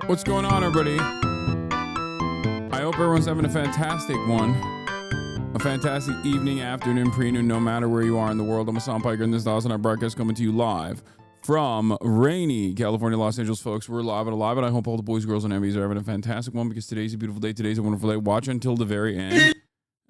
What's going on, everybody? I hope everyone's having a fantastic one. A fantastic evening, afternoon, pre-noon, no matter where you are in the world. I'm Hasan Piker, and this is the Hasanabi broadcast coming to you live from rainy California, Los Angeles, folks. We're live and alive, and I hope all the boys, girls, and Emmys are having a fantastic one because today's a beautiful day. Today's a wonderful day. Watch until the very end.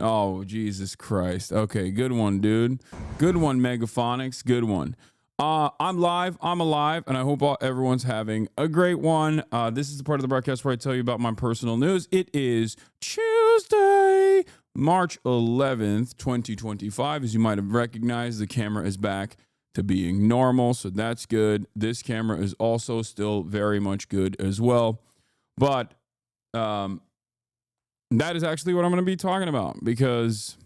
Oh, Jesus Christ. Okay, good one, dude. Good one, Megaphonics. Good one. I'm live, I'm alive, and I hope everyone's having a great one. This is the part of the broadcast where I tell you about my personal news. It is Tuesday, March 11th, 2025. As you might have recognized, the camera is back to being normal, so that's good. This camera is also still very much good as well. But that is actually what I'm going to be talking about, because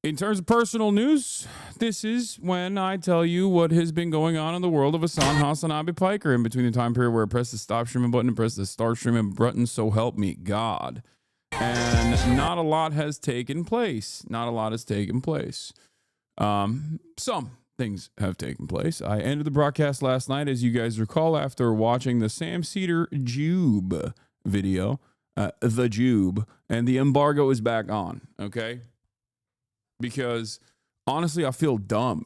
in terms of personal news, this is when I tell you what has been going on in the world of Hasanabi Piker in between the time period where I press the stop streaming button and press the start streaming button, so help me God. And not a lot has taken place. Not a lot has taken place. Some things have taken place. I ended the broadcast last night, as you guys recall, after watching the Sam Cedar Jube video, the Jube, and the embargo is back on, okay? Because honestly, I feel dumb.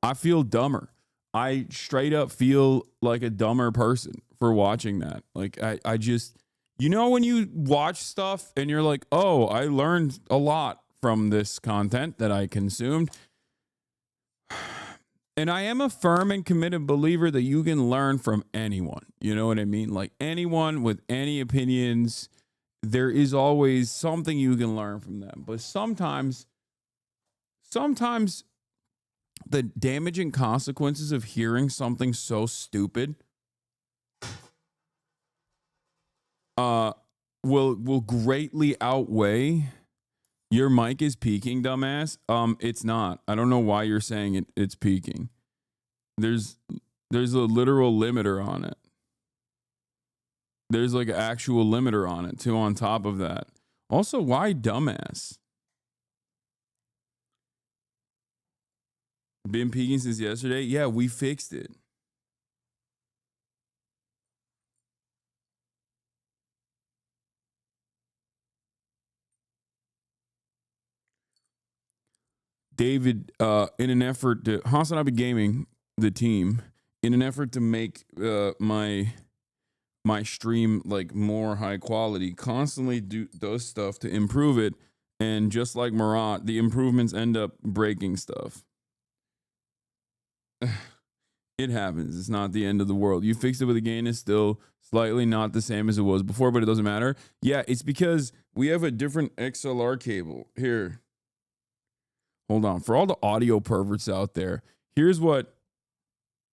I feel dumber. I straight up feel like a dumber person for watching that. Like, I just, you know, when you watch stuff and you're like, oh, I learned a lot from this content that I consumed. And I am a firm and committed believer that you can learn from anyone. You know what I mean? Like, anyone with any opinions, there is always something you can learn from them. But sometimes the damaging consequences of hearing something so stupid will greatly outweigh your mic is peaking, dumbass. It's not. I don't know why you're saying it's peaking. There's a literal limiter on it. There's like an actual limiter on it too, on top of that. Also, why dumbass? Been peaking since yesterday? Yeah, we fixed it. David, in an effort to Hasanabi Gaming, the team, in an effort to make my stream like more high quality, constantly does stuff to improve it, and just like Marat, the improvements end up breaking stuff. It happens. It's not the end of the world. You fixed it, but the gain is still slightly not the same as it was before, but it doesn't matter. Yeah, it's because we have a different XLR cable. Here. Hold on. For all the audio perverts out there, here's what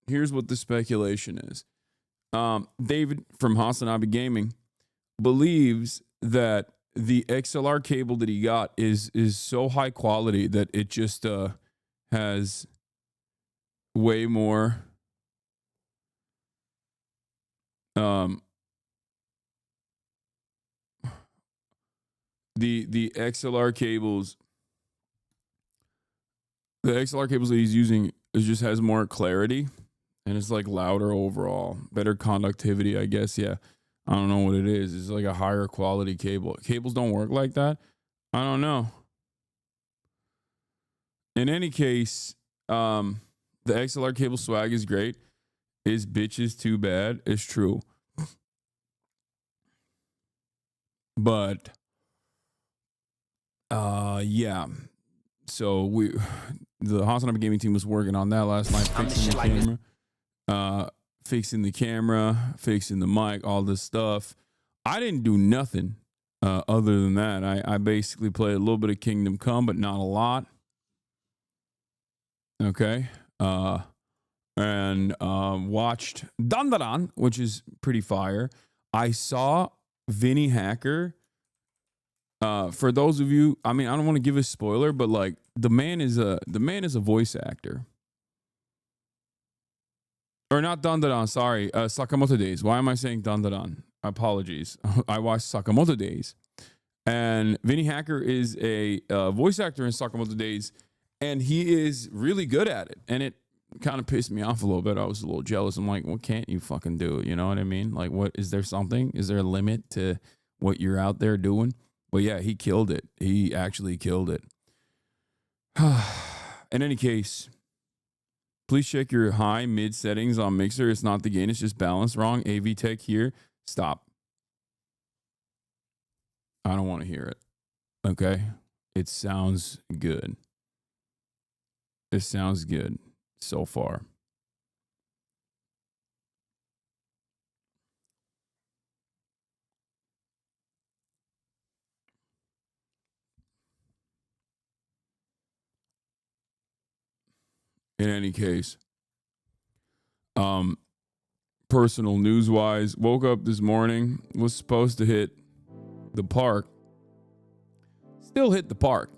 the speculation is. David from Hasanabi Gaming believes that the XLR cable that he got is so high quality that it just has way more the XLR cables that he's using just has more clarity, and it's like louder overall, better conductivity, I guess. Yeah, I don't know what it is. It's like a higher quality cable. Cables don't work like that. I don't know. In any case, the XLR cable swag is great. Is bitches too bad? It's true. But yeah. So the Hasanabi Gaming team was working on that last night, fixing the camera, fixing the mic, all this stuff. I didn't do nothing other than that. I basically played a little bit of Kingdom Come, but not a lot. Okay. And watched Dandadan, which is pretty fire. I saw Vinny Hacker. For those of you, I mean, I don't want to give a spoiler, but like the man is a voice actor. Or not Dandadan, sorry, Sakamoto Days. Why am I saying Dandadan? Apologies. I watched Sakamoto Days. And Vinny Hacker is a voice actor in Sakamoto Days, and he is really good at it. And it kind of pissed me off a little bit. I was a little jealous. I'm like, what can't you fucking do? You know what I mean? Like, what is there something? Is there a limit to what you're out there doing? But yeah, he killed it. He actually killed it. In any case, please check your high mid settings on Mixer. It's not the gain, it's just balanced wrong. AV Tech here. Stop. I don't want to hear it. Okay. It sounds good. It sounds good so far. In any case, personal news wise, woke up this morning, was supposed to hit the park, still hit the park.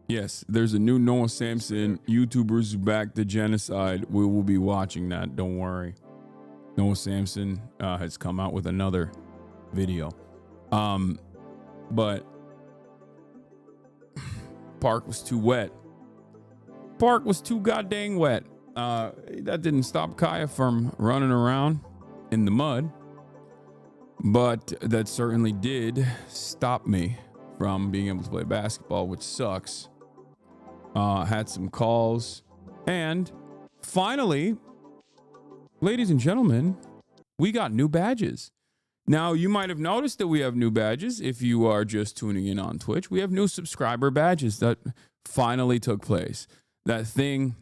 Yes, there's a new Noah Samson YouTubers who back the genocide. We will be watching that. Don't worry. Noah Samson has come out with another video. But park was too wet. Park was too goddamn wet. That didn't stop Kaya from running around in the mud. But that certainly did stop me from being able to play basketball, which sucks. Had some calls. And finally, ladies and gentlemen, we got new badges. Now, you might have noticed that we have new badges. If you are just tuning in on Twitch, we have new subscriber badges that finally took place. That thing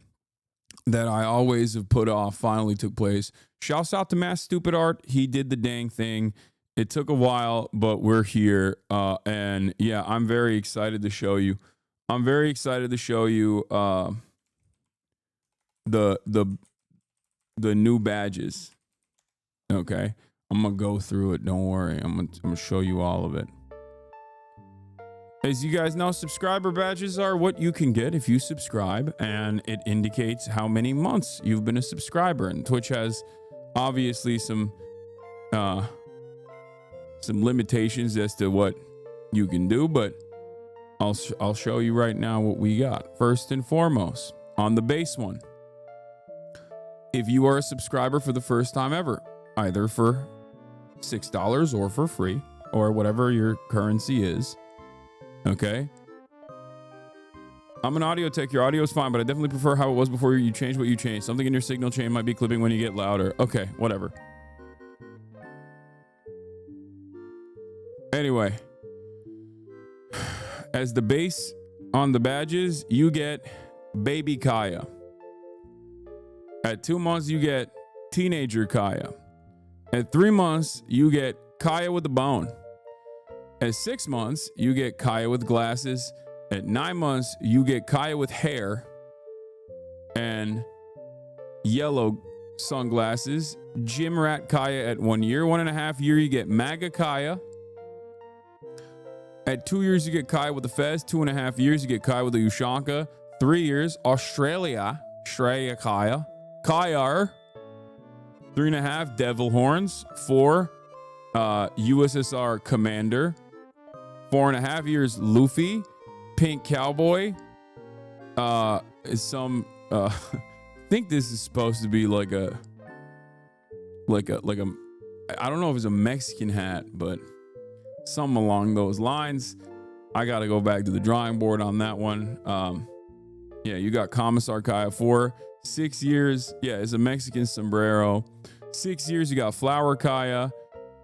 that I always have put off finally took place. Shouts out to Mass Stupid Art. He did the dang thing. It took a while, but we're here. And yeah, I'm very excited to show you. I'm very excited to show you the new badges. Okay, I'm gonna go through it. Don't worry. I'm gonna show you all of it. As you guys know, subscriber badges are what you can get if you subscribe, and it indicates how many months you've been a subscriber. And Twitch has obviously some limitations as to what you can do, but I'll show you right now what we got. First and foremost, on the base one, if you are a subscriber for the first time ever, either for $6 or for free or whatever your currency is, okay? I'm an audio tech. Your audio is fine, but I definitely prefer how it was before you changed what you changed. Something in your signal chain might be clipping when you get louder. Okay, whatever. Anyway, as the base on the badges, you get Baby Kaya. At 2 months, you get Teenager Kaya. At 3 months, you get Kaya with a bone. At 6 months, you get Kaya with glasses. At 9 months, you get Kaya with hair and yellow sunglasses. Gym Rat Kaya at 1 year. 1.5 year, you get MAGA Kaya. At 2 years, you get Kaya with the Fez. 2.5 years, you get Kaya with the Ushanka. 3 years, Australia Kaya. Kayar. 3.5, Devil Horns. 4, USSR Commander. 4.5 years, Luffy. Pink Cowboy. I think this is supposed to be like a I don't know if it's a Mexican hat, but something along those lines. I got to go back to the drawing board on that one. Yeah, you got Commissar Kaya. 4, 6 years. Yeah, it's a Mexican sombrero. 6 years, you got Flower Kaya.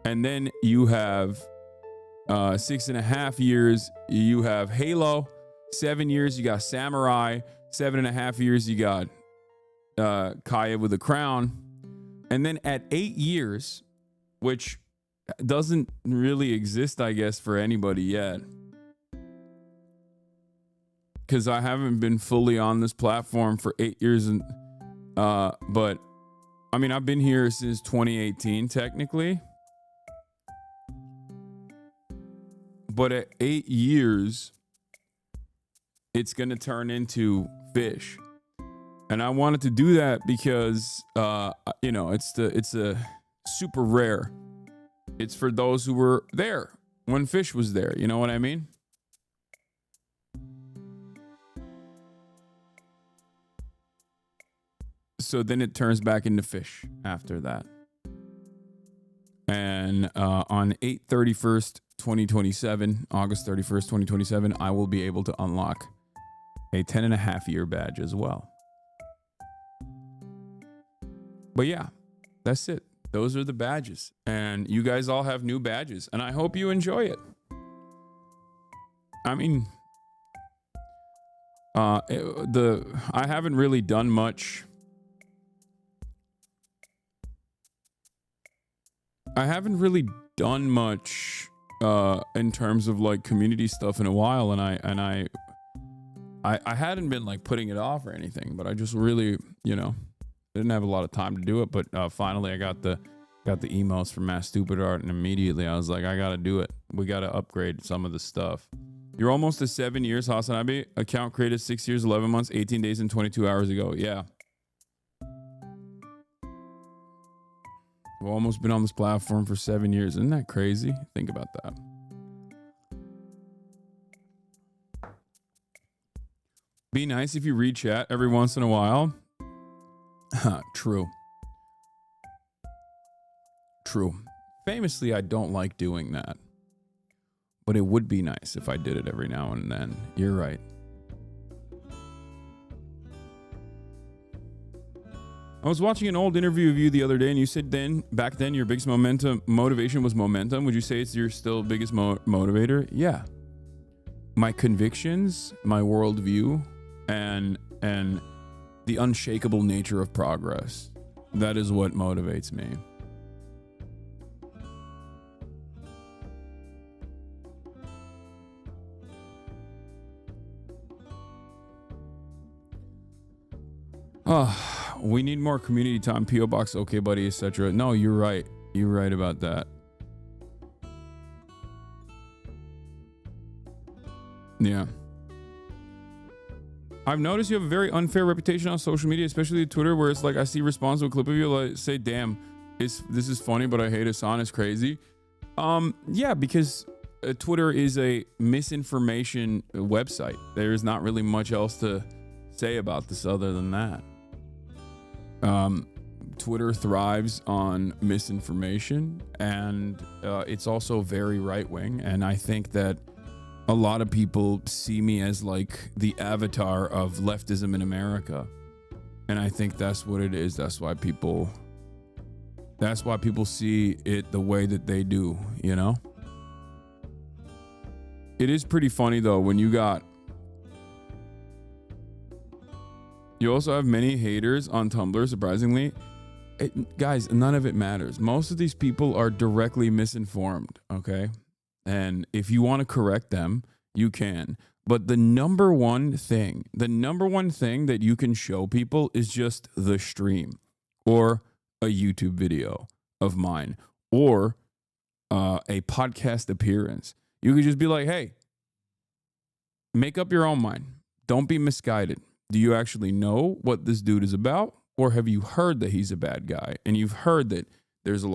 And then you have 6.5 years, you have Halo. 7 years, you got Samurai. 7.5 years, you got Kaya with a crown. And then at 8 years, which doesn't really exist, I guess, for anybody yet, because I haven't been fully on this platform for 8 years, and but I mean, I've been here since 2018 technically, but at 8 years it's gonna turn into fish, and I wanted to do that because you know, it's a super rare. It's for those who were there when fish was there. You know what I mean? So then it turns back into fish after that. And on 8/31/2027, August 31st, 2027, I will be able to unlock a 10.5-year badge as well. But yeah, that's it. Those are the badges. And you guys all have new badges. And I hope you enjoy it. I mean, I haven't really done much. I haven't really done much in terms of like community stuff in a while, and I hadn't been like putting it off or anything, but I just really, didn't have a lot of time to do it. But finally, I got the emails from Mass Stupid Art, and immediately I was like, I gotta do it. We gotta upgrade some of the stuff. You're almost to 7 years, Hasanabi. Account created 6 years, 11 months, 18 days, and 22 hours ago. Yeah. We've almost been on this platform for 7 years. Isn't that crazy? Think about that. Be nice if you read chat every once in a while. True. Famously, I don't like doing that. But it would be nice if I did it every now and then. You're right. I was watching an old interview of you the other day, and you said back then, your biggest motivation was momentum. Would you say it's your still biggest motivator? Yeah. My convictions, my worldview, and the unshakable nature of progress. That is what motivates me. We need more community time. P.O. Box, okay, buddy, etc. No, you're right. You're right about that. Yeah. I've noticed you have a very unfair reputation on social media, especially Twitter, where it's like I see response to a clip of you, like say, "Damn, this is funny, but I hate Hasan. It's crazy." Yeah, because Twitter is a misinformation website. There is not really much else to say about this other than that. Twitter thrives on misinformation, and it's also very right-wing, and I think that a lot of people see me as like the avatar of leftism in America, and I think that's what it is. That's why people see it the way that they do, It is pretty funny though when you also have many haters on Tumblr, surprisingly. Guys, none of it matters. Most of these people are directly misinformed, okay? And if you want to correct them, you can. But the number one thing that you can show people is just the stream or a YouTube video of mine or a podcast appearance. You could just be like, hey, make up your own mind. Don't be misguided. Do you actually know what this dude is about? Or have you heard that he's a bad guy? And you've heard that there's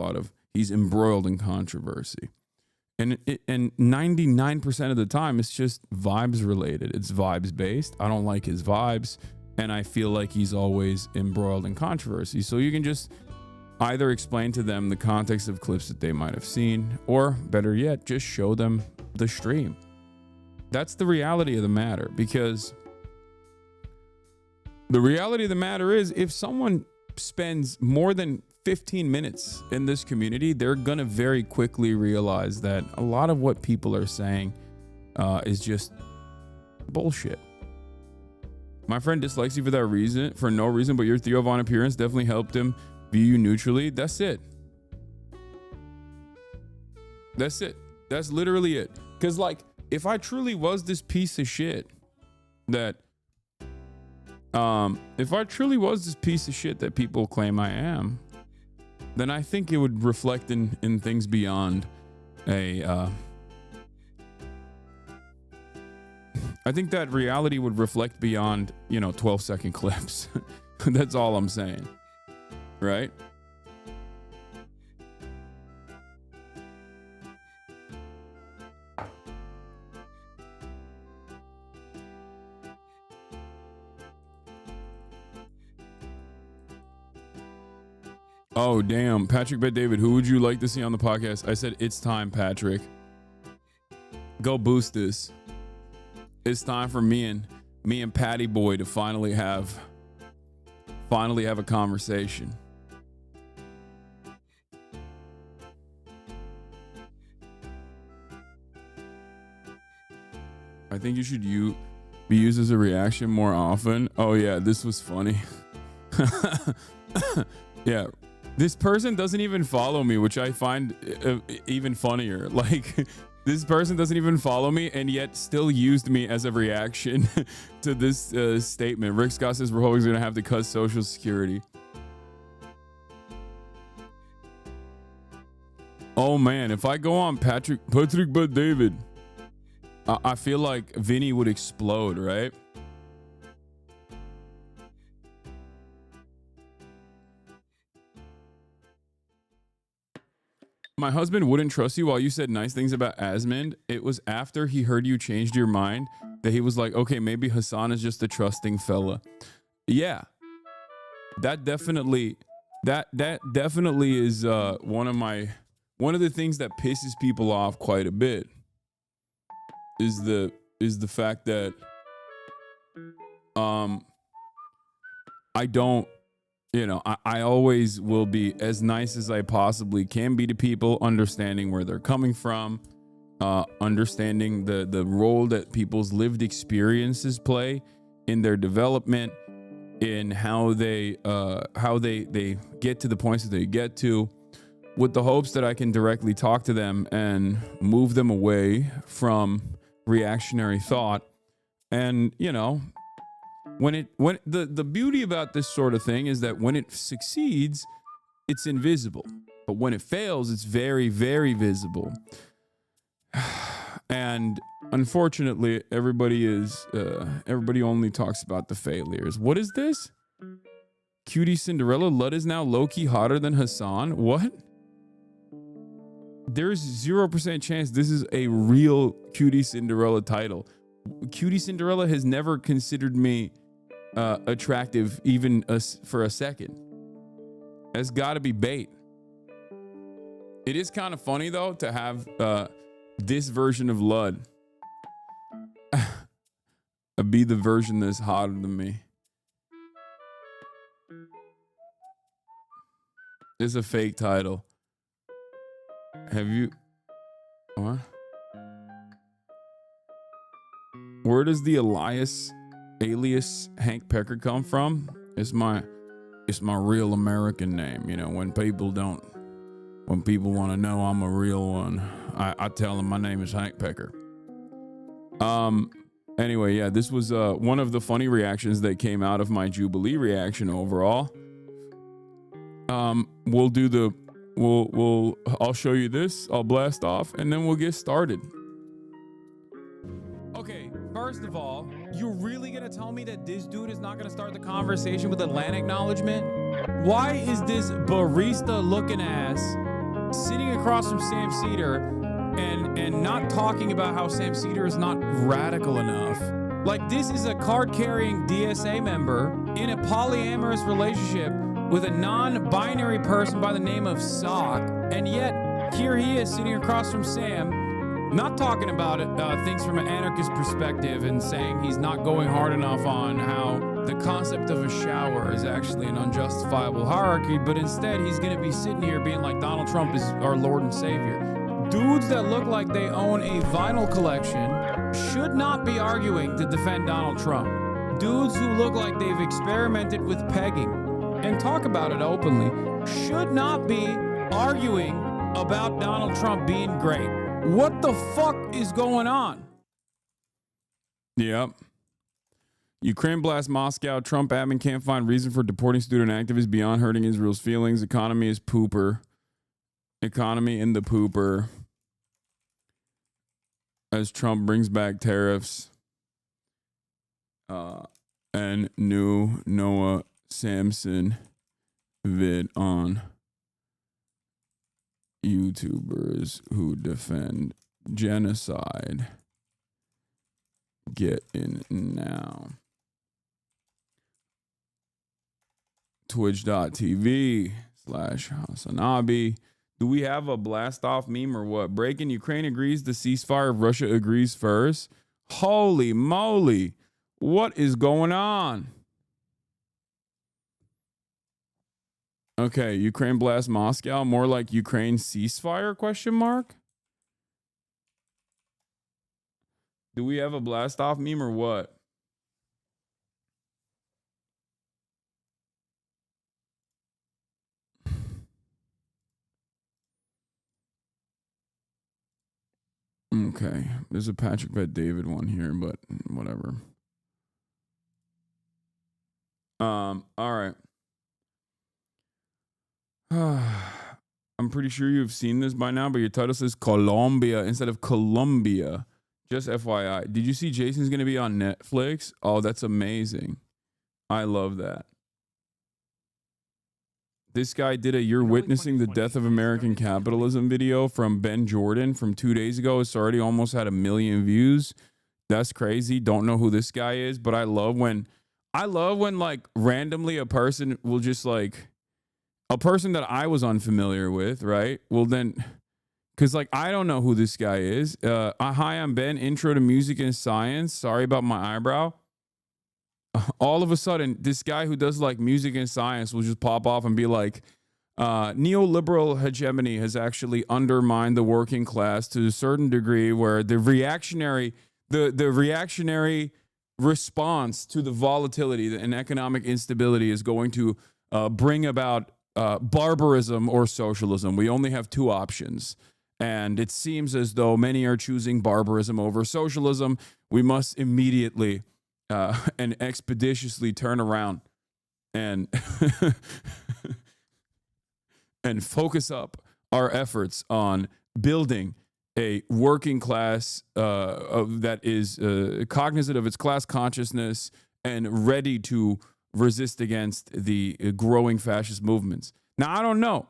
he's embroiled in controversy. And 99% of the time, it's just vibes related. It's vibes based. I don't like his vibes. And I feel like he's always embroiled in controversy. So you can just either explain to them the context of clips that they might have seen, or better yet, just show them the stream. That's the reality of the matter, because the reality of the matter is if someone spends more than 15 minutes in this community, they're going to very quickly realize that a lot of what people are saying is just bullshit. My friend dislikes you for no reason, but your Theo Von appearance definitely helped him view you neutrally. That's it. That's it. That's literally it. Because if I truly was this piece of shit that people claim I am, then I think it would reflect in things beyond I think that reality would reflect beyond, 12-second clips. That's all I'm saying. Right? Oh, damn. Patrick Bet David, who would you like to see on the podcast? I said, it's time, Patrick. Go boost this. It's time for me and Patty Boy to finally have a conversation. I think you should be used as a reaction more often. Oh yeah, this was funny. Yeah, this person doesn't even follow me, which I find even funnier. Like, this person doesn't even follow me and yet still used me as a reaction to this statement. Rick Scott says Republicans are going to have to cut Social Security. Oh man, if I go on Patrick Bet David, I feel like Vinny would explode, right? My husband wouldn't trust you while you said nice things about Asmund. It was after he heard you changed your mind that he was like, okay, maybe Hasan is just a trusting fella. Yeah, that definitely is one of the things that pisses people off quite a bit. Is the fact that I don't, I always will be as nice as I possibly can be to people, understanding where they're coming from, understanding the role that people's lived experiences play in their development, in how they get to the points that they get to, with the hopes that I can directly talk to them and move them away from reactionary thought. And when the beauty about this sort of thing is that when it succeeds, it's invisible, but when it fails, it's very, very visible. And unfortunately, everybody only talks about the failures. What is this? Cutie Cinderella Lud is now low-key hotter than Hasan. What? There's 0% chance this is a real Cutie Cinderella title. Cutie Cinderella has never considered me attractive even for a second. That's got to be bait. It is kind of funny though to have this version of Lud be the version that's hotter than me. It's a fake title. Have you? What? Where does the alias Hank Piker come from? It's my real American name. When people want to know I'm a real one, I tell them my name is Hank Piker. Anyway, yeah, this was one of the funny reactions that came out of my Jubilee reaction overall. I'll show you this. I'll blast off and then we'll get started. Okay, first of all, you're really gonna tell me that this dude is not gonna start the conversation with a land acknowledgement? Why is this barista looking ass sitting across from Sam Cedar and not talking about how Sam Cedar is not radical enough? Like, this is a card-carrying DSA member in a polyamorous relationship with a non-binary person by the name of Sock, and yet here he is sitting across from Sam, not talking about things from an anarchist perspective and saying he's not going hard enough on how the concept of a shower is actually an unjustifiable hierarchy, but instead he's going to be sitting here being like Donald Trump is our Lord and Savior. Dudes that look like they own a vinyl collection should not be arguing to defend Donald Trump. Dudes who look like they've experimented with pegging and talk about it openly should not be arguing about Donald Trump being great. What the fuck is going on? Yep. Ukraine blasts Moscow. Trump admin can't find reason for deporting student activists beyond hurting Israel's feelings. Economy is pooper. Economy in the pooper. As Trump brings back tariffs. And new Noah Samson vid on YouTubers who defend genocide. Get in now. Twitch.tv Hasanabi. Do we have a blast off meme or what? Breaking Ukraine agrees the ceasefire. Russia agrees first. Holy moly. What is going on? Okay, Ukraine blast Moscow. More like Ukraine ceasefire, question mark? Do we have a blast off meme or what? Okay, there's a Patrick Bet David one here, but whatever. All right. I'm pretty sure you've seen this by now, but your title says Colombia instead of Colombia. Just FYI. Did you see Jason's going to be on Netflix? Oh, that's amazing. I love that. This guy did a "You're Witnessing the Death of American Capitalism" video from Ben Jordan from 2 days ago. It's already almost had 1 million views. That's crazy. Don't know who this guy is, but I love when like randomly a person will just like a person that I was unfamiliar with, right? Well then, because like I don't know who this guy is. Hi, I'm Ben. Intro to Music and Science. Sorry about my eyebrow. All of a sudden, this guy who does like music and science will just pop off and be like, neoliberal hegemony has actually undermined the working class to a certain degree where the reactionary response to the volatility and economic instability is going to bring about barbarism or socialism. We only have 2 options. And it seems as though many are choosing barbarism over socialism. We must immediately and expeditiously turn around and and focus up our efforts on building a working class that is cognizant of its class consciousness and ready to resist against the growing fascist movements. Now, I don't know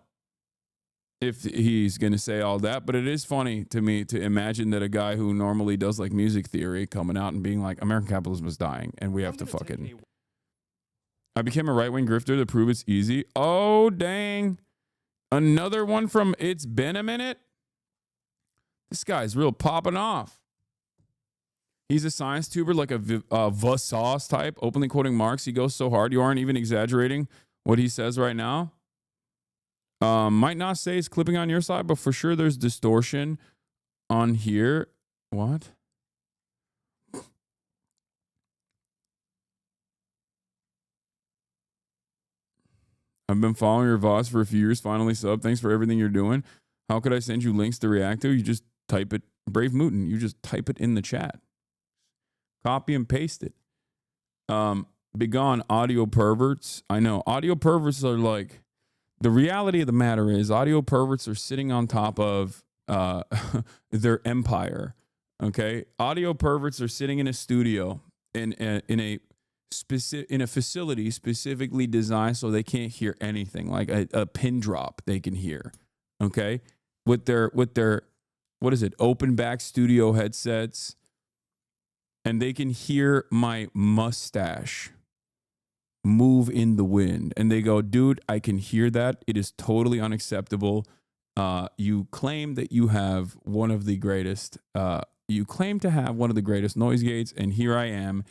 if he's going to say all that, but it is funny to me to imagine that a guy who normally does like music theory coming out and being like, American capitalism is dying and we have to fucking... I became a right-wing grifter to prove it's easy. Oh, dang. Another one from It's Been a Minute? This guy's real popping off. He's a science tuber, like a Vsauce type, openly quoting Marx. He goes so hard, you aren't even exaggerating what he says right now. Might not say it's clipping on your side, but for sure there's distortion on here. What? I've been following your VODs for a few years. Finally sub. Thanks for everything you're doing. How could I send you links to react to? You just type it. Brave Mutant. You just type it in the chat. Copy and paste it. Begone audio perverts. I know. Audio perverts are like... The reality of the matter is audio perverts are sitting on top of their empire, okay? Audio perverts are sitting in a studio in a facility specifically designed so they can't hear anything, like a pin drop they can hear, okay? With their what is it, open back studio headsets, and they can hear my mustache move in the wind, and they go, dude, I can hear that. It is totally unacceptable. You claim that you have one of the greatest noise gates, and here I am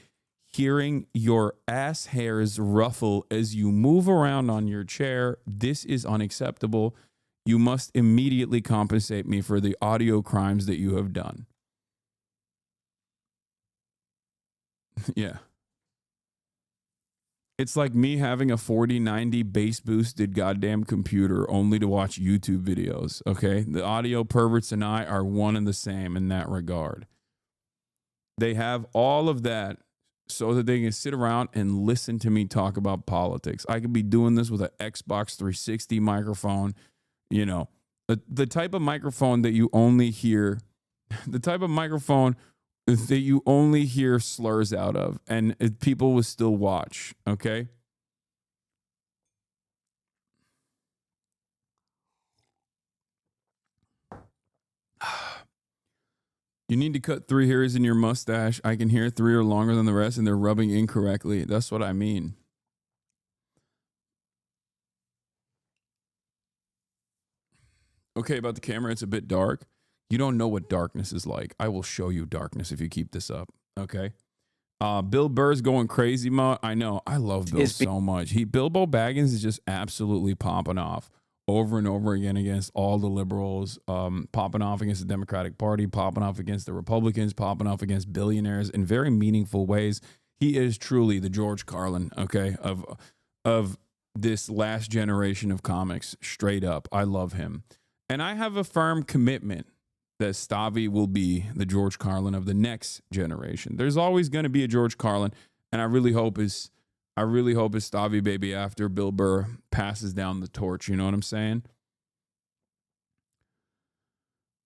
hearing your ass hairs ruffle as you move around on your chair. This is unacceptable. You must immediately compensate me for the audio crimes that you have done. Yeah. It's like me having a 4090 bass boosted goddamn computer only to watch YouTube videos, okay? The audio perverts and I are one and the same in that regard. They have all of that so that they can sit around and listen to me talk about politics. I could be doing this with an Xbox 360 microphone, you know, the type of microphone that you only hear, slurs out of, and people will still watch, okay? You need to cut 3 hairs in your mustache. I can hear 3 are longer than the rest, and they're rubbing incorrectly. That's what I mean. Okay, about the camera, it's a bit dark. You don't know what darkness is like. I will show you darkness if you keep this up. Okay. Bill Burr's going crazy mode. I know. I love Bill so much. Bilbo Baggins is just absolutely popping off over and over again against all the liberals, popping off against the Democratic Party, popping off against the Republicans, popping off against billionaires in very meaningful ways. He is truly the George Carlin, okay, of this last generation of comics. Straight up. I love him. And I have a firm commitment that Stavi will be the George Carlin of the next generation. There's always going to be a George Carlin, and I really hope it's Stavi baby after Bill Burr passes down the torch. You know what I'm saying?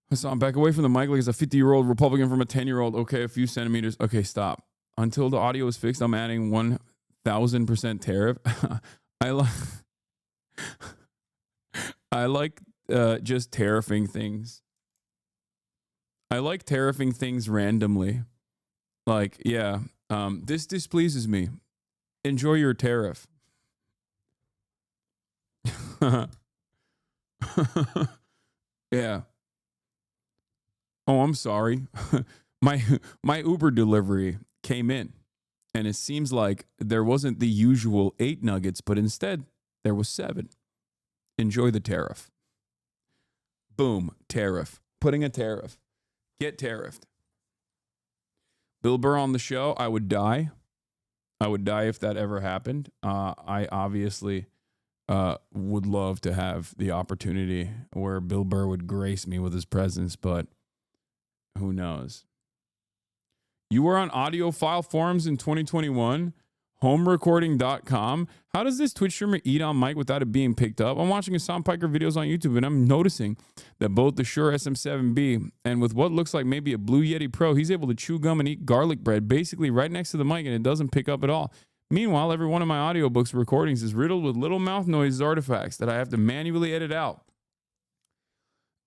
Hasan, back away from the mic like it's a 50-year-old Republican from a 10-year-old. Okay, a few centimeters. Okay, stop. Until the audio is fixed, I'm adding 1,000% tariff. I like just tariffing things. I like tariffing things randomly. Like, yeah, this displeases me. Enjoy your tariff. Yeah. Oh, I'm sorry. My Uber delivery came in, and it seems like there wasn't the usual 8 nuggets, but instead there was 7. Enjoy the tariff. Boom, tariff. Putting a tariff. Get tariffed. Bill Burr on the show, I would die. I would die if that ever happened. I obviously would love to have the opportunity where Bill Burr would grace me with his presence, but who knows? You were on audiophile forums in 2021, homerecording.com. How does this Twitch streamer eat on mic without it being picked up? I'm watching Hasan Piker videos on YouTube, and I'm noticing that both the Shure SM7B and with what looks like maybe a Blue Yeti Pro, he's able to chew gum and eat garlic bread basically right next to the mic, and it doesn't pick up at all. Meanwhile, every one of my audiobooks recordings is riddled with little mouth noise artifacts that I have to manually edit out.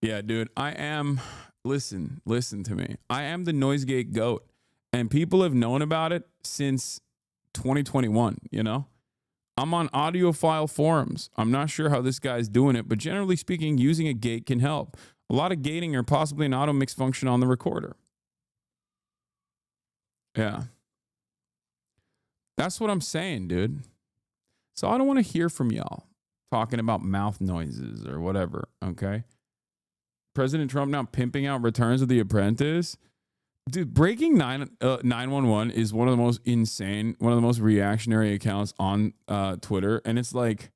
Yeah, dude, I am... Listen to me. I am the Noisegate GOAT, and people have known about it since 2021, you know? I'm on audiophile forums. I'm not sure how this guy's doing it, but generally speaking, using a gate can help. A lot of gating or possibly an auto mix function on the recorder. Yeah. That's what I'm saying, dude. So I don't want to hear from y'all talking about mouth noises or whatever, okay? President Trump now pimping out Returns of the Apprentice. Dude, Breaking 911 is one of the most insane, one of the most reactionary accounts on Twitter. And it's like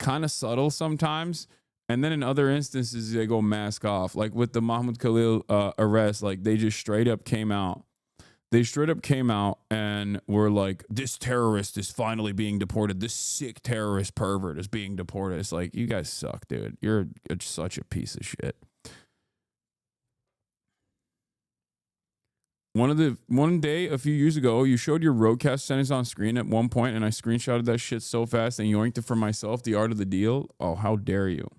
kind of subtle sometimes. And then in other instances, they go mask off. Like with the Mahmoud Khalil arrest, like they just straight up came out. They straight up came out and were like, this terrorist is finally being deported. This sick terrorist pervert is being deported. It's like, you guys suck, dude. You're such a piece of shit. One day a few years ago, you showed your roadcast sentence on screen at one point, and I screenshotted that shit so fast and yoinked it for myself. The art of the deal. Oh, how dare you!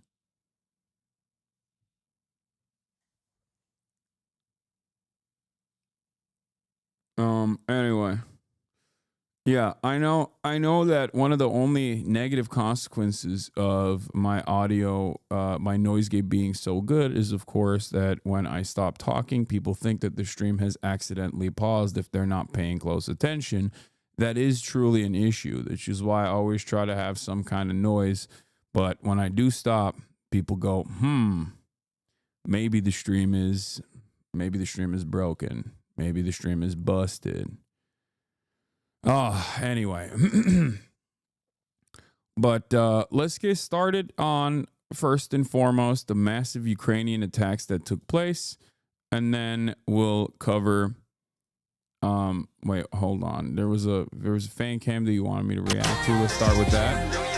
Anyway, yeah, I know that one of the only negative consequences of my audio, my noise gate being so good is, of course, that when I stop talking, people think that the stream has accidentally paused if they're not paying close attention. That is truly an issue, which is why I always try to have some kind of noise. But when I do stop, people go, maybe the stream is broken. Maybe the stream is busted. Oh, anyway. But let's get started on, first and foremost, the massive Ukrainian attacks that took place. And then we'll cover... wait, hold on. There was a fan cam that you wanted me to react to. Let's start with that.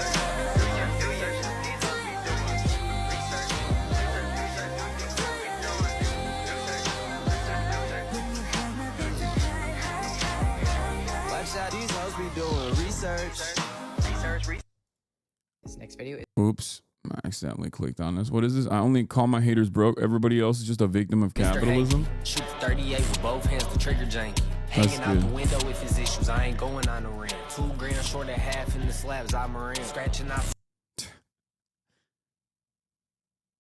This next video is Oops, I accidentally clicked on this. What is this? I only call my haters broke. Everybody else is just a victim of capitalism. Shoot 38 with both hands, the trigger janky. Hanging out the window with his issues. I ain't going on the rent. 2 grand short of half in the slabs. I'm in. Scratching out.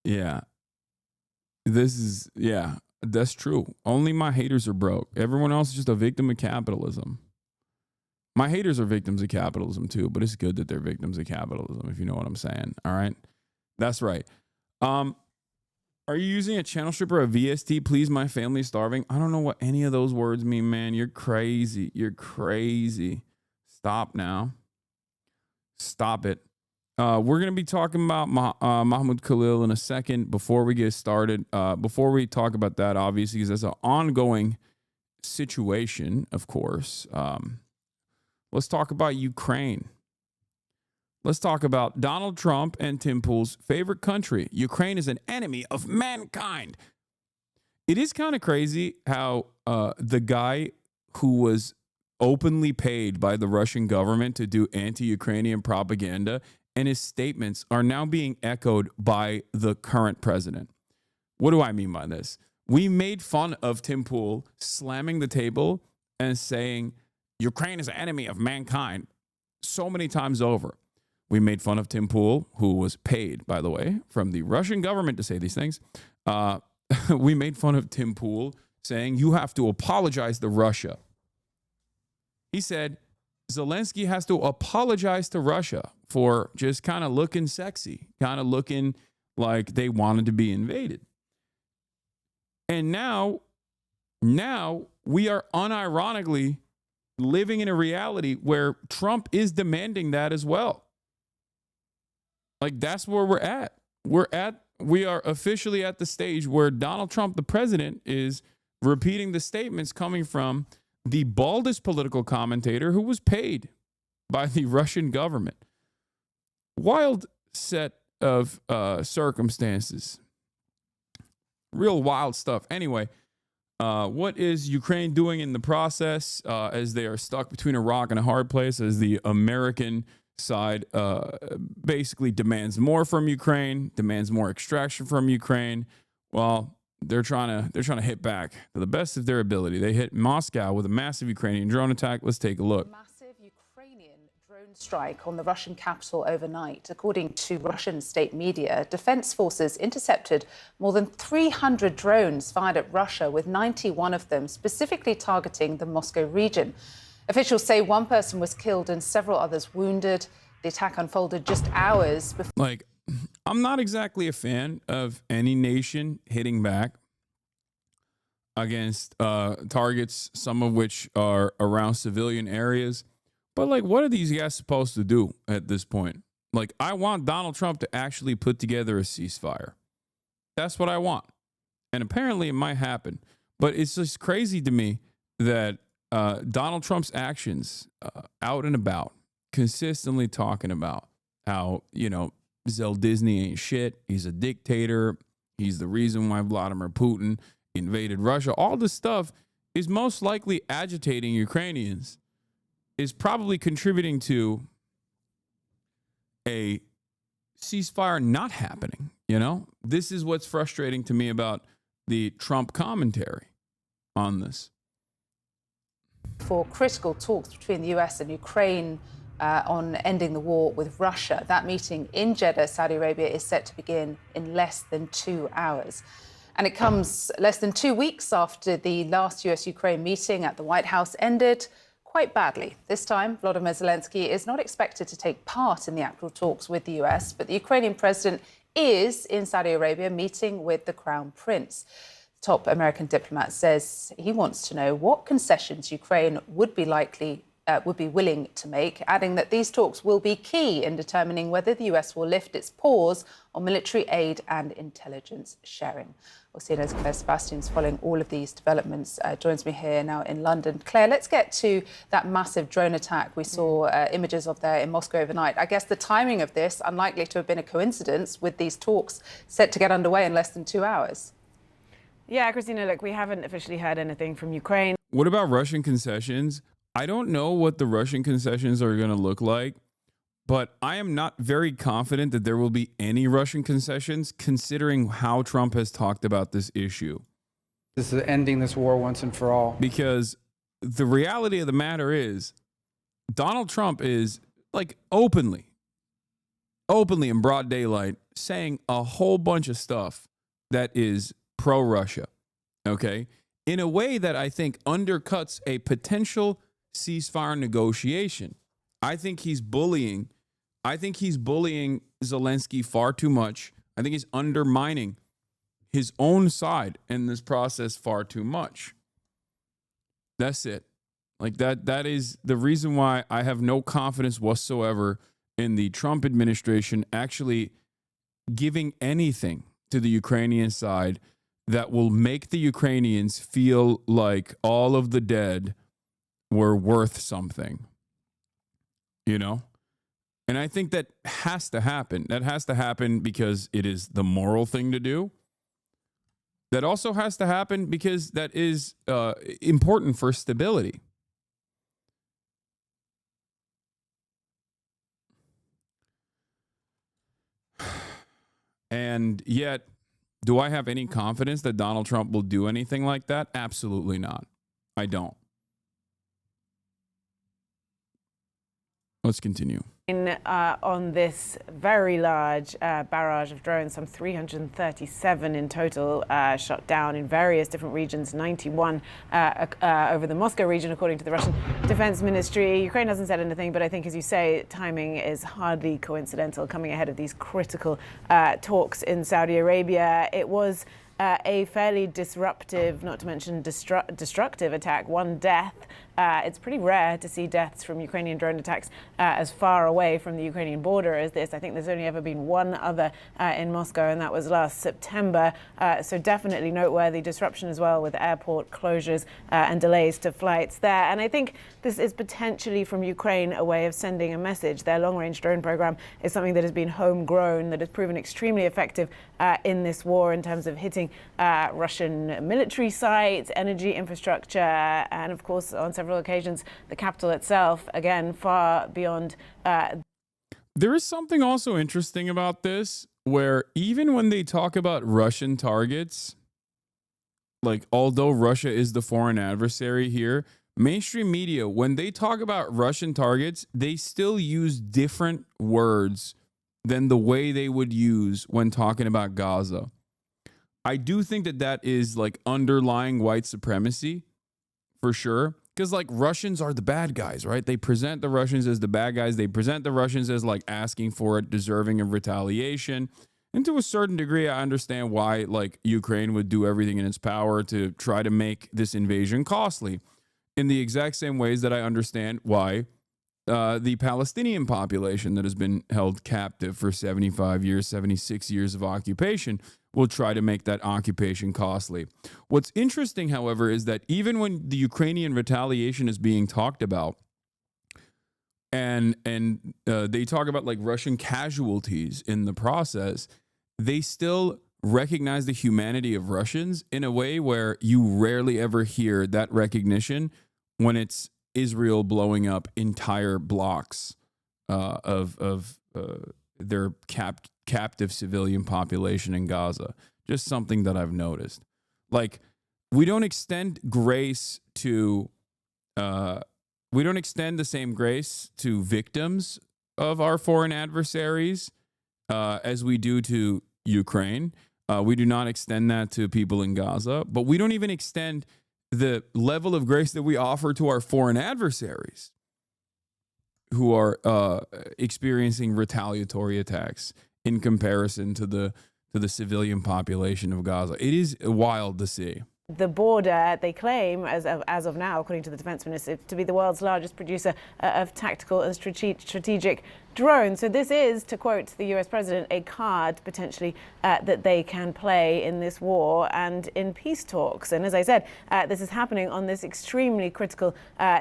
Yeah, This is, yeah, that's true. Only my haters are broke. Everyone else is just a victim of capitalism. My haters are victims of capitalism too, but it's good that they're victims of capitalism, if you know what I'm saying. All right. That's right. Are you using a channel strip or a VST? Please, my family is starving. I don't know what any of those words mean, man. You're crazy. You're crazy. Stop now. Stop it. We're going to be talking about Mahmoud Khalil in a second. Before we get started, before we talk about that, obviously, because that's an ongoing situation, of course. Let's talk about Ukraine. Let's talk about Donald Trump and Tim Pool's favorite country. Ukraine is an enemy of mankind. It is kind of crazy how the guy who was openly paid by the Russian government to do anti-Ukrainian propaganda and his statements are now being echoed by the current president. What do I mean by this? We made fun of Tim Pool slamming the table and saying, Ukraine is an enemy of mankind so many times over. We made fun of Tim Pool, who was paid, by the way, from the Russian government to say these things. We made fun of Tim Pool saying, you have to apologize to Russia. He said, Zelensky has to apologize to Russia for just kind of looking sexy, kind of looking like they wanted to be invaded. And now we are unironically living in a reality where Trump is demanding that as well. Like, that's where we're at. We are officially at the stage where Donald Trump, the president, is repeating the statements coming from the baldest political commentator who was paid by the Russian government. Wild set of circumstances. Real wild stuff. Anyway, what is Ukraine doing in the process as they are stuck between a rock and a hard place, as the American side basically demands more from Ukraine, demands more extraction from Ukraine? Well, they're trying to hit back to the best of their ability. They hit Moscow with a massive Ukrainian drone attack. Let's take a look. Massive Ukrainian drone strike on the Russian capital overnight. According to Russian state media, defense forces intercepted more than 300 drones fired at Russia, with 91 of them specifically targeting the Moscow region. Officials say one person was killed and several others wounded. The attack unfolded just hours before. Like, I'm not exactly a fan of any nation hitting back against targets, some of which are around civilian areas. But, like, what are these guys supposed to do at this point? Like, I want Donald Trump to actually put together a ceasefire. That's what I want. And apparently it might happen. But it's just crazy to me that Donald Trump's actions out and about, consistently talking about how, Zell Disney ain't shit. He's a dictator. He's the reason why Vladimir Putin invaded Russia. All this stuff is most likely agitating Ukrainians, is probably contributing to a ceasefire not happening. This is what's frustrating to me about the Trump commentary on this. For critical talks between the US and Ukraine on ending the war with Russia. That meeting in Jeddah, Saudi Arabia, is set to begin in less than 2 hours. And it comes less than 2 weeks after the last US-Ukraine meeting at the White House ended quite badly. This time, Volodymyr Zelensky is not expected to take part in the actual talks with the US, but the Ukrainian president is in Saudi Arabia meeting with the Crown Prince. The top American diplomat says he wants to know what concessions Ukraine would be willing to make, adding that these talks will be key in determining whether the US will lift its pause on military aid and intelligence sharing. CNN's Claire Sebastian's following all of these developments, joins me here now in London. Claire, let's get to that massive drone attack we saw images of there in Moscow overnight. I guess the timing of this, unlikely to have been a coincidence with these talks set to get underway in less than 2 hours. Yeah, Christina, look, we haven't officially heard anything from Ukraine. What about Russian concessions? I don't know what the Russian concessions are going to look like, but I am not very confident that there will be any Russian concessions, considering how Trump has talked about this issue. This is ending this war once and for all. Because the reality of the matter is, Donald Trump is, like, openly in broad daylight, saying a whole bunch of stuff that is pro-Russia, okay, in a way that I think undercuts a potential ceasefire negotiation. I think he's bullying. I think he's bullying Zelensky far too much. I think he's undermining his own side in this process far too much. That's it. Like that is the reason why I have no confidence whatsoever in the Trump administration actually giving anything to the Ukrainian side that will make the Ukrainians feel like all of the dead were worth something, you know? And I think that has to happen. That has to happen because it is the moral thing to do. That also has to happen because that is important for stability. And yet, do I have any confidence that Donald Trump will do anything like that? Absolutely not. I don't. Let's continue. On this very large barrage of drones, some 337 in total shot down in various different regions, 91 over the Moscow region, according to the Russian Defense Ministry. Ukraine hasn't said anything, but I think, as you say, timing is hardly coincidental coming ahead of these critical talks in Saudi Arabia. It was a fairly disruptive, not to mention destructive attack, one death. It's pretty rare to see deaths from Ukrainian drone attacks as far away from the Ukrainian border as this. I think there's only ever been one other in Moscow, and that was last September. So definitely noteworthy disruption as well, with airport closures and delays to flights there. And I think this is potentially, from Ukraine, a way of sending a message. Their long-range drone program is something that has been homegrown, that has proven extremely effective in this war in terms of hitting Russian military sites, energy infrastructure, and of course, on several occasions, the capital itself, again, far beyond. There is something also interesting about this, where even when they talk about Russian targets, like, although Russia is the foreign adversary here, mainstream media, when they talk about Russian targets, they still use different words than the way they would use when talking about Gaza. I do think that that is like underlying white supremacy for sure. Because like Russians are the bad guys, right? They present the Russians as the bad guys. They present the Russians as like asking for it, deserving of retaliation. And to a certain degree, I understand why like Ukraine would do everything in its power to try to make this invasion costly. In the exact same ways that I understand why the Palestinian population that has been held captive for 75 years, 76 years of occupation will try to make that occupation costly. What's interesting, however, is that even when the Ukrainian retaliation is being talked about, and they talk about like Russian casualties in the process, they still recognize the humanity of Russians in a way where you rarely ever hear that recognition when it's Israel blowing up entire blocks of their captive civilian population in Gaza. Just something that I've noticed. Like, we don't extend grace to, we don't extend the same grace to victims of our foreign adversaries as we do to Ukraine. We do not extend that to people in Gaza, but we don't even extend the level of grace that we offer to our foreign adversaries who are experiencing retaliatory attacks in comparison to the civilian population of Gaza. It is wild to see. The border, they claim, as of now, according to the defense minister, to be the world's largest producer of tactical and strategic drones. So this is, to quote the US president, a card potentially that they can play in this war and in peace talks. And as I said, this is happening on this extremely critical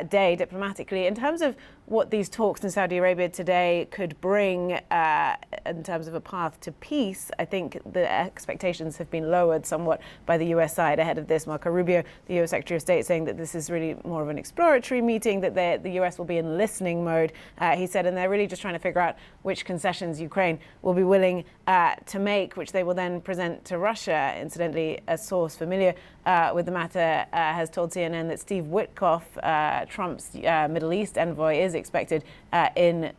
day diplomatically. In terms of what these talks in Saudi Arabia today could bring in terms of a path to peace, I think the expectations have been lowered somewhat by the US side ahead of this. Marco Rubio, the US Secretary of State, saying that this is really more of an exploratory meeting, that the US will be in listening mode, he said, and they're really just trying to figure out which concessions Ukraine will be willing to make, which they will then present to Russia. Incidentally, a source familiar with the matter has told CNN that Steve Witkoff, Trump's Middle East envoy, is expected in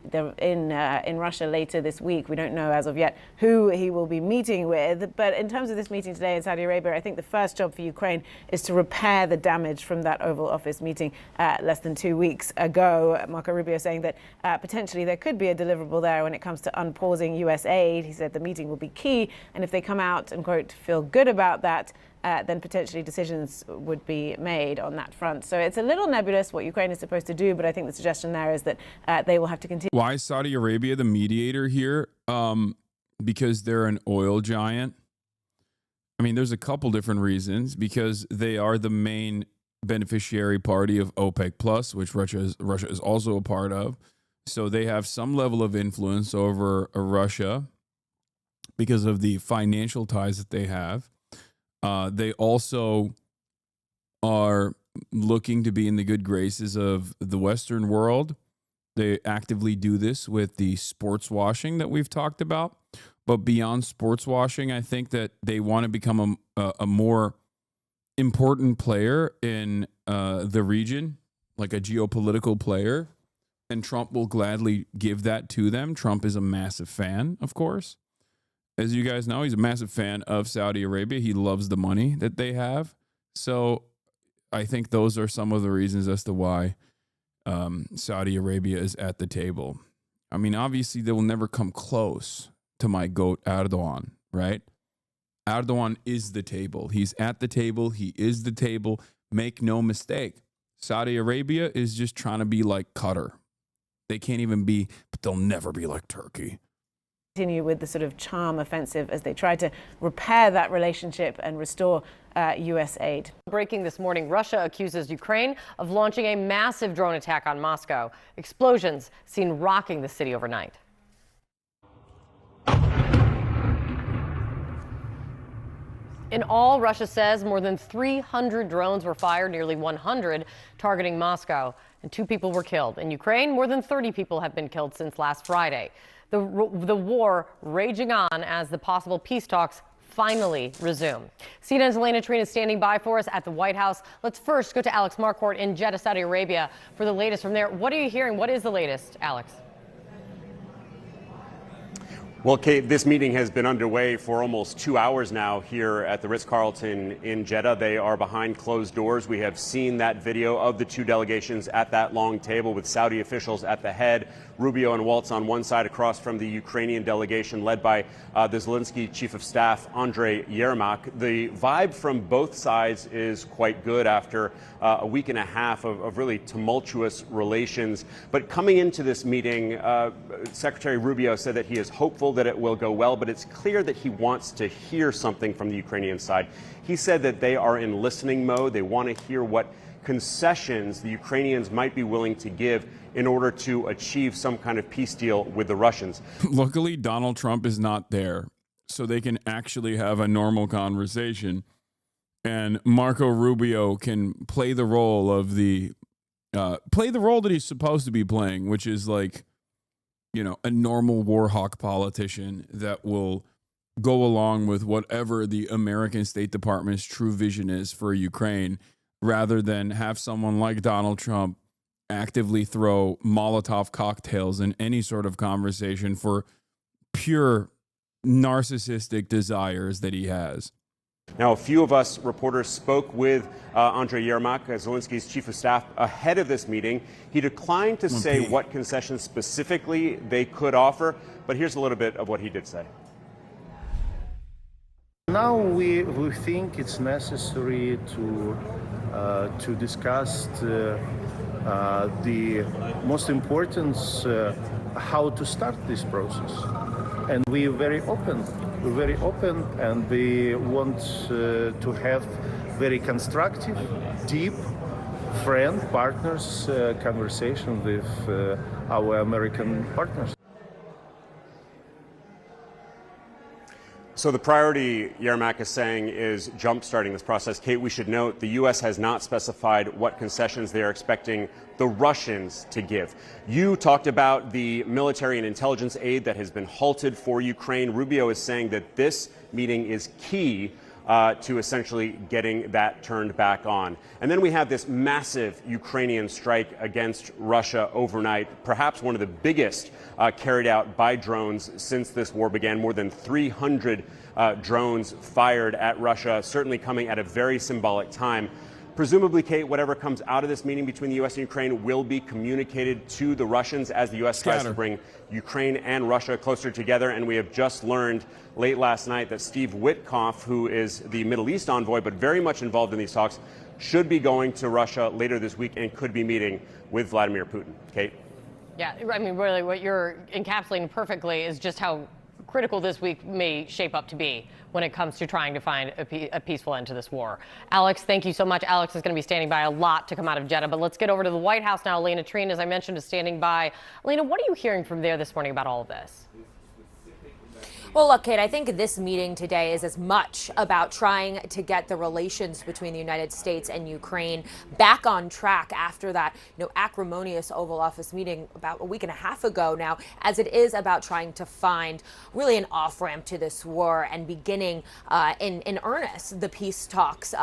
Russia later this week. We don't know as of yet who he will be meeting with. But in terms of this meeting today in Saudi Arabia, I think the first job for Ukraine is to repair the damage from that Oval Office meeting less than 2 weeks ago. Marco Rubio saying that potentially there could be a deliverable there when it comes to unpausing U.S. aid. He said the meeting will be key, and if they come out and, quote, feel good about that, then potentially decisions would be made on that front. So it's a little nebulous what Ukraine is supposed to do, but I think the suggestion there is that they will have to continue. Why is Saudi Arabia the mediator here? Because they're an oil giant. I mean, there's a couple different reasons. Because they are the main beneficiary party of OPEC Plus, which Russia is also a part of. So they have some level of influence over Russia because of the financial ties that they have. They also are looking to be in the good graces of the Western world. They actively do this with the sports washing that we've talked about. But beyond sports washing, I think that they want to become a more important player in the region, like a geopolitical player. And Trump will gladly give that to them. Trump is a massive fan, of course. As you guys know, he's a massive fan of Saudi Arabia. He loves the money that they have. So I think those are some of the reasons as to why Saudi Arabia is at the table. I mean, obviously, they will never come close to my GOAT, Erdogan, right? Erdogan is the table. He's at the table. He is the table. Make no mistake. Saudi Arabia is just trying to be like Qatar. They can't even be, but they'll never be like Turkey. Continue with the sort of charm offensive as they try to repair that relationship and restore U.S. aid. Breaking this morning, Russia accuses Ukraine of launching a massive drone attack on Moscow. Explosions seen rocking the city overnight. In all, Russia says more than 300 drones were fired, nearly 100 targeting Moscow, and 2 people were killed. In Ukraine, more than 30 people have been killed since last Friday. The war raging on as the possible peace talks finally resume. CNN's Elena Trina is standing by for us at the White House. Let's first go to Alex Marquardt in Jeddah, Saudi Arabia for the latest from there. What are you hearing? What is the latest, Alex? Well, Kate, this meeting has been underway for almost 2 hours now here at the Ritz-Carlton in Jeddah. They are behind closed doors. We have seen that video of the 2 delegations at that long table with Saudi officials at the head, Rubio and Waltz on one side across from the Ukrainian delegation led by the Zelensky Chief of Staff, Andriy Yermak. The vibe from both sides is quite good after a week and a half of really tumultuous relations. But coming into this meeting, Secretary Rubio said that he is hopeful that it will go well, but it's clear that he wants to hear something from the Ukrainian side. He said that they are in listening mode. They want to hear what concessions the Ukrainians might be willing to give in order to achieve some kind of peace deal with the Russians. Luckily, Donald Trump is not there, so they can actually have a normal conversation. And Marco Rubio can play the role of that he's supposed to be playing, which is like, you know, a normal war hawk politician that will go along with whatever the American State Department's true vision is for Ukraine, rather than have someone like Donald Trump actively throw Molotov cocktails in any sort of conversation for pure narcissistic desires that he has. Now, a few of us reporters spoke with Andriy Yermak, Zelensky's chief of staff, ahead of this meeting. He declined to say what concessions specifically they could offer, but here's a little bit of what he did say. Now we think it's necessary to discuss the most important how to start this process, and we're very open. We're very open, and we want to have very constructive, deep, friend partners conversation with our American partners. So the priority, Yermak is saying, is jump-starting this process. Kate, we should note the U.S. has not specified what concessions they are expecting the Russians to give. You talked about the military and intelligence aid that has been halted for Ukraine. Rubio is saying that this meeting is key to essentially getting that turned back on. And then we have this massive Ukrainian strike against Russia overnight, perhaps one of the biggest carried out by drones since this war began. More than 300 drones fired at Russia, certainly coming at a very symbolic time. Presumably, Kate, whatever comes out of this meeting between the U.S. and Ukraine will be communicated to the Russians as the U.S. tries to bring Ukraine and Russia closer together. And we have just learned late last night that Steve Witkoff, who is the Middle East envoy, but very much involved in these talks, should be going to Russia later this week and could be meeting with Vladimir Putin. Kate? Yeah, I mean, really what you're encapsulating perfectly is just how critical this week may shape up to be when it comes to trying to find a peaceful end to this war. Alex, thank you so much. Alex is going to be standing by, a lot to come out of Jeddah, but let's get over to the White House now. Elena Treen, as I mentioned, is standing by. Elena, what are you hearing from there this morning about all of this? Well, look, Kate, I think this meeting today is as much about trying to get the relations between the United States and Ukraine back on track after that, acrimonious Oval Office meeting about a week and a half ago now, as it is about trying to find really an off-ramp to this war and beginning in earnest the peace talks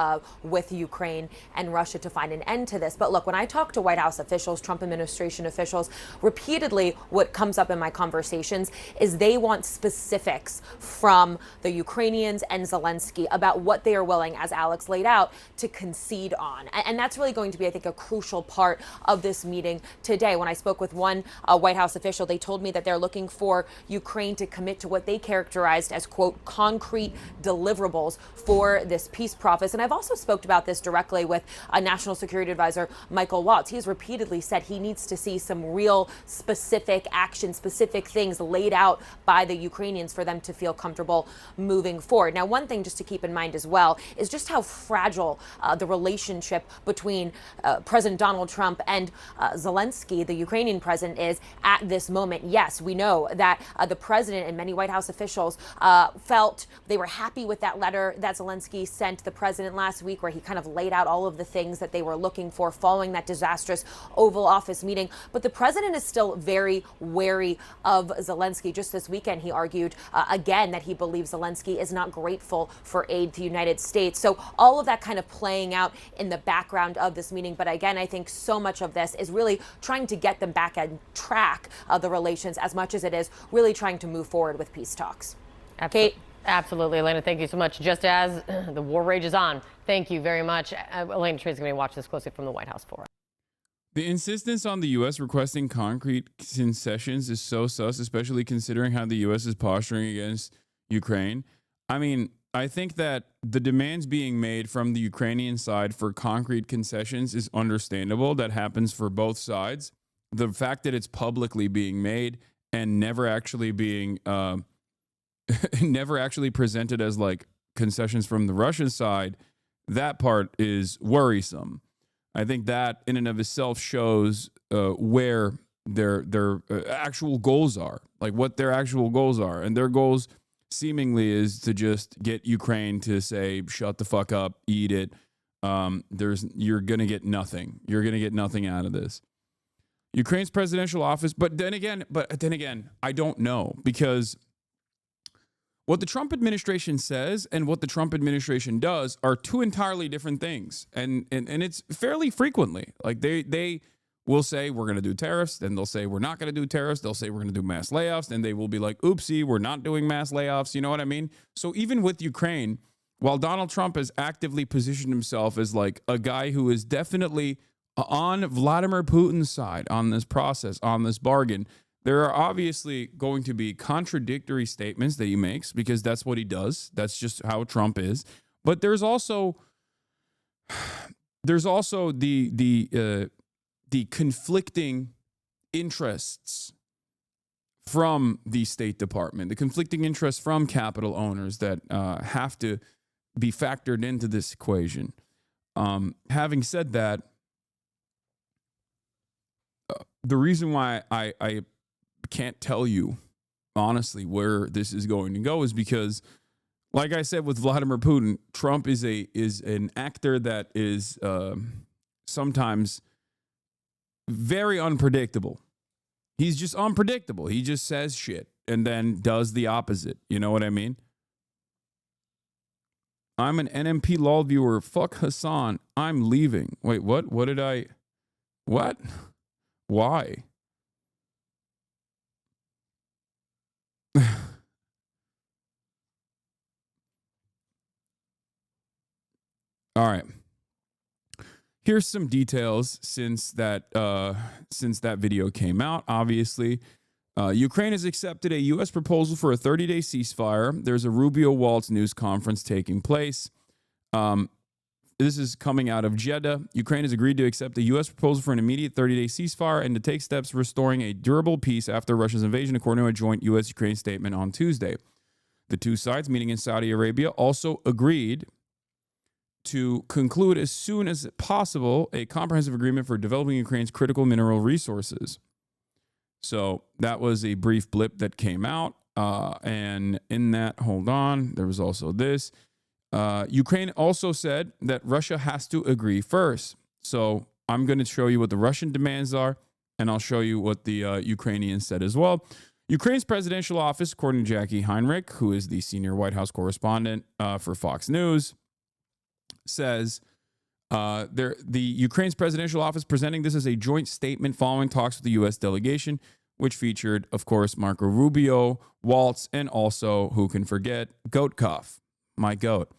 with Ukraine and Russia to find an end to this. But look, when I talk to White House officials, Trump administration officials, repeatedly what comes up in my conversations is they want specifics from the Ukrainians and Zelensky about what they are willing, as Alex laid out, to concede on. And that's really going to be, I think, a crucial part of this meeting today. When I spoke with one White House official, they told me that they're looking for Ukraine to commit to what they characterized as, quote, concrete deliverables for this peace process. And I've also spoke about this directly with National Security Advisor Michael Waltz. He's repeatedly said he needs to see some real specific action, specific things laid out by the Ukrainians for them to feel comfortable moving forward. Now, one thing just to keep in mind as well is just how fragile the relationship between President Donald Trump and Zelensky, the Ukrainian president, is at this moment. Yes, we know that the president and many White House officials felt they were happy with that letter that Zelensky sent the president last week, where he kind of laid out all of the things that they were looking for following that disastrous Oval Office meeting. But the president is still very wary of Zelensky. Just this weekend, he argued again that he believes Zelensky is not grateful for aid to the United States. So all of that kind of playing out in the background of this meeting. But again, I think so much of this is really trying to get them back on track of the relations as much as it is really trying to move forward with peace talks. Kate? Absolutely, Elena. Thank you so much. Just as the war rages on, thank you very much. Elena Treen is going to watch this closely from the White House for us. The insistence on the U.S. requesting concrete concessions is so sus, especially considering how the U.S. is posturing against Ukraine. I mean, I think that the demands being made from the Ukrainian side for concrete concessions is understandable. That happens for both sides. The fact that it's publicly being made and never actually being never actually presented as like concessions from the Russian side, that part is worrisome. I think that in and of itself shows where their actual goals are, like what their actual goals are. And their goals seemingly is to just get Ukraine to say, shut the fuck up, eat it. You're going to get nothing. You're going to get nothing out of this. Ukraine's presidential office. But then again, I don't know, because what the Trump administration says and what the Trump administration does are two entirely different things. And it's fairly frequently. Like they will say, we're going to do tariffs. Then they'll say, we're not going to do tariffs. They'll say, we're going to do mass layoffs. Then they will be like, oopsie, we're not doing mass layoffs. You know what I mean? So even with Ukraine, while Donald Trump has actively positioned himself as like a guy who is definitely on Vladimir Putin's side on this process, on this bargain, there are obviously going to be contradictory statements that he makes, because that's what he does. That's just how Trump is. But there's also the conflicting interests from the State Department, the conflicting interests from capital owners that have to be factored into this equation. Having said that, the reason why I can't tell you honestly where this is going to go is because, like I said with Vladimir Putin, Trump is an actor that is sometimes very unpredictable. He's just unpredictable. He just says shit and then does the opposite. You know what I mean? I'm an NMP law viewer. Fuck Hasan. I'm leaving. Wait, what? What did I... What? Why? All right. Here's some details since that video came out. Obviously, Ukraine has accepted a U.S. proposal for a 30-day ceasefire. There's a Rubio-Waltz news conference taking place. This is coming out of Jeddah. Ukraine has agreed to accept a U.S. proposal for an immediate 30-day ceasefire and to take steps restoring a durable peace after Russia's invasion, according to a joint U.S.-Ukraine statement on Tuesday. The two sides, meeting in Saudi Arabia, also agreed to conclude as soon as possible a comprehensive agreement for developing Ukraine's critical mineral resources. So that was a brief blip that came out. And in that, hold on, there was also this. Ukraine also said that Russia has to agree first. So I'm going to show you what the Russian demands are, and I'll show you what the Ukrainians said as well. Ukraine's presidential office, according to Jackie Heinrich, who is the senior White House correspondent for Fox News, says the Ukraine's presidential office presenting this as a joint statement following talks with the U.S. delegation, which featured, of course, Marco Rubio, Waltz, and also, who can forget, Goatkov, my goat.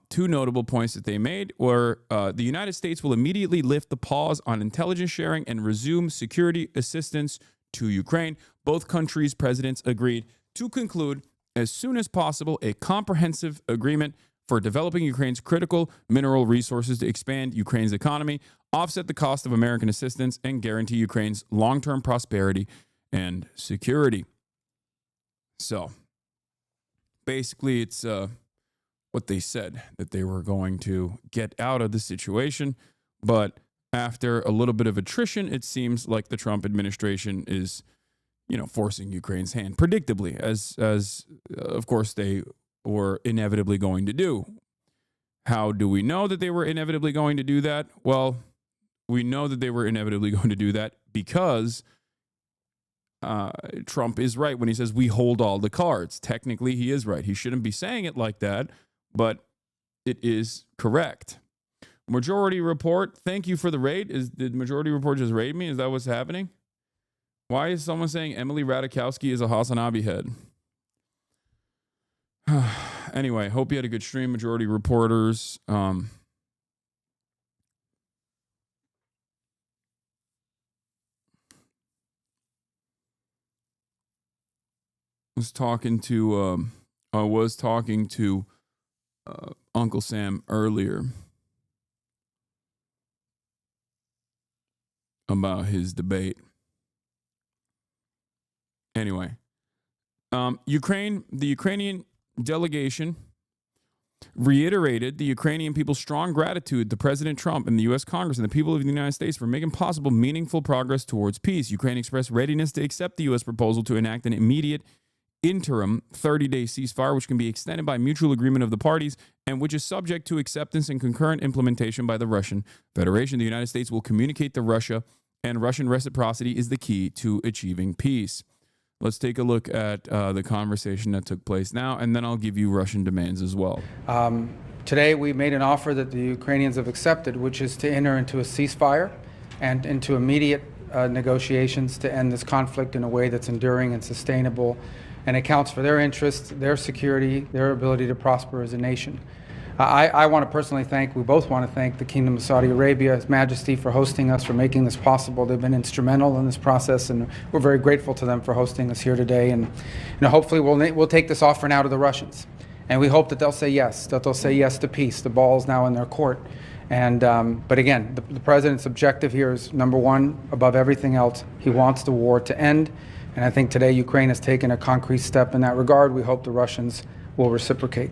Two notable points that they made were the United States will immediately lift the pause on intelligence sharing and resume security assistance to Ukraine. Both countries' presidents agreed to conclude as soon as possible a comprehensive agreement for developing Ukraine's critical mineral resources to expand Ukraine's economy, offset the cost of American assistance, and guarantee Ukraine's long-term prosperity and security. So, basically, it's what they said, that they were going to get out of the situation. But after a little bit of attrition, it seems like the Trump administration is, forcing Ukraine's hand, predictably, as of course they were inevitably going to do. How do we know that they were inevitably going to do that? Well, we know that they were inevitably going to do that because Trump is right when he says we hold all the cards. Technically, he is right. He shouldn't be saying it like that, but it is correct. Majority Report, thank you for the raid. Did Majority Report just raid me? Is that what's happening? Why is someone saying Emily Ratajkowski is a Hasanabi head? Anyway, hope you had a good stream, Majority Reporters. was talking to Uncle Sam earlier about his debate. Anyway, the Ukrainian delegation reiterated the Ukrainian people's strong gratitude to President Trump and the U.S. Congress and the people of the United States for making possible meaningful progress towards peace. Ukraine expressed readiness to accept the U.S. proposal to enact an immediate interim 30-day ceasefire, which can be extended by mutual agreement of the parties and which is subject to acceptance and concurrent implementation by the Russian Federation. The United States will communicate to Russia, and Russian reciprocity is the key to achieving peace. Let's take a look at the conversation that took place now, and then I'll give you Russian demands as well. Today, we made an offer that the Ukrainians have accepted, which is to enter into a ceasefire and into immediate negotiations to end this conflict in a way that's enduring and sustainable and accounts for their interests, their security, their ability to prosper as a nation. I want to personally we both want to thank the Kingdom of Saudi Arabia, His Majesty, for hosting us, for making this possible. They've been instrumental in this process, and we're very grateful to them for hosting us here today. And hopefully we'll take this offer now to the Russians. And we hope that they'll say yes, to peace. The ball is now in their court. And but again, the president's objective here is, number one, above everything else, he wants the war to end. And I think today Ukraine has taken a concrete step in that regard. We hope the Russians will reciprocate.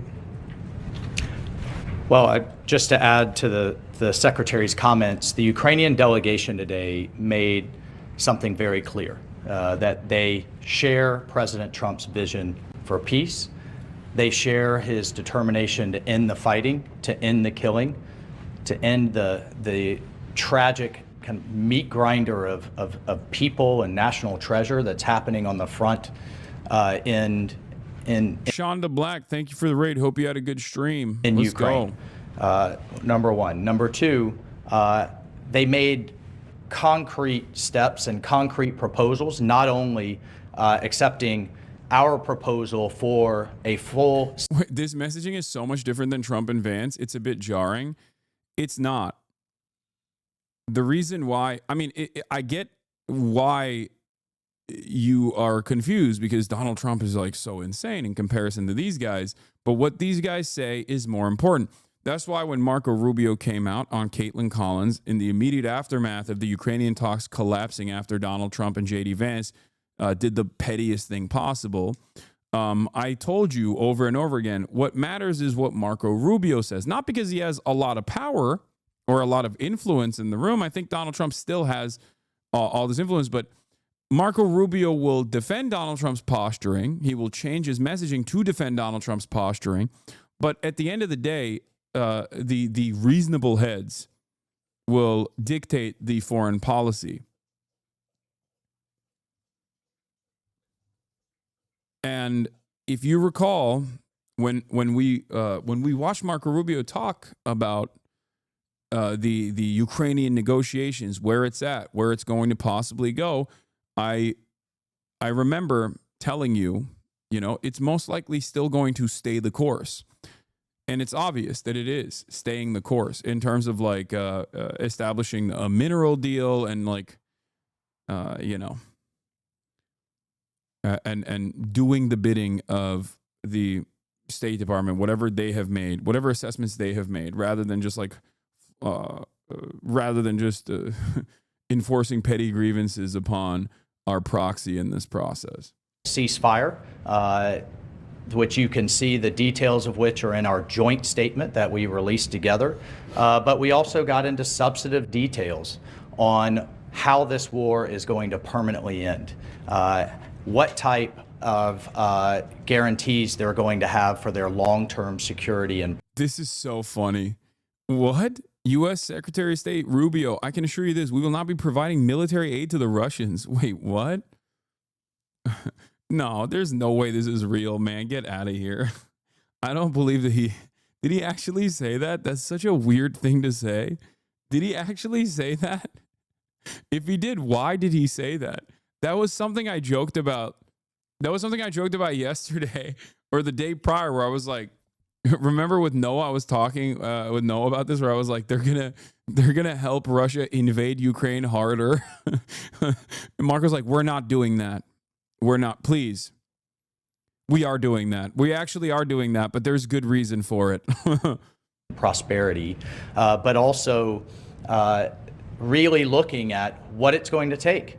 Well, just to add to the Secretary's comments, the Ukrainian delegation today made something very clear, that they share President Trump's vision for peace. They share his determination to end the fighting, to end the killing, to end the tragic kind of meat grinder of people and national treasure that's happening on the front in Shonda Black, thank you for the raid. Hope you had a good stream. in Let's Ukraine. go. Number one. Number two, they made concrete steps and concrete proposals, not only accepting our proposal for a full. This messaging is so much different than Trump and Vance. It's a bit jarring. It's not. The reason why, I mean, I get why you are confused because Donald Trump is like so insane in comparison to these guys. But what these guys say is more important. That's why when Marco Rubio came out on Caitlin Collins in the immediate aftermath of the Ukrainian talks collapsing after Donald Trump and J.D. Vance did the pettiest thing possible, I told you over and over again, what matters is what Marco Rubio says. Not because he has a lot of power or a lot of influence in the room. I think Donald Trump still has all this influence, but Marco Rubio will defend Donald Trump's posturing. He will change his messaging to defend Donald Trump's posturing. But at the end of the day, the reasonable heads will dictate the foreign policy. And if you recall, when we watched Marco Rubio talk about the Ukrainian negotiations, where it's at, where it's going to possibly go, I remember telling you, it's most likely still going to stay the course. And it's obvious that it is staying the course in terms of like establishing a mineral deal and like, and doing the bidding of the State Department, whatever they have made, whatever assessments they have made, rather than just enforcing petty grievances upon our proxy in this process. Ceasefire, which you can see the details of which are in our joint statement that we released together. But we also got into substantive details on how this war is going to permanently end, what type of guarantees they're going to have for their long-term security. And this is so funny. What? U.S. Secretary of State Rubio, I can assure you this, we will not be providing military aid to the Russians. Wait, what? No, there's no way this is real, man. Get out of here. I don't believe that did he actually say that? That's such a weird thing to say. Did he actually say that? If he did, why did he say that? That was something I joked about. That was something I joked about yesterday or the day prior where I was like, remember with Noah, I was talking with Noah about this, where I was like, they're gonna help Russia invade Ukraine harder. And Mark was like, we're not doing that. We're not. Please. We are doing that. We actually are doing that, but there's good reason for it. prosperity, but also really looking at what it's going to take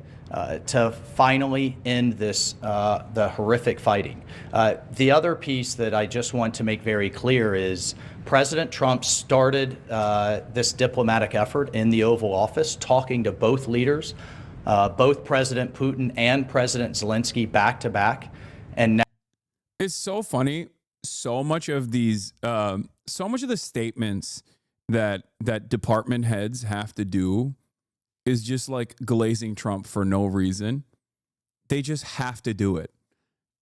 to finally end this, the horrific fighting. The other piece that I just want to make very clear is President Trump started this diplomatic effort in the Oval Office, talking to both leaders, both President Putin and President Zelensky back to back. And now it's so funny. So much of these, so much of the statements that department heads have to do is just like glazing Trump for no reason. They just have to do it.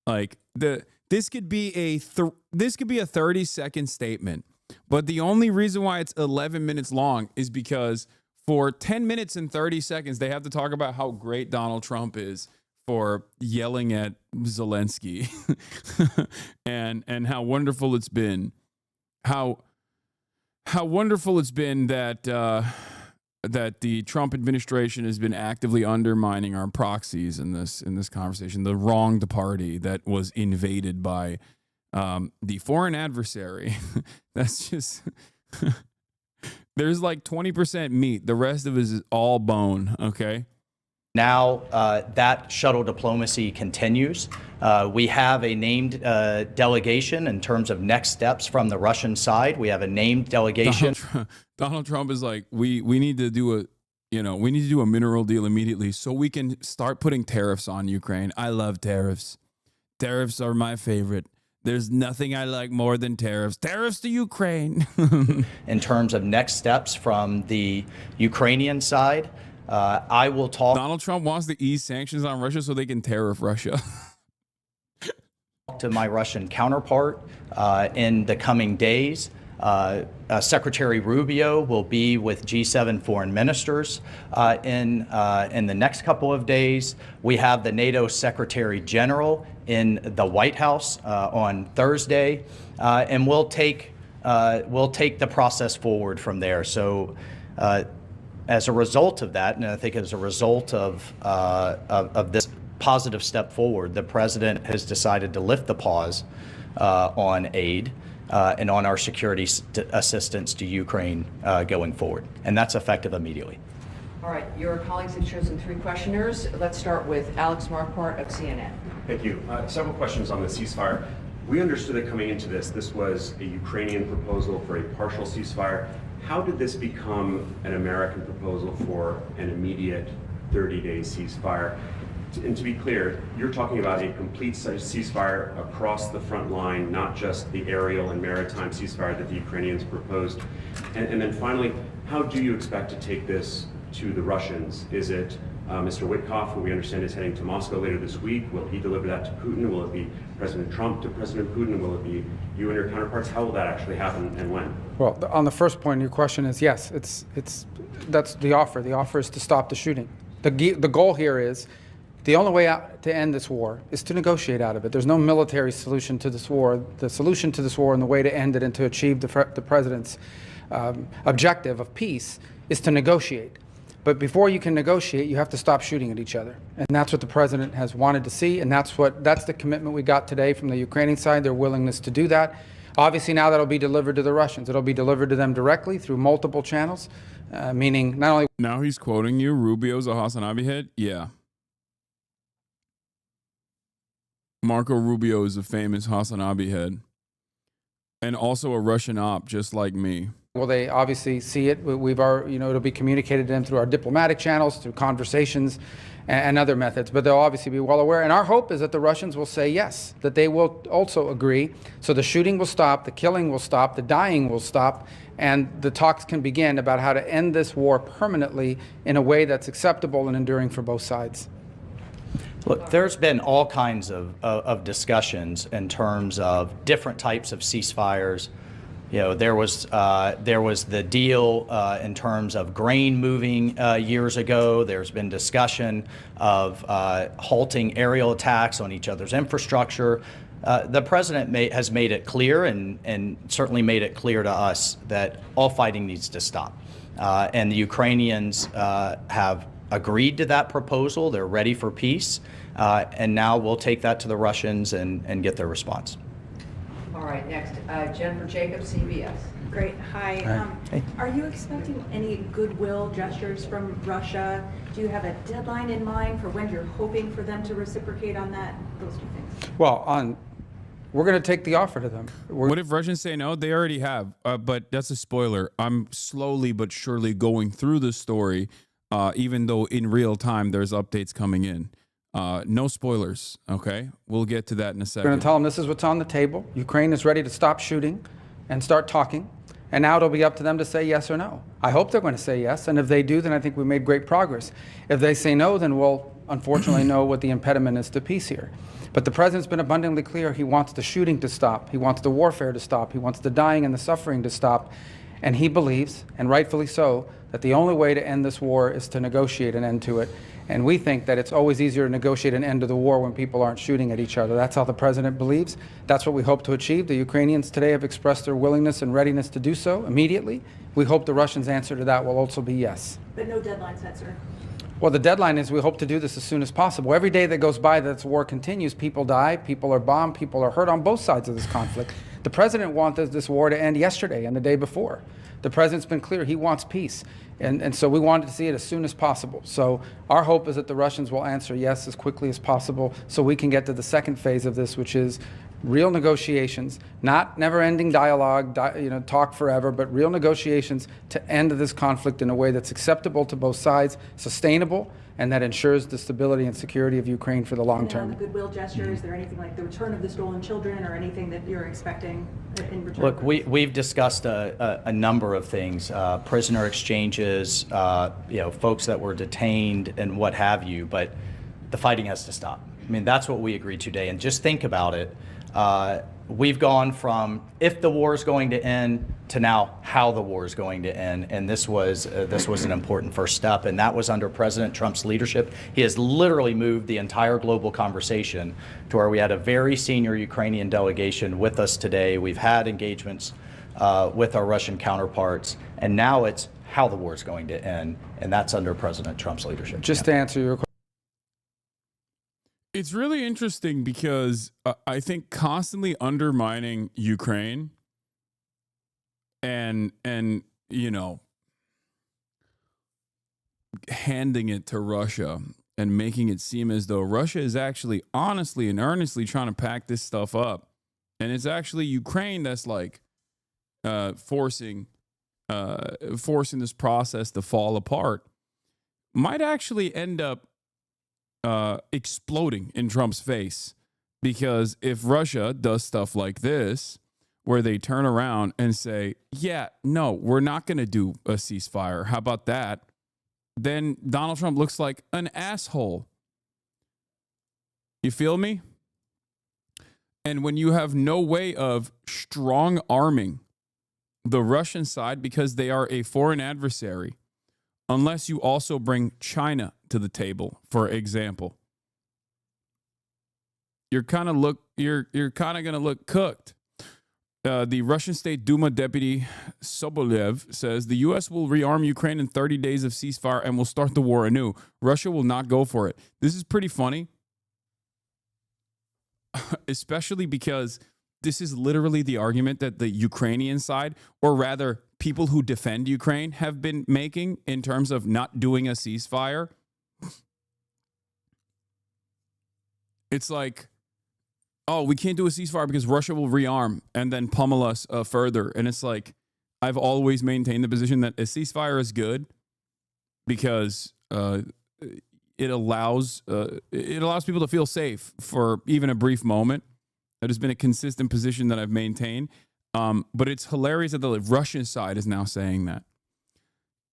Like this could be a 30-second statement, but the only reason why it's 11 minutes long is because for 10 minutes and 30 seconds they have to talk about how great Donald Trump is for yelling at Zelensky and how wonderful it's been, how wonderful it's been that that the Trump administration has been actively undermining our proxies in this conversation, the wronged party that was invaded by the foreign adversary. That's just there's like 20% meat. The rest of it is all bone. Okay. now that shuttle diplomacy continues. We have a named delegation in terms of next steps from the Russian side. We have a named delegation. Donald Trump is like, we need to do a mineral deal immediately so we can start putting tariffs on Ukraine. I love tariffs. Tariffs are my favorite. There's nothing I like more than tariffs. Tariffs to Ukraine. In terms of next steps from the Ukrainian side, I will talk. Donald Trump wants to ease sanctions on Russia so they can tariff Russia. To my Russian counterpart in the coming days. Secretary Rubio will be with G7 foreign ministers in the next couple of days. We have the NATO Secretary General in the White House on Thursday, and we'll take the process forward from there. So, as a result of that, and I think as a result of this positive step forward, the president has decided to lift the pause on aid and on our security assistance to Ukraine going forward. And that's effective immediately. All right, your colleagues have chosen 3 questioners. Let's start with Alex Marquardt of CNN. Thank you. Several questions on the ceasefire. We understood that coming into this was a Ukrainian proposal for a partial ceasefire. How did this become an American proposal for an immediate 30-day ceasefire? And to be clear, you're talking about a complete ceasefire across the front line, not just the aerial and maritime ceasefire that the Ukrainians proposed. And then finally, how do you expect to take this to the Russians? Is it Mr. Witkoff, who we understand is heading to Moscow later this week? Will he deliver that to Putin? Will it be President Trump to President Putin? Will it be you and your counterparts? How will that actually happen and when? Well, on the first point, your question is yes. That's the offer. The offer is to stop the shooting. The goal here is the only way out to end this war is to negotiate out of it. There's no military solution to this war. The solution to this war and the way to end it and to achieve the president's objective of peace is to negotiate. But before you can negotiate, you have to stop shooting at each other. And that's what the president has wanted to see, and that's the commitment we got today from the Ukrainian side, their willingness to do that. Obviously, now that'll be delivered to the Russians. It'll be delivered to them directly through multiple channels, meaning not only... Now he's quoting you, Rubio's a Hasanabi head? Yeah. Marco Rubio is a famous Hasanabi head. And also a Russian op, just like me. Well, they obviously see it. It'll be communicated to them through our diplomatic channels, through conversations and other methods. But they'll obviously be well aware. And our hope is that the Russians will say yes, that they will also agree. So the shooting will stop, the killing will stop, the dying will stop, and the talks can begin about how to end this war permanently in a way that's acceptable and enduring for both sides. Look, there's been all kinds of discussions in terms of different types of ceasefires. You know, there was the deal in terms of grain moving years ago. There's been discussion of halting aerial attacks on each other's infrastructure. The president has made it clear and certainly made it clear to us that all fighting needs to stop. And the Ukrainians have agreed to that proposal. They're ready for peace. And now we'll take that to the Russians and get their response. All right, next, Jennifer Jacobs, CBS. Great. Hi. Are you expecting any goodwill gestures from Russia? Do you have a deadline in mind for when you're hoping for them to reciprocate on that? Those 2 things. Well, we're going to take the offer to them. What if Russians say no? They already have. But that's a spoiler. I'm slowly but surely going through the story, even though in real time there's updates coming in. No spoilers, okay? We'll get to that in a second. We're going to tell them this is what's on the table. Ukraine is ready to stop shooting and start talking. And now it'll be up to them to say yes or no. I hope they're going to say yes. And if they do, then I think we made great progress. If they say no, then we'll unfortunately know what the impediment is to peace here. But the president's been abundantly clear. He wants the shooting to stop. He wants the warfare to stop. He wants the dying and the suffering to stop. And he believes, and rightfully so, that the only way to end this war is to negotiate an end to it. And we think that it's always easier to negotiate an end to the war when people aren't shooting at each other. That's how the president believes. That's what we hope to achieve. The Ukrainians today have expressed their willingness and readiness to do so immediately. We hope the Russians' answer to that will also be yes. But no deadline set, sir. Well, the deadline is we hope to do this as soon as possible. Every day that goes by that this war continues, people die, people are bombed, people are hurt on both sides of this conflict. The president wanted this war to end yesterday and the day before. The president's been clear. He wants peace. And so we wanted to see it as soon as possible. So our hope is that the Russians will answer yes as quickly as possible so we can get to the second phase of this, which is real negotiations, not never-ending dialogue, talk forever, but real negotiations to end this conflict in a way that's acceptable to both sides, sustainable, and that ensures the stability and security of Ukraine for the long term. The goodwill gesture, is there anything like the return of the stolen children or anything that you're expecting in return? Look, we've discussed a number of things, prisoner exchanges, folks that were detained and what have you, but the fighting has to stop. I mean, that's what we agreed today. And just think about it. We've gone from if the war is going to end to now how the war is going to end. And this was an important first step. And that was under President Trump's leadership. He has literally moved the entire global conversation to where we had a very senior Ukrainian delegation with us today. We've had engagements with our Russian counterparts. And now it's how the war is going to end. And that's under President Trump's leadership. Just to answer your question. It's really interesting because I think constantly undermining Ukraine and you know, handing it to Russia and making it seem as though Russia is actually honestly and earnestly trying to pack this stuff up, and it's actually Ukraine that's like forcing this process to fall apart, might actually end up exploding in Trump's face. Because if Russia does stuff like this, where they turn around and say, yeah, no, we're not going to do a ceasefire, how about that? Then Donald Trump looks like an asshole. You feel me? And when you have no way of strong arming the Russian side because they are a foreign adversary, unless you also bring China to the table, for example, you're kind of going to look cooked. The Russian State Duma deputy Sobolev says the U.S. will rearm Ukraine in 30 days of ceasefire and will start the war anew. Russia will not go for it. This is pretty funny, especially because this is literally the argument that the Ukrainian side, or rather people who defend Ukraine, have been making in terms of not doing a ceasefire. It's like, oh, we can't do a ceasefire because Russia will rearm and then pummel us further. And it's like, I've always maintained the position that a ceasefire is good because it allows people to feel safe for even a brief moment. That has been a consistent position that I've maintained. But it's hilarious that the Russian side is now saying that.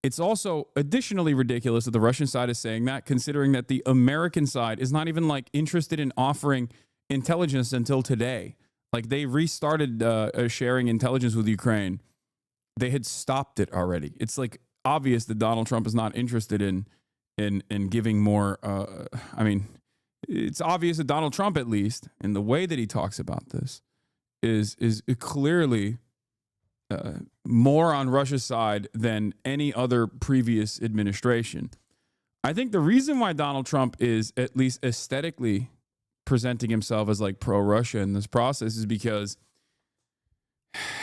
It's also additionally ridiculous that the Russian side is saying that, considering that the American side is not even like interested in offering intelligence until today. Like they restarted sharing intelligence with Ukraine. They had stopped it already. It's like obvious that Donald Trump is not interested in giving more. I mean, it's obvious that Donald Trump, at least in the way that he talks about this, is clearly more on Russia's side than any other previous administration. I think the reason why Donald Trump is at least aesthetically presenting himself as like pro-Russia in this process is because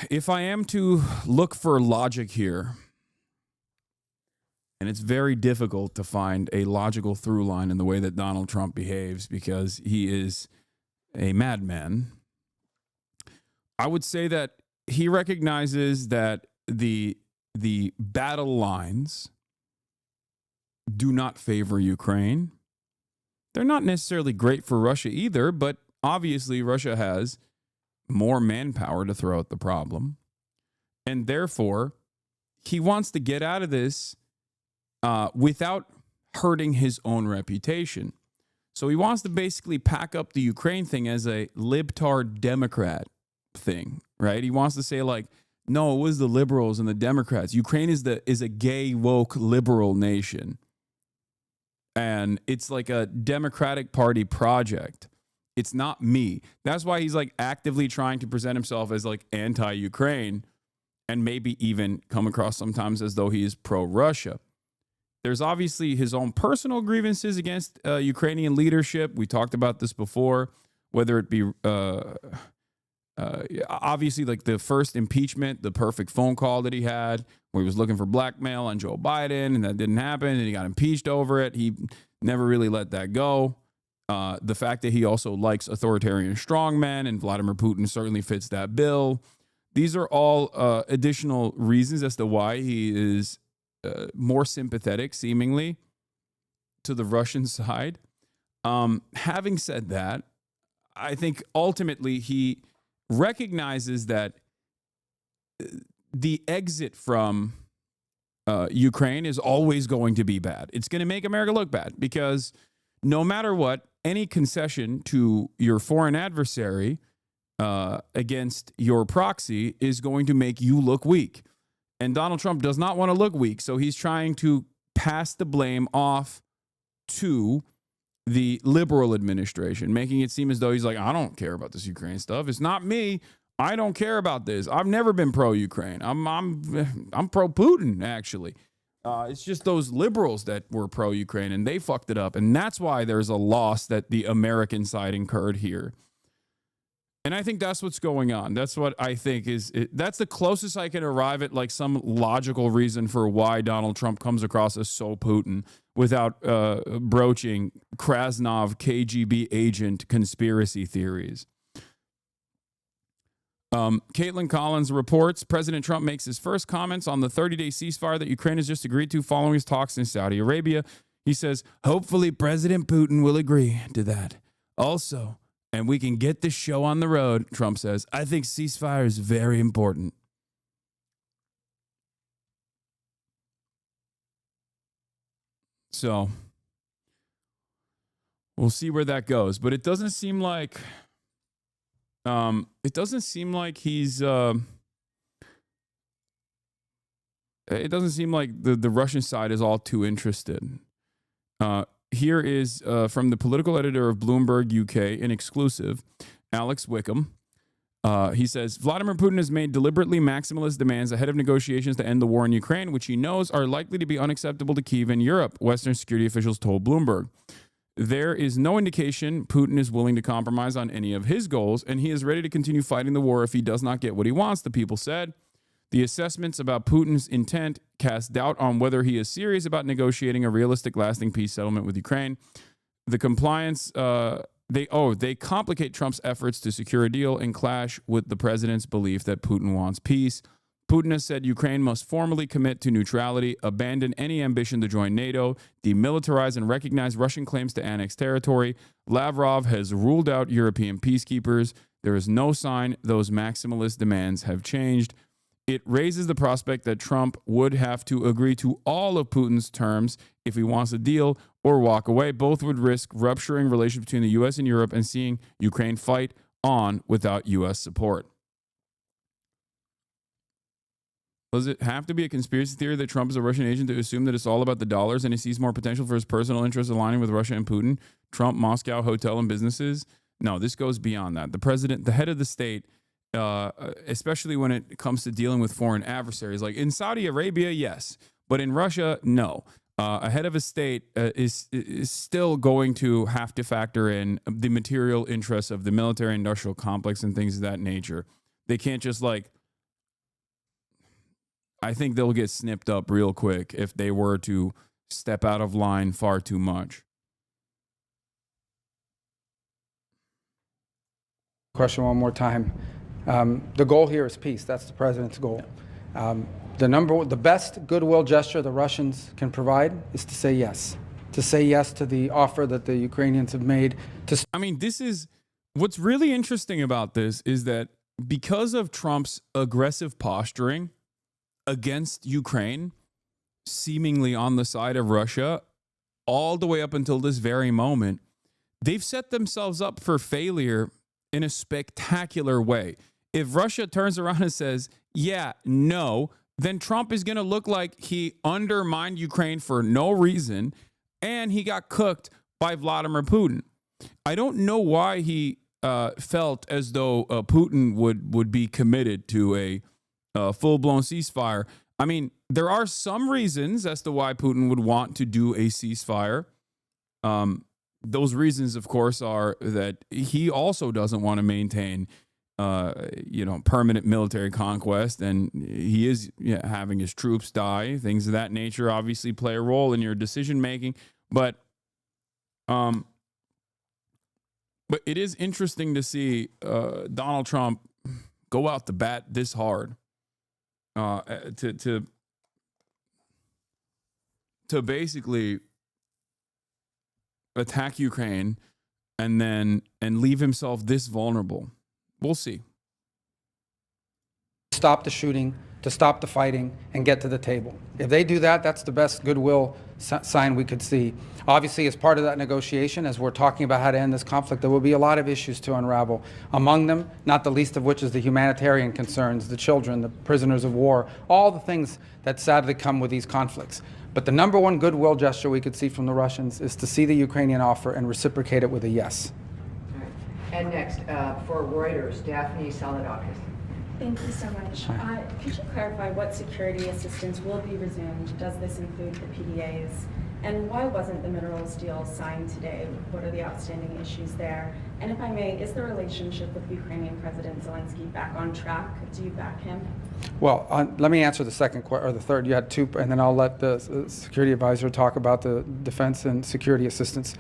if I am to look for logic here, and it's very difficult to find a logical through line in the way that Donald Trump behaves because he is a madman, I would say that he recognizes that the battle lines do not favor Ukraine. They're not necessarily great for Russia either, but obviously Russia has more manpower to throw at the problem. And therefore, he wants to get out of this without hurting his own reputation. So he wants to basically pack up the Ukraine thing as a libtard Democrat thing, right? He wants to say like, no, it was the liberals and the Democrats. Ukraine is a gay, woke, liberal nation. And it's like a Democratic Party project. It's not me. That's why he's like actively trying to present himself as like anti-Ukraine and maybe even come across sometimes as though he is pro-Russia. There's obviously his own personal grievances against Ukrainian leadership. We talked about this before, whether it be obviously like the first impeachment, the perfect phone call that he had where he was looking for blackmail on Joe Biden, and that didn't happen, and he got impeached over it. He never really let that go. The fact that he also likes authoritarian strongmen, and Vladimir Putin certainly fits that bill. These are all additional reasons as to why he is more sympathetic, seemingly, to the Russian side. Having said that, I think ultimately he recognizes that the exit from Ukraine is always going to be bad. It's going to make America look bad because no matter what, any concession to your foreign adversary against your proxy is going to make you look weak. And Donald Trump does not want to look weak, so he's trying to pass the blame off to the liberal administration, making it seem as though he's like, I don't care about this Ukraine stuff. It's not me. I don't care about this. I've never been pro-Ukraine. I'm pro-Putin, actually. It's just those liberals that were pro-Ukraine, and they fucked it up. And that's why there's a loss that the American side incurred here. And I think that's what's going on. That's what I think that's the closest I can arrive at like some logical reason for why Donald Trump comes across as so Putin without broaching Krasnov KGB agent conspiracy theories. Caitlin Collins reports President Trump makes his first comments on the 30-day ceasefire that Ukraine has just agreed to following his talks in Saudi Arabia. He says, hopefully President Putin will agree to that. Also, and we can get this show on the road, Trump says, I think ceasefire is very important. So we'll see where that goes. But it doesn't seem like he's it doesn't seem like the Russian side is all too interested. Here is from the political editor of Bloomberg UK, in exclusive, Alex Wickham. He says, Vladimir Putin has made deliberately maximalist demands ahead of negotiations to end the war in Ukraine, which he knows are likely to be unacceptable to Kyiv and Europe, Western security officials told Bloomberg. There is no indication Putin is willing to compromise on any of his goals, and he is ready to continue fighting the war if he does not get what he wants, the people said. The assessments about Putin's intent cast doubt on whether he is serious about negotiating a realistic, lasting peace settlement with Ukraine. The compliance, they complicate Trump's efforts to secure a deal and clash with the president's belief that Putin wants peace. Putin has said Ukraine must formally commit to neutrality, abandon any ambition to join NATO, demilitarize and recognize Russian claims to annex territory. Lavrov has ruled out European peacekeepers. There is no sign those maximalist demands have changed. It raises the prospect that Trump would have to agree to all of Putin's terms if he wants a deal or walk away. Both would risk rupturing relations between the U.S. and Europe and seeing Ukraine fight on without U.S. support. Does it have to be a conspiracy theory that Trump is a Russian agent to assume that it's all about the dollars and he sees more potential for his personal interests aligning with Russia and Putin? Trump, Moscow, hotel and businesses? No, this goes beyond that. The president, the head of the state, especially when it comes to dealing with foreign adversaries. Like in Saudi Arabia, yes. But in Russia, no. A head of a state is still going to have to factor in the material interests of the military-industrial complex and things of that nature. They can't just I think they'll get snipped up real quick if they were to step out of line far too much. Question one more time. The goal here is peace. That's the president's goal. The best goodwill gesture the Russians can provide is to say yes to the offer that the Ukrainians have made. This is what's really interesting about this is that because of Trump's aggressive posturing against Ukraine, seemingly on the side of Russia, all the way up until this very moment, they've set themselves up for failure in a spectacular way. If Russia turns around and says, yeah, no, then Trump is going to look like he undermined Ukraine for no reason, and he got cooked by Vladimir Putin. I don't know why he felt as though Putin would be committed to a full-blown ceasefire. I mean, there are some reasons as to why Putin would want to do a ceasefire. Those reasons, of course, are that he also doesn't want to maintain, permanent military conquest, and he is having his troops die. Things of that nature obviously play a role in your decision making. But it is interesting to see Donald Trump go out the bat this hard. To basically attack Ukraine and leave himself this vulnerable. We'll see. stop the shooting, to stop the fighting, and get to the table. If they do that, that's the best goodwill sign we could see. Obviously, as part of that negotiation, as we're talking about how to end this conflict, there will be a lot of issues to unravel. Among them, not the least of which is the humanitarian concerns, the children, the prisoners of war, all the things that sadly come with these conflicts. But the number one goodwill gesture we could see from the Russians is to see the Ukrainian offer and reciprocate it with a yes. And next, for Reuters, Daphne Saladakis. Thank you so much. Could you clarify what security assistance will be resumed? Does this include the PDAs? And why wasn't the minerals deal signed today? What are the outstanding issues there? And if I may, is the relationship with Ukrainian President Zelensky back on track? Do you back him? Well, let me answer the second or the third. You had two, and then I'll let the security advisor talk about the defense and security assistance.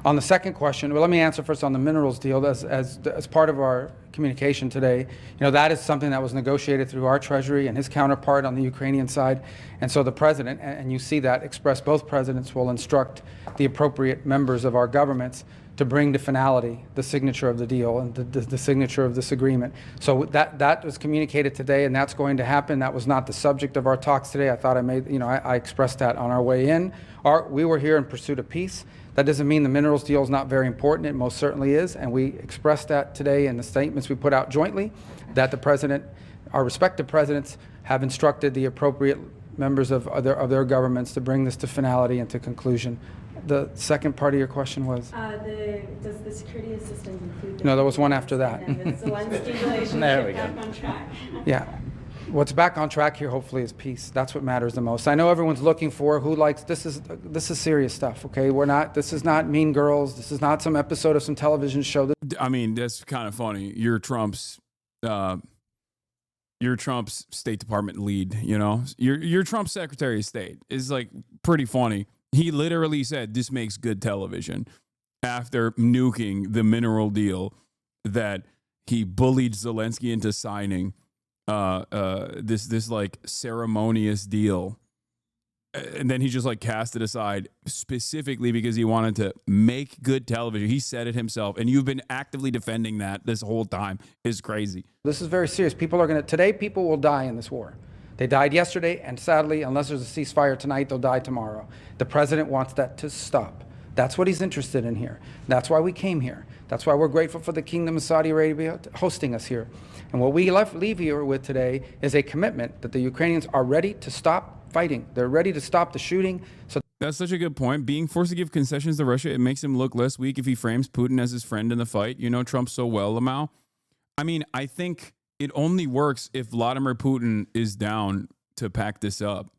On the second question, well, let me answer first on the minerals deal. As part of our communication today, that is something that was negotiated through our Treasury and his counterpart on the Ukrainian side. And so the president, and you see that expressed, both presidents will instruct the appropriate members of our governments to bring to finality the signature of the deal and the signature of this agreement. So that was communicated today, and that's going to happen. That was not the subject of our talks today. I thought I expressed that on our way in. We were here in pursuit of peace. That doesn't mean the minerals deal is not very important. It most certainly is, and we expressed that today in the statements we put out jointly, that the president, our respective presidents, have instructed the appropriate members of their governments to bring this to finality and to conclusion. The second part of your question was? Does the security assistance include? No, there was one after that. And the Zelensky relationship There we go. back on track. Yeah. What's back on track here, hopefully, is peace. That's what matters the most. I know everyone's looking for who likes this is serious stuff. Okay, this is not Mean Girls. This is not some episode of some television show. I mean, that's kind of funny. You're Trump's State Department lead. You're Trump's Secretary of State. Is like pretty funny. He literally said this makes good television after nuking the mineral deal that he bullied Zelensky into signing. This like ceremonious deal, and then he just like cast it aside specifically because he wanted to make good television. He said it himself, and you've been actively defending that this whole time. Is crazy. This is very serious. Today people will die in this war. They died yesterday, and sadly, unless there's a ceasefire tonight, they'll die tomorrow. The president wants that to stop. That's what he's interested in here. That's why we came here. That's why we're grateful for the Kingdom of Saudi Arabia hosting us here. And what we leave here with today is a commitment that the Ukrainians are ready to stop fighting. They're ready to stop the shooting. So that's such a good point. Being forced to give concessions to Russia, it makes him look less weak if he frames Putin as his friend in the fight. You know Trump so well, Lamau. I mean, I think it only works if Vladimir Putin is down to pack this up.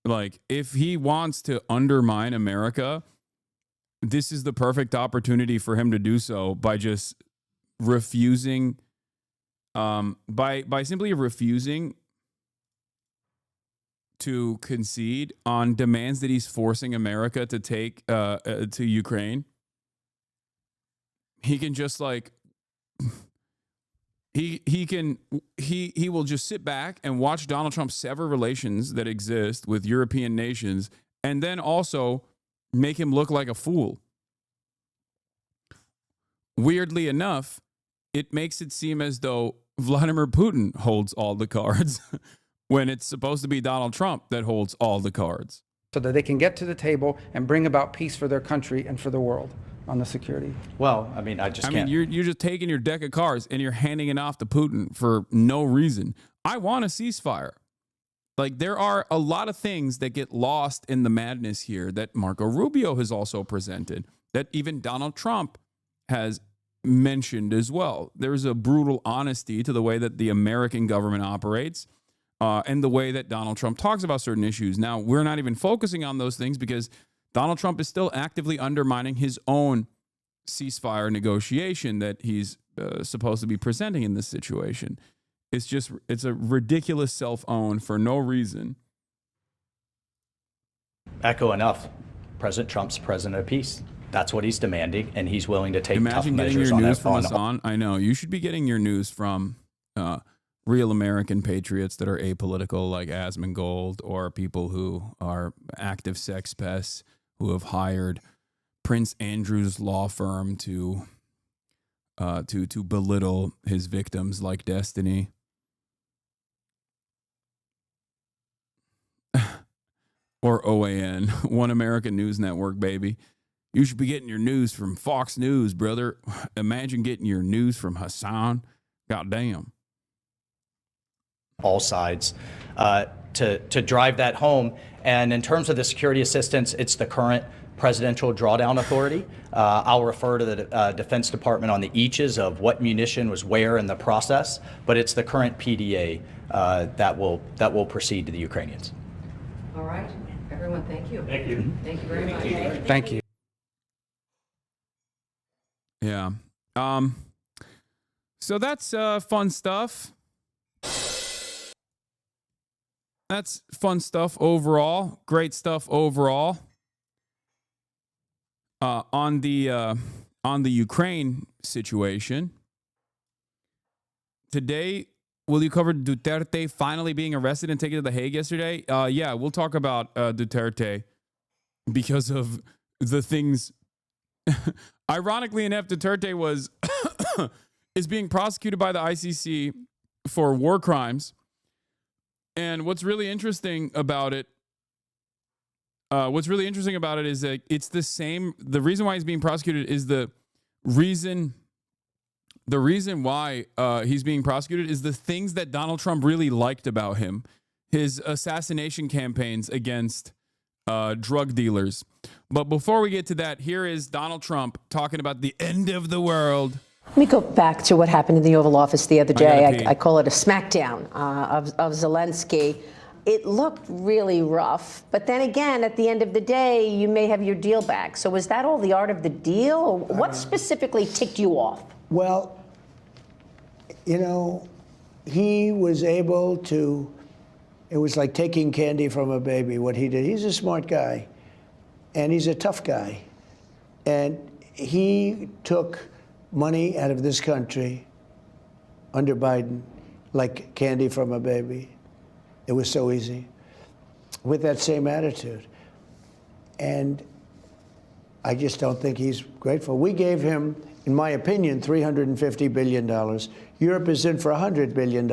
Like, if he wants to undermine America, this is the perfect opportunity for him to do so by just refusing, by simply refusing to concede on demands that he's forcing America to take to Ukraine. He can just like he will just sit back and watch Donald Trump sever relations that exist with European nations, and then also make him look like a fool. Weirdly enough, it makes it seem as though Vladimir Putin holds all the cards when it's supposed to be Donald Trump that holds all the cards. So that they can get to the table and bring about peace for their country and for the world on the security. Well, I mean, you're just taking your deck of cards and you're handing it off to Putin for no reason. I want a ceasefire. Like, there are a lot of things that get lost in the madness here that Marco Rubio has also presented, that even Donald Trump has mentioned as well. There's a brutal honesty to the way that the American government operates and the way that Donald Trump talks about certain issues. Now, we're not even focusing on those things because Donald Trump is still actively undermining his own ceasefire negotiation that he's supposed to be presenting in this situation. It's a ridiculous self-own for no reason. Echo enough. President Trump's president of peace. That's what he's demanding, and he's willing to take tough measures on it. From Hasan. I know. You should be getting your news from real American patriots that are apolitical, like Asmongold, or people who are active sex pests who have hired Prince Andrew's law firm to belittle his victims like Destiny. or OAN, One American News Network, baby. You should be getting your news from Fox News, brother. Imagine getting your news from Hasan. Goddamn. All sides to drive that home. And in terms of the security assistance, it's the current presidential drawdown authority. I'll refer to the Defense Department on the eaches of what munition was where in the process, but it's the current PDA that will proceed to the Ukrainians. All right, everyone, thank you. Thank you. Thank you very much. Thank you. Yeah. So that's fun stuff. That's fun stuff overall. Great stuff overall. On the Ukraine situation today, will you cover Duterte finally being arrested and taken to The Hague yesterday? Yeah, we'll talk about Duterte because of the things. Ironically enough, Duterte is being prosecuted by the ICC for war crimes. And what's really interesting about it is that it's the same. The reason why he's being prosecuted is the reason why he's being prosecuted is the things that Donald Trump really liked about him. His assassination campaigns against drug dealers. But before we get to that, here is Donald Trump talking about the end of the world. Let me go back to what happened in the Oval Office the other day. I call it a smackdown of Zelensky. It looked really rough, but then again, at the end of the day, you may have your deal back. So was that all the art of the deal, or what specifically ticked you off? Well, you know, he was able to, it was like taking candy from a baby, what he did. He's a smart guy, and he's a tough guy. And he took money out of this country under Biden like candy from a baby. It was so easy with that same attitude. And I just don't think he's grateful. We gave him, in my opinion, $350 billion. Europe is in for $100 billion.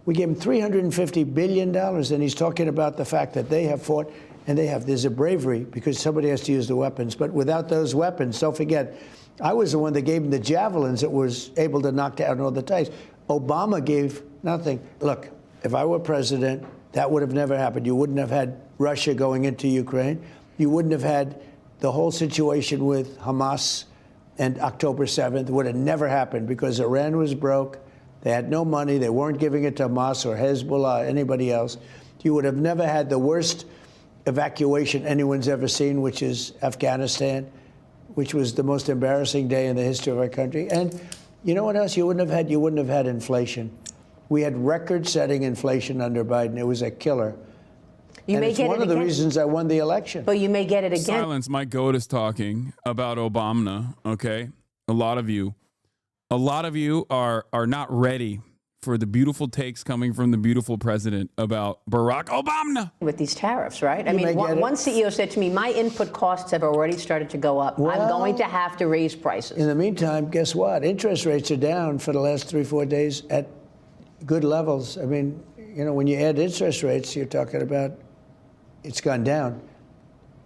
We gave him $350 billion, and he's talking about the fact that they have fought, and there's a bravery because somebody has to use the weapons. But without those weapons, don't forget, I was the one that gave him the javelins that was able to knock down all the tanks. Obama gave nothing. Look, if I were president, that would have never happened. You wouldn't have had Russia going into Ukraine. You wouldn't have had the whole situation with Hamas and October 7th. It would have never happened because Iran was broke. They had no money. They weren't giving it to Hamas or Hezbollah or anybody else. You would have never had the worst evacuation anyone's ever seen, which is Afghanistan, which was the most embarrassing day in the history of our country. And you know what else you wouldn't have had inflation. We had record-setting inflation under Biden. It was a killer. It's one of the reasons I won the election. But you may get it again. Silence. Mike Goat is talking about Obama. Okay, a lot of you are not ready for the beautiful takes coming from the beautiful president about Barack Obama. With these tariffs, right? I mean, one CEO said to me, my input costs have already started to go up. I'm going to have to raise prices. In the meantime, guess what? Interest rates are down for the last 3-4 days at good levels. I mean, you know, when you add interest rates, you're talking about it's gone down.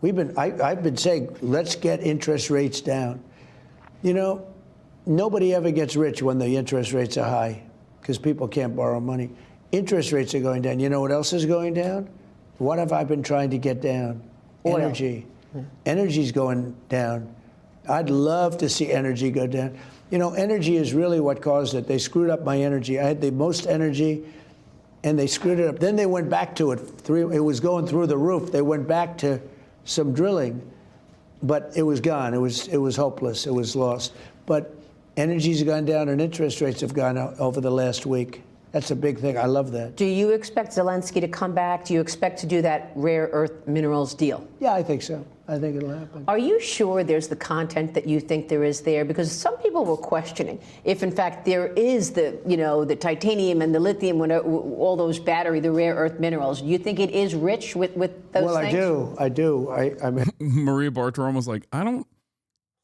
I've been saying, let's get interest rates down. You know, nobody ever gets rich when the interest rates are high because people can't borrow money. Interest rates are going down. You know what else is going down? What have I been trying to get down? Oil. Energy. Energy's going down. I'd love to see energy go down. You know, energy is really what caused it. They screwed up my energy. I had the most energy, and they screwed it up. Then they went back to it. It was going through the roof. They went back to some drilling, but it was gone. It was hopeless. It was lost. But energy's gone down, and interest rates have gone up over the last week. That's a big thing. I love that. Do you expect Zelensky to come back? Do you expect to do that rare earth minerals deal? Yeah, I think so. I think it'll happen. Are you sure there's the content that you think there is there? Because some people were questioning if, in fact, there is the titanium and the lithium, all those the rare earth minerals. Do you think it is rich with those things? Well, I do. I mean, Maria Bartiromo was like, I don't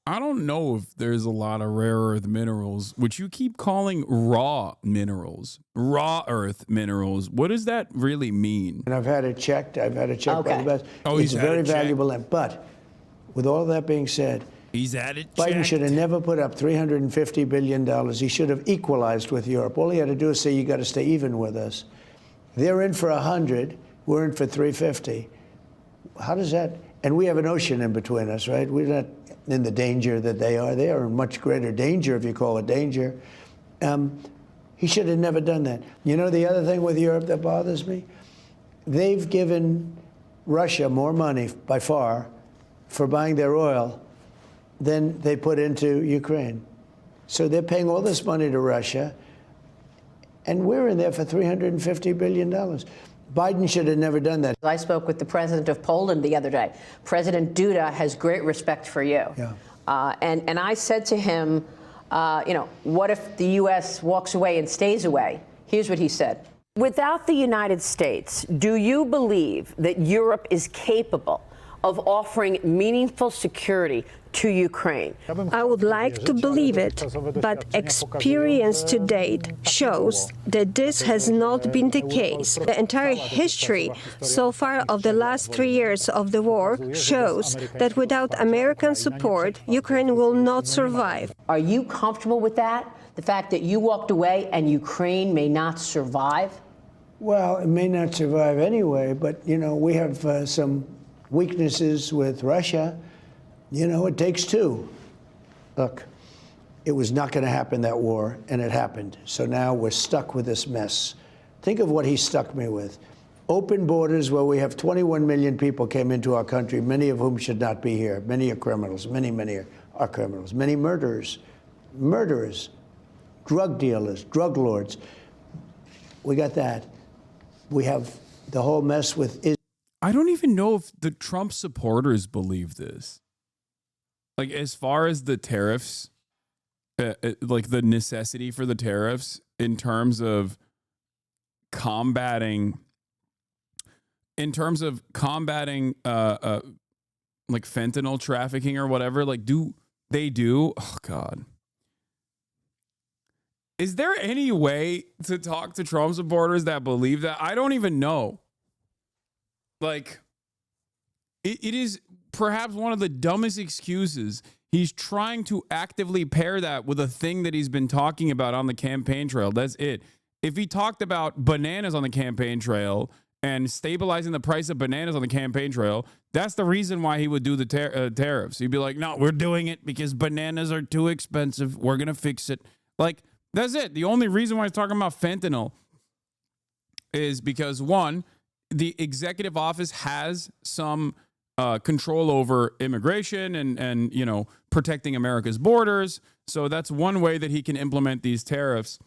I don't know if there's a lot of rare earth minerals, which you keep calling raw minerals, raw earth minerals. What does that really mean? And I've had it checked. I've had it checked by the best. Oh, it's very valuable. But with all that being said, he's had it Biden checked. should have never put up $350 billion. He should have equalized with Europe. All he had to do is say, you got to stay even with us. They're in for 100. We're in for 350. How does that? And we have an ocean in between us, right? We're not in the danger that they are. They are in much greater danger, if you call it danger. He should have never done that. You know the other thing with Europe that bothers me? They've given Russia more money, by far, for buying their oil than they put into Ukraine. So they're paying all this money to Russia, and we're in there for $350 billion. Biden should have never done that. I spoke with the president of Poland the other day. President Duda has great respect for you. Yeah. And I said to him, what if the U.S. walks away and stays away? Here's what he said. Without the United States, do you believe that Europe is capable of offering meaningful security to Ukraine? I would like to believe it, but experience to date shows that this has not been the case. The entire history so far of the last 3 years of the war shows that without American support, Ukraine will not survive. Are you comfortable with that? The fact that you walked away and Ukraine may not survive? Well, it may not survive anyway, but, we have some weaknesses with Russia. It takes two. Look, it was not going to happen, that war, and it happened. So now we're stuck with this mess. Think of what he stuck me with. Open borders where we have 21 million people came into our country, many of whom should not be here. Many are criminals. Many are criminals. Many murderers, drug dealers, drug lords. We got that. We have the whole mess with Israel. I don't even know if the Trump supporters believe this. Like, as far as the tariffs, like the necessity for the tariffs in terms of combating like fentanyl trafficking or whatever, like oh God. Is there any way to talk to Trump supporters that believe that? I don't even know. Like, it is perhaps one of the dumbest excuses. He's trying to actively pair that with a thing that he's been talking about on the campaign trail. That's it. If he talked about bananas on the campaign trail and stabilizing the price of bananas on the campaign trail, that's the reason why he would do the tariffs. He'd be like, no, we're doing it because bananas are too expensive. We're going to fix it. Like, that's it. The only reason why he's talking about fentanyl is because, one, the executive office has some control over immigration and protecting America's borders. So that's one way that he can implement these tariffs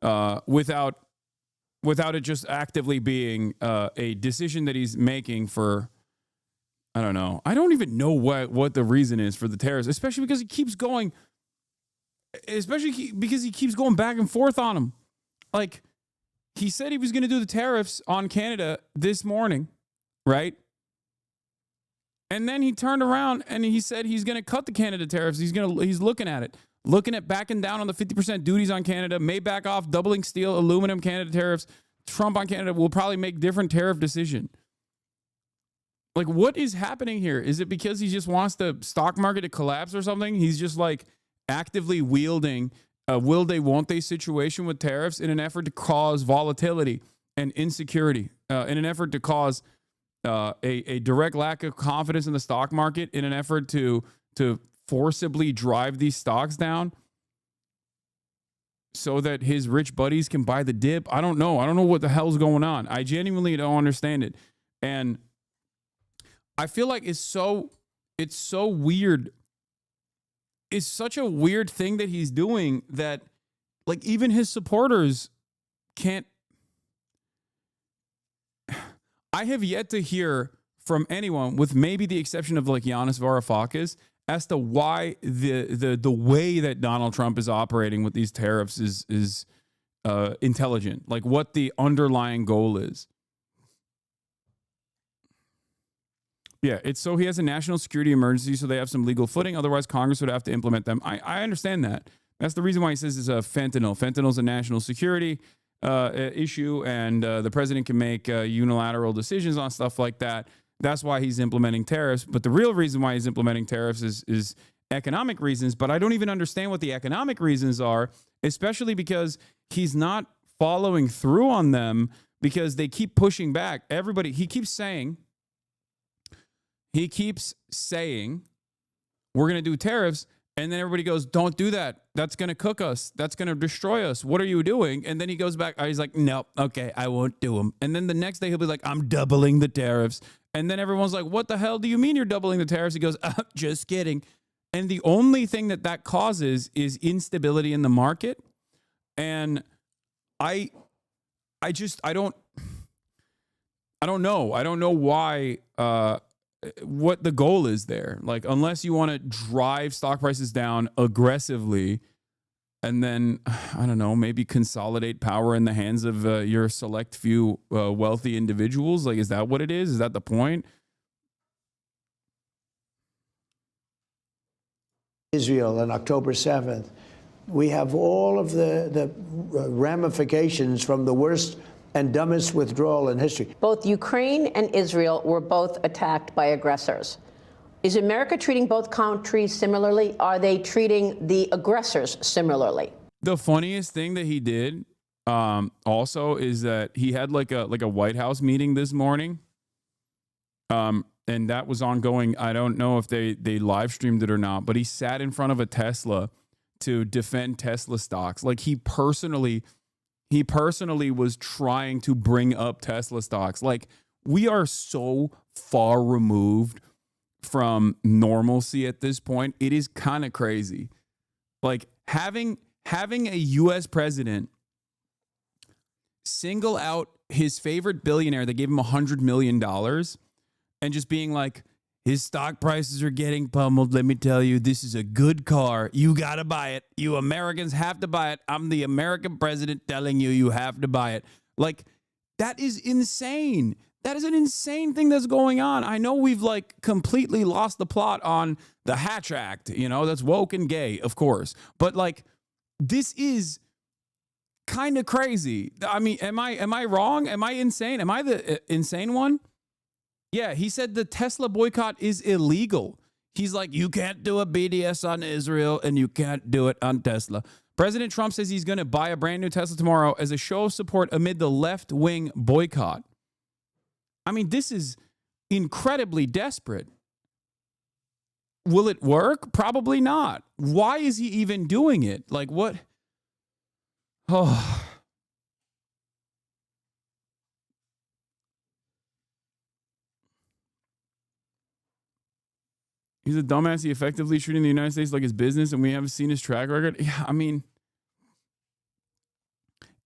without it just actively being a decision that he's making for, I don't know. I don't even know what the reason is for the tariffs, especially because he keeps going back and forth on them. Like, he said he was going to do the tariffs on Canada this morning, right? And then he turned around and he said he's going to cut the Canada tariffs. He's looking at backing down on the 50% duties on Canada, may back off, doubling steel, aluminum, Canada tariffs. Trump on Canada will probably make different tariff decision. Like, what is happening here? Is it because he just wants the stock market to collapse or something? He's just like actively wielding a will they, won't they situation with tariffs in an effort to cause volatility and insecurity, in an effort to cause a direct lack of confidence in the stock market, in an effort to forcibly drive these stocks down so that his rich buddies can buy the dip. I don't know. I don't know what the hell's going on. I genuinely don't understand it. And I feel like it's so weird. It's such a weird thing that he's doing that, like, even his supporters can't. I have yet to hear from anyone, with maybe the exception of like Yanis Varoufakis, as to why the way that Donald Trump is operating with these tariffs is intelligent. Like, what the underlying goal is. Yeah, it's so he has a national security emergency, so they have some legal footing. Otherwise, Congress would have to implement them. I understand that. That's the reason why he says it's a fentanyl. Fentanyl is a national security issue, and the president can make unilateral decisions on stuff like that. That's why he's implementing tariffs. But the real reason why he's implementing tariffs is economic reasons. But I don't even understand what the economic reasons are, especially because he's not following through on them because they keep pushing back. Everybody, he keeps saying, we're going to do tariffs. And then everybody goes, don't do that. That's going to cook us. That's going to destroy us. What are you doing? And then he goes back. He's like, no, okay, I won't do them. And then the next day he'll be like, I'm doubling the tariffs. And then everyone's like, what the hell do you mean you're doubling the tariffs? He goes, just kidding. And the only thing that causes is instability in the market. And I don't know. I don't know why, what the goal is there. Like, unless you want to drive stock prices down aggressively and then, I don't know, maybe consolidate power in the hands of your select few wealthy individuals. Like, is that what it is? Is that the point? Israel on October 7th. We have all of the ramifications from the worst and dumbest withdrawal in history. Both Ukraine and Israel were both attacked by aggressors. Is America treating both countries similarly? Are they treating the aggressors similarly? The funniest thing that he did also is that he had like a White House meeting this morning. And that was ongoing. I don't know if they live streamed it or not, but he sat in front of a Tesla to defend Tesla stocks. Like he personally was trying to bring up Tesla stocks. Like, we are so far removed from normalcy at this point. It is kind of crazy. Like, having a U.S. president single out his favorite billionaire that gave him $100 million and just being like, his stock prices are getting pummeled. Let me tell you, this is a good car. You got to buy it. You Americans have to buy it. I'm the American president telling you, you have to buy it. Like, that is insane. That is an insane thing that's going on. I know we've like completely lost the plot on the Hatch Act. You know, that's woke and gay, of course. But like, this is kind of crazy. I mean, am I wrong? Am I insane? Am I the insane one? Yeah, he said the Tesla boycott is illegal. He's like, you can't do a BDS on Israel and you can't do it on Tesla. President Trump says he's going to buy a brand new Tesla tomorrow as a show of support amid the left-wing boycott. I mean, this is incredibly desperate. Will it work? Probably not. Why is he even doing it? Like, what? Oh. He's a dumbass. He effectively treating the United States like his business, and we haven't seen his track record. Yeah, I mean,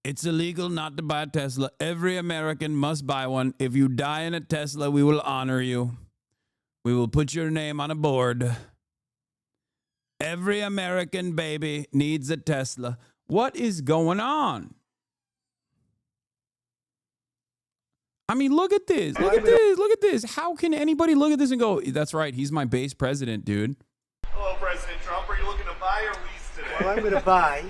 it's illegal not to buy a Tesla. Every American must buy one. If you die in a Tesla, we will honor you. We will put your name on a board. Every American baby needs a Tesla. What is going on? I mean, look at this. Look at this. Look at this. How can anybody look at this and go, that's right, he's my base president, dude? Hello, President Trump. Are you looking to buy or lease today? Well, I'm going to buy.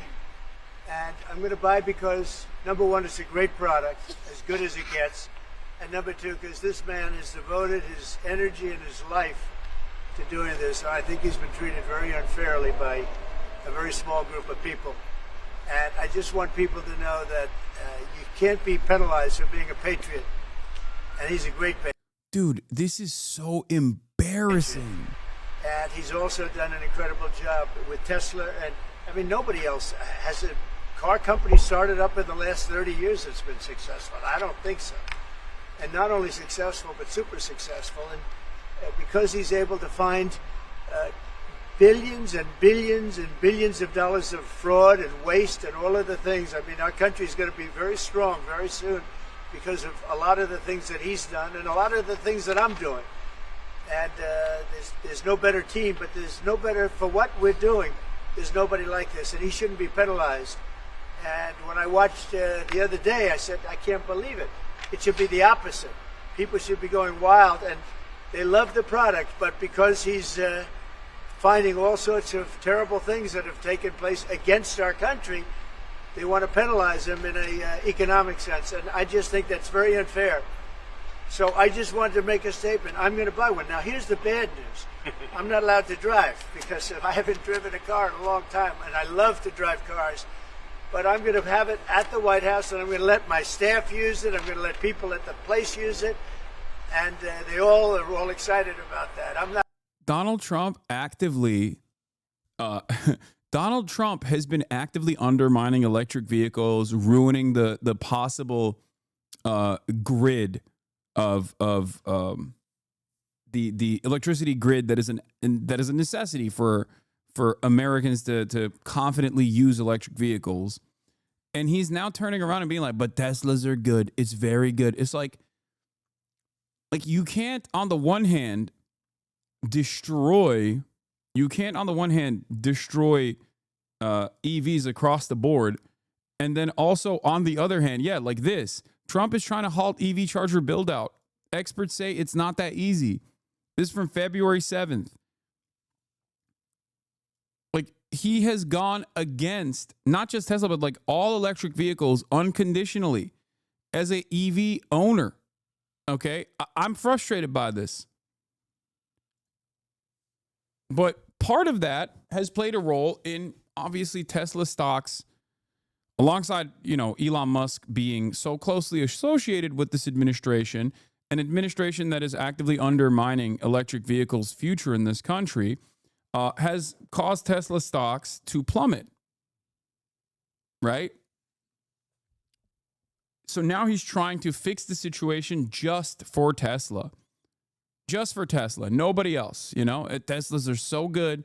And I'm going to buy because, number one, it's a great product, as good as it gets. And number two, because this man has devoted his energy and his life to doing this. I think he's been treated very unfairly by a very small group of people. And I just want people to know that you can't be penalized for being a patriot. And he's a great patriot. Dude, this is so embarrassing. And he's also done an incredible job with Tesla. And I mean, nobody else has a car company started up in the last 30 years that's been successful. I don't think so. And not only successful, but super successful. And because he's able to find billions and billions and billions of dollars of fraud and waste and all of the things. I mean, our country is going to be very strong very soon because of a lot of the things that he's done and a lot of the things that I'm doing. And there's no better team, but there's no better for what we're doing. There's nobody like this, and he shouldn't be penalized. And when I watched the other day, I said, I can't believe it. It should be the opposite. People should be going wild. And They love the product, but because he's finding all sorts of terrible things that have taken place against our country, they want to penalize him in an economic sense. And I just think that's very unfair. So I just wanted to make a statement. I'm going to buy one. Now, here's the bad news. I'm not allowed to drive because I haven't driven a car in a long time, and I love to drive cars. But I'm going to have it at the White House, and I'm going to let my staff use it. I'm going to let people at the place use it. And they all are all excited about that. I'm not. Donald Trump actively, Donald Trump has been actively undermining electric vehicles, ruining the possible grid of the electricity grid that is a necessity for Americans to confidently use electric vehicles. And he's now turning around and being like, but Teslas are good. It's very good. It's like you can't on the one hand destroy EVs across the board, and then also on the other hand, like this, Trump is trying to halt EV charger build out. Experts say it's not that easy. This is from February 7th. Like, he has gone against not just Tesla, but like all electric vehicles unconditionally as a EV owner. Okay, I'm frustrated by this. But part of that has played a role in obviously Tesla stocks, alongside, Elon Musk being so closely associated with this administration, an administration that is actively undermining electric vehicles' future in this country, has caused Tesla stocks to plummet. Right? So now he's trying to fix the situation just for Tesla. Just for Tesla. Nobody else. Teslas are so good.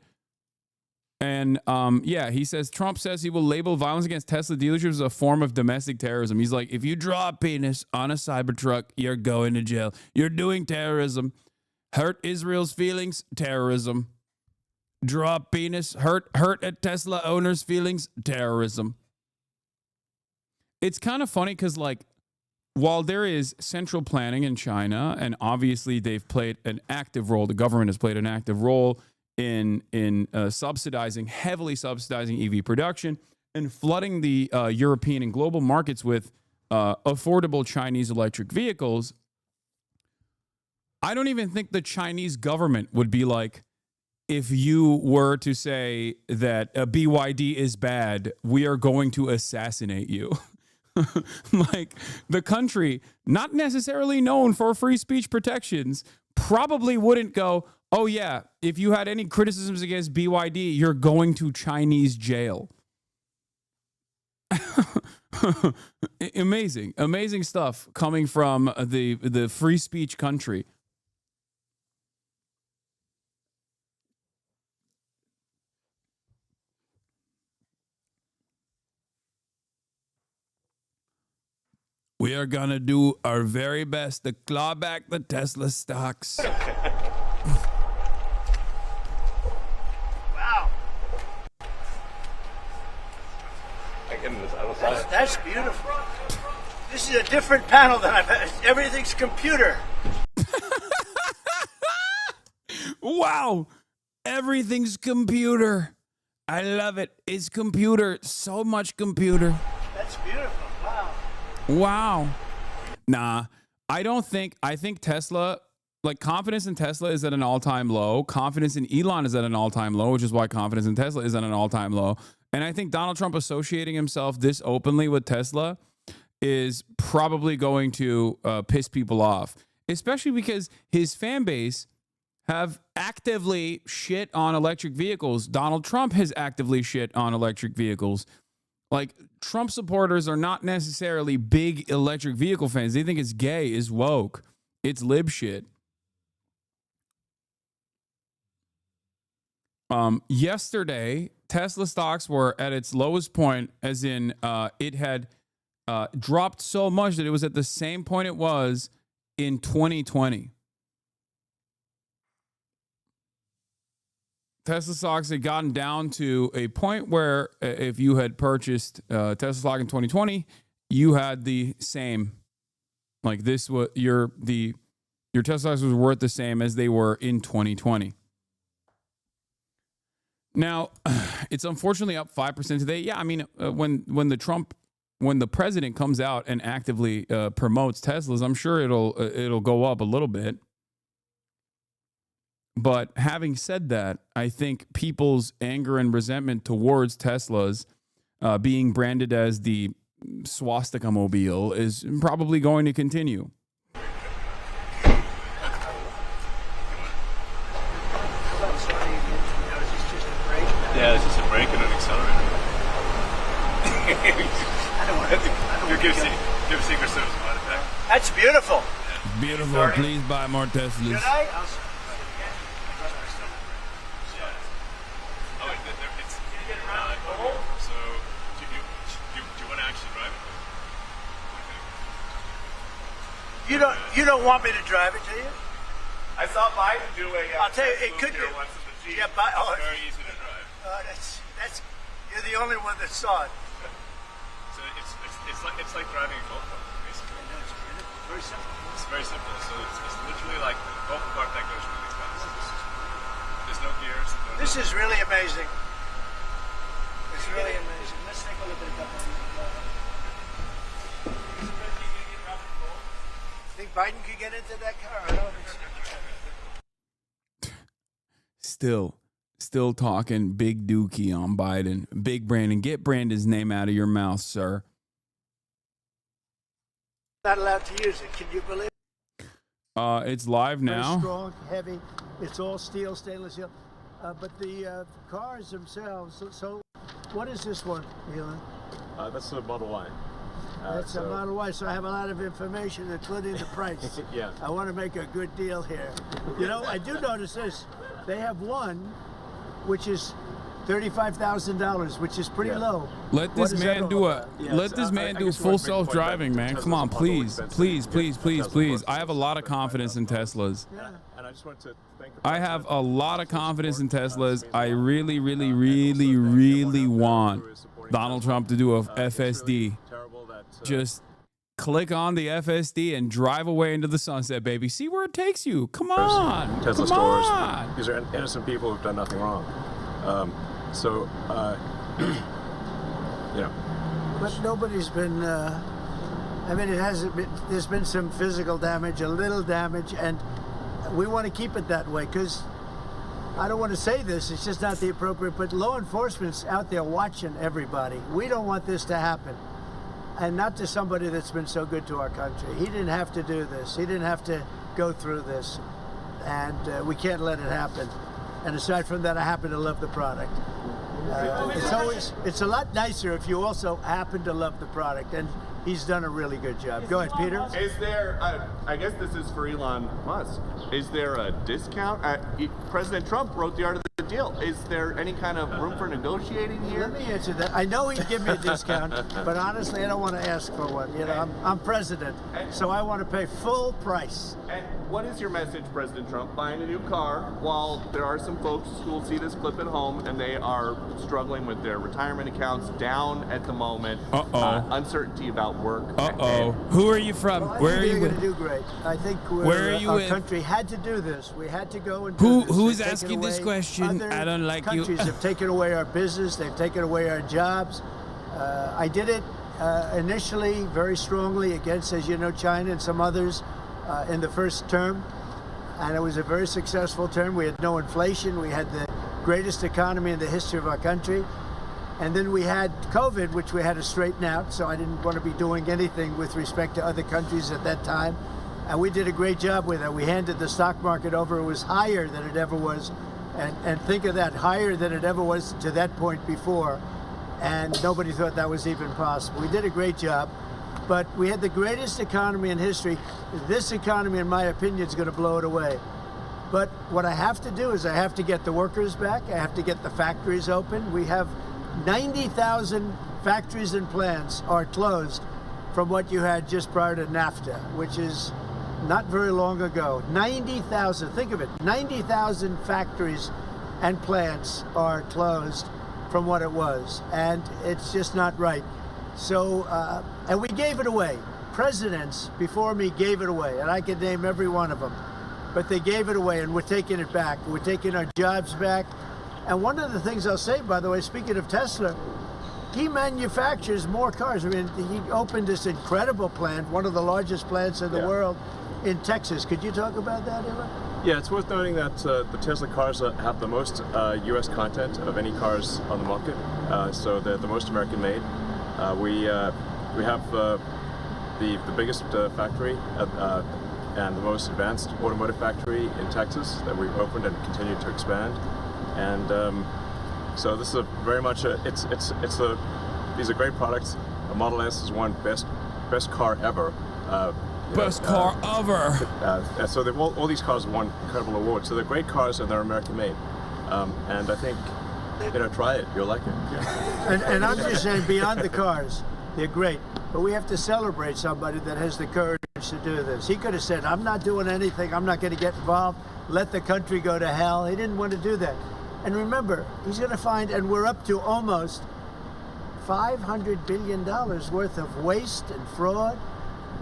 And he says, Trump says he will label violence against Tesla dealerships as a form of domestic terrorism. He's like, if you draw a penis on a Cybertruck, you're going to jail. You're doing terrorism. Hurt Israel's feelings, terrorism. Draw a penis, hurt a Tesla owner's feelings, terrorism. It's kind of funny because, while there is central planning in China, and obviously they've played an active role, the government has played an active role in heavily subsidizing EV production and flooding the European and global markets with affordable Chinese electric vehicles. I don't even think the Chinese government would be like, if you were to say that BYD is bad, we are going to assassinate you. Like, the country, not necessarily known for free speech protections, probably wouldn't go, oh yeah, if you had any criticisms against BYD, you're going to Chinese jail. Amazing stuff coming from the free speech country. We are going to do our very best to claw back the Tesla stocks. Wow. That's beautiful. This is a different panel than I've had. Everything's computer. Wow. Everything's computer. I love it. It's computer. So much computer. That's beautiful. Wow. Nah, I think Tesla, confidence in Tesla is at an all-time low. Confidence in Elon is at an all-time low, which is why confidence in Tesla is at an all-time low. And I think Donald Trump associating himself this openly with Tesla is probably going to piss people off, especially because his fan base have actively shit on electric vehicles. Donald Trump has actively shit on electric vehicles. Trump supporters are not necessarily big electric vehicle fans. They think it's gay, it's woke, it's lib shit. Yesterday, Tesla stocks were at its lowest point, as in it had dropped so much that it was at the same point it was in 2020. Tesla stocks had gotten down to a point where if you had purchased Tesla stock in 2020, you had the same, this was the Your Tesla stocks was worth the same as they were in 2020. Now, it's unfortunately up 5% today. Yeah, I mean, when the president comes out and actively promotes Teslas, I'm sure it'll go up a little bit. But having said that, I think people's anger and resentment towards Teslas being branded as the swastika mobile is probably going to continue. Yeah, it's just a brake and an accelerator. I don't want to give Secret Service a heart attack. That's beautiful. Yeah. Beautiful. Please buy more Teslas. Should I? Oh, it's not. So, do you want to actually drive it? You don't want me to drive it, do you? I saw Biden do a. I'll tell you, it could be. Once in the Jeep. Yeah, It's very easy to drive. That's you're the only one that saw it. So it's like driving a golf cart, basically. It's very simple. It's very simple. So it's literally like a golf cart that goes really fast. There's no gears. This is really amazing. It's really amazing. Let's take a look at a couple of these. Think Biden could get into that car? I don't think so. Still talking big dookie on Biden. Big Brandon. Get Brandon's name out of your mouth, sir. Not allowed to use it. Can you believe it? It's live now. Very strong, heavy. It's all steel, stainless steel. But the cars themselves. So what is this one, Elon? That's a Model Y. That's a Model Y, so I have a lot of information, including the price. Yeah. I want to make a good deal here. You know, I do notice this. They have one, which is $35,000, which is pretty low. Let this man do full self-driving, man. Come on, please. I have a lot of confidence in Teslas. And I just want to thank I have a lot of confidence in Teslas. I really, really, really, really want Donald Trump to do a FSD. Just click on the FSD and drive away into the sunset, baby. See where it takes you. Come on. Tesla Come stores. on. These are innocent people who've done nothing wrong. You know. But nobody's been, I mean, it hasn't been, there's been some physical damage, a little damage, and we want to keep it that way because I don't want to say this, it's just not the appropriate, but law enforcement's out there watching everybody. We don't want this to happen. And not to somebody that's been so good to our country. He didn't have to do this. He didn't have to go through this. And we can't let it happen. And aside from that, I happen to love the product. It's a lot nicer if you also happen to love the product. And he's done a really good job. Go ahead, Peter. Is there, I guess this is for Elon Musk, is there a discount? President Trump wrote the art of the deal. Is there any kind of room for negotiating here? Let me answer that. I know he'd give me a discount, but honestly, I don't want to ask for one. You know, I'm president, so I want to pay full price. And what is your message, President Trump, buying a new car while there are some folks who will see this clip at home and they are struggling with their retirement accounts down at the moment, uncertainty about work. Who are you from? Well, Where are you going to with? do great. I think our country had to do this. We had to go and do this. Who's They've asking taken this away question? other I don't like you. Countries have taken away our business. They've taken away our jobs. I did it initially very strongly against, as you know, China and some others in the first term. And it was a very successful term. We had no inflation. We had the greatest economy in the history of our country. And then we had COVID, which we had to straighten out. So I didn't want to be doing anything with respect to other countries at that time. And we did a great job with it. We handed the stock market over. It was higher than it ever was. And think of that, higher than it ever was to that point before. And nobody thought that was even possible. We did a great job. But we had the greatest economy in history. This economy, in my opinion, is going to blow it away. But what I have to do is I have to get the workers back. I have to get the factories open. We have 90,000 factories and plants are closed from what you had just prior to NAFTA, which is not very long ago. 90,000, think of it, 90,000 factories and plants are closed from what it was, and it's just not right. So, and we gave it away. presidents before me gave it away, and I could name every one of them. But they gave it away, and we're taking it back. We're taking our jobs back. And one of the things I'll say, by the way, speaking of Tesla, he manufactures more cars. I mean, he opened this incredible plant, one of the largest plants in the world, in Texas. Could you talk about that, Eva? Yeah, it's worth noting that the Tesla cars have the most U.S. content of any cars on the market, so they're the most American-made. We have the biggest factory and the most advanced automotive factory in Texas that we've opened and continue to expand. And so this is very much these are great products. The Model S is one best car ever. Best car ever. So all these cars have won incredible awards. So they're great cars and they're American-made. And I think, try it. You'll like it. And I'm just saying, beyond the cars, they're great. But we have to celebrate somebody that has the courage to do this. He could have said, I'm not doing anything. I'm not going to get involved. Let the country go to hell. He didn't want to do that. And remember, he's going to find, and we're up to almost $500 billion worth of waste and fraud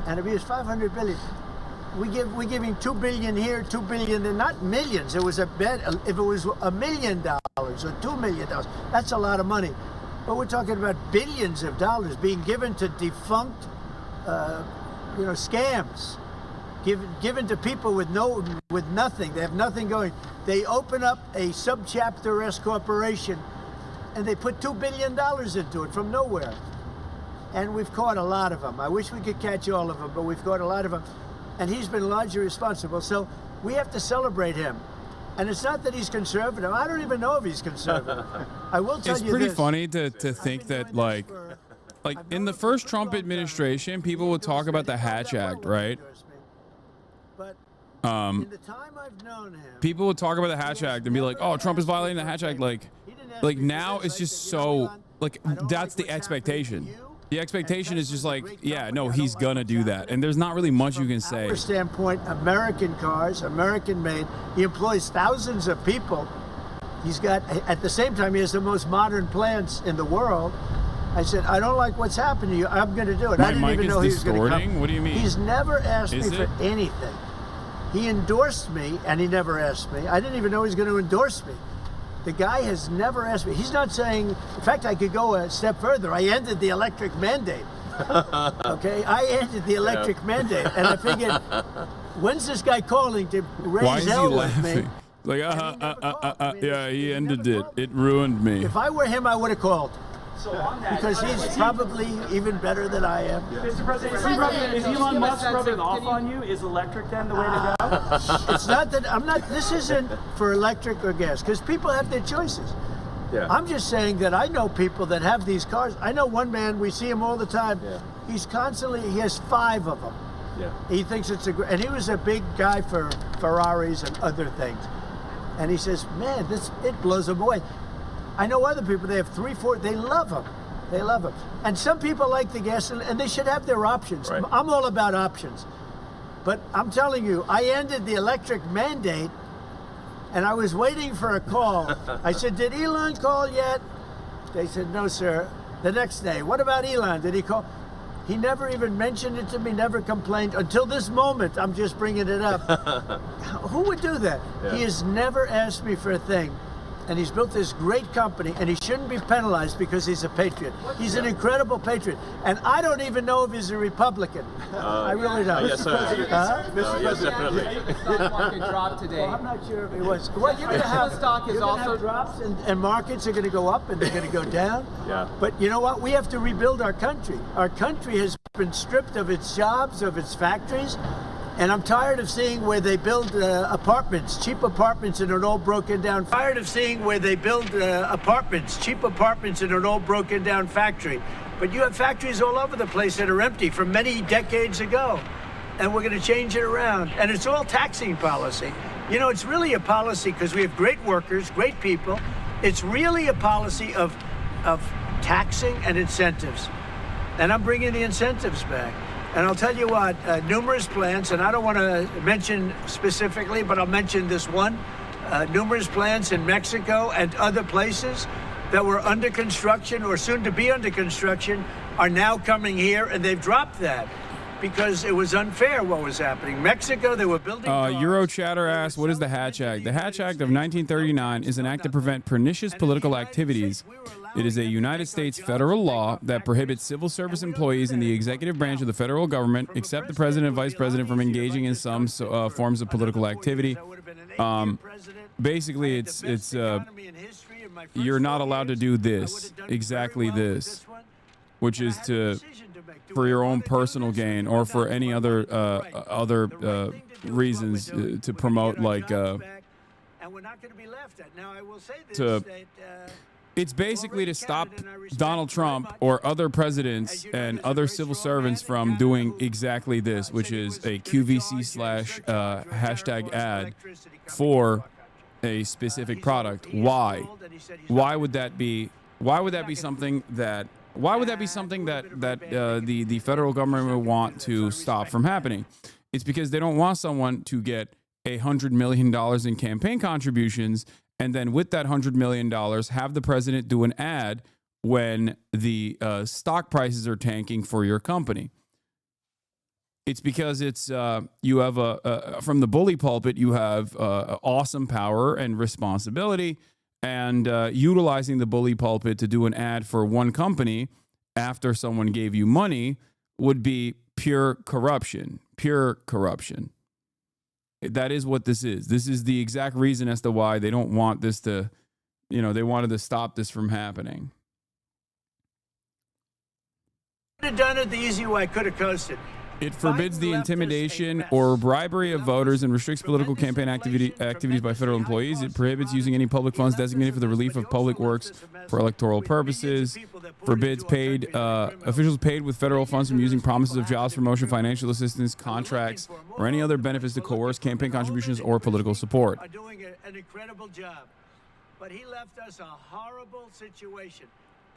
and abuse. $500 billion. We give him $2 billion here, $2 billion there, not millions. It was a bet. If it was $1 million or $2 million, that's a lot of money. But we're talking about billions of dollars being given to defunct, scams, given to people with nothing. They have nothing going. They open up a subchapter S corporation, and they put $2 billion into it from nowhere. And we've caught a lot of them. I wish we could catch all of them, but we've caught a lot of them. And he's been largely responsible. So we have to celebrate him. And it's not that he's conservative. I don't even know if he's conservative. I will tell you this. It's pretty funny to think that, like in the first Trump administration, people would talk about the Hatch Act, right? People would talk about the Hatch Act and be like, "Oh, Trump is violating the Hatch Act." Like now it's just so that's the expectation. The expectation is just like, yeah, no, he's gonna do that, and there's not really much you can say. From our standpoint, American cars, American-made. He employs thousands of people. He's got, at the same time, he has the most modern plants in the world. I said, I don't like what's happened to you. I'm going to do it. I didn't even know he was going to come. What do you mean? He's never asked me for anything. He endorsed me, and he never asked me. I didn't even know he was going to endorse me. The guy has never asked me. He's not saying, in fact, I could go a step further. I ended the electric mandate. Okay? I ended the electric mandate. And I figured, when's this guy calling to raise hell with me? Like, yeah, he ended it. It ruined me. If I were him, I would have called. So on that, because he's probably even better than I am. Mr. President, is Elon Musk rubbing off on you? Is electric then the way to go? It's not that I'm not. This isn't for electric or gas because people have their choices. Yeah. I'm just saying that I know people that have these cars. I know one man. We see him all the time. Yeah. He's constantly. He has 5 of them. Yeah. He thinks it's a. And he was a big guy for Ferraris and other things. And he says, "Man, it blows him away." I know other people, they have 3, 4, they love them. They love them. And some people like the gasoline, and they should have their options. Right. I'm all about options. But I'm telling you, I ended the electric mandate, and I was waiting for a call. I said, did Elon call yet? They said, no, sir. The next day, what about Elon? Did he call? He never even mentioned it to me, never complained. Until this moment, I'm just bringing it up. Who would do that? Yeah. He has never asked me for a thing. And he's built this great company, and he shouldn't be penalized because he's a patriot. He's an incredible patriot. And I don't even know if he's a Republican. I really don't. Yes, sir. Yes, definitely. The stock market dropped today. Well, I'm not sure if he was. Well, you're going to have stock is also drops, and markets are going to go up, and they're going to go down. Yeah. But you know what? We have to rebuild our country. Our country has been stripped of its jobs, of its factories. And I'm tired of seeing where they build apartments, cheap apartments in an old broken down. Tired of seeing where they build apartments, cheap apartments in an old broken down factory. But you have factories all over the place that are empty from many decades ago. And we're going to change it around. And it's all taxing policy. You know, it's really a policy because we have great workers, great people. It's really a policy of taxing and incentives. And I'm bringing the incentives back. And I'll tell you what, numerous plants, and I don't want to mention specifically, but I'll mention this one, numerous plants in Mexico and other places that were under construction or soon to be under construction are now coming here, and they've dropped that. because it was unfair what was happening. Mexico, they were building Eurochatter asks, what is the Hatch Act? The Hatch Act of 1939 is an act to prevent pernicious political activities. It is a United States federal law that prohibits civil service employees in the executive branch of the federal government, except the president and vice president, from engaging in some forms of political activity. Basically, it's you're not allowed to do this, exactly this, which is for your own personal gain or for any other reasons to promote, like it's basically to stop Donald Trump or other presidents and other civil servants from doing exactly this, which is a QVC / hashtag ad for a specific product. Why? Why would that be something that the federal government would want to stop from happening? It's because they don't want someone to get $100 million in campaign contributions and then with that $100 million have the president do an ad when the stock prices are tanking for your company. It's because it's you have from the bully pulpit, you have awesome power and responsibility, and utilizing the bully pulpit to do an ad for one company after someone gave you money would be pure corruption. Pure corruption. That is what this is. This is the exact reason as to why they don't want this to, they wanted to stop this from happening. Could have done it the easy way. I could have coasted. It forbids the intimidation or bribery of voters and restricts political campaign activities by federal employees. It prohibits using any public funds designated for the relief of public works for electoral purposes. Forbids officials paid with federal funds from using promises of jobs, promotion, financial assistance, contracts, or any other benefits to coerce campaign contributions or political support. Are doing an incredible job, but he left us a horrible situation.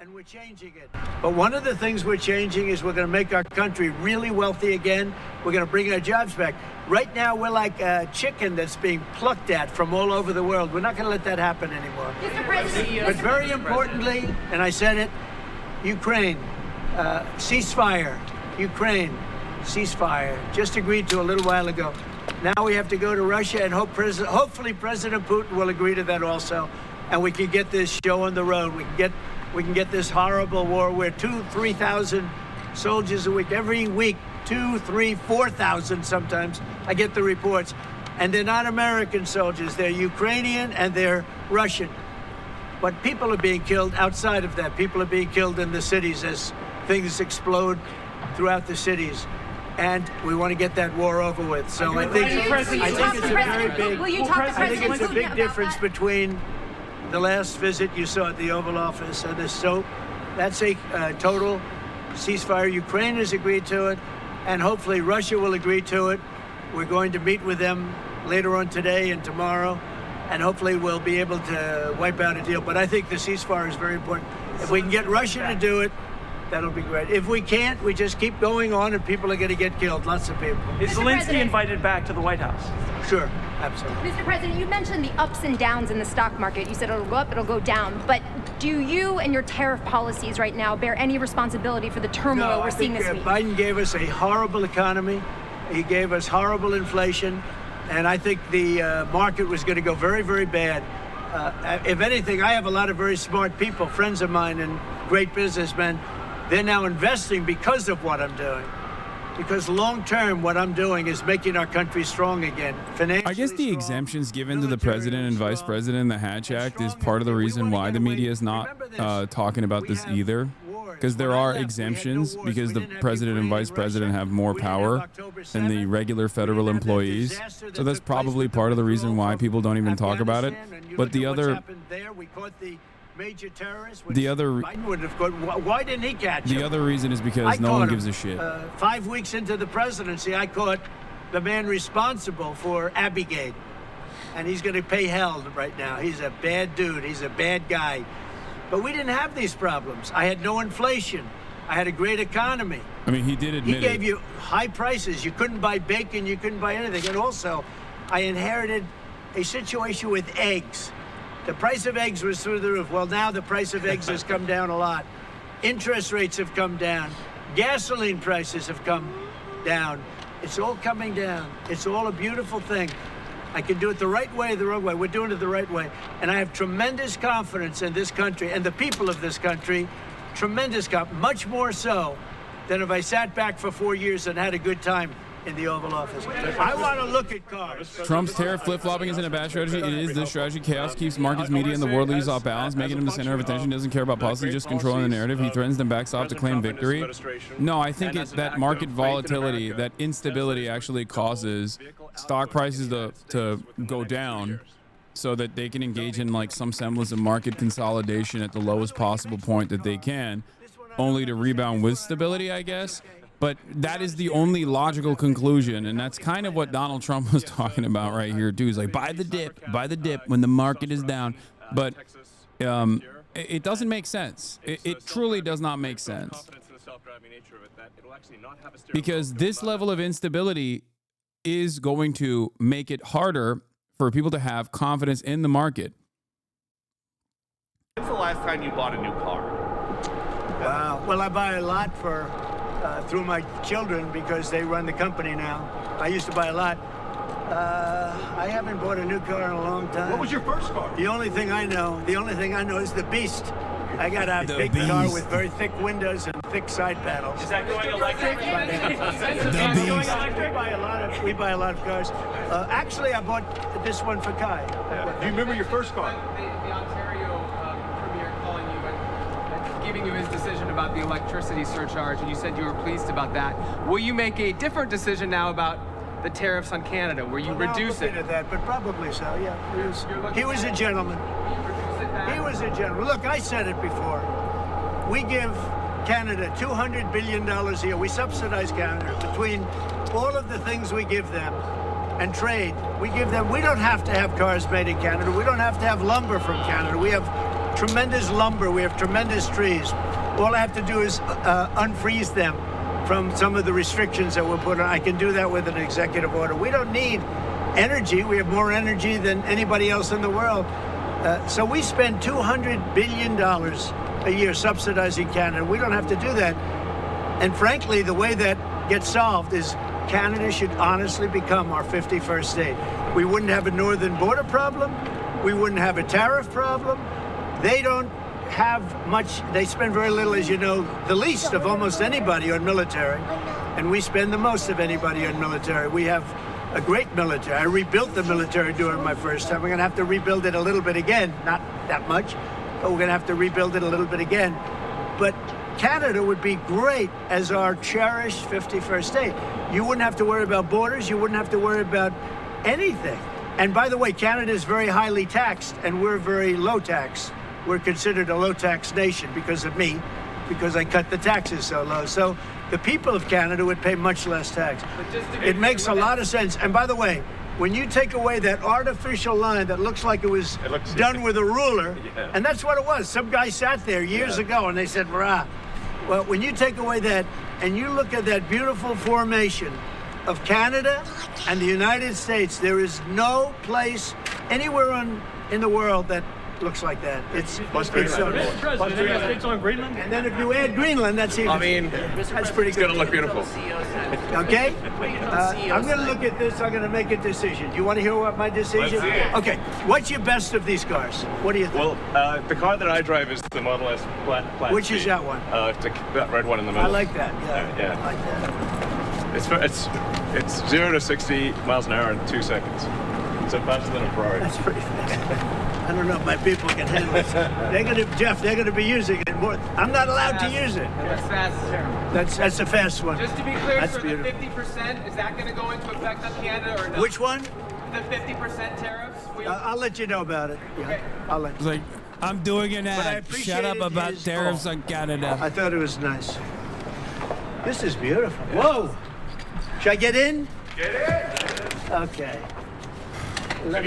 And we're changing it. But one of the things we're changing is we're going to make our country really wealthy again. We're going to bring our jobs back. Right now, we're like a chicken that's being plucked at from all over the world. We're not going to let that happen anymore. Mr. President, but very importantly, and I said it, Ukraine, ceasefire. Ukraine, ceasefire. Just agreed to a little while ago. Now we have to go to Russia and hopefully President Putin will agree to that also. And we can get this show on the road. We can get this horrible war where 2,000-3,000 soldiers a week, every week, 2,000, 3,000, 4,000 sometimes. I get the reports. And they're not American soldiers. They're Ukrainian and they're Russian. But people are being killed outside of that. People are being killed in the cities as things explode throughout the cities. And we want to get that war over with. So I think it's a big difference between the last visit you saw at the Oval Office and this. So that's a total ceasefire. Ukraine has agreed to it, and hopefully Russia will agree to it. We're going to meet with them later on today and tomorrow, and hopefully we'll be able to wipe out a deal. But I think the ceasefire is very important. If we can get Russia to do it, that'll be great. If we can't, we just keep going on and people are going to get killed, lots of people. Is Zelensky invited back to the White House? Sure, absolutely. Mr. President, you mentioned the ups and downs in the stock market. You said it'll go up, it'll go down. But do you and your tariff policies right now bear any responsibility for the turmoil we're seeing this week? Biden gave us a horrible economy. He gave us horrible inflation. And I think the market was going to go very, very bad. If anything, I have a lot of very smart people, friends of mine and great businessmen. They're now investing because of what I'm doing. Because long-term, what I'm doing is making our country strong again. I guess the exemptions given to the president and vice president in the Hatch Act is part of the reason why the media is not talking about this either. Because there are exemptions because the president and vice president have more power than the regular federal employees. So that's probably part of the reason why people don't even talk about it. But the other... Major terrorists. Biden would have caught. Why didn't he catch him? The other reason is because no one gives a shit. 5 weeks into the presidency, I caught the man responsible for Abbeygate, and he's going to pay hell right now. He's a bad dude. He's a bad guy. But we didn't have these problems. I had no inflation. I had a great economy. I mean, he did admit He gave you high prices. You couldn't buy bacon. You couldn't buy anything. And also, I inherited a situation with eggs. The price of eggs was through the roof. Well, now the price of eggs has come down a lot. Interest rates have come down. Gasoline prices have come down. It's all coming down. It's all a beautiful thing. I can do it the right way, the wrong way. We're doing it the right way. And I have tremendous confidence in this country and the people of this country. Tremendous confidence, much more so than if I sat back for 4 years and had a good time in the Oval Office. I want to look at cars. Trump's tariff flip-flopping isn't a bad strategy. It is this strategy. Chaos keeps markets, media, and the world leaders off balance, making him the center of attention. He doesn't care about policy, just controlling the narrative. He threatens to backstop to claim victory. No, I think it's that market volatility, that instability actually causes stock prices to go down so that they can engage in like some semblance of market consolidation at the lowest possible point that they can, only to rebound with stability, I guess. But that is the only logical conclusion, and that's kind of what Donald Trump was talking about right here, too. He's like, buy the dip when the market is down. But it doesn't make sense. It truly does not make sense. Because this level of instability is going to make it harder for people to have confidence in the market. When's the last time you bought a new car? Well, I buy a lot for through my children because they run the company now. I used to buy a lot. I haven't bought a new car in a long time. What was your first car? The only thing I know is the Beast. I got a big car with very thick windows and thick side panels. Is that going electric? We buy a lot of cars. Actually, I bought this one for Kai. Do you remember your first car? The Ontario Premier calling you and giving you his decision about the electricity surcharge, and you said you were pleased about that. Will you make a different decision now about the tariffs on Canada? Will you reduce it? At that, but probably so. Yeah, he was a gentleman. He was a gentleman. Look, I said it before. We give Canada $200 billion a year. We subsidize Canada between all of the things we give them and trade. We give them. We don't have to have cars made in Canada. We don't have to have lumber from Canada. We have tremendous lumber. We have tremendous trees. All I have to do is unfreeze them from some of the restrictions that were put on. I can do that with an executive order. We don't need energy. We have more energy than anybody else in the world. So we spend $200 billion a year subsidizing Canada. We don't have to do that. And frankly, the way that gets solved is Canada should honestly become our 51st state. We wouldn't have a northern border problem. We wouldn't have a tariff problem. They don't have much. They spend very little, as you know, the least of almost anybody on military. And we spend the most of anybody on military. We have a great military. I rebuilt the military during my first time. We're going to have to rebuild it a little bit again. Not that much, but we're going to have to rebuild it a little bit again. But Canada would be great as our cherished 51st state. You wouldn't have to worry about borders. You wouldn't have to worry about anything. And by the way, Canada is very highly taxed, and we're very low tax. We're considered a low tax nation because of me, because I cut the taxes so low. So the people of Canada would pay much less tax. It makes a lot of sense. And by the way, when you take away that artificial line that looks like it was done with a ruler, and that's what it was. Some guy sat there years ago and they said, "Rah." Well, when you take away that and you look at that beautiful formation of Canada and the United States, there is no place anywhere in the world that looks like that. It's so on Greenland? And then if you add Greenland, that's even. That's pretty good. It's gonna look beautiful. Okay? I'm gonna look at this. I'm gonna make a decision. Do you want to hear what my decision? Let's see it. Okay. What's your best of these cars? What do you think? Well, the car that I drive is the Model S Plaid. Which is that one? That red one in the middle. I like that. Yeah. I like that. It's 0 to 60 miles an hour in 2 seconds. So faster than a Ferrari. That's pretty fast. I don't know if my people can handle it. They're gonna be using it more. I'm not allowed to use it. That's fast. That's a fast one. Just to be clear, that's sir, beautiful. the 50%, is that going to go into effect on Canada or no? Which one? The 50% tariffs? I'll let you know about it. Yeah. Okay. I'll let you know. Like, I'm doing an ad. Shut up about tariffs on Canada. I thought it was nice. This is beautiful. Whoa! Should I get in? Get in. Okay. Let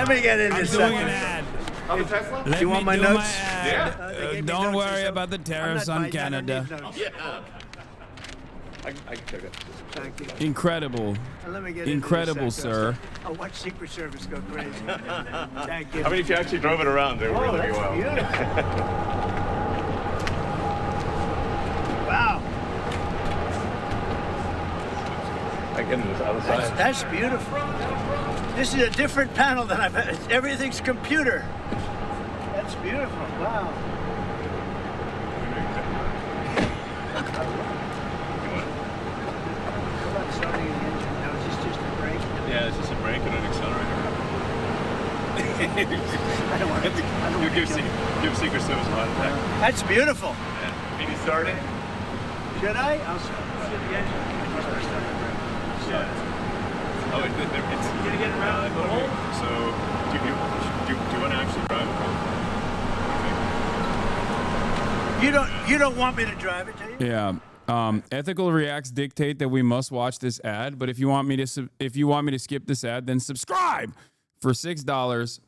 me get in this. I'm doing an ad. On the Tesla? Do you want my notes? Yeah. Don't worry about the tariffs on Canada. I can check it. Thank you. Incredible. Let me get Incredible, sir. I'll watch Secret Service go crazy. Thank you. I mean, if you actually drove it around, it would really be well. Wow. My goodness, other side. That's beautiful. This is a different panel than I've had. Everything's computer. That's beautiful. Wow. Yeah, it's just a brake and an accelerator. I don't want to. Give Secret Service a heart attack. That's beautiful. Yeah. Can you start it? Should I? I'll see the engine. Yeah. Oh, it's gonna get around the hole. So, do you want to actually drive it? You don't want me to drive it, do you? Yeah. Ethical reacts dictate that we must watch this ad, but if you want me to skip this ad, then subscribe for $6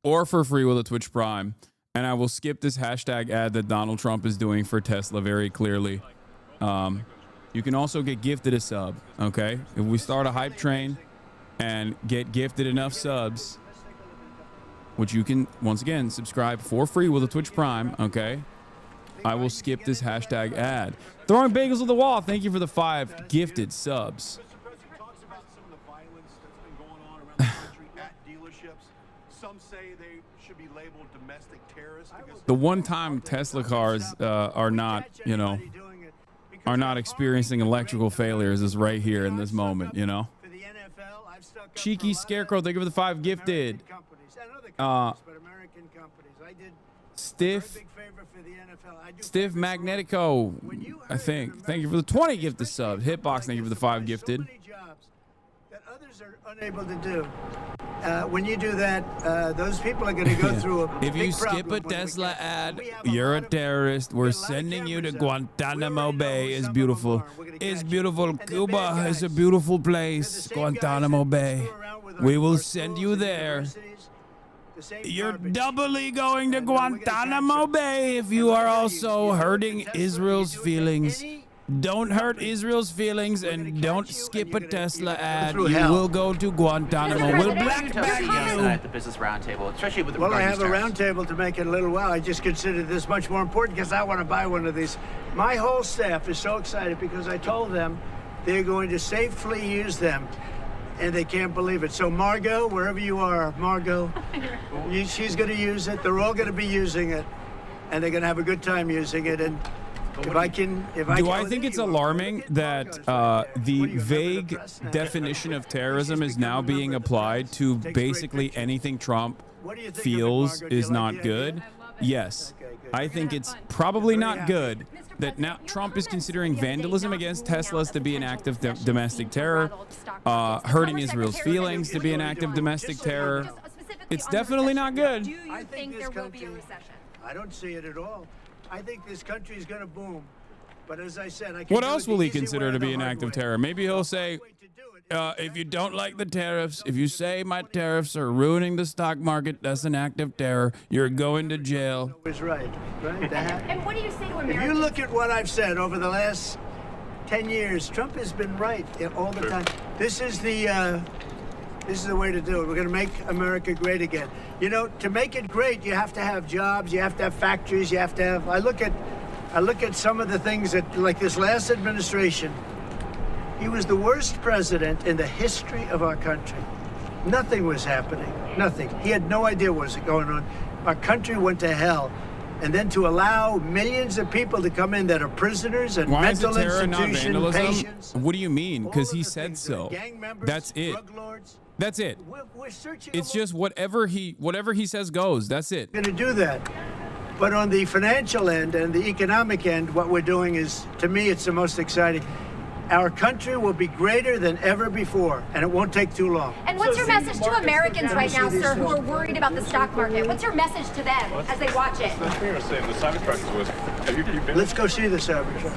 or for free with a Twitch Prime, and I will skip this hashtag ad that Donald Trump is doing for Tesla very clearly. You can also get gifted a sub, okay? If we start a hype train and get gifted enough subs, which you can, once again, subscribe for free with a Twitch Prime, okay? I will skip this hashtag ad. Throwing bagels on the wall. Thank you for the 5 gifted subs. Some say they should be labeled domestic terrorists. The one-time Tesla cars are not, are not experiencing electrical failures is right here in this moment, Cheeky Scarecrow, thank you for the 5 gifted. Stiff Magnetico, I think. Thank you for the 20 gifted subs. Hitbox, thank you for the 5 gifted. That others are unable to do. When you do that, those people are going to go through a If you big skip a Tesla ad, you're a terrorist. We're sending you to Guantanamo Bay. It's beautiful. It's beautiful. Cuba is a beautiful place. Guantanamo Bay. We will send you there. You're doubly going to Guantanamo Bay if you are also hurting Israel's feelings. Don't hurt Israel's feelings and don't skip a Tesla ad. You will go to Guantanamo. We'll black bag you. At the business roundtable, especially with the Well, I have a roundtable to make it a little while. I just consider this much more important because I want to buy one of these. My whole staff is so excited because I told them they're going to safely use them, and they can't believe it. So Margot, wherever you are, Margot, she's going to use it. They're all going to be using it, and they're going to have a good time using it. And do I think it's alarming that the vague definition of terrorism is now being applied to basically anything Trump feels is not good? Yes. I think it's probably not good that now Trump is considering vandalism against Teslas to be an act of domestic terror, hurting Israel's feelings to be an act of domestic terror. It's definitely not good. Do you think there will be a recession? I don't see it at all. I think this country is going to boom. But as I said, what else will he consider to be an act of terror? Maybe he'll say, if you don't like the tariffs, if you say my tariffs are ruining the stock market, that's an act of terror. You're going to jail. Was right. And what do you say to Americans? If you look at what I've said over the last 10 years, Trump has been right all the time. This is the way to do it. We're going to make America great again. To make it great, you have to have jobs, you have to have factories, you have to have. I look at some of the things that, like this last administration, he was the worst president in the history of our country. Nothing was happening. Nothing. He had no idea what was going on. Our country went to hell. And then to allow millions of people to come in that are prisoners and mental institution patients. What do you mean? Because he said so. That's it. That's it. It's just whatever he says goes. That's it. Going to do that. But on the financial end and the economic end, what we're doing is, to me, it's the most exciting. Our country will be greater than ever before, and it won't take too long. And what's your message to Americans right now, sir, who are worried about the stock market? What's your message to them as they watch it? Let's go see the Cybertruck.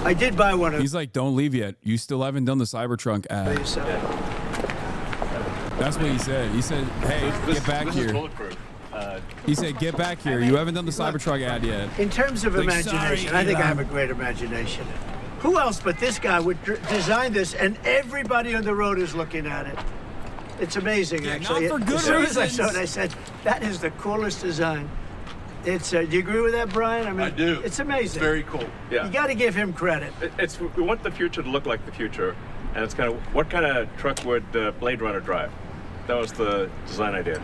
I did buy one of. He's like, don't leave yet. You still haven't done the Cybertruck ad. That's what he said. He said, hey, get back here. He said, get back here. You haven't done the Cybertruck ad yet. In terms of imagination, I think I have a great imagination. Who else but this guy would design this, and everybody on the road is looking at it? It's amazing, actually. Not for good as soon as I reasons. saw it, I said, that is the coolest design. It's. Do you agree with that, Brian? I mean, I do. It's amazing. It's very cool. Yeah. You got to give him credit. We want the future to look like the future, and it's kind of what kind of truck would Blade Runner drive? That was the design idea.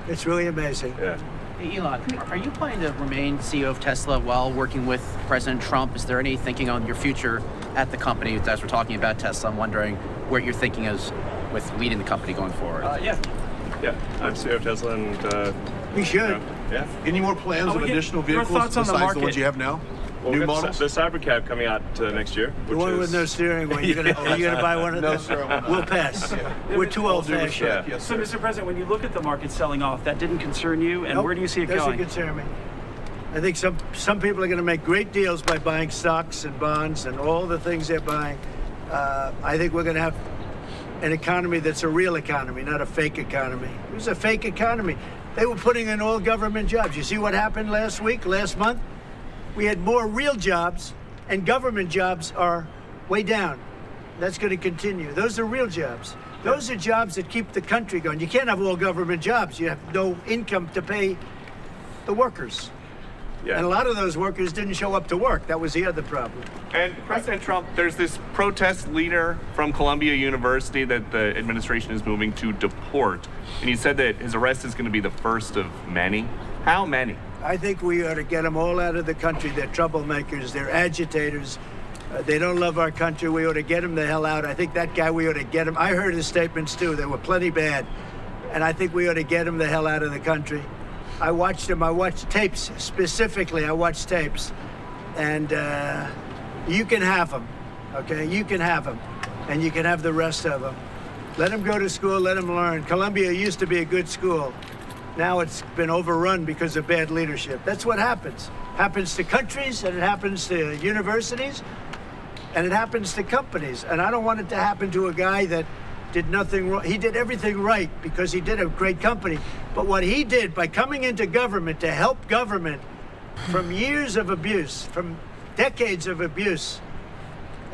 It's really amazing. Yeah. Hey, Elon, are you planning to remain CEO of Tesla while working with President Trump? Is there any thinking on your future at the company? As we're talking about Tesla, I'm wondering what your thinking is with leading the company going forward. Yeah. I'm CEO of Tesla, and you should. Yeah. Any more plans of additional vehicles besides the ones you have now? Well, New models? The Cybercab coming out next year. The one with no steering wheel. Are you gonna buy one of those? No, sir. We'll pass. We're too old-fashioned. Yes, So, Mr. President, when you look at the market selling off, that didn't concern you, and Nope, where do you see it doesn't going? concern me. I think some people are going to make great deals by buying stocks and bonds and all the things they're buying. I think we're going to have an economy that's a real economy, not a fake economy. It was a fake economy. They were putting in all government jobs. You see what happened last month? We had more real jobs, and government jobs are way down. That's going to continue. Those are real jobs. Those are jobs that keep the country going. You can't have all government jobs. You have no income to pay the workers. Yeah. And a lot of those workers didn't show up to work. That was the other problem. And President Trump, there's this protest leader from Columbia University that the administration is moving to deport. And he said that his arrest is going to be the first of many. How many? I think we ought to get them all out of the country. They're troublemakers. They're agitators. They don't love our country. We ought to get them the hell out. I think that guy, we ought to get him. I heard his statements, too. They were plenty bad. And I think we ought to get him the hell out of the country. I watched him. I watched tapes. Specifically, I watched tapes. And you can have them, okay? You can have them. And you can have the rest of them. Let them go to school. Let them learn. Columbia used to be a good school. Now it's been overrun because of bad leadership. That's what happens. Happens to countries, and it happens to universities, and it happens to companies. And I don't want it to happen to a guy that did nothing wrong. He did everything right because he did a great company. But what he did by coming into government to help government from years of abuse, from decades of abuse,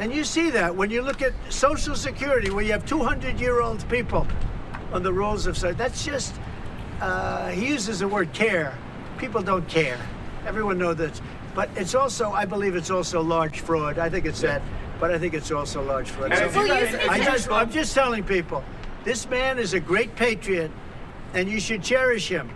and you see that when you look at Social Security, where you have 200-year-old people on the rolls of Social. That's just, he uses the word care. People don't care. Everyone knows that. But it's also, I believe it's also large fraud. I think it's that, but I think it's also large fraud. So I'm just telling people, this man is a great patriot, and you should cherish him.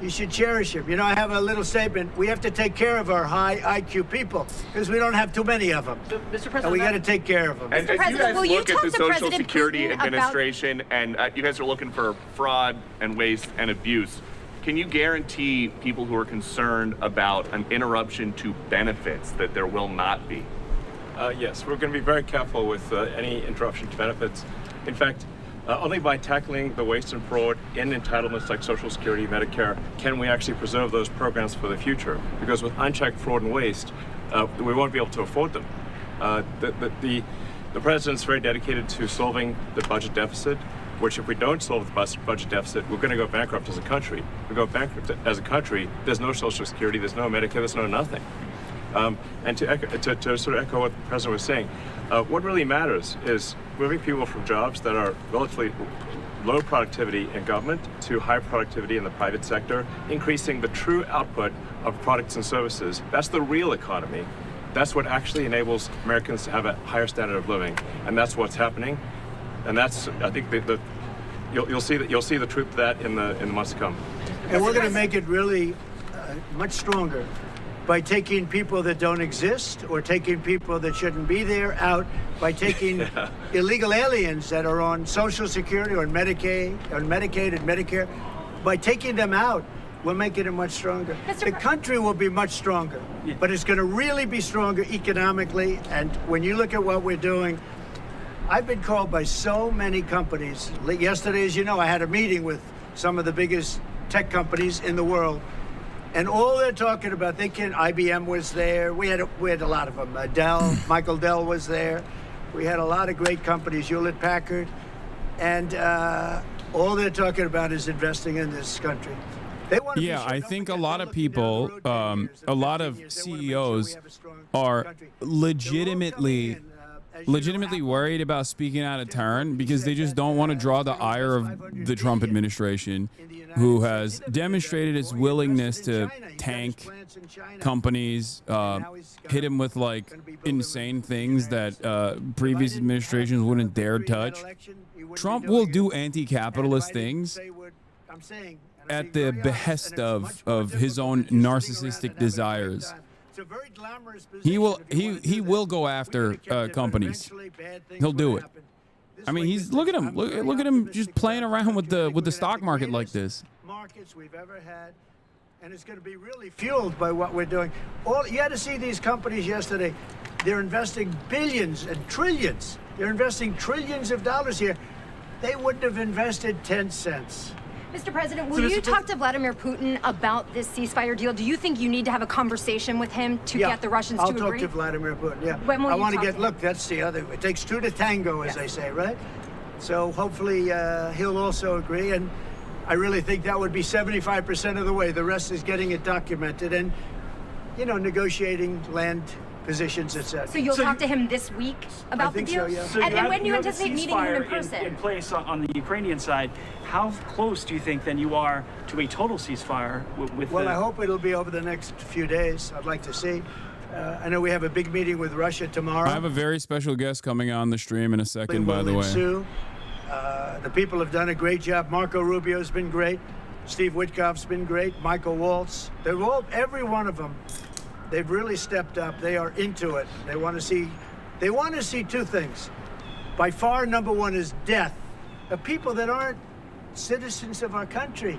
You should cherish him. You know, I have a little statement. We have to take care of our high IQ people because we don't have too many of them. Mr. President, and we got to take care of them. And if you guys look at the Social Security Administration and you guys are looking for fraud and waste and abuse, can you guarantee people who are concerned about an interruption to benefits that there will not be? Yes, we're going to be very careful with any interruption to benefits. In fact, only by tackling the waste and fraud in entitlements like Social Security, Medicare, can we actually preserve those programs for the future. Because with unchecked fraud and waste, we won't be able to afford them. The president's very dedicated to solving the budget deficit, which if we don't solve the budget deficit, we're going to go bankrupt as a country. If we go bankrupt as a country, there's no Social Security, there's no Medicare, there's no nothing. And to sort of echo what the president was saying, what really matters is moving people from jobs that are relatively low productivity in government to high productivity in the private sector, increasing the true output of products and services. That's the real economy. That's what actually enables Americans to have a higher standard of living, and that's what's happening. And that's, I think, you'll see the truth of that in the months to come. And we're going to make it really much stronger by taking people that don't exist or taking people that shouldn't be there out, by taking illegal aliens that are on Social Security or Medicaid and Medicare, by taking them out, we're making it much stronger. The country will be much stronger, but it's going to really be stronger economically. And when you look at what we're doing, I've been called by so many companies. Yesterday, as you know, I had a meeting with some of the biggest tech companies in the world. And all they're talking about, IBM was there. We had a lot of them. Dell, Michael Dell was there. We had a lot of great companies, Hewlett Packard. And all they're talking about is investing in this country. Yeah, I think a lot of people, a lot of CEOs are legitimately legitimately worried about speaking out of turn because they just don't want to draw the ire of the Trump administration, who has demonstrated its willingness to tank companies, hit him with like insane things that previous administrations wouldn't dare touch. Trump will do anti-capitalist things at the behest of his own narcissistic desires. He will go after companies. He'll do it. I mean, he's look at him. Look at him just playing around with the stock market like this. Markets we've ever had, and it's going to be really fueled by what we're doing. You had to see these companies yesterday. They're investing billions and trillions. They're investing trillions of dollars here. They wouldn't have invested 10 cents. Mr. President, will you talk to Vladimir Putin about this ceasefire deal? Do you think you need to have a conversation with him to get the Russians to agree? I'll talk to Vladimir Putin, yeah. When will I you want to talk get, to him? look, that's the other, it takes two to tango, as they say, right? So hopefully he'll also agree, and I really think that would be 75% of the way. The rest is getting it documented and, you know, negotiating land positions, etc. So you'll talk to him this week about the deal? So, yeah. So and when do you have the anticipate meeting him in ceasefire person? in place on the Ukrainian side. How close do you think then you are to a total ceasefire with Well, I hope it'll be over the next few days. I'd like to see. I know we have a big meeting with Russia tomorrow. I have a very special guest coming on the stream in a second, by the way. Sue. The people have done a great job. Marco Rubio's been great. Steve Witkoff's been great. Michael Waltz. They're all, every one of them. They've really stepped up. They are into it. They want to see two things. By far, number one is death of people that aren't citizens of our country,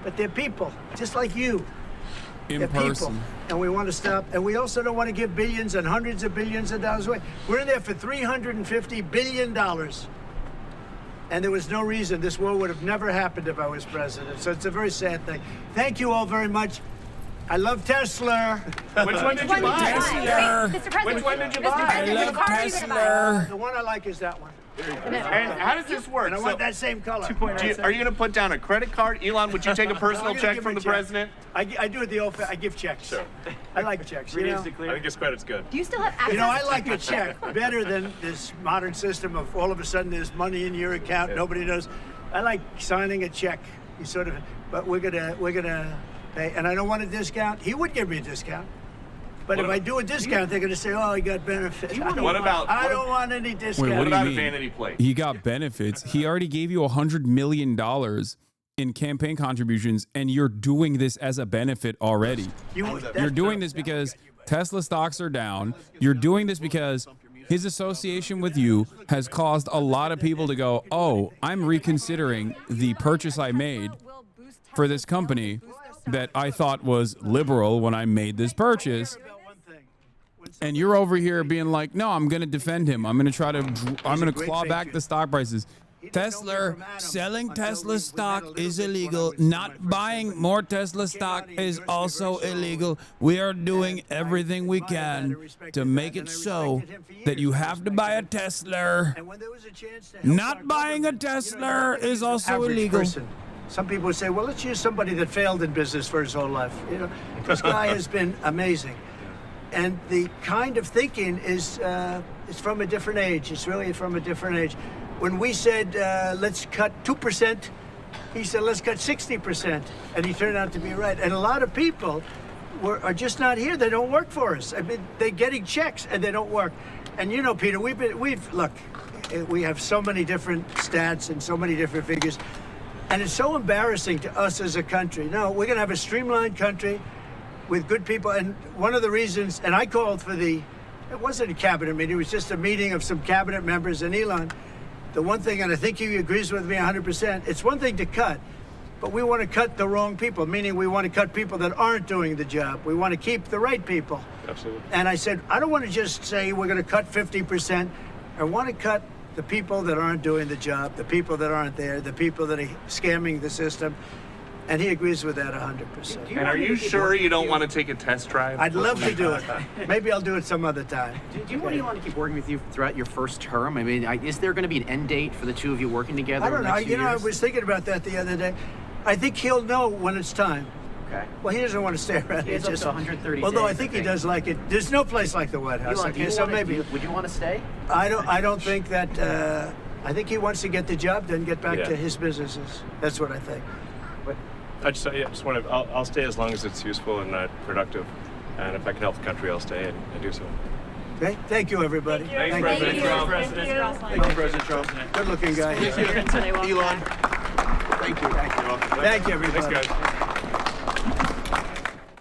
but they're people, just like you. In person. People. And we want to stop. And we also don't want to give billions and hundreds of billions of dollars away. We're in there for $350 billion. And there was no reason this war would have never happened if I was president. So it's a very sad thing. Thank you all very much. I love Tesla. Which one did you buy? Tesla. Mr. President, Which one did you buy? I love Tesla. The one I like is that one. And how does this work? And I want that same color. Are you going to put down a credit card? Elon, would you take a personal check from the president? I do it the old. I give checks. Sure. I like checks. You know? I think his credit's good. do you still have access? You know, I like a check better than this modern system of all of a sudden there's money in your account. Nobody knows. I like signing a check. You sort of. But we're gonna pay, and I don't want a discount. He would give me a discount. But if I do a discount, they're going to say, "Oh, he got benefits." I don't want any discount. Wait, what do you mean? Vanity plate? He got benefits. He already gave you $100 million in campaign contributions, and you're doing this as a benefit already. You're doing this because Tesla stocks are down. You're doing this because his association with you has caused a lot of people to go, "Oh, I'm reconsidering the purchase I made for this company that I thought was liberal when I made this purchase." And you're over here being like, "No, I'm going to defend him. I'm going to claw back the stock prices." Tesla, selling Tesla stock is illegal. Not buying more Tesla stock is also illegal. We are doing everything we can to make it so that you have to buy a Tesla. Not buying a Tesla is also illegal. Some people would say, "Well, let's use somebody that failed in business for his whole life." You know, this guy has been amazing. And the kind of thinking is from a different age. It's really from a different age. When we said, let's cut 2%, he said, let's cut 60%. And he turned out to be right. And a lot of people are just not here. They don't work for us. I mean, they're getting checks and they don't work. And you know, Peter, look, we have so many different stats and so many different figures. And it's so embarrassing to us as a country. No, we're going to have a streamlined country with good people. And one of the reasons, and I called for it wasn't a cabinet meeting, it was just a meeting of some cabinet members and Elon. The one thing, and I think he agrees with me 100%, it's one thing to cut, but we want to cut the wrong people, meaning we want to cut people that aren't doing the job. We want to keep the right people. Absolutely. And I said, I don't want to just say we're going to cut 50%. I want to cut the people that aren't doing the job, the people that aren't there, the people that are scamming the system. And he agrees with that 100%. And are you sure you don't want to take a test drive? I'd love to do it. Maybe I'll do it some other time. Do you want Elon to keep working with you throughout your first term? I mean, is there going to be an end date for the two of you working together? I don't know. You know, I was thinking about that the other day. I think he'll know when it's time. Okay. Well, he doesn't want to stay around. He has up to 130 Although I days, think he does like it. There's no place like the White House. Elon, Okay, so maybe. would you want to stay? I don't think that. I think he wants to get the job done, get back to his businesses. That's what I think. I just want to. I'll stay as long as it's useful and productive, and if I can help the country, I'll stay and do so. Okay. Thank you, everybody. Thank you. President Trump. Thank you, President Trump. Good-looking guy. Elon. Thank you. Thank you, everybody. Thanks, guys.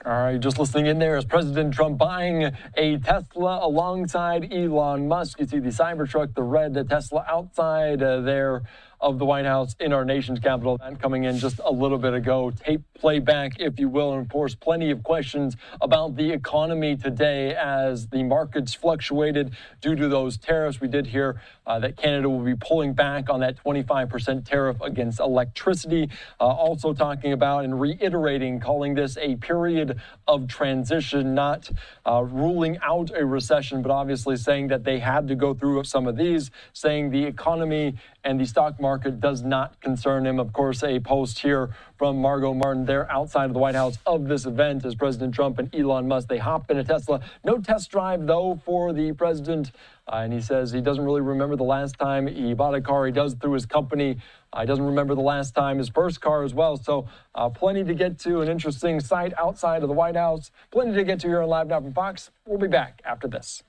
All right, just listening in there is President Trump buying a Tesla alongside Elon Musk. You see the Cybertruck, the red Tesla outside there of the White House in our nation's capital. And coming in just a little bit ago, tape playback, if you will. And of course, plenty of questions about the economy today as the markets fluctuated due to those tariffs. We did hear that Canada will be pulling back on that 25% tariff against electricity. Also talking about and reiterating, calling this a period of transition, not ruling out a recession, but obviously saying that they had to go through some of these, saying the economy and the stock market does not concern him. Of course, a post here from Margot Martin there outside of the White House of this event as President Trump and Elon Musk, they hop in a Tesla. No test drive, though, for the president. And he says he doesn't really remember the last time he bought a car. He does through his company. He doesn't remember the last time his first car as well. So plenty to get to, an interesting site outside of the White House. Plenty to get to here on Live Now from Fox. We'll be back after this.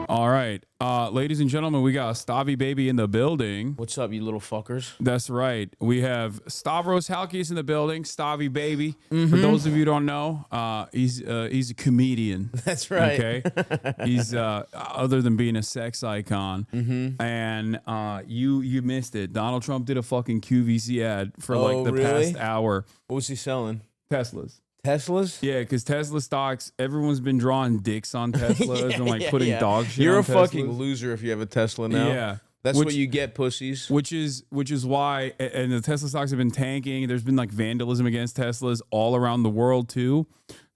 All right. Ladies and gentlemen, we got Stavy Baby in the building. What's up, you little fuckers? That's right. We have Stavros Halkias in the building. Stavy Baby. For those of you who don't know, he's a comedian. That's right. Okay. He's other than being a sex icon. And you missed it. Donald Trump did a fucking QVC ad for like the past hour. What was he selling? Teslas. Teslas? Yeah, because Tesla stocks, everyone's been drawing dicks on Teslas and like putting dog shit You're on a Teslas. fucking loser if you have a Tesla now. Yeah. That's what you get, pussies. Which is why, and the Tesla stocks have been tanking. There's been like vandalism against Teslas all around the world too.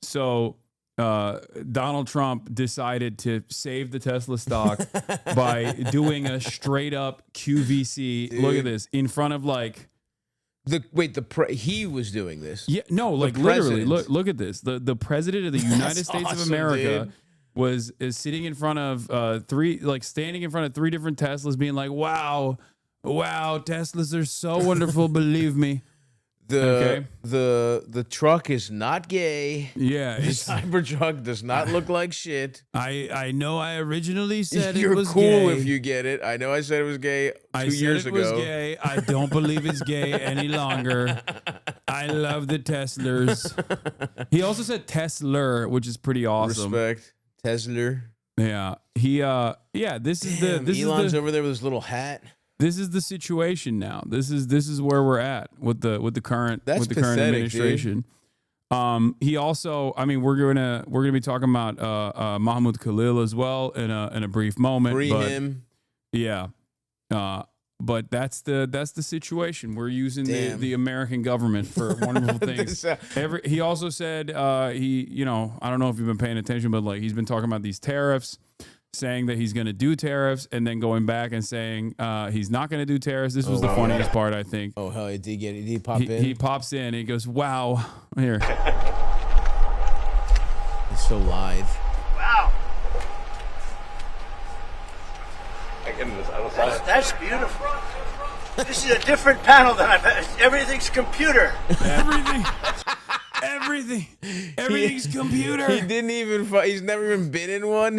So Donald Trump decided to save the Tesla stock by doing a straight up QVC. Dude. Look at this in front of like. He was doing this. Yeah, no, like literally. Look at this. The president of the United States of America is sitting in front of standing in front of three different Teslas, being like, "Wow, Teslas are so wonderful. Believe me." The truck is not gay. Yeah, the Cybertruck does not look like shit. I know. I originally said You're it was cool gay. if you get it. I know I said it was gay 2 years ago. I said it was gay. I don't believe it's gay any longer. I love the Teslers. He also said Tesla, which is pretty awesome. Respect, Tesla. Yeah, This is Elon's over there with his little hat. This is the situation now. This is where we're at with the current current administration. Dude. He also, I mean, we're gonna be talking about Mahmoud Khalil as well in a brief moment. Free him. Yeah. But that's the situation. We're using the American government for wonderful things. He also said I don't know if you've been paying attention, but like he's been talking about these tariffs, saying that he's going to do tariffs, and then going back and saying he's not going to do tariffs. This was the funniest part, I think. Oh hell, did he pop in? He pops in. And he goes, "Wow, here." He's so lithe. Wow. That's beautiful. This is a different panel than I've had. Everything's computer. Everything's computer. He didn't even. He's never even been in one.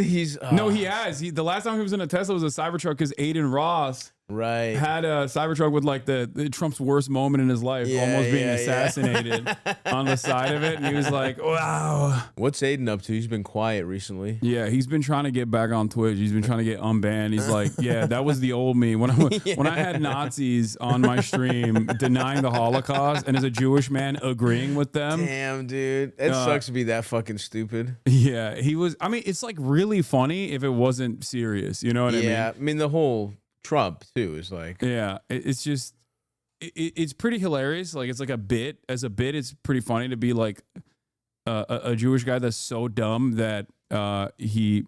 No, he has. The last time he was in a Tesla was a Cybertruck because Aiden Ross had a Cybertruck with like the Trump's worst moment in his life, almost being assassinated on the side of it, and he was like, "Wow." What's Aiden up to? He's been quiet recently. Yeah, he's been trying to get back on Twitch. He's been trying to get unbanned. He's like, "Yeah, that was the old me when I had Nazis on my stream denying the Holocaust, and as a Jewish man agreeing with them." Damn, dude, it sucks to be that fucking stupid. Yeah, he was. I mean, it's like really funny if it wasn't serious. You know what I mean? Yeah, I mean the whole Trump too is like, it's just it's pretty hilarious. Like it's like a bit. As a bit, it's pretty funny to be like a Jewish guy that's so dumb that he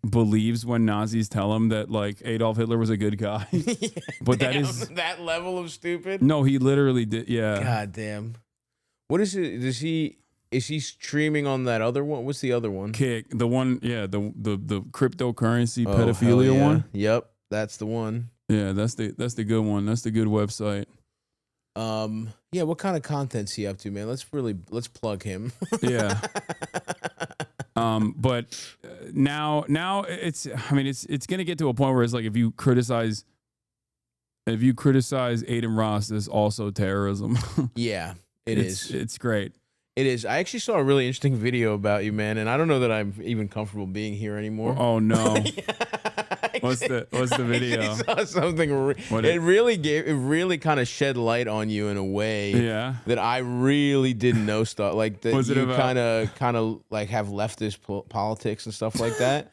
believes when Nazis tell him that like Adolf Hitler was a good guy. But Damn, that is that level of stupid. no, he literally did. Yeah. God damn. What is it? Is he streaming on that other one? What's the other one? Kick the one. Yeah, the cryptocurrency Oh, pedophilia hell yeah. one. Yep, that's the one. Yeah, that's the good one. That's the good website. Yeah, what kind of content's he up to, man? Let's plug him. Yeah. But now it's gonna get to a point where it's like if you criticize Aiden Ross, there's also terrorism. Yeah, it's great. It is. I actually saw a really interesting video about you, man, and I don't know that I'm even comfortable being here anymore. Oh no. What's the video? I saw something. It really kind of shed light on you in a way. Yeah. That I really didn't know stuff like that. What's it you about? kind of like have leftist politics and stuff like that.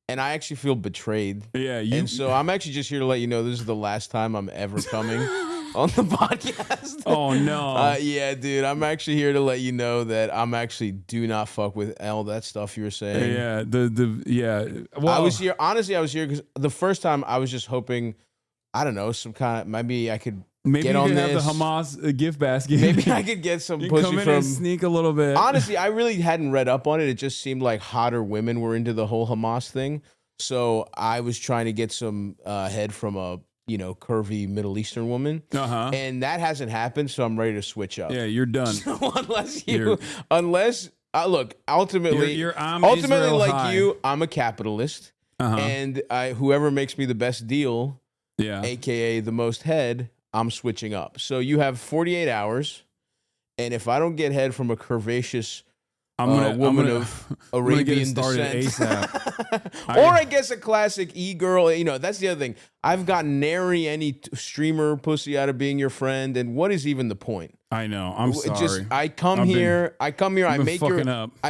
And I actually feel betrayed. Yeah. And so I'm actually just here to let you know this is the last time I'm ever coming on the podcast. Oh no. Yeah, dude. I'm actually here to let you know that I'm actually do not fuck with all that stuff you were saying. Yeah. Well, I was here. Honestly, I was here because the first time I was just hoping, I don't know, some kind of maybe I could get on have the this. Hamas gift basket. Maybe I could get some You pussy come in from. and sneak a little bit. Honestly, I really hadn't read up on it. It just seemed like hotter women were into the whole Hamas thing. So I was trying to get some head from a curvy Middle Eastern woman, and that hasn't happened. So I'm ready to switch up. Yeah, you're done. So unless look, ultimately, ultimately, Israel like high. you, I'm a capitalist, and whoever makes me the best deal, aka the most head, I'm switching up. So you have 48 hours, and if I don't get head from a curvaceous woman of Arabian descent, or I guess a classic e-girl. That's the other thing. I've got nary any streamer pussy out of being your friend, and what is even the point? I know. I'm sorry. Just I come here. I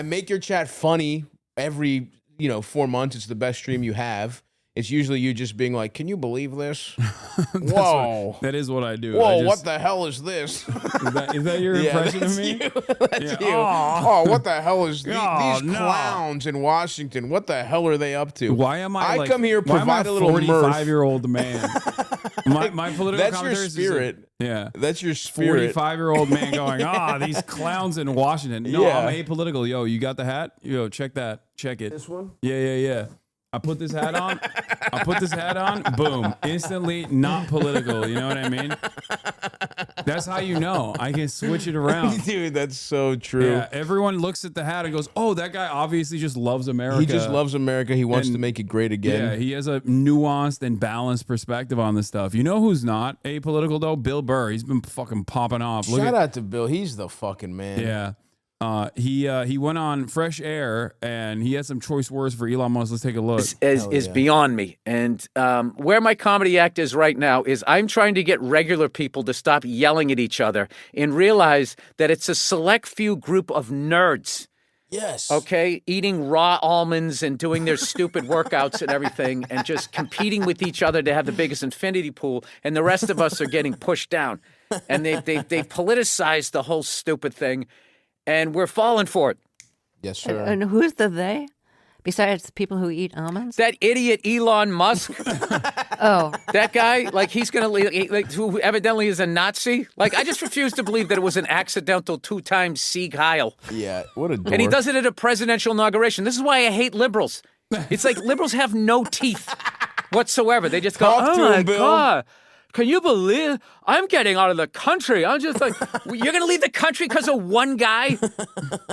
make your chat funny every 4 months. It's the best stream you have. It's usually you just being like, "Can you believe this? Whoa, that is what I do. Whoa, what the hell is this? Is that your impression of me? That's you. Oh, what the hell is these clowns in Washington? What the hell are they up to? Why am I? Come here, provide a little mirth. 45-year-old man. My political That's commentary your spirit. Yeah, that's your spirit. 45-year-old man going, these clowns in Washington. No, I'm apolitical. Yo, you got the hat? Yo, check that. Check it. This one? Yeah. I put this hat on. Boom. Instantly not political. You know what I mean? That's how you know. I can switch it around. Dude, that's so true. Yeah, everyone looks at the hat and goes, oh, that guy obviously just loves America. He just loves America. He wants to make it great again. Yeah, he has a nuanced and balanced perspective on this stuff. You know who's not apolitical, though? Bill Burr. He's been fucking popping off. Shout out to Bill. He's the fucking man. Yeah. He went on Fresh Air and he had some choice words for Elon Musk. Let's take a look. Is beyond me. And where my comedy act is right now is I'm trying to get regular people to stop yelling at each other and realize that it's a select few group of nerds. Yes. Okay, eating raw almonds and doing their stupid workouts and everything and just competing with each other to have the biggest infinity pool, and the rest of us are getting pushed down. And they've politicized the whole stupid thing. And we're falling for it. Yes, sir. And who's the they? Besides people who eat almonds? That idiot Elon Musk. Oh. That guy, he's going to, who evidently is a Nazi. I just refuse to believe that it was an accidental 2-time Sieg Heil. Yeah, what a dork. And he does it at a presidential inauguration. This is why I hate liberals. It's like liberals have no teeth whatsoever. They just go, Talk to oh, my him, Bill. God. Can you believe I'm getting out of the country? I'm just like, you're going to leave the country because of one guy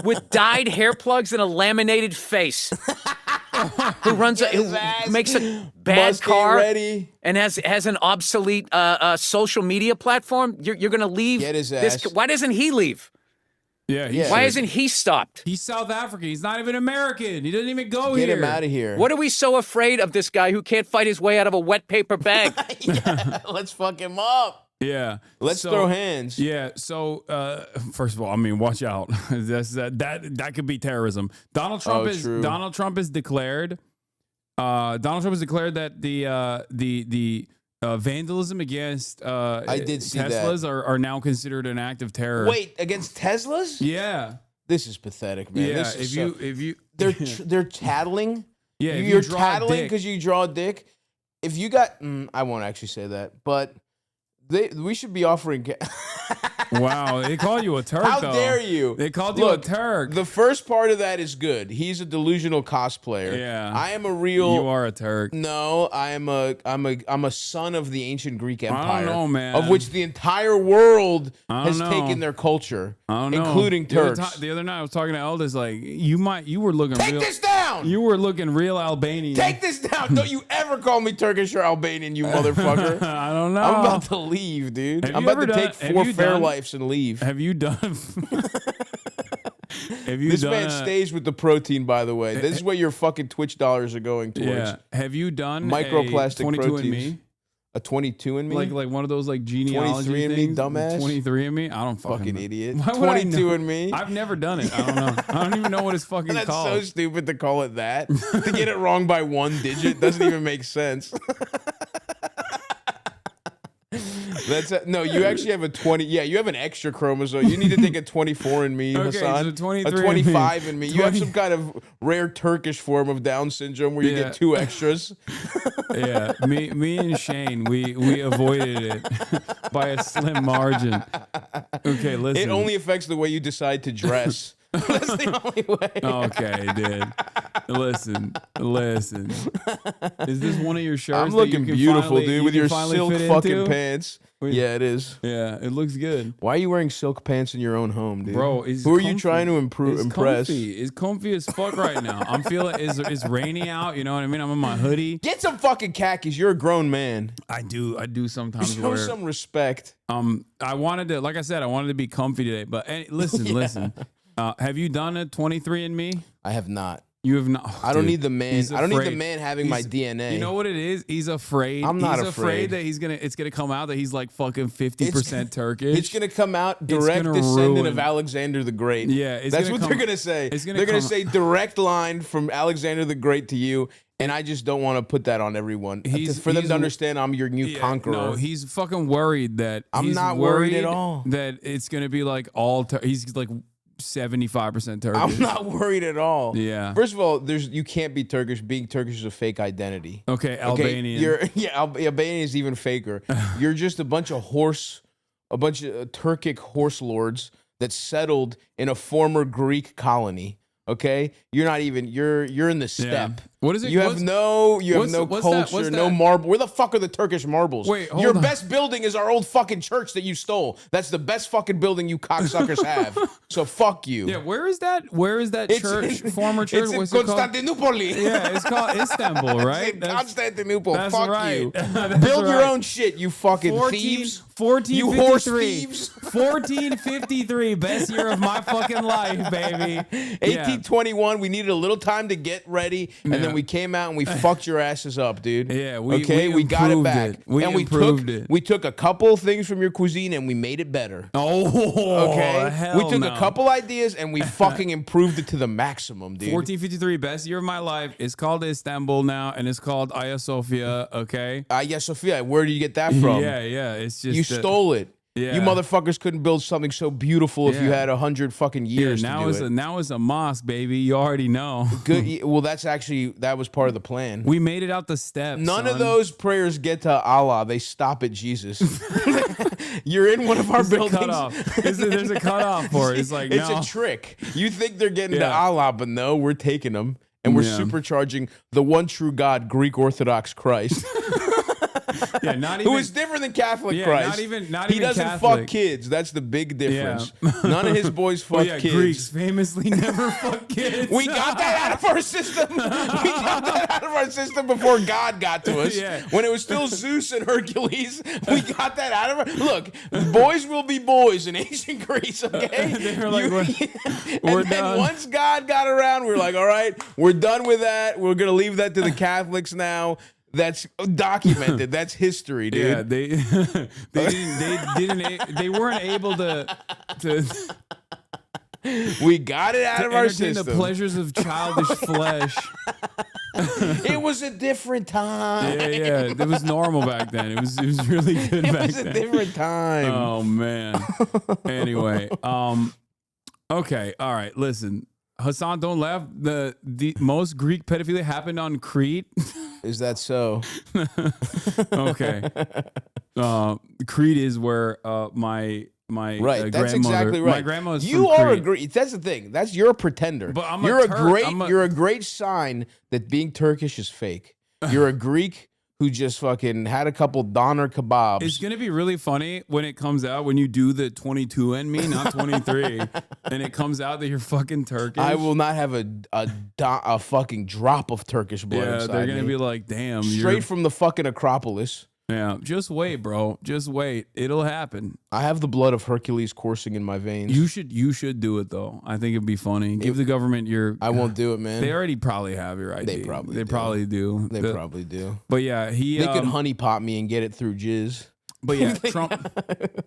with dyed hair plugs and a laminated face who makes a bad car and has an obsolete social media platform? You're going to leave? Get his ass. Why doesn't he leave? Yeah. Why isn't he stopped? He's South African. He's not even American. He doesn't even go Get here. him out of here. What are we so afraid of this guy who can't fight his way out of a wet paper bag? Let's fuck him up. Yeah. Let's throw hands. Yeah. So, first of all, watch out. that could be terrorism. Donald Trump has declared that the vandalism against I did see Teslas that. are now considered an act of terror. Wait, against Teslas? Yeah. This is pathetic, man. Yeah. This is they're tattling Yeah, if you're you draw a tattling dick. because you draw a dick. If you got, I won't actually say that, but we should be offering. Wow, they called you a Turk. How though. dare you? They called Look, you a Turk. The first part of that is good. He's a delusional cosplayer. Yeah, I am a real. You are a Turk. No, I'm a son of the ancient Greek Empire. I don't know, man. Of which the entire world has know. taken their culture, I don't know. including Turks. The other night I was talking to Elders like you were looking. Take real, this down. You were looking real Albanian. Take this down. Don't you ever call me Turkish or Albanian, you motherfucker. I don't know. I'm about to leave, dude. Have I'm you about to ever take done- 4 have you fair done- lives and leave. Have you done? Have you This done? man stays with the protein, by the way. This is what your fucking Twitch dollars are going towards. Yeah. Have you done Microplastic 22 proteins. and me? A 22 and me? Like one of those like genealogy 23 and me, things? dumbass? 23 and me? I don't Fucking know. idiot. Why would I 22 know? and me? I've never done it. I don't know. I don't even know what it's fucking That's called. so stupid to call it that. To get it wrong by 1 digit doesn't even make sense. No, you actually have a 20. Yeah, you have an extra chromosome. You need to take a 24 in me, Okay, Hasan. so 23 a and 25 in me. You have 20 some kind of rare Turkish form of Down syndrome where you Yeah. get 2 extras. Yeah, me and Shane, we avoided it by a slim margin. Okay, listen. It only affects the way you decide to dress. That's the only way. Okay, dude. Listen. Is this one of your shirts? I'm that looking you can beautiful, finally- dude, you with can your finally silk fit fucking into? pants. Yeah, it is. Yeah, it looks good. Why are you wearing silk pants in your own home, dude? Bro, it's who are you comfy. trying to impress? It's comfy as fuck right now. I'm feeling it's rainy out. You know what I mean? I'm in my hoodie. Get some fucking khakis. You're a grown man. I do sometimes Show wear. some respect. I wanted to, like I said, I wanted to be comfy today. But listen. Have you done a 23andMe? I have not. You have not. I don't Dude, need the man. he's I don't need the afraid. man having my He's- DNA. You know what it is? He's afraid. I'm not he's afraid. that it's gonna come out that he's like fucking 50% Turkish. It's gonna come out It's direct gonna descendant ruin- of Alexander the Great. Yeah, it's that's gonna what come- they're gonna say. it's gonna They're gonna come- say direct line from Alexander the Great to you, and I just don't want to put that on everyone. For them he's- to understand, I'm your new conqueror. No, he's fucking worried that I'm he's not worried at all. That it's gonna be like he's like 75% Turkish. I'm not worried at all. Yeah. First of all, you can't be Turkish. Being Turkish is a fake identity. Okay, Albanian. Albanian is even faker. You're just a bunch of Turkic horse lords that settled in a former Greek colony. Okay, you're not even. You're in the steppe. What is it? You have no what's that- culture, what's no that? marble. Where the fuck are the Turkish marbles? Wait, hold your on. best building is our old fucking church that you stole. That's the best fucking building you cocksuckers have. So fuck you. Yeah, where is that? Where is that church? Former church? It's in What's it called? Constantinople. Yeah, it's called Istanbul, right? It's in Constantinople. that's Fuck right. you. That's Build your right. own shit, you fucking thieves. 1453. You horse thieves. 1453, best year of my fucking life, baby. 1821, we needed a little time to get ready, and then we came out and we fucked your asses up, dude. Yeah, we got it improved back. it. We and improved it. We took a couple of things from your cuisine and we made it better. Oh, okay. hell We took no. a couple ideas and we fucking improved it to the maximum, dude. 1453, best year of my life. It's called Istanbul now, and it's called Hagia Sophia, okay? Hagia Sophia, where did you get that from? Yeah, it's just... You stole it. Yeah. You motherfuckers couldn't build something so beautiful if you Yeah. had 100 fucking years now to do it's it. now it's a mosque, baby. You already know. Good. Well, that was part of the plan. We made it out the steps. None of son. those prayers get to Allah. They stop at Jesus. You're in one of our There's a buildings. cutoff. There's a cutoff for it. It's like, it's no. a trick. You think they're getting to Yeah. Allah, but no, we're taking them and we're Yeah. supercharging the one true God, Greek Orthodox Christ. Yeah, not even. Who is different than Catholic Yeah, Christ. not he even doesn't Catholic. fuck kids. That's the big difference. Yeah. None of his boys fuck Oh, yeah, kids. Greeks famously never fuck kids. We got that out of our system. We got that out of our system before God got to us. Yeah. When it was still Zeus and Hercules, we got that out of our... Look, boys will be boys in ancient Greece, okay? They were like, and we're then done. once God got around, we were like, all right, we're done with that. We're going to leave that to the Catholics now. That's documented. That's history, dude. Yeah, they weren't able to We got it out of our entertain system. the pleasures of childish flesh. It was a different time. Yeah, it was normal back then. It was really good It back was a then. different time. Oh man. Anyway, okay, all right. Listen, Hasan, don't laugh. The most Greek pedophilia happened on Crete. Is that so? Okay. Crete is where my right. That's grandmother. exactly right. My grandma's You from are Crete. a great. That's the thing. You're a pretender. But I'm you're a Turk. You're a great sign that being Turkish is fake. You're a Greek who just fucking had a couple doner kebabs. It's gonna be really funny when it comes out, when you do the 22andMe, not 23, and it comes out that you're fucking Turkish. I will not have a fucking drop of Turkish blood Yeah, inside they're gonna me. be like, damn, Straight from the fucking Acropolis. Yeah, just wait, bro. Just wait. It'll happen. I have the blood of Hercules coursing in my veins. You should do it though. I think it'd be funny. Give the government your. I won't do it, man. They already probably have your ID. They probably do. They probably do. But yeah, They could honeypot me and get it through jizz. But yeah,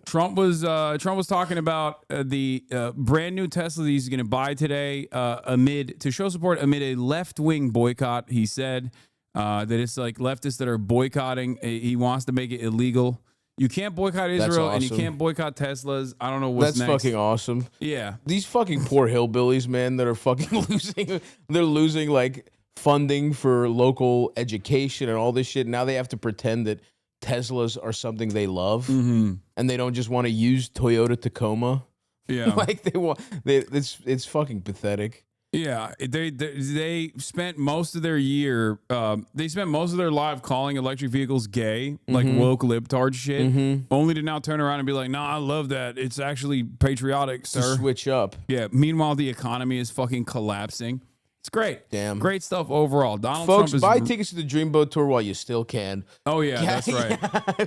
Trump was talking about the brand new Tesla that he's going to buy today to show support amid a left-wing boycott. He said that it's like leftists that are boycotting. He wants to make it illegal. You can't boycott Israel and you can't boycott Teslas. I don't know what's next. That's fucking awesome. Yeah. These fucking poor hillbillies, man, that are fucking losing. They're losing like funding for local education and all this shit. Now they have to pretend that Teslas are something they love, and they don't just want to use Toyota Tacoma. Yeah, like they want. It's fucking pathetic. Yeah, they spent most of their year. They spent most of their life calling electric vehicles gay, like woke libtard shit, only to now turn around and be like, "Nah, I love that. It's actually patriotic, sir." To switch up. Yeah. Meanwhile, the economy is fucking collapsing. It's great. Damn. Great stuff overall. Donald Folks, Trump is buy tickets to the Dreamboat Tour while you still can. Oh, yeah, that's right.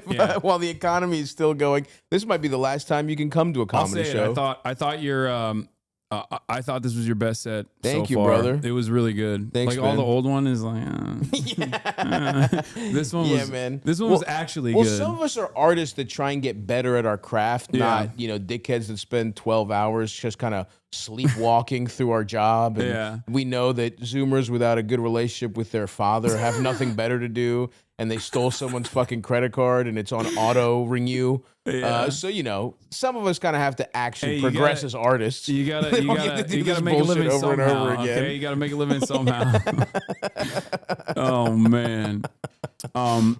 Yeah. While the economy is still going. This might be the last time you can come to a comedy show. I thought your I thought this was your best set. Thank so you, far. brother. It was really good. Thanks, like man. all the old one is like, this one was, man. This one was actually well, good. Some of us are artists that try and get better at our craft, not dickheads that spend 12 hours just kind of sleepwalking through our job. And we know that Zoomers without a good relationship with their father have nothing better to do, and they stole someone's fucking credit card and it's on auto renew. So some of us kind of have to actually progress as artists. You gotta make a living over and somehow. over again. Okay, you gotta make a living somehow. Oh man,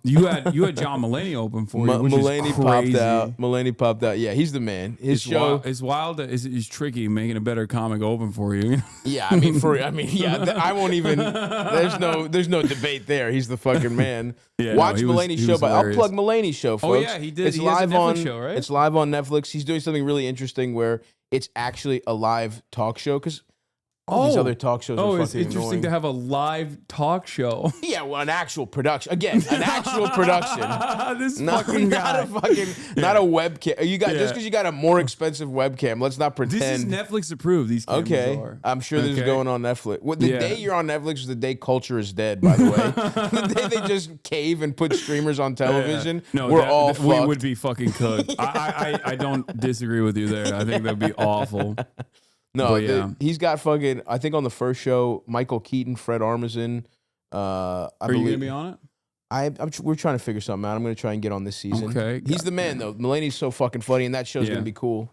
you had John Mulaney open for you, which Mulaney is crazy. Mulaney popped out. Yeah, he's the man. His show it's wild. It's tricky making a better comic open for you. Yeah, I won't even. There's no debate there. He's the fucking man. Yeah, Watch Mulaney's show, but I'll plug Mulaney's show, folks. Oh yeah, he did. It's He live has a Netflix on show, right? It's live on Netflix. He's doing something really interesting where it's actually a live talk show because all these other talk shows are fucking it's interesting annoying. to have a live talk show. Yeah, well, an actual production. Again, an actual production. This not, fucking not guy. a fucking, not a webcam. Just because you got a more expensive webcam, let's not pretend. This is Netflix approved. These cameras are. I'm sure this is Okay. going on Netflix. The day you're on Netflix is the day culture is dead, by the way. The day they just cave and put streamers on television, No, we're all fucked. we would be fucking cooked. I don't disagree with you there. I think that'd be awful. No, But yeah. he's got fucking. I think on the first show, Michael Keaton, Fred Armisen. Are you gonna be on it? We're trying to figure something out. I'm gonna try and get on this season. Okay. He's the man though. Mulaney's so fucking funny, and that show's Yeah. gonna be cool.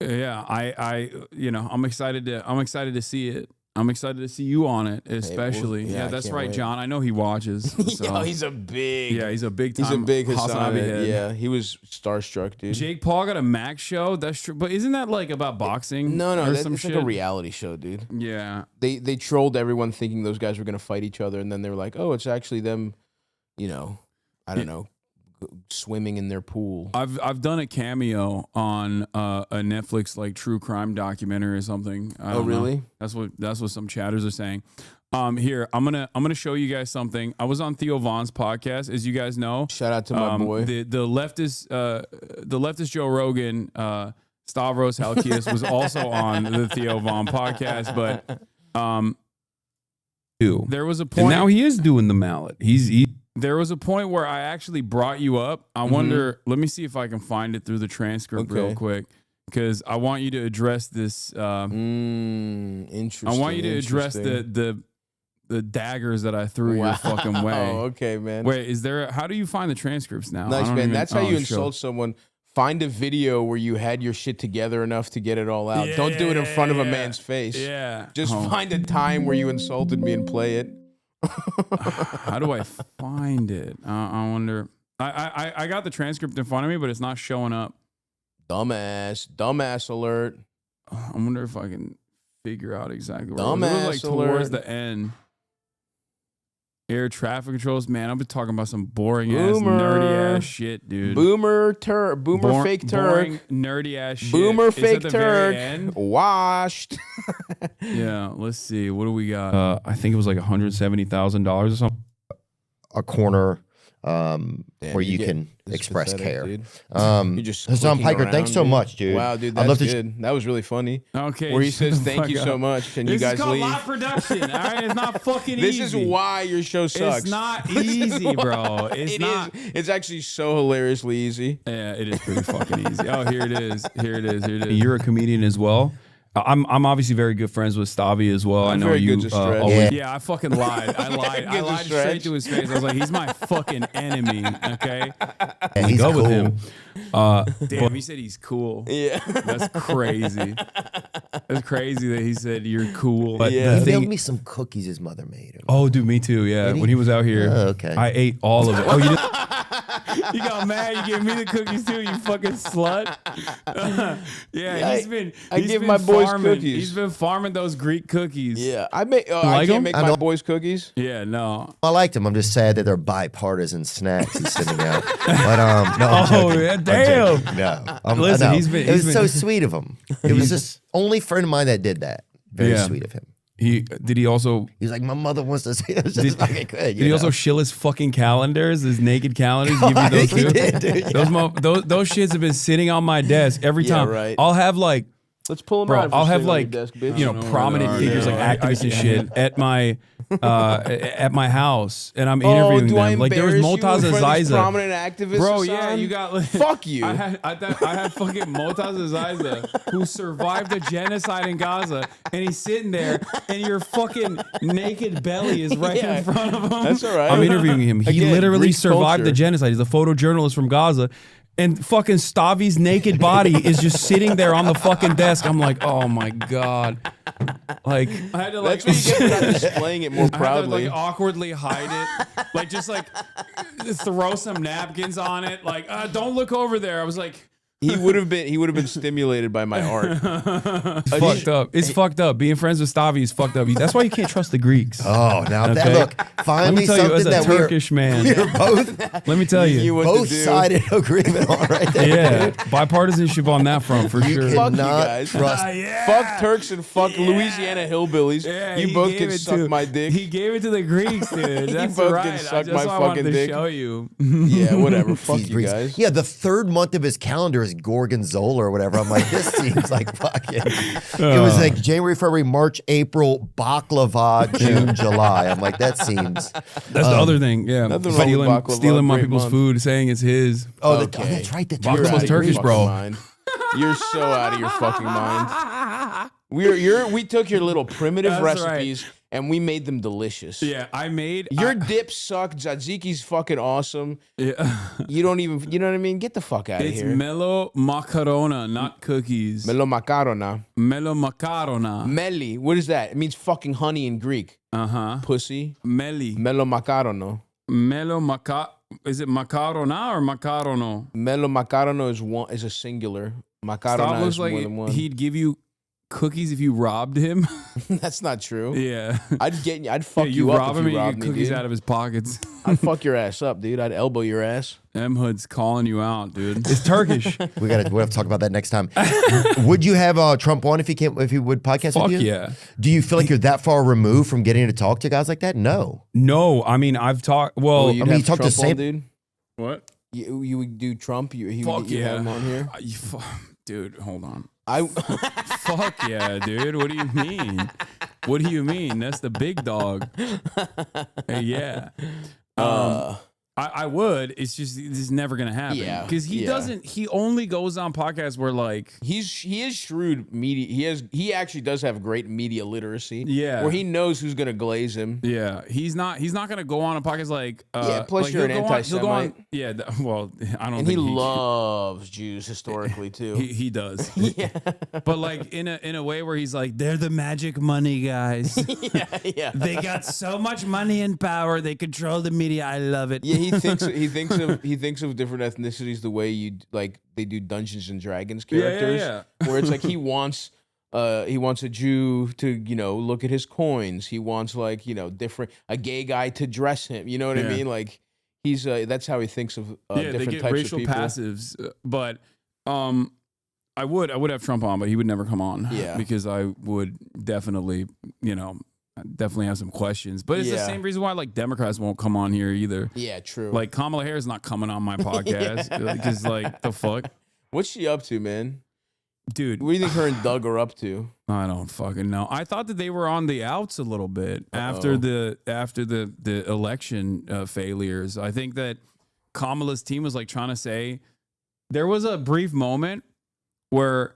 Yeah, I'm excited to see it. I'm excited to see you on it, especially. yeah, I That's can't right, wait. John. I know he watches. So. Yo, he's a big. Yeah, he's a big time. He's a big Hasanabi head. Yeah, he was starstruck, dude. Jake Paul got a Max show. That's true, but isn't that like about boxing? No, or that's some it's shit? like a reality show, dude. Yeah, They trolled everyone thinking those guys were gonna fight each other, and then they were like, "Oh, it's actually them," I don't know, swimming in their pool. I've done a cameo on a Netflix like true crime documentary or something. I don't know. Really? That's what some chatters are saying. Here I'm gonna show you guys something. I was on Theo Vaughn's podcast, as you guys know. Shout out to my boy. The leftist Joe Rogan, Stavros Halkias was also on the Theo Vaughn podcast, but there was a point. And now he is doing the mallet. There was a point where I actually brought you up. I wonder. Let me see if I can find it through the transcript real quick, because I want you to address this. Interesting. I want you to address the daggers that I threw your fucking way. Okay, man. Wait, how do you find the transcripts now? Nice, man. That's how you insult someone Find a video where you had your shit together enough to get it all out. Don't do it in front of a man's face. Yeah. Just find a time where you insulted me and play it. How do I find it? I wonder. I got the transcript in front of me, but it's not showing up. Dumbass alert. I wonder if I can figure out exactly where Dumbass it was. Like alert. towards the end. Air traffic controls, man. I've been talking about some boring ass, nerdy ass shit, dude. Boomer fake turd. Boring, nerdy ass shit. Boomer It's at fake the very turd. end. Washed. Yeah, let's see. What do we got? I think it was like $170,000 or something. A corner where you can express pathetic, care. Dude. You're just Hassan clicking Piker, thanks around, so dude. much, dude. Wow, dude, I'd love that's to good. That was really funny. Okay. Where he says, shut the thank you fuck so up. much. Can you This guys is called leave? live production. All right, it's not fucking This easy. is why your show sucks. It's not easy, bro. It's not. It's actually so hilariously easy. Yeah, it is pretty fucking easy. Oh, here it is. Here it is. Here it is. You're a comedian as well. I'm obviously very good friends with Stavi as well. I know very you. good to stretch. Always, yeah, I fucking lied. I lied. I Good to lied stretch. straight to his face. I was like, he's my fucking enemy. Okay, Yeah, he's go cool. with him. Damn, he said he's cool. Yeah, that's crazy. That's crazy that he said you're cool. But He the mailed thing, me some cookies his mother made him. oh, dude, me too. Yeah, Did he? when he was out here, Oh, okay. I ate all of it. Oh, you did. You got mad. You gave me the cookies too. You fucking slut. Yeah, he's been. I he's give been my boys farming. cookies. He's been farming those Greek cookies. Yeah, I make. I like can't 'em? make I my know. boys cookies. Yeah, no. I liked him. I'm just sad that they're bipartisan snacks he's sending out. But no, I'm Oh, joking. yeah, I'm damn. joking. No, Listen, no. he's been- It was he's so been- sweet of him. It was just only friend of mine that did that. Very Yeah. sweet of him. He did. He also. He was like, my mother wants to see. It was just fucking good. Did he also shill his fucking calendars, his naked calendars? Give you I those think he too. did, dude, yeah. Those shits have been sitting on my desk every Yeah, time. right. I'll have like, Let's pull them bro, out. I'll have like, you know, prominent figures like activists and shit at my house, and I'm interviewing do I them. Like there was embarrass you in Motaz front of these Aziza, prominent activists, bro. Yeah, Hasan? you got like, Fuck you. I had fucking Motaz Aziza who survived a genocide in Gaza, and he's sitting there, and your fucking naked belly is right Yeah, in front of him. that's all right. I'm interviewing him. He Again, literally Greek survived the culture. genocide. He's a photojournalist from Gaza. And fucking Stavi's naked body is just sitting there on the fucking desk. I'm like, oh my God. Like, I had to like, That's what you get for not displaying it more I had to proudly. like awkwardly hide it. Like, just like throw some napkins on it. Like, don't look over there. I was like, He would have been stimulated by my art. it's fucked up. It's fucked up. Being friends with Stavi is fucked up. That's why you can't trust the Greeks. Oh, now that Okay? look, Let finally me tell you, as something a that Turkish man, we're both let me tell you, both sided agreement on right there. yeah, bipartisanship on that front for sure. Fuck you Not guys. trust- Fuck Turks and fuck Louisiana hillbillies. Yeah, you he both gave can it suck to- my dick. He gave it to the Greeks, dude. That's both right. can suck That's my why I wanted fucking to dick. show you. Yeah, whatever. Fuck These you Greeks. guys. Yeah, the third month of his calendar is Gorgonzola or whatever. I'm like, this seems like fucking. It was like January, February, March, April, baklava, June, July. I'm like, that seems. That's the other thing. Yeah, Nothing wrong with baklava, stealing my great people's month. food, saying it's his. Oh, Okay. that's right. That's Baklava's You're out of your Turkish, fucking bro. mind. You're so out of your fucking mind. We took your little primitive That's recipes and we made them delicious. Yeah, I made Your dip sucked. Tzatziki's fucking awesome. Yeah. You don't even, you know what I mean? Get the fuck out of It's here. mello macarona, not cookies. Melo macarona. Mello macarona. Meli. What is that? It means fucking honey in Greek. Pussy. Meli. Melo macarono. Mello maca. Is it macarona or macarono? Melo macarono is a singular. Stop Macarona looks is like more than one. he'd give you cookies if you robbed him. That's not true. Yeah. I'd fuck Yeah, you, rob up him if you and robbed you me, get cookies dude. out of his pockets. I'd fuck your ass up, dude. I'd elbow your ass. M Hood's calling you out, dude. It's Turkish. we have to talk about that next time. Would you have Trump on if he would podcast Fuck with you? yeah. Do you feel like you're that far removed from getting to talk to guys like that? No. No, I mean I've talked. Well, You'd I mean, have you talked to Trump on, Sam- dude. what? You would do Trump. You Fuck you yeah, have him on here. Dude, hold on. I Fuck yeah, dude. What do you mean? What do you mean? That's the big dog. Hey, yeah. I would. It's just never gonna happen. Yeah, because he doesn't. He only goes on podcasts where like he is shrewd media. He actually does have great media literacy. Yeah, where he knows who's gonna glaze him. Yeah, he's not gonna go on a podcast like Plus like you're an anti-Semite. Well, I don't. And think he loves Jews historically too. He does. Yeah, but like in a way where he's like, they're the magic money guys. yeah. They got so much money and power. They control the media. I love it. Yeah, he thinks of different ethnicities the way you like they do Dungeons and Dragons characters. Yeah. Where it's like he wants a Jew to look at his coins. He wants like a gay guy to dress him. You know what I mean? Like he's that's how he thinks of different they get types racial of people. passives. But I would have Trump on, but he would never come on. Yeah, because I would definitely definitely have some questions. But it's the same reason why like Democrats won't come on here either. Yeah, true. Like Kamala Harris not coming on my podcast because like the fuck. What's she up to, man? Dude, what do you think her and Doug are up to? I don't fucking know. I thought that they were on the outs a little bit after the election failures. I think that Kamala's team was like trying to say there was a brief moment where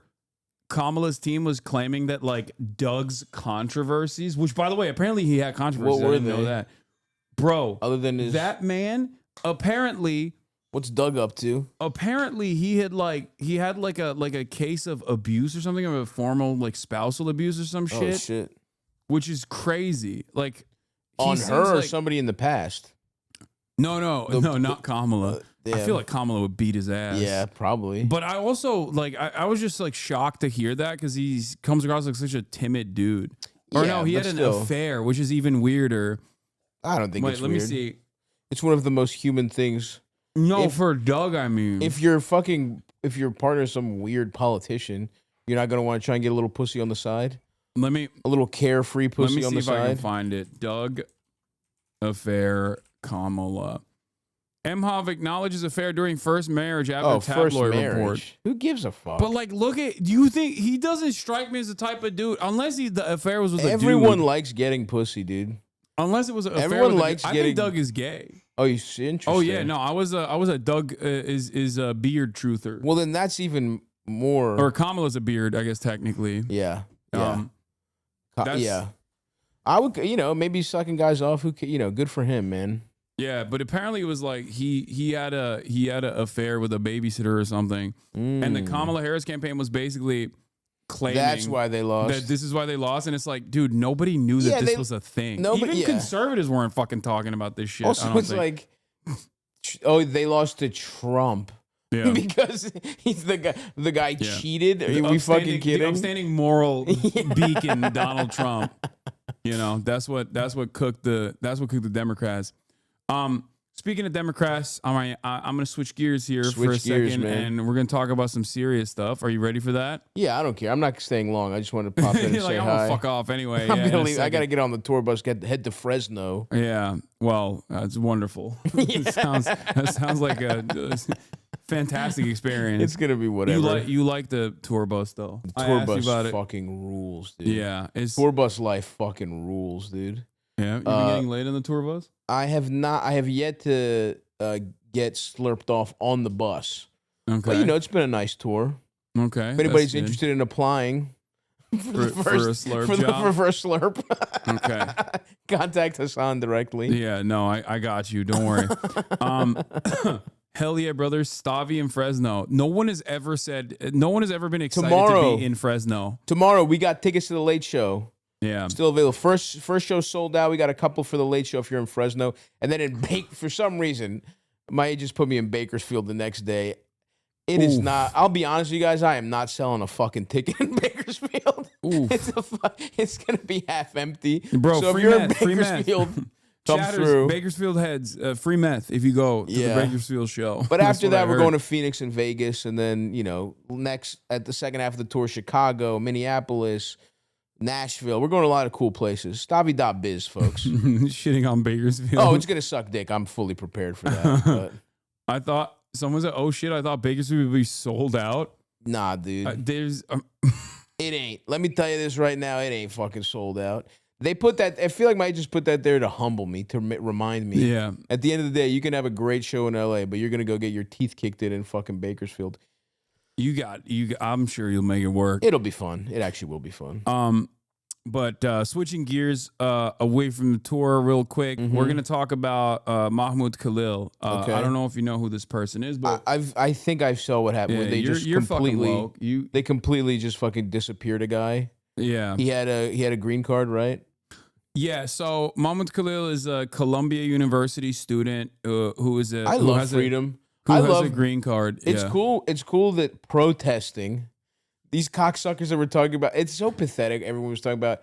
Kamala's team was claiming that like Doug's controversies, which by the way, apparently he had controversies. What were I didn't know they? that. Bro, other than that man, apparently, what's Doug up to? Apparently he had like a case of abuse or something, of a formal like spousal abuse or some shit. Oh shit. Which is crazy. Like on her or somebody in the past? No, not Kamala. I feel like Kamala would beat his ass. Yeah, probably. But I also like I was just like shocked to hear that because he comes across like such a timid dude. Or no, he had an affair, which is even weirder. I don't think it's let weird. me see. It's one of the most human things. No, for Doug, I mean. If your partner is some weird politician, you're not gonna want to try and get a little pussy on the side? A little carefree pussy on the side. Let me see if I can find it. Doug affair Kamala. Emhoff acknowledges affair during first marriage after tabloid report. Who gives a fuck? But like, do you think he doesn't strike me as the type of dude? Unless the affair was with a dude. Everyone likes getting pussy, dude. Unless it was an affair. Everyone likes I getting. think Doug is gay. Oh, he's interesting. Oh yeah, no, I was a Doug is a beard truther. Well, then that's more. Or Kamala's a beard, I guess technically. Yeah. Yeah. I would, maybe sucking guys off. Who, good for him, man. Yeah, but apparently it was like he had a affair with a babysitter or something, and the Kamala Harris campaign was basically claiming that's why they lost. That this is why they lost, and it's like, dude, nobody knew that this was a thing. Even conservatives weren't fucking talking about this shit. Also, it's like, they lost to Trump. Yeah. Because he's the guy cheated. Are we fucking kidding? The upstanding moral beacon, Donald Trump. That's what cooked the Democrats. Speaking of Democrats, I'm gonna switch gears here for a second, and we're gonna talk about some serious stuff. Are you ready for that? Yeah, I don't care. I'm not staying long. I just want to pop in and say I'm hi. gonna fuck off anyway. I'm gonna leave. I gotta get on the tour bus, head to Fresno. Yeah, well, it's wonderful. That sounds like a fantastic experience. It's gonna be whatever. You like the tour bus though? The tour bus fucking rules, dude. Yeah, tour bus life fucking rules, dude. Yeah, you've been getting laid on the tour bus? I have not. I have yet to get slurped off on the bus. Okay. But, it's been a nice tour. Okay. If anybody's interested in applying for a slurp job? For a slurp. Okay. Contact Hasan directly. Yeah, no, I got you. Don't worry. Hell yeah, brothers. Stavi in Fresno. No one has ever been excited to be in Fresno. Tomorrow, we got tickets to the late show. Yeah. Still available. First show sold out. We got a couple for the late show if you're in Fresno. And then for some reason, my agents put me in Bakersfield the next day. It is not, I'll be honest with you guys, I am not selling a fucking ticket in Bakersfield. It's going to be half empty. Bro, so if you're in Bakersfield, come through. Bakersfield heads, free meth if you go to the Bakersfield show. But after that, we're going to Phoenix and Vegas. And then, next at the second half of the tour, Chicago, Minneapolis, Nashville. We're going to a lot of cool places. Stavi.biz, folks. Shitting on Bakersfield. Oh, it's going to suck dick. I'm fully prepared for that. But. I thought someone said, oh shit, I thought Bakersfield would be sold out. Nah, dude. There's... It ain't. Let me tell you this right now. It ain't fucking sold out. They put that. I feel like might just put that there to humble me, to remind me. Yeah. At the end of the day, you can have a great show in LA, but you're gonna go get your teeth kicked in fucking Bakersfield. I'm sure you'll make it work. It'll be fun. It actually will be fun. But switching gears away from the tour real quick, we're going to talk about Mahmoud Khalil. Okay. I don't know if you know who this person is, but I think I saw what happened. Yeah, Where they just you're fucking completely woke. they completely just fucking disappeared a guy. Yeah. He had a green card, right? Yeah, so Mahmoud Khalil is a Columbia University student who is a I who love has freedom. Who I has love a green card. It's Yeah. cool. It's cool that protesting, these cocksuckers that we're talking about, it's so pathetic. Everyone was talking about,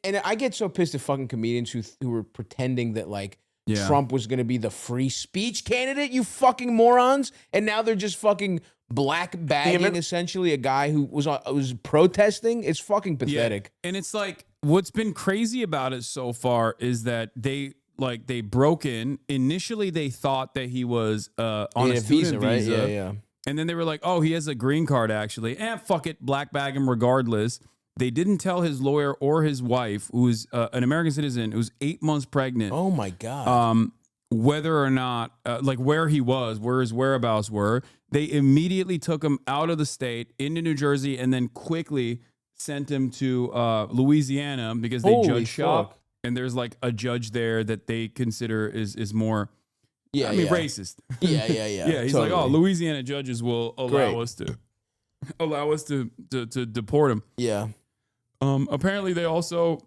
and I get so pissed at fucking comedians who were pretending that like Yeah. Trump was going to be the free speech candidate. You fucking morons! And now they're just fucking black bagging essentially a guy who was protesting. It's fucking pathetic. Yeah. And it's like what's been crazy about it so far is that they broke in. Initially, they thought that he was on a student visa, right? Yeah. And then they were like, "Oh, he has a green card, actually." And fuck it, black bag him regardless. They didn't tell his lawyer or his wife, who is an American citizen, who's 8 months pregnant. Oh my god. Whether or not, like where he was, where his whereabouts were. They immediately took him out of the state into New Jersey, and then quickly sent him to Louisiana because they Holy judge shop. fuck. And there's like a judge there that they consider is more, Yeah, I mean, yeah. racist. Yeah. Yeah, he's like, oh, Louisiana judges will allow us to deport him. Yeah. Apparently, they also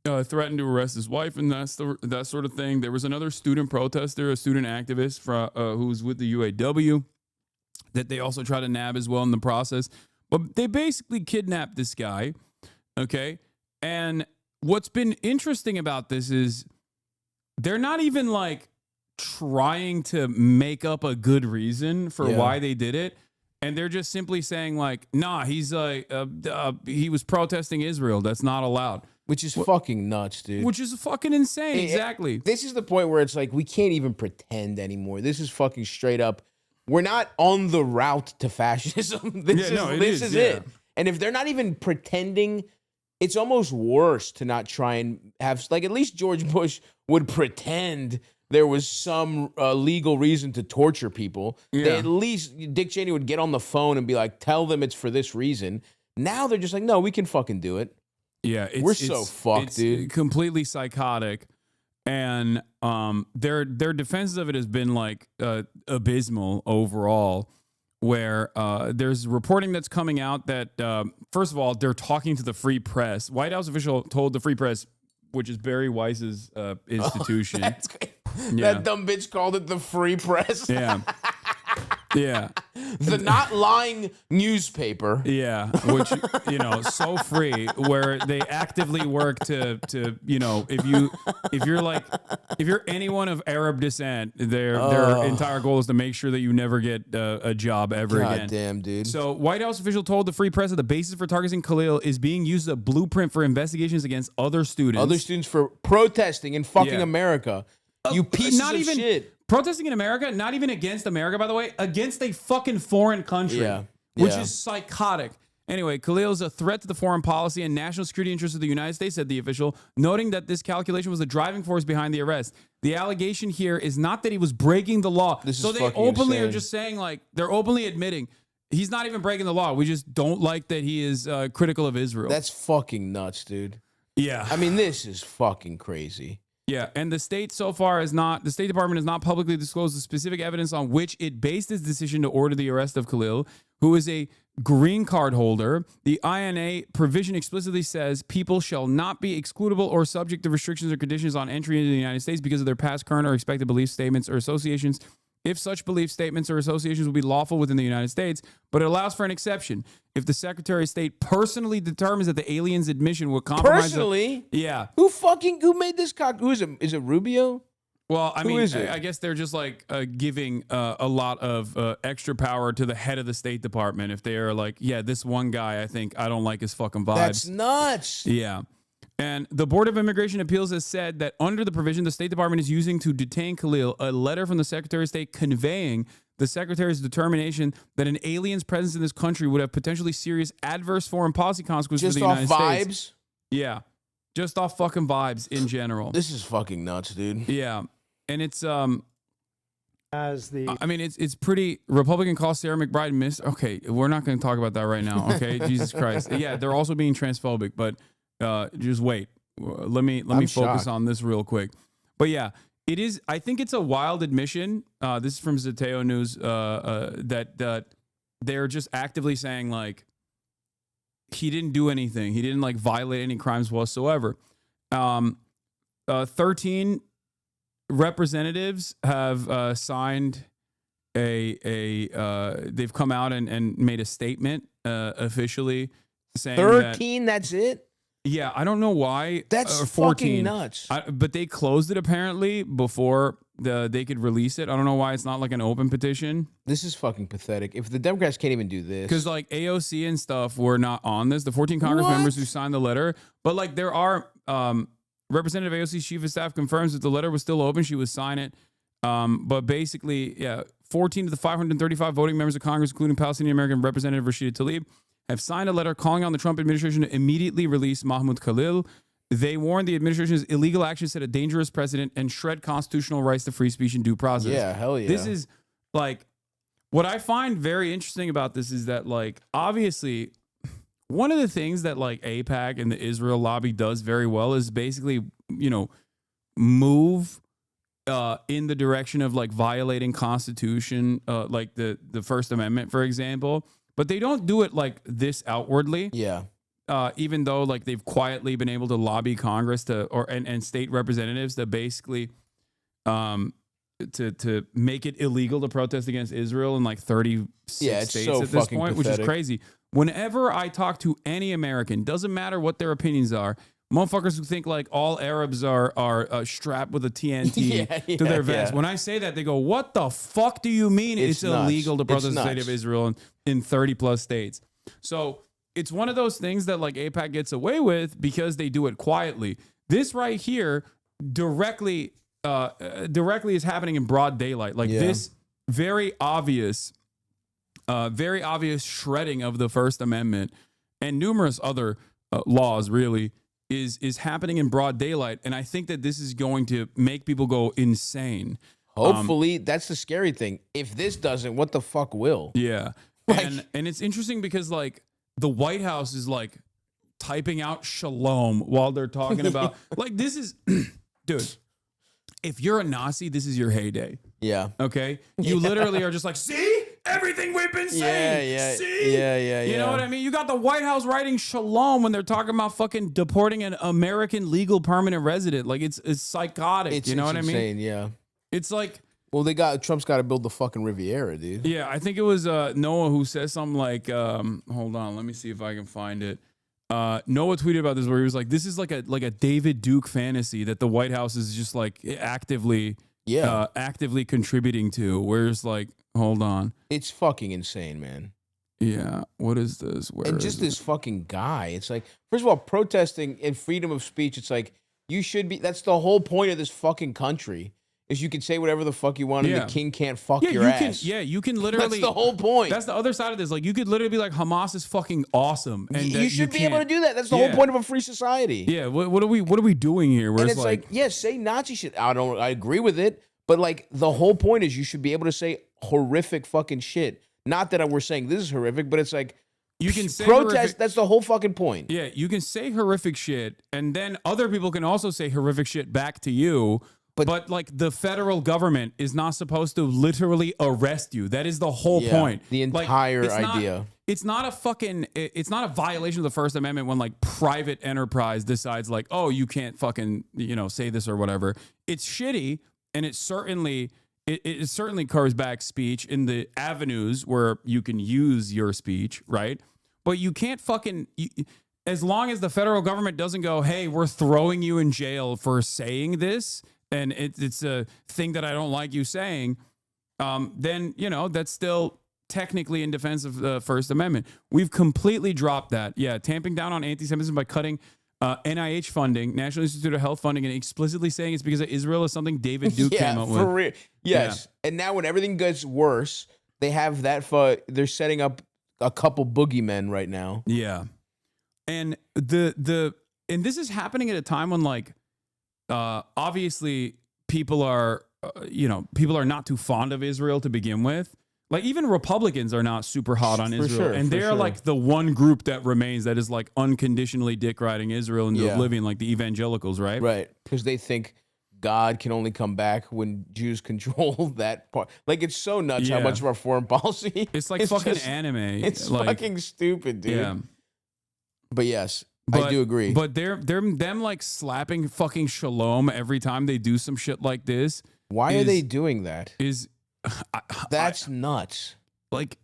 threatened to arrest his wife, and that sort of thing. There was another student protester, a student activist who was with the UAW, that they also tried to nab as well in the process. But they basically kidnapped this guy, okay? And what's been interesting about this is they're not even like trying to make up a good reason for why they did it. And they're just simply saying like, nah, he was protesting Israel. That's not allowed. Which is fucking nuts, dude. Which is fucking insane. Exactly. This is the point where it's like, we can't even pretend anymore. This is fucking straight up. We're not on the route to fascism. This is it. And if they're not even pretending, it's almost worse to not try and have, like, at least George Bush would pretend there was some legal reason to torture people. Yeah. At least Dick Cheney would get on the phone and be like, tell them it's for this reason. Now they're just like, no, we can fucking do it. Yeah. We're so fucked, dude. Completely psychotic. And their defense of it has been like abysmal overall, where there's reporting that's coming out that, first of all, they're talking to the Free Press. White House official told the Free Press, which is Barry Weiss's institution. That's great. That dumb bitch called it the Free Press. Yeah. Yeah. The not lying newspaper. Yeah, which, so free, where they actively work to if you're anyone of Arab descent, their entire goal is to make sure that you never get a job ever again. God damn, dude. So White House official told the Free Press that the basis for targeting Khalil is being used as a blueprint for investigations against other students. Other students for protesting in fucking America. You pieces not of even shit. Protesting in America, not even against America, by the way, against a fucking foreign country, which is psychotic. Anyway, Khalil is a threat to the foreign policy and national security interests of the United States, said the official, noting that this calculation was the driving force behind the arrest. The allegation here is not that he was breaking the law. So they openly are just saying, like, they're openly admitting he's not even breaking the law. We just don't like that he is critical of Israel. That's fucking nuts, dude. Yeah. I mean, this is fucking crazy. Yeah, and the State Department has not publicly disclosed the specific evidence on which it based its decision to order the arrest of Khalil, who is a green card holder. The INA provision explicitly says people shall not be excludable or subject to restrictions or conditions on entry into the United States because of their past, current, or expected belief statements or associations, if such belief statements or associations will be lawful within the United States, but it allows for an exception. If the Secretary of State personally determines that the alien's admission will compromise... Personally? Yeah. Who made this cock? Who is it? Is it Rubio? Well, I Who mean, is it? I guess they're just like giving a lot of extra power to the head of the State Department. If they are like, yeah, this one guy, I don't like his fucking vibes. That's nuts. Yeah. And the Board of Immigration Appeals has said that under the provision the State Department is using to detain Khalil, a letter from the Secretary of State conveying the Secretary's determination that an alien's presence in this country would have potentially serious adverse foreign policy consequences for the United States. Just off vibes? Yeah. just off fucking vibes in general. This is fucking nuts, dude. Yeah, and it's As the I mean, it's pretty. Republican call Sarah McBride miss. Okay, we're not going to talk about that right now. Okay, Jesus Christ. Yeah, they're also being transphobic, but just wait. Let me focus shocked. on this real quick. But yeah, it is. I think it's a wild admission. This is from Zeteo News. That they're just actively saying like he didn't do anything. He didn't like violate any crimes whatsoever. 13 representatives have signed they've come out and made a statement officially saying 13, that's it? Yeah, I don't know why. That's 14. fucking nuts. But they closed it apparently before they could release it. I don't know why it's not like an open petition. This is fucking pathetic. If the Democrats can't even do this. Because like AOC and stuff were not on this. The 14 Congress members who signed the letter. But like there are Representative AOC's chief of staff confirms that the letter was still open. She would sign it. But basically, yeah, 14 of the 535 voting members of Congress, including Palestinian American Representative Rashida Tlaib, have signed a letter calling on the Trump administration to immediately release Mahmoud Khalil. They warned the administration's illegal actions set a dangerous precedent and shred constitutional rights to free speech and due process. Yeah, hell yeah. This is like, what I find very interesting about this is that like, obviously, one of the things that like AIPAC and the Israel lobby does very well is basically, you know, move in the direction of like violating Constitution, like the First Amendment, for example. But they don't do it like this outwardly. Yeah. Even though like they've quietly been able to lobby Congress and state representatives to basically to make it illegal to protest against Israel in like 36 states so at this fucking point, which is pathetic. crazy. Whenever I talk to any American, doesn't matter what their opinions are, motherfuckers who think like all Arabs are strapped with a TNT to their vest. yeah. When I say that, they go, "What the fuck do you mean it's nuts. illegal to protest It's the state nuts. of Israel in 30 plus states?" So it's one of those things that like AIPAC gets away with because they do it quietly. This right here directly is happening in broad daylight. Like this very obvious shredding of the First Amendment and numerous other laws really is happening in broad daylight. And I think that this is going to make people go insane. Hopefully, that's the scary thing. If this doesn't, what the fuck will? Yeah. And it's interesting because like the White House is like typing out shalom while they're talking about like this is dude, if you're a Nazi, this is your heyday. Yeah. Okay. You literally are just like, see everything we've been saying. Yeah. See? Yeah. You know what I mean? You got the White House writing shalom when they're talking about fucking deporting an American legal permanent resident. Like it's psychotic. You know what I mean? Insane, yeah. It's like, well, Trump's got to build the fucking Riviera, dude. yeah, I think it was Noah who says something like, hold on, let me see if I can find it. Noah tweeted about this where he was like, this is like a David Duke fantasy that the White House is just like actively contributing to. Whereas like, hold on. It's fucking insane, man. Yeah. What is this? Where and is just it? this fucking guy. It's like, first of all, protesting and freedom of speech. It's like, you should be, that's the whole point of this fucking country. Is you can say whatever the fuck you want and the king can't fuck your ass. You can literally. That's the whole point. That's the other side of this. Like you could literally be like, Hamas is fucking awesome, and you should be able to do that. That's the whole point of a free society. Yeah. What are we doing here? Where And it's like, say Nazi shit. I agree with it, but like the whole point is you should be able to say horrific fucking shit. Not that we're saying this is horrific, but it's like you can say protest. horrific- That's the whole fucking point. Yeah, you can say horrific shit, and then other people can also say horrific shit back to you. But like the federal government is not supposed to literally arrest you. That is the whole point. The entire idea. It's not a violation of the First Amendment when like private enterprise decides like, oh, you can't fucking, say this or whatever. It's shitty, and it certainly covers back speech in the avenues where you can use your speech, right? But you can't as long as the federal government doesn't go, hey, we're throwing you in jail for saying this, and it's a thing that I don't like you saying, then, that's still technically in defense of the First Amendment. We've completely dropped that. Yeah, tamping down on anti-Semitism by cutting NIH funding, National Institute of Health funding, and explicitly saying it's because of Israel is something David Duke came up with. For real. Yes. Yeah. And now when everything gets worse, they have that they're setting up a couple boogeymen right now. Yeah. And and this is happening at a time when like, obviously people are, people are not too fond of Israel to begin with. Like even Republicans are not super hot on Israel, and they're like the one group that remains that is like unconditionally dick riding Israel into oblivion, like the evangelicals, right? Right, because they think God can only come back when Jews control that part. Like it's so nuts how much of our foreign policy. It's like fucking anime. It's like, fucking stupid, dude. Yeah. But yes, I do agree. But they're them like slapping fucking shalom every time they do some shit like this. Why are they doing that? That's nuts. Like,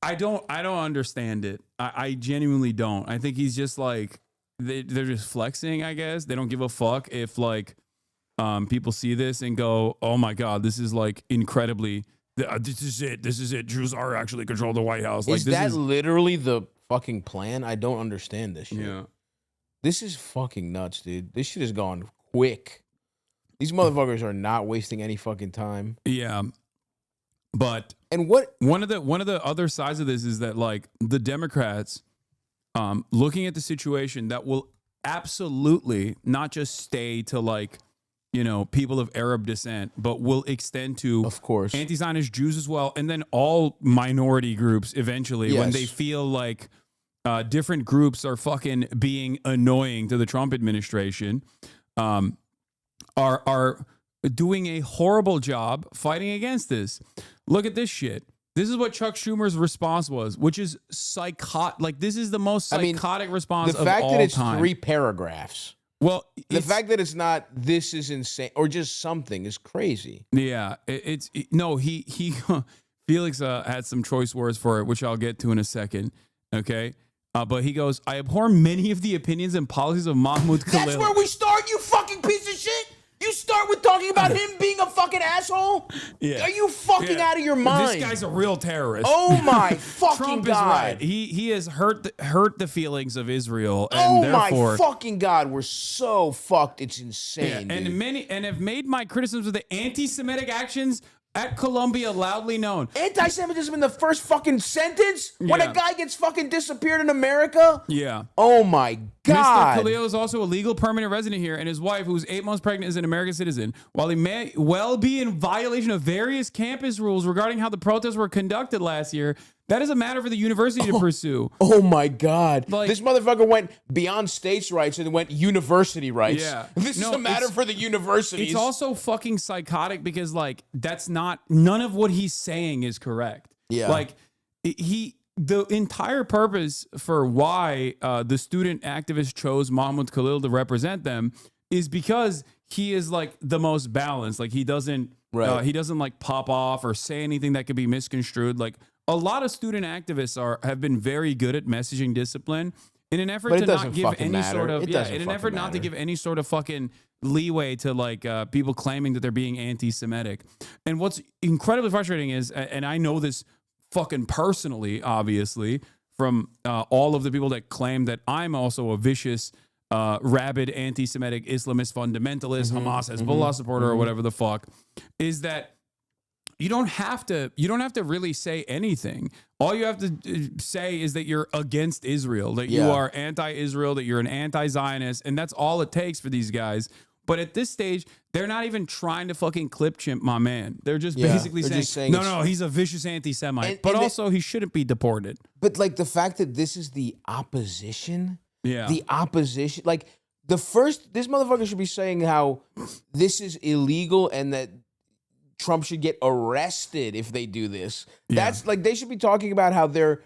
I don't understand it. I genuinely don't. I think he's just like they're just flexing. I guess they don't give a fuck if like people see this and go, oh my god, this is like incredibly. This is it. This is it. Jews are actually control the White House. Like, Is that literally the fucking plan? I don't understand this shit. Yeah. This is fucking nuts, dude. This shit has gone quick. These motherfuckers are not wasting any fucking time. Yeah. But one of the other sides of this is that like the Democrats looking at the situation that will absolutely not just stay to like, people of Arab descent, but will extend to, of course, anti-Zionist Jews as well, and then all minority groups eventually when they feel like different groups are fucking being annoying to the Trump administration, are doing a horrible job fighting against this. Look at this shit. This is what Chuck Schumer's response was, which is psychotic. Like, this is the most psychotic response of all time. The fact that it's 3 paragraphs. Well, the fact that it's not, this is insane, or just something is crazy. Yeah, he Felix had some choice words for it, which I'll get to in a second. Okay. But he goes, I abhor many of the opinions and policies of Mahmoud Khalil. That's where we start, you fucking piece of shit. You start with talking about him being a fucking asshole? Yeah. Are you fucking out of your mind? This guy's a real terrorist. Oh my fucking Trump God. is right. He has hurt the feelings of Israel. And oh therefore, my fucking God, we're so fucked. It's insane. Yeah, dude. and have made my criticisms of the anti-Semitic actions at Colombia loudly known. Anti-Semitism in the first fucking sentence? When a guy gets fucking disappeared in America? Yeah. Oh my God. Mr. Khalil is also a legal permanent resident here, and his wife, who's 8 months pregnant, is an American citizen. While he may well be in violation of various campus rules regarding how the protests were conducted last year, that is a matter for the university to pursue. Oh my God. This motherfucker went beyond states' rights and went university rights. Yeah. This is a matter for the universities. It's also fucking psychotic because, like, none of what he's saying is correct. Yeah. Like, the entire purpose for why the student activists chose Mahmoud Khalil to represent them is because he is like the most balanced. Like, he doesn't like pop off or say anything that could be misconstrued. Like, a lot of student activists have been very good at messaging discipline in an effort to not give any sort of not to give any sort of fucking leeway to like people claiming that they're being anti-Semitic. And what's incredibly frustrating is, and I know this fucking personally, obviously, from all of the people that claim that I'm also a vicious, rabid anti-Semitic Islamist fundamentalist, Hamas, Hezbollah supporter, or whatever the fuck, is that you don't have to really say anything. All you have to say is that you're against Israel, that you are anti-Israel, that you're an anti-Zionist, and that's all it takes for these guys. But at this stage, they're not even trying to fucking clip chimp my man. They're just basically saying no, he's a vicious anti-Semite. But also, he shouldn't be deported. But like the fact that this is the opposition, this motherfucker should be saying how this is illegal and that Trump should get arrested if they do this. That's like, they should be talking about how they're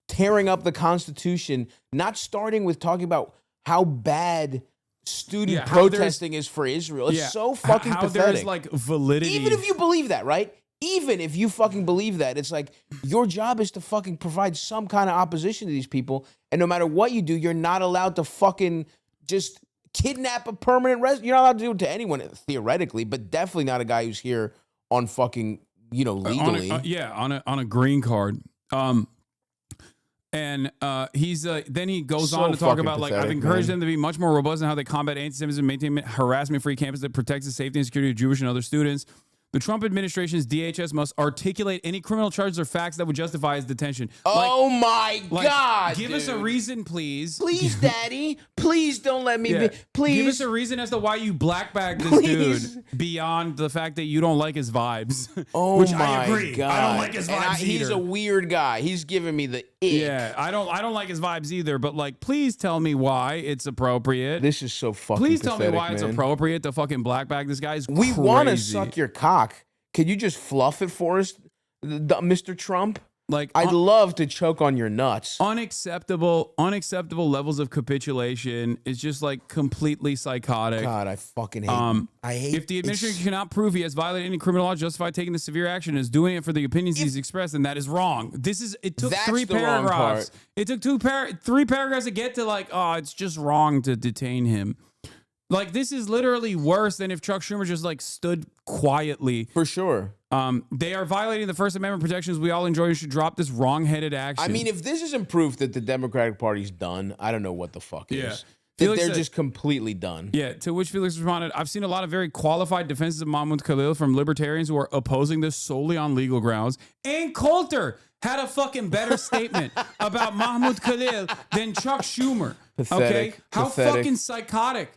tearing up the Constitution, not starting with talking about how bad student protesting is for Israel. It's so fucking pathetic. There's like validity. Even if you believe that, right? Even if you fucking believe that, it's like your job is to fucking provide some kind of opposition to these people. And no matter what you do, you're not allowed to fucking just kidnap a permanent resident. You're not allowed to do it to anyone, theoretically, but definitely not a guy who's here on fucking, legally. On a green card. And he's then he goes on to talk about pathetic, I've encouraged them to be much more robust in how they combat anti-Semitism, maintain harassment-free campus that protects the safety and security of Jewish and other students. The Trump administration's DHS must articulate any criminal charges or facts that would justify his detention. Oh my God! Give us a reason, please. Please, Daddy. Please don't let me be. Please. Give us a reason as to why you blackbagged this dude beyond the fact that you don't like his vibes. Oh Which my I agree. God. I don't like his vibes either. He's a weird guy. He's giving me the ick. Yeah, I don't like his vibes either, but like, please tell me why it's appropriate. This is so fucking Please tell me pathetic, why it's man. appropriate to fucking blackbag this guy. We want to suck your cock. Can you just fluff it for us, Mr. Trump? Like, I'd love to choke on your nuts. Unacceptable levels of capitulation. It's just like completely psychotic. God, I fucking hate. I hate. If the administration cannot prove he has violated any criminal law justified taking the severe action and is doing it for the opinions he's expressed, then that is wrong. It took That's 3 the wrong paragraphs. part. It took 3 paragraphs to get to like, oh, it's just wrong to detain him. Like, this is literally worse than if Chuck Schumer just like stood quietly. For sure. They are violating the First Amendment protections we all enjoy and should drop this wrong-headed action. I mean, if this isn't proof that the Democratic Party's done, I don't know what the fuck is. Felix They're said- just completely done. Yeah, to which Felix responded, I've seen a lot of very qualified defenses of Mahmoud Khalil from libertarians who are opposing this solely on legal grounds. And Coulter had a fucking better statement about Mahmoud Khalil than Chuck Schumer. Pathetic. Okay? How Pathetic. fucking psychotic.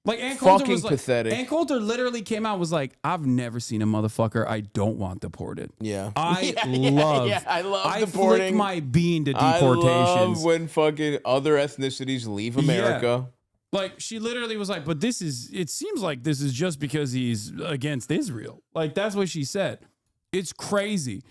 Like, Ann Coulter Fucking was like, pathetic. Ann Coulter literally came out and was like, I've never seen a motherfucker I don't want deported. Yeah. I I love I deporting. flick my bean to I deportations. love when fucking other ethnicities leave America. Like, she literally was like, but it seems like this is just because he's against Israel. Like, that's what she said. It's crazy.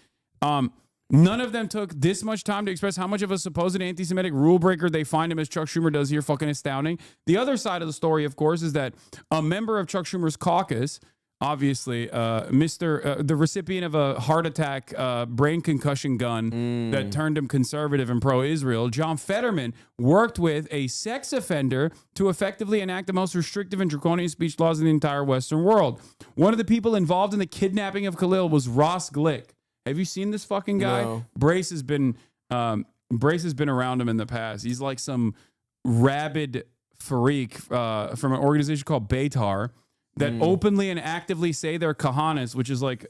None of them took this much time to express how much of a supposed anti-Semitic rule breaker they find him as Chuck Schumer does here. Fucking astounding. The other side of the story, of course, is that a member of Chuck Schumer's caucus, obviously, the recipient of a heart attack, brain concussion gun that turned him conservative and pro-Israel, John Fetterman, worked with a sex offender to effectively enact the most restrictive and draconian speech laws in the entire Western world. One of the people involved in the kidnapping of Khalil was Ross Glick. Have you seen this fucking guy? No. Brace has been around him in the past. He's like some rabid freak from an organization called Beitar that openly and actively say they're Kahanas, which is like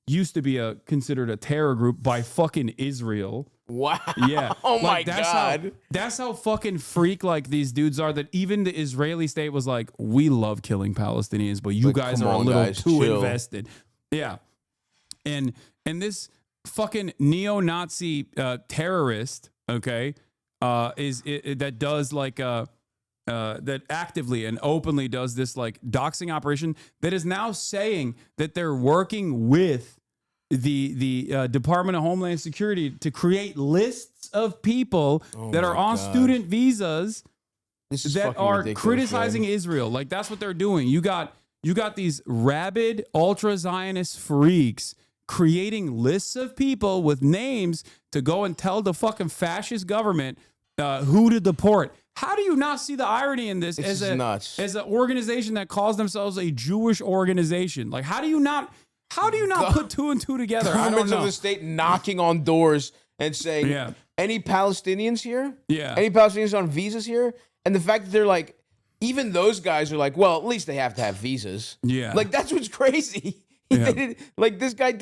used to be considered a terror group by fucking Israel. Wow. Yeah. Oh Like, my God. That's how fucking freak like these dudes are, that even the Israeli state was like, we love killing Palestinians, but you Like, guys come are a on, little guys, too chill. invested. Yeah. And this fucking neo-Nazi terrorist, okay, that does like that actively and openly does this like doxing operation that is now saying that they're working with the Department of Homeland Security to create lists of people that are on student visas that are criticizing Israel. Like, that's what they're doing. You got these rabid ultra-Zionist freaks creating lists of people with names to go and tell the fucking fascist government who to deport. How do you not see the irony in this as nuts. As an organization that calls themselves a Jewish organization? Like, how do you not put 2 and 2 together? I don't Governments know. of the state knocking on doors and saying, any Palestinians here? Yeah. Any Palestinians on visas here? And the fact that they're like, even those guys are like, well, at least they have to have visas. Yeah. Like, that's what's crazy. Like, this guy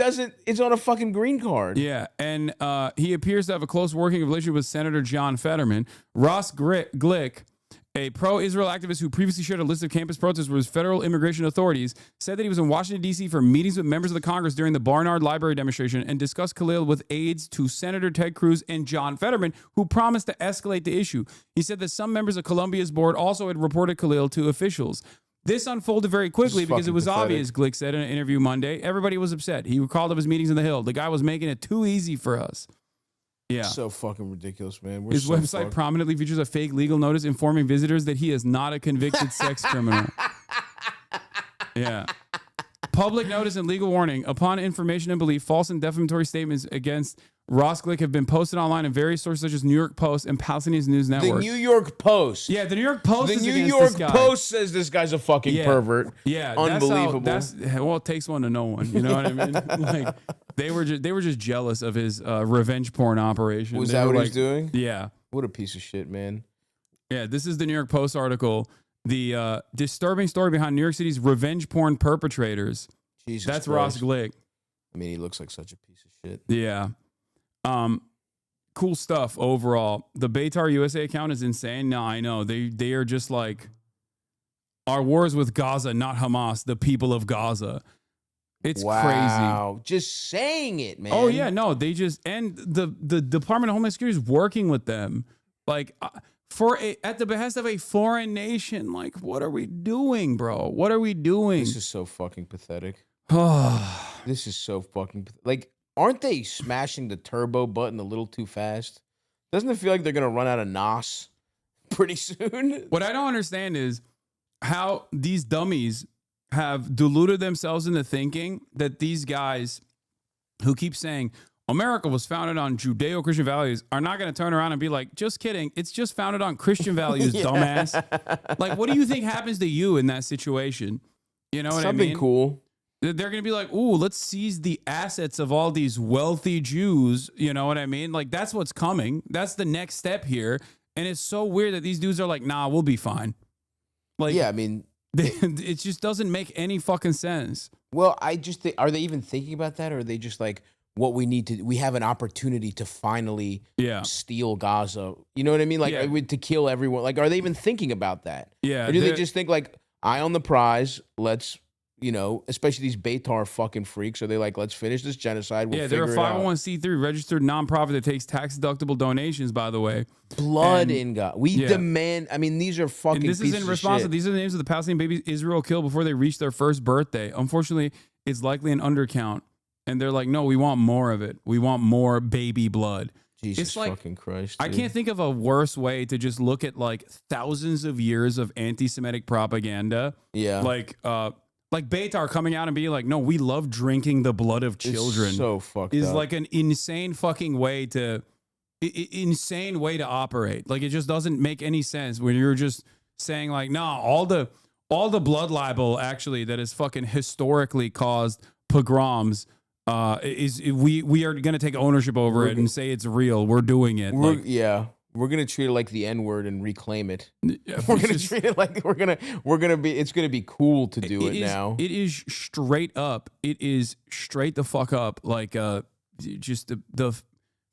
it's on a fucking green card. Yeah, and he appears to have a close working relationship with Senator John Fetterman. Ross Glick, a pro-Israel activist who previously shared a list of campus protests with federal immigration authorities, said that he was in Washington, D.C. for meetings with members of the Congress during the Barnard Library demonstration and discussed Khalil with aides to Senator Ted Cruz and John Fetterman, who promised to escalate the issue. He said that some members of Columbia's board also had reported Khalil to officials. This unfolded very quickly because it was obvious, Glick said in an interview Monday. Everybody was upset. He recalled of his meetings in the Hill. The guy was making it too easy for us. Yeah. So fucking ridiculous, man. His website prominently features a fake legal notice informing visitors that he is not a convicted sex criminal. Yeah. Public notice and legal warning. Upon information and belief, false and defamatory statements against Ross Glick have been posted online in various sources such as New York Post and Palestinian News Network. The New York Post. Yeah, the New York Post The is New against York this guy. Post says this guy's a fucking pervert. Yeah, Unbelievable. Well, it takes one to know one. You know what I mean? Like, they were just jealous of his revenge porn operation. Was They that were what he's doing? Yeah. What a piece of shit, man. Yeah, this is the New York Post article. The disturbing story behind New York City's revenge porn perpetrators. Jesus That's Christ. Ross Glick. I mean, he looks like such a piece of shit. Yeah. Cool stuff overall. The Baytar USA account is insane. No, I know. They are just like, our wars with Gaza, not Hamas, the people of Gaza. It's wow. crazy. Just saying it, man. Oh, yeah. No, they just, and the Department of Homeland Security is working with them. Like, at the behest of a foreign nation. Like, what are we doing, bro? What are we doing? This is so fucking pathetic. This is so fucking like, aren't they smashing the turbo button a little too fast? Doesn't it feel like they're gonna run out of NOS pretty soon? What I don't understand is how these dummies have deluded themselves into thinking that these guys who keep saying America was founded on Judeo-Christian values are not going to turn around and be like, just kidding. It's just founded on Christian values, dumbass. Like, what do you think happens to you in that situation? You know what I mean? Something cool. They're going to be like, ooh, let's seize the assets of all these wealthy Jews. You know what I mean? Like, that's what's coming. That's the next step here. And it's so weird that these dudes are like, nah, we'll be fine. Like, yeah, I mean, it just doesn't make any fucking sense. Well, I just think, are they even thinking about that? Or are they just like, what we need to, we have an opportunity to finally steal Gaza. You know what I mean? Like, to kill everyone. Like, are they even thinking about that? Yeah. Or do they just think like, eye on the prize, let's, you know, especially these Baytar fucking freaks, are they like, let's finish this genocide? We'll they're a figure it out. 501c3 registered nonprofit that takes tax deductible donations, by the way. Blood in God. We demand, I mean, these are fucking and this is in response to, these are the names of the Palestinian babies Israel killed before they reached their first birthday. Unfortunately, it's likely an undercount. And they're like, no, we want more of it. We want more baby blood. Jesus it's like, fucking Christ. I can't think of a worse way to just look at like thousands of years of anti-Semitic propaganda. Yeah. Like Baytar coming out and being like, no, we love drinking the blood of children. It's so fucked is up. like an insane fucking way to operate. Like, it just doesn't make any sense when you're just saying like, no, all the blood libel actually that has fucking historically caused pogroms we are going to take ownership over it and say it's real. We're doing it. We're gonna treat it like the N-word and reclaim it. We're gonna treat it like it's gonna be cool to do it now. It is straight up. It is straight the fuck up. Like just the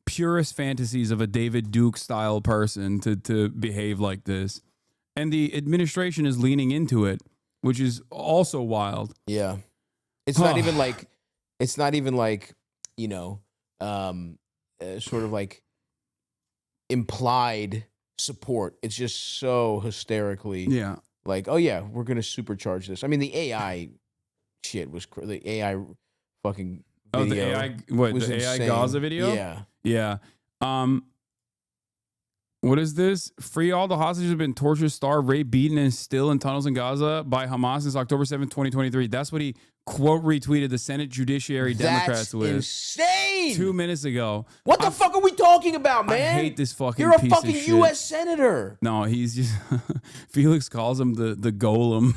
purest fantasies of a David Duke style person to behave like this, and the administration is leaning into it, which is also wild. Yeah, it's not even like. It's not even like, you know, sort of like implied support. It's just so hysterically like, oh, yeah, we're going to supercharge this. I mean, the AI shit was the AI fucking video. Oh, the AI, what, the insane. AI Gaza video? Yeah. Yeah. What is this? Free all the hostages who have been tortured, starved, raped, beaten, and still in tunnels in Gaza by Hamas since October 7th, 2023. That's what he quote retweeted the Senate Judiciary Democrats with. Insane. 2 minutes ago. What the fuck are we talking about, man? I hate this fucking You're a piece fucking of shit. U.S. senator. No, he's just Felix calls him the golem.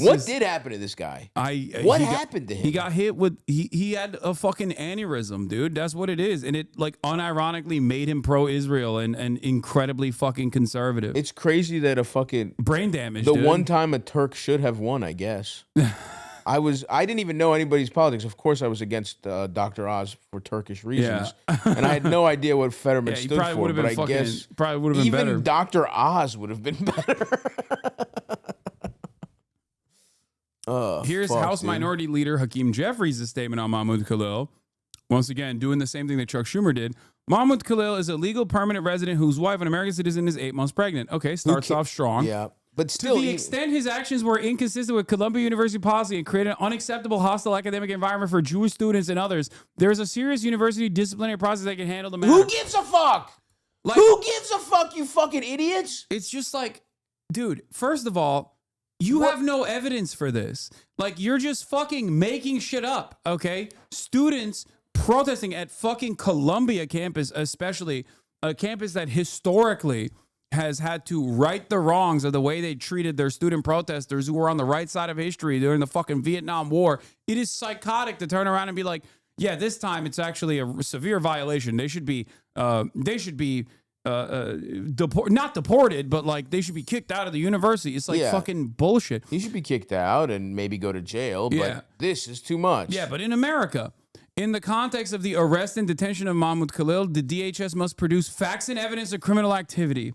What did happen to this guy? What happened to him? He got hit with he had a fucking aneurysm, dude. That's what it is. And it like unironically made him pro-Israel and incredibly fucking conservative. It's crazy that a fucking brain damage. The dude. one time a Turk should have won, I guess. I didn't even know anybody's politics. Of course, I was against Dr. Oz for Turkish reasons, and I had no idea what Fetterman stood for. But I guess probably would have been even better. Dr. Oz would have been better. Here's House Minority Leader Hakeem Jeffries' statement on Mahmoud Khalil. Once again, doing the same thing that Chuck Schumer did. Mahmoud Khalil is a legal permanent resident whose wife, an American citizen, is 8 months pregnant. Okay, starts off strong. Yeah. But still, to the extent his actions were inconsistent with Columbia University policy and created an unacceptable hostile academic environment for Jewish students and others, there is a serious university disciplinary process that can handle the matter. Who gives a fuck? Like, who gives a fuck, you fucking idiots? It's just like, dude, first of all, you have no evidence for this. Like, you're just fucking making shit up, okay? Students protesting at fucking Columbia campus, especially a campus that historically has had to right the wrongs of the way they treated their student protesters who were on the right side of history during the fucking Vietnam War. It is psychotic to turn around and be like, yeah, this time it's actually a severe violation. They should be not deported, but like they should be kicked out of the university. It's like fucking bullshit. He should be kicked out and maybe go to jail, but this is too much. Yeah, but in America, in the context of the arrest and detention of Mahmoud Khalil, the DHS must produce facts and evidence of criminal activity.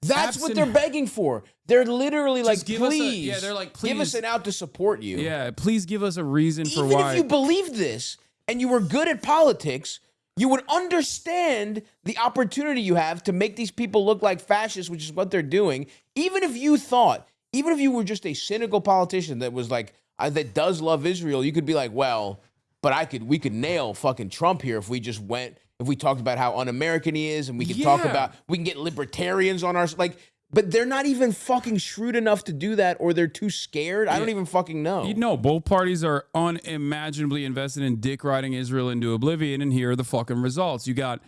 That's what they're begging for. They're literally like, please. They're like, give us an out to support you. Yeah, please give us a reason for Even why. if you believed this and you were good at politics, you would understand the opportunity you have to make these people look like fascists, which is what they're doing. Even if you were just a cynical politician that was like, that does love Israel, you could be like, well, but we could nail fucking Trump here if we talked about how un-American he is, and we can get libertarians on our, like, but they're not even fucking shrewd enough to do that, or they're too scared. I don't even fucking know. You know, both parties are unimaginably invested in dick riding Israel into oblivion, and here are the fucking results. You got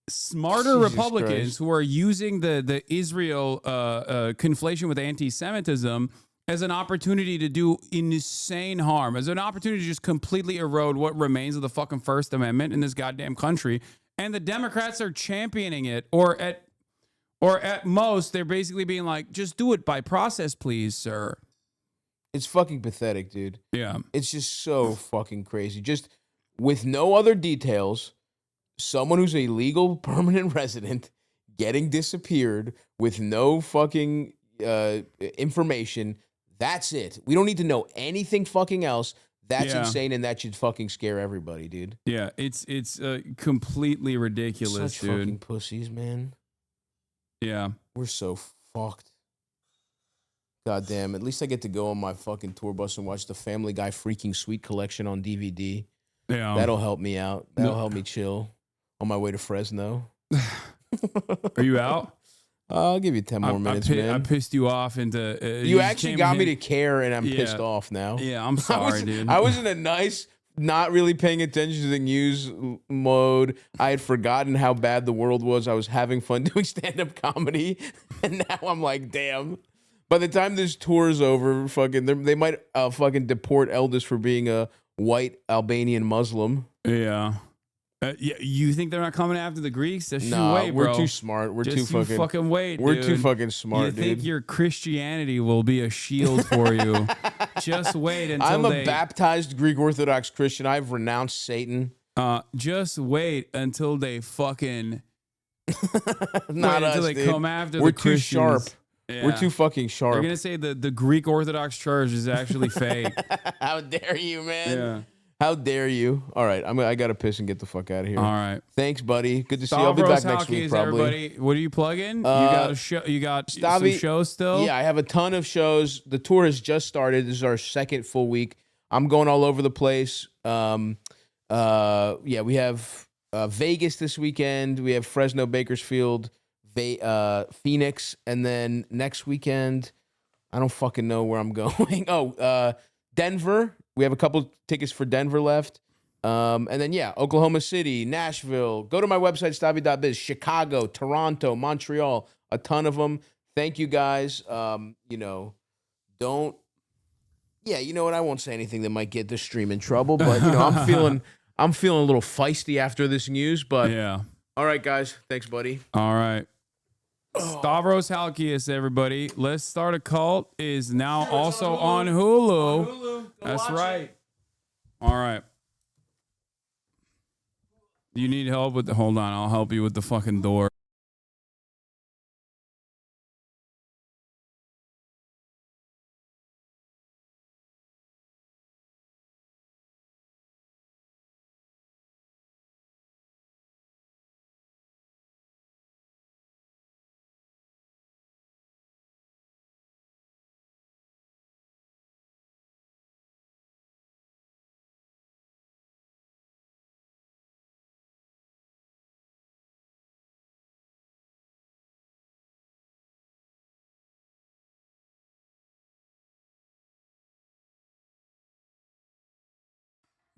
smarter Jesus Republicans Christ. who are using the Israel conflation with anti-Semitism as an opportunity to do insane harm, as an opportunity to just completely erode what remains of the fucking First Amendment in this goddamn country. And the Democrats are championing it, or at most, they're basically being like, just do it by process, please, sir. It's fucking pathetic, dude. Yeah. It's just so fucking crazy. Just with no other details, someone who's a legal permanent resident getting disappeared with no fucking information. That's it. We don't need to know anything fucking else. That's insane, and that should fucking scare everybody, dude. Yeah, it's completely ridiculous, Such dude. fucking pussies, man. Yeah. We're so fucked. God damn. At least I get to go on my fucking tour bus and watch the Family Guy Freaking Sweet collection on DVD. Yeah. That'll help me out. That'll help me chill on my way to Fresno. Are you out? I'll give you 10 more minutes, man. I pissed you off into... you actually got me to care, and I'm pissed off now. Yeah, I'm sorry, dude. I was in a nice, not really paying attention to the news mode. I had forgotten how bad the world was. I was having fun doing stand-up comedy, and now I'm like, damn. By the time this tour is over, fucking, they might fucking deport Eldest for being a white Albanian Muslim. Yeah. You think they're not coming after the Greeks? Just Nah, wait, bro. we're too smart. We're Just too you fucking. fucking wait. We're dude. too fucking smart, You think dude. your Christianity will be a shield for you? Just wait until I'm a baptized Greek Orthodox Christian. I've renounced Satan. Just wait until they fucking Not us, until they dude. come after We're the too Christians. sharp. Yeah. We're too fucking sharp. They're gonna say the Greek Orthodox Church is actually fake. How dare you, man? Yeah. How dare you? All right, I gotta piss and get the fuck out of here. All right. Thanks, buddy. Good to see you. I'll be back next week, probably. Everybody. What are you plugging? You got a show. You got some shows still. Yeah, I have a ton of shows. The tour has just started. This is our second full week. I'm going all over the place. Yeah, we have Vegas this weekend. We have Fresno, Bakersfield, Phoenix, and then next weekend, I don't fucking know where I'm going. Denver. We have a couple tickets for Denver left. And then, yeah, Oklahoma City, Nashville. Go to my website, stavi.biz. Chicago, Toronto, Montreal, a ton of them. Thank you, guys. You know what? I won't say anything that might get the stream in trouble, but, you know, I'm feeling a little feisty after this news, but yeah. All right, guys. Thanks, buddy. All right. Stavros Halkias, everybody. Let's Start a Cult is now also on Hulu. That's right. All right. You need help with the... Hold on. I'll help you with the fucking door.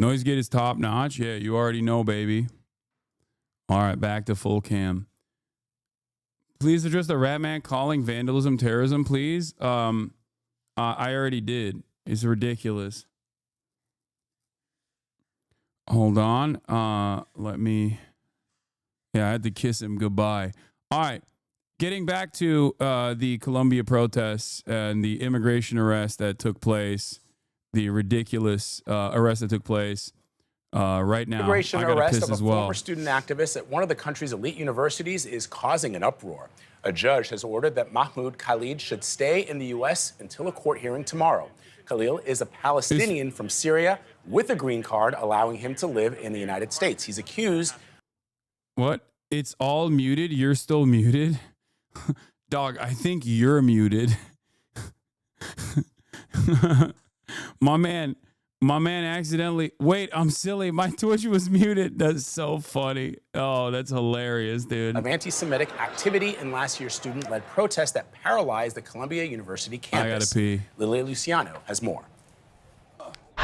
Noise gate is top notch. Yeah, you already know, baby. All right, back to full cam. Please address the rat man calling vandalism terrorism, please. I already did. It's ridiculous. Hold on. Let me Yeah, I had to kiss him goodbye. All right. Getting back to the Colombia protests and the immigration arrest that took place, the ridiculous arrest that took place right now. Immigration I gotta arrest piss of a as well. former student activist at one of the country's elite universities is causing an uproar. A judge has ordered that Mahmoud Khalid should stay in the U.S. until a court hearing tomorrow. Khalil is a Palestinian from Syria with a green card, allowing him to live in the United States. He's accused. What? It's all muted? You're still muted? Dog, I think you're muted. My man accidentally. Wait, I'm silly. My Twitch was muted. That's so funny. Oh, that's hilarious, dude. Of anti-Semitic activity in last year's student-led protest that paralyzed the Columbia University campus. I gotta pee. Lilia Luciano has more.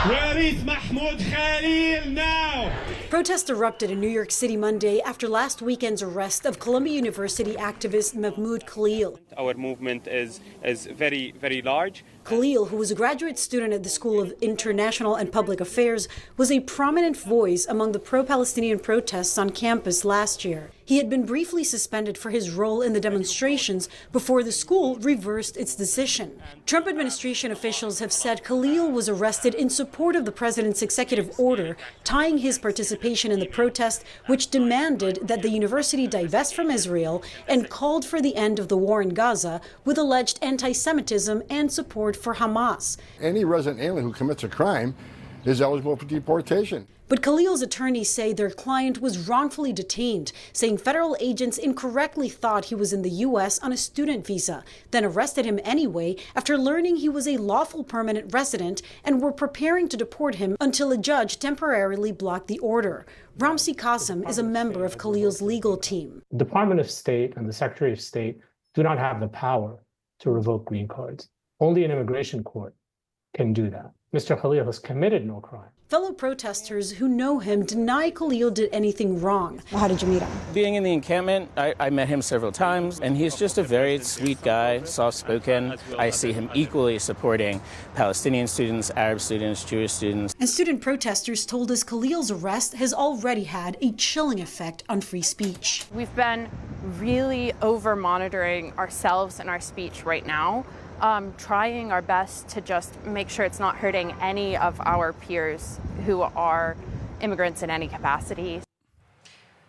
Where is Mahmoud Khalil now? Protests erupted in New York City Monday after last weekend's arrest of Columbia University activist Mahmoud Khalil. Our movement is very, very large. Khalil, who was a graduate student at the School of International and Public Affairs, was a prominent voice among the pro-Palestinian protests on campus last year. He had been briefly suspended for his role in the demonstrations before the school reversed its decision. Trump administration officials have said Khalil was arrested in support of the president's executive order tying his participation in the protest, which demanded that the university divest from Israel and called for the end of the war in Gaza with alleged anti-Semitism and support for Hamas. Any resident alien who commits a crime is eligible for deportation. But Khalil's attorneys say their client was wrongfully detained, saying federal agents incorrectly thought he was in the U.S. on a student visa, then arrested him anyway after learning he was a lawful permanent resident and were preparing to deport him until a judge temporarily blocked the order. Ramzi Qasim is a member of Khalil's legal team. The Department of State and the Secretary of State do not have the power to revoke green cards. Only an immigration court can do that. Mr. Khalil has committed no crime. Fellow protesters who know him deny Khalil did anything wrong. How did you meet him? Being in the encampment, I met him several times, and he's just a very sweet guy, soft-spoken. I see him equally supporting Palestinian students, Arab students, Jewish students. And student protesters told us Khalil's arrest has already had a chilling effect on free speech. We've been really over-monitoring ourselves and our speech right now. Trying our best to just make sure it's not hurting any of our peers who are immigrants in any capacity.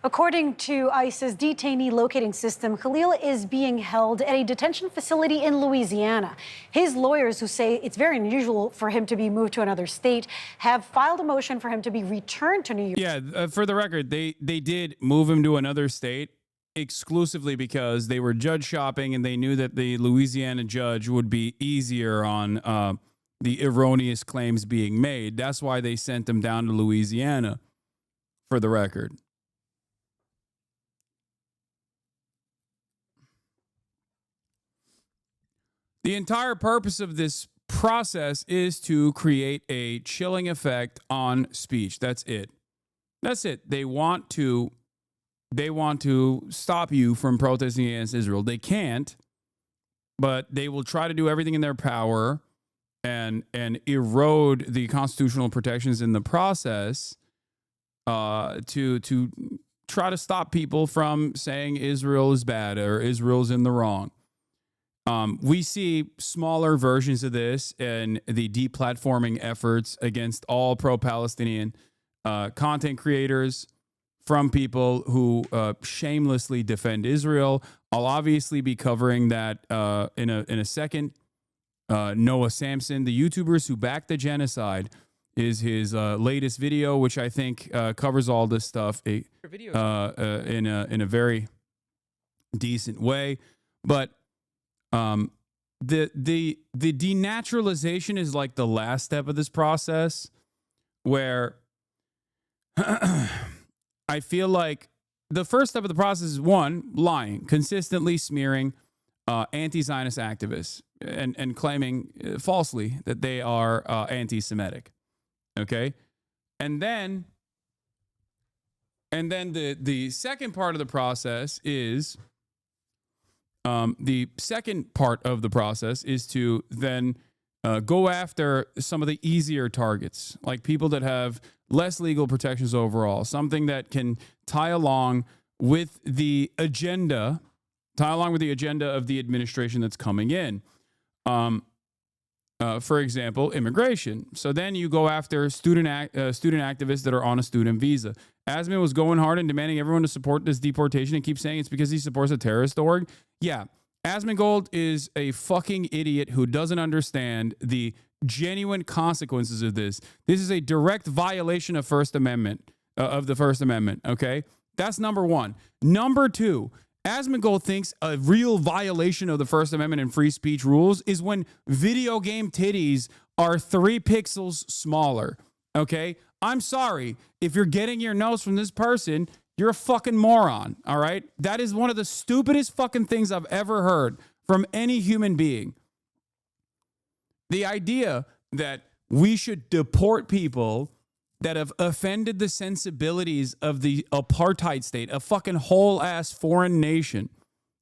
According to ICE's detainee locating system, Khalil is being held at a detention facility in Louisiana. His lawyers, who say it's very unusual for him to be moved to another state, have filed a motion for him to be returned to New York. Yeah, for the record, they did move him to another state exclusively because they were judge shopping and they knew that the Louisiana judge would be easier on the erroneous claims being made. That's why they sent him down to Louisiana, for the record. The entire purpose of this process is to create a chilling effect on speech. That's it. That's it. They want to stop you from protesting against Israel. They can't, but they will try to do everything in their power and erode the constitutional protections in the process to try to stop people from saying Israel is bad or Israel's in the wrong. We see smaller versions of this in the deplatforming efforts against all pro-Palestinian content creators from people who shamelessly defend Israel. I'll obviously be covering that in a second. Noah Samson, the YouTubers who backed the genocide, is his latest video, which I think covers all this stuff in a very decent way. But the denaturalization is like the last step of this process, where I feel like the first step of the process is, one, lying, consistently smearing anti-Zionist activists and claiming falsely that they are anti-Semitic. Okay? And then the second part of the process is to then go after some of the easier targets, like people that have less legal protections overall, something that can tie along with the agenda, tie along with the agenda of the administration that's coming in. For example, immigration. So then you go after student activists that are on a student visa. Asman was going hard and demanding everyone to support this deportation and keep saying it's because he supports a terrorist org. Yeah, Asmongold is a fucking idiot who doesn't understand the genuine consequences of this. This is a direct violation of First Amendment, of the First Amendment, okay? That's number one. Number two, Asmongold thinks a real violation of the First Amendment and free speech rules is when video game titties are 3 pixels smaller, okay? I'm sorry. If you're getting your nose from this person, you're a fucking moron, all right? That is one of the stupidest fucking things I've ever heard from any human being. The idea that we should deport people that have offended the sensibilities of the apartheid state, a fucking whole-ass foreign nation,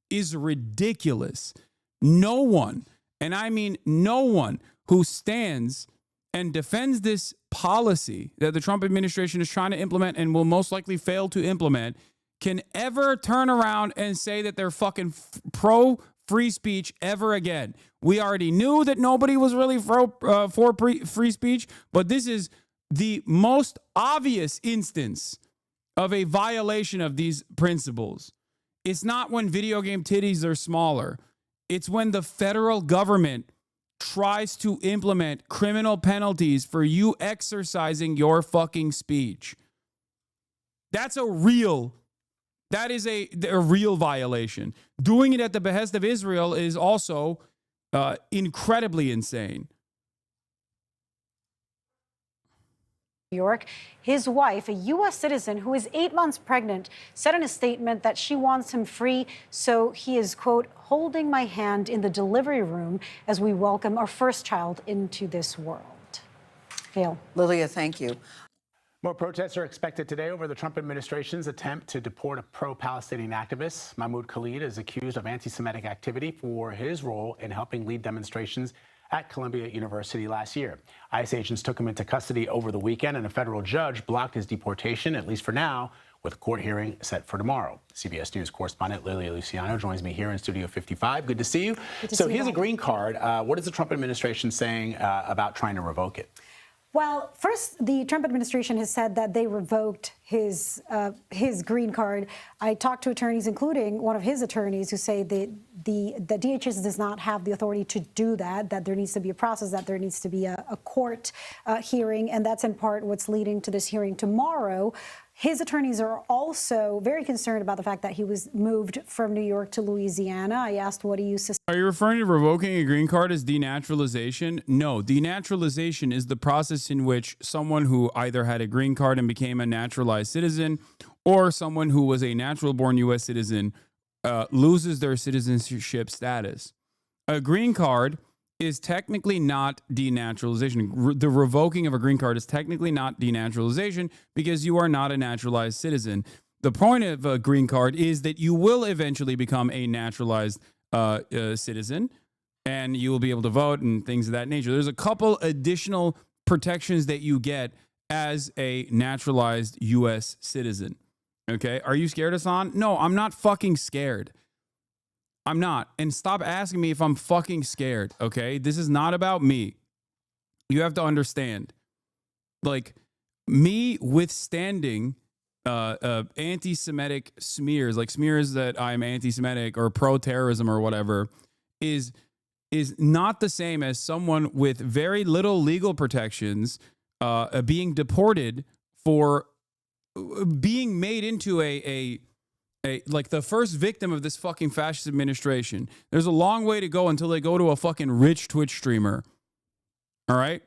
is ridiculous. No one, and I mean no one, who stands and defends this policy that the Trump administration is trying to implement and will most likely fail to implement can ever turn around and say that they're fucking pro free speech ever again. We already knew that nobody was really for free speech, but this is the most obvious instance of a violation of these principles. It's not when video game titties are smaller. It's when the federal government tries to implement criminal penalties for you exercising your fucking speech. That is a real violation. Doing it at the behest of Israel is also incredibly insane. New York. His wife, a U.S. citizen who is 8 months pregnant, said in a statement that she wants him free, so he is, quote, holding my hand in the delivery room as we welcome our first child into this world. Gail. Lilia, thank you. More protests are expected today over the Trump administration's attempt to deport a pro-Palestinian activist. Mahmoud Khalid is accused of anti-Semitic activity for his role in helping lead demonstrations at Columbia University last year. ICE agents took him into custody over the weekend, and a federal judge blocked his deportation, at least for now, with a court hearing set for tomorrow. CBS News correspondent Lilia Luciano joins me here in Studio 55. Good to see you. So he has a green card. What is the Trump administration saying about trying to revoke it? Well, first, the Trump administration has said that they revoked his green card. I talked to attorneys, including one of his attorneys, who say that DHS does not have the authority to do that, that there needs to be a process, that there needs to be a court hearing, and that's in part what's leading to this hearing tomorrow. His attorneys are also very concerned about the fact that he was moved from New York to Louisiana. I asked what he used to. Are you referring to revoking a green card as denaturalization? No, denaturalization is the process in which someone who either had a green card and became a naturalized citizen, or someone who was a natural-born U.S. citizen loses their citizenship status. A green card is technically not denaturalization. The revoking of a green card is technically not denaturalization because you are not a naturalized citizen. The point of a green card is that you will eventually become a naturalized citizen and you will be able to vote and things of that nature. There's a couple additional protections that you get as a naturalized U.S. citizen. Okay? Are you scared, Hasan? No, I'm not fucking scared. I'm not. And stop asking me if I'm fucking scared, okay? This is not about me. You have to understand. Like, me withstanding anti-Semitic smears, like smears that I'm anti-Semitic or pro-terrorism or whatever, is not the same as someone with very little legal protections being deported for being made into like the first victim of this fucking fascist administration. There's a long way to go until they go to a fucking rich Twitch streamer. All right?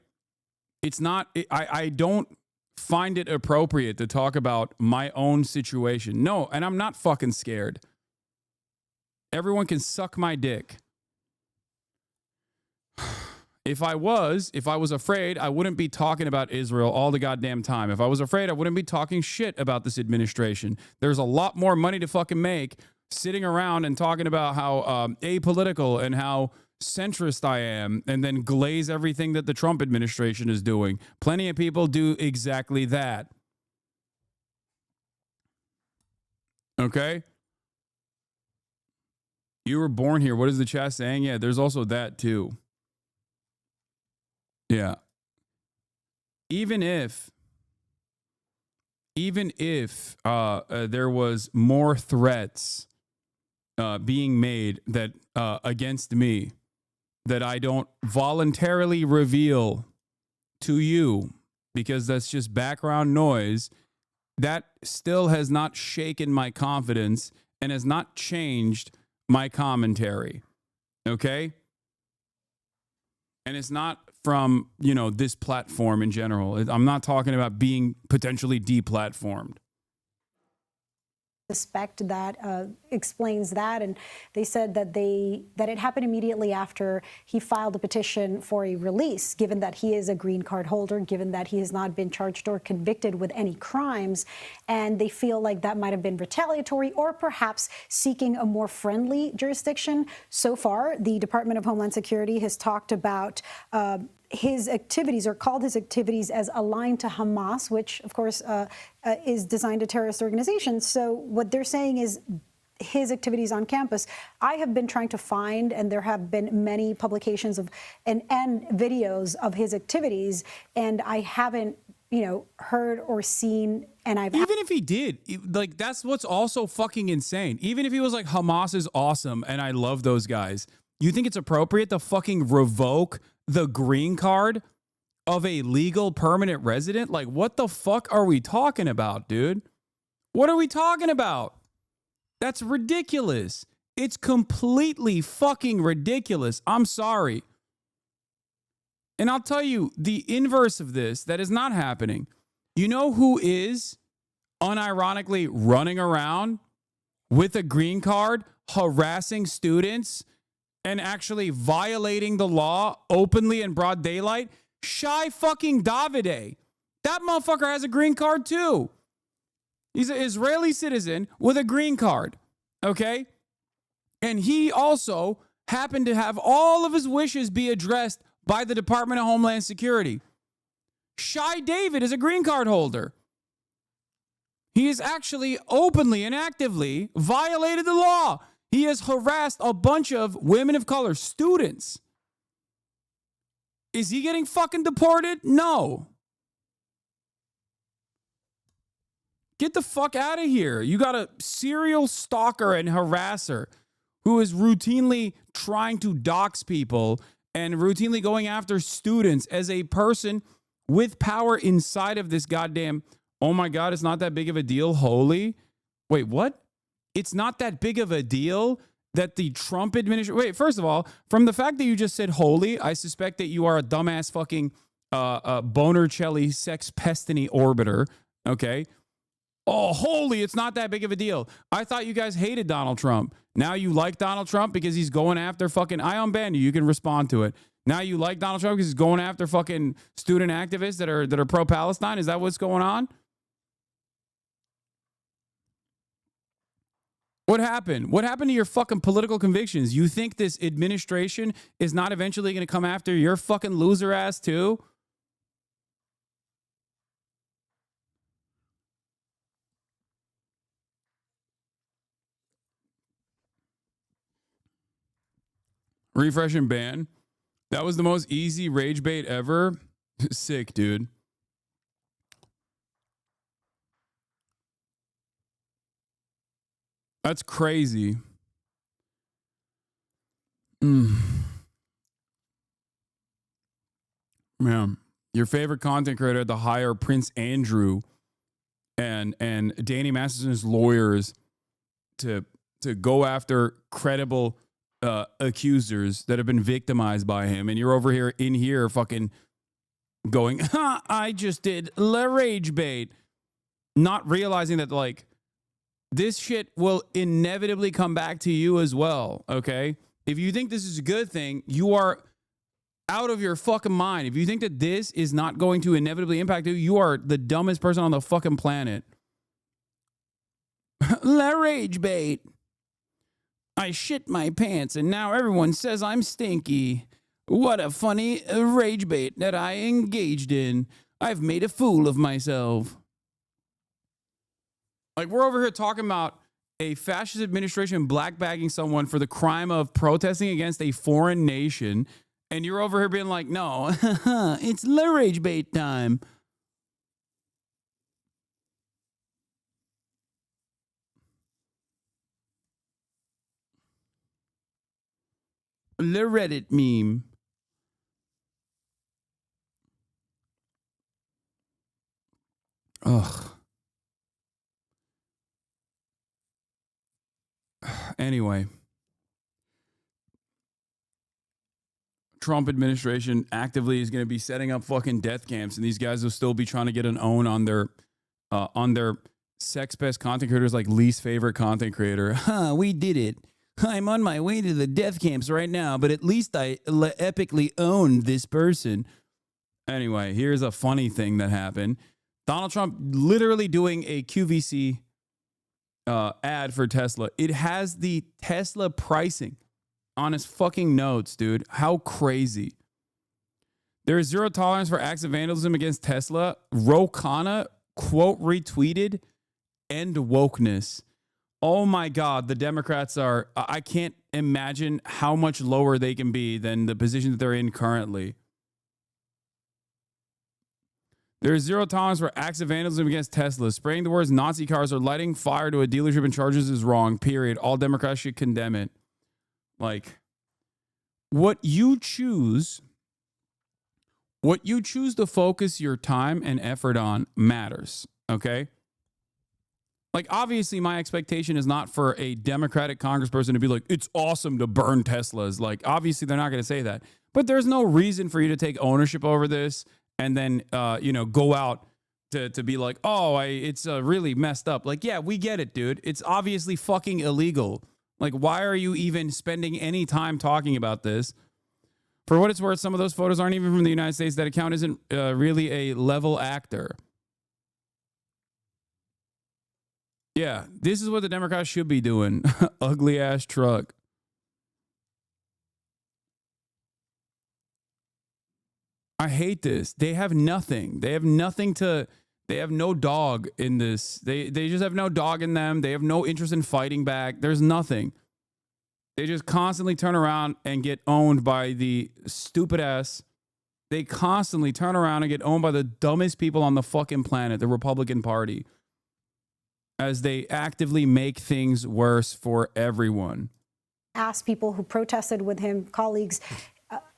It's not, I don't find it appropriate to talk about my own situation. No, and I'm not fucking scared. Everyone can suck my dick. If I was afraid, I wouldn't be talking about Israel all the goddamn time. If I was afraid, I wouldn't be talking shit about this administration. There's a lot more money to fucking make sitting around and talking about how apolitical and how centrist I am and then glaze everything that the Trump administration is doing. Plenty of people do exactly that. Okay? You were born here. What is the chat saying? Yeah, there's also that too. Yeah. Even if there was more threats being made that against me that I don't voluntarily reveal to you because that's just background noise, that still has not shaken my confidence and has not changed my commentary. Okay? And it's not from, this platform in general. I'm not talking about being potentially deplatformed. Suspect that explains that, and they said that it happened immediately after he filed a petition for a release, given that he is a green card holder, given that he has not been charged or convicted with any crimes, and they feel like that might have been retaliatory or perhaps seeking a more friendly jurisdiction. So far, the Department of Homeland Security has talked about his activities, or called his activities, as aligned to Hamas, which of course is designed a terrorist organization. So what they're saying is his activities on campus. I have been trying to find, and there have been many publications of and videos of his activities, and I haven't, heard or seen. And even if he did, that's what's also fucking insane. Even if he was like, Hamas is awesome and I love those guys, you think it's appropriate to fucking revoke the green card of a legal permanent resident? Like, what the fuck are we talking about, dude? What are we talking about? That's ridiculous. It's completely fucking ridiculous. I'm sorry. And I'll tell you the inverse of this that is not happening. You know who is unironically running around with a green card, harassing students, and actually violating the law openly in broad daylight? Shy fucking Davide. That motherfucker has a green card too. He's an Israeli citizen with a green card. Okay? And he also happened to have all of his wishes be addressed by the Department of Homeland Security. Shy David is a green card holder. He has actually openly and actively violated the law. He has harassed a bunch of women of color, students. Is he getting fucking deported? No. Get the fuck out of here. You got a serial stalker and harasser who is routinely trying to dox people and routinely going after students as a person with power inside of this goddamn, oh my God, it's not that big of a deal, holy. Wait, what? It's not that big of a deal that the Trump administration... Wait, first of all, from the fact that you just said holy, I suspect that you are a dumbass fucking Bonercelli sex pestiny orbiter, okay? Oh, holy, it's not that big of a deal. I thought you guys hated Donald Trump. Now you like Donald Trump because he's going after fucking... I unban you. You can respond to it. Now you like Donald Trump because he's going after fucking student activists that are pro-Palestine? Is that what's going on? What happened? What happened to your fucking political convictions? You think this administration is not eventually going to come after your fucking loser ass too? Refresh and ban. That was the most easy rage bait ever. Sick, dude. That's crazy. Man, your favorite content creator had to hire Prince Andrew and Danny Masterson's lawyers to go after credible accusers that have been victimized by him, and you're over here in here fucking going, I just did la rage bait, not realizing that like this shit will inevitably come back to you as well. Okay, if you think this is a good thing, you are out of your fucking mind. If you think that this is not going to inevitably impact you, you are the dumbest person on the fucking planet. La rage bait. I shit my pants and now everyone says I'm stinky. What a funny rage bait that I engaged in. I've made a fool of myself. Like, we're over here talking about a fascist administration blackbagging someone for the crime of protesting against a foreign nation, and you're over here being like, no, it's the rage bait time. The Reddit meme. Ugh. Anyway. Trump administration actively is going to be setting up fucking death camps, and these guys will still be trying to get an own on their sex pest content creators, like least favorite content creator. We did it. I'm on my way to the death camps right now, but at least I epically owned this person. Anyway, here's a funny thing that happened. Donald Trump literally doing a QVC ad for Tesla. It has the Tesla pricing on his fucking notes, dude. How crazy. There is zero tolerance for acts of vandalism against Tesla. Ro Khanna, quote, retweeted, end wokeness. Oh my God, the Democrats are, I can't imagine how much lower they can be than the position that they're in currently. There is zero tolerance for acts of vandalism against Tesla. Spraying the words Nazi cars or lighting fire to a dealership and charges is wrong, period. All Democrats should condemn it. Like, what you choose to focus your time and effort on matters, okay? Like, obviously, my expectation is not for a Democratic congressperson to be like, it's awesome to burn Teslas. Like, obviously, they're not going to say that. But there's no reason for you to take ownership over this and then, go out to be like, oh, it's really messed up. Like, yeah, we get it, dude. It's obviously fucking illegal. Like, why are you even spending any time talking about this? For what it's worth, some of those photos aren't even from the United States. That account isn't really a level actor. Yeah, this is what the Democrats should be doing. Ugly ass truck. I hate this. They have nothing. They have nothing to... They have no dog in this. They just have no dog in them. They have no interest in fighting back. There's nothing. They just constantly turn around and get owned by the stupid ass. They constantly turn around and get owned by the dumbest people on the fucking planet, the Republican Party, as they actively make things worse for everyone. Asked people who protested with him, colleagues,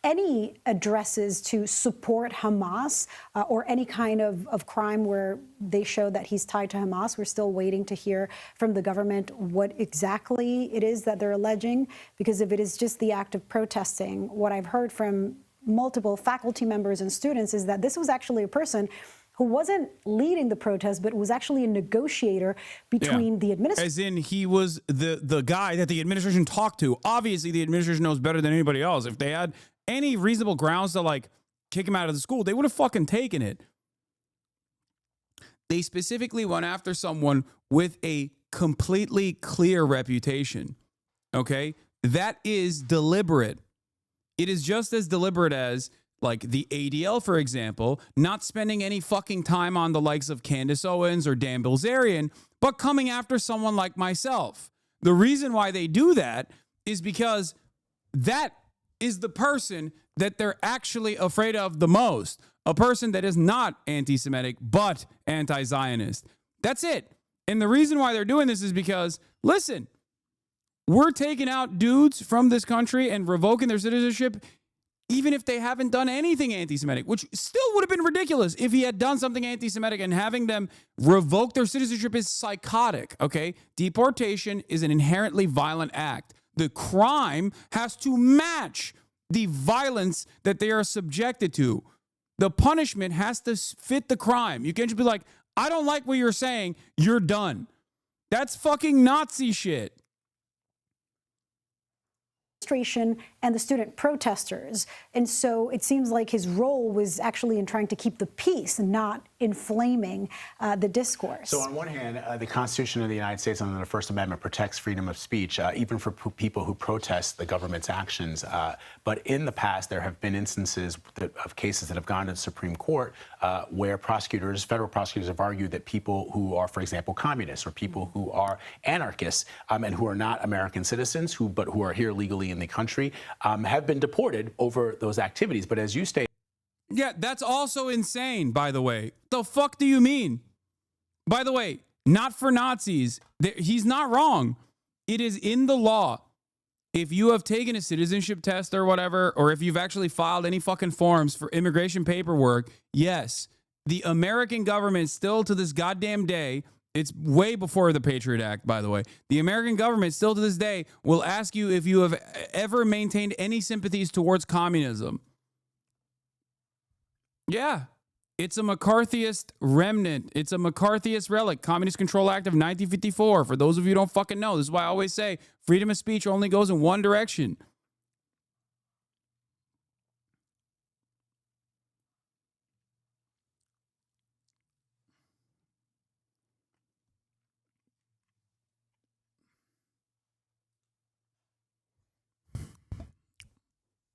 any addresses to support Hamas or any kind of crime where they show that he's tied to Hamas. We're still waiting to hear from the government what exactly it is that they're alleging, because if it is just the act of protesting, what I've heard from multiple faculty members and students is that this was actually a person who wasn't leading the protest, but was actually a negotiator between the administration. As in, he was the guy that the administration talked to. Obviously, the administration knows better than anybody else. If they had any reasonable grounds to, like, kick him out of the school, they would have fucking taken it. They specifically went after someone with a completely clear reputation. Okay? That is deliberate. It is just as deliberate as, like, the ADL, for example, not spending any fucking time on the likes of Candace Owens or Dan Bilzerian, but coming after someone like myself. The reason why they do that is because that is the person that they're actually afraid of the most. A person that is not anti-Semitic, but anti-Zionist. That's it. And the reason why they're doing this is because, listen, we're taking out dudes from this country and revoking their citizenship even if they haven't done anything anti-Semitic, which still would have been ridiculous if he had done something anti-Semitic, and having them revoke their citizenship is psychotic, okay? Deportation is an inherently violent act. The crime has to match the violence that they are subjected to. The punishment has to fit the crime. You can't just be like, I don't like what you're saying, you're done. That's fucking Nazi shit. Administration and the student protesters. And so it seems like his role was actually in trying to keep the peace, not inflaming the discourse. So on one hand, the Constitution of the United States under the First Amendment protects freedom of speech, even for people who protest the government's actions. But in the past, there have been instances of cases that have gone to the Supreme Court where prosecutors, federal prosecutors, have argued that people who are, for example, communists or people who are anarchists and who are not American citizens, but who are here legally in the country, have been deported over those activities. But as you state, yeah, that's also insane, by the way. The fuck do you mean? By the way, not for Nazis. He's not wrong. It is in the law. If you have taken a citizenship test or whatever, or if you've actually filed any fucking forms for immigration paperwork, yes, the American government still to this goddamn day, it's way before the Patriot Act, by the way, the American government still to this day will ask you if you have ever maintained any sympathies towards communism. Yeah, it's a McCarthyist remnant. It's a McCarthyist relic. Communist Control Act of 1954. For those of you who don't fucking know, this is why I always say freedom of speech only goes in one direction.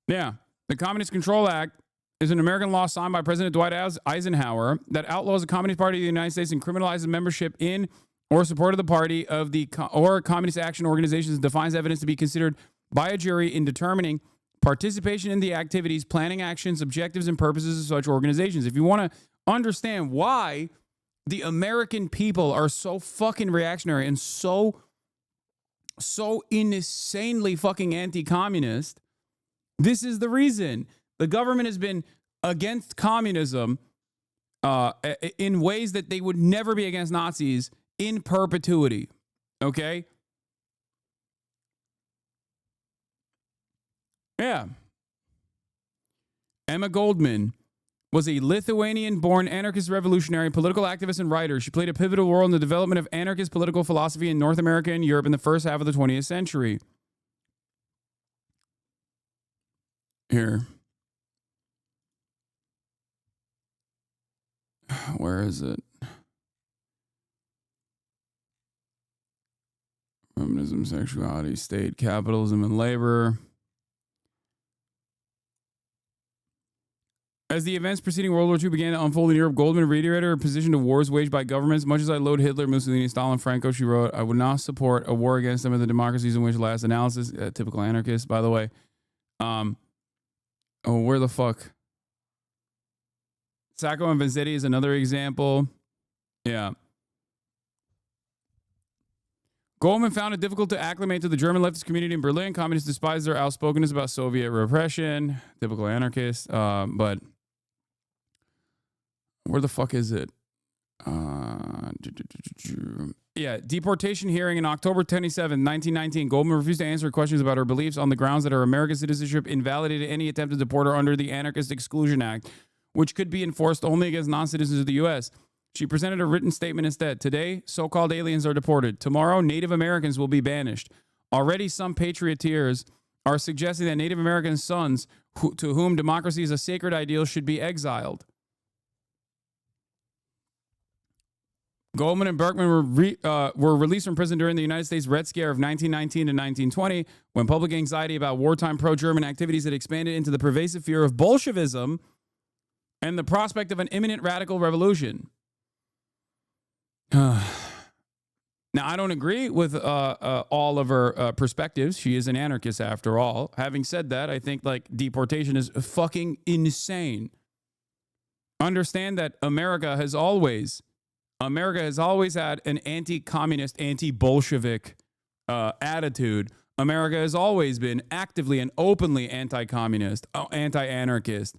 Yeah, the Communist Control Act is an American law signed by President Dwight Eisenhower that outlaws the Communist Party of the United States and criminalizes membership in or support of the party of the or communist action organizations, defines evidence to be considered by a jury in determining participation in the activities, planning actions, objectives, and purposes of such organizations. If you want to understand why the American people are so fucking reactionary and so insanely fucking anti-communist, this is the reason. The government has been against communism in ways that they would never be against Nazis in perpetuity. Okay? Yeah. Emma Goldman was a Lithuanian-born anarchist revolutionary, political activist, and writer. She played a pivotal role in the development of anarchist political philosophy in North America and Europe in the first half of the 20th century. Here. Where is it? Feminism, sexuality, state, capitalism, and labor. As the events preceding World War II began to unfold in Europe, Goldman reiterated her position to wars waged by governments. Much as I loathe Hitler, Mussolini, Stalin, Franco, she wrote, I would not support a war against some of the democracies in which last analysis, typical anarchist, by the way. Oh, where the fuck? Sacco and Vanzetti is another example. Yeah. Goldman found it difficult to acclimate to the German leftist community in Berlin. Communists despised their outspokenness about Soviet repression. Typical anarchist. But where the fuck is it? Yeah, deportation hearing in October 27, 1919. Goldman refused to answer questions about her beliefs on the grounds that her American citizenship invalidated any attempt to deport her under the Anarchist Exclusion Act, which could be enforced only against non-citizens of the U.S. She presented a written statement instead. Today, so-called aliens are deported. Tomorrow, Native Americans will be banished. Already, some patrioteers are suggesting that Native American sons to whom democracy is a sacred ideal should be exiled. Goldman and Berkman were released from prison during the United States Red Scare of 1919 to 1920, when public anxiety about wartime pro-German activities had expanded into the pervasive fear of Bolshevism and the prospect of an imminent radical revolution. Now, I don't agree with all of her perspectives. She is an anarchist after all. Having said that, I think like deportation is fucking insane. Understand that America has always had an anti-communist, anti-Bolshevik attitude. America has always been actively and openly anti-communist, anti-anarchist.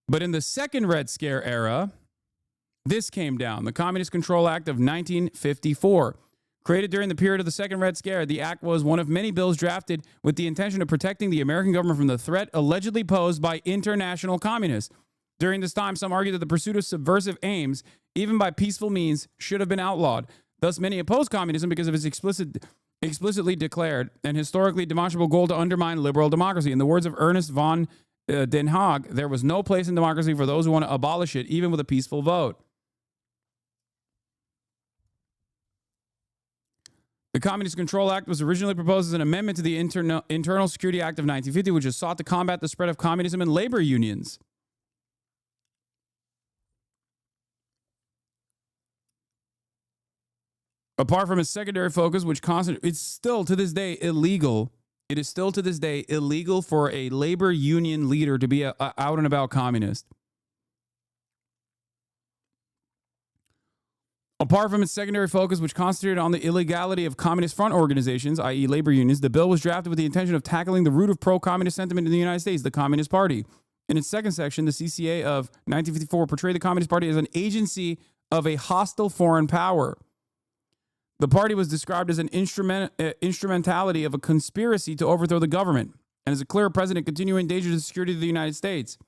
But in the second Red Scare era, this came down. The Communist Control Act of 1954. Created during the period of the second Red Scare, the act was one of many bills drafted with the intention of protecting the American government from the threat allegedly posed by international communists. During this time, some argued that the pursuit of subversive aims, even by peaceful means, should have been outlawed. Thus, many opposed communism because of its explicit explicitly declared an historically demonstrable goal to undermine liberal democracy. In the words of Ernest von Den Haag, there was no place in democracy for those who want to abolish it, even with a peaceful vote. The Communist Control Act was originally proposed as an amendment to the Internal Security Act of 1950, which has sought to combat the spread of communism and labor unions. Apart from its secondary focus, which it's still to this day illegal. It is still to this day illegal for a labor union leader to be a out and about communist. Apart from its secondary focus, which concentrated on the illegality of communist front organizations, i.e. labor unions, the bill was drafted with the intention of tackling the root of pro-communist sentiment in the United States, the Communist Party. In its second section, the CCA of 1954 portrayed the Communist Party as an agency of a hostile foreign power. The party was described as an instrumentality of a conspiracy to overthrow the government and as a clear present and continuing danger to the security of the United States.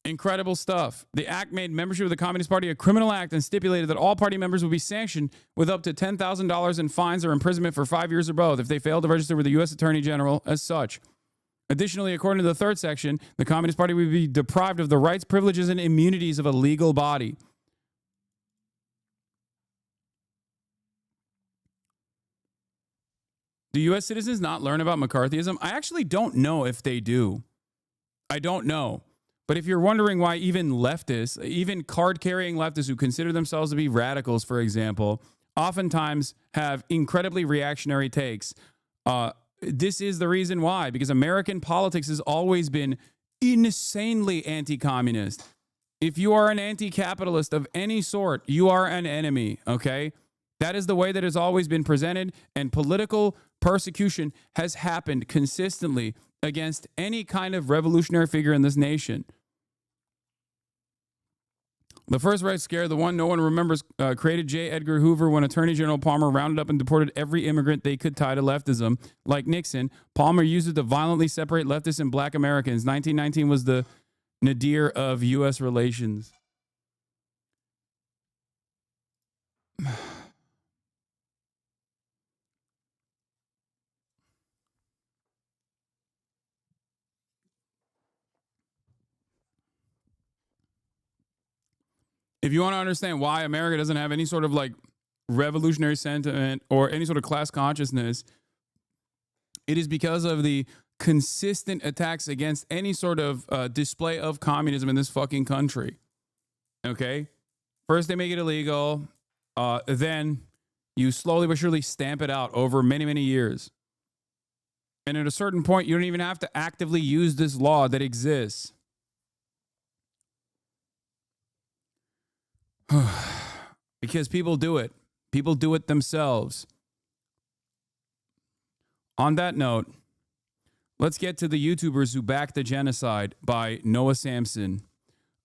Incredible stuff. The act made membership of the Communist Party a criminal act and stipulated that all party members would be sanctioned with up to $10,000 in fines or imprisonment for 5 years or both if they failed to register with the U.S. Attorney General as such. Additionally, according to the third section, the Communist Party would be deprived of the rights, privileges, and immunities of a legal body. Do U.S. citizens not learn about McCarthyism? I actually don't know if they do. I don't know. But if you're wondering why even leftists, even card-carrying leftists who consider themselves to be radicals, for example, oftentimes have incredibly reactionary takes, this is the reason why. Because American politics has always been insanely anti-communist. If you are an anti-capitalist of any sort, you are an enemy, okay? That is the way that it's always been presented, and political persecution has happened consistently against any kind of revolutionary figure in this nation. The first Red Scare, the one no one remembers, created J. Edgar Hoover when Attorney General Palmer rounded up and deported every immigrant they could tie to leftism. Like Nixon, Palmer used it to violently separate leftists and black Americans. 1919 was the nadir of U.S. relations. If you want to understand why America doesn't have any sort of like revolutionary sentiment or any sort of class consciousness, it is because of the consistent attacks against any sort of display of communism in this fucking country. Okay? First they make it illegal, then you slowly but surely stamp it out over many, many years. And at a certain point, you don't even have to actively use this law that exists. Because people do it. People do it themselves. On that note, let's get to the YouTubers who backed the genocide by Noah Samson,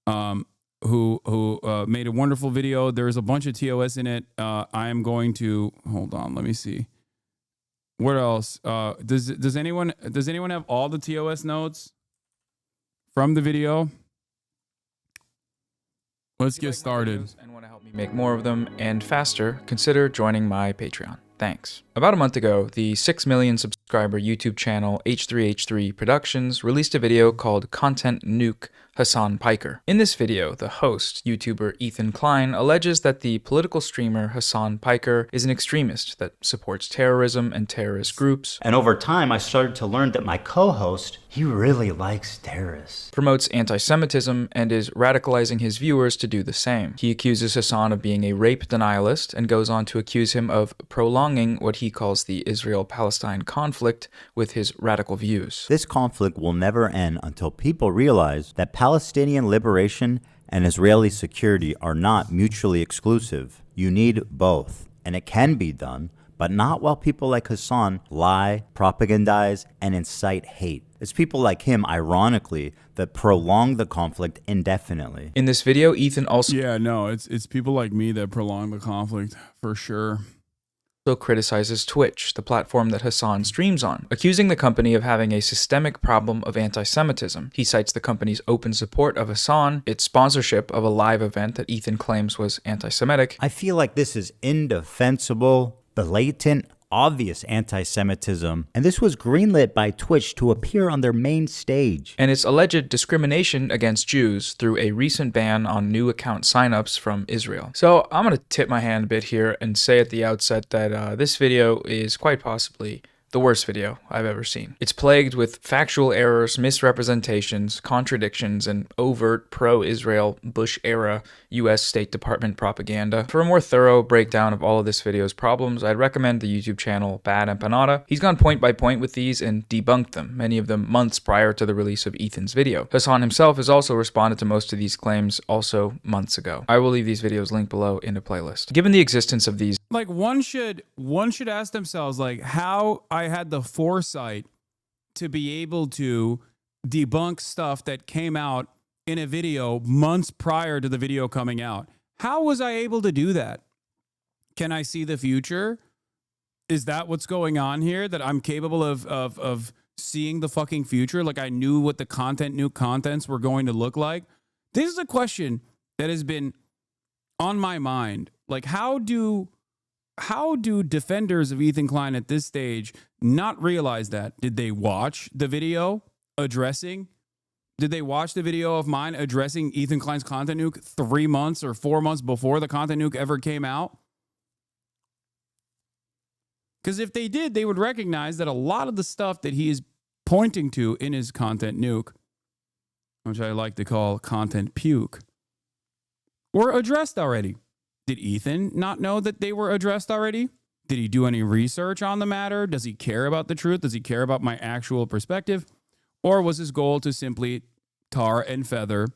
who made a wonderful video. There's a bunch of TOS in it. I am going to hold on. Let me see. What else? Does anyone have all the TOS notes from the video? Let's get started. And want to help me make more of them and faster, consider joining my Patreon. Thanks. About a month ago, the 6 million subscriber YouTube channel H3H3 Productions released a video called Content Nuke Hasan Piker. In this video, the host, YouTuber Ethan Klein, alleges that the political streamer Hasan Piker is an extremist that supports terrorism and terrorist groups. And over time, I started to learn that my co-host, he really likes terrorists. Promotes anti-Semitism and is radicalizing his viewers to do the same. He accuses Hasan of being a rape denialist and goes on to accuse him of prolonging what he calls the Israel-Palestine conflict with his radical views. This conflict will never end until people realize that Palestinian liberation and Israeli security are not mutually exclusive. You need both, and it can be done, but not while people like Hasan lie, propagandize, and incite hate. It's people like him, ironically, that prolong the conflict indefinitely. In this video, Ethan also... Yeah, no, it's people like me that prolong the conflict, for sure. criticizes Twitch, the platform that Hasan streams on, accusing the company of having a systemic problem of anti-Semitism. He cites the company's open support of Hasan, its sponsorship of a live event that Ethan claims was anti-Semitic. I feel like this is indefensible, blatant, obvious anti-Semitism, and this was greenlit by Twitch to appear on their main stage. And its alleged discrimination against Jews through a recent ban on new account signups from Israel. So I'm going to tip my hand a bit here and say at the outset that this video is quite possibly the worst video I've ever seen. It's plagued with factual errors, misrepresentations, contradictions, and overt pro-Israel Bush-era U.S. State Department propaganda. For a more thorough breakdown of all of this video's problems, I'd recommend the YouTube channel Bad Empanada. He's gone point by point with these and debunked them, many of them months prior to the release of Ethan's video. Hasan himself has also responded to most of these claims also months ago. I will leave these videos linked below in a playlist. Given the existence of these, like one should ask themselves, like, how I had the foresight to be able to debunk stuff that came out in a video months prior to the video coming out. How was I able to do that? Can I see the future? Is that what's going on here? That I'm capable of seeing the fucking future? Like I knew what the new contents were going to look like? This is a question that has been on my mind. Like how do defenders of Ethan Klein at this stage not realize that? Did they watch the video addressing? Did they watch the video of mine addressing Ethan Klein's content nuke 3 months or 4 months before the content nuke ever came out? Because if they did, they would recognize that a lot of the stuff that he is pointing to in his content nuke, which I like to call content puke, were addressed already. Did Ethan not know that they were addressed already? Did he do any research on the matter? Does he care about the truth? Does he care about my actual perspective? Or was his goal to simply tar and feather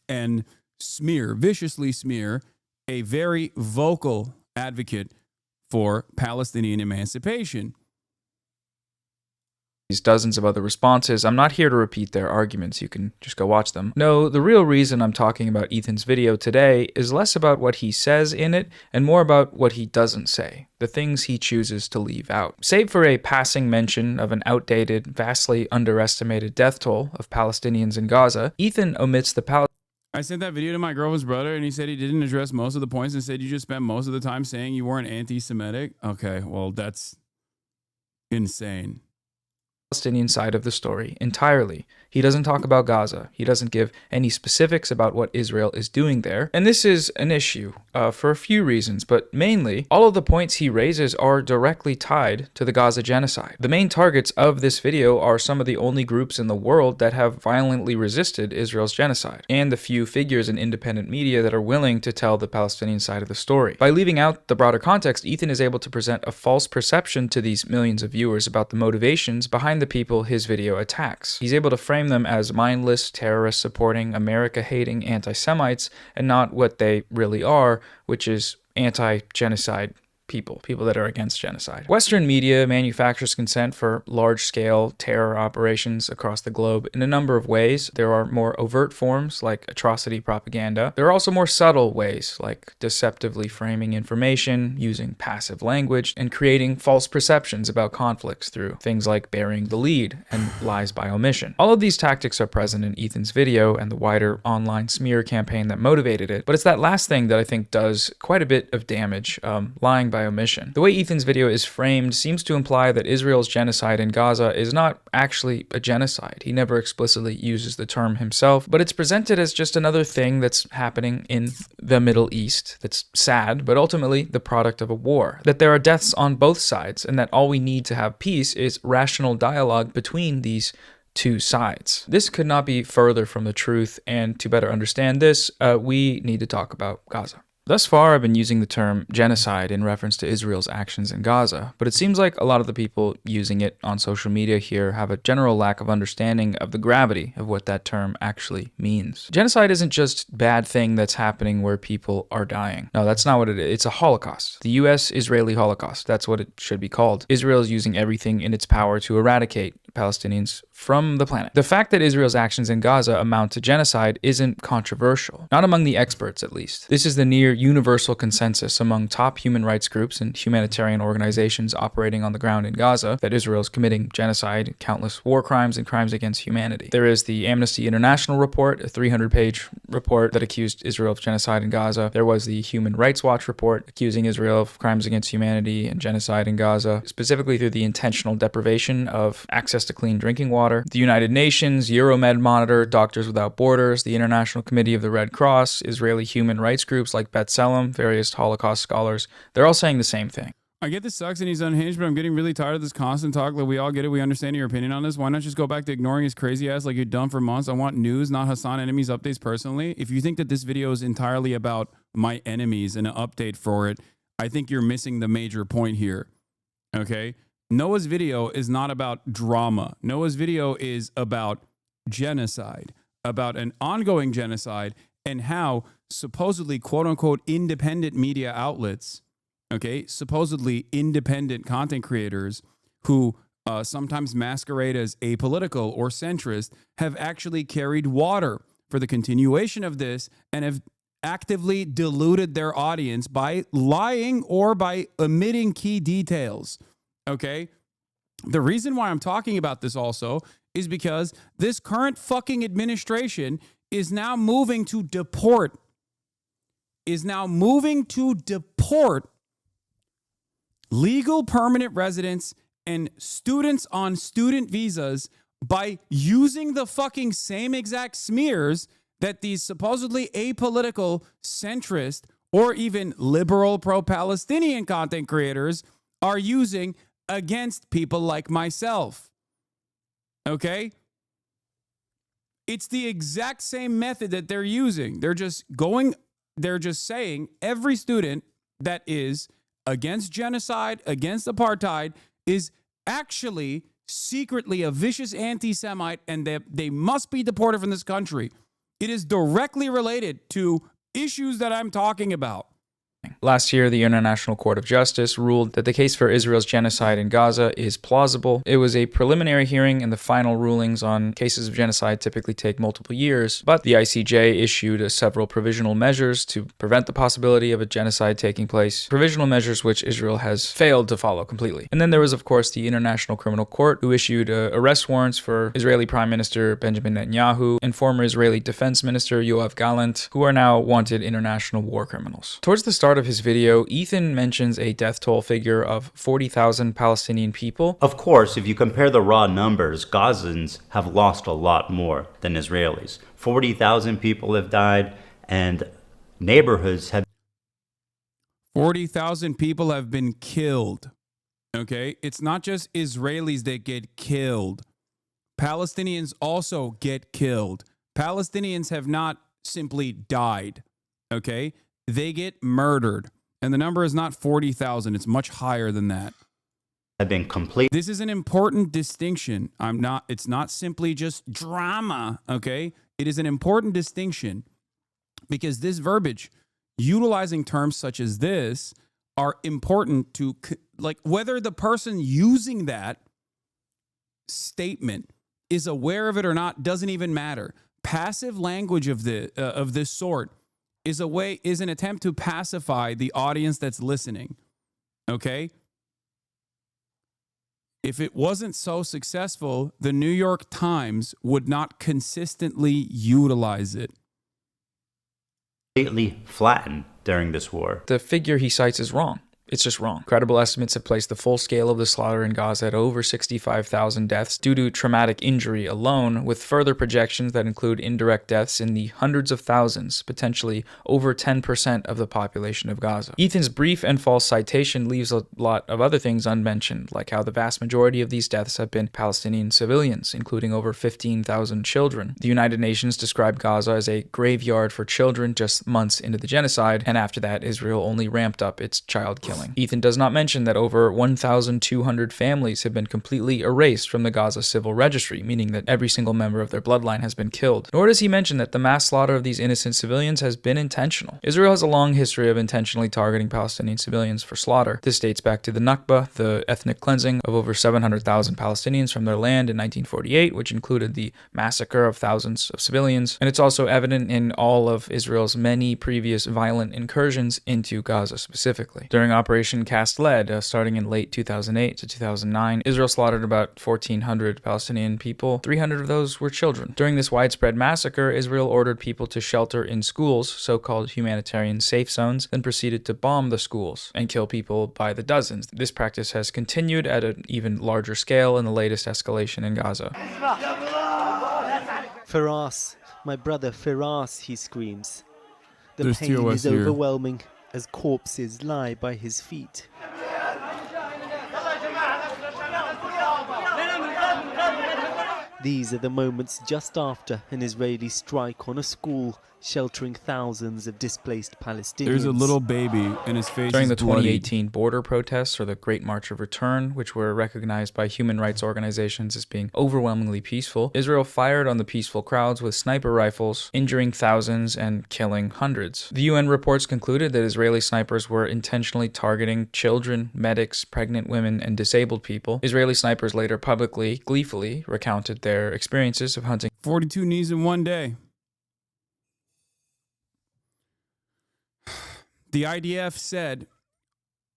and viciously smear a very vocal advocate for Palestinian emancipation? These dozens of other responses, I'm not here to repeat their arguments, you can just go watch them. No, the real reason I'm talking about Ethan's video today is less about what he says in it and more about what he doesn't say, the things he chooses to leave out. Save for a passing mention of an outdated, vastly underestimated death toll of Palestinians in Gaza, Ethan omits the I sent that video to my girlfriend's brother and he said he didn't address most of the points and said you just spent most of the time saying you weren't anti-Semitic. Okay, well, that's insane. Palestinian side of the story entirely. He doesn't talk about Gaza. He doesn't give any specifics about what Israel is doing there. And this is an issue for a few reasons, but mainly, all of the points he raises are directly tied to the Gaza genocide. The main targets of this video are some of the only groups in the world that have violently resisted Israel's genocide, and the few figures in independent media that are willing to tell the Palestinian side of the story. By leaving out the broader context, Ethan is able to present a false perception to these millions of viewers about the motivations behind the people his video attacks. He's able to frame them as mindless, terrorist-supporting, America-hating anti-Semites, and not what they really are, which is anti-genocide people that are against genocide. Western media manufactures consent for large-scale terror operations across the globe in a number of ways. There are more overt forms, like atrocity propaganda. There are also more subtle ways, like deceptively framing information, using passive language, and creating false perceptions about conflicts through things like burying the lead and lies by omission. All of these tactics are present in Ethan's video and the wider online smear campaign that motivated it, but it's that last thing that I think does quite a bit of damage, lying by omission. The way Ethan's video is framed seems to imply that Israel's genocide in Gaza is not actually a genocide. He never explicitly uses the term himself, but it's presented as just another thing that's happening in the Middle East that's sad, but ultimately the product of a war. That there are deaths on both sides, and that all we need to have peace is rational dialogue between these two sides. This could not be further from the truth, and to better understand this, we need to talk about Gaza. Thus far, I've been using the term genocide in reference to Israel's actions in Gaza, but it seems like a lot of the people using it on social media here have a general lack of understanding of the gravity of what that term actually means. Genocide isn't just bad thing that's happening where people are dying. No, that's not what it is. It's a Holocaust. The US-Israeli Holocaust. That's what it should be called. Israel is using everything in its power to eradicate Palestinians from the planet. The fact that Israel's actions in Gaza amount to genocide isn't controversial, not among the experts at least. This is the near universal consensus among top human rights groups and humanitarian organizations operating on the ground in Gaza that Israel is committing genocide, countless war crimes, and crimes against humanity. There is the Amnesty International report, a 300-page report that accused Israel of genocide in Gaza. There was the Human Rights Watch report accusing Israel of crimes against humanity and genocide in Gaza, specifically through the intentional deprivation of access to clean drinking water. The United Nations, Euromed Monitor, Doctors Without Borders, the International Committee of the Red Cross, Israeli human rights groups like B'Tselem, various Holocaust scholars, they're all saying the same thing. I get this sucks and he's unhinged, but I'm getting really tired of this constant talk. Like, we all get it. We understand your opinion on this. Why not just go back to ignoring his crazy ass like you're done for months? I want news, not Hasan enemies updates personally. If you think that this video is entirely about my enemies and an update for it, I think you're missing the major point here. Okay? Noah's video is not about drama. Noah's video is about genocide, about an ongoing genocide, and how supposedly quote-unquote independent media outlets, okay, supposedly independent content creators who sometimes masquerade as apolitical or centrist have actually carried water for the continuation of this and have actively diluted their audience by lying or by omitting key details, okay? The reason why I'm talking about this also is because this current fucking administration is now moving to deport legal permanent residents and students on student visas by using the fucking same exact smears that these supposedly apolitical, centrist, or even liberal pro-Palestinian content creators are using against people like myself. Okay? It's the exact same method that they're using. They're just saying every student that is against genocide, against apartheid, is actually secretly a vicious anti-Semite, and they must be deported from this country. It is directly related to issues that I'm talking about. Last year, the International Court of Justice ruled that the case for Israel's genocide in Gaza is plausible. It was a preliminary hearing, and the final rulings on cases of genocide typically take multiple years, but the ICJ issued several provisional measures to prevent the possibility of a genocide taking place, provisional measures which Israel has failed to follow completely. And then there was, of course, the International Criminal Court, who issued arrest warrants for Israeli Prime Minister Benjamin Netanyahu and former Israeli Defense Minister Yoav Gallant, who are now wanted international war criminals. Towards the start of his video, Ethan mentions a death toll figure of 40,000 Palestinian people. Of course, if you compare the raw numbers, Gazans have lost a lot more than Israelis. 40,000 people have died, and neighborhoods have... 40,000 people have been killed. Okay? It's not just Israelis that get killed. Palestinians also get killed. Palestinians have not simply died. Okay? They get murdered. And the number is not 40,000. It's much higher than that. Have been complete. This is an important distinction. It's not simply just drama, okay? It is an important distinction because this verbiage, utilizing terms such as this, are important to, like, whether the person using that statement is aware of it or not doesn't even matter. Passive language of this sort is an attempt to pacify the audience that's listening. Okay? If it wasn't so successful, the New York Times would not consistently utilize it. Completely flattened during this war. The figure he cites is wrong. It's just wrong. Credible estimates have placed the full scale of the slaughter in Gaza at over 65,000 deaths due to traumatic injury alone, with further projections that include indirect deaths in the hundreds of thousands, potentially over 10% of the population of Gaza. Ethan's brief and false citation leaves a lot of other things unmentioned, like how the vast majority of these deaths have been Palestinian civilians, including over 15,000 children. The United Nations described Gaza as a graveyard for children just months into the genocide, and after that, Israel only ramped up its child killing killing. Ethan does not mention that over 1,200 families have been completely erased from the Gaza civil registry, meaning that every single member of their bloodline has been killed. Nor does he mention that the mass slaughter of these innocent civilians has been intentional. Israel has a long history of intentionally targeting Palestinian civilians for slaughter. This dates back to the Nakba, the ethnic cleansing of over 700,000 Palestinians from their land in 1948, which included the massacre of thousands of civilians. And it's also evident in all of Israel's many previous violent incursions into Gaza specifically. During Operation Cast Lead, starting in late 2008 to 2009, Israel slaughtered about 1,400 Palestinian people. 300 of those were children. During this widespread massacre, Israel ordered people to shelter in schools, so-called humanitarian safe zones, then proceeded to bomb the schools and kill people by the dozens. This practice has continued at an even larger scale in the latest escalation in Gaza. Firas, my brother Firas, he screams. The There's pain TOS is here. overwhelming as corpses lie by his feet. These are the moments just after an Israeli strike on a school sheltering thousands of displaced Palestinians. There's a little baby and his face During is the bloody. 2018 border protests, or the Great March of Return, which were recognized by human rights organizations as being overwhelmingly peaceful, Israel fired on the peaceful crowds with sniper rifles, injuring thousands and killing hundreds. The UN reports concluded that Israeli snipers were intentionally targeting children, medics, pregnant women, and disabled people. Israeli snipers later publicly, gleefully recounted their experiences of hunting 42 knees in one day. The IDF said,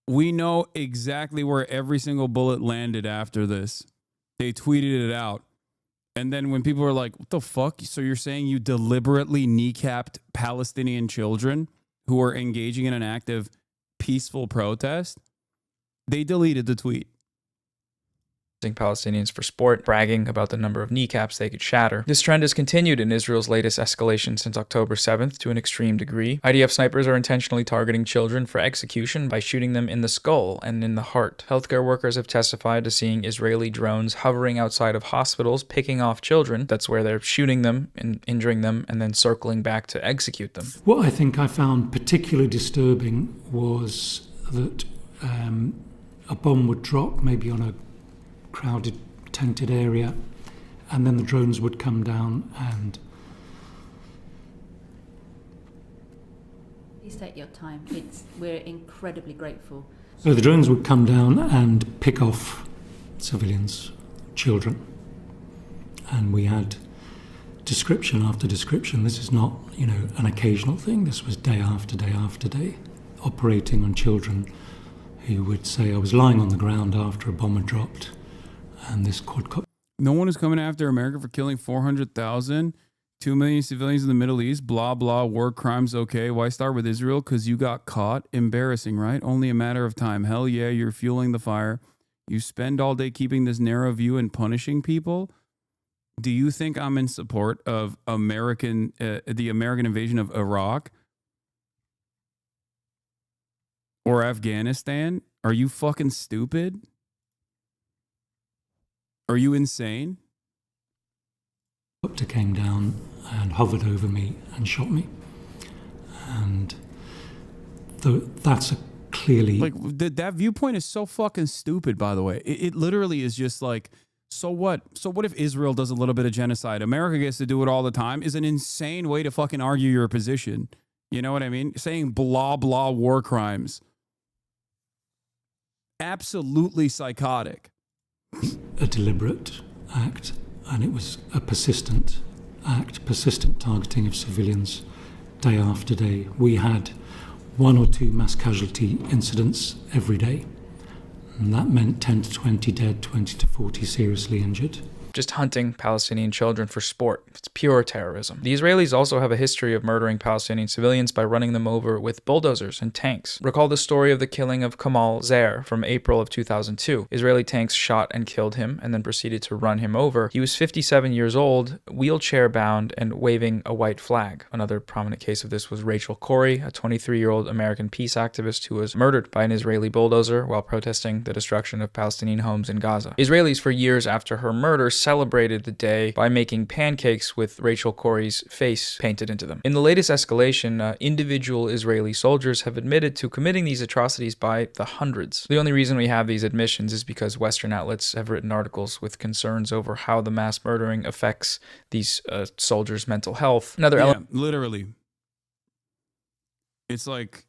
we know exactly where every single bullet landed after this. They tweeted it out. And then when people were like, what the fuck? So you're saying you deliberately kneecapped Palestinian children who were engaging in an active peaceful protest? They deleted the tweet. Palestinians for sport, bragging about the number of kneecaps they could shatter. This trend has continued in Israel's latest escalation since October 7th to an extreme degree. IDF snipers are intentionally targeting children for execution by shooting them in the skull and in the heart. Healthcare workers have testified to seeing Israeli drones hovering outside of hospitals, picking off children. That's where they're shooting them and injuring them and then circling back to execute them. What I think I found particularly disturbing was that a bomb would drop maybe on a crowded, tented area, and then the drones would come down and... Please take your time. We're incredibly grateful. So the drones would come down and pick off civilians, children. And we had description after description. This is not, an occasional thing. This was day after day after day, operating on children who would say, I was lying on the ground after a bomb had dropped. And this quadcopter. No one is coming after America for killing 400,000, 2 million civilians in the Middle East, blah, blah, war crimes, okay. Why start with Israel? Because you got caught. Embarrassing, right? Only a matter of time. Hell yeah, you're fueling the fire. You spend all day keeping this narrow view and punishing people. Do you think I'm in support of the American invasion of Iraq or Afghanistan? Are you fucking stupid? Are you insane? Helicopter came down and hovered over me and shot me. And that's a clearly... Like, that viewpoint is so fucking stupid, by the way. It literally is just like, so what? So what if Israel does a little bit of genocide? America gets to do it all the time is an insane way to fucking argue your position. You know what I mean? Saying blah, blah, war crimes. Absolutely psychotic. A deliberate act, and it was a persistent act, persistent targeting of civilians day after day. We had 1 or 2 mass casualty incidents every day, and that meant 10 to 20 dead, 20 to 40 seriously injured. Just hunting Palestinian children for sport. It's pure terrorism. The Israelis also have a history of murdering Palestinian civilians by running them over with bulldozers and tanks. Recall the story of the killing of Kamal Zair from April of 2002. Israeli tanks shot and killed him and then proceeded to run him over. He was 57 years old, wheelchair-bound, and waving a white flag. Another prominent case of this was Rachel Corrie, a 23-year-old American peace activist who was murdered by an Israeli bulldozer while protesting the destruction of Palestinian homes in Gaza. Israelis, for years after her murder, celebrated the day by making pancakes with Rachel Corrie's face painted into them. In the latest escalation, individual Israeli soldiers have admitted to committing these atrocities by the hundreds. The only reason we have these admissions is because Western outlets have written articles with concerns over how the mass murdering affects these soldiers' mental health. Literally. It's like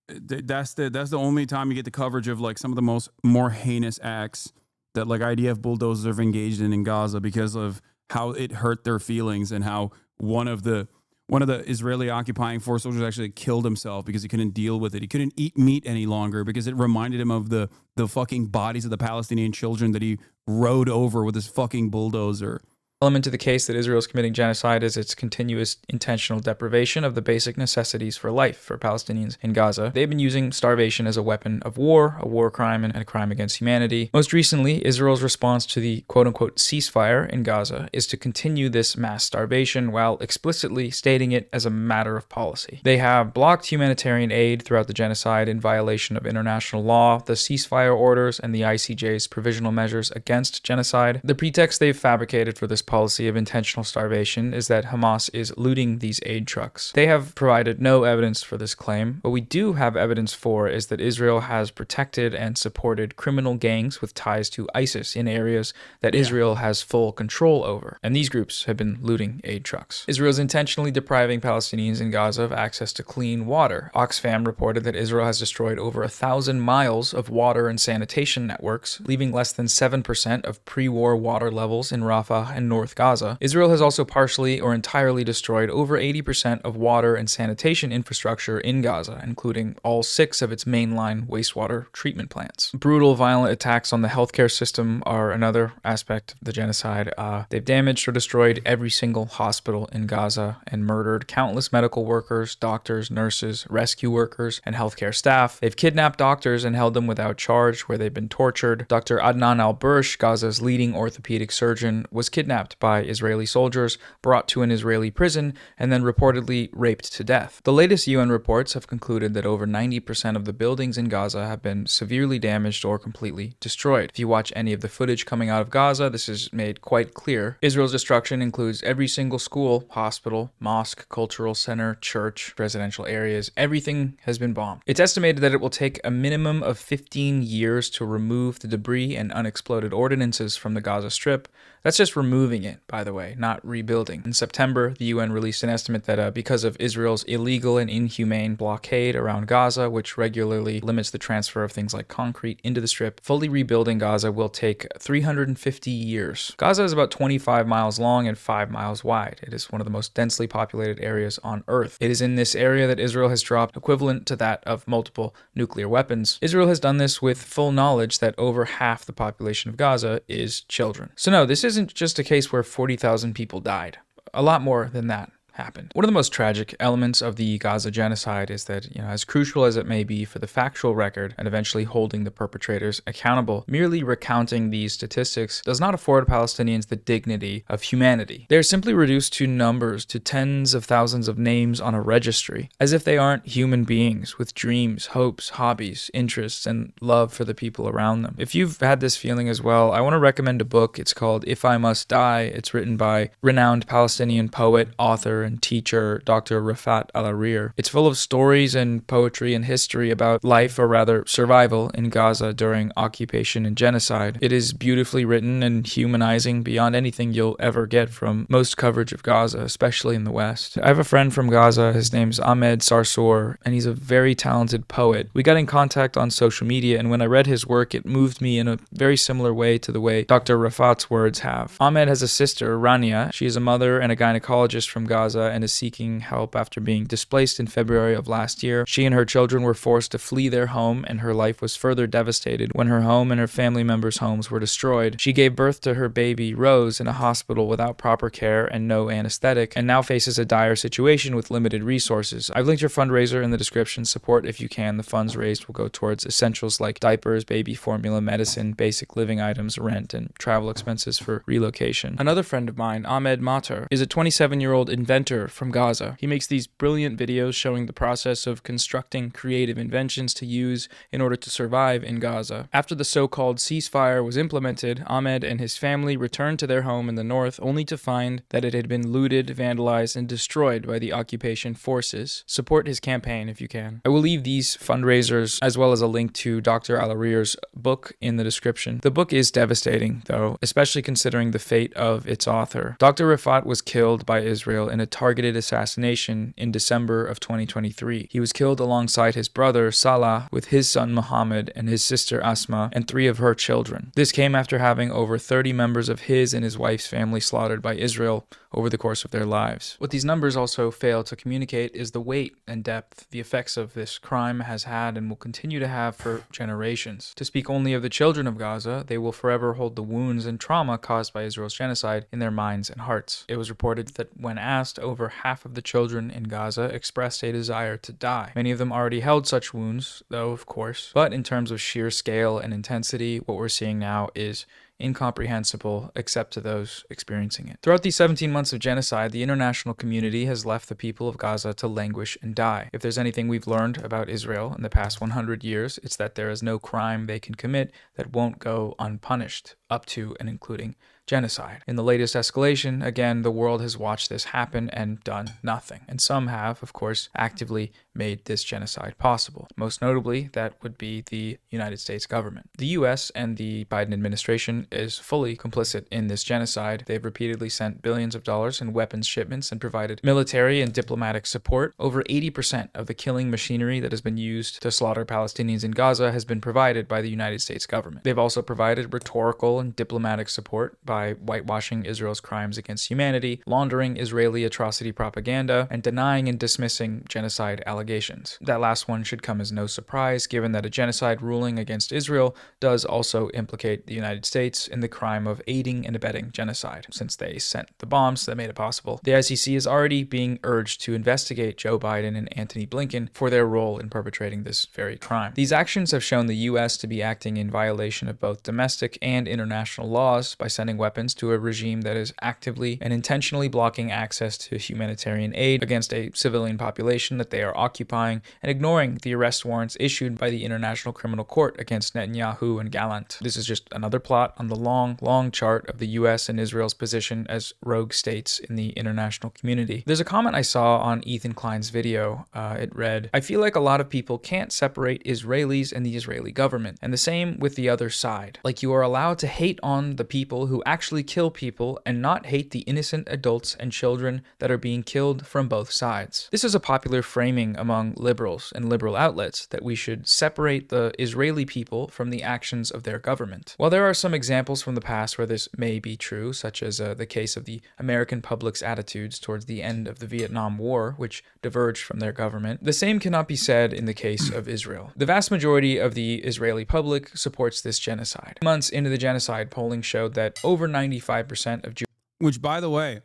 that's the only time you get the coverage of like some of the more heinous acts that like IDF bulldozers have engaged in Gaza because of how it hurt their feelings and how one of the Israeli occupying force soldiers actually killed himself because he couldn't deal with it. He couldn't eat meat any longer because it reminded him of the fucking bodies of the Palestinian children that he rode over with his fucking bulldozer. Element to the case that Israel is committing genocide is its continuous intentional deprivation of the basic necessities for life for Palestinians in Gaza. They've been using starvation as a weapon of war, a war crime, and a crime against humanity. Most recently, Israel's response to the quote-unquote ceasefire in Gaza is to continue this mass starvation while explicitly stating it as a matter of policy. They have blocked humanitarian aid throughout the genocide in violation of international law, the ceasefire orders, and the ICJ's provisional measures against genocide. The pretext they've fabricated for this policy of intentional starvation is that Hamas is looting these aid trucks. They have provided no evidence for this claim. What we do have evidence for is that Israel has protected and supported criminal gangs with ties to ISIS in areas that Israel has full control over, and these groups have been looting aid trucks. Israel is intentionally depriving Palestinians in Gaza of access to clean water. Oxfam reported that Israel has destroyed over 1,000 miles of water and sanitation networks, leaving less than 7% of pre-war water levels in Rafah and North Gaza. Israel has also partially or entirely destroyed over 80% of water and sanitation infrastructure in Gaza, including all 6 of its mainline wastewater treatment plants. Brutal, violent attacks on the healthcare system are another aspect of the genocide. They've damaged or destroyed every single hospital in Gaza and murdered countless medical workers, doctors, nurses, rescue workers, and healthcare staff. They've kidnapped doctors and held them without charge, where they've been tortured. Dr. Adnan al-Bursh, Gaza's leading orthopedic surgeon, was kidnapped by Israeli soldiers, brought to an Israeli prison, and then reportedly raped to death. The latest UN reports have concluded that over 90% of the buildings in Gaza have been severely damaged or completely destroyed. If you watch any of the footage coming out of Gaza, this is made quite clear. Israel's destruction includes every single school, hospital, mosque, cultural center, church, residential areas. Everything has been bombed. It's estimated that it will take a minimum of 15 years to remove the debris and unexploded ordinances from the Gaza Strip. That's just removing it, by the way, not rebuilding. In September, the UN released an estimate that because of Israel's illegal and inhumane blockade around Gaza, which regularly limits the transfer of things like concrete into the Strip, fully rebuilding Gaza will take 350 years. Gaza is about 25 miles long and 5 miles wide. It is one of the most densely populated areas on Earth. It is in this area that Israel has dropped equivalent to that of multiple nuclear weapons. Israel has done this with full knowledge that over half the population of Gaza is children. So no, this isn't just a case where 40,000 people died. A lot more than that happened. One of the most tragic elements of the Gaza genocide is that, as crucial as it may be for the factual record and eventually holding the perpetrators accountable, merely recounting these statistics does not afford Palestinians the dignity of humanity. They are simply reduced to numbers, to tens of thousands of names on a registry, as if they aren't human beings with dreams, hopes, hobbies, interests, and love for the people around them. If you've had this feeling as well, I want to recommend a book. It's called If I Must Die. It's written by renowned Palestinian poet, author, and teacher Dr. Rafat Al-Arir. It's full of stories and poetry and history about life, or rather survival, in Gaza during occupation and genocide. It is beautifully written and humanizing beyond anything you'll ever get from most coverage of Gaza, especially in the West. I have a friend from Gaza. His name's Ahmed Sarsour, and he's a very talented poet. We got in contact on social media, and when I read his work, it moved me in a very similar way to the way Dr. Rafat's words have. Ahmed has a sister, Rania. She is a mother and a gynecologist from Gaza and is seeking help after being displaced in February of last year. She and her children were forced to flee their home, and her life was further devastated when her home and her family members' homes were destroyed. She gave birth to her baby, Rose, in a hospital without proper care and no anesthetic, and now faces a dire situation with limited resources. I've linked her fundraiser in the description. Support if you can. The funds raised will go towards essentials like diapers, baby formula, medicine, basic living items, rent, and travel expenses for relocation. Another friend of mine, Ahmed Matar, is a 27-year-old inventor inventor from Gaza. He makes these brilliant videos showing the process of constructing creative inventions to use in order to survive in Gaza. After the so-called ceasefire was implemented, Ahmed and his family returned to their home in the north only to find that it had been looted, vandalized, and destroyed by the occupation forces. Support his campaign if you can. I will leave these fundraisers as well as a link to Dr. Al-Arir's book in the description. The book is devastating, though, especially considering the fate of its author. Dr. Rifat was killed by Israel in a targeted assassination in December of 2023. He was killed alongside his brother Salah, with his son Muhammad and his sister Asma, and 3 of her children. This came after having over 30 members of his and his wife's family slaughtered by Israel over the course of their lives. What these numbers also fail to communicate is the weight and depth the effects of this crime has had and will continue to have for generations. To speak only of the children of Gaza, they will forever hold the wounds and trauma caused by Israel's genocide in their minds and hearts. It was reported that when asked, over half of the children in Gaza expressed a desire to die. Many of them already held such wounds, though, of course, but in terms of sheer scale and intensity, what we're seeing now is incomprehensible except to those experiencing it. Throughout these 17 months of genocide, the international community has left the people of Gaza to languish and die. If there's anything we've learned about Israel in the past 100 years, it's that there is no crime they can commit that won't go unpunished, up to and including genocide. In the latest escalation, again, the world has watched this happen and done nothing. And some have, of course, actively made this genocide possible. Most notably, that would be the United States government. The US and the Biden administration is fully complicit in this genocide. They've repeatedly sent billions of dollars in weapons shipments and provided military and diplomatic support. Over 80% of the killing machinery that has been used to slaughter Palestinians in Gaza has been provided by the United States government. They've also provided rhetorical and diplomatic support by whitewashing Israel's crimes against humanity, laundering Israeli atrocity propaganda, and denying and dismissing genocide allegations. That last one should come as no surprise, given that a genocide ruling against Israel does also implicate the United States in the crime of aiding and abetting genocide, since they sent the bombs that made it possible. The ICC is already being urged to investigate Joe Biden and Antony Blinken for their role in perpetrating this very crime. These actions have shown the US to be acting in violation of both domestic and international laws by sending weapons to a regime that is actively and intentionally blocking access to humanitarian aid against a civilian population that they are occupying, and ignoring the arrest warrants issued by the International Criminal Court against Netanyahu and Gallant. This is just another plot on the long chart of the US and Israel's position as rogue states in the international community. There's a comment I saw on Ethan Klein's video. It read, "I feel like a lot of people can't separate Israelis and the Israeli government, and the same with the other side. Like, you are allowed to hate on the people who actually kill people and not hate the innocent adults and children that are being killed from both sides." This is a popular framing among liberals and liberal outlets, that we should separate the Israeli people from the actions of their government. While there are some examples from the past where this may be true, such as the case of the American public's attitudes towards the end of the Vietnam War, which diverged from their government, the same cannot be said in the case of Israel. The vast majority of the Israeli public supports this genocide. Months into the genocide, polling showed that over 95% of Jews... Which, by the way,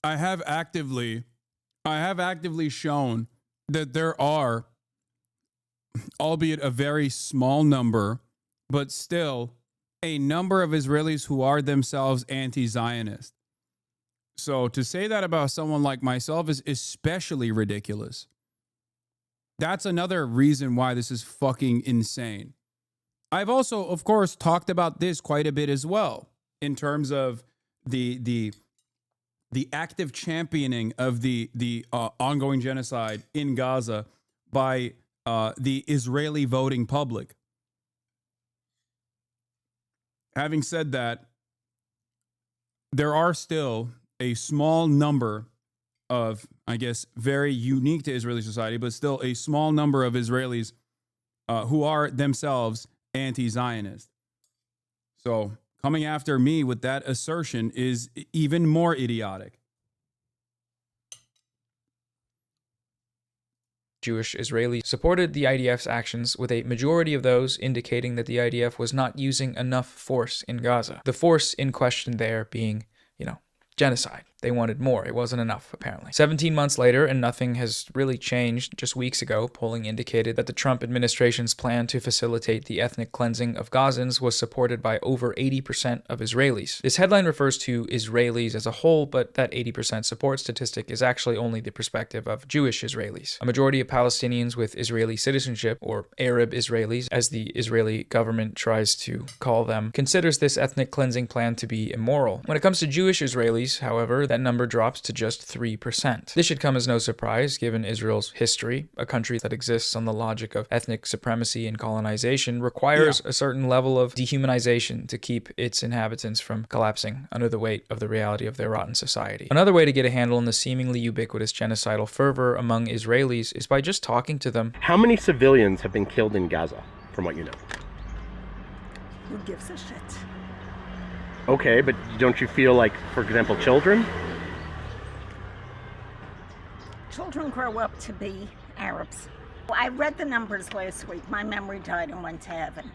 I have actively shown that there are, albeit a very small number, but still a number of Israelis who are themselves anti-Zionist. So to say that about someone like myself is especially ridiculous. That's another reason why this is fucking insane. I've also, of course, talked about this quite a bit as well, in terms of the active championing of the ongoing genocide in Gaza by the Israeli voting public. Having said that, there are still a small number of, I guess, very unique to Israeli society, but still a small number of Israelis who are themselves anti-Zionist. So coming after me with that assertion is even more idiotic. Jewish Israelis supported the IDF's actions, with a majority of those indicating that the IDF was not using enough force in Gaza. The force in question there being, genocide. They wanted more. It wasn't enough, apparently. 17 months later, and nothing has really changed. Just weeks ago, polling indicated that the Trump administration's plan to facilitate the ethnic cleansing of Gazans was supported by over 80% of Israelis. This headline refers to Israelis as a whole, but that 80% support statistic is actually only the perspective of Jewish Israelis. A majority of Palestinians with Israeli citizenship, or Arab Israelis, as the Israeli government tries to call them, considers this ethnic cleansing plan to be immoral. When it comes to Jewish Israelis, however, that number drops to just 3%. This should come as no surprise, given Israel's history. A country that exists on the logic of ethnic supremacy and colonization requires a certain level of dehumanization to keep its inhabitants from collapsing under the weight of the reality of their rotten society. Another way to get a handle on the seemingly ubiquitous genocidal fervor among Israelis is by just talking to them. How many civilians have been killed in Gaza, from what you know? Who gives a shit? Okay, but don't you feel like, for example, children? Children grow up to be Arabs. I read the numbers last week. My memory died and went to heaven.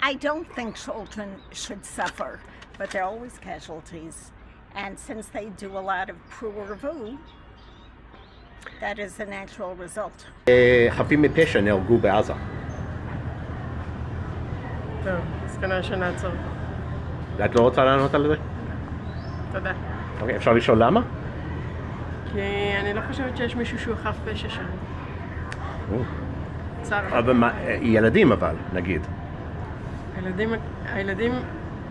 I don't think children should suffer, but they're always casualties. And since they do a lot of pruervu, that is the natural result. חפים מפשע נהרגו בעזה. טוב, אז כנראה שנעצור. את לא רוצה לענות על זה? תודה. אוקיי, אפשר לשאול למה? כי אני לא חושבת שיש מישהו שהוא חף פשע שם. צר. אבל ילדים אבל, נגיד. הילדים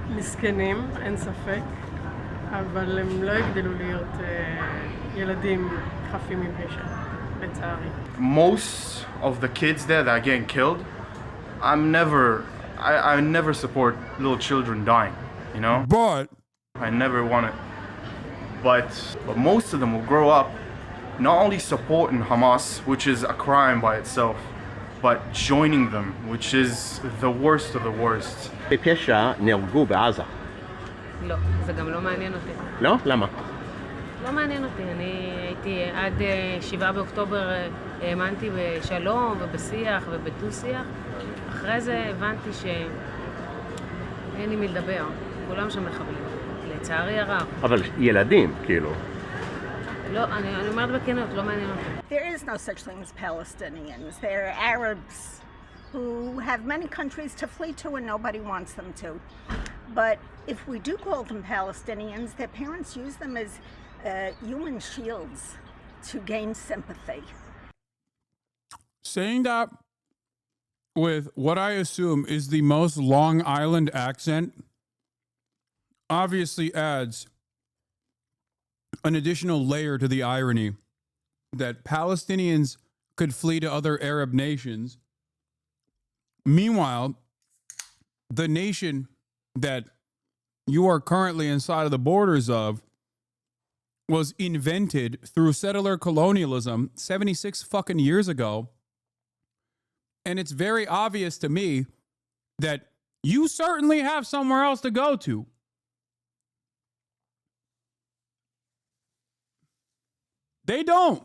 מסכנים, אין ספק, אבל הם לא יגדלו להיות ילדים חפים מפשע, לצערי. Most of the kids there that are getting killed, I never support little children dying, you know? But I never want it. But most of them will grow up not only supporting Hamas, which is a crime by itself, but joining them, which is the worst of the worst. בפשע נהרגו בעזה. לא, זה גם לא מעניין אותי. לא? למה? לא מעניין אותי. אני הייתי עד 7 באוקטובר האמנתי בשלום ובשיח ובדו-שיח. אחרי זה הבנתי שאין לי מי לדבר. כולם שם מחבלים. לצערי הרב. אבל ילדים, כאילו. לא, אני אומרת בכנות, לא מעניין אותי. There is no such thing as Palestinians. They're Arabs who have many countries to flee to and nobody wants them to. But if we do call them Palestinians, their parents use them as human shields to gain sympathy. Saying that with what I assume is the most Long Island accent obviously adds an additional layer to the irony that Palestinians could flee to other Arab nations. Meanwhile, the nation that you are currently inside of the borders of was invented through settler colonialism 76 fucking years ago. And it's very obvious to me that you certainly have somewhere else to go to. They don't.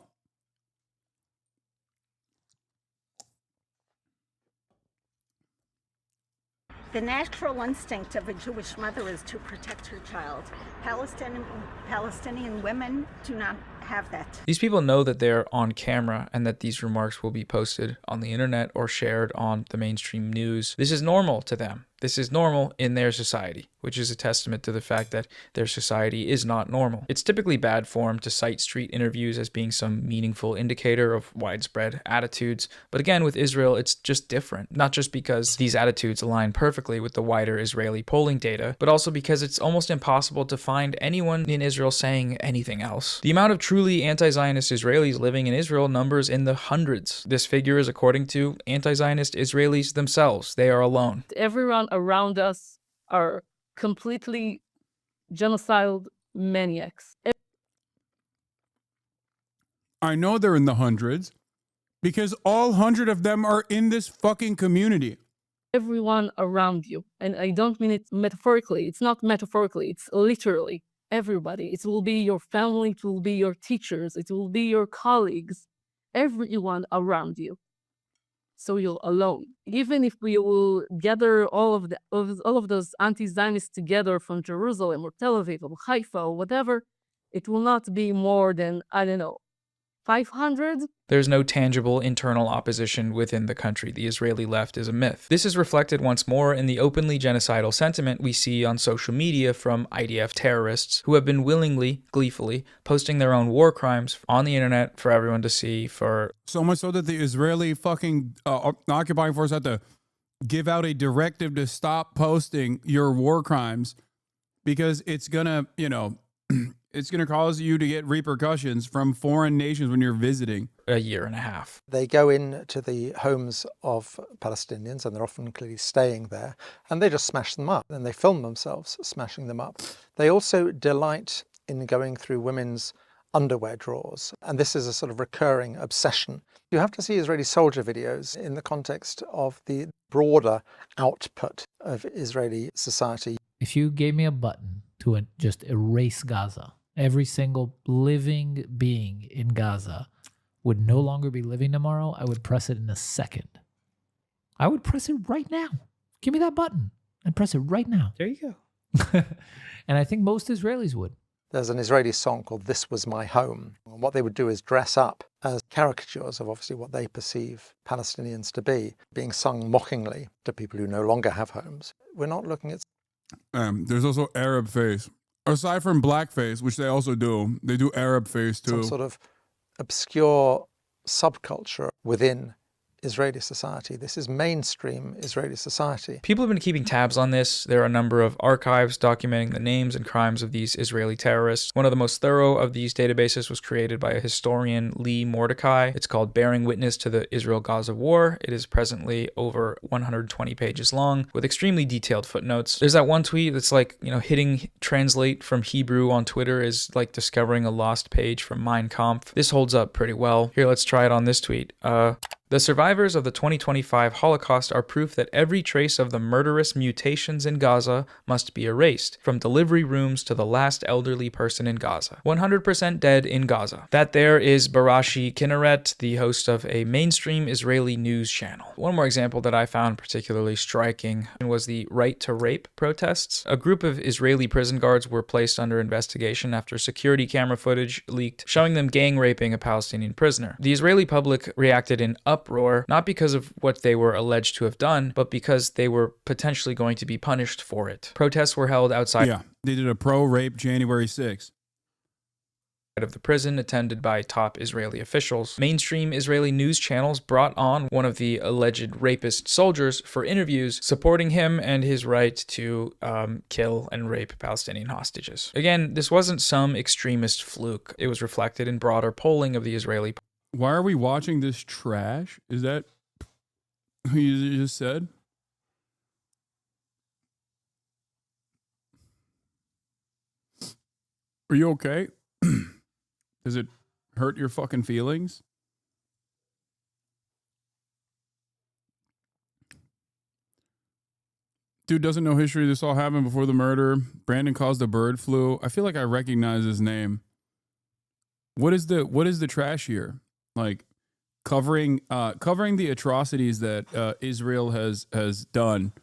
The natural instinct of a Jewish mother is to protect her child. Palestinian women do not have that. These people know that they're on camera and that these remarks will be posted on the internet or shared on the mainstream news. This is normal to them. This is normal in their society, which is a testament to the fact that their society is not normal. It's typically bad form to cite street interviews as being some meaningful indicator of widespread attitudes. But again, with Israel, it's just different. Not just because these attitudes align perfectly with the wider Israeli polling data, but also because it's almost impossible to find anyone in Israel saying anything else. The amount of truly anti-Zionist Israelis living in Israel numbers in the hundreds. This figure is according to anti-Zionist Israelis themselves. They are alone. Everyone around us are completely genocidal maniacs. I know they're in the hundreds because all 100 of them are in this fucking community. Everyone around you. And I don't mean it metaphorically. It's not metaphorically. It's literally everybody. It will be your family. It will be your teachers. It will be your colleagues. Everyone around you. So you're alone. Even if we will gather all of those anti-Zionists together from Jerusalem or Tel Aviv or Haifa or whatever, It will not be more than, I don't know, 500. There's no tangible internal opposition within the country. The Israeli left is a myth. This is reflected once more in the openly genocidal sentiment we see on social media from IDF terrorists who have been willingly, gleefully, posting their own war crimes on the internet for everyone to see for... So much so that the Israeli fucking occupying force had to give out a directive to stop posting your war crimes because it's gonna, you know, it's gonna cause you to get repercussions from foreign nations when you're visiting. A year and a half. They go into the homes of Palestinians, and they're often clearly staying there, and they just smash them up, and they film themselves smashing them up. They also delight in going through women's underwear drawers, and this is a sort of recurring obsession. You have to see Israeli soldier videos in the context of the broader output of Israeli society. If you gave me a button to just erase Gaza, every single living being in Gaza would no longer be living tomorrow, I would press it in a second. I would press it right now. Give me that button and press it right now. There you go. And I think most Israelis would. There's an Israeli song called This Was My Home. And what they would do is dress up as caricatures of obviously what they perceive Palestinians to be, being sung mockingly to people who no longer have homes. We're not looking at... There's also Arab face. Aside from blackface, which they also do, they do Arab face too. Some sort of obscure subculture within Israeli society. This is mainstream Israeli society. People have been keeping tabs on this. There are a number of archives documenting the names and crimes of these Israeli terrorists. One of the most thorough of these databases was created by a historian, Lee Mordecai. It's called Bearing Witness to the Israel-Gaza War. It is presently over 120 pages long with extremely detailed footnotes. There's that one tweet that's like, you know, hitting translate from Hebrew on Twitter is like discovering a lost page from Mein Kampf. This holds up pretty well. Here, let's try it on this tweet. The survivors of the 2025 Holocaust are proof that every trace of the murderous mutations in Gaza must be erased, from delivery rooms to the last elderly person in Gaza. 100% dead in Gaza. That there is Barashi Kinneret, the host of a mainstream Israeli news channel. One more example that I found particularly striking was the Right to Rape protests. A group of Israeli prison guards were placed under investigation after security camera footage leaked showing them gang raping a Palestinian prisoner. The Israeli public reacted in uproar, not because of what they were alleged to have done, but because they were potentially going to be punished for it. Protests were held outside. Yeah, they did a pro-rape January 6th. Of the prison, attended by top Israeli officials. Mainstream Israeli news channels brought on one of the alleged rapist soldiers for interviews, supporting him and his right to kill and rape Palestinian hostages. Again, this wasn't some extremist fluke. It was reflected in broader polling of the Israeli. Why are we watching this trash? Is that who you just said? Are you okay? Does it hurt your fucking feelings? Dude doesn't know history. This all happened before the murder. Brandon caused the bird flu. I feel like I recognize his name. What is the trash here? Like covering the atrocities that Israel has done.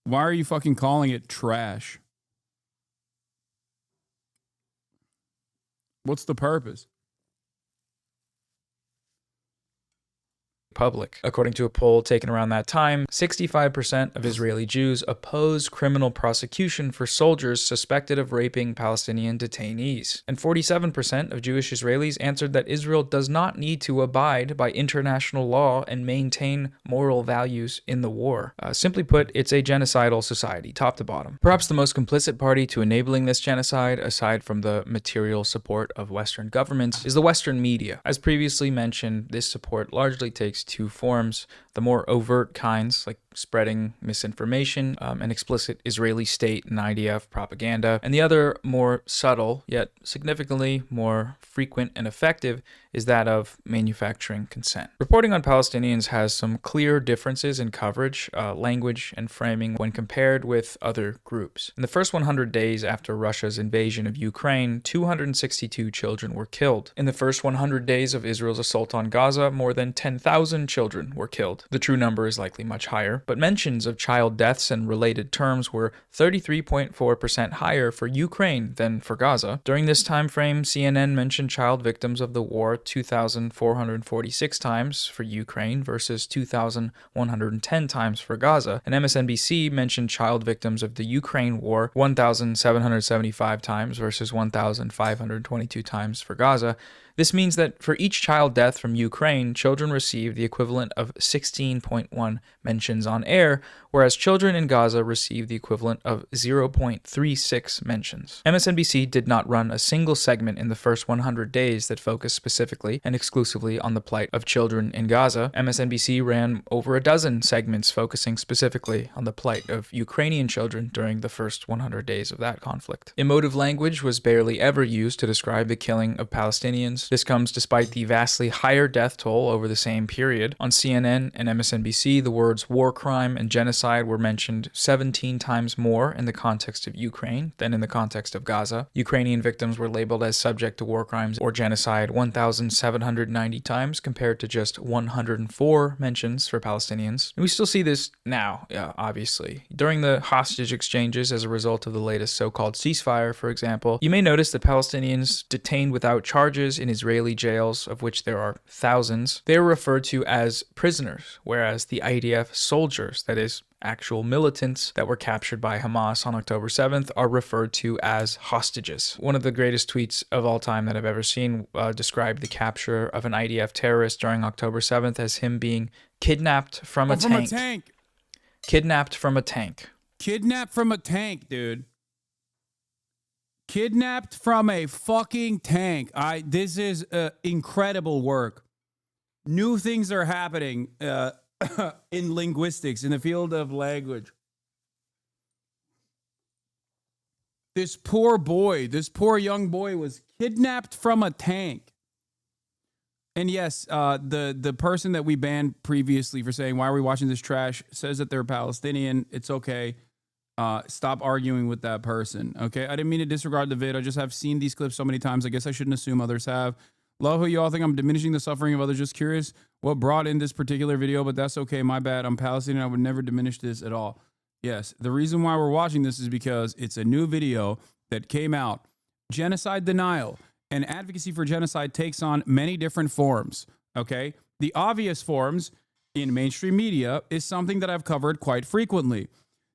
Why are you fucking calling it trash? What's the purpose? Public. According to a poll taken around that time, 65% of Israeli Jews oppose criminal prosecution for soldiers suspected of raping Palestinian detainees. And 47% of Jewish Israelis answered that Israel does not need to abide by international law and maintain moral values in the war. Simply put, it's a genocidal society, top to bottom. Perhaps the most complicit party to enabling this genocide, aside from the material support of Western governments, is the Western media. As previously mentioned, this support largely takes two forms: the more overt kinds, like spreading misinformation and explicit Israeli state and IDF propaganda, and the other more subtle, yet significantly more frequent and effective, is that of manufacturing consent. Reporting on Palestinians has some clear differences in coverage, language, and framing when compared with other groups. In the first 100 days after Russia's invasion of Ukraine, 262 children were killed. In the first 100 days of Israel's assault on Gaza, more than 10,000 children were killed. The true number is likely much higher. but mentions of child deaths and related terms were 33.4% higher for Ukraine than for Gaza. During this time frame, CNN mentioned child victims of the war 2,446 times for Ukraine versus 2,110 times for Gaza, and MSNBC mentioned child victims of the Ukraine war 1,775 times versus 1,522 times for Gaza. This means that for each child death from Ukraine, children receive the equivalent of 16.1 mentions on air, whereas children in Gaza receive the equivalent of 0.36 mentions. MSNBC did not run a single segment in the first 100 days that focused specifically and exclusively on the plight of children in Gaza. MSNBC ran over a dozen segments focusing specifically on the plight of Ukrainian children during the first 100 days of that conflict. Emotive language was barely ever used to describe the killing of Palestinians. This comes despite the vastly higher death toll over the same period. On CNN and MSNBC, the words war crime and genocide were mentioned 17 times more in the context of Ukraine than in the context of Gaza. Ukrainian victims were labeled as subject to war crimes or genocide 1,790 times compared to just 104 mentions for Palestinians. And we still see this now, obviously. During the hostage exchanges as a result of the latest so-called ceasefire, for example, you may notice that Palestinians detained without charges in Israeli jails, of which there are thousands, they are referred to as prisoners, whereas the IDF soldiers, that is, actual militants that were captured by Hamas on October 7th, are referred to as hostages. One of the greatest tweets of all time that I've ever seen described the capture of an IDF terrorist during October 7th as him being kidnapped from a tank. Kidnapped from a tank. Kidnapped from a tank, dude. Kidnapped from a fucking tank. This is incredible work. New things are happening in linguistics, in the field of language. This poor young boy was kidnapped from a tank. And yes, the person that we banned previously for saying, why are we watching this trash, says that they're Palestinian. It's okay. Stop arguing with that person, okay? I didn't mean to disregard the vid. I just have seen these clips so many times. I guess I shouldn't assume others have. Love how you all think I'm diminishing the suffering of others. Just curious what brought in this particular video, but that's okay. My bad. I'm Palestinian. I would never diminish this at all. Yes, the reason why we're watching this is because it's a new video that came out. Genocide denial and advocacy for genocide takes on many different forms, okay? The obvious forms in mainstream media is something that I've covered quite frequently.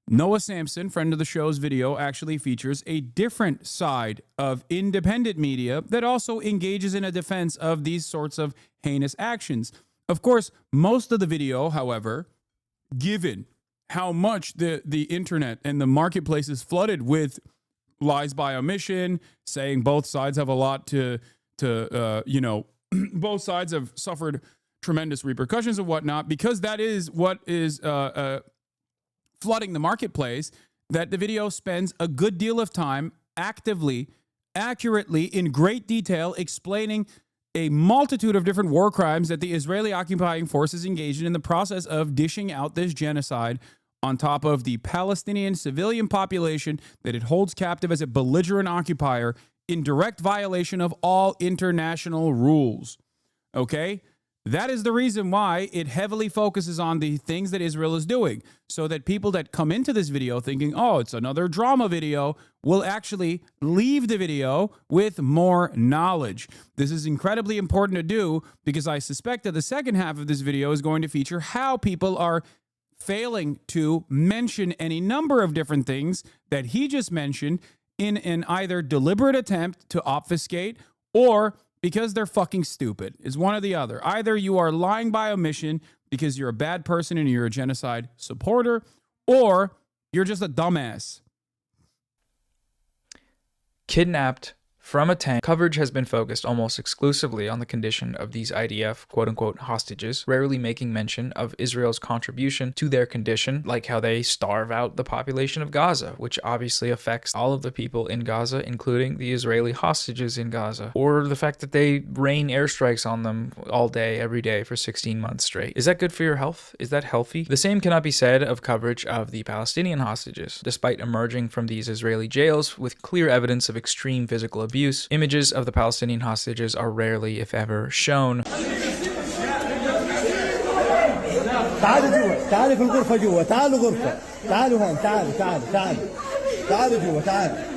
Noah Sampson, friend of the show's video, actually features a different side of independent media that also engages in a defense of these sorts of heinous actions. Of course, most of the video, however, given how much the internet and the marketplace is flooded with lies by omission, saying both sides have a lot to both sides have suffered tremendous repercussions and whatnot, because that is what is flooding the marketplace, that the video spends a good deal of time actively, accurately, in great detail explaining a multitude of different war crimes that the Israeli occupying forces engaged in the process of dishing out this genocide on top of the Palestinian civilian population that it holds captive as a belligerent occupier in direct violation of all international rules. Okay? That is the reason why it heavily focuses on the things that Israel is doing, so that people that come into this video thinking, oh, it's another drama video, will actually leave the video with more knowledge. This is incredibly important to do because I suspect that the second half of this video is going to feature how people are failing to mention any number of different things that he just mentioned in an either deliberate attempt to obfuscate or because they're fucking stupid. Is one or the other. Either you are lying by omission because you're a bad person and you're a genocide supporter, or you're just a dumbass. Kidnapped from a tank. Coverage has been focused almost exclusively on the condition of these IDF quote-unquote hostages, rarely making mention of Israel's contribution to their condition, like how they starve out the population of Gaza, which obviously affects all of the people in Gaza, including the Israeli hostages in Gaza, or the fact that they rain airstrikes on them all day, every day for 16 months straight. Is that good for your health? Is that healthy? The same cannot be said of coverage of the Palestinian hostages. Despite emerging from these Israeli jails with clear evidence of extreme physical abuse, images of the Palestinian hostages are rarely, if ever, shown. تعالوا جوا تعالوا في الغرفة جوا تعالوا غرفة تعالوا هون تعالوا تعالوا تعالوا تعالوا جوا تعالوا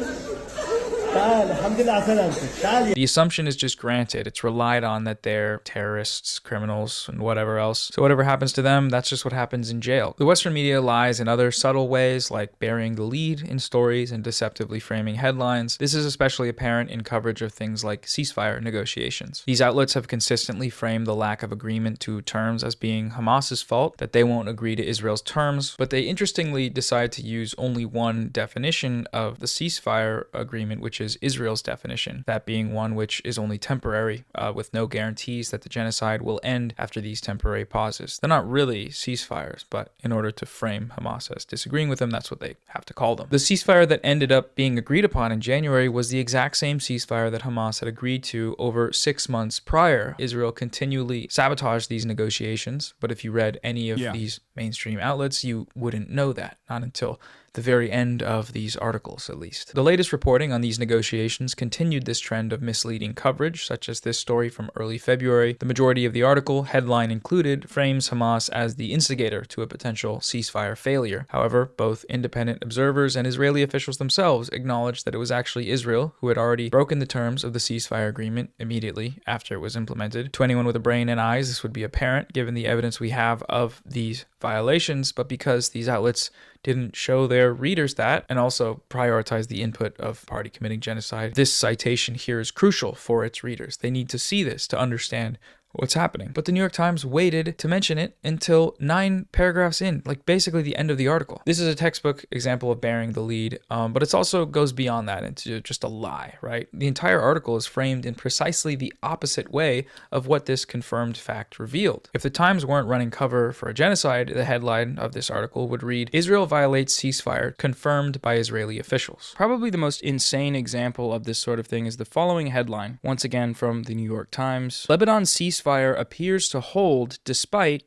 The assumption is just granted. It's relied on that they're terrorists, criminals, and whatever else. So whatever happens to them, that's just what happens in jail. The Western media lies in other subtle ways, like burying the lead in stories and deceptively framing headlines. This is especially apparent in coverage of things like ceasefire negotiations. These outlets have consistently framed the lack of agreement to terms as being Hamas's fault, that they won't agree to Israel's terms, but they interestingly decide to use only one definition of the ceasefire agreement, which is Israel's definition, that being one which is only temporary, with no guarantees that the genocide will end after these temporary pauses. They're not really ceasefires, but in order to frame Hamas as disagreeing with them, that's what they have to call them. The ceasefire that ended up being agreed upon in January was the exact same ceasefire that Hamas had agreed to over 6 months prior. Israel continually sabotaged these negotiations, but if you read any of these mainstream outlets, you wouldn't know that, not until the very end of these articles, at least. The latest reporting on these negotiations continued this trend of misleading coverage, such as this story from early February. The majority of the article, headline included, frames Hamas as the instigator to a potential ceasefire failure. However, both independent observers and Israeli officials themselves acknowledged that it was actually Israel who had already broken the terms of the ceasefire agreement immediately after it was implemented. To anyone with a brain and eyes, this would be apparent given the evidence we have of these violations, but because these outlets didn't show their readers that and also prioritize the input of party committing genocide, this citation here is crucial for its readers. They need to see this to understand what's happening. But the New York Times waited to mention it until 9 paragraphs in, like basically the end of the article. This is a textbook example of bearing the lead, but it also goes beyond that into just a lie, right? The entire article is framed in precisely the opposite way of what this confirmed fact revealed. If the Times weren't running cover for a genocide, the headline of this article would read, "Israel violates ceasefire, confirmed by Israeli officials." Probably the most insane example of this sort of thing is the following headline, once again from the New York Times. Lebanon's ceasefire appears to hold despite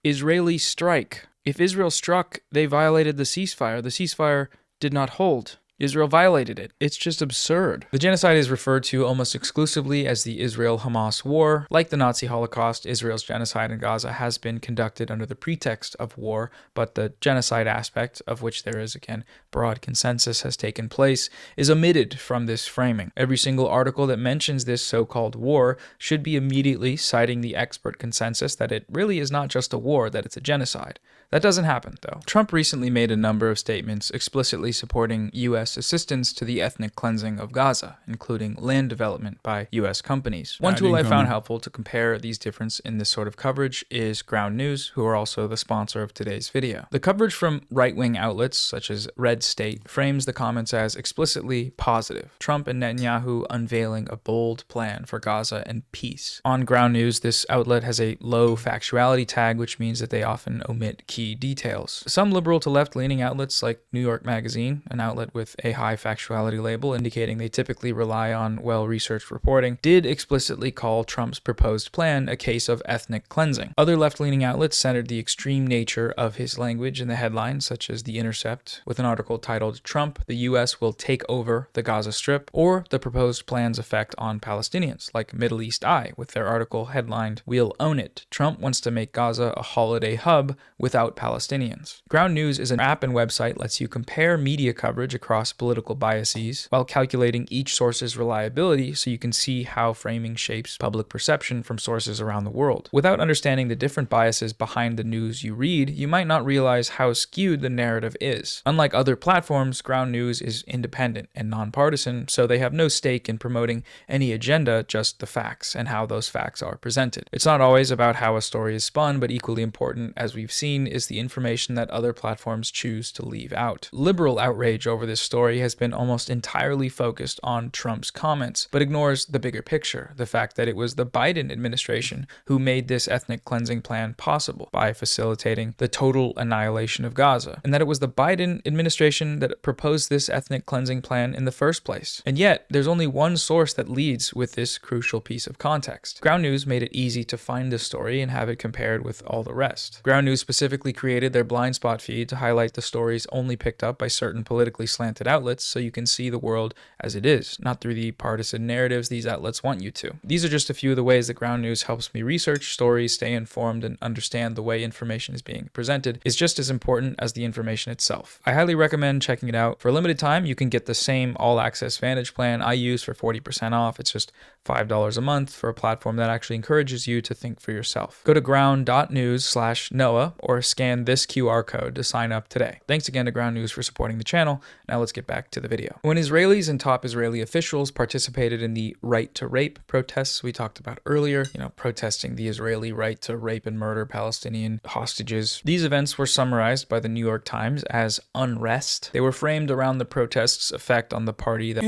Israeli strike. If Israel struck, they violated the ceasefire. The ceasefire did not hold. Israel violated it. It's just absurd. The genocide is referred to almost exclusively as the Israel-Hamas war. Like the Nazi Holocaust, Israel's genocide in Gaza has been conducted under the pretext of war, but the genocide aspect, of which there is, again, broad consensus has taken place, is omitted from this framing. Every single article that mentions this so-called war should be immediately citing the expert consensus that it really is not just a war, that it's a genocide. That doesn't happen, though. Trump recently made a number of statements explicitly supporting U.S. assistance to the ethnic cleansing of Gaza, including land development by U.S. companies. One tool I found helpful to compare these differences in this sort of coverage is Ground News, who are also the sponsor of today's video. The coverage from right-wing outlets, such as Red State, frames the comments as explicitly positive. Trump and Netanyahu unveiling a bold plan for Gaza and peace. On Ground News, this outlet has a low factuality tag, which means that they often omit key details. Some liberal to left-leaning outlets like New York Magazine, an outlet with a high factuality label indicating they typically rely on well-researched reporting, did explicitly call Trump's proposed plan a case of ethnic cleansing. Other left-leaning outlets centered the extreme nature of his language in the headlines, such as The Intercept, with an article titled, "Trump, the U.S. will take over the Gaza Strip," or the proposed plan's effect on Palestinians, like Middle East Eye, with their article headlined, "We'll own it. Trump wants to make Gaza a holiday hub without Palestinians." Ground News is an app and website that lets you compare media coverage across political biases while calculating each source's reliability so you can see how framing shapes public perception from sources around the world. Without understanding the different biases behind the news you read, you might not realize how skewed the narrative is. Unlike other platforms, Ground News is independent and nonpartisan, so they have no stake in promoting any agenda, just the facts and how those facts are presented. It's not always about how a story is spun, but equally important, as we've seen, is the information that other platforms choose to leave out. Liberal outrage over this story has been almost entirely focused on Trump's comments, but ignores the bigger picture, the fact that it was the Biden administration who made this ethnic cleansing plan possible by facilitating the total annihilation of Gaza, and that it was the Biden administration that proposed this ethnic cleansing plan in the first place. And yet, there's only one source that leads with this crucial piece of context. Ground News made it easy to find this story and have it compared with all the rest. Ground News specifically specifically created their blind spot feed to highlight the stories only picked up by certain politically slanted outlets so you can see the world as it is, not through the partisan narratives these outlets want you to. These are just a few of the ways that Ground News helps me research stories, stay informed, and understand the way information is being presented is just as important as the information itself. I highly recommend checking it out. For a limited time, you can get the same all-access Vantage plan I use for 40% off. It's just $5 a month for a platform that actually encourages you to think for yourself. Go to ground.news/Noah or scan this QR code to sign up today. Thanks again to Ground News for supporting the channel. Now let's get back to the video. When Israelis and top Israeli officials participated in the right to rape protests we talked about earlier, protesting the Israeli right to rape and murder Palestinian hostages, these events were summarized by the New York Times as unrest. They were framed around the protests' effect on the party that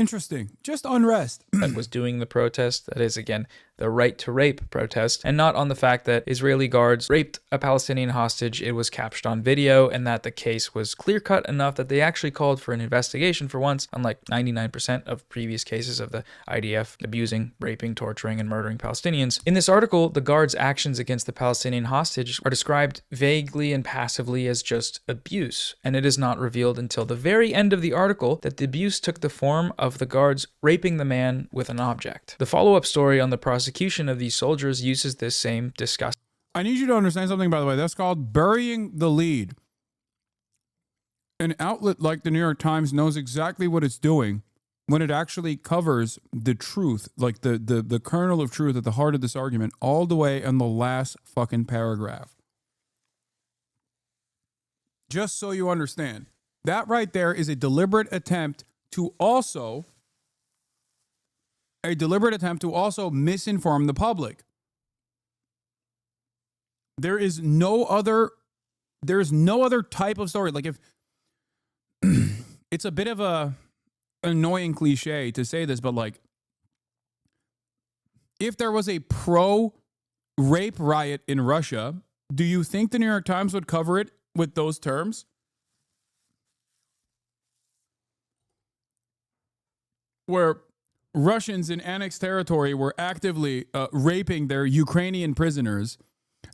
just unrest that was doing the protest, that is again the right to rape protest, and not on the fact that Israeli guards raped a Palestinian hostage, it was captured on video, and that the case was clear-cut enough that they actually called for an investigation for once, unlike 99% of previous cases of the IDF abusing, raping, torturing, and murdering Palestinians. In this article, the guards' actions against the Palestinian hostage are described vaguely and passively as just abuse, and it is not revealed until the very end of the article that the abuse took the form of the guards raping the man with an object. The follow-up story on the prosecution of these soldiers uses this same disgusting. I need you to understand something, by the way. That's called burying the lead. An outlet like the New York Times knows exactly what it's doing when it actually covers the truth, like the kernel of truth at the heart of this argument, all the way in the last fucking paragraph. Just so you understand. That right there is a deliberate attempt to also misinform the public. There's no other type of story. Like, if it's a bit of a annoying cliche to say this, but like, if there was a pro-rape riot in Russia, do you think the New York Times would cover it with those terms? Where Russians in annexed territory were actively raping their Ukrainian prisoners.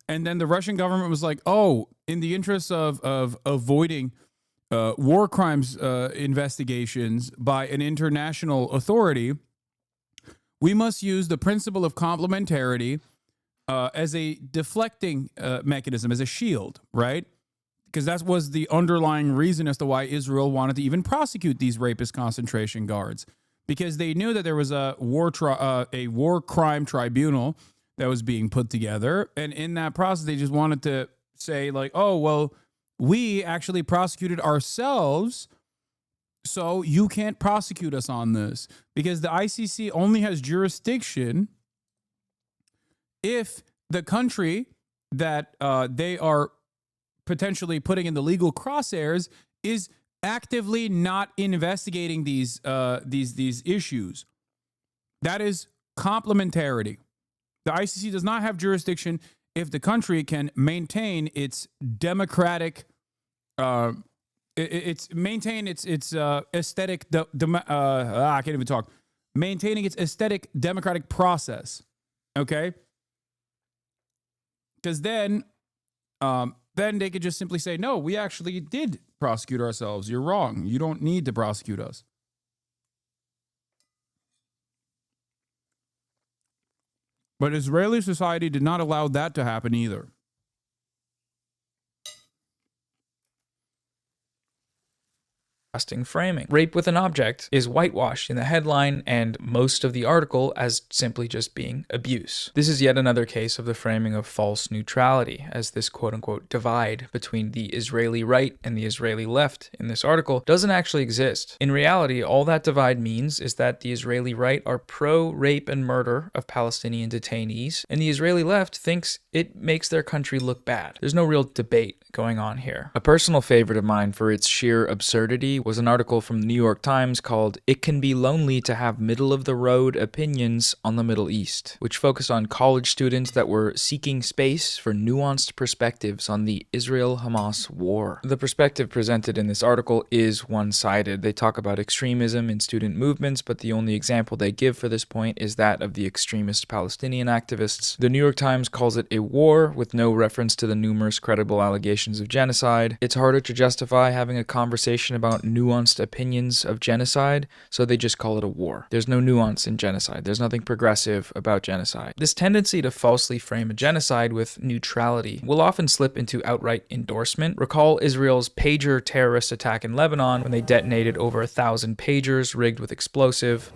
And then the Russian government was like, oh, in the interest of avoiding war crimes investigations by an international authority, we must use the principle of complementarity as a deflecting mechanism, as a shield, right? Because that was the underlying reason as to why Israel wanted to even prosecute these rapist concentration guards. Because they knew that there was a war crime tribunal that was being put together. And in that process, they just wanted to say like, oh, well, we actually prosecuted ourselves, so you can't prosecute us on this. Because the ICC only has jurisdiction if the country that they are potentially putting in the legal crosshairs is actively not investigating these issues. That is complementarity. The ICC does not have jurisdiction if the country can maintain its democratic, maintaining its aesthetic democratic process. Okay, because then they could just simply say, no, we actually did prosecute ourselves. You're wrong. You don't need to prosecute us. But Israeli society did not allow that to happen either. Framing. Rape with an object is whitewashed in the headline and most of the article as simply just being abuse. This is yet another case of the framing of false neutrality, as this quote-unquote divide between the Israeli right and the Israeli left in this article doesn't actually exist. In reality, all that divide means is that the Israeli right are pro-rape and murder of Palestinian detainees, and the Israeli left thinks it makes their country look bad. There's no real debate going on here. A personal favorite of mine for its sheer absurdity was an article from the New York Times called "It Can Be Lonely to Have Middle-of-the-Road Opinions on the Middle East," which focused on college students that were seeking space for nuanced perspectives on the Israel-Hamas war. The perspective presented in this article is one-sided. They talk about extremism in student movements, but the only example they give for this point is that of the extremist Palestinian activists. The New York Times calls it a war with no reference to the numerous credible allegations of genocide. It's harder to justify having a conversation about nuanced opinions of genocide, so they just call it a war. There's no nuance in genocide. There's nothing progressive about genocide. This tendency to falsely frame a genocide with neutrality will often slip into outright endorsement. Recall Israel's pager terrorist attack in Lebanon when they detonated over 1,000 pagers rigged with explosive.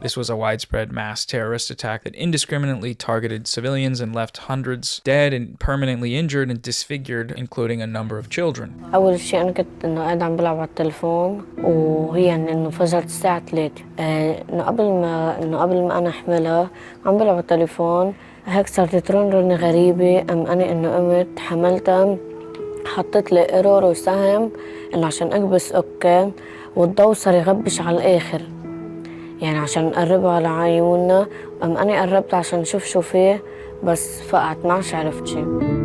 This was a widespread mass terrorist attack that indiscriminately targeted civilians and left hundreds dead and permanently injured and disfigured, including a number of children. أول شيء أنا كنت إنه قاعد عم بلعب على التليفون وهي إنه فجرت الساعة 3 إنه قبل ما أنا أحملها عم بلعب على التليفون هيك صارت ترن غريبة أنا إنه قمت حملتها حطيت لي ايرور وسهم إنه عشان أكبس أوكي والضوء صار يغبش على الآخر يعني عشان نقربها على عيوننا أنا قربت عشان نشوف شو فيه بس فقعت ما عرفت شيء.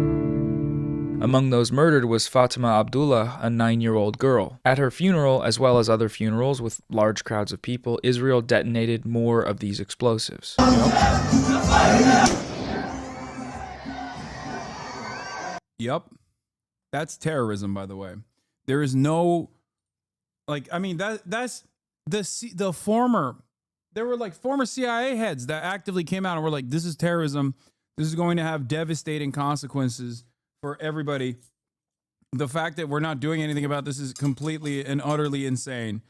Among those murdered was Fatima Abdullah, a 9-year-old girl. At her funeral, as well as other funerals with large crowds of people, Israel detonated more of these explosives. Yep. That's terrorism, by the way. There is no, like, I mean, that's the former, there were like former CIA heads that actively came out and were like, this is terrorism. This is going to have devastating consequences for everybody. The fact that we're not doing anything about this is completely and utterly insane.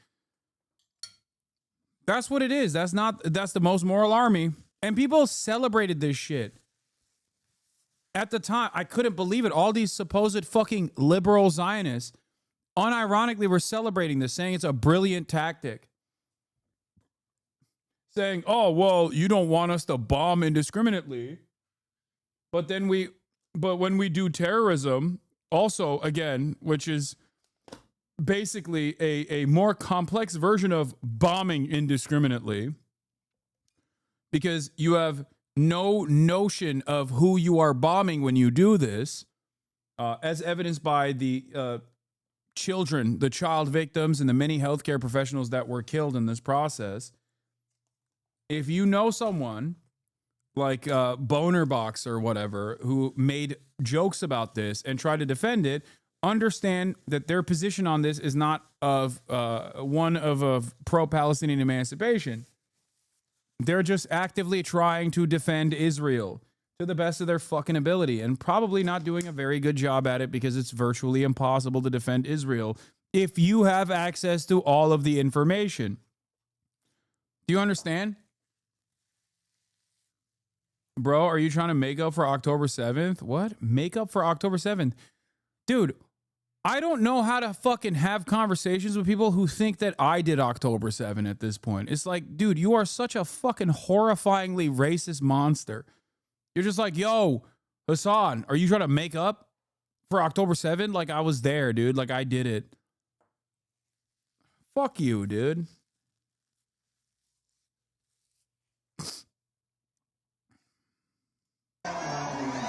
That's what it is. That's the most moral army. And people celebrated this shit. At the time, I couldn't believe it. All these supposed fucking liberal Zionists unironically were celebrating this, saying it's a brilliant tactic. Saying, oh, well, you don't want us to bomb indiscriminately. But when we do terrorism, also, again, which is basically a more complex version of bombing indiscriminately, because you have no notion of who you are bombing when you do this, as evidenced by the children, the child victims, and the many healthcare professionals that were killed in this process. If you know someone like Bonerbox or whatever who made jokes about this and tried to defend it, understand that their position on this is not of one of pro-Palestinian emancipation. They're just actively trying to defend Israel to the best of their fucking ability, and probably not doing a very good job at it, because it's virtually impossible to defend Israel if you have access to all of the information. Do you understand? Bro, are you trying to make up for October 7th? What? Make up for October 7th? Dude, I don't know how to fucking have conversations with people who think that I did October 7th at this point. It's like, dude, you are such a fucking horrifyingly racist monster. You're just like, yo, Hasan, are you trying to make up for October 7th? Like, I was there, dude. Like, I did it. Fuck you, dude.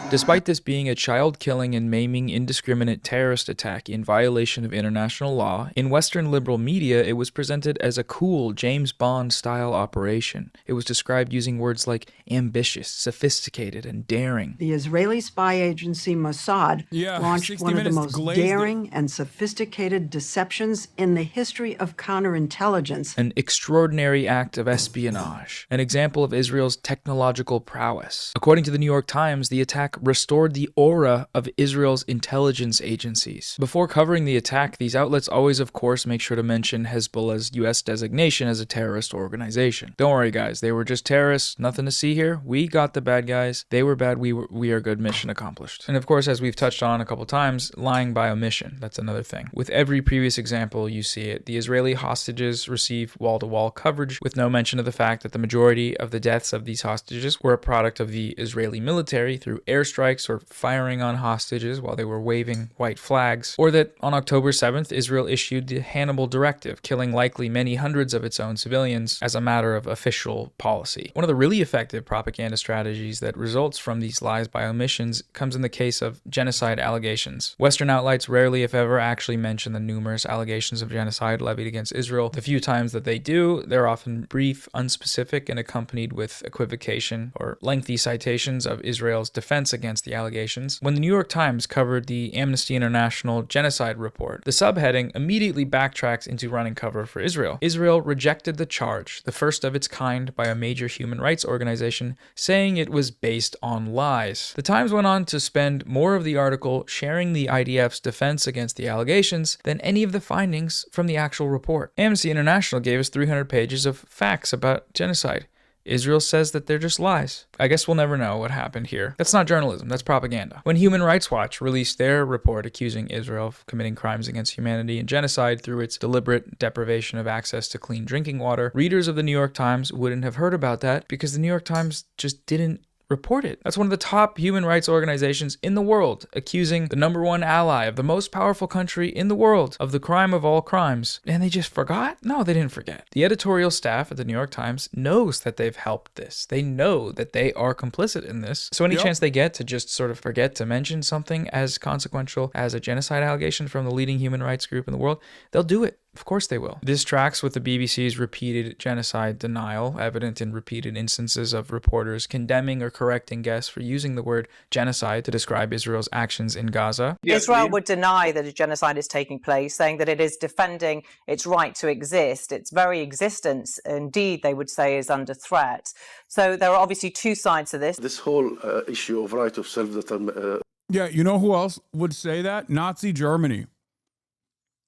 Despite this being a child-killing and maiming indiscriminate terrorist attack in violation of international law, in Western liberal media it was presented as a cool James Bond-style operation. It was described using words like ambitious, sophisticated, and daring. The Israeli spy agency Mossad launched one of the most daring and sophisticated deceptions in the history of counterintelligence. An extraordinary act of espionage, an example of Israel's technological prowess. According to the New York Times, the attack restored the aura of Israel's intelligence agencies. Before covering the attack, these outlets always, of course, make sure to mention Hezbollah's U.S. designation as a terrorist organization. Don't worry, guys. They were just terrorists. Nothing to see here. We got the bad guys. They were bad. We are good. Mission accomplished. And of course, as we've touched on a couple times, lying by omission. That's another thing. With every previous example, you see it. The Israeli hostages receive wall-to-wall coverage with no mention of the fact that the majority of the deaths of these hostages were a product of the Israeli military through air airstrikes or firing on hostages while they were waving white flags, or that on October 7th, Israel issued the Hannibal Directive, killing likely many hundreds of its own civilians as a matter of official policy. One of the really effective propaganda strategies that results from these lies by omissions comes in the case of genocide allegations. Western outlets rarely, if ever, actually mention the numerous allegations of genocide levied against Israel. The few times that they do, they're often brief, unspecific, and accompanied with equivocation or lengthy citations of Israel's defense against the allegations. When the New York Times covered the Amnesty International genocide report, the subheading immediately backtracks into running cover for Israel. Israel rejected the charge, the first of its kind by a major human rights organization, saying it was based on lies. The Times went on to spend more of the article sharing the IDF's defense against the allegations than any of the findings from the actual report. Amnesty International gave us 300 pages of facts about genocide. Israel says that they're just lies. I guess we'll never know what happened here. That's not journalism, that's propaganda. When Human Rights Watch released their report accusing Israel of committing crimes against humanity and genocide through its deliberate deprivation of access to clean drinking water, readers of the New York Times wouldn't have heard about that because the New York Times just didn't report it. That's one of the top human rights organizations in the world, accusing the #1 ally of the most powerful country in the world of the crime of all crimes. And they just forgot? No, they didn't forget. The editorial staff at the New York Times knows that they've helped this. They know that they are complicit in this. So any chance they get to just sort of forget to mention something as consequential as a genocide allegation from the leading human rights group in the world, they'll do it. Of course they will. This tracks with the BBC's repeated genocide denial, evident in repeated instances of reporters condemning or correcting guests for using the word genocide to describe Israel's actions in Gaza. Israel would deny that a genocide is taking place, saying that it is defending its right to exist. Its very existence, indeed, they would say, is under threat. So there are obviously two sides to this. This whole issue of right of self-determination. Yeah, you know who else would say that? Nazi Germany.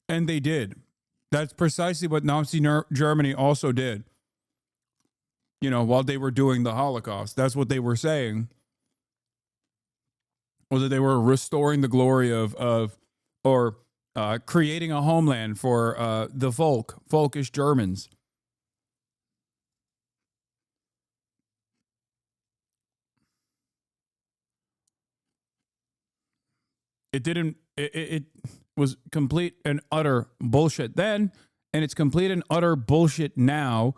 And they did. That's precisely what Nazi Germany also did. You know, while they were doing the Holocaust, that's what they were saying. Or that they were restoring the glory of creating a homeland for the folkish Germans. It was complete and utter bullshit then, and it's complete and utter bullshit now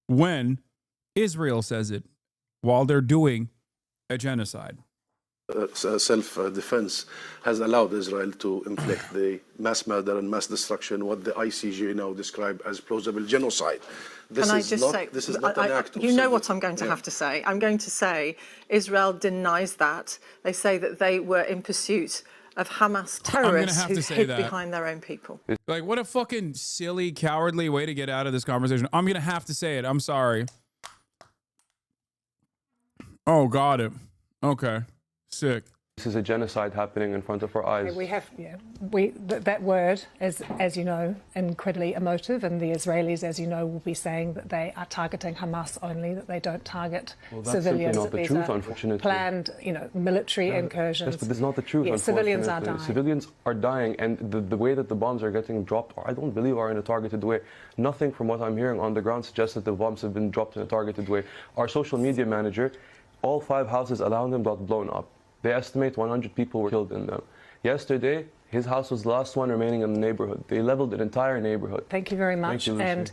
when Israel says it while they're doing a genocide. Self-defense has allowed Israel to inflict the mass murder and mass destruction, what the ICJ now describe as plausible genocide. This is not an act of you know what I'm going to have to say. I'm going to say Israel denies that. They say that they were in pursuit of Hamas terrorists who hid behind their own people. Like, what a fucking silly, cowardly way to get out of this conversation. I'm going to have to say it. I'm sorry. Oh, got it. Okay. Sick. This is a genocide happening in front of our eyes. We have, that word is, as you know, incredibly emotive, and the Israelis, as you know, will be saying that they are targeting Hamas only, that they don't target civilians. Well, that's simply not the truth, unfortunately. Planned, military incursions. Yes, but it's not the truth, unfortunately. Civilians are dying. Civilians are dying, and the way that the bombs are getting dropped, I don't believe are in a targeted way. Nothing from what I'm hearing on the ground suggests that the bombs have been dropped in a targeted way. Our social media manager, all 5 houses around him got blown up. They estimate 100 people were killed in them. Yesterday, his house was the last one remaining in the neighborhood. They leveled an entire neighborhood. Thank you very much. Thank you, and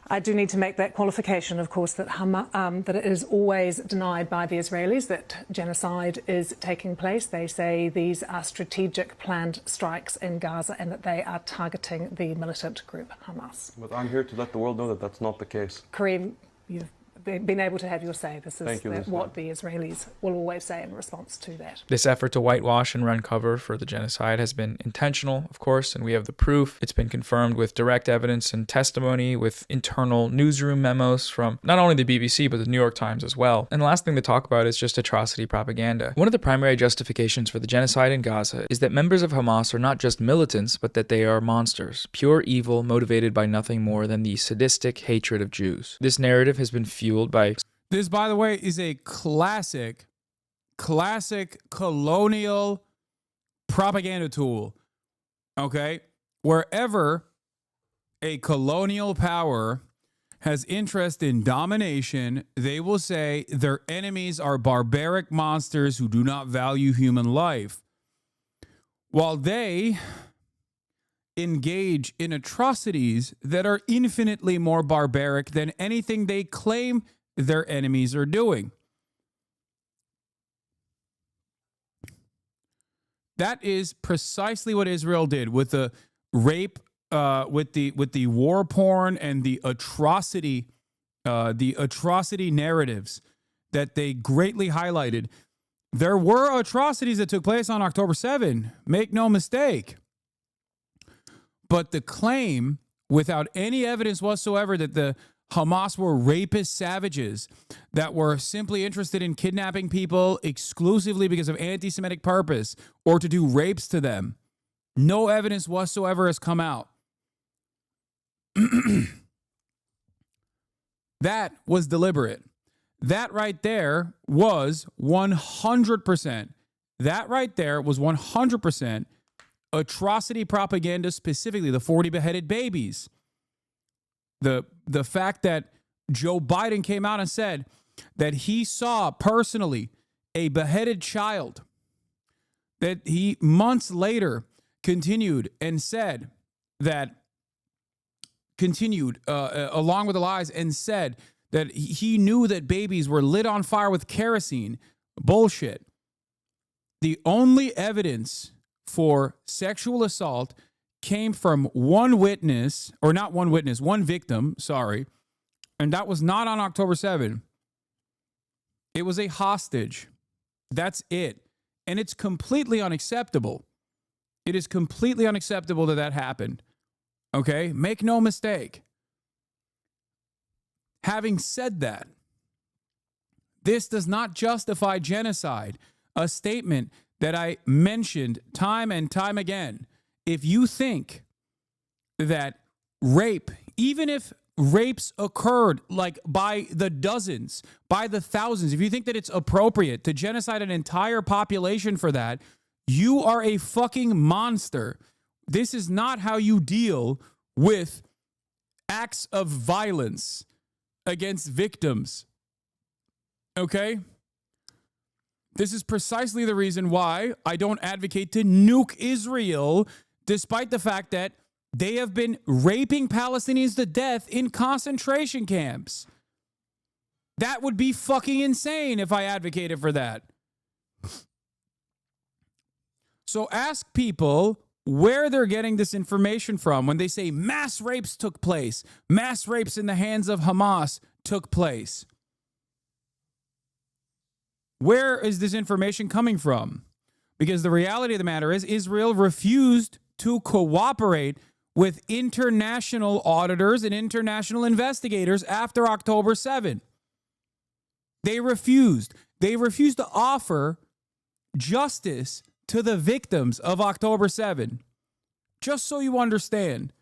I do need to make that qualification, of course, that that it is always denied by the Israelis that genocide is taking place. They say these are strategic planned strikes in Gaza and that they are targeting the militant group Hamas. But I'm here to let the world know that that's not the case. Kareem, you've been able to have your say. This is what the Israelis will always say in response to that. This effort to whitewash and run cover for the genocide has been intentional, of course, and we have the proof. It's been confirmed with direct evidence and testimony, with internal newsroom memos from not only the BBC, but the New York Times as well. And the last thing to talk about is just atrocity propaganda. One of the primary justifications for the genocide in Gaza is that members of Hamas are not just militants, but that they are monsters, pure evil motivated by nothing more than the sadistic hatred of Jews. This narrative has been fueled by... This, by the way, is a classic colonial propaganda tool. Okay? Wherever a colonial power has interest in domination, they will say their enemies are barbaric monsters who do not value human life, while they engage in atrocities that are infinitely more barbaric than anything they claim their enemies are doing. That is precisely what Israel did with the rape, with the war porn and the atrocity narratives that they greatly highlighted. There were atrocities that took place on October 7. Make no mistake. But the claim, without any evidence whatsoever, that the Hamas were rapist savages that were simply interested in kidnapping people exclusively because of anti-Semitic purpose or to do rapes to them, no evidence whatsoever has come out. That was deliberate. That right there was 100%. That right there was 100% atrocity propaganda, specifically the 40 beheaded babies. The fact that Joe Biden came out and said that he saw personally a beheaded child, that he months later continued and said that, along with the lies, and said that he knew that babies were lit on fire with kerosene. Bullshit. The only evidence for sexual assault came from one victim, sorry, and that was not on October 7. It was a hostage. That's it. And it's completely unacceptable. It is completely unacceptable that happened. Okay? Make no mistake. Having said that, this does not justify genocide, a statement that I mentioned time and time again. If you think that rape, even if rapes occurred like by the dozens, by the thousands, if you think that it's appropriate to genocide an entire population for that, you are a fucking monster. This is not how you deal with acts of violence against victims. Okay? This is precisely the reason why I don't advocate to nuke Israel, despite the fact that they have been raping Palestinians to death in concentration camps. That would be fucking insane if I advocated for that. So ask people where they're getting this information from when they say mass rapes took place, mass rapes in the hands of Hamas took place. Where is this information coming from? Because the reality of the matter is Israel refused to cooperate with international auditors and international investigators after October 7. They refused. They refused to offer justice to the victims of October 7. Just so you understand.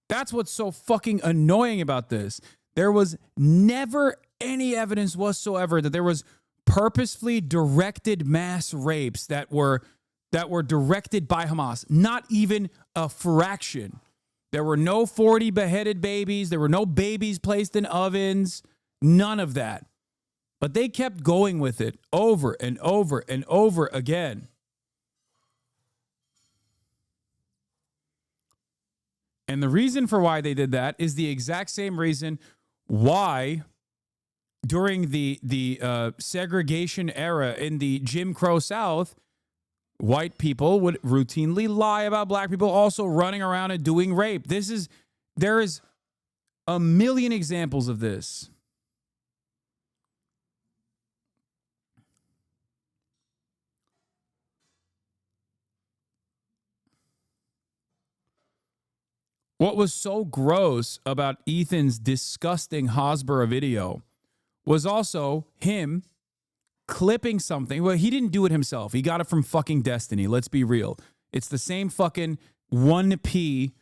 That's what's so fucking annoying about this. There was never any evidence whatsoever that there was purposefully directed mass rapes that were directed by Hamas. Not even a fraction. There were no 40 beheaded babies. There were no babies placed in ovens. None of that. But they kept going with it over and over and over again. And the reason for why they did that is the exact same reason why during the segregation era in the Jim Crow South, white people would routinely lie about black people also running around and doing rape. There is a million examples of this. What was so gross about Ethan's disgusting Hasbara video was also him clipping something. Well, he didn't do it himself. He got it from fucking Destiny. Let's be real. It's the same fucking 1p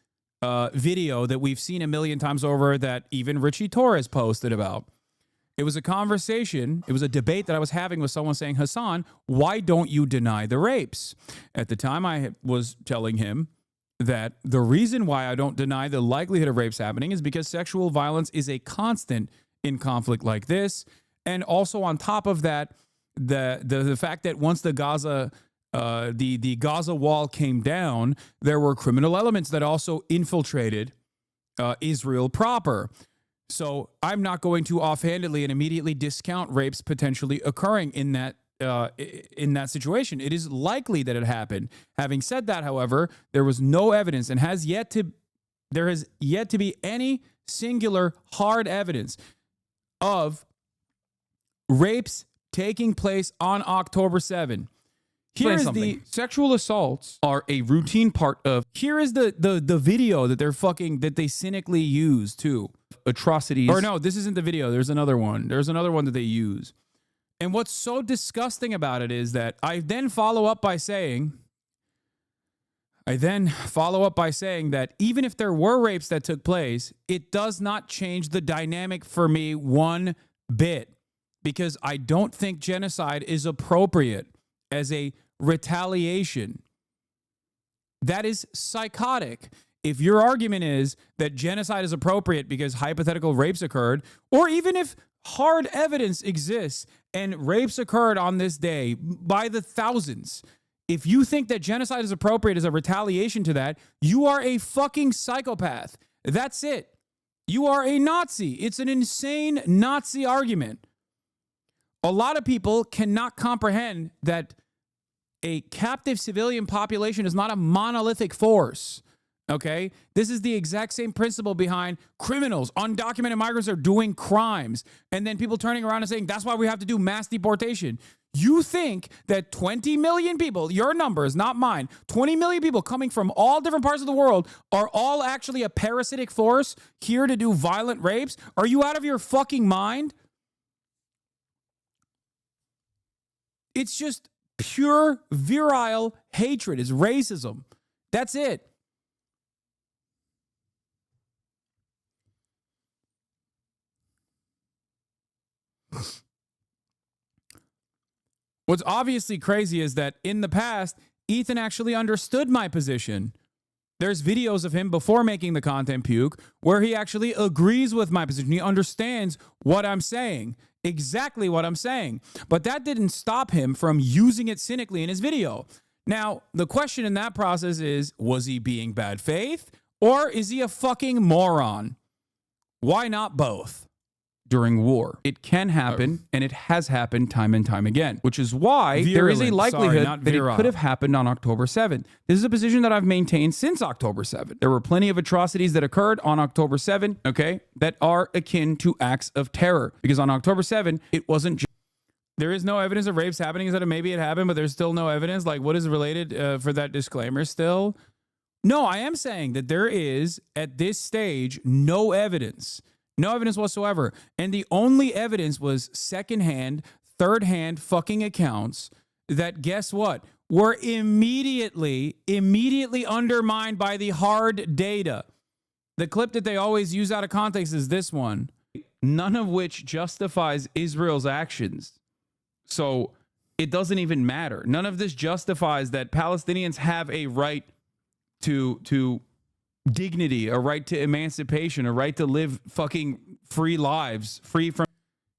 video that we've seen a million times over that even Richie Torres posted about. It was a conversation. It was a debate that I was having with someone saying, Hasan, why don't you deny the rapes? At the time, I was telling him that the reason why I don't deny the likelihood of rapes happening is because sexual violence is a constant in conflict like this. And also on top of that, the fact that once the Gaza wall came down, there were criminal elements that also infiltrated Israel proper. So I'm not going to offhandedly and immediately discount rapes potentially occurring in that situation. It is likely that it happened. Having said that, however, there was no evidence and there has yet to be any singular hard evidence of rapes taking place on October 7. Here is the sexual assaults are a routine part of. Here is the video that they cynically use too. Atrocities. Or no, this isn't the video. There's another one. There's another one that they use. And what's so disgusting about it is that I then follow up by saying that even if there were rapes that took place, it does not change the dynamic for me one bit, because I don't think genocide is appropriate as a retaliation. That is psychotic. If your argument is that genocide is appropriate because hypothetical rapes occurred, or even if hard evidence exists and rapes occurred on this day by the thousands, if you think that genocide is appropriate as a retaliation to that, you are a fucking psychopath. That's it. You are a Nazi. It's an insane Nazi argument. A lot of people cannot comprehend that a captive civilian population is not a monolithic force. Okay? This is the exact same principle behind criminals. Undocumented migrants are doing crimes. And then people turning around and saying, that's why we have to do mass deportation. You think that 20 million people, your numbers, not mine, 20 million people coming from all different parts of the world are all actually a parasitic force here to do violent rapes? Are you out of your fucking mind? It's just pure virile hatred. It's racism. That's it. What's obviously crazy is that in the past, Ethan actually understood my position. There's videos of him before making the content puke where he actually agrees with my position. He understands what I'm saying, exactly what I'm saying. But that didn't stop him from using it cynically in his video. Now, the question in that process is, was he being bad faith or is he a fucking moron? Why not both? During war, it can happen, and it has happened time and time again, which is why there is a likelihood that it could have happened on October 7th. This is a position that I've maintained since October 7th. There were plenty of atrocities that occurred on October 7th, okay, that are akin to acts of terror, because on October 7th, it wasn't just. There is no evidence of rapes happening. Is that maybe it happened, but there's still no evidence? Like, what is related for that disclaimer still? No, I am saying that there is, at this stage, no evidence. No evidence whatsoever. And the only evidence was secondhand, third-hand fucking accounts that, guess what, were immediately undermined by the hard data. The clip that they always use out of context is this one, none of which justifies Israel's actions. So it doesn't even matter. None of this justifies that Palestinians have a right to dignity, a right to emancipation, a right to live fucking free lives, free from.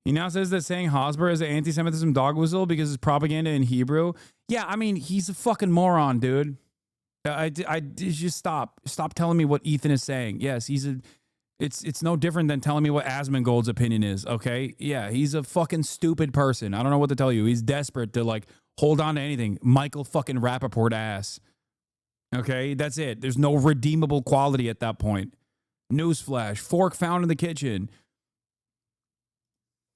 He now says that saying Hosber is an anti-Semitism dog whistle because it's propaganda in Hebrew. Yeah, I mean, he's a fucking moron, dude. I just stop telling me what Ethan is saying. Yes, it's no different than telling me what Asmongold's opinion is. Okay, yeah, he's a fucking stupid person. I don't know what to tell you. He's desperate to like hold on to anything. Michael fucking Rappaport ass. Okay, that's it. There's no redeemable quality at that point. Newsflash, fork found in the kitchen.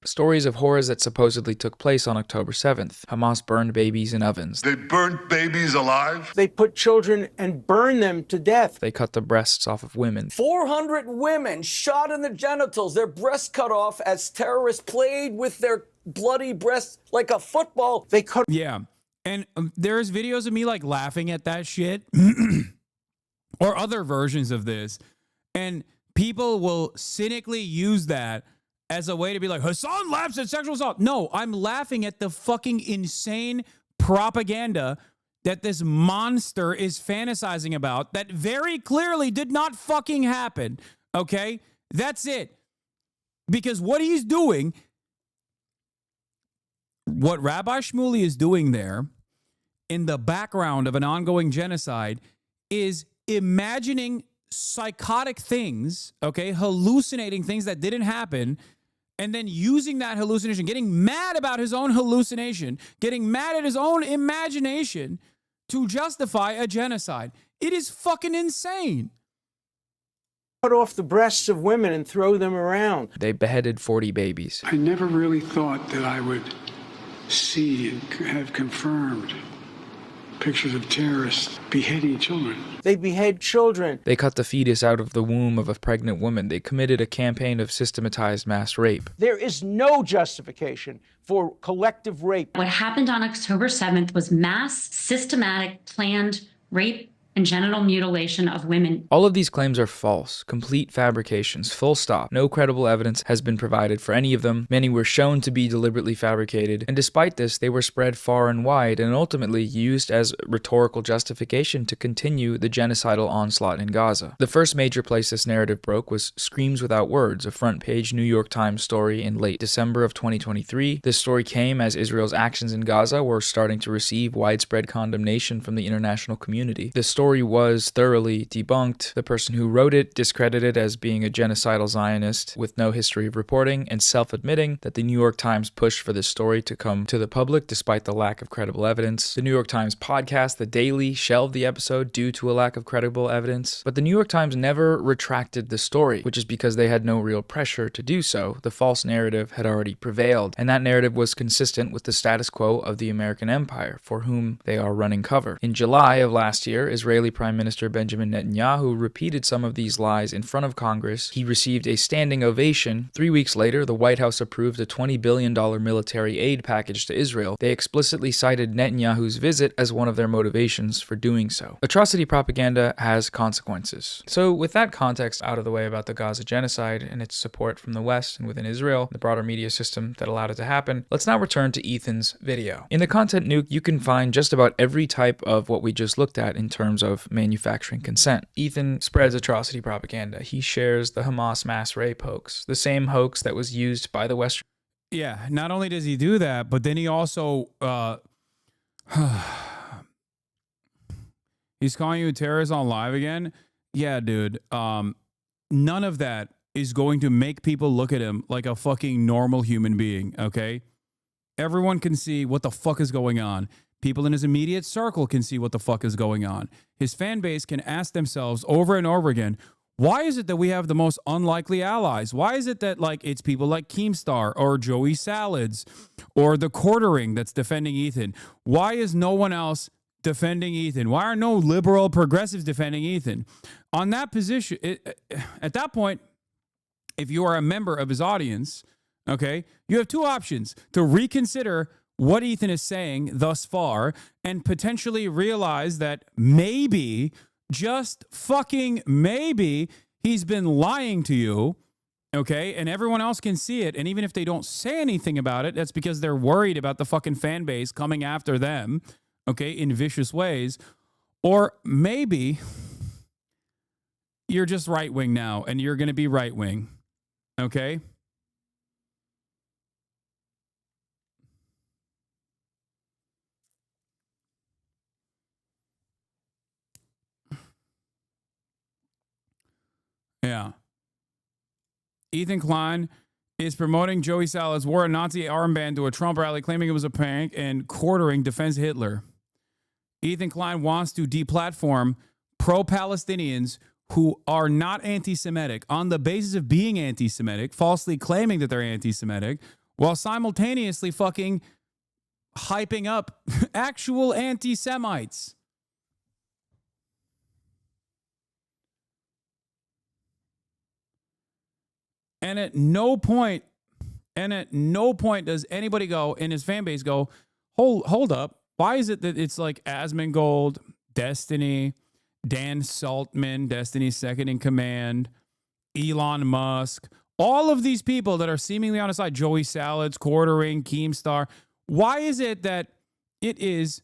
Stories of horrors that supposedly took place on October 7th. Hamas burned babies in ovens. They burnt babies alive? They put children and burned them to death. They cut the breasts off of women. 400 women shot in the genitals, their breasts cut off as terrorists played with their bloody breasts like a football. They cut. Yeah. And there's videos of me like laughing at that shit or other versions of this. And people will cynically use that as a way to be like, Hasan laughs at sexual assault. No, I'm laughing at the fucking insane propaganda that this monster is fantasizing about that very clearly did not fucking happen. Okay? That's it. Because what he's doing, what Rabbi Shmuley is doing there in the background of an ongoing genocide is imagining psychotic things, okay, hallucinating things that didn't happen, and then using that hallucination, getting mad about his own hallucination, getting mad at his own imagination to justify a genocide. It is fucking insane. Cut off the breasts of women and throw them around. They beheaded 40 babies. I never really thought that I would see and have confirmed pictures of terrorists beheading children. They behead children. They cut the fetus out of the womb of a pregnant woman. They committed a campaign of systematized mass rape. There is no justification for collective rape. What happened on October 7th was mass, systematic, planned rape and genital mutilation of women. All of these claims are false, complete fabrications, full stop. No credible evidence has been provided for any of them. Many were shown to be deliberately fabricated, and despite this, they were spread far and wide and ultimately used as rhetorical justification to continue the genocidal onslaught in Gaza. The first major place this narrative broke was Screams Without Words, a front-page New York Times story in late December of 2023. This story came as Israel's actions in Gaza were starting to receive widespread condemnation from the international community. The story was thoroughly debunked. The person who wrote it discredited as being a genocidal Zionist with no history of reporting and self-admitting that the New York Times pushed for this story to come to the public despite the lack of credible evidence. The New York Times podcast, The Daily, shelved the episode due to a lack of credible evidence, but the New York Times never retracted the story, which is because they had no real pressure to do so. The false narrative had already prevailed, and that narrative was consistent with the status quo of the American empire, for whom they are running cover. In July of last year, Israeli Prime Minister Benjamin Netanyahu repeated some of these lies in front of Congress. He received a standing ovation. 3 weeks later, the White House approved a $20 billion military aid package to Israel. They explicitly cited Netanyahu's visit as one of their motivations for doing so. Atrocity propaganda has consequences. So with that context out of the way about the Gaza genocide and its support from the West and within Israel, the broader media system that allowed it to happen, let's now return to Ethan's video. In the content nuke, you can find just about every type of what we just looked at in terms of manufacturing consent. Ethan spreads atrocity propaganda. He shares the Hamas mass rape hoax, the same hoax that was used by the Western. Yeah, not only does he do that, but then he also he's calling you a terrorist on live again. Yeah, dude. None of that is going to make people look at him like a fucking normal human being, okay? Everyone can see what the fuck is going on. People in his immediate circle can see what the fuck is going on. His fan base can ask themselves over and over again, why is it that we have the most unlikely allies? Why is it that like it's people like Keemstar or Joey Salads or the Quartering that's defending Ethan? Why is no one else defending Ethan? Why are no liberal progressives defending Ethan? On that position, at that point, if you are a member of his audience, okay, you have two options: to reconsider what Ethan is saying thus far and potentially realize that maybe, just fucking maybe, he's been lying to you, okay? And everyone else can see it. And even if they don't say anything about it, that's because they're worried about the fucking fan base coming after them, okay, in vicious ways. Or maybe you're just right-wing now and you're going to be right-wing, okay? Yeah. Ethan Klein is promoting Joey Salads wore a Nazi armband to a Trump rally, claiming it was a prank, and Quartering defends Hitler. Ethan Klein wants to deplatform pro-Palestinians who are not anti-Semitic on the basis of being anti-Semitic, falsely claiming that they're anti-Semitic, while simultaneously fucking hyping up actual anti-Semites. And at no point does anybody go in his fan base go, hold up. Why is it that it's like Asmongold, Destiny, Dan Saltman, Destiny's second in command, Elon Musk, All of these people that are seemingly on the side, Joey Salads, Quartering, Keemstar, why is it that it is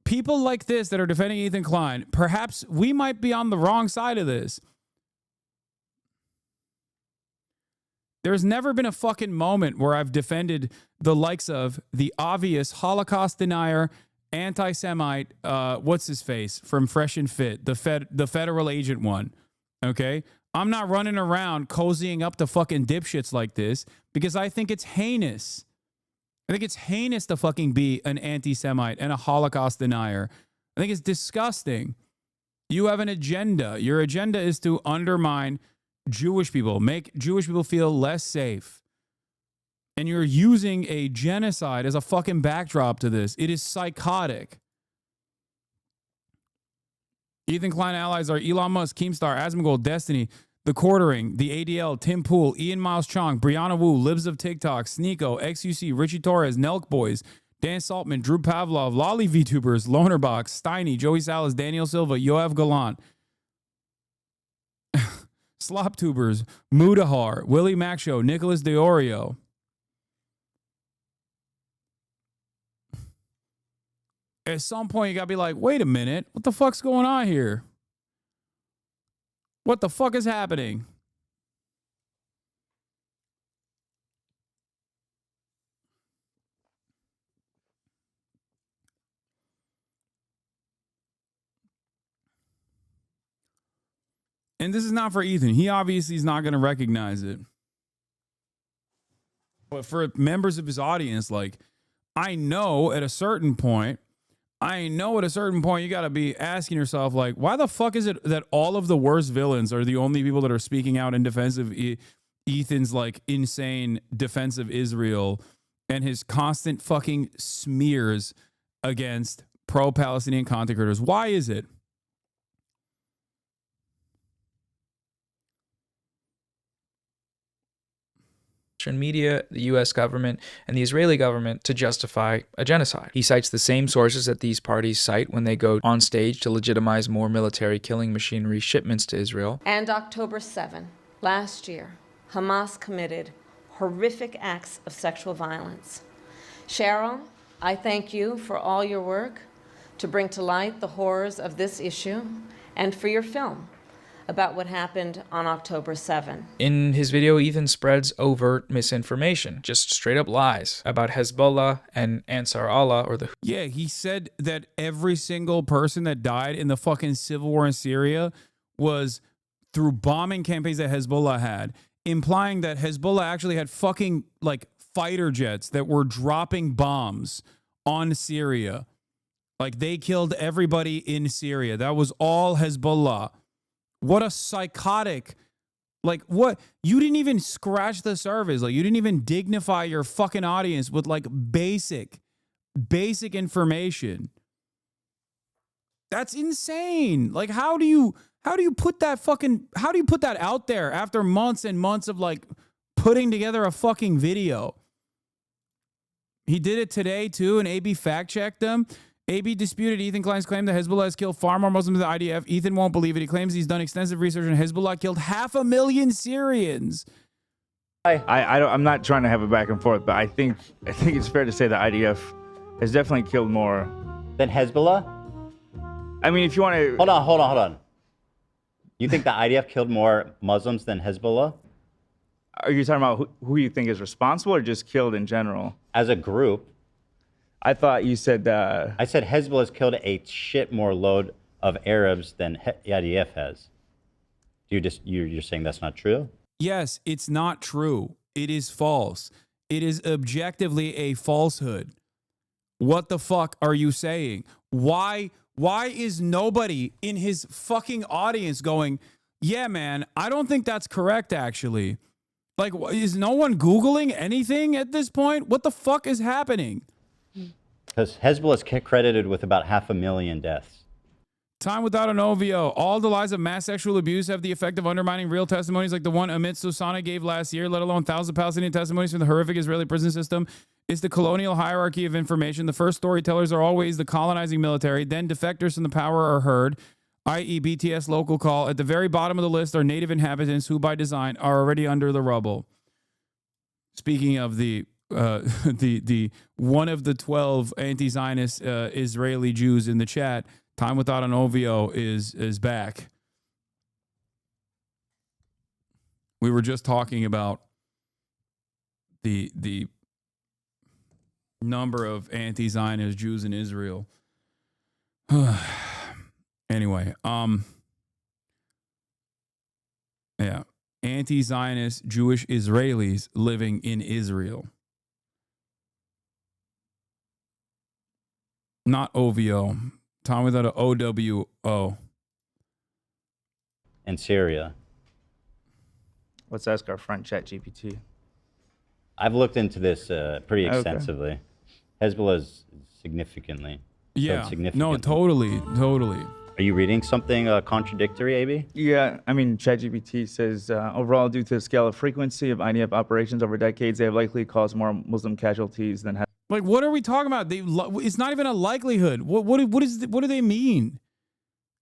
people like this that are defending Ethan Klein? Perhaps we might be on the wrong side of this. There's never been a fucking moment where I've defended the likes of the obvious Holocaust denier, anti-Semite, what's his face from Fresh and Fit, the federal agent one. Okay? I'm not running around cozying up to fucking dipshits like this because I think it's heinous. I think it's heinous to fucking be an anti-Semite and a Holocaust denier. I think it's disgusting. You have an agenda. Your agenda is to undermine Jewish people, make Jewish people feel less safe. And you're using a genocide as a fucking backdrop to this. It is psychotic. Ethan Klein allies are Elon Musk, Keemstar, Asmongold, Destiny, The Quartering, The ADL, Tim Pool, Ian Miles Chong, Brianna Wu, Libs of TikTok, Sneeko, XUC, Richie Torres, Nelk Boys, Dan Saltman, Drew Pavlov, Lolly VTubers, Lonerbox, Steiny, Joey Salas, Daniel Silva, Yoav Galant, Sloptubers, Mudahar, Willie Mac Show, Nicholas DeOrio. At some point, you got to be like, wait a minute. What the fuck's going on here? What the fuck is happening? And this is not for Ethan. He obviously is not going to recognize it. But for members of his audience, like, I know at a certain point, you got to be asking yourself, like, why the fuck is it that all of the worst villains are the only people that are speaking out in defense of Ethan's, like, insane defense of Israel and his constant fucking smears against pro-Palestinian content creators? Why is it? Media, the U.S. government, and the Israeli government to justify a genocide. He cites the same sources that these parties cite when they go on stage to legitimize more military killing machinery shipments to Israel. And October 7, last year, Hamas committed horrific acts of sexual violence. Cheryl, I thank you for all your work to bring to light the horrors of this issue and for your film about what happened on October 7. In his video, Ethan spreads overt misinformation, just straight up lies about Hezbollah and Ansar Allah or the... Yeah, he said that every single person that died in the fucking civil war in Syria was through bombing campaigns that Hezbollah had, implying that Hezbollah actually had fucking, like, fighter jets that were dropping bombs on Syria. Like, they killed everybody in Syria. That was all Hezbollah. What a psychotic, like, what? You didn't even scratch the surface. Like, you didn't even dignify your fucking audience with, like, basic information. That's insane. Like, how do you put that out there after months and months of, like, putting together a fucking video? He did it today, too, and AB fact-checked them. AB disputed Ethan Klein's claim that Hezbollah has killed far more Muslims than the IDF. Ethan won't believe it. He claims he's done extensive research and Hezbollah killed 500,000 Syrians. I'm not trying to have a back and forth, but I think it's fair to say the IDF has definitely killed more than Hezbollah. I mean, if you want to... Hold on. You think the IDF killed more Muslims than Hezbollah? Are you talking about who you think is responsible or just killed in general? As a group. I thought you said... I said Hezbollah has killed a shit more load of Arabs than the IDF has. You're saying that's not true? Yes, it's not true. It is false. It is objectively a falsehood. What the fuck are you saying? Why is nobody in his fucking audience going, yeah, man, I don't think that's correct, actually? Like, is no one Googling anything at this point? What the fuck is happening? Because Hezbollah is credited with about 500,000 deaths. Time without an OVO. All the lies of mass sexual abuse have the effect of undermining real testimonies like the one Amit Susana gave last year, let alone thousands of Palestinian testimonies from the horrific Israeli prison system. It's the colonial hierarchy of information. The first storytellers are always the colonizing military. Then defectors from the power are heard. i.e. BTS local call. At the very bottom of the list are native inhabitants who by design are already under the rubble. Speaking of the one of the 12 anti-Zionist Israeli Jews in the chat, Time Without an OVO is back. We were just talking about the number of anti-Zionist Jews in Israel. Anyway, yeah, anti-Zionist Jewish Israelis living in Israel. Not OVO. Time without an OWO. And Syria. Let's ask our friend ChatGPT. I've looked into this pretty extensively. Hezbollah is significantly. Yeah. No, totally. Are you reading something contradictory, AB? Yeah, I mean, ChatGPT says overall, due to the scale of frequency of IDF operations over decades, they have likely caused more Muslim casualties than. Like, what are we talking about? It's not even a likelihood. What do they mean?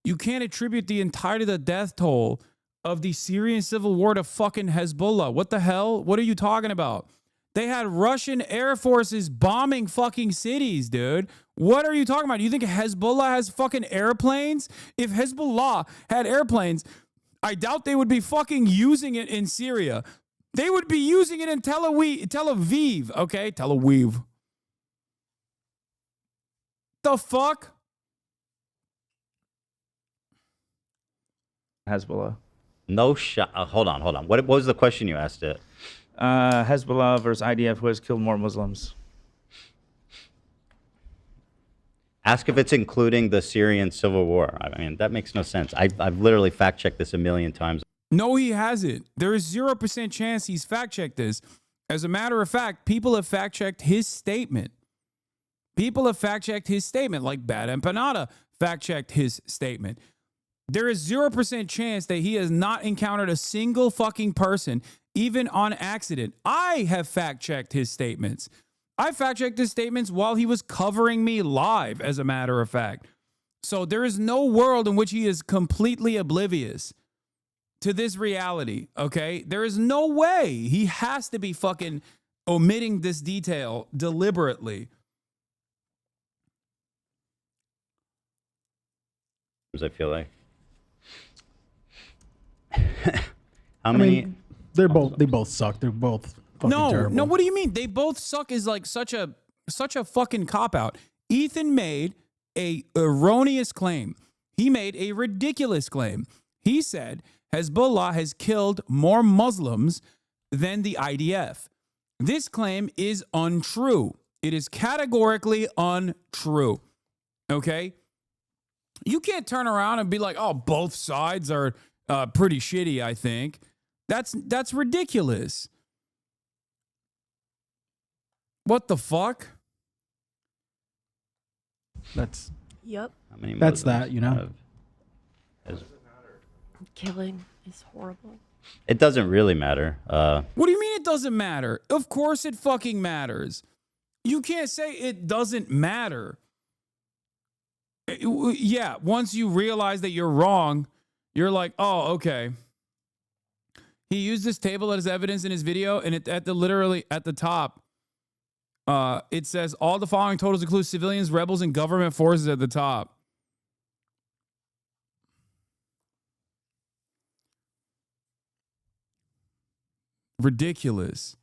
You can't attribute the entirety of the death toll of the Syrian civil war to fucking Hezbollah. What the hell? What are you talking about? They had Russian air forces bombing fucking cities, dude. What are you talking about? You think Hezbollah has fucking airplanes? If Hezbollah had airplanes, I doubt they would be fucking using it in Syria. They would be using it in Tel Aviv, okay? Tel Aviv. The fuck? Hezbollah. No shot. Hold on. What was the question you asked it? Hezbollah versus IDF, who has killed more Muslims? Ask if it's including the Syrian civil war. I mean, that makes no sense. I've literally fact-checked this a million times. No, he hasn't. There is 0% chance he's fact-checked this. As a matter of fact, people have fact-checked his statement. People have fact-checked his statement, like Bad Empanada fact-checked his statement. There is 0% chance that he has not encountered a single fucking person, even on accident. I have fact-checked his statements. I fact-checked his statements while he was covering me live, as a matter of fact. So there is no world in which he is completely oblivious to this reality, okay? There is no way. He has to be fucking omitting this detail deliberately. I feel like. I mean, they both suck. They're both fucking terrible. No, what do you mean? They both suck is like such a fucking cop-out. Ethan made a erroneous claim. He made a ridiculous claim. He said Hezbollah has killed more Muslims than the IDF. This claim is untrue. It is categorically untrue. Okay? You can't turn around and be like, oh, both sides are pretty shitty, I think. That's ridiculous. What the fuck? That's Yep. How many that's Muslims that, you know. Killing is horrible. It doesn't really matter. What do you mean it doesn't matter? Of course it fucking matters. You can't say it doesn't matter. Yeah, once you realize that you're wrong, you're like, oh, okay. He used this table as evidence in his video, and literally at the top, it says all the following totals include civilians, rebels, and government forces at the top. Ridiculous.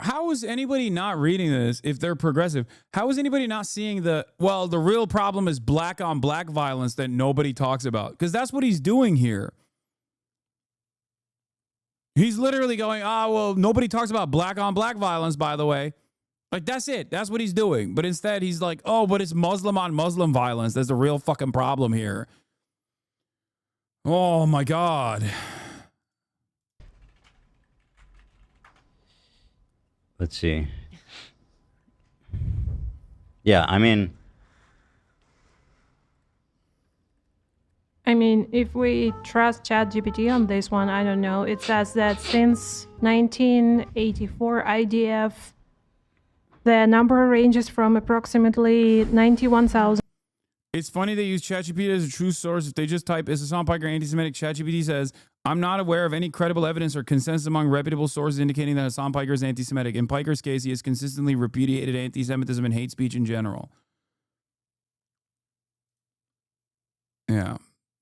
How is anybody not reading this if they're progressive? How is anybody not seeing the real problem is black on black violence that nobody talks about? Because that's what he's doing here. He's literally going, nobody talks about black on black violence, by the way. Like, that's it. That's what he's doing. But instead, he's like, oh, but it's Muslim on Muslim violence. There's a real fucking problem here. Oh, my God. Let's see. Yeah, I mean, I mean, if we trust ChatGPT on this one, I don't know. It says that since 1984 IDF, the number ranges from approximately 91,000. It's funny they use ChatGPT as a true source. If they just type, is Hasan Piker anti-Semitic? ChatGPT says, I'm not aware of any credible evidence or consensus among reputable sources indicating that Hasan Piker is anti-Semitic. In Piker's case, he has consistently repudiated anti-Semitism and hate speech in general. Yeah.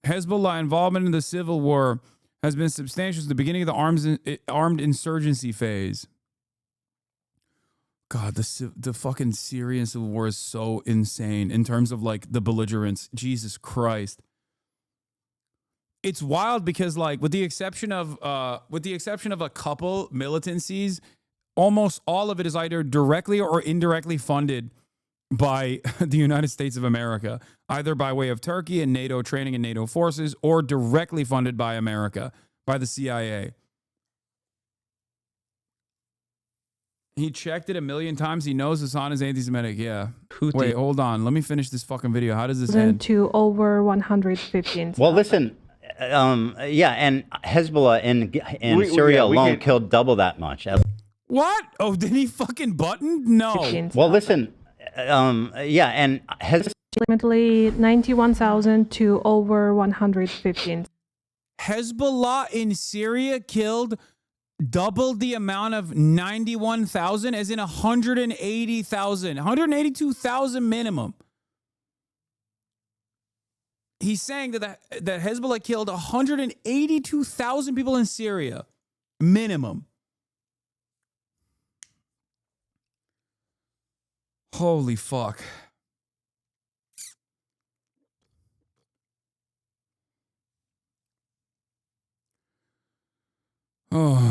Hezbollah involvement in the civil war has been substantial since the beginning of the armed insurgency phase. God, the fucking Syrian civil war is so insane in terms of like the belligerence. Jesus Christ. It's wild because like with the exception of a couple militancies, almost all of it is either directly or indirectly funded by the United States of America, either by way of Turkey and NATO training and NATO forces, or directly funded by America, by the CIA. He checked it 1,000,000 times. He knows Hasan is anti-Semitic. Yeah. Wait, hold on. Let me finish this fucking video. How does this end? To over 115. Well, listen. Yeah, and Hezbollah in Syria alone killed double that much. What? Oh, did he fucking button? No. Well, listen. Yeah, and approximately 91,000 to over 115. Hezbollah in Syria killed double the amount of 91,000, as in 180,000, 182,000 minimum. He's saying that Hezbollah killed 182,000 people in Syria, minimum. Holy fuck. Oh.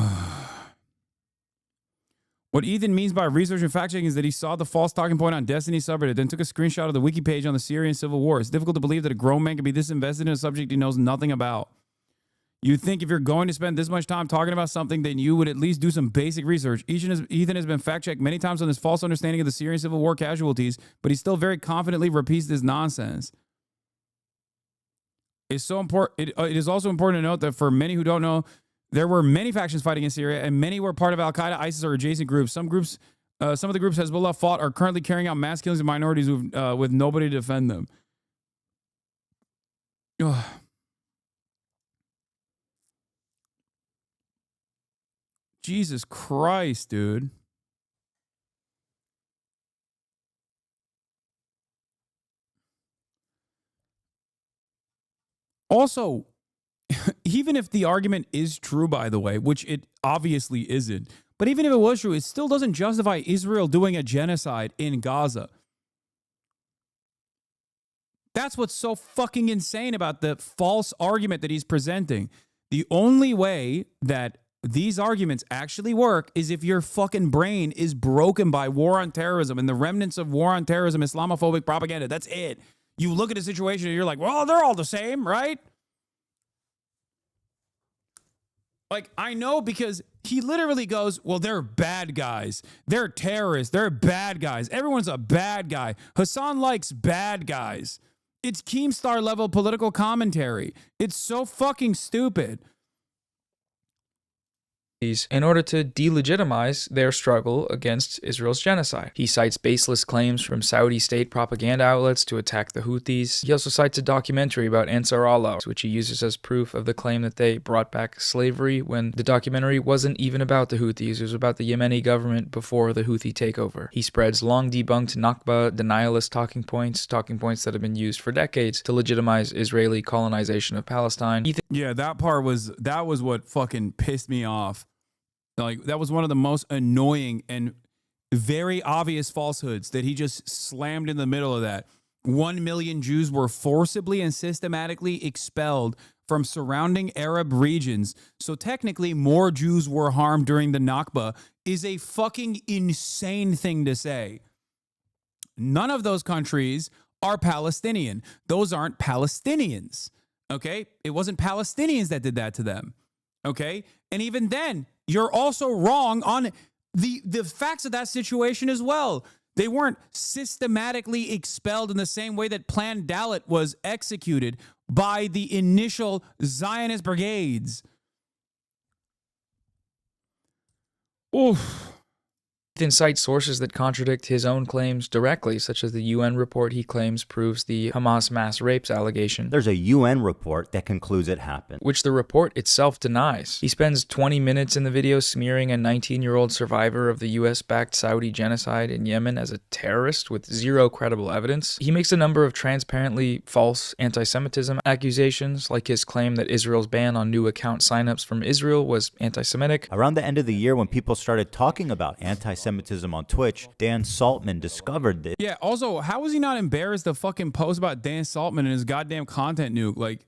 What Ethan means by research and fact-checking is that he saw the false talking point on Destiny subreddit, then took a screenshot of the wiki page on the Syrian civil war. It's difficult to believe that a grown man can be this invested in a subject he knows nothing about. You'd think if you're going to spend this much time talking about something, then you would at least do some basic research. Ethan has been fact-checked many times on this false understanding of the Syrian civil war casualties, but he still very confidently repeats this nonsense. It's so important. It is also important to note that for many who don't know, there were many factions fighting in Syria, and many were part of Al-Qaeda, ISIS, or adjacent groups. Some of the groups Hezbollah fought are currently carrying out mass killings of minorities with nobody to defend them. Ugh. Jesus Christ, dude. Also, even if the argument is true, by the way, which it obviously isn't, but even if it was true, it still doesn't justify Israel doing a genocide in Gaza. That's what's so fucking insane about the false argument that he's presenting. The only way that these arguments actually work is if your fucking brain is broken by war on terrorism and the remnants of war on terrorism, Islamophobic propaganda. That's it. You look at a situation and you're like, well, they're all the same, right? Like, I know because he literally goes, well, they're bad guys. They're terrorists. They're bad guys. Everyone's a bad guy. Hasan likes bad guys. It's Keemstar level political commentary. It's so fucking stupid. In order to delegitimize their struggle against Israel's genocide. He cites baseless claims from Saudi state propaganda outlets to attack the Houthis. He also cites a documentary about Ansar Allah, which he uses as proof of the claim that they brought back slavery when the documentary wasn't even about the Houthis. It was about the Yemeni government before the Houthi takeover. He spreads long debunked Nakba denialist talking points that have been used for decades to legitimize Israeli colonization of Palestine. Yeah, that was what fucking pissed me off. Like, that was one of the most annoying and very obvious falsehoods that he just slammed in the middle of that. 1 million Jews were forcibly and systematically expelled from surrounding Arab regions. So technically, more Jews were harmed during the Nakba is a fucking insane thing to say. None of those countries are Palestinian. Those aren't Palestinians. Okay? It wasn't Palestinians that did that to them. Okay? And even then, you're also wrong on the facts of that situation as well. They weren't systematically expelled in the same way that Plan Dalit was executed. by the initial Zionist brigades. Oof. Ethan cites sources that contradict his own claims directly, such as the UN report he claims proves the Hamas mass rapes allegation. There's a UN report that concludes it happened, which the report itself denies. He spends 20 minutes in the video smearing a 19-year-old survivor of the US-backed Saudi genocide in Yemen as a terrorist with zero credible evidence. He makes a number of transparently false anti-Semitism accusations, like his claim that Israel's ban on new account signups from Israel was anti-Semitic. Around the end of the year, when people started talking about anti-Semitism on Twitch, Dan Saltman discovered this. Yeah, also, how was he not embarrassed to fucking post about Dan Saltman and his goddamn content nuke? Like,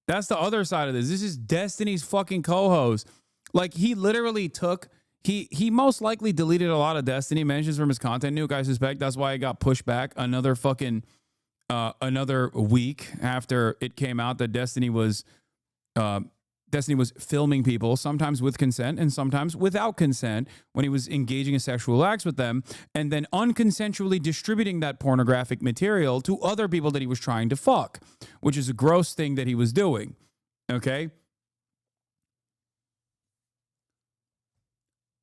that's the other side of this. This is Destiny's fucking co-host. Like, he literally took, he most likely deleted a lot of Destiny mentions from his content nuke, I suspect. That's why it got pushed back another fucking, another week after it came out that Destiny was filming people, sometimes with consent and sometimes without consent, when he was engaging in sexual acts with them, and then unconsensually distributing that pornographic material to other people that he was trying to fuck, which is a gross thing that he was doing. Okay?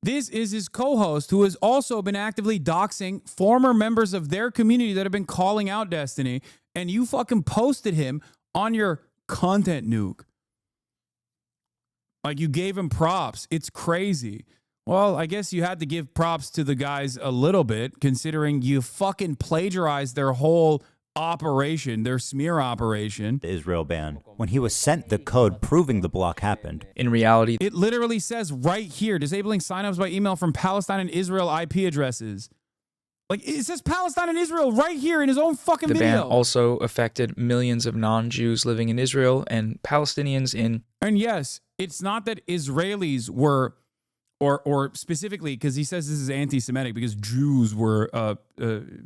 This is his co-host, who has also been actively doxing former members of their community that have been calling out Destiny, and you fucking posted him on your content nuke. Like, you gave him props. It's crazy. Well, I guess you had to give props to the guys a little bit, considering you fucking plagiarized their whole operation, their smear operation. The Israel ban. When he was sent the code proving the block happened. In reality, it literally says right here, disabling signups by email from Palestine and Israel IP addresses. Like, it says Palestine and Israel right here in his own fucking video. The ban also affected millions of non-Jews living in Israel and Palestinians in... And yes, it's not that Israelis were, or specifically, because he says this is anti-Semitic because Jews were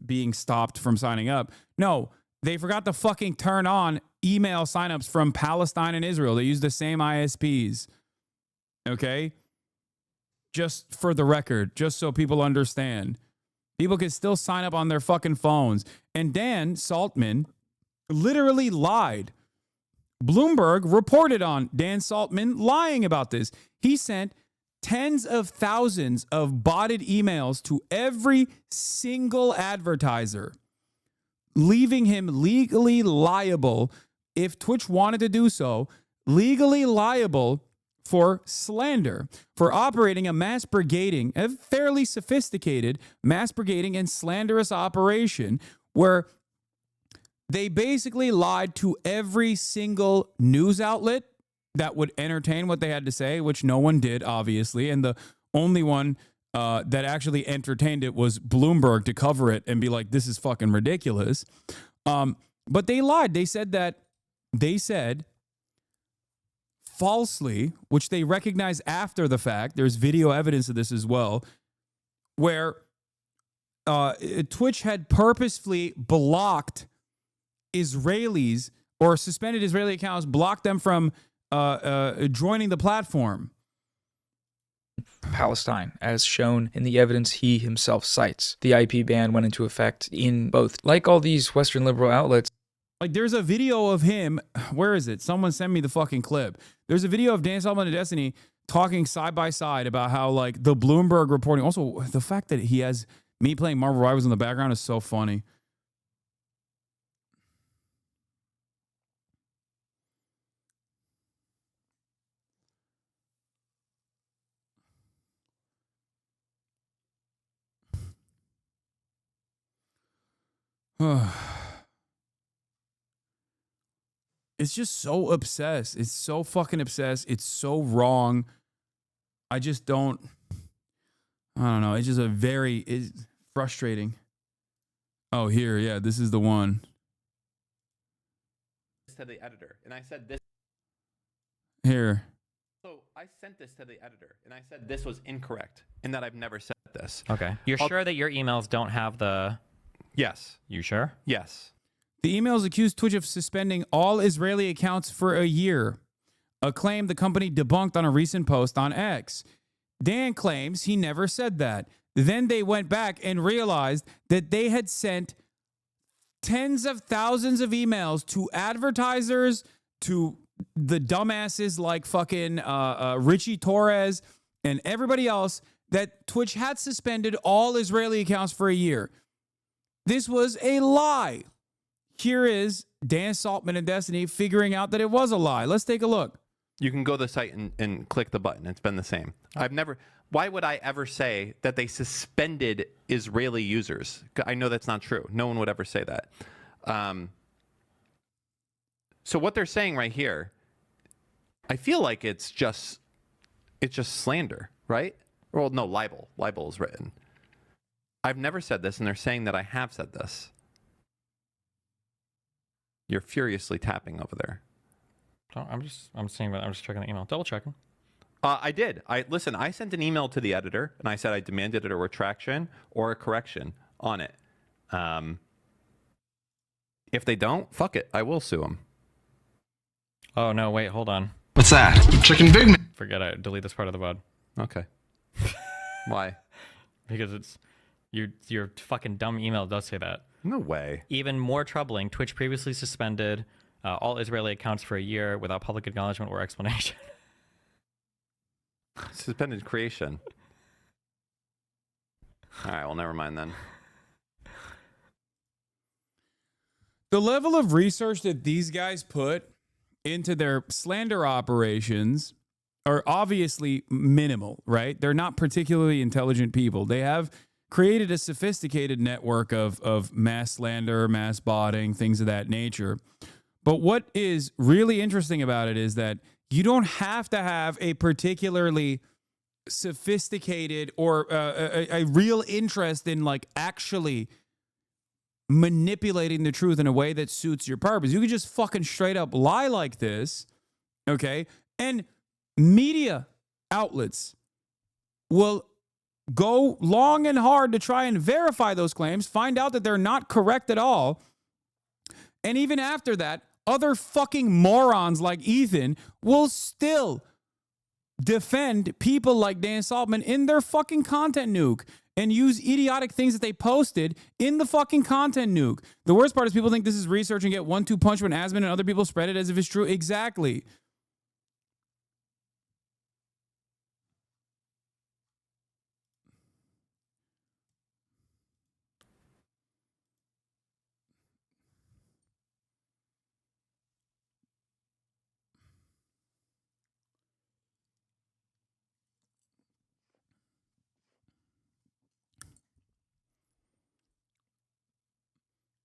being stopped from signing up. No, they forgot to fucking turn on email signups from Palestine and Israel. They use the same ISPs. Okay? Just for the record, just so people understand. People can still sign up on their fucking phones. And Dan Saltman literally lied. Bloomberg reported on Dan Saltman lying about this. He sent tens of thousands of botted emails to every single advertiser, leaving him legally liable, if Twitch wanted to do so, legally liable for slander, for operating a mass brigading, a fairly sophisticated mass brigading and slanderous operation where they basically lied to every single news outlet that would entertain what they had to say, which no one did, obviously. And the only one that actually entertained it was Bloomberg to cover it and be like, this is fucking ridiculous. But they lied. They said falsely, which they recognize after the fact, there's video evidence of this as well, where Twitch had purposefully blocked Israelis or suspended Israeli accounts, blocked them from joining the platform. Palestine, as shown in the evidence he himself cites. The IP ban went into effect in both. Like all these Western liberal outlets, like, there's a video of him. Where is it? Someone send me the fucking clip. There's a video of Dan Saltman and Destiny talking side by side about how, like, the Bloomberg reporting. Also, the fact that he has me playing Marvel Rivals in the background is so funny. It's just so obsessed. It's so fucking obsessed. It's so wrong. I just don't. I don't know. It's just it's frustrating. Oh, here. Yeah, this is the one. To the editor, and I said this. Here. So I sent this to the editor, and I said this was incorrect, and that I've never said this. Okay. You're sure that your emails don't have the... Yes. You sure? Yes. The emails accused Twitch of suspending all Israeli accounts for a year, a claim the company debunked on a recent post on X. Dan claims he never said that. Then they went back and realized that they had sent tens of thousands of emails to advertisers, to the dumbasses like fucking Richie Torres and everybody else that Twitch had suspended all Israeli accounts for a year. This was a lie. Here is Dan Saltman and Destiny figuring out that it was a lie. Let's take a look. You can go to the site and click the button. It's been the same. Why would I ever say that they suspended Israeli users? I know that's not true. No one would ever say that. So what they're saying right here, I feel like it's just slander, right? Well, no, libel. Libel is written. I've never said this, and they're saying that I have said this. You're furiously tapping over there. I'm just checking the email. Double checking. I did. Listen, I sent an email to the editor, and I said I demanded a retraction or a correction on it. If they don't, fuck it. I will sue them. Oh, no, wait, hold on. What's that? Chicken Big Mac. Forget it. Delete this part of the VOD. Okay. Why? Because it's your fucking dumb email does say that. No way. Even more troubling, Twitch previously suspended all Israeli accounts for a year without public acknowledgement or explanation. Suspended creation. All right, well, never mind then. The level of research that these guys put into their slander operations are obviously minimal, right? They're not particularly intelligent people. They have created a sophisticated network of mass slander, mass botting, things of that nature. But what is really interesting about it is that you don't have to have a particularly sophisticated or a real interest in like actually manipulating the truth in a way that suits your purpose. You can just fucking straight up lie like this, okay? And media outlets will go long and hard to try and verify those claims, find out that they're not correct at all. And even after that, other fucking morons like Ethan will still defend people like Dan Saltman in their fucking content nuke and use idiotic things that they posted in the fucking content nuke. The worst part is people think this is research and get 1-2 punch when Asman and other people spread it as if it's true. Exactly.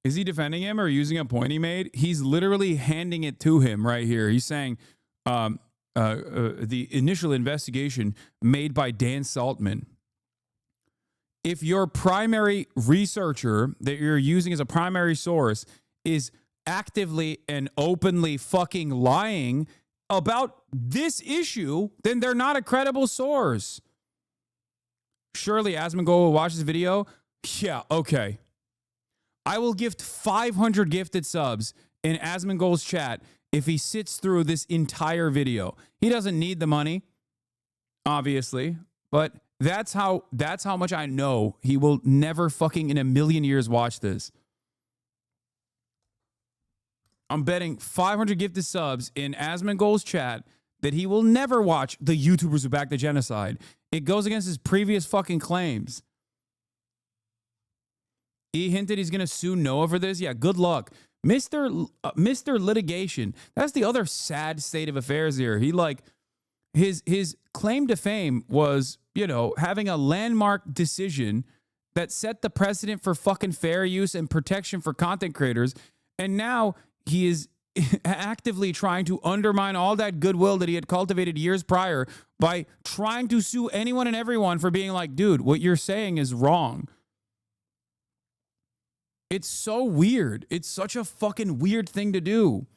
Is he defending him or using a point he made? He's literally handing it to him right here. He's saying the initial investigation made by Dan Saltman. If your primary researcher that you're using as a primary source is actively and openly fucking lying about this issue, then they're not a credible source. Surely Asmongold will watch this video. Yeah, okay. I will gift 500 gifted subs in Asmongold's chat if he sits through this entire video. He doesn't need the money, obviously, but that's how much I know he will never fucking in a million years watch this. I'm betting 500 gifted subs in Asmongold's chat that he will never watch the YouTubers who back the genocide. It goes against his previous fucking claims. He hinted he's going to sue Noah for this. Yeah, good luck. Mr. Litigation. That's the other sad state of affairs here. He his claim to fame was, having a landmark decision that set the precedent for fucking fair use and protection for content creators. And now he is actively trying to undermine all that goodwill that he had cultivated years prior by trying to sue anyone and everyone for being like, dude, what you're saying is wrong. It's so weird. It's such a fucking weird thing to do.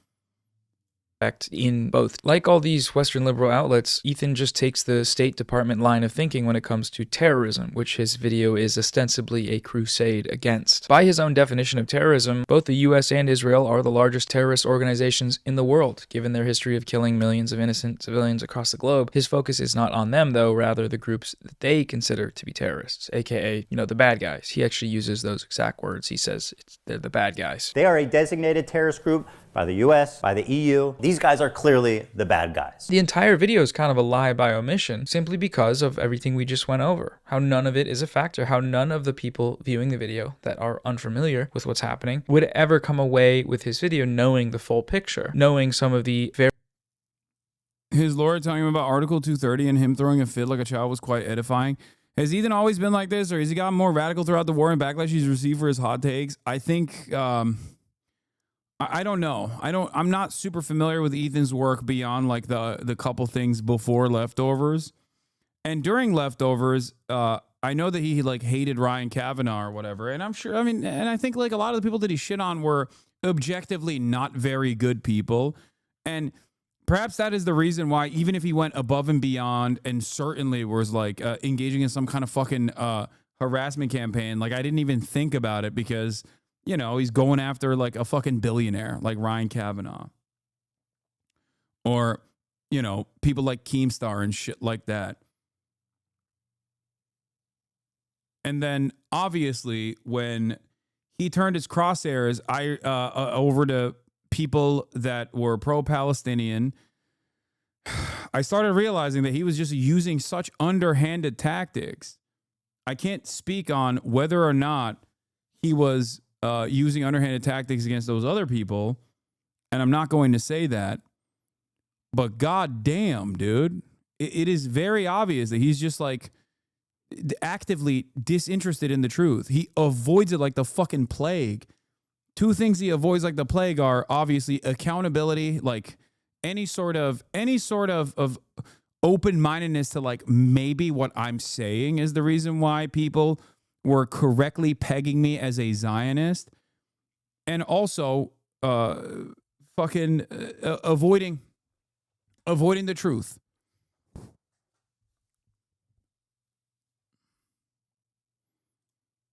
In both. Like all these Western liberal outlets, Ethan just takes the State Department line of thinking when it comes to terrorism, which his video is ostensibly a crusade against. By his own definition of terrorism, both the US and Israel are the largest terrorist organizations in the world, given their history of killing millions of innocent civilians across the globe. His focus is not on them, though, rather the groups that they consider to be terrorists, aka, the bad guys. He actually uses those exact words. He says they're the bad guys. They are a designated terrorist group by the US, by the EU. These guys are clearly the bad guys. The entire video is kind of a lie by omission, simply because of everything we just went over. How none of it is a factor, how none of the people viewing the video that are unfamiliar with what's happening would ever come away with his video knowing the full picture, knowing some of the very... His lawyer telling him about Article 230 and him throwing a fit like a child was quite edifying. Has Ethan always been like this, or has he gotten more radical throughout the war and backlash he's received for his hot takes? I think, I don't know. I'm not super familiar with Ethan's work beyond like the couple things before Leftovers. And during Leftovers, I know that he like hated Ryan Kavanaugh or whatever. And I'm sure, and I think like a lot of the people that he shit on were objectively not very good people. And perhaps that is the reason why, even if he went above and beyond and certainly was like engaging in some kind of fucking harassment campaign, like I didn't even think about it because, you know, he's going after like a fucking billionaire like Ryan Kavanaugh. Or, you know, people like Keemstar and shit like that. And then obviously when he turned his crosshairs over to people that were pro-Palestinian, I started realizing that he was just using such underhanded tactics. I can't speak on whether or not he was using underhanded tactics against those other people, and I'm not going to say that. But god damn, dude, it is very obvious that he's just like actively disinterested in the truth. He avoids it like the fucking plague. Two things he avoids like the plague are obviously accountability, like any sort of open-mindedness to like maybe what I'm saying is the reason why people were correctly pegging me as a Zionist, and also avoiding the truth.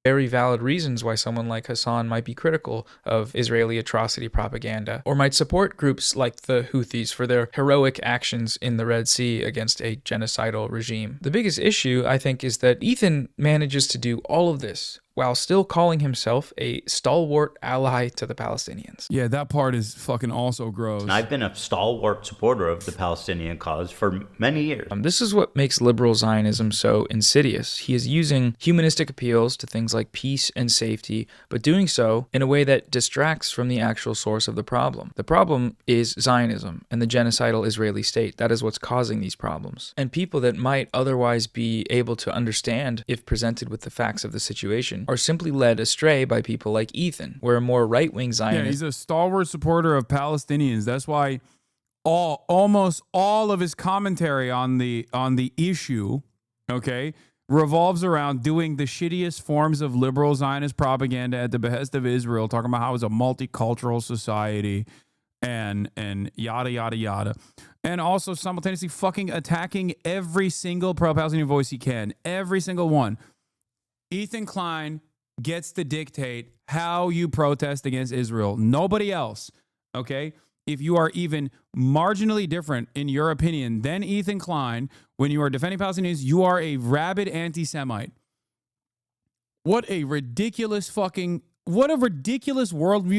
Very valid reasons why someone like Hasan might be critical of Israeli atrocity propaganda, or might support groups like the Houthis for their heroic actions in the Red Sea against a genocidal regime. The biggest issue, I think, is that Ethan manages to do all of this while still calling himself a stalwart ally to the Palestinians. Yeah, that part is fucking also gross. And I've been a stalwart supporter of the Palestinian cause for many years. This is what makes liberal Zionism so insidious. He is using humanistic appeals to things like peace and safety, but doing so in a way that distracts from the actual source of the problem. The problem is Zionism and the genocidal Israeli state. That is what's causing these problems. And people that might otherwise be able to understand if presented with the facts of the situation are simply led astray by people like Ethan, where a more right-wing Zionist... Yeah, he's a stalwart supporter of Palestinians. That's why almost all of his commentary on the issue, okay, revolves around doing the shittiest forms of liberal Zionist propaganda at the behest of Israel, talking about how it's a multicultural society and yada, yada, yada. And also simultaneously fucking attacking every single pro-Palestinian voice he can. Every single one. Ethan Klein gets to dictate how you protest against Israel. Nobody else, okay? If you are even marginally different in your opinion than Ethan Klein, when you are defending Palestinians, you are a rabid anti-Semite. What a ridiculous worldview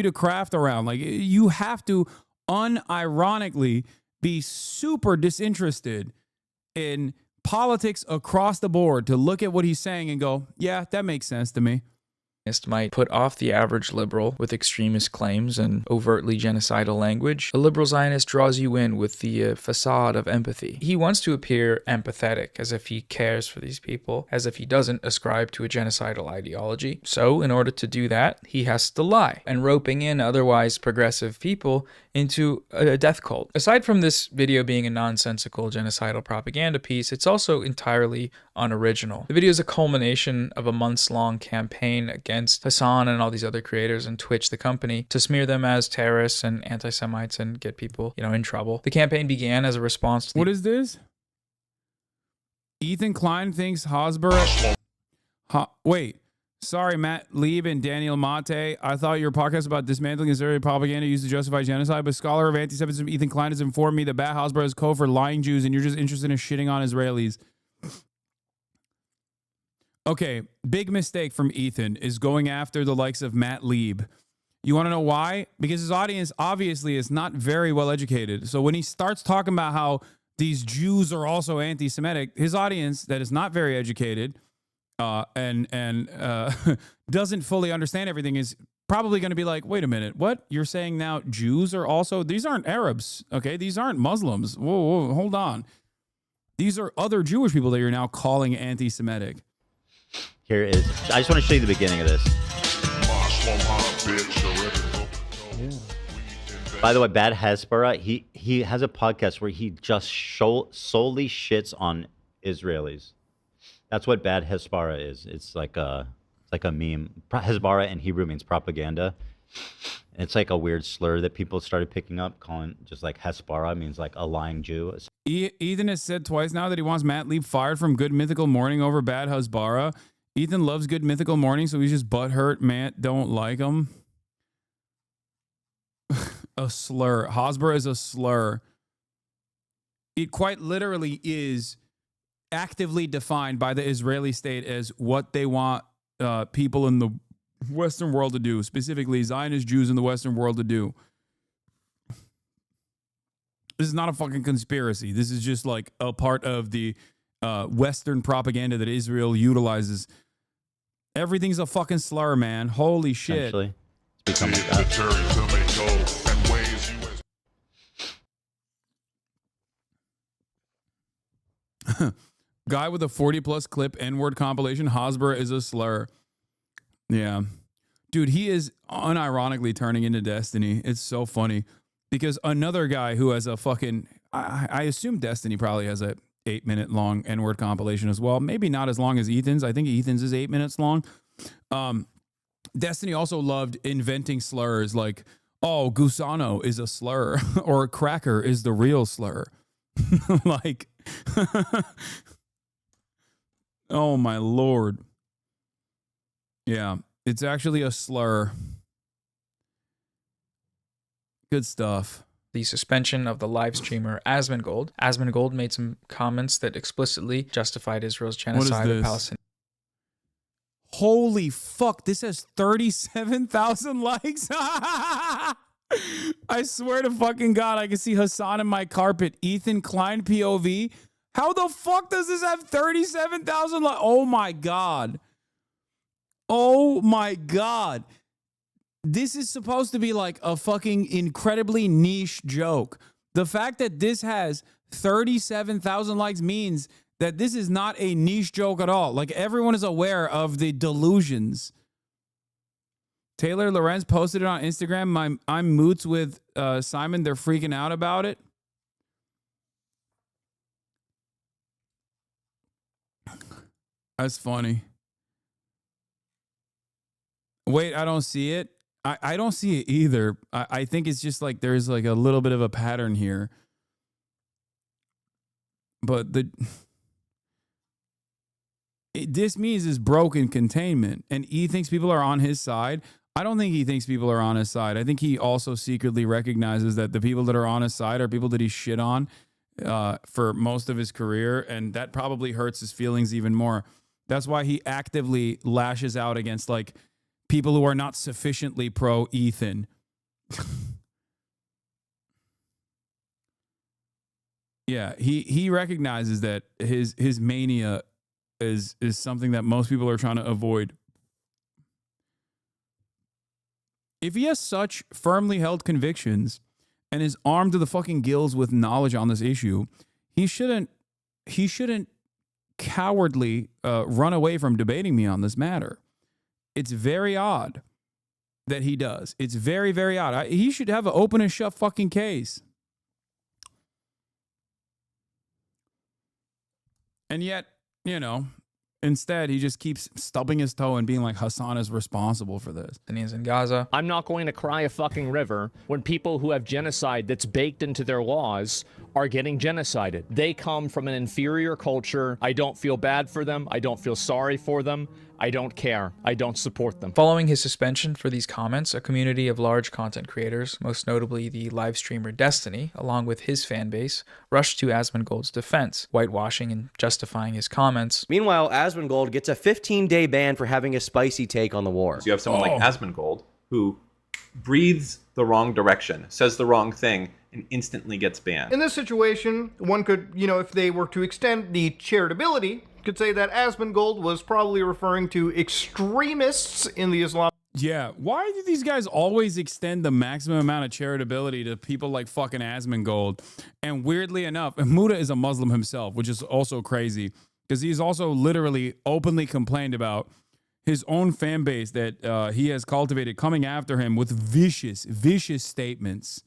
to craft around. Like, you have to unironically be super disinterested in politics across the board to look at what he's saying and go, yeah, that makes sense to me. Might put off the average liberal with extremist claims and overtly genocidal language. A liberal Zionist draws you in with the facade of empathy. He wants to appear empathetic, as if he cares for these people, as if he doesn't ascribe to a genocidal ideology. So, in order to do that, he has to lie, and roping in otherwise progressive people into a death cult. Aside from this video being a nonsensical genocidal propaganda piece, it's also entirely unoriginal. The video is a culmination of a months-long campaign against Hasan and all these other creators and Twitch, the company, to smear them as terrorists and anti-Semites and get people, in trouble. The campaign began as a response to What is this? Ethan Klein thinks Hasbara... Wait. Sorry, Matt Lieb and Daniel Mate. I thought your podcast about dismantling Israeli propaganda used to justify genocide, but scholar of anti-Semitism Ethan Klein has informed me that Bat Hasbara is code for lying Jews and you're just interested in shitting on Israelis. Okay, big mistake from Ethan is going after the likes of Matt Lieb You want to know why? Because his audience obviously is not very well educated. So when he starts talking about how these Jews are also anti-Semitic, his audience that is not very educated and doesn't fully understand everything is probably going to be like, wait a minute, what? You're saying now Jews are also, these aren't Arabs, okay? These aren't Muslims. Whoa, hold on. These are other Jewish people that you're now calling anti-Semitic. Here it is. I just want to show you the beginning of this. By the way, Bad Hezbollah, he has a podcast where he just solely shits on Israelis. That's what Bad Hezbollah is. It's like a meme. Hezbollah in Hebrew means propaganda. It's like a weird slur that people started picking up, calling just like Hezbollah means like a lying Jew. Ethan has said twice now that he wants Matt Lieb fired from Good Mythical Morning over Bad Hezbollah. Ethan loves Good Mythical Morning, so he's just butthurt. Matt don't like him. A slur. Hasbara is a slur. It quite literally is actively defined by the Israeli state as what they want people in the Western world to do, specifically Zionist Jews in the Western world to do. This is not a fucking conspiracy. This is just like a part of the Western propaganda that Israel utilizes. Everything's a fucking slur, man. Holy shit. Actually, it's become like that. Guy with a 40+ clip N-word compilation. Hasbara is a slur. Yeah. Dude, he is unironically turning into Destiny. It's so funny. Because another guy who has a fucking... I assume Destiny probably has a 8-minute long N-word compilation as well. Maybe not as long as Ethan's. I think Ethan's is 8 minutes long. Destiny also loved inventing slurs like, oh, Gusano is a slur. Or cracker is the real slur. Like... Oh my lord. Yeah, it's actually a slur. Good stuff. The suspension of the live streamer Asmongold. Asmongold made some comments that explicitly justified Israel's genocide of Palestinians. Holy fuck, this has 37,000 likes. I swear to fucking God, I can see Hasan in my carpet. Ethan Klein POV. How the fuck does this have 37,000 likes? Oh my God. Oh my God. This is supposed to be like a fucking incredibly niche joke. The fact that this has 37,000 likes means that this is not a niche joke at all. Like everyone is aware of the delusions. Taylor Lorenz posted it on Instagram. I'm moots with Simon. They're freaking out about it. That's funny. Wait, I don't see it. I don't see it either. I think it's just like there's like a little bit of a pattern here. But this means is broken containment. And he thinks people are on his side. I don't think he thinks people are on his side. I think he also secretly recognizes that the people that are on his side are people that he shit on for most of his career. And that probably hurts his feelings even more. That's why he actively lashes out against like people who are not sufficiently pro Ethan. Yeah, he recognizes that his mania is something that most people are trying to avoid. If he has such firmly held convictions and is armed to the fucking gills with knowledge on this issue, he shouldn't cowardly run away from debating me on this matter. It's very odd that he does. It's very, very odd. He should have an open and shut fucking case. And yet, you know, instead, he just keeps stubbing his toe and being like, Hasan is responsible for this. And he's in Gaza. I'm not going to cry a fucking river when people who have genocide that's baked into their laws are getting genocided. They come from an inferior culture. I don't feel bad for them. I don't feel sorry for them. I don't care. I don't support them. Following his suspension for these comments, a community of large content creators, most notably the live streamer Destiny, along with his fan base, rushed to Asmongold's defense, whitewashing and justifying his comments. Meanwhile, Asmongold gets a 15-day ban for having a spicy take on the war. So you have someone like Asmongold, who breathes the wrong direction, says the wrong thing, and instantly gets banned. In this situation, one could, if they were to extend the charitability, could say that Asmongold was probably referring to extremists in the Islam. Yeah, why do these guys always extend the maximum amount of charitability to people like fucking Asmongold? And weirdly enough, Muda is a Muslim himself, which is also crazy because he's also literally openly complained about his own fan base that he has cultivated coming after him with vicious statements.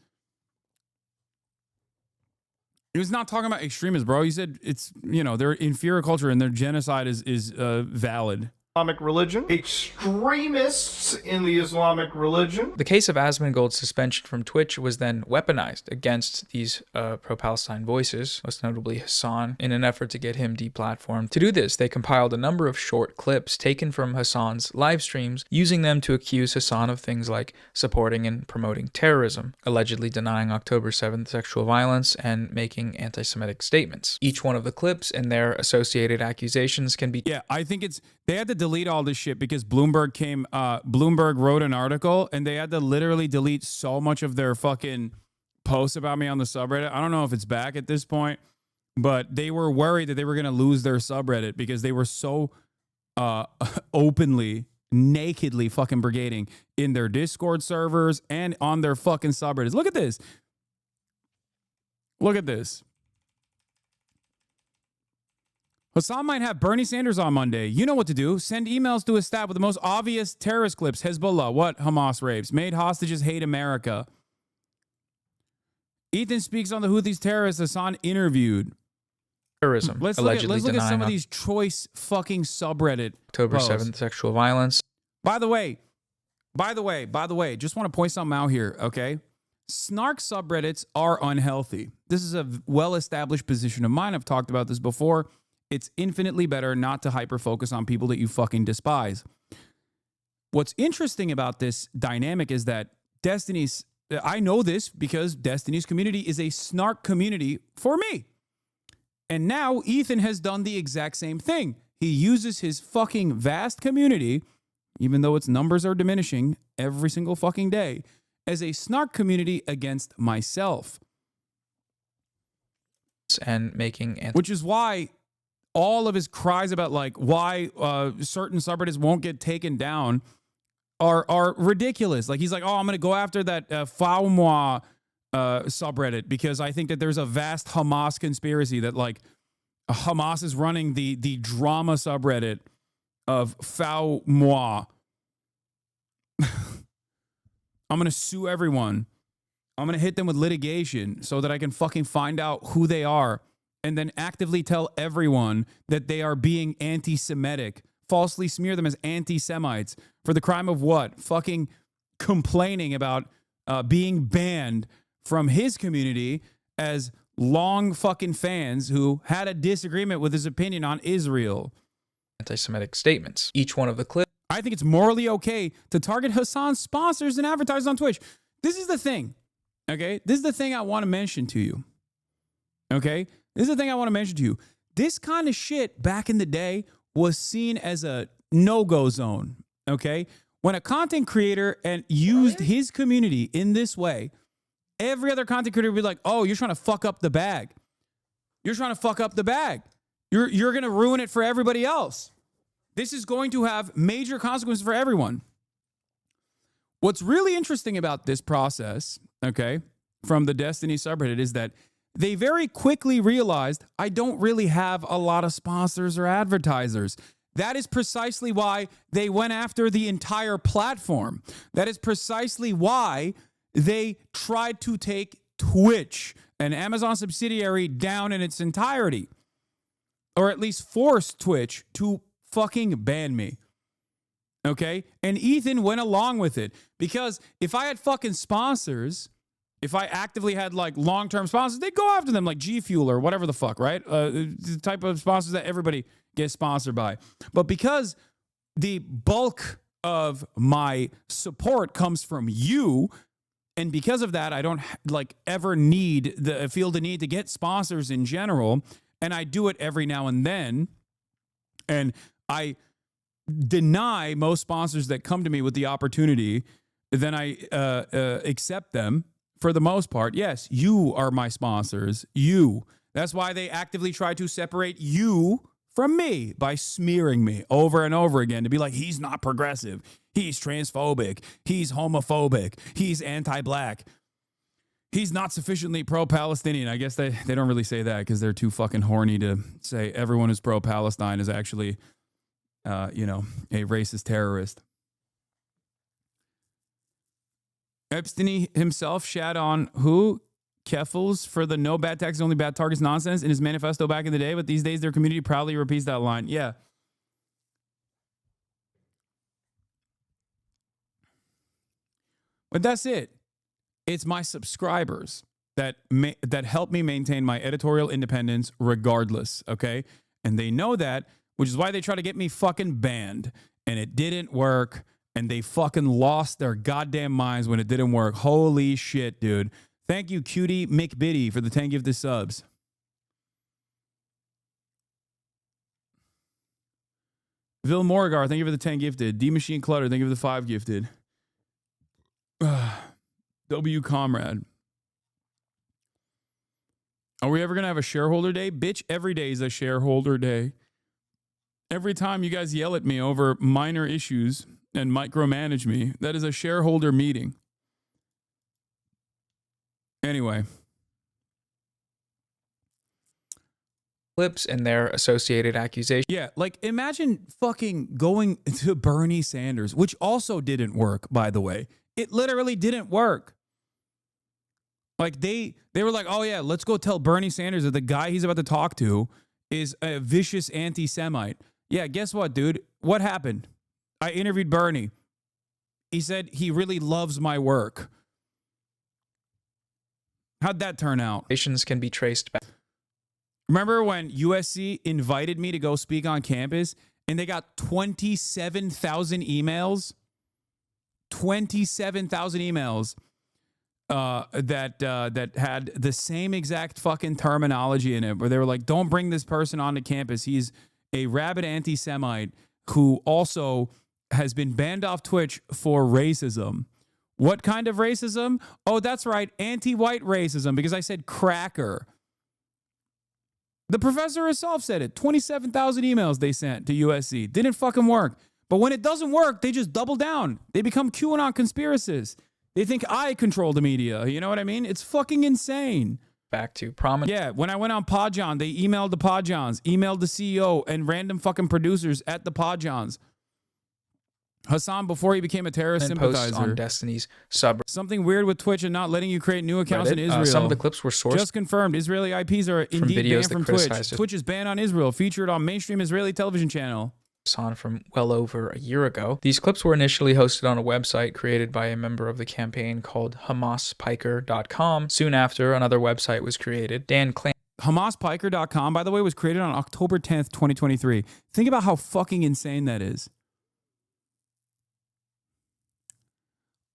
He was not talking about extremists, bro. He said it's, their inferior culture and their genocide is valid. Islamic religion, extremists in the Islamic religion. The case of Asmongold's suspension from Twitch was then weaponized against these pro-Palestine voices, most notably Hasan, in an effort to get him deplatformed. To do this, they compiled a number of short clips taken from Hasan's live streams, using them to accuse Hasan of things like supporting and promoting terrorism, allegedly denying October 7th sexual violence, and making anti-Semitic statements. Each one of the clips and their associated accusations can be... Yeah, I think they had to delete all this shit because Bloomberg wrote an article and they had to literally delete so much of their fucking posts about me on the subreddit. I don't know if it's back at this point, but they were worried that they were going to lose their subreddit because they were so openly, nakedly fucking brigading in their Discord servers and on their fucking subreddits. Look at this. Look at this. Hasan might have Bernie Sanders on Monday. You know what to do. Send emails to his staff with the most obvious terrorist clips. Hezbollah, what? Hamas rapes. Made hostages hate America. Ethan speaks on the Houthis terrorists Hasan interviewed. Terrorism. Let's look at some of these choice fucking subreddit October posts. 7th sexual violence. By the way, just want to point something out here, okay? Snark subreddits are unhealthy. This is a well-established position of mine. I've talked about this before. It's infinitely better not to hyper-focus on people that you fucking despise. What's interesting about this dynamic is that I know this because Destiny's community is a snark community for me. And now Ethan has done the exact same thing. He uses his fucking vast community, even though its numbers are diminishing every single fucking day, as a snark community against myself. And making... Which is why... all of his cries about why certain subreddits won't get taken down are ridiculous. Like he's like, oh, I'm gonna go after that Faumwa subreddit because I think that there's a vast Hamas conspiracy that Hamas is running the drama subreddit of Faumwa. I'm gonna sue everyone. I'm gonna hit them with litigation so that I can fucking find out who they are. And then actively tell everyone that they are being anti-Semitic, falsely smear them as anti-Semites for the crime of what? Fucking complaining about being banned from his community as long fucking fans who had a disagreement with his opinion on Israel. Anti-Semitic statements. Each one of the clips. I think it's morally okay to target Hasan's sponsors and advertisers on Twitch. This is the thing, okay? This is the thing I want to mention to you, okay? This is the thing I want to mention to you. This kind of shit back in the day was seen as a no-go zone, okay? When a content creator used his community in this way, every other content creator would be like, oh, you're trying to fuck up the bag. You're trying to fuck up the bag. You're going to ruin it for everybody else. This is going to have major consequences for everyone. What's really interesting about this process, okay, from the Destiny subreddit is that they very quickly realized I don't really have a lot of sponsors or advertisers. That is precisely why they went after the entire platform. That is precisely why they tried to take Twitch, an Amazon subsidiary, down in its entirety. Or at least force Twitch to fucking ban me. Okay? And Ethan went along with it. Because if I had fucking sponsors... if I actively had long-term sponsors, they'd go after them like G Fuel or whatever the fuck, right? The type of sponsors that everybody gets sponsored by. But because the bulk of my support comes from you, and because of that, I don't ever feel the need to get sponsors in general, and I do it every now and then, and I deny most sponsors that come to me with the opportunity then I accept them for the most part. Yes, you are my sponsors. You. That's why they actively try to separate you from me by smearing me over and over again to be like, he's not progressive. He's transphobic. He's homophobic. He's anti-black. He's not sufficiently pro-Palestinian. I guess they don't really say that because they're too fucking horny to say everyone who's pro-Palestine is actually, a racist terrorist. Epstein himself shat on who? Keffels for the no bad taxes, only bad targets nonsense in his manifesto back in the day, but these days their community proudly repeats that line. Yeah. But that's it. It's my subscribers that help me maintain my editorial independence regardless, okay? And they know that, which is why they try to get me fucking banned. And it didn't work, and they fucking lost their goddamn minds when it didn't work. Holy shit, dude. Thank you, Cutie McBitty, for the 10 gifted subs. Vil Morgar, thank you for the 10 gifted. D Machine Clutter, thank you for the 5 gifted. W Comrade. Are we ever going to have a shareholder day? Bitch, every day is a shareholder day. Every time you guys yell at me over minor issues and micromanage me, that is a shareholder meeting. Anyway. Clips and their associated accusations. Yeah, like imagine fucking going to Bernie Sanders, which also didn't work, by the way. It literally didn't work. Like they were like, oh yeah, let's go tell Bernie Sanders that the guy he's about to talk to is a vicious anti-Semite. Yeah, guess what, dude? What happened? I interviewed Bernie. He said he really loves my work. How'd that turn out? Accusations can be traced back. Remember when USC invited me to go speak on campus and they got 27,000 emails? 27,000 emails that had the same exact fucking terminology in it, where they were like, don't bring this person onto campus. He's a rabid anti-Semite who also has been banned off Twitch for racism. What kind of racism? Oh, that's right, anti-white racism, because I said cracker. The professor herself said it. 27,000 emails they sent to USC. Didn't fucking work. But when it doesn't work, they just double down. They become QAnon conspiracists. They think I control the media. You know what I mean? It's fucking insane. Back to prominent. Yeah, when I went on Podjon, they emailed the Podjons, emailed the CEO and random fucking producers at the Podjons. Hasan, before he became a terrorist sympathizer. On Destiny's sub. Something weird with Twitch and not letting you create new accounts in Israel. Some of the clips were sourced. Just confirmed. Israeli IPs are indeed banned from Twitch. Twitch is banned on Israel. Featured on mainstream Israeli television channel. On from well over a year ago. These clips were initially hosted on a website created by a member of the campaign called HamasPiker.com. Soon after, another website was created. Dan Clancy. HamasPiker.com, by the way, was created on October 10th, 2023. Think about how fucking insane that is.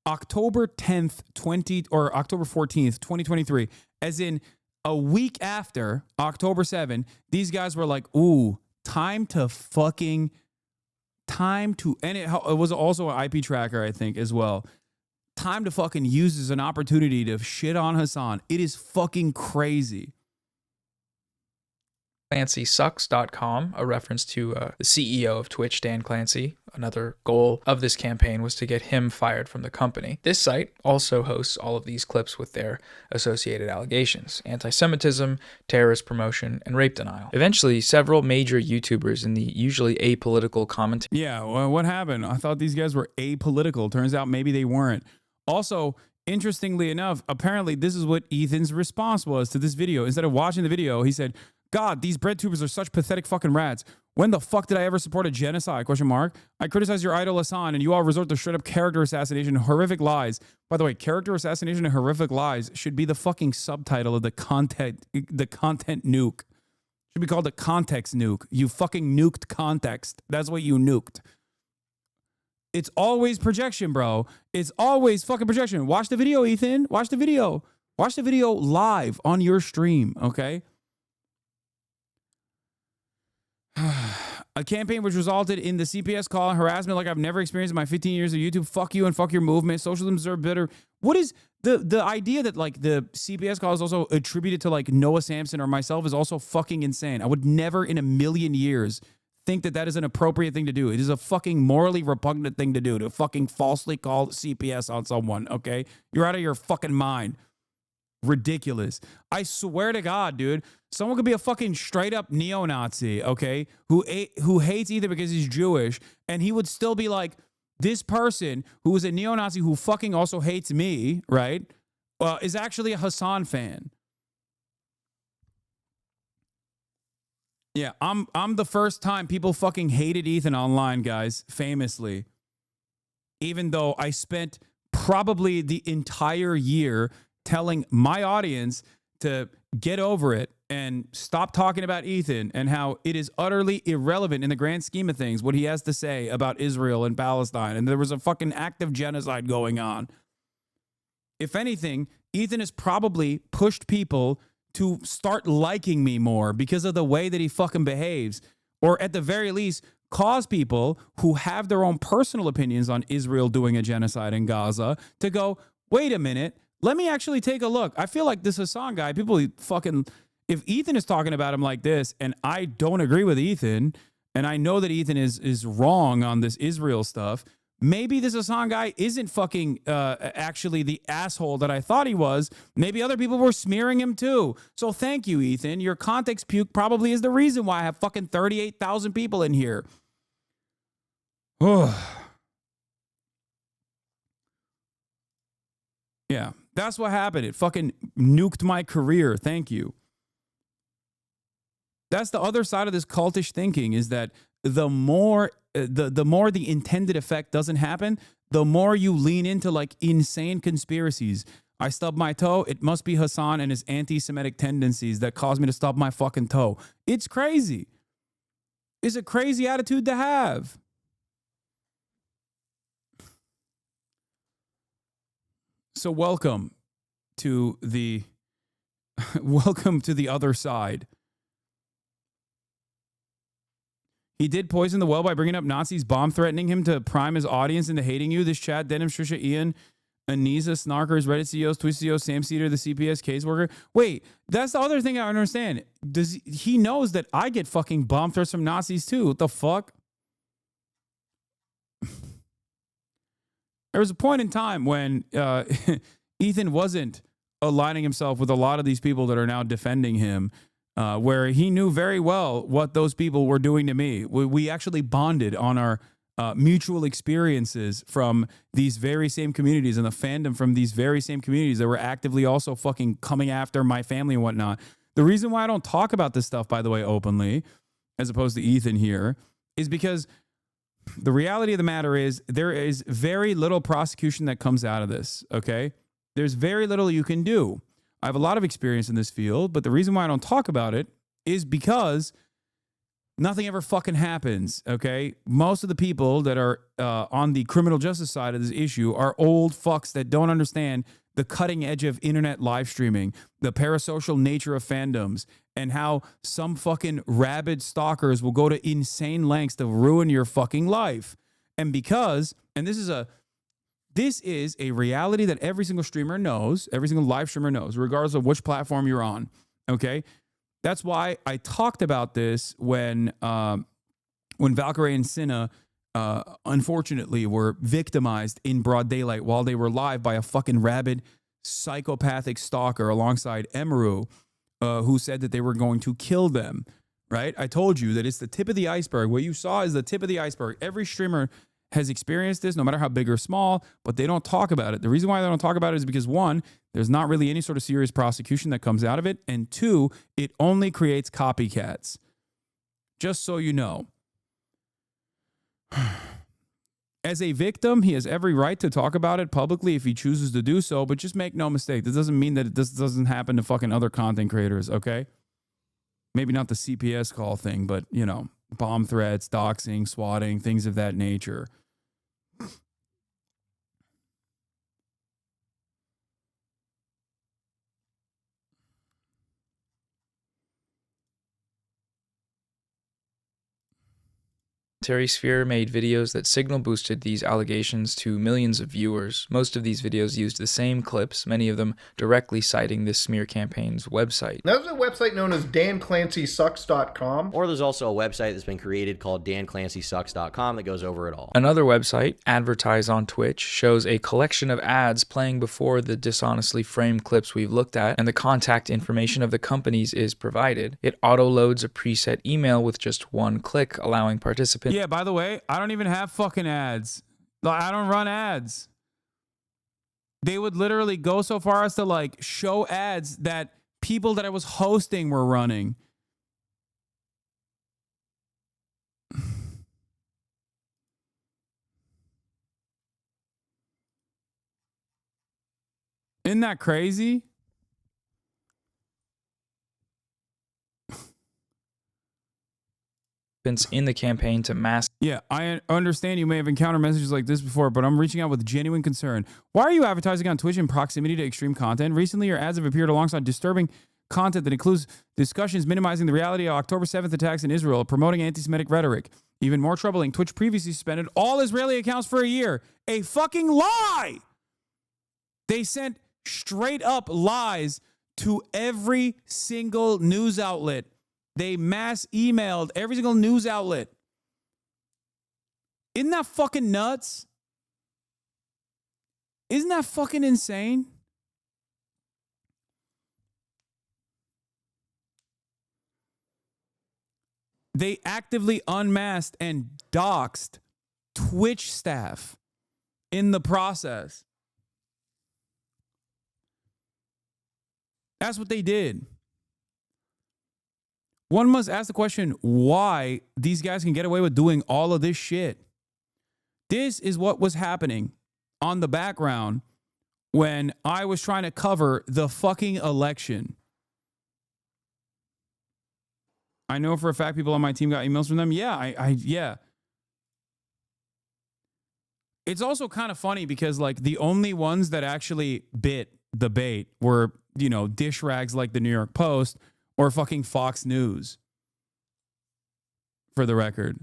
October 10th, October 14th, 2023, as in a week after October 7, these guys were like, ooh, and it was also an IP tracker, I think, as well. Time to fucking use as an opportunity to shit on Hasan. It is fucking crazy. ClancySucks.com, a reference to the CEO of Twitch, Dan Clancy. Another goal of this campaign was to get him fired from the company. This site also hosts all of these clips with their associated allegations: anti-Semitism, terrorist promotion, and rape denial. Eventually, several major YouTubers in the usually apolitical commentary. Yeah, well, what happened? I thought these guys were apolitical. Turns out maybe they weren't. Also, interestingly enough, apparently this is what Ethan's response was to this video. Instead of watching the video, he said, God, these bread tubers are such pathetic fucking rats. When the fuck did I ever support a genocide? ? I criticize your idol Hasan and you all resort to straight up character assassination and horrific lies. By the way, character assassination and horrific lies should be the fucking subtitle of the content nuke. Should be called the context nuke. You fucking nuked context. That's what you nuked. It's always projection, bro. It's always fucking projection. Watch the video, Ethan. Watch the video. Watch the video live on your stream, okay? A campaign which resulted in the CPS call and harassment like I've never experienced in my 15 years of YouTube. Fuck you and fuck your movement. Socialism deserves better. What is the idea that like the CPS call is also attributed to like Noah Sampson or myself is also fucking insane. I would never in a million years think that that is an appropriate thing to do. It is a fucking morally repugnant thing to do, to fucking falsely call CPS on someone, okay? You're out of your fucking mind. Ridiculous. I swear to God, dude, someone could be a fucking straight up neo-Nazi, okay, who hates Ethan because he's Jewish, and he would still be like, this person who is a neo-Nazi who fucking also hates me, right, is actually a Hasan fan. Yeah, I'm the first time people fucking hated Ethan online, guys, famously. Even though I spent probably the entire year telling my audience to get over it and stop talking about Ethan and how it is utterly irrelevant in the grand scheme of things what he has to say about Israel and Palestine. And there was a fucking active genocide going on. If anything, Ethan has probably pushed people to start liking me more because of the way that he fucking behaves, or at the very least, cause people who have their own personal opinions on Israel doing a genocide in Gaza to go, wait a minute, let me actually take a look. I feel like this Hasan guy, people fucking, if Ethan is talking about him like this, and I don't agree with Ethan, and I know that Ethan is wrong on this Israel stuff, maybe this Hasan guy isn't fucking actually the asshole that I thought he was. Maybe other people were smearing him too. So thank you, Ethan. Your context puke probably is the reason why I have fucking 38,000 people in here. Yeah, that's what happened. It fucking nuked my career. Thank you. That's the other side of this cultish thinking, is that the more the intended effect doesn't happen, the more you lean into like insane conspiracies. I stubbed my toe. It must be Hasan and his anti-Semitic tendencies that caused me to stub my fucking toe. It's crazy. It's a crazy attitude to have. So welcome to the other side. He did poison the well by bringing up Nazis, bomb threatening him to prime his audience into hating you. This chat, Denim, Trisha, Ian, Anisa, Snarkers, Reddit CEOs, Twitch CEOs, Sam Cedar, the CPS case worker. Wait, that's the other thing I understand. He knows that I get fucking bomb threats from Nazis too. What the fuck? There was a point in time when Ethan wasn't aligning himself with a lot of these people that are now defending him, where he knew very well what those people were doing to me. We actually bonded on our mutual experiences from these very same communities and the fandom from these very same communities that were actively also fucking coming after my family and whatnot. The reason why I don't talk about this stuff, by the way, openly, as opposed to Ethan here, is because the reality of the matter is there is very little prosecution that comes out of this, okay? There's very little you can do. I have a lot of experience in this field, but the reason why I don't talk about it is because nothing ever fucking happens, okay? Most of the people that are on the criminal justice side of this issue are old fucks that don't understand the cutting edge of internet live streaming, the parasocial nature of fandoms, and how some fucking rabid stalkers will go to insane lengths to ruin your fucking life. And because, and this is a reality that every single streamer knows, every single live streamer knows, regardless of which platform you're on, okay? That's why I talked about this when Valkyrie and Cinna unfortunately were victimized in broad daylight while they were live by a fucking rabid psychopathic stalker alongside Emeru, who said that they were going to kill them, right? I told you that it's the tip of the iceberg. What you saw is the tip of the iceberg. Every streamer has experienced this, no matter how big or small, but they don't talk about it. The reason why they don't talk about it is because, one, there's not really any sort of serious prosecution that comes out of it, and two, it only creates copycats. Just so you know. As a victim, he has every right to talk about it publicly if he chooses to do so, but just make no mistake, this doesn't mean that this doesn't happen to fucking other content creators, okay? Maybe not the CPS call thing, but, you know, bomb threats, doxing, swatting, things of that nature. Sphere made videos that signal boosted these allegations to millions of viewers. Most of these videos used the same clips, many of them directly citing this smear campaign's website. There's a website known as danclancysucks.com. Or there's also a website that's been created called danclancysucks.com that goes over it all. Another website, Advertise on Twitch, shows a collection of ads playing before the dishonestly framed clips we've looked at, and the contact information of the companies is provided. It auto-loads a preset email with just one click, allowing participants... Yeah, by the way, I don't even have fucking ads. I don't run ads. They would literally go so far as to like show ads that people that I was hosting were running. Isn't that crazy? In the campaign to mass. Yeah, I understand you may have encountered messages like this before, but I'm reaching out with genuine concern. Why are you advertising on Twitch in proximity to extreme content? Recently, your ads have appeared alongside disturbing content that includes discussions minimizing the reality of October 7th attacks in Israel, promoting anti-Semitic rhetoric. Even more troubling, Twitch previously suspended all Israeli accounts for a year. A fucking lie! They sent straight up lies to every single news outlet. They mass emailed every single news outlet. Isn't that fucking nuts? Isn't that fucking insane? They actively unmasked and doxed Twitch staff in the process. That's what they did. One must ask the question why these guys can get away with doing all of this shit. This is what was happening on the background when I was trying to cover the fucking election. I know for a fact people on my team got emails from them. Yeah, yeah. It's also kind of funny because like the only ones that actually bit the bait were, you know, dish rags like the New York Post or fucking Fox News, for the record.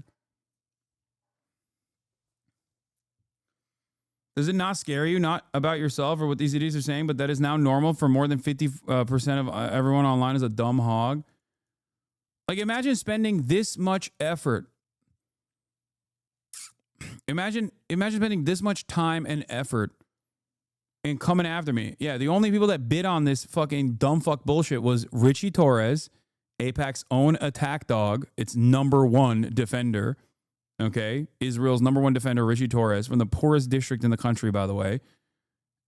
Does it not scare you, not about yourself or what these idiots are saying, but that is now normal for more than 50% of everyone online is a dumb hog? Like, imagine spending this much effort. Imagine spending this much time and effort and coming after me. Yeah, the only people that bid on this fucking dumb fuck bullshit was Richie Torres, AIPAC's own attack dog, its #1 defender. Okay, Israel's #1 defender, Richie Torres, from the poorest district in the country, by the way.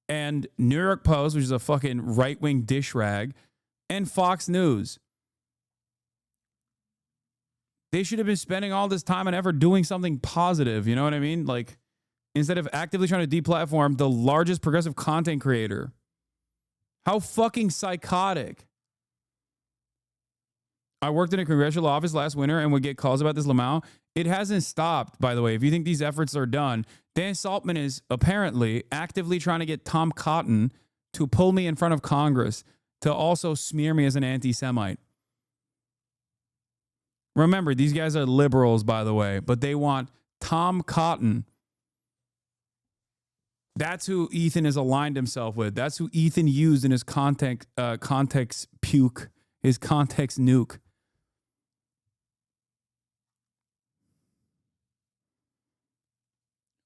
And New York Post, which is a fucking right-wing dish rag, and Fox News. They should have been spending all this time and effort doing something positive, you know what I mean? Like, instead of actively trying to deplatform the largest progressive content creator. How fucking psychotic. I worked in a congressional office last winter and would get calls about this Lamau. It hasn't stopped, by the way. If you think these efforts are done, Dan Saltman is apparently actively trying to get Tom Cotton to pull me in front of Congress to also smear me as an anti-Semite. Remember, these guys are liberals, by the way, but they want Tom Cotton. That's who Ethan has aligned himself with. That's who Ethan used in his context puke, his context nuke.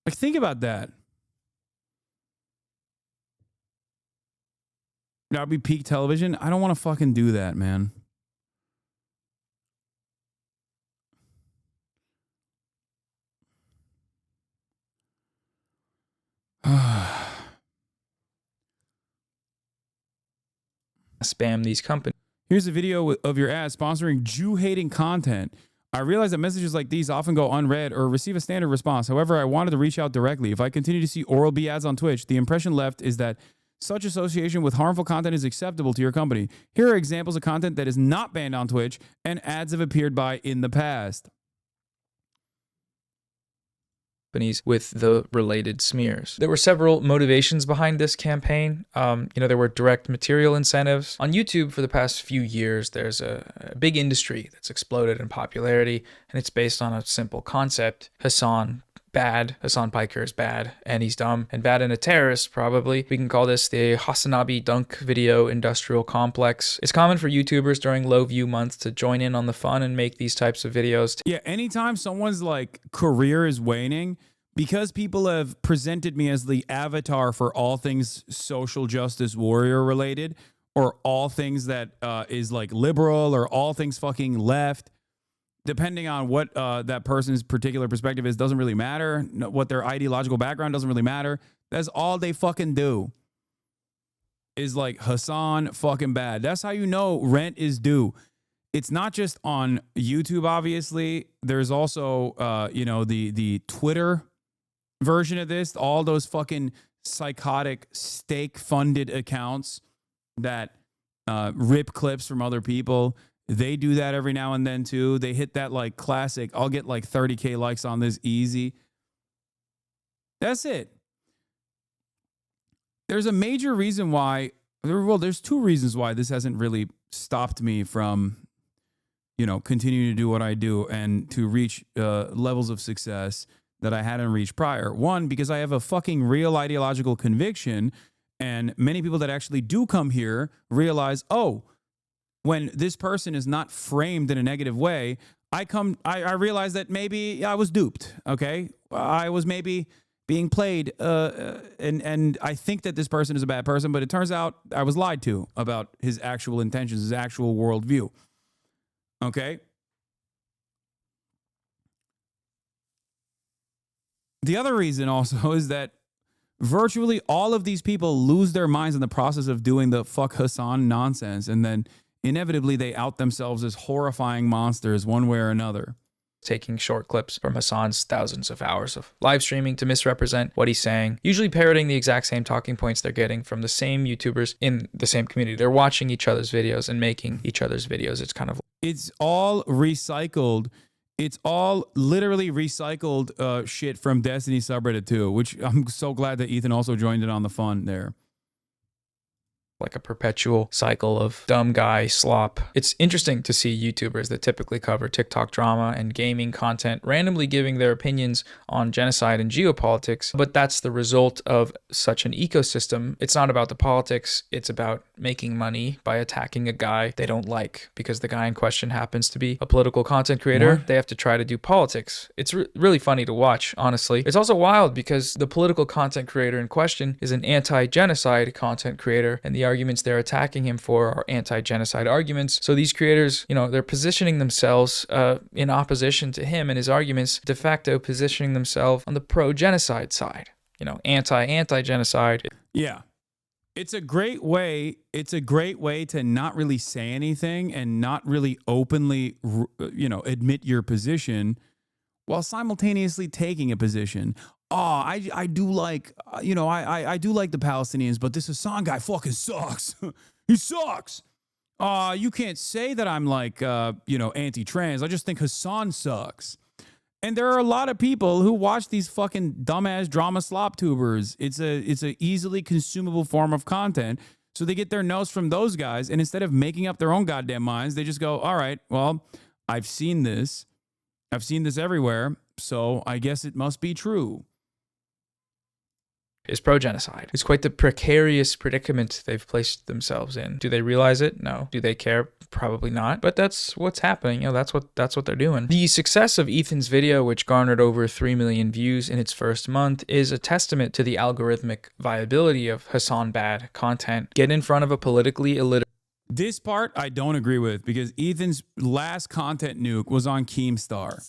Like, think about that. That would be peak television. I don't want to fucking do that, man. Spam these companies. Here's a video of your ad sponsoring Jew-hating content. I realize that messages like these often go unread or receive a standard response. However, I wanted to reach out directly. If I continue to see Oral-B ads on Twitch, the impression left is that such association with harmful content is acceptable to your company. Here are examples of content that is not banned on Twitch and ads have appeared by in the past. companies with the related smears. There were several motivations behind this campaign. There were direct material incentives. On YouTube for the past few years, there's a big industry that's exploded in popularity, and it's based on a simple concept. Hasan bad. Hasan Piker is bad, and he's dumb and bad and a terrorist, probably. We can call this the Hasanabi dunk video industrial complex. It's common for YouTubers during low view months to join in on the fun and make these types of videos. Yeah, anytime someone's like career is waning, because people have presented me as the avatar for all things social justice warrior related, or all things that is like liberal, or all things fucking left, depending on what that person's particular perspective is, doesn't really matter. What their ideological background doesn't really matter. That's all they fucking do. Is like Hasan fucking bad. That's how you know rent is due. It's not just on YouTube, obviously. There's also, the Twitter version of this. All those fucking psychotic, stake-funded accounts that rip clips from other people. They do that every now and then too. They hit that like classic, I'll get like 30K likes on this easy. That's it. There's a major reason why, there's two reasons why this hasn't really stopped me from, continuing to do what I do and to reach levels of success that I hadn't reached prior. One, because I have a fucking real ideological conviction, and many people that actually do come here realize, oh, when this person is not framed in a negative way, I realize that maybe I was duped, okay? I was maybe being played, and I think that this person is a bad person, but it turns out I was lied to about his actual intentions, his actual worldview, okay? The other reason also is that virtually all of these people lose their minds in the process of doing the fuck Hasan nonsense, and then inevitably they out themselves as horrifying monsters one way or another. Taking short clips from Hasan's thousands of hours of live streaming to misrepresent what he's saying, usually parroting the exact same talking points they're getting from the same YouTubers in the same community. They're watching each other's videos and making each other's videos. It's all recycled. It's all literally recycled shit from Destiny subreddit too, which I'm so glad that Ethan also joined in on the fun there. Like a perpetual cycle of dumb guy slop. It's interesting to see YouTubers that typically cover TikTok drama and gaming content randomly giving their opinions on genocide and geopolitics, but that's the result of such an ecosystem. It's not about the politics, it's about making money by attacking a guy they don't like because the guy in question happens to be a political content creator. They have to try to do politics. It's really funny to watch, honestly. It's also wild because the political content creator in question is an anti-genocide content creator, and the arguments they're attacking him for are anti-genocide arguments. So these creators, they're positioning themselves in opposition to him and his arguments, de facto positioning themselves on the pro-genocide side, anti-genocide. Yeah. It's a great way to not really say anything and not really openly, admit your position while simultaneously taking a position. Oh, I do like, I do like the Palestinians, but this Hasan guy fucking sucks. He sucks. You can't say that I'm like, anti-trans. I just think Hasan sucks. And there are a lot of people who watch these fucking dumbass drama slop tubers. It's a easily consumable form of content. So they get their nose from those guys, and instead of making up their own goddamn minds, they just go, all right, well, I've seen this everywhere, so I guess it must be true. Is pro-genocide. It's quite the precarious predicament they've placed themselves in. Do they realize it? No. Do they care? Probably not. But that's what's happening. That's what they're doing. The success of Ethan's video, which garnered over 3 million views in its first month, is a testament to the algorithmic viability of Hasan bad content. Get in front of a politically illiterate. This part I don't agree with, because Ethan's last content nuke was on Keemstar.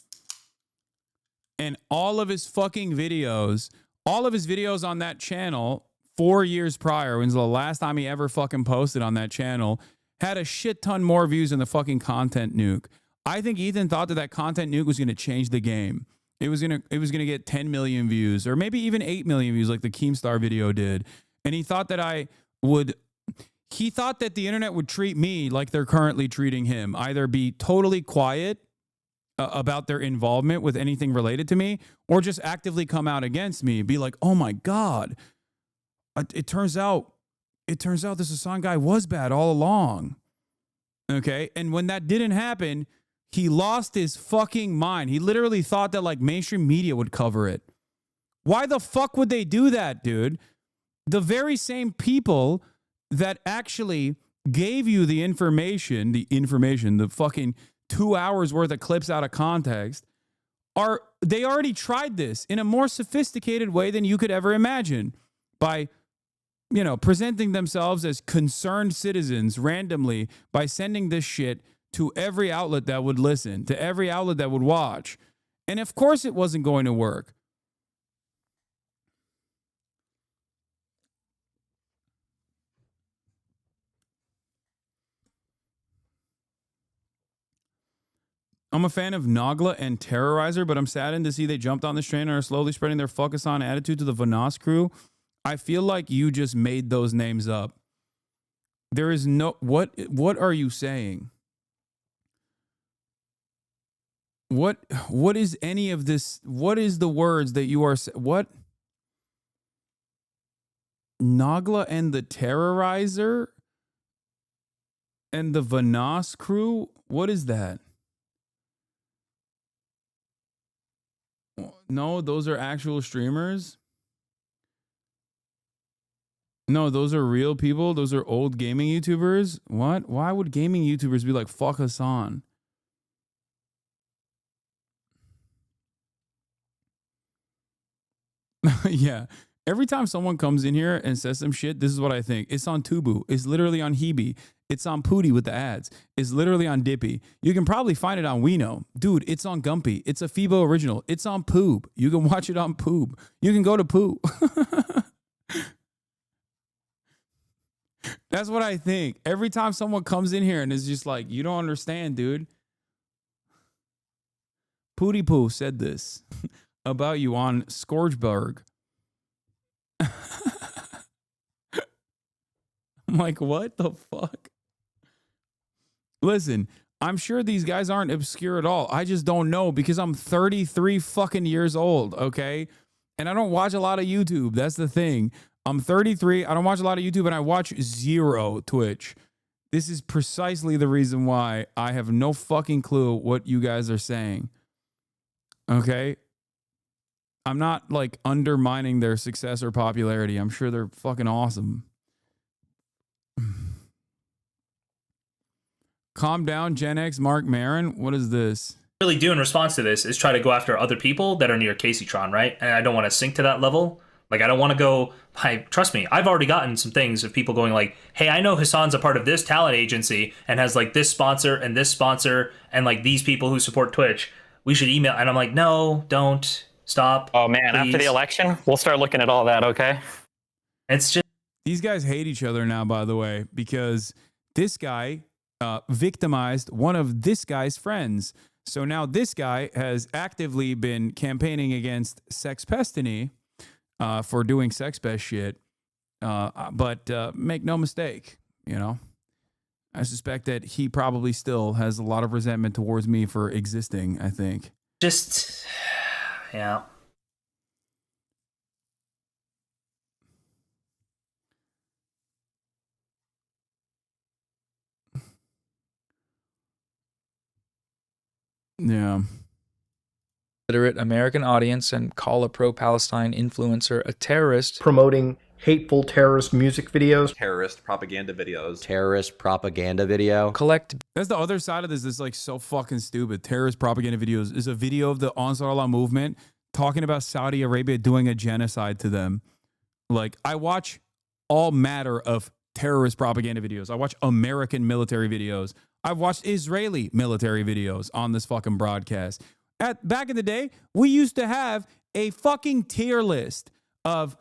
And all of his videos on that channel 4 years prior, when's the last time he ever fucking posted on that channel, had a shit ton more views than the fucking content nuke. I think Ethan thought that content nuke was going to change the game. It was going to get 10 million views, or maybe even 8 million views like the Keemstar video did. And he thought that he thought that the internet would treat me like they're currently treating him. Either be totally quiet about their involvement with anything related to me, or just actively come out against me, be like, oh my God, it turns out this Hasan guy was bad all along. Okay. And when that didn't happen, he lost his fucking mind. He literally thought that like mainstream media would cover it. Why the fuck would they do that, dude? The very same people that actually gave you the information, the fucking 2 hours worth of clips out of context, they already tried this in a more sophisticated way than you could ever imagine by, presenting themselves as concerned citizens randomly by sending this shit to every outlet that would listen, to every outlet that would watch. And of course it wasn't going to work. I'm a fan of Nagla and Terrorizer, but I'm saddened to see they jumped on this train and are slowly spreading their focus on attitude to the Vanas crew. I feel like you just made those names up. There is no... What are you saying? What is any of this? What is the words that you are... What? Nagla and the Terrorizer? And the Vanas crew? What is that? No, those are actual streamers. No, those are real people. Those are old gaming YouTubers. What? Why would gaming YouTubers be like, fuck Hasan? Yeah. Every time someone comes in here and says some shit, this is what I think. It's on Tubu. It's literally on Hebe. It's on Pootie with the ads. It's literally on Dippy. You can probably find it on Weeno. Dude, it's on Gumpy. It's a Phoebo original. It's on Poob. You can watch it on Poob. You can go to Poo. That's what I think. Every time someone comes in here and is just like, you don't understand, dude. Pootie Poo said this about you on Scourgeberg. I'm like, what the fuck? Listen, I'm sure these guys aren't obscure at all. I just don't know because I'm 33 fucking years old, okay? And I don't watch a lot of YouTube. That's the thing. I'm 33. I don't watch a lot of YouTube and I watch zero Twitch. This is precisely the reason why I have no fucking clue what you guys are saying. Okay? I'm not like undermining their success or popularity. I'm sure they're fucking awesome. Calm down, Gen X, Mark Maron. What is this? Really do in response to this is try to go after other people that are near Caseytron, right? And I don't want to sink to that level. Like, I don't want to go, trust me, I've already gotten some things of people going like, hey, I know Hasan's a part of this talent agency and has like this sponsor and like these people who support Twitch. We should email. And I'm like, no, don't. Stop. Oh man, please. After the election, we'll start looking at all that, okay? It's just... These guys hate each other now, by the way, because this guy victimized one of this guy's friends. So now this guy has actively been campaigning against Sexpestiny for doing sex pest shit. But make no mistake, I suspect that he probably still has a lot of resentment towards me for existing, I think. Just... Yeah. Yeah. Literate American audience and call a pro-Palestine influencer a terrorist. Promoting hateful terrorist music videos. Terrorist propaganda videos. Terrorist propaganda video. Collect. That's the other side of this. Is like so fucking stupid. Terrorist propaganda videos is a video of the Ansar Allah movement talking about Saudi Arabia doing a genocide to them. Like, I watch all matter of terrorist propaganda videos. I watch American military videos. I've watched Israeli military videos on this fucking broadcast. Back in the day, we used to have a fucking tier list of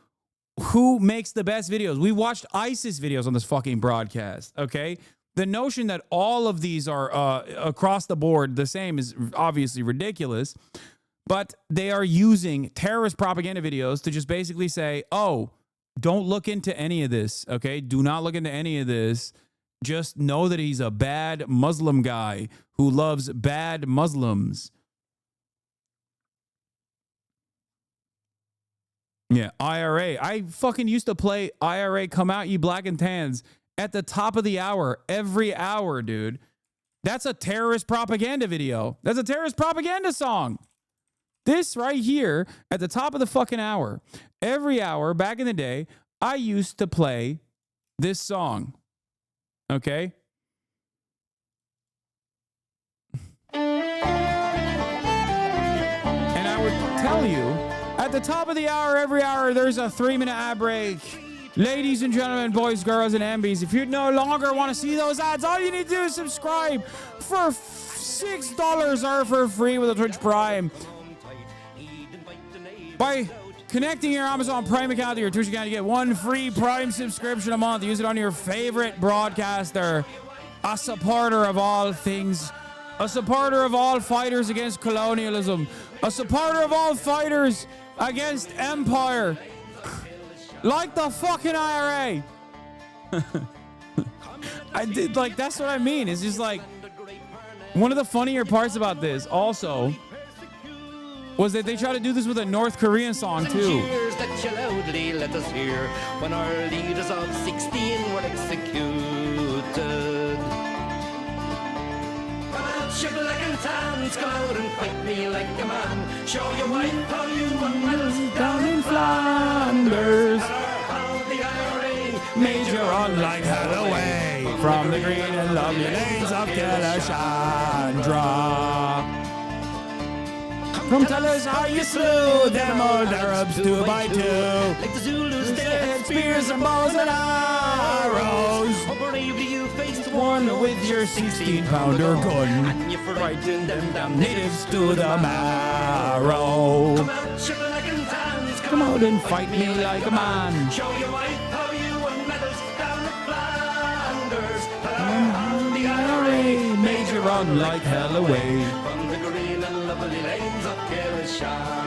who makes the best videos. We watched ISIS videos on this fucking broadcast, okay? The notion that all of these are across the board the same is obviously ridiculous, but they are using terrorist propaganda videos to just basically say, oh, don't look into any of this, okay? Do not look into any of this. Just know that he's a bad Muslim guy who loves bad Muslims. Yeah, IRA. I fucking used to play IRA, Come Out Ye Black and Tans at the top of the hour, every hour, dude. That's a terrorist propaganda video. That's a terrorist propaganda song. This right here at the top of the fucking hour, every hour back in the day, I used to play this song. Okay? And I would tell you, at the top of the hour, every hour, there's a 3-minute ad break. Ladies and gentlemen, boys, girls, and ambies, if you no longer want to see those ads, all you need to do is subscribe for $6 or for free with a Twitch Prime. By connecting your Amazon Prime account to your Twitch account, you get 1 free Prime subscription a month. Use it on your favorite broadcaster. A supporter of all things. A supporter of all fighters against colonialism. A supporter of all fighters against empire. Like the fucking IRA. I did, like, that's what I mean. It's just like, one of the funnier parts about this also was that they try to do this with a North Korean song too. Cheers that you loudly let us hear when our leaders of 16 were executed. Come out, sugar like and tans, come out and fight me like a man. Show your wife how you won medals down in Flanders. The IRA Major on like Hathaway from the green and lovely lanes of Calashandra. Come tell us how you slew them old Arabs 2 by 2. Like the Zulus dead Spears and bows and arrows. How bravely you faced One with your 16-pounder gun. and you frightened them down Natives to the marrow. Come out, sugar like and tans, Come out and fight me like a man. show your wife how you won medals down at Flanders. The IRA Major run like hell away. From the green and lovely lanes of Calashandra.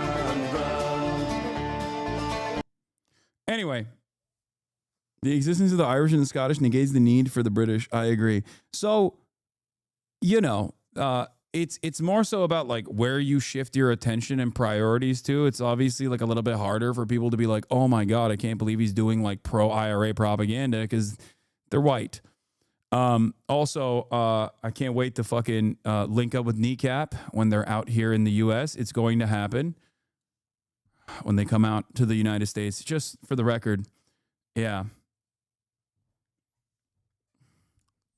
Anyway, the existence of the Irish and the Scottish negates the need for the British. I agree. So, you know, it's more so about like where you shift your attention and priorities to. It's obviously like a little bit harder for people to be like, oh my God, I can't believe he's doing like pro-IRA propaganda because they're white. Also, I can't wait to fucking link up with Kneecap when they're out here in the US. It's going to happen when they come out to the United States. Just for the record, yeah.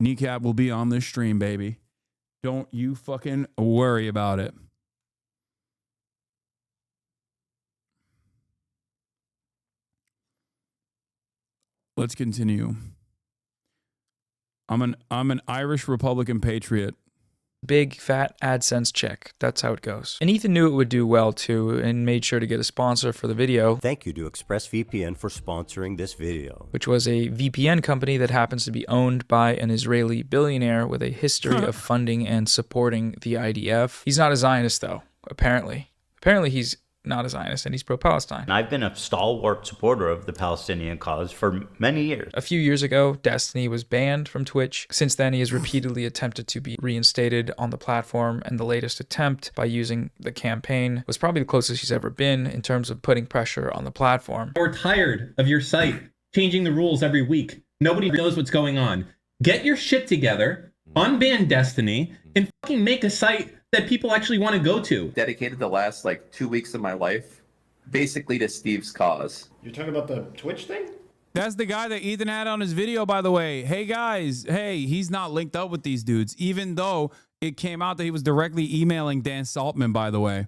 Kneecap will be on this stream, baby. Don't you fucking worry about it. Let's continue. I'm an Irish Republican patriot. Big fat AdSense check. That's how it goes. And Ethan knew it would do well too and made sure to get a sponsor for the video. Thank you to ExpressVPN for sponsoring this video. Which was a VPN company that happens to be owned by an Israeli billionaire with a history of funding and supporting the IDF. He's not a Zionist though, apparently. Apparently he's not a Zionist, and he's pro-Palestine. I've been a stalwart supporter of the Palestinian cause for many years. A few years ago, Destiny was banned from Twitch. Since then, he has repeatedly attempted to be reinstated on the platform, and the latest attempt by using the campaign was probably the closest he's ever been in terms of putting pressure on the platform. We're tired of your site changing the rules every week. Nobody knows what's going on. Get your shit together, unban Destiny, and fucking make a site that people actually want to go to. Dedicated the last like 2 weeks of my life basically to Steve's cause. You're talking about the Twitch thing? That's the guy that Ethan had on his video, by the way. Hey guys, hey, he's not linked up with these dudes, even though it came out that he was directly emailing Dan Saltman, by the way.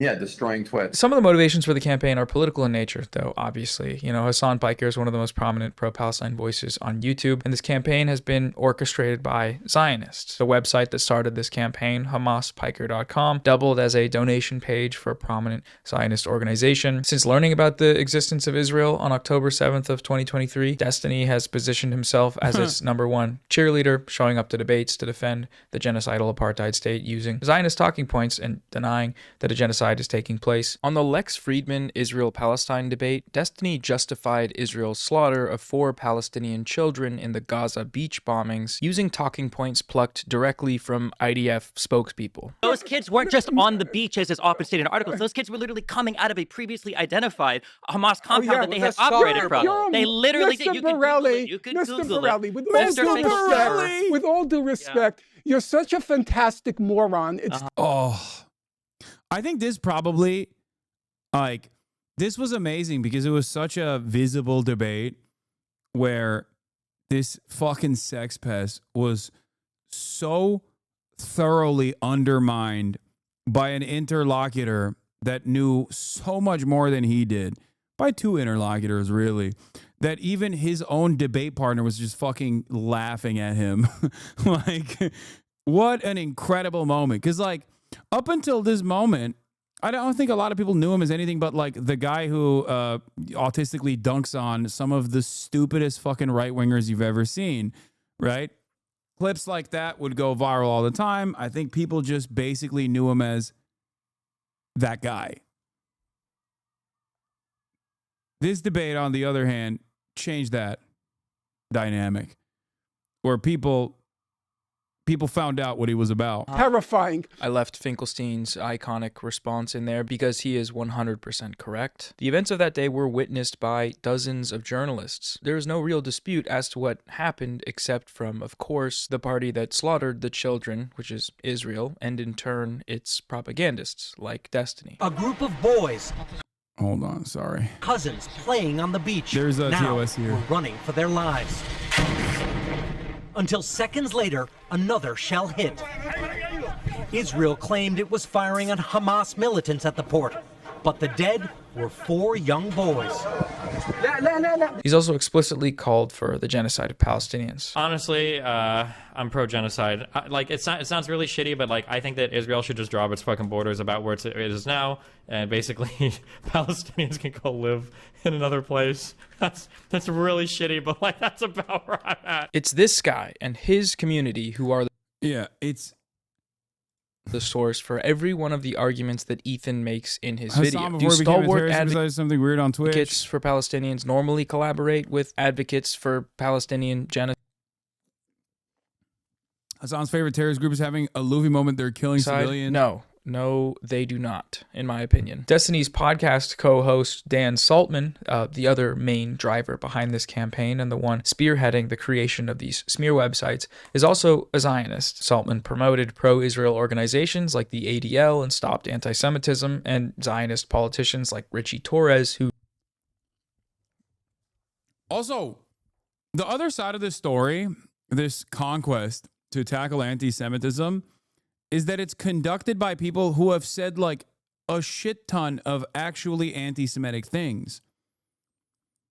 Yeah, destroying Twitch. Some of the motivations for the campaign are political in nature, though, obviously. You know, Hasan Piker is one of the most prominent pro-Palestine voices on YouTube, and this campaign has been orchestrated by Zionists. The website that started this campaign, HamasPiker.com, doubled as a donation page for a prominent Zionist organization. Since learning about the existence of Israel on October 7th of 2023, Destiny has positioned himself as its #1 cheerleader, showing up to debates to defend the genocidal apartheid state using Zionist talking points and denying that a genocide genocide is taking place. On the Lex Friedman Israel-Palestine debate, Destiny justified Israel's slaughter of 4 Palestinian children in the Gaza beach bombings using talking points plucked directly from IDF spokespeople. Those kids weren't just on the beach, as is often stated in articles. Those kids were literally coming out of a previously identified Hamas compound that they had operated from. They literally did. You could Google it. You could Google it. With all due respect, you're such a fantastic moron. It's I think this probably, like, this was amazing because it was such a visible debate where this fucking sex pest was so thoroughly undermined by an interlocutor that knew so much more than he did, by 2 interlocutors really, that even his own debate partner was just fucking laughing at him. Like, what an incredible moment. Because, like, up until this moment, I don't think a lot of people knew him as anything but, like, the guy who autistically dunks on some of the stupidest fucking right-wingers you've ever seen, right? Clips like that would go viral all the time. I think people just basically knew him as that guy. This debate, on the other hand, changed that dynamic, where people found out what he was about. Terrifying. I left Finkelstein's iconic response in there because he is 100% correct. The events of that day were witnessed by dozens of journalists. There is no real dispute as to what happened, except from, of course, the party that slaughtered the children, which is Israel, and in turn, its propagandists, like Destiny. A group of boys. Hold on, sorry. Cousins playing on the beach. There's a now, TOS here. Were running for their lives. Until seconds later, another shell hit. Israel claimed it was firing on Hamas militants at the port, but the dead were 4 young boys. He's also explicitly called for the genocide of Palestinians. Honestly, I'm pro-genocide. Like, it sounds really shitty, but, like, I think that Israel should just draw up its fucking borders about where it is now, and basically Palestinians can go live in another place. That's really shitty, but, like, that's about where I'm at. It's this guy and his community who are it's the source for every one of the arguments that Ethan makes in his Hasan, video. before Do we became a stalwart terrorist, decided something weird on Twitch. advocates for Palestinians normally collaborate with advocates for Palestinian genocide? Hasan's favorite terrorist group is having a Luffy moment. They're killing civilians. No, they do not, in my opinion. Destiny's podcast co-host Dan Saltman, the other main driver behind this campaign and the one spearheading the creation of these smear websites, is also a Zionist. Saltman promoted pro-Israel organizations like the ADL and stopped anti-Semitism, and Zionist politicians like Richie Torres, who... Also, the other side of this story, this conquest to tackle anti-Semitism, is that it's conducted by people who have said, like, a shit ton of actually anti-Semitic things.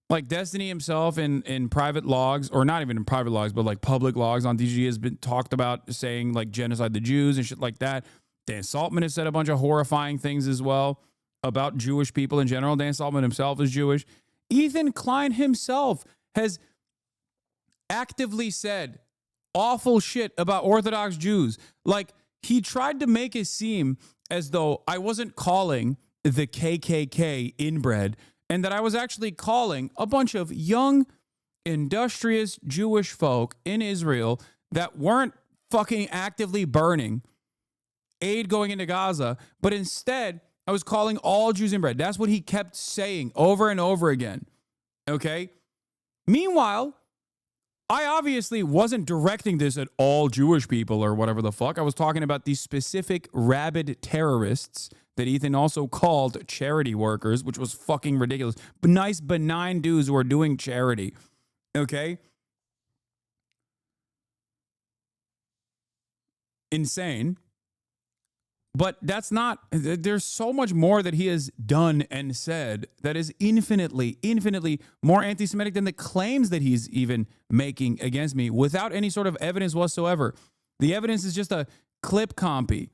Like Destiny himself in private logs, or not even in private logs, but like public logs on DG has been talked about saying, like, genocide the Jews and shit like that. Dan Saltman has said a bunch of horrifying things as well about Jewish people in general. Dan Saltman himself is Jewish. Ethan Klein himself has actively said awful shit about Orthodox Jews. Like, he tried to make it seem as though I wasn't calling the KKK inbred, and that I was actually calling a bunch of young, industrious Jewish folk in Israel that weren't fucking actively burning aid going into Gaza, but instead I was calling all Jews inbred. That's what he kept saying over and over again. Okay? Meanwhile, I obviously wasn't directing this at all Jewish people or whatever the fuck. I was talking about these specific rabid terrorists that Ethan also called charity workers, which was fucking ridiculous. But nice, benign dudes who are doing charity. Okay? Insane. But that's not, there's so much more that he has done and said that is infinitely, infinitely more anti-Semitic than the claims that he's even making against me without any sort of evidence whatsoever. The evidence is just a clip copy.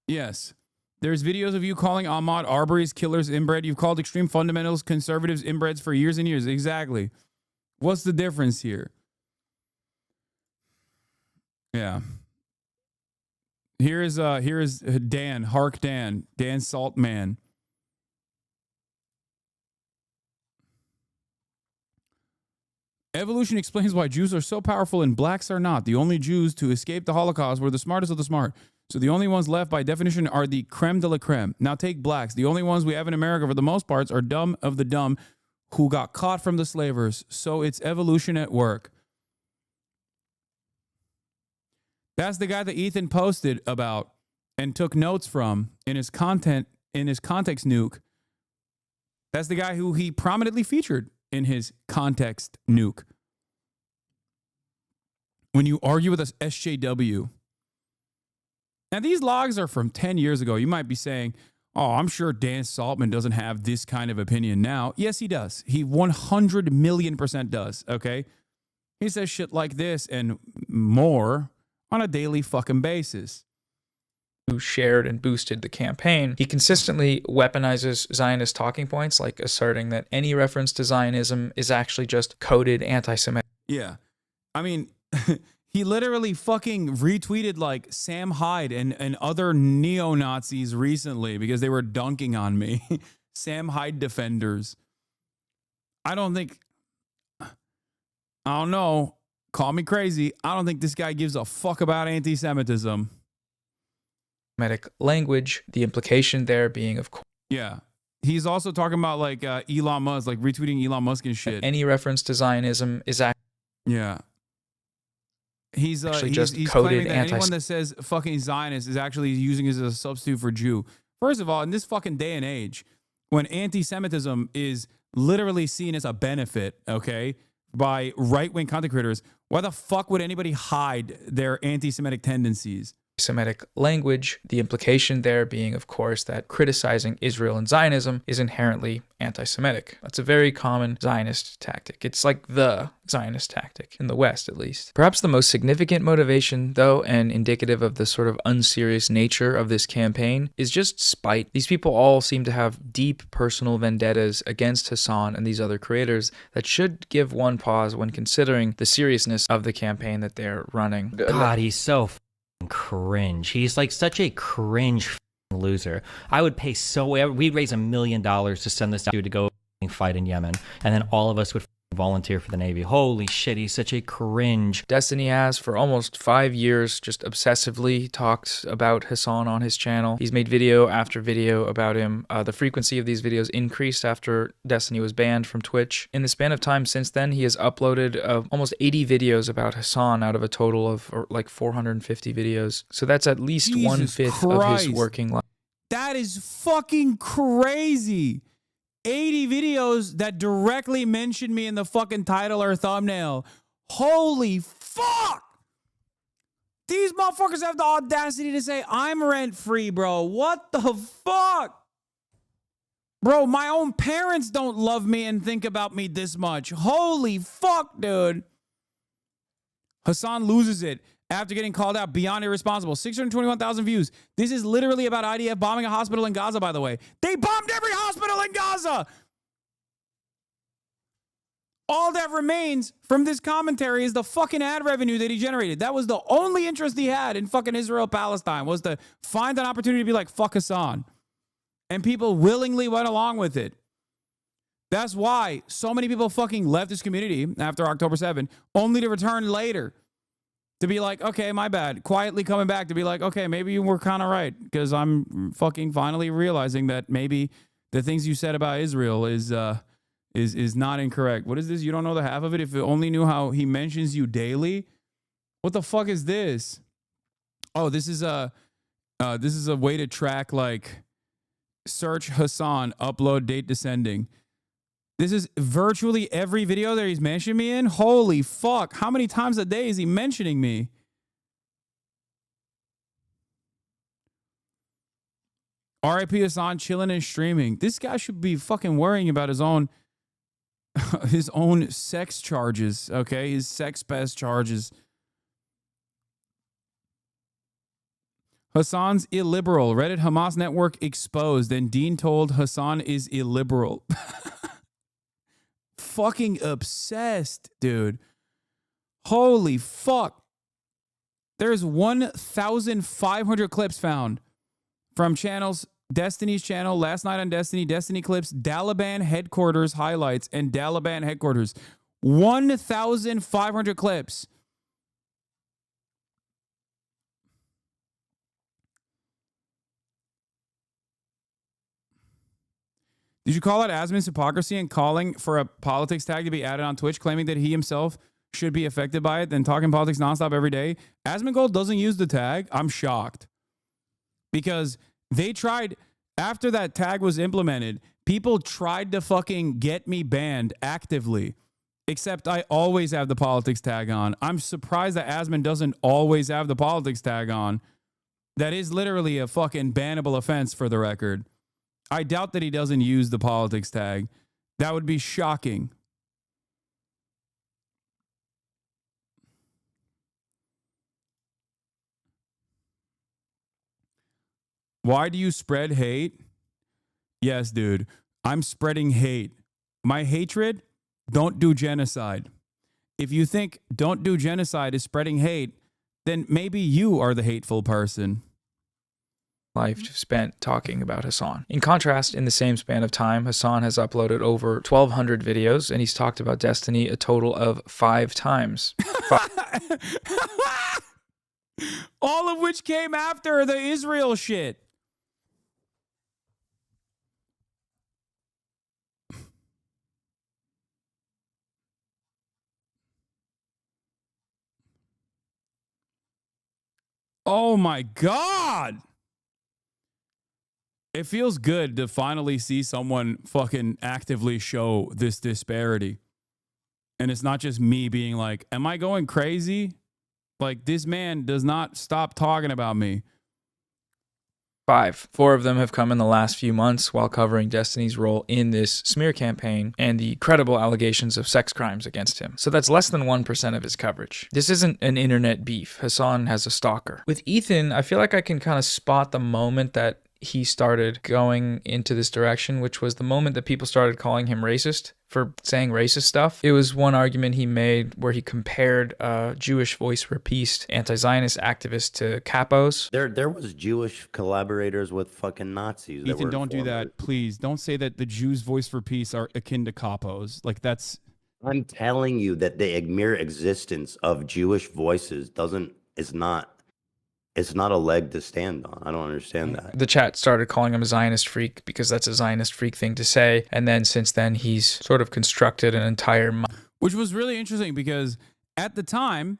Yes. There's videos of you calling Ahmaud Arbery's killers inbred. You've called extreme fundamentalists conservatives inbreds for years and years. Exactly. What's the difference here? Yeah. Here is Dan, Hark Dan Saltman. Evolution explains why Jews are so powerful and blacks are not. The only Jews to escape the Holocaust were the smartest of the smart. So the only ones left by definition are the creme de la creme. Now take blacks. The only ones we have in America for the most parts are dumb of the dumb who got caught from the slavers. So it's evolution at work. That's the guy that Ethan posted about and took notes from in his context nuke. That's the guy who he prominently featured in his context nuke. When you argue with us SJW. Now, these logs are from 10 years ago. You might be saying, oh, I'm sure Dan Saltman doesn't have this kind of opinion now. Yes, he does. He 100 million% does, okay? He says shit like this and more on a daily fucking basis. Who shared and boosted the campaign, he consistently weaponizes Zionist talking points, like asserting that any reference to Zionism is actually just coded anti-Semitic. Yeah. I mean, he literally fucking retweeted like Sam Hyde and other neo-Nazis recently because they were dunking on me. Sam Hyde defenders. I don't know. Call me crazy. I don't think this guy gives a fuck about anti-Semitism. Language, the implication there being, of course. Yeah. He's also talking about like Elon Musk, like retweeting Elon Musk and shit. Any reference to Zionism is actually. Yeah. He's actually he's just coded claiming that anyone that says fucking Zionist is actually using it as a substitute for Jew. First of all, in this fucking day and age, when anti-Semitism is literally seen as a benefit, okay, by right-wing content creators, why the fuck would anybody hide their anti-Semitic tendencies? Semitic language, the implication there being, of course, that criticizing Israel and Zionism is inherently anti-Semitic. That's a very common Zionist tactic. It's like the Zionist tactic, in the West at least. Perhaps the most significant motivation, though, and indicative of the sort of unserious nature of this campaign, is just spite. These people all seem to have deep personal vendettas against Hasan and these other creators that should give one pause when considering the seriousness of the campaign that they're running. God, he's so cringe. He's like such a cringe loser. I would pay we'd raise $1 million to send this dude to go fight in Yemen, and then all of us would volunteer for the Navy. Holy shit, he's such a cringe. Destiny has for almost 5 years just obsessively talked about Hasan on his channel. He's made video after video about him. The frequency of these videos increased after Destiny was banned from Twitch. In the span of time since then, he has uploaded almost 80 videos about Hasan out of a total of like 450 videos. So that's at least Jesus 1/5 of his working life. That is fucking crazy. 80 videos that directly mention me in the fucking title or thumbnail. Holy fuck! These motherfuckers have the audacity to say I'm rent-free, bro. What the fuck? Bro, my own parents don't love me and think about me this much. Holy fuck, dude. Hasan loses it after getting called out beyond irresponsible. 621,000 views. This is literally about IDF bombing a hospital in Gaza, by the way. They bombed every hospital in Gaza. All that remains from this commentary is the fucking ad revenue that he generated. That was the only interest he had in fucking Israel-Palestine, was to find an opportunity to be like, fuck Hasan. And people willingly went along with it. That's why so many people fucking left this community after October 7, only to return later. To be like, okay, my bad. Quietly coming back to be like, okay, maybe you were kind of right. Because I'm fucking finally realizing that maybe the things you said about Israel is not incorrect. What is this? You don't know the half of it? If you only knew how he mentions you daily? What the fuck is this? Oh, this is a way to track, like, search Hasan, upload date descending. This is virtually every video that he's mentioned me in. Holy fuck. How many times a day is he mentioning me? RIP Hasan chilling and streaming. This guy should be fucking worrying about his own sex charges, okay? His sex pest charges. Hasan's illiberal. Reddit Hamas network exposed, and Dean told Hasan is illiberal. Fucking obsessed, dude. Holy fuck. There's 1,500 clips found from channels, Destiny's channel, Last Night on Destiny, Destiny clips, Daliban headquarters highlights, and Daliban headquarters. 1,500 clips. Did you call out Asman's hypocrisy in calling for a politics tag to be added on Twitch, claiming that he himself should be affected by it, then talking politics nonstop every day? Asmongold doesn't use the tag. I'm shocked. Because they tried, after that tag was implemented, people tried to fucking get me banned actively. Except I always have the politics tag on. I'm surprised that Asman doesn't always have the politics tag on. That is literally a fucking bannable offense for the record. I doubt that he doesn't use the politics tag. That would be shocking. Why do you spread hate? Yes, dude. I'm spreading hate. My hatred, don't do genocide. If you think don't do genocide is spreading hate, then maybe you are the hateful person. Life spent talking about Hasan. In contrast, in the same span of time, Hasan has uploaded over 1,200 videos, and he's talked about Destiny a total of 5 times. All of which came after the Israel shit. Oh my God. It feels good to finally see someone fucking actively show this disparity. And it's not just me being like, am I going crazy? Like, this man does not stop talking about me. 5. 4 of them have come in the last few months while covering Destiny's role in this smear campaign and the credible allegations of sex crimes against him. So that's less than 1% of his coverage. This isn't an internet beef. Hasan has a stalker. With Ethan, I feel like I can kind of spot the moment that he started going into this direction, which was the moment that people started calling him racist for saying racist stuff. It was one argument he made where he compared Jewish Voice for Peace anti-Zionist activists to capos. There was Jewish collaborators with fucking Nazis. that Ethan, were don't do informers. that. Please don't say that the Jews' Voice for Peace are akin to capos. Like, that's... I'm telling you that the mere existence of Jewish voices it's not a leg to stand on. I don't understand that. The chat started calling him a Zionist freak because that's a Zionist freak thing to say. And then since then, he's sort of constructed an entire... Which was really interesting because at the time,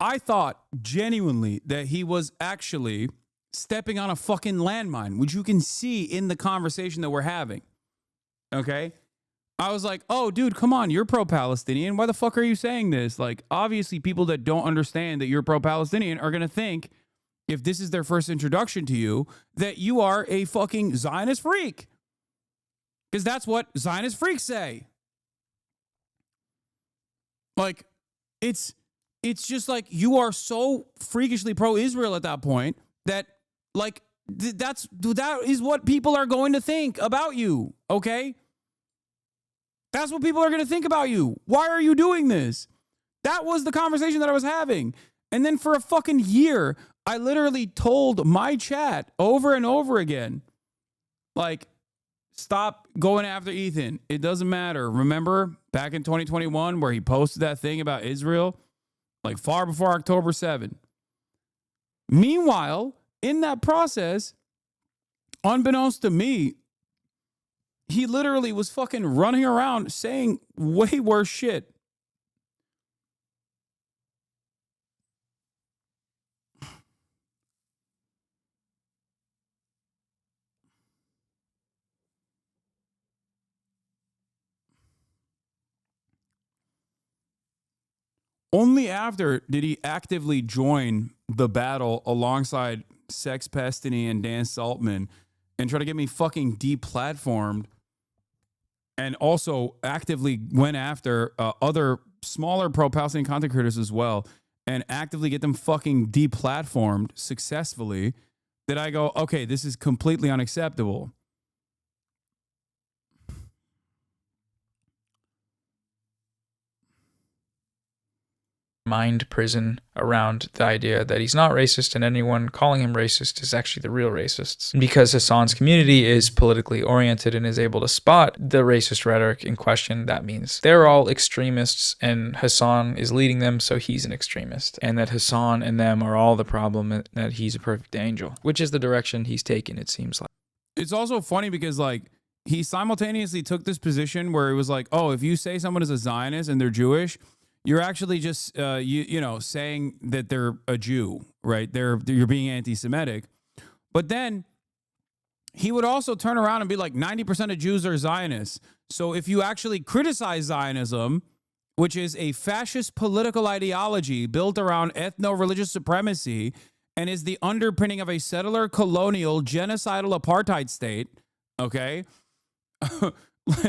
I thought genuinely that he was actually stepping on a fucking landmine, which you can see in the conversation that we're having. Okay? I was like, oh, dude, come on. You're pro-Palestinian. Why the fuck are you saying this? Like, obviously, people that don't understand that you're pro-Palestinian are going to think, if this is their first introduction to you, that you are a fucking Zionist freak. Because that's what Zionist freaks say. Like, it's just like you are so freakishly pro-Israel at that point that, like, that is what people are going to think about you, okay? That's what people are going to think about you. Why are you doing this? That was the conversation that I was having. And then for a fucking year, I literally told my chat over and over again, like, stop going after Ethan. It doesn't matter. Remember back in 2021 where he posted that thing about Israel? Like, far before October 7. Meanwhile, in that process, unbeknownst to me, he literally was fucking running around saying way worse shit. Only after did he actively join the battle alongside Sex Pestiny and Dan Saltman and try to get me fucking deplatformed, and also actively went after other smaller pro-Palestinian content creators as well, and actively get them fucking deplatformed successfully, that I go, okay, this is completely unacceptable. mind prison around the idea that he's not racist and anyone calling him racist is actually the real racists. And because Hasan's community is politically oriented and is able to spot the racist rhetoric in question, that means they're all extremists and Hasan is leading them, so he's an extremist. And that Hasan and them are all the problem and that he's a perfect angel, which is the direction he's taken, it seems like. It's also funny because, like, he simultaneously took this position where it was like, oh, if you say someone is a Zionist and they're Jewish, you're actually just, you know, saying that they're a Jew, right? You're being anti-Semitic. But then he would also turn around and be like, 90% of Jews are Zionists. So if you actually criticize Zionism, which is a fascist political ideology built around ethno-religious supremacy and is the underpinning of a settler colonial genocidal apartheid state, okay,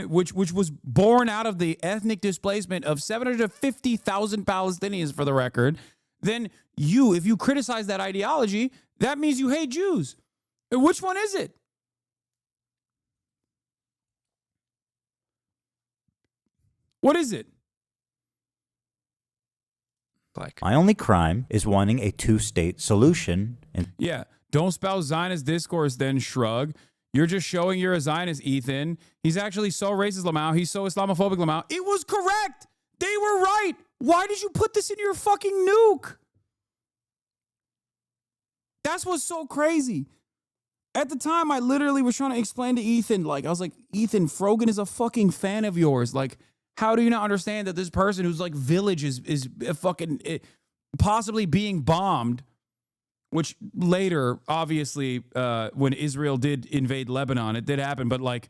which was born out of the ethnic displacement of 750,000 Palestinians, for the record, then if you criticize that ideology, that means you hate Jews. And which one is it? What is it? My only crime is wanting a two-state solution. And yeah, don't spouse Zionist discourse, then shrug. You're just showing you're a Zionist, Ethan. He's actually so racist, Lamau. He's so Islamophobic, Lamau. It was correct. They were right. Why did you put this in your fucking nuke? That's what's so crazy. At the time, I literally was trying to explain to Ethan, like, I was like, Ethan, Frogan is a fucking fan of yours. Like, how do you not understand that this person whose, like, village is fucking possibly being bombed? Which later, obviously, when Israel did invade Lebanon, it did happen. But, like,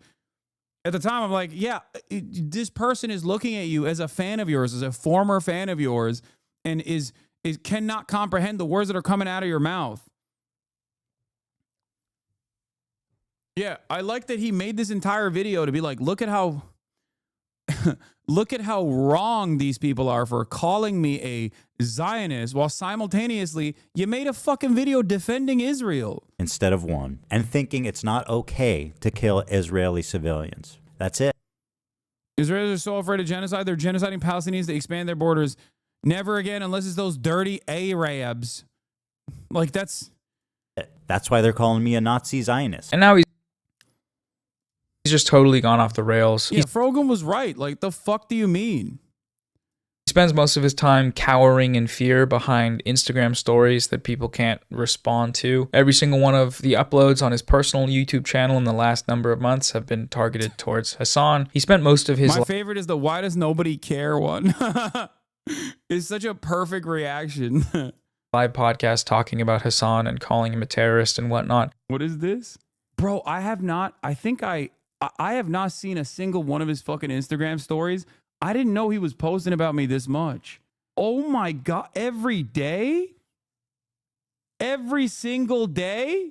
at the time, I'm like, yeah, this person is looking at you as a fan of yours, as a former fan of yours, and is cannot comprehend the words that are coming out of your mouth. Yeah, I like that he made this entire video to be like, look at how look at how wrong these people are for calling me a Zionist, while simultaneously you made a fucking video defending Israel. Instead of one, and thinking it's not okay to kill Israeli civilians. That's it. Israelis are so afraid of genocide, they're genociding Palestinians to expand their borders. Never again, unless it's those dirty Arabs. Like, that's why they're calling me a Nazi Zionist. And now he's just totally gone off the rails. Yeah, Frogan was right. Like, the fuck do you mean? He spends most of his time cowering in fear behind Instagram stories that people can't respond to. Every single one of the uploads on his personal YouTube channel in the last number of months have been targeted towards Hasan. He spent most of his... My favorite is the why does nobody care one. It's such a perfect reaction. Live podcast talking about Hasan and calling him a terrorist and whatnot. What is this? Bro, I have not seen a single one of his fucking Instagram stories. I didn't know he was posting about me this much. Oh my God. Every day? Every single day?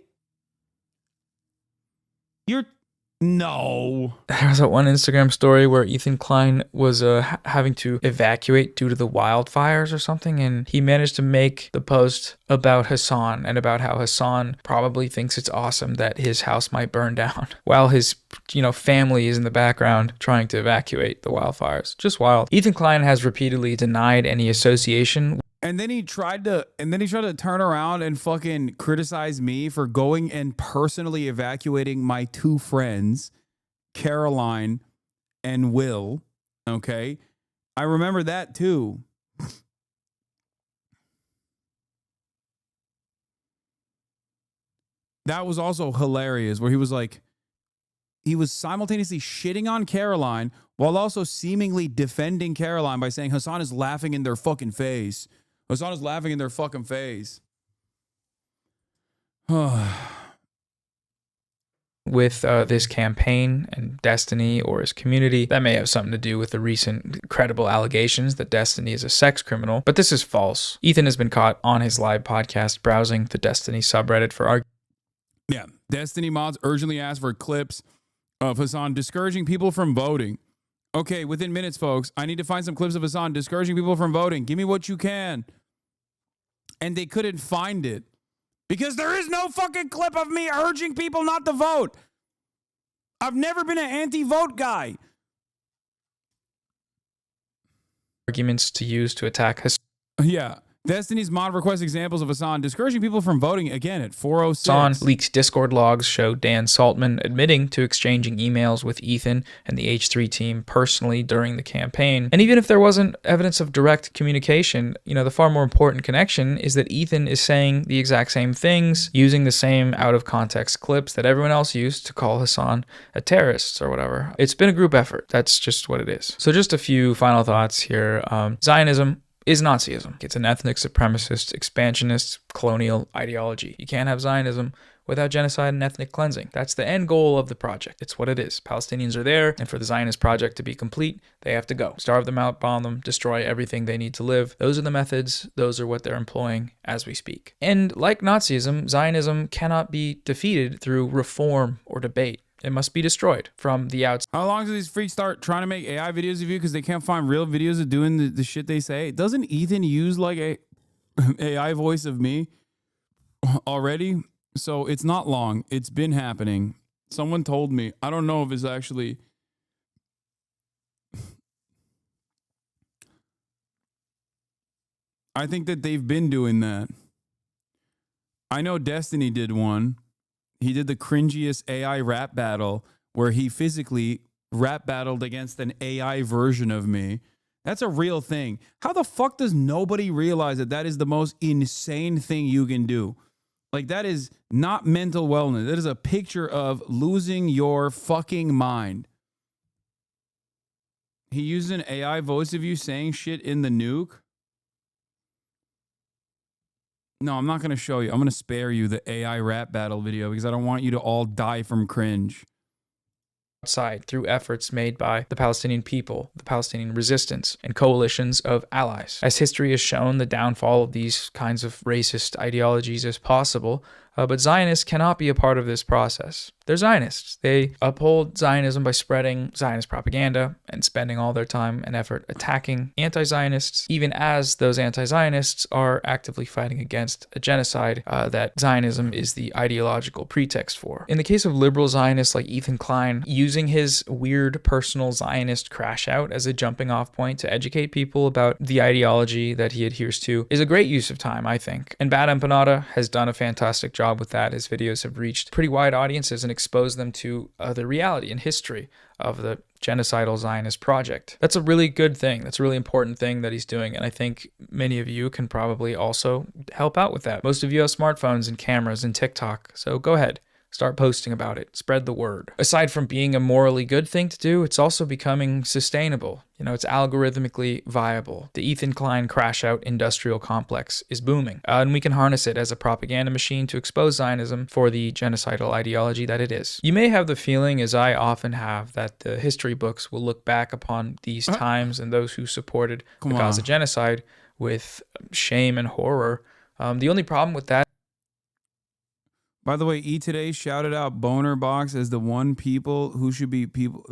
No. There was that one Instagram story where Ethan Klein was having to evacuate due to the wildfires or something, and he managed to make the post about Hasan and about how Hasan probably thinks it's awesome that his house might burn down while his family is in the background trying to evacuate the wildfires. Just wild. Ethan Klein has repeatedly denied any association. And then he tried to turn around and fucking criticize me for going and personally evacuating my two friends, Caroline and Will. Okay. I remember that too. That was also hilarious, where he was simultaneously shitting on Caroline while also seemingly defending Caroline by saying Hasan is laughing in their fucking face. Hasan is laughing in their fucking face. With this campaign and Destiny or his community, that may have something to do with the recent credible allegations that Destiny is a sex criminal, but this is false. Ethan has been caught on his live podcast browsing the Destiny subreddit for arguments. Yeah, Destiny mods urgently ask for clips of Hasan discouraging people from voting. Okay, within minutes, folks, I need to find some clips of Hasan discouraging people from voting. Give me what you can. And they couldn't find it because there is no fucking clip of me urging people not to vote. I've never been an anti-vote guy. Arguments to use to attack Hasan. Yeah. Destiny's mod request examples of Hasan discouraging people from voting again at 4:06. Hasan leaked Discord logs show Dan Saltman admitting to exchanging emails with Ethan and the H3 team personally during the campaign. And even if there wasn't evidence of direct communication, the far more important connection is that Ethan is saying the exact same things, using the same out-of-context clips that everyone else used to call Hasan a terrorist or whatever. It's been a group effort. That's just what it is. So just a few final thoughts here. Zionism is Nazism. It's an ethnic supremacist, expansionist, colonial ideology. You can't have Zionism without genocide and ethnic cleansing. That's the end goal of the project. It's what it is. Palestinians are there, and for the Zionist project to be complete, they have to go. Starve them out, bomb them, destroy everything they need to live. Those are the methods. Those are what they're employing as we speak. And like Nazism, Zionism cannot be defeated through reform or debate. It must be destroyed from the outside. How long do these freaks start trying to make AI videos of you because they can't find real videos of doing the shit they say? Doesn't Ethan use like a AI voice of me already? So it's not long. It's been happening. Someone told me. I don't know if it's actually... I think that they've been doing that. I know Destiny did one. He did the cringiest AI rap battle where he physically rap battled against an AI version of me. That's a real thing. How the fuck does nobody realize that that is the most insane thing you can do? Like, that is not mental wellness. That is a picture of losing your fucking mind. He used an AI voice of you saying shit in the nuke. No, I'm not going to show you. I'm going to spare you the AI rap battle video because I don't want you to all die from cringe. Outside through efforts made by the Palestinian people, the Palestinian resistance, and coalitions of allies. As history has shown, the downfall of these kinds of racist ideologies is possible, but Zionists cannot be a part of this process. They're Zionists. They uphold Zionism by spreading Zionist propaganda and spending all their time and effort attacking anti-Zionists, even as those anti-Zionists are actively fighting against a genocide that Zionism is the ideological pretext for. In the case of liberal Zionists like Ethan Klein, using his weird personal Zionist crash out as a jumping off point to educate people about the ideology that he adheres to is a great use of time, I think. And Bad Empanada has done a fantastic job with that. His videos have reached pretty wide audiences and exposed them to the reality and history of the genocidal Zionist project. That's a really good thing. That's a really important thing that he's doing, and I think many of you can probably also help out with that. Most of you have smartphones and cameras and TikTok, so go ahead. Start posting about it. Spread the word. Aside from being a morally good thing to do, it's also becoming sustainable. It's algorithmically viable. The Ethan Klein crash out industrial complex is booming, and we can harness it as a propaganda machine to expose Zionism for the genocidal ideology that it is. You may have the feeling, as I often have, that the history books will look back upon these times and those who supported the Gaza genocide with shame and horror. The only problem with that. By the way, E Today shouted out Boner Box as the one people who should be people.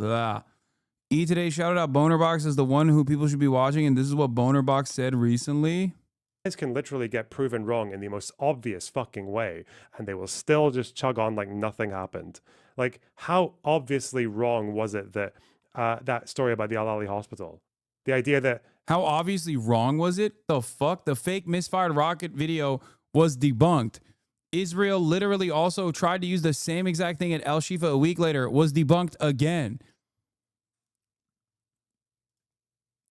E Today shouted out Boner Box as the one who people should be watching, and this is what Boner Box said recently. Guys can literally get proven wrong in the most obvious fucking way, and they will still just chug on like nothing happened. Like, how obviously wrong was it that that story about the Al Ali hospital? The idea that... How obviously wrong was it? The fuck? The fake misfired rocket video was debunked. Israel literally also tried to use the same exact thing at El Shifa a week later. It was debunked again.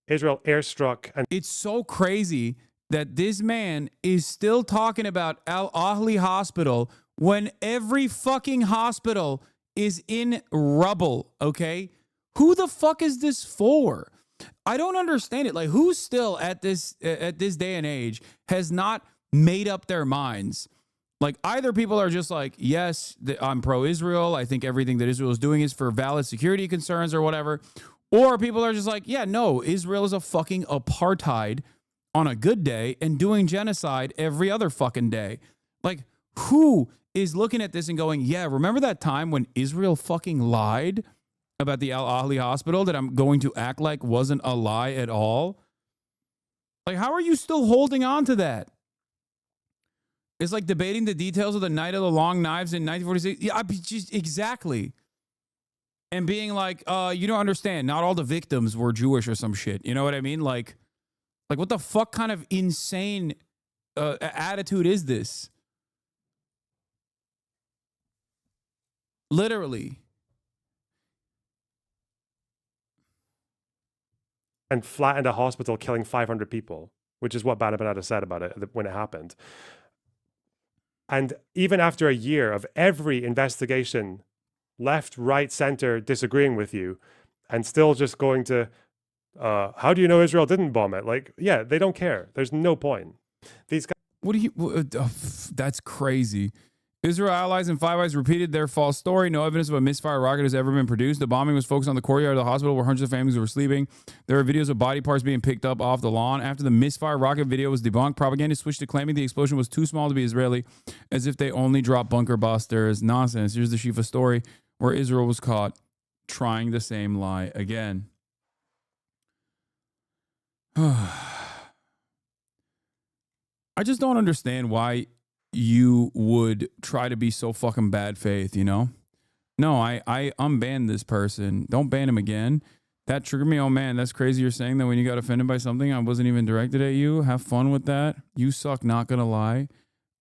Israel airstruck. And it's so crazy that this man is still talking about Al Ahli Hospital when every fucking hospital is in rubble, okay? Who the fuck is this for? I don't understand it. Like, who still at this day and age has not made up their minds? Like, either people are just like, yes, I'm pro-Israel. I think everything that Israel is doing is for valid security concerns or whatever. Or people are just like, yeah, no, Israel is a fucking apartheid on a good day and doing genocide every other fucking day. Like, who is looking at this and going, yeah, remember that time when Israel fucking lied about the Al Ahli hospital that I'm going to act like wasn't a lie at all? Like, how are you still holding on to that? It's like debating the details of the Night of the Long Knives in 1946. Yeah, just exactly. And being like, you don't understand. Not all the victims were Jewish or some shit. You know what I mean? Like, Like, what the fuck kind of insane attitude is this? Literally. And flattened a hospital, killing 500 people, which is what Bana Banada said about it when it happened. And even after a year of every investigation, left, right, center disagreeing with you, and still just going to, how do you know Israel didn't bomb it? Like, yeah, they don't care. There's no point. These guys. What do you? That's crazy. Israel allies and Five Eyes repeated their false story. No evidence of a misfire rocket has ever been produced. The bombing was focused on the courtyard of the hospital where hundreds of families were sleeping. There are videos of body parts being picked up off the lawn. After the misfire rocket video was debunked, propaganda switched to claiming the explosion was too small to be Israeli, as if they only dropped bunker busters. Nonsense. Here's the Shifa story where Israel was caught trying the same lie again. I just don't understand why you would try to be so fucking bad faith, you know? No, I unbanned this person. Don't ban him again. That triggered me. Oh man, that's crazy. You're saying that when you got offended by something, I wasn't even directed at you. Have fun with that. You suck, not gonna lie.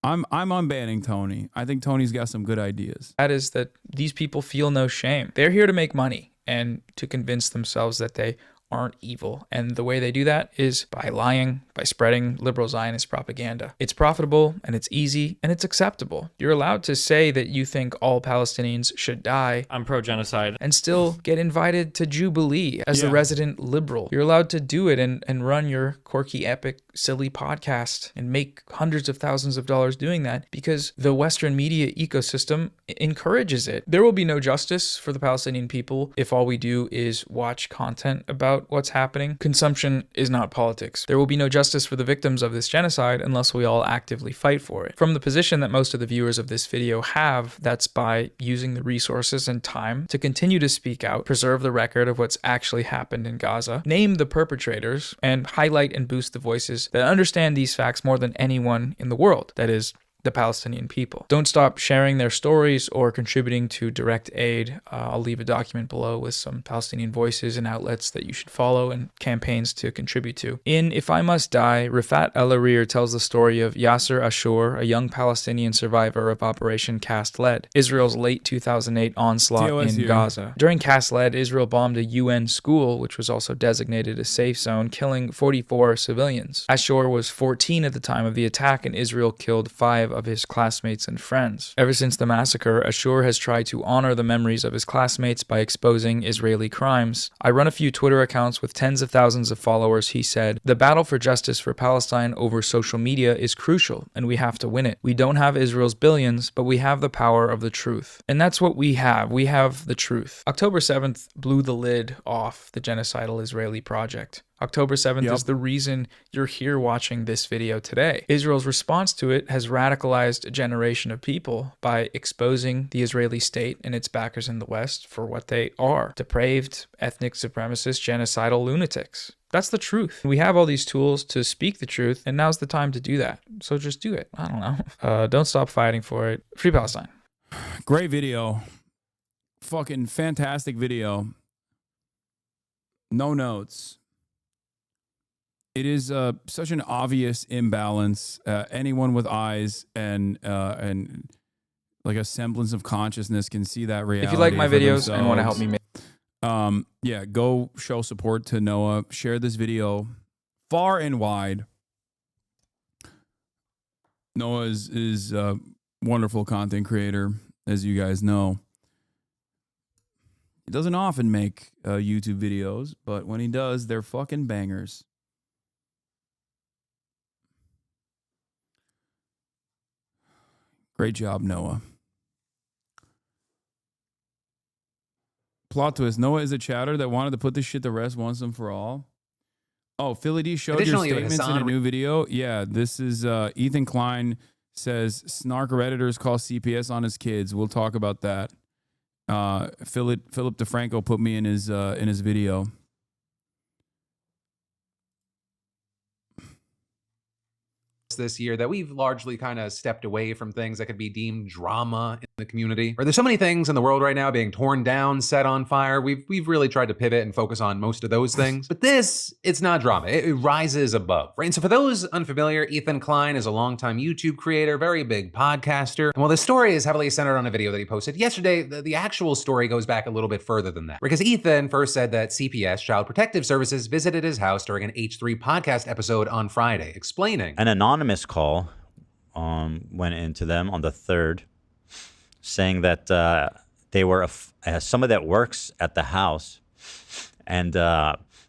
I'm unbanning Tony. I think Tony's got some good ideas. That is that these people feel no shame. They're here to make money and to convince themselves that they aren't evil. And the way they do that is by lying, by spreading liberal Zionist propaganda. It's profitable and it's easy and it's acceptable. You're allowed to say that you think all Palestinians should die. I'm pro-genocide. And still get invited to Jubilee as the resident liberal. You're allowed to do it and run your quirky, epic, silly podcast and make hundreds of thousands of dollars doing that because the Western media ecosystem encourages it. There will be no justice for the Palestinian people if all we do is watch content about what's happening. Consumption is not politics. There will be no justice for the victims of this genocide unless we all actively fight for it. From the position that most of the viewers of this video have, that's by using the resources and time to continue to speak out, preserve the record of what's actually happened in Gaza, name the perpetrators, and highlight and boost the voices that understand these facts more than anyone in the world. That is, the Palestinian people. Don't stop sharing their stories or contributing to direct aid. I'll leave a document below with some Palestinian voices and outlets that you should follow and campaigns to contribute to. In If I Must Die, Rifat El-Arir tells the story of Yasser Ashur, a young Palestinian survivor of Operation Cast Lead, Israel's late 2008 onslaught in Gaza. During Cast Lead, Israel bombed a UN school, which was also designated a safe zone, killing 44 civilians. Ashur was 14 at the time of the attack, and Israel killed 5 of his classmates and friends. Ever since the massacre, Ashur has tried to honor the memories of his classmates by exposing Israeli crimes. I run a few Twitter accounts with tens of thousands of followers. He said, "The battle for justice for Palestine over social media is crucial, and we have to win it. We don't have Israel's billions, but we have the power of the truth." And that's what we have. We have the truth. October 7th blew the lid off the genocidal Israeli project. October 7th is the reason you're here watching this video today. Israel's response to it has radicalized a generation of people by exposing the Israeli state and its backers in the West for what they are: depraved, ethnic supremacist, genocidal lunatics. That's the truth. We have all these tools to speak the truth, and now's the time to do that. So just do it. I don't know. Don't stop fighting for it. Free Palestine. Great video. Fucking fantastic video. No notes. It is such an obvious imbalance. Anyone with eyes and like a semblance of consciousness can see that reality. If you like my videos themselves. and want to help me make, yeah, go show support to Noah. Share this video far and wide. Noah is a wonderful content creator, as you guys know. He doesn't often make YouTube videos, but when he does, they're fucking bangers. Great job, Noah. Plot twist. Noah is a chatter that wanted to put this shit to rest once and for all. Oh, Philly D showed your statements in a new video. Yeah, this is Ethan Klein says snark Redditors call CPS on his kids. We'll talk about that. Philip DeFranco put me in his video. this year that we've largely kind of stepped away from things that could be deemed drama in the community. Or there's so many things in the world right now being torn down, set on fire. We've really tried to pivot and focus on most of those things. But this, it's not drama. It rises above, right? And so for those unfamiliar, Ethan Klein is a longtime YouTube creator, very big podcaster. And while this story is heavily centered on a video that he posted yesterday, the actual story goes back a little bit further than that. Because Ethan first said that CPS, Child Protective Services, visited his house during an H3 podcast episode on Friday, explaining. An anonymous call went into them on the 3rd, saying that they were somebody that works at the house, and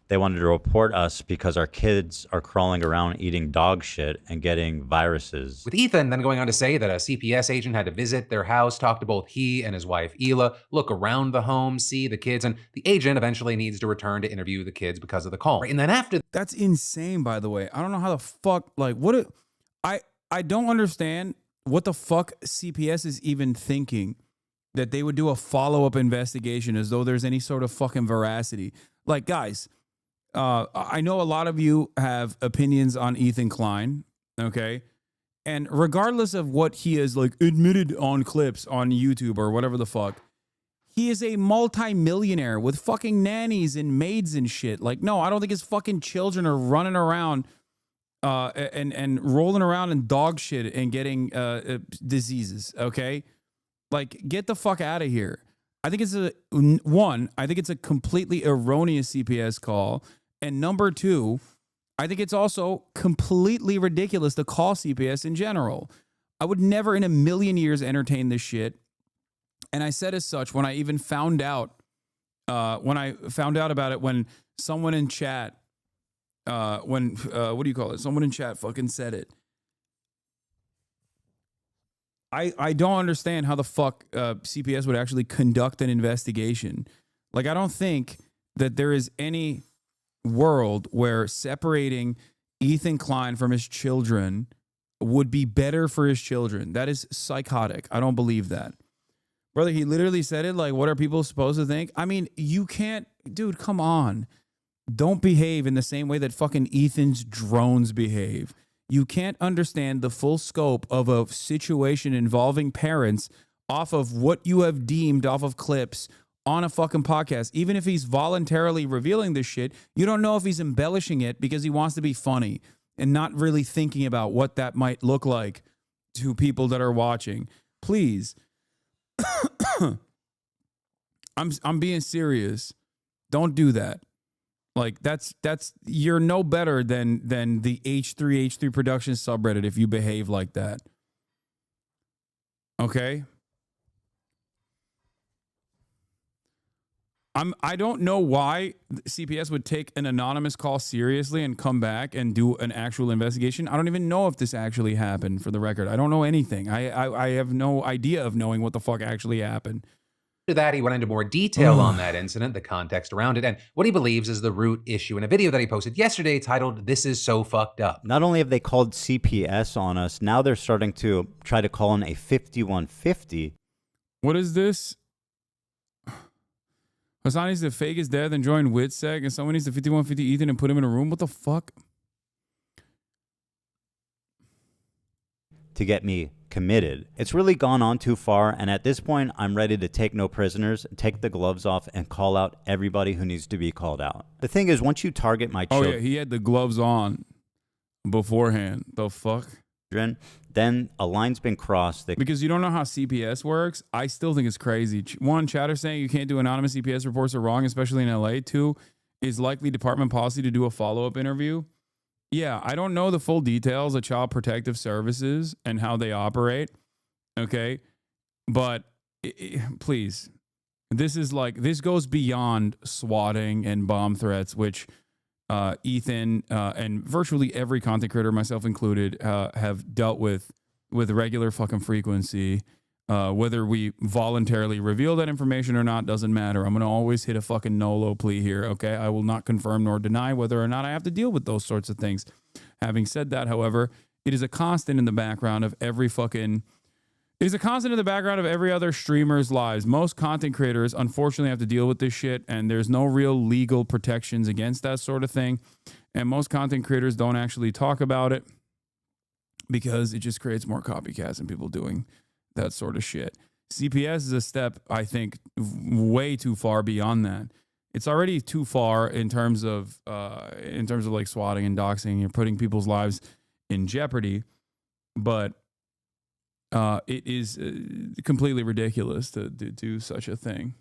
they wanted to report us because our kids are crawling around eating dog shit and getting viruses. With Ethan then going on to say that a CPS agent had to visit their house, talk to both he and his wife, Hila, look around the home, see the kids, and the agent eventually needs to return to interview the kids because of the call. Right? And then after... That's insane, by the way. I don't know how the fuck, like, I don't understand what the fuck CPS is even thinking that they would do a follow-up investigation as though there's any sort of fucking veracity. Like, guys... I know a lot of you have opinions on Ethan Klein, okay? And regardless of what he has like admitted on clips on YouTube or whatever the fuck, he is a multi-millionaire with fucking nannies and maids and shit. Like, no, I don't think his fucking children are running around and rolling around in dog shit and getting diseases, okay? Like, get the fuck out of here. I think it's I think it's a completely erroneous CPS call. And number 2, I think it's also completely ridiculous to call CPS in general. I would never in a million years entertain this shit. And I said as such when I even found out, about it, when someone in chat, what do you call it? Someone in chat fucking said it. I don't understand how the fuck CPS would actually conduct an investigation. Like, I don't think that there is any world where separating Ethan Klein from his children would be better for his children. That is psychotic. I don't believe that. Brother, he literally said it like, what are people supposed to think? I mean, you can't, dude, come on. Don't behave in the same way that fucking Ethan's drones behave. You can't understand the full scope of a situation involving parents off of what you have deemed off of clips on a fucking podcast. Even if he's voluntarily revealing this shit, you don't know if he's embellishing it because he wants to be funny and not really thinking about what that might look like to people that are watching. Please. I'm being serious. Don't do that. Like, that's you're no better than the H3 Productions subreddit if you behave like that. Okay? I don't know why CPS would take an anonymous call seriously and come back and do an actual investigation. I don't even know if this actually happened, for the record. I don't know anything. I have no idea of knowing what the fuck actually happened. After that, he went into more detail on that incident, the context around it, and what he believes is the root issue in a video that he posted yesterday titled, "This is so fucked up." Not only have they called CPS on us, now they're starting to try to call in a 5150. What is this? Hasan needs to fake his death and join WITSEC, and someone needs to 5150 Ethan and put him in a room. What the fuck? To get me committed. It's really gone on too far, and at this point, I'm ready to take no prisoners, take the gloves off, and call out everybody who needs to be called out. The thing is, once you target my children... Oh, yeah, he had the gloves on beforehand. The fuck? Then a line's been crossed. Because you don't know how CPS works, I still think it's crazy. One, chatter saying you can't do anonymous CPS reports are wrong, especially in LA. 2, is likely department policy to do a follow-up interview. Yeah, I don't know the full details of Child Protective Services and how they operate, okay? But please, this goes beyond swatting and bomb threats, which Ethan and virtually every content creator, myself included, have dealt with regular fucking frequency. Whether we voluntarily reveal that information or not doesn't matter. I'm going to always hit a fucking no-low plea here, okay? I will not confirm nor deny whether or not I have to deal with those sorts of things. Having said that, however, it is a constant in the background of every fucking... It is a constant in the background of every other streamer's lives. Most content creators, unfortunately, have to deal with this shit, and there's no real legal protections against that sort of thing. And most content creators don't actually talk about it. because it just creates more copycats and people doing that sort of shit. CPS is a step, I think, way too far beyond that. It's already too far in terms of like swatting and doxing. You're putting people's lives in jeopardy, but it is completely ridiculous to do such a thing.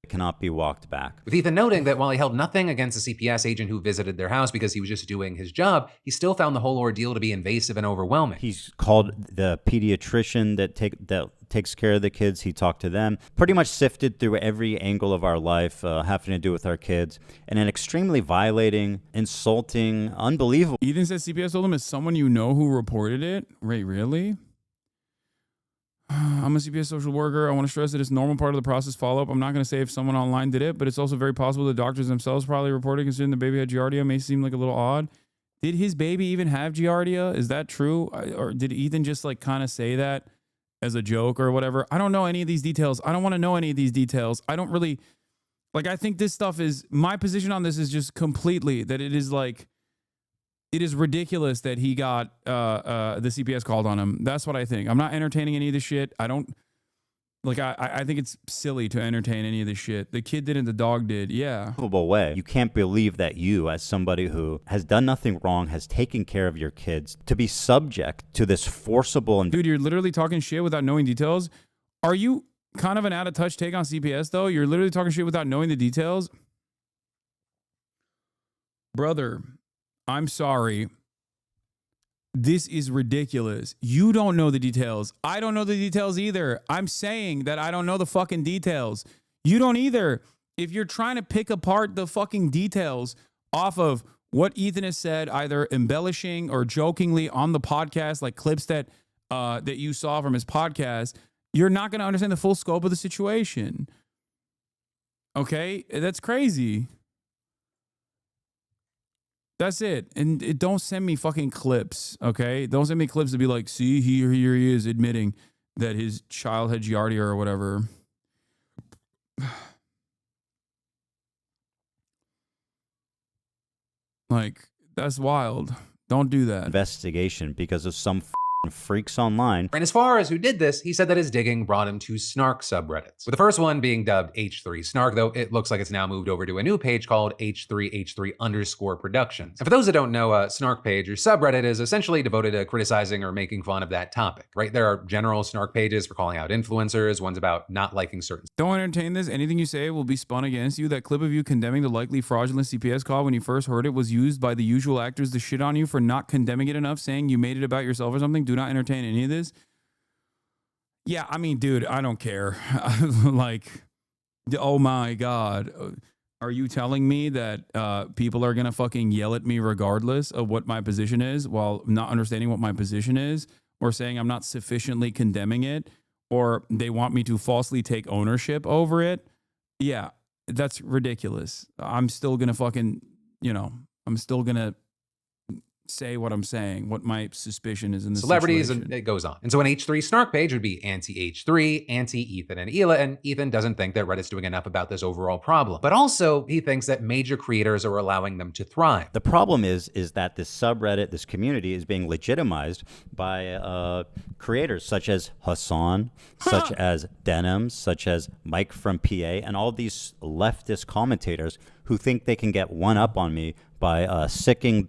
It cannot be walked back. With Ethan noting that while he held nothing against the CPS agent who visited their house because he was just doing his job, he still found the whole ordeal to be invasive and overwhelming. He's called the pediatrician that takes care of the kids. He talked to them, pretty much sifted through every angle of our life having to do with our kids, and an extremely violating, insulting, unbelievable. Ethan says CPS told him it's someone you know who reported it. Wait, really? I'm a CPS social worker. I want to stress that it's a normal part of the process follow-up. I'm not going to say if someone online did it, but it's also very possible the doctors themselves probably reported, considering the baby had Giardia. May seem like a little odd. Did his baby even have Giardia? Is that true? Or did Ethan just like kind of say that as a joke or whatever? I don't know any of these details. I don't want to know any of these details. I don't really, like, I think this stuff is, my position on this is just completely that it is like, it is ridiculous that he got the CPS called on him. That's what I think. I'm not entertaining any of this shit. I don't, like, I think it's silly to entertain any of this shit. The kid didn't, the dog did. Yeah. Way. You can't believe that you, as somebody who has done nothing wrong, has taken care of your kids, to be subject to this forcible. And dude, you're literally talking shit without knowing details. Are you kind of an out of touch take on CPS though? You're literally talking shit without knowing the details. Brother, I'm sorry. This is ridiculous. You don't know the details. I don't know the details either. I'm saying that I don't know the fucking details. You don't either. If you're trying to pick apart the fucking details off of what Ethan has said, either embellishing or jokingly on the podcast, like clips that that you saw from his podcast, you're not going to understand the full scope of the situation. Okay? That's crazy. That's it. And don't send me fucking clips, okay? Don't send me clips to be like, see, here he is admitting that his child had Giardia or whatever. Like, that's wild. Don't do that. Investigation because of some freaks online. And as far as who did this, he said that his digging brought him to Snark subreddits. With the first one being dubbed H3 Snark, though it looks like it's now moved over to a new page called H3H3_Productions. And for those that don't know, a Snark page or subreddit is essentially devoted to criticizing or making fun of that topic, right? There are general Snark pages for calling out influencers, ones about not liking certain. Don't entertain this. Anything you say will be spun against you. That clip of you condemning the likely fraudulent CPS call when you first heard it was used by the usual actors to shit on you for not condemning it enough, saying you made it about yourself or something. Do not entertain any of this. Yeah, I mean, dude, I don't care. Like, oh my God. Are you telling me that people are going to fucking yell at me regardless of what my position is while not understanding what my position is, or saying I'm not sufficiently condemning it, or they want me to falsely take ownership over it? Yeah, that's ridiculous. I'm still going to fucking, I'm still going to say what I'm saying, what my suspicion is in this celebrities, situation. And it goes on. And so an H3 Snark page would be anti-H3, anti-Ethan and Hila, and Ethan doesn't think that Reddit's doing enough about this overall problem. But also, he thinks that major creators are allowing them to thrive. The problem is that this subreddit, this community, is being legitimized by creators such as Hasan, such as Denims, such as Mike from PA, and all these leftist commentators who think they can get one up on me by sicking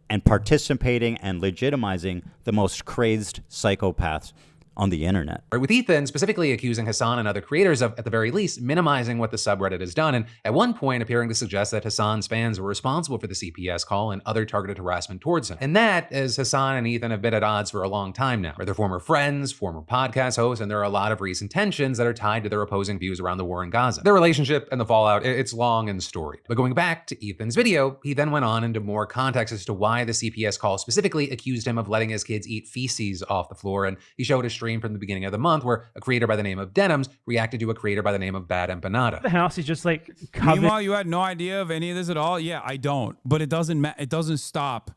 and participating and legitimizing the most crazed psychopaths on the internet. With Ethan specifically accusing Hasan and other creators of, at the very least, minimizing what the subreddit has done, and at one point appearing to suggest that Hasan's fans were responsible for the CPS call and other targeted harassment towards him. And that, as Hasan and Ethan have been at odds for a long time now. They're former friends, former podcast hosts, and there are a lot of recent tensions that are tied to their opposing views around the war in Gaza. Their relationship and the fallout, it's long and storied. But going back to Ethan's video, he then went on into more context as to why the CPS call specifically accused him of letting his kids eat feces off the floor, and he showed a stream from the beginning of the month where a creator by the name of Denims reacted to a creator by the name of Bad Empanada. The house is just like Meanwhile, you had no idea of any of this at all? Yeah, I don't. But it doesn't stop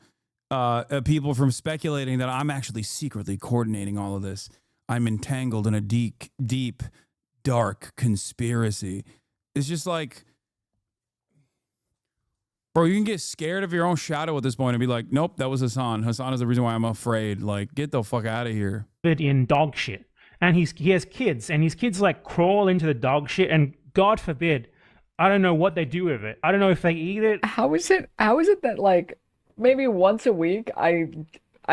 people from speculating that I'm actually secretly coordinating all of this. I'm entangled in a deep, dark conspiracy. It's just like, Bro, you can get scared of your own shadow at this point and be like, nope, that was Hasan. Hasan is the reason why I'm afraid. Like, get the fuck out of here. In dog shit. And he has kids, and his kids like crawl into the dog shit, and God forbid, I don't know what they do with it. I don't know if they eat it. How is it that like maybe once a week I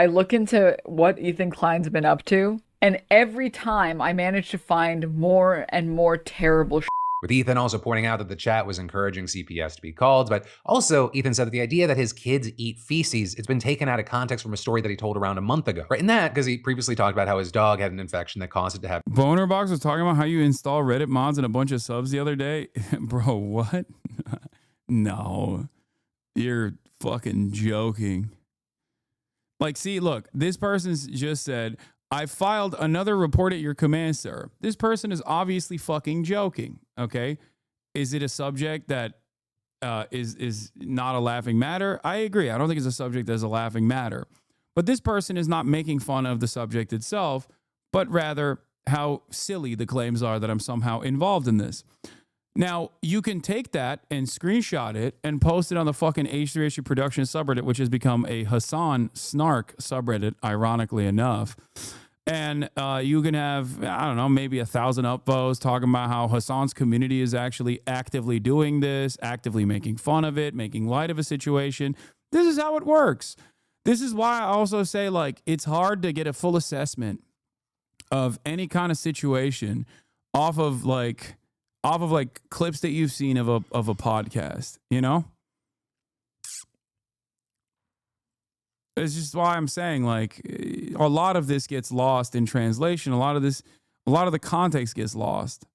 look into what Ethan Klein's been up to, and every time I manage to find more and more terrible shit. With Ethan also pointing out that the chat was encouraging CPS to be called, but also Ethan said that the idea that his kids eat feces, it's been taken out of context from a story that he told around a month ago. Right in that, because he previously talked about how his dog had an infection that caused it to have. Bonerbox was talking about how you install Reddit mods and a bunch of subs the other day. Bro, what? No. You're fucking joking. Like, see, look, this person's just said, I filed another report at your command, sir. This person is obviously fucking joking, okay? Is it a subject that is not a laughing matter? I agree. I don't think it's a subject that's a laughing matter. But this person is not making fun of the subject itself, but rather how silly the claims are that I'm somehow involved in this. Now, you can take that and screenshot it and post it on the fucking H3H3 production subreddit, which has become a Hasan snark subreddit, ironically enough. And you can have, I don't know, maybe 1,000 upvotes talking about how Hasan's community is actually actively doing this, actively making fun of it, making light of a situation. This is how it works. This is why I also say, like, it's hard to get a full assessment of any kind of situation off of clips that you've seen of a podcast, you know? It's just why I'm saying, like, a lot of this gets lost in translation. A lot of the context gets lost.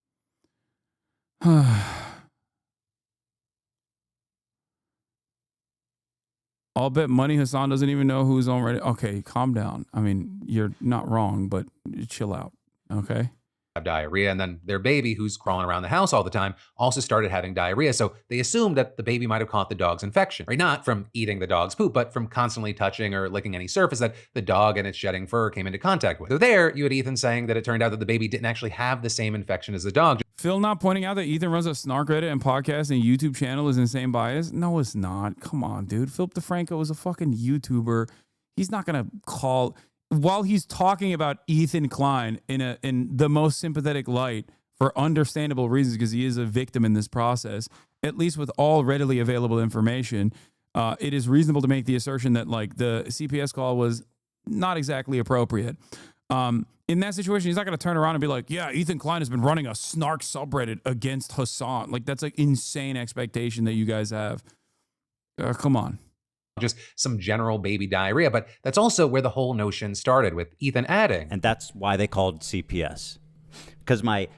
I'll bet money Hasan doesn't even know who's on Reddit. Okay, calm down. I mean, you're not wrong, but chill out, okay? Have diarrhea, and then their baby, who's crawling around the house all the time, also started having diarrhea. So they assumed that the baby might have caught the dog's infection, right? Not from eating the dog's poop, but from constantly touching or licking any surface that the dog and its shedding fur came into contact with. So there, you had Ethan saying that it turned out that the baby didn't actually have the same infection as the dog. Phil not pointing out that Ethan runs a snark Reddit and podcast and YouTube channel is insane bias. No, it's not. Come on, dude. Philip DeFranco is a fucking YouTuber. He's not gonna call. While he's talking about Ethan Klein in the most sympathetic light for understandable reasons, because he is a victim in this process, at least with all readily available information, it is reasonable to make the assertion that, like, the CPS call was not exactly appropriate. In that situation, he's not going to turn around and be like, yeah, Ethan Klein has been running a snark subreddit against Hasan. Like, that's an insane expectation that you guys have. Come on. Just some general baby diarrhea, but that's also where the whole notion started, with Ethan adding. And that's why they called CPS. Because my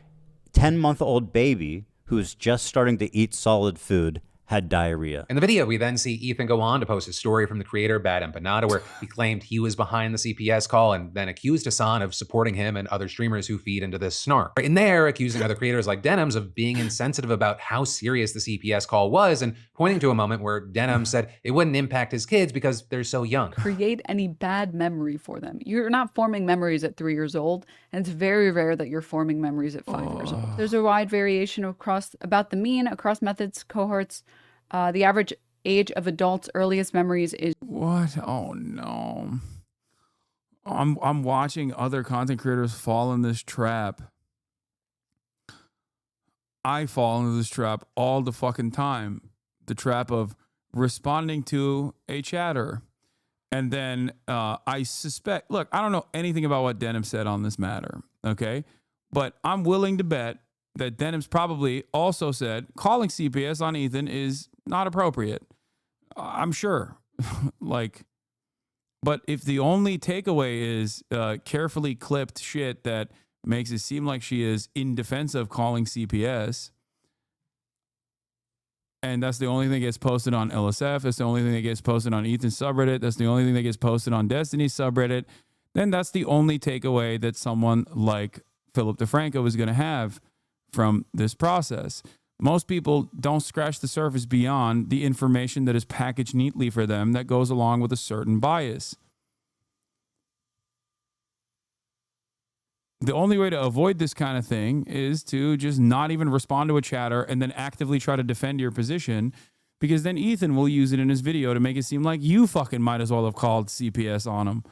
10-month-old baby, who's just starting to eat solid food, had diarrhea. In the video, we then see Ethan go on to post a story from the creator, Bad Empanada, where he claimed he was behind the CPS call and then accused Hasan of supporting him and other streamers who feed into this snark. In there, accusing other creators like Denims of being insensitive about how serious the CPS call was, and pointing to a moment where Denim said it wouldn't impact his kids because they're so young. Create any bad memory for them. You're not forming memories at 3 years old, and it's very rare that you're forming memories at 5 years old. There's a wide variation across methods, cohorts. The average age of adults' earliest memories is... What? Oh, no. I'm watching other content creators fall in this trap. I fall into this trap all the fucking time. The trap of responding to a chatter. And then I suspect... Look, I don't know anything about what Denim said on this matter, okay? But I'm willing to bet that Denim's probably also said calling CPS on Ethan is not appropriate. I'm sure. But if the only takeaway is carefully clipped shit that makes it seem like she is in defense of calling CPS, and that's the only thing that gets posted on LSF, that's the only thing that gets posted on Ethan's subreddit, that's the only thing that gets posted on Destiny's subreddit, then that's the only takeaway that someone like Philip DeFranco is going to have from this process. Most people don't scratch the surface beyond the information that is packaged neatly for them that goes along with a certain bias. The only way to avoid this kind of thing is to just not even respond to a chatter and then actively try to defend your position, because then Ethan will use it in his video to make it seem like you fucking might as well have called CPS on him.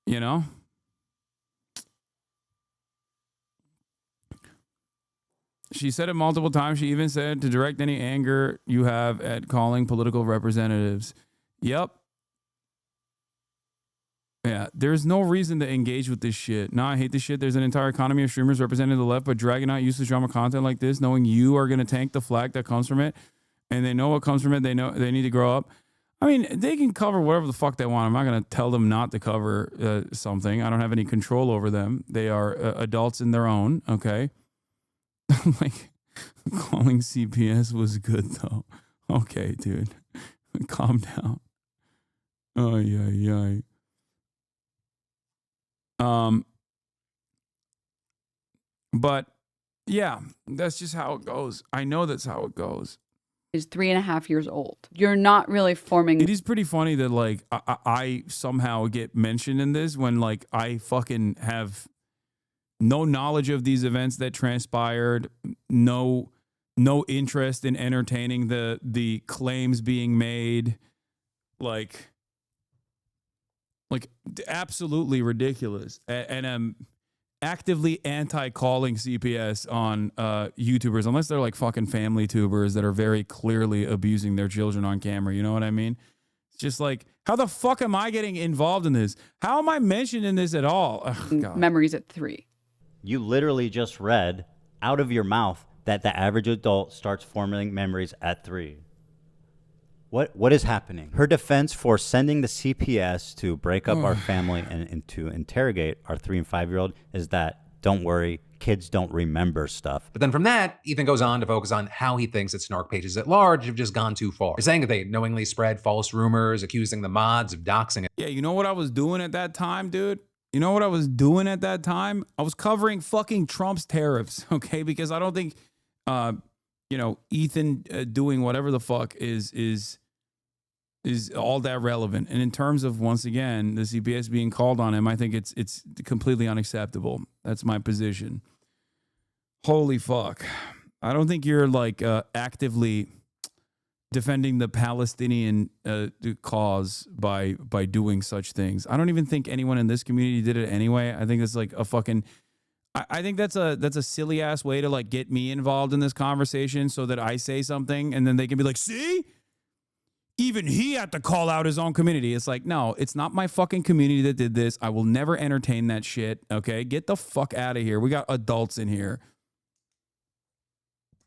You know? She said it multiple times. She even said to direct any anger you have at calling political representatives. Yep. Yeah, there's no reason to engage with this shit. No, I hate this shit. There's an entire economy of streamers representing the left, but dragging out useless drama content like this, knowing you are going to tank the flag that comes from it, and they know what comes from it. They know they need to grow up. I mean, they can cover whatever the fuck they want. I'm not going to tell them not to cover something. I don't have any control over them. They are adults in their own, okay? Like, calling CPS was good, though. Okay, dude. Calm down. Oh, yeah. But yeah, that's just how it goes. I know that's how it goes. Is 3.5 years old. You're not really forming. It is pretty funny that like I somehow get mentioned in this when like I fucking have no knowledge of these events that transpired, no interest in entertaining the claims being made, like absolutely ridiculous. And I'm actively anti-calling CPS on YouTubers, unless they're like fucking family tubers that are very clearly abusing their children on camera. You know what I mean? It's just like, how the fuck am I getting involved in this? How am I mentioned in this at all? Ugh, God. Memories at 3. You literally just read out of your mouth that the average adult starts forming memories at 3. What is happening? Her defense for sending the CPS to break up our family and to interrogate our 3 and 5-year-old is that, don't worry, kids don't remember stuff. But then from that, Ethan goes on to focus on how he thinks that snark pages at large have just gone too far. He's saying that they knowingly spread false rumors, accusing the mods of doxing it. Yeah, you know what I was doing at that time, dude? You know what I was doing at that time? I was covering fucking Trump's tariffs, okay? Because I don't think, Ethan doing whatever the fuck is all that relevant. And in terms of, once again, the CPS being called on him, I think it's completely unacceptable. That's my position. Holy fuck. I don't think you're like actively defending the Palestinian cause by doing such things. I don't even think anyone in this community did it anyway. I think it's like a fucking I think that's a silly ass way to like get me involved in this conversation so that I say something and then they can be like, see? Even he had to call out his own community. It's like, no, it's not my fucking community that did this. I will never entertain that shit. Okay, get the fuck out of here. We got adults in here.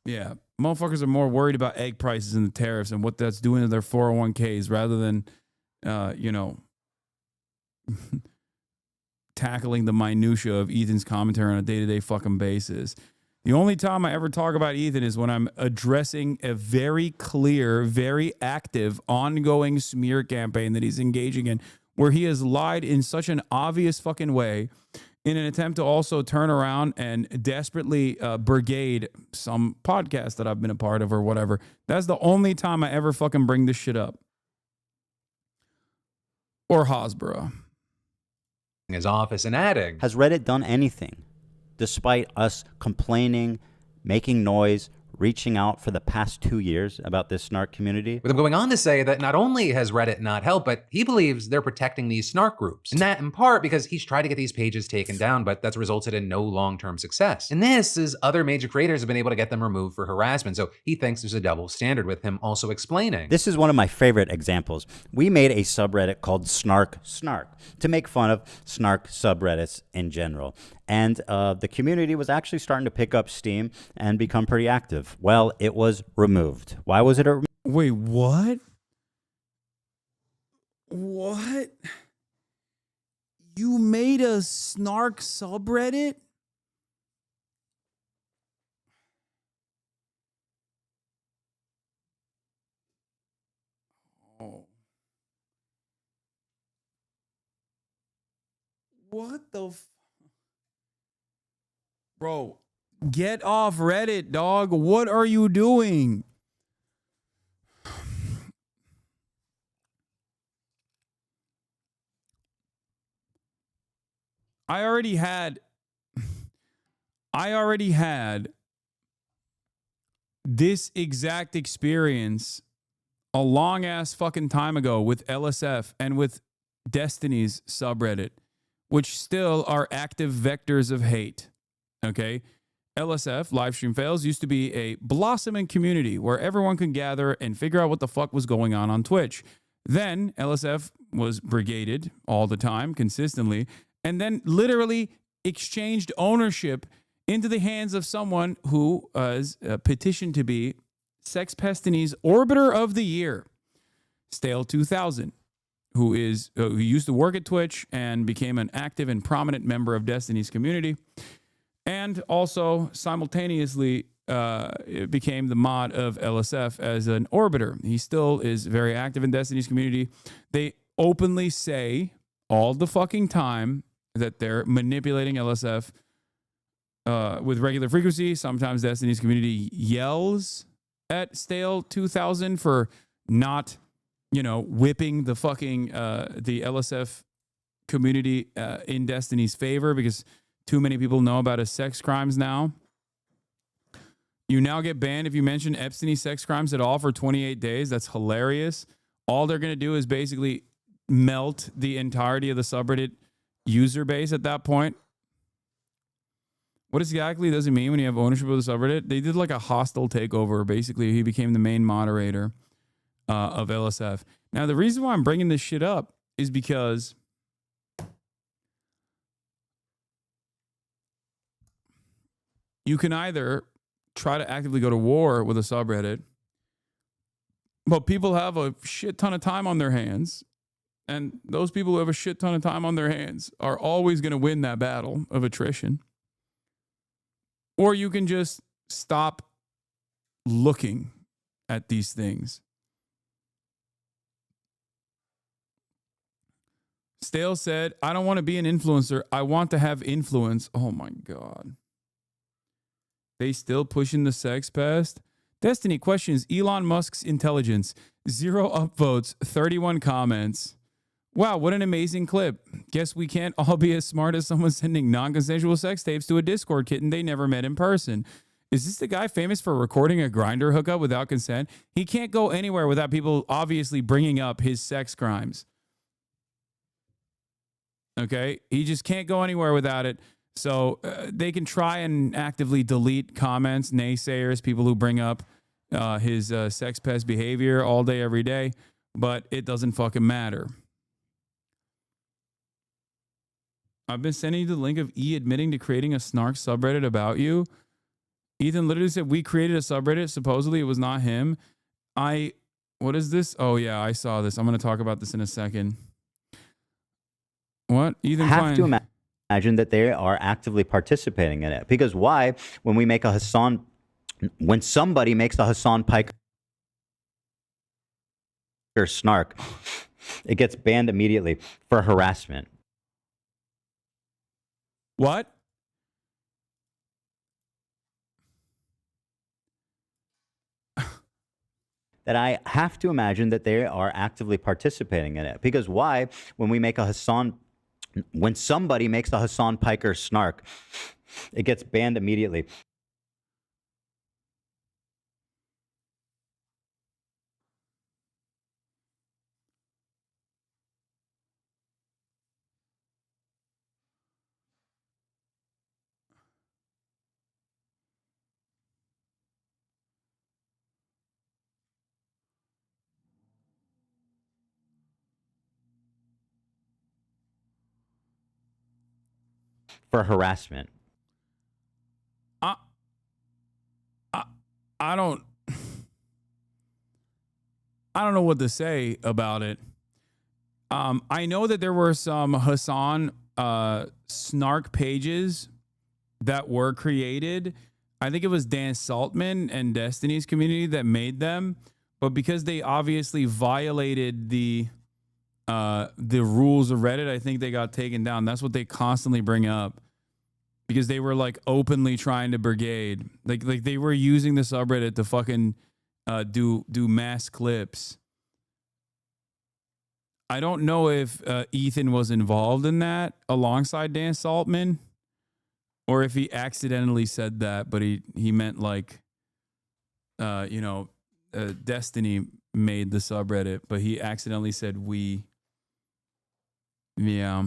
Yeah, motherfuckers are more worried about egg prices and the tariffs and what that's doing to their 401ks rather than, tackling the minutia of Ethan's commentary on a day-to-day fucking basis. The only time I ever talk about Ethan is when I'm addressing a very clear, very active, ongoing smear campaign that he's engaging in, where he has lied in such an obvious fucking way in an attempt to also turn around and desperately brigade some podcast that I've been a part of or whatever. That's the only time I ever fucking bring this shit up. Or Hasbro. His office and adding, has Reddit done anything? Despite us complaining, making noise, reaching out for the past 2 years about this snark community. With him going on to say that not only has Reddit not helped, but he believes they're protecting these snark groups. And that in part because he's tried to get these pages taken down, but that's resulted in no long-term success. And this is other major creators have been able to get them removed for harassment, so he thinks there's a double standard with him also explaining. This is one of my favorite examples. We made a subreddit called Snark to make fun of snark subreddits in general. And the community was actually starting to pick up steam and become pretty active. Well, it was removed. Why was it removed? Wait, what? What? You made a snark subreddit? Oh. What the Bro, get off Reddit, dog. What are you doing? I already had this exact experience a long ass fucking time ago with LSF and with Destiny's subreddit, which still are active vectors of hate. Okay. LSF, live stream fails, used to be a blossoming community where everyone could gather and figure out what the fuck was going on Twitch. Then LSF was brigaded all the time, consistently, and then literally exchanged ownership into the hands of someone who was petitioned to be Sex Pestini's Orbiter of the Year, Stale 2000, who used to work at Twitch and became an active and prominent member of Destiny's community, and also simultaneously it became the mod of LSF as an Orbiter. He still is very active in Destiny's community. They openly say all the fucking time that they're manipulating LSF with regular frequency. Sometimes Destiny's community yells at Stale 2000 for not, whipping the fucking the LSF community in Destiny's favor because too many people know about his sex crimes now. You now get banned if you mention Epstein's sex crimes at all for 28 days. That's hilarious. All they're going to do is basically melt the entirety of the subreddit user base at that point. What exactly does it mean when you have ownership of the subreddit? They did like a hostile takeover. Basically, he became the main moderator of LSF. Now, the reason why I'm bringing this shit up is because you can either try to actively go to war with a subreddit, but people have a shit ton of time on their hands. And those people who have a shit ton of time on their hands are always going to win that battle of attrition. Or you can just stop looking at these things. Stale said, I don't want to be an influencer. I want to have influence. Oh my God. They still pushing the sex pest? Destiny questions Elon Musk's intelligence. 0 upvotes, 31 comments. Wow, what an amazing clip. Guess we can't all be as smart as someone sending non-consensual sex tapes to a Discord kitten they never met in person. Is this the guy famous for recording a Grindr hookup without consent? He can't go anywhere without people obviously bringing up his sex crimes. Okay? He just can't go anywhere without it. So they can try and actively delete comments, naysayers, people who bring up his sex pest behavior all day, every day, but it doesn't fucking matter. I've been sending you the link of E admitting to creating a snark subreddit about you. Ethan literally said, we created a subreddit. Supposedly it was not him. What is this? Oh yeah, I saw this. I'm going to talk about this in a second. What? Ethan have Klein. to imagine that they are actively participating in it. Because why? When somebody makes a Hasan Piker snark, it gets banned immediately for harassment. What? That I have to imagine that they are actively participating in it. Because why? When somebody makes a Hasan Piker snark, it gets banned immediately. For harassment. I don't know what to say about it. I know that there were some Hasan snark pages that were created. I think it was Dan Saltman and Destiny's community that made them, but because they obviously violated the rules of Reddit, I think they got taken down. That's what they constantly bring up. Because they were like openly trying to brigade, like they were using the subreddit to fucking do mass clips. I don't know if Ethan was involved in that alongside Dan Saltman, or if he accidentally said that, but he meant like Destiny made the subreddit, but he accidentally said we. Yeah.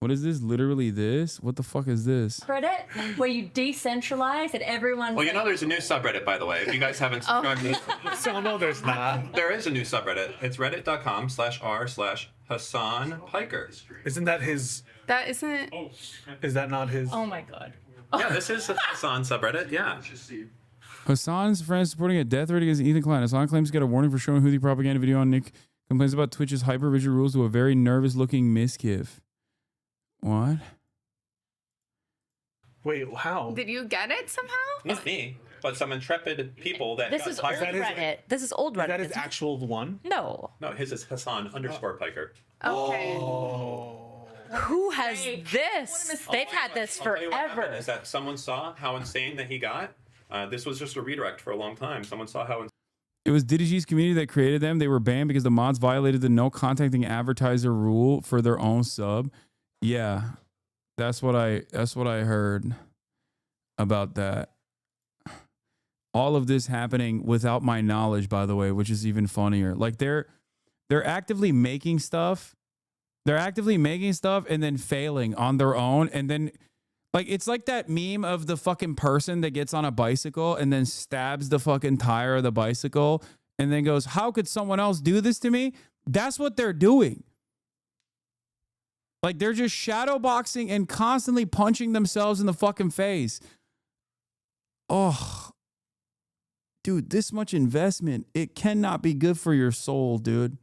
What is this? Literally this? What the fuck is this? Reddit, where you decentralize and everyone. Well, you know, there's a new subreddit, by the way. If you guys haven't subscribed to this. So, no, there's not. There is a new subreddit. It's reddit.com/r/Hasan Piker. Isn't that his? That isn't. Is that not his? Oh my god. Yeah, this is Hasan subreddit. Yeah. Hassan's friends supporting a death threat against Ethan Klein. Hassan claims to get a warning for showing Houthi propaganda video on Nick. Complains about Twitch's hyper-visual rules to a very nervous-looking miskiff. What? Wait, how? Did you get it somehow? Not me, but some intrepid people that This got is old fired. Reddit. This is old Reddit. That is actual one? No. No, his is Hasan_Piker. Okay. Who has this? They've had this I'll tell you what forever. happened is that someone saw how insane that he got. This was just a redirect for a long time. Someone saw how It was DDG's community that created them. They were banned because the mods violated the no contacting advertiser rule for their own sub. Yeah, that's what I heard about that. All of this happening without my knowledge, by the way, which is even funnier. Like they're actively making stuff. They're actively making stuff and then failing on their own. And then like it's like that meme of the fucking person that gets on a bicycle and then stabs the fucking tire of the bicycle and then goes, "How could someone else do this to me?" That's what they're doing. Like they're just shadow boxing and constantly punching themselves in the fucking face. Oh, dude, this much investment, it cannot be good for your soul, dude.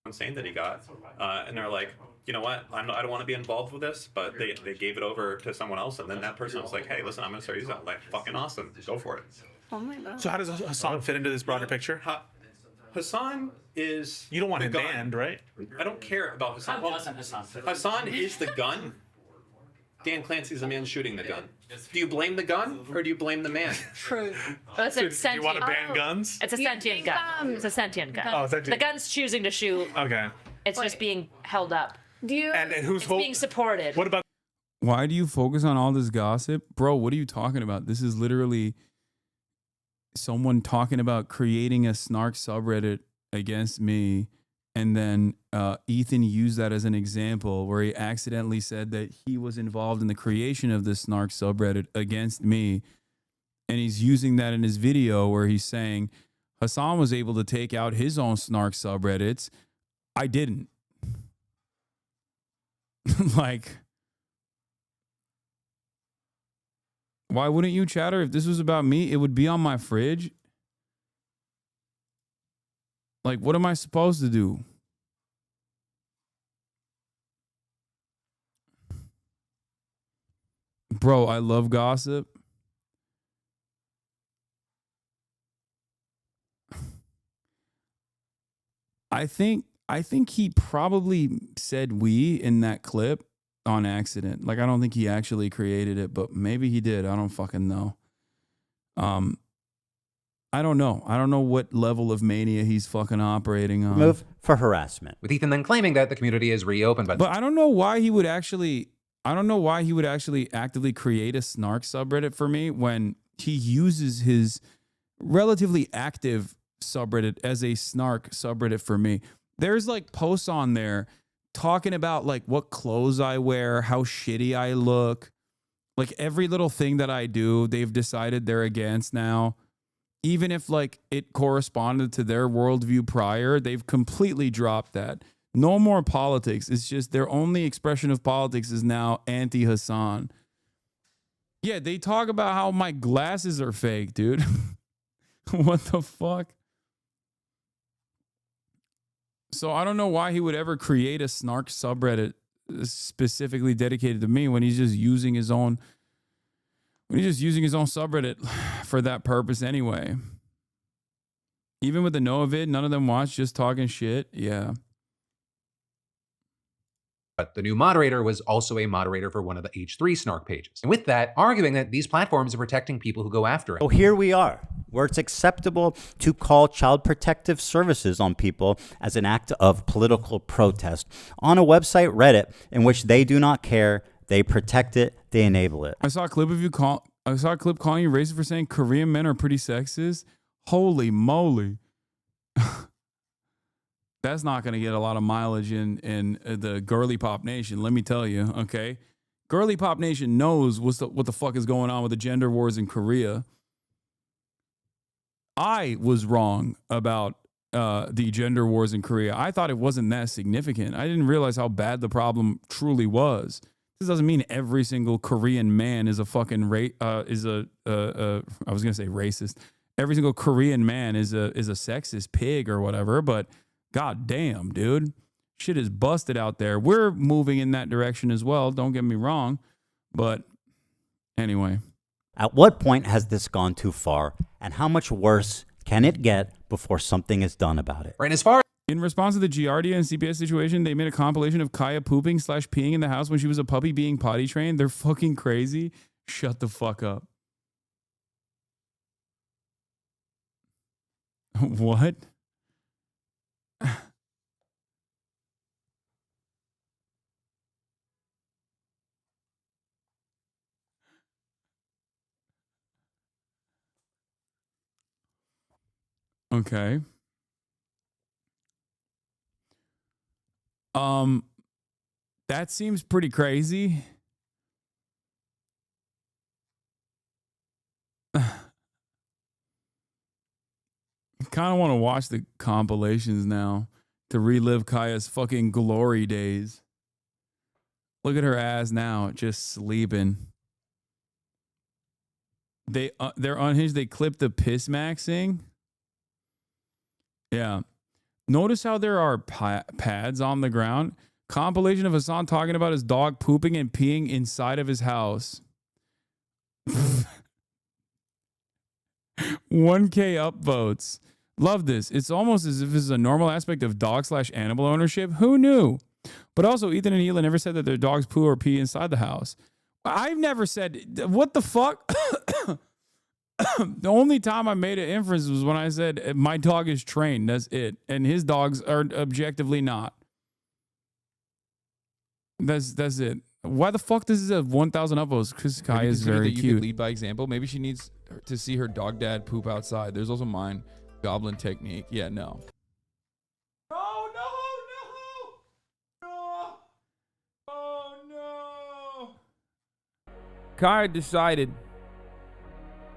insane that he got. And they're like, you know what? I don't want to be involved with this, but they gave it over to someone else. And then that person was like, hey, listen, I'm going to start using that. Like, fucking awesome. Go for it. Oh my god. So how does Hasan fit into this broader picture? Hasan is... You don't want the him gun. banned, right? I don't care about Hasan. Well, Hasan is the gun. Dan Clancy's the man shooting the gun. Do you blame the gun or do you blame the man? True. It's a sentient. Do you want to ban guns? It's a sentient gun. It's a sentient gun. Oh, sentient. The gun's choosing to shoot. Okay. It's just being held up. Do you? And who's it's being supported. What about? Why do you focus on all this gossip? Bro, what are you talking about? This is literally someone talking about creating a snark subreddit against me. And then Ethan used that as an example where he accidentally said that he was involved in the creation of this snark subreddit against me. And he's using that in his video where he's saying Hasan was able to take out his own snark subreddits. I didn't. Like, why wouldn't you, chatter? If this was about me, it would be on my fridge. Like, what am I supposed to do? Bro, I love gossip. I think he probably said we in that clip on accident. Like, I don't think he actually created it, but maybe he did. I don't fucking know. I don't know. I don't know what level of mania he's fucking operating on. Move for harassment. With Ethan then claiming that the community is reopened. But I don't know why he would actually... I don't know why he would actually actively create a snark subreddit for me when he uses his relatively active subreddit as a snark subreddit for me. There's like posts on there talking about like what clothes I wear, how shitty I look. Like every little thing that I do, they've decided they're against now. Even if like it corresponded to their worldview prior, they've completely dropped that. No more politics. It's just their only expression of politics is now anti-Hasan. Yeah, they talk about how my glasses are fake, dude. What the fuck? So I don't know why he would ever create a snark subreddit specifically dedicated to me when he's just using his own subreddit for that purpose anyway. Even with the Noah vid, none of them watch, just talking shit. Yeah. But the new moderator was also a moderator for one of the H3 snark pages. And with that, arguing that these platforms are protecting people who go after it. So here we are, where it's acceptable to call child protective services on people as an act of political protest on a website, Reddit, in which they do not care, they protect it, they enable it. I saw a clip of you I saw a clip calling you racist for saying Korean men are pretty sexist. Holy moly. That's not going to get a lot of mileage in the girly pop nation, let me tell you, okay? Girly pop nation knows what the fuck is going on with the gender wars in Korea. I was wrong about the gender wars in Korea. I thought it wasn't that significant. I didn't realize how bad the problem truly was. This doesn't mean every single Korean man is a fucking I was gonna say racist. Every single Korean man is a sexist pig or whatever. But god damn, dude, shit is busted out there. We're moving in that direction as well. Don't get me wrong, but anyway. At what point has this gone too far, and how much worse can it get before something is done about it? Right, as far in response to the Giardia and CPS situation, they made a compilation of Kaya pooping / peeing in the house when she was a puppy being potty trained. They're fucking crazy. Shut the fuck up. What? Okay. That seems pretty crazy. I kind of want to watch the compilations now to relive Kaya's fucking glory days. Look at her ass now, just sleeping. They're unhinged. They clipped the piss maxing. Yeah. Notice how there are pads on the ground. Compilation of Hasan talking about his dog pooping and peeing inside of his house. 1K upvotes. Love this. It's almost as if this is a normal aspect of dog / animal ownership. Who knew? But also, Ethan and Hila never said that their dogs poo or pee inside the house. I've never said, what the fuck? The only time I made an inference was when I said my dog is trained. That's it. And his dogs are objectively not. That's it. Why the fuck does this have 1,000 upvotes? Because Kai is very you cute. could lead by example. Maybe she needs to see her dog dad poop outside. There's also mine. Goblin technique. Yeah, no. Kai decided,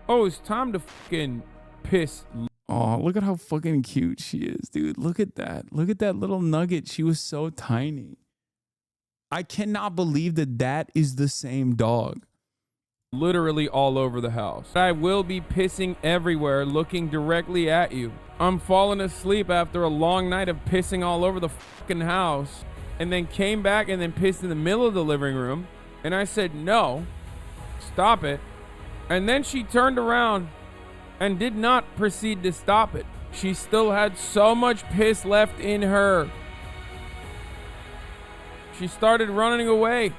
oh, it's time to fucking piss. Oh, look at how fucking cute she is, dude. Look at that. Look at that little nugget. She was so tiny. I cannot believe that that is the same dog. Literally all over the house. I will be pissing everywhere, looking directly at you. I'm falling asleep after a long night of pissing all over the fucking house, and then came back and then pissed in the middle of the living room. And I said, no, stop it. And then she turned around and did not proceed to stop it. She still had so much piss left in her. She started running away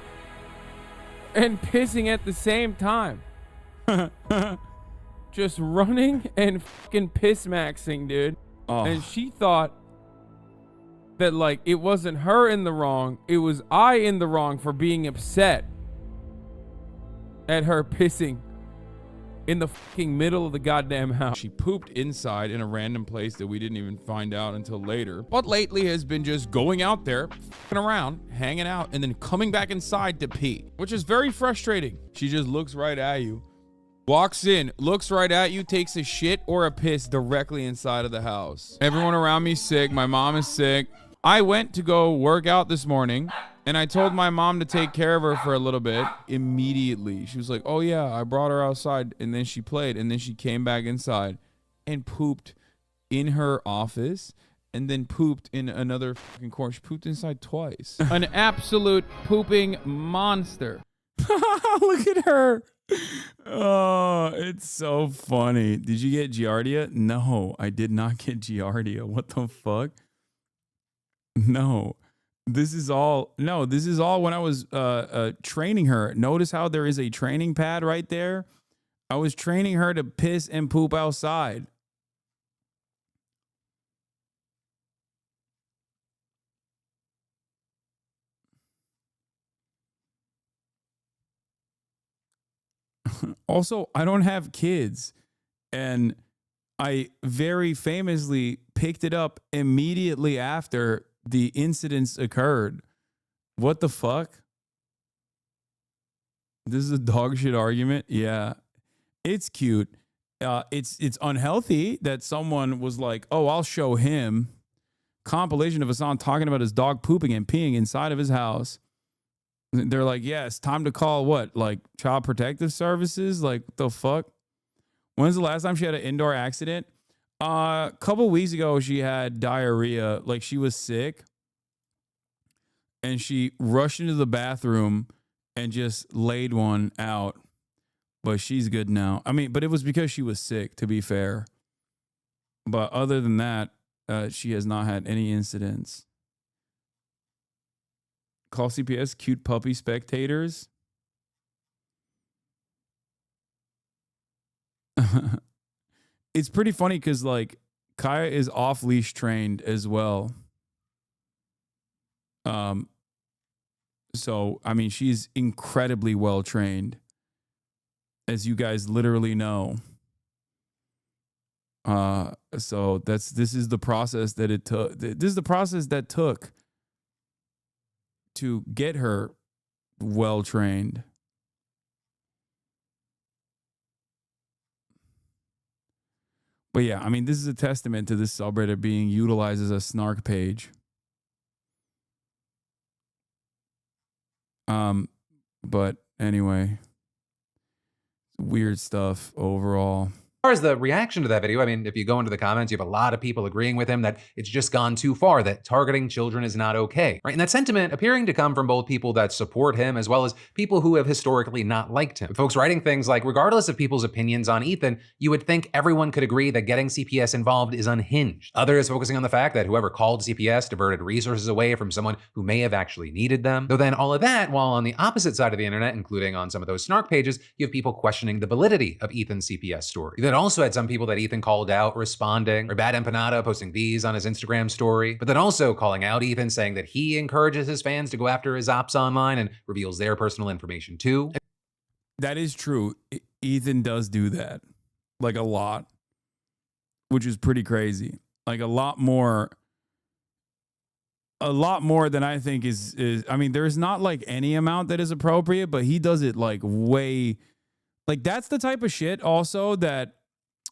and pissing at the same time. Just running and fucking piss maxing, dude. Oh. And she thought that, like, it wasn't her in the wrong. It was I in the wrong for being upset at her pissing in the fucking middle of the goddamn house. She pooped inside in a random place that we didn't even find out until later. But lately has been just going out there, fucking around, hanging out, and then coming back inside to pee, which is very frustrating. She just looks right at you, walks in, looks right at you, takes a shit or a piss directly inside of the house. Everyone around me's sick. My mom is sick. I went to go work out this morning, and I told my mom to take care of her for a little bit. Immediately, she was like, oh yeah, I brought her outside, and then she played, and then she came back inside and pooped in her office, and then pooped in another fucking corner. She pooped inside twice. An absolute pooping monster. Look at her. Oh, it's so funny. Did you get Giardia? No, I did not get Giardia. What the fuck? No. This is all when I was training her. Notice how there is a training pad right there? I was training her to piss and poop outside. Also, I don't have kids. And I very famously picked it up immediately after the incidents occurred. What the fuck? This is a dog shit argument. Yeah, it's cute. It's unhealthy that someone was like, "Oh, I'll show him." Compilation of Hasan talking about his dog pooping and peeing inside of his house. They're like, "Yeah, it's time to call what? Like Child Protective Services? Like the fuck?" When's the last time she had an indoor accident? A couple weeks ago, she had diarrhea. Like she was sick, and she rushed into the bathroom and just laid one out. But she's good now. I mean, but it was because she was sick, to be fair. But other than that, she has not had any incidents. Call CPS, cute puppy spectators. It's pretty funny because, like, Kaya is off-leash trained as well. So, I mean, she's incredibly well trained, as you guys literally know. So this is the process that it took. This is the process that took to get her well trained. But yeah, I mean, this is a testament to this subreddit being utilized as a snark page. But anyway, weird stuff overall. As far as the reaction to that video, I mean, if you go into the comments, you have a lot of people agreeing with him that it's just gone too far, that targeting children is not okay, right? And that sentiment appearing to come from both people that support him as well as people who have historically not liked him. Folks writing things like, regardless of people's opinions on Ethan, you would think everyone could agree that getting CPS involved is unhinged. Others focusing on the fact that whoever called CPS diverted resources away from someone who may have actually needed them. Though then all of that, while on the opposite side of the internet, including on some of those snark pages, you have people questioning the validity of Ethan's CPS story. You then also had some people that Ethan called out responding, or Bad Empanada posting these on his Instagram story, but then also calling out Ethan, saying that he encourages his fans to go after his ops online and reveals their personal information too. That is true. Ethan does do that, like a lot, which is pretty crazy. Like a lot more than I think is I mean, there's not like any amount that is appropriate, but he does it like way, like that's the type of shit also that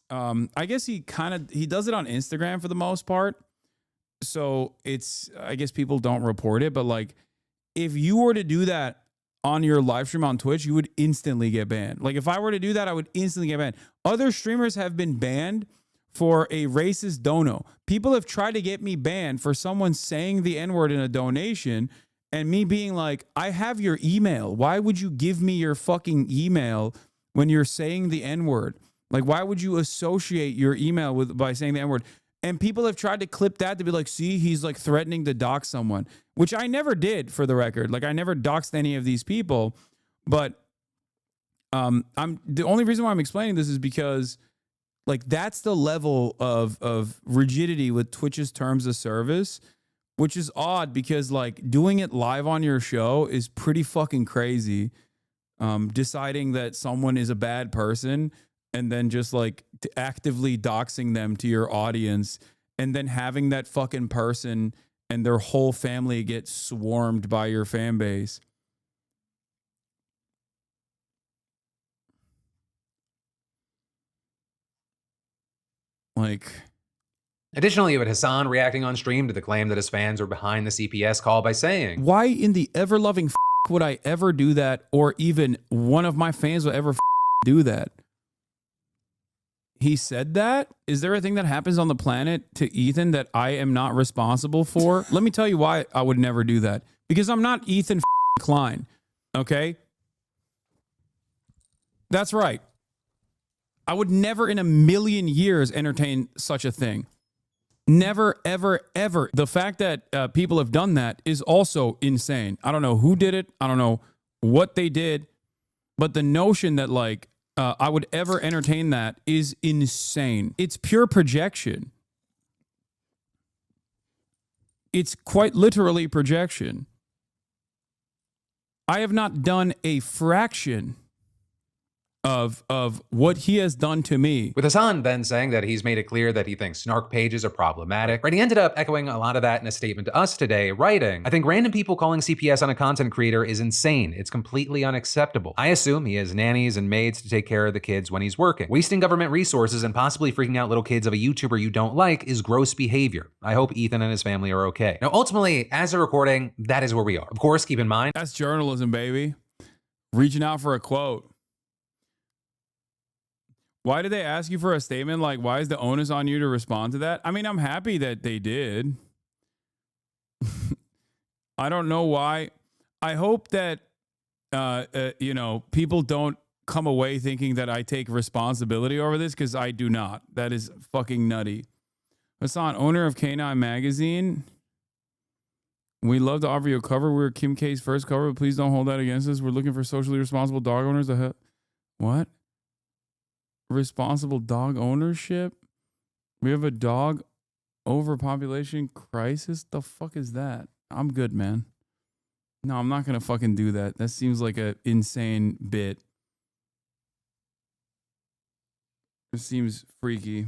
I guess he does it on Instagram for the most part. So it's, I guess people don't report it, but like if you were to do that on your live stream on Twitch, you would instantly get banned. Like if I were to do that, I would instantly get banned. Other streamers have been banned for a racist dono. People have tried to get me banned for someone saying the N-word in a donation and me being like, I have your email. Why would you give me your fucking email when you're saying the N-word? Like, why would you associate your email by saying the N-word? And people have tried to clip that to be like, see, he's like threatening to dox someone, which I never did, for the record. Like, I never doxed any of these people. But I'm the only reason why I'm explaining this is because, like, that's the level of rigidity with Twitch's terms of service, which is odd because, like, doing it live on your show is pretty fucking crazy. Deciding that someone is a bad person and then just like actively doxing them to your audience and then having that fucking person and their whole family get swarmed by your fan base. Like, additionally, you had Hasan reacting on stream to the claim that his fans were behind the CPS call by saying, why in the ever-loving would I ever do that, or even one of my fans would ever do that? He said that? Is there a thing that happens on the planet to Ethan that I am not responsible for? Let me tell you why I would never do that. Because I'm not Ethan Klein, okay? That's right. I would never in a million years entertain such a thing. Never, ever, ever. The fact that people have done that is also insane. I don't know who did it. I don't know what they did. But the notion that, like, I would ever entertain that is insane. It's pure projection. It's quite literally projection. I have not done a fraction of what he has done to me. With Hasan then saying that he's made it clear that he thinks snark pages are problematic. Right, he ended up echoing a lot of that in a statement to us today, writing, I think random people calling CPS on a content creator is insane. It's completely unacceptable. I assume he has nannies and maids to take care of the kids when he's working. Wasting government resources and possibly freaking out little kids of a YouTuber you don't like is gross behavior. I hope Ethan and his family are okay. Now, ultimately, as a recording, that is where we are. Of course, keep in mind, That's journalism, baby. Reaching out for a quote. Why did they ask you for a statement? Like, why is the onus on you to respond to that? I mean, I'm happy that they did. I don't know why. I hope that, you know, people don't come away thinking that I take responsibility over this, because I do not. That is fucking nutty. Hasan, owner of K9 Magazine. We love to offer you a cover. We're Kim K's first cover, but please don't hold that against us. We're looking for socially responsible dog owners. What? Responsible dog ownership? We have a dog overpopulation crisis? The fuck is that? I'm good, man. No, I'm not going to fucking do that. That seems like an insane bit. It seems freaky.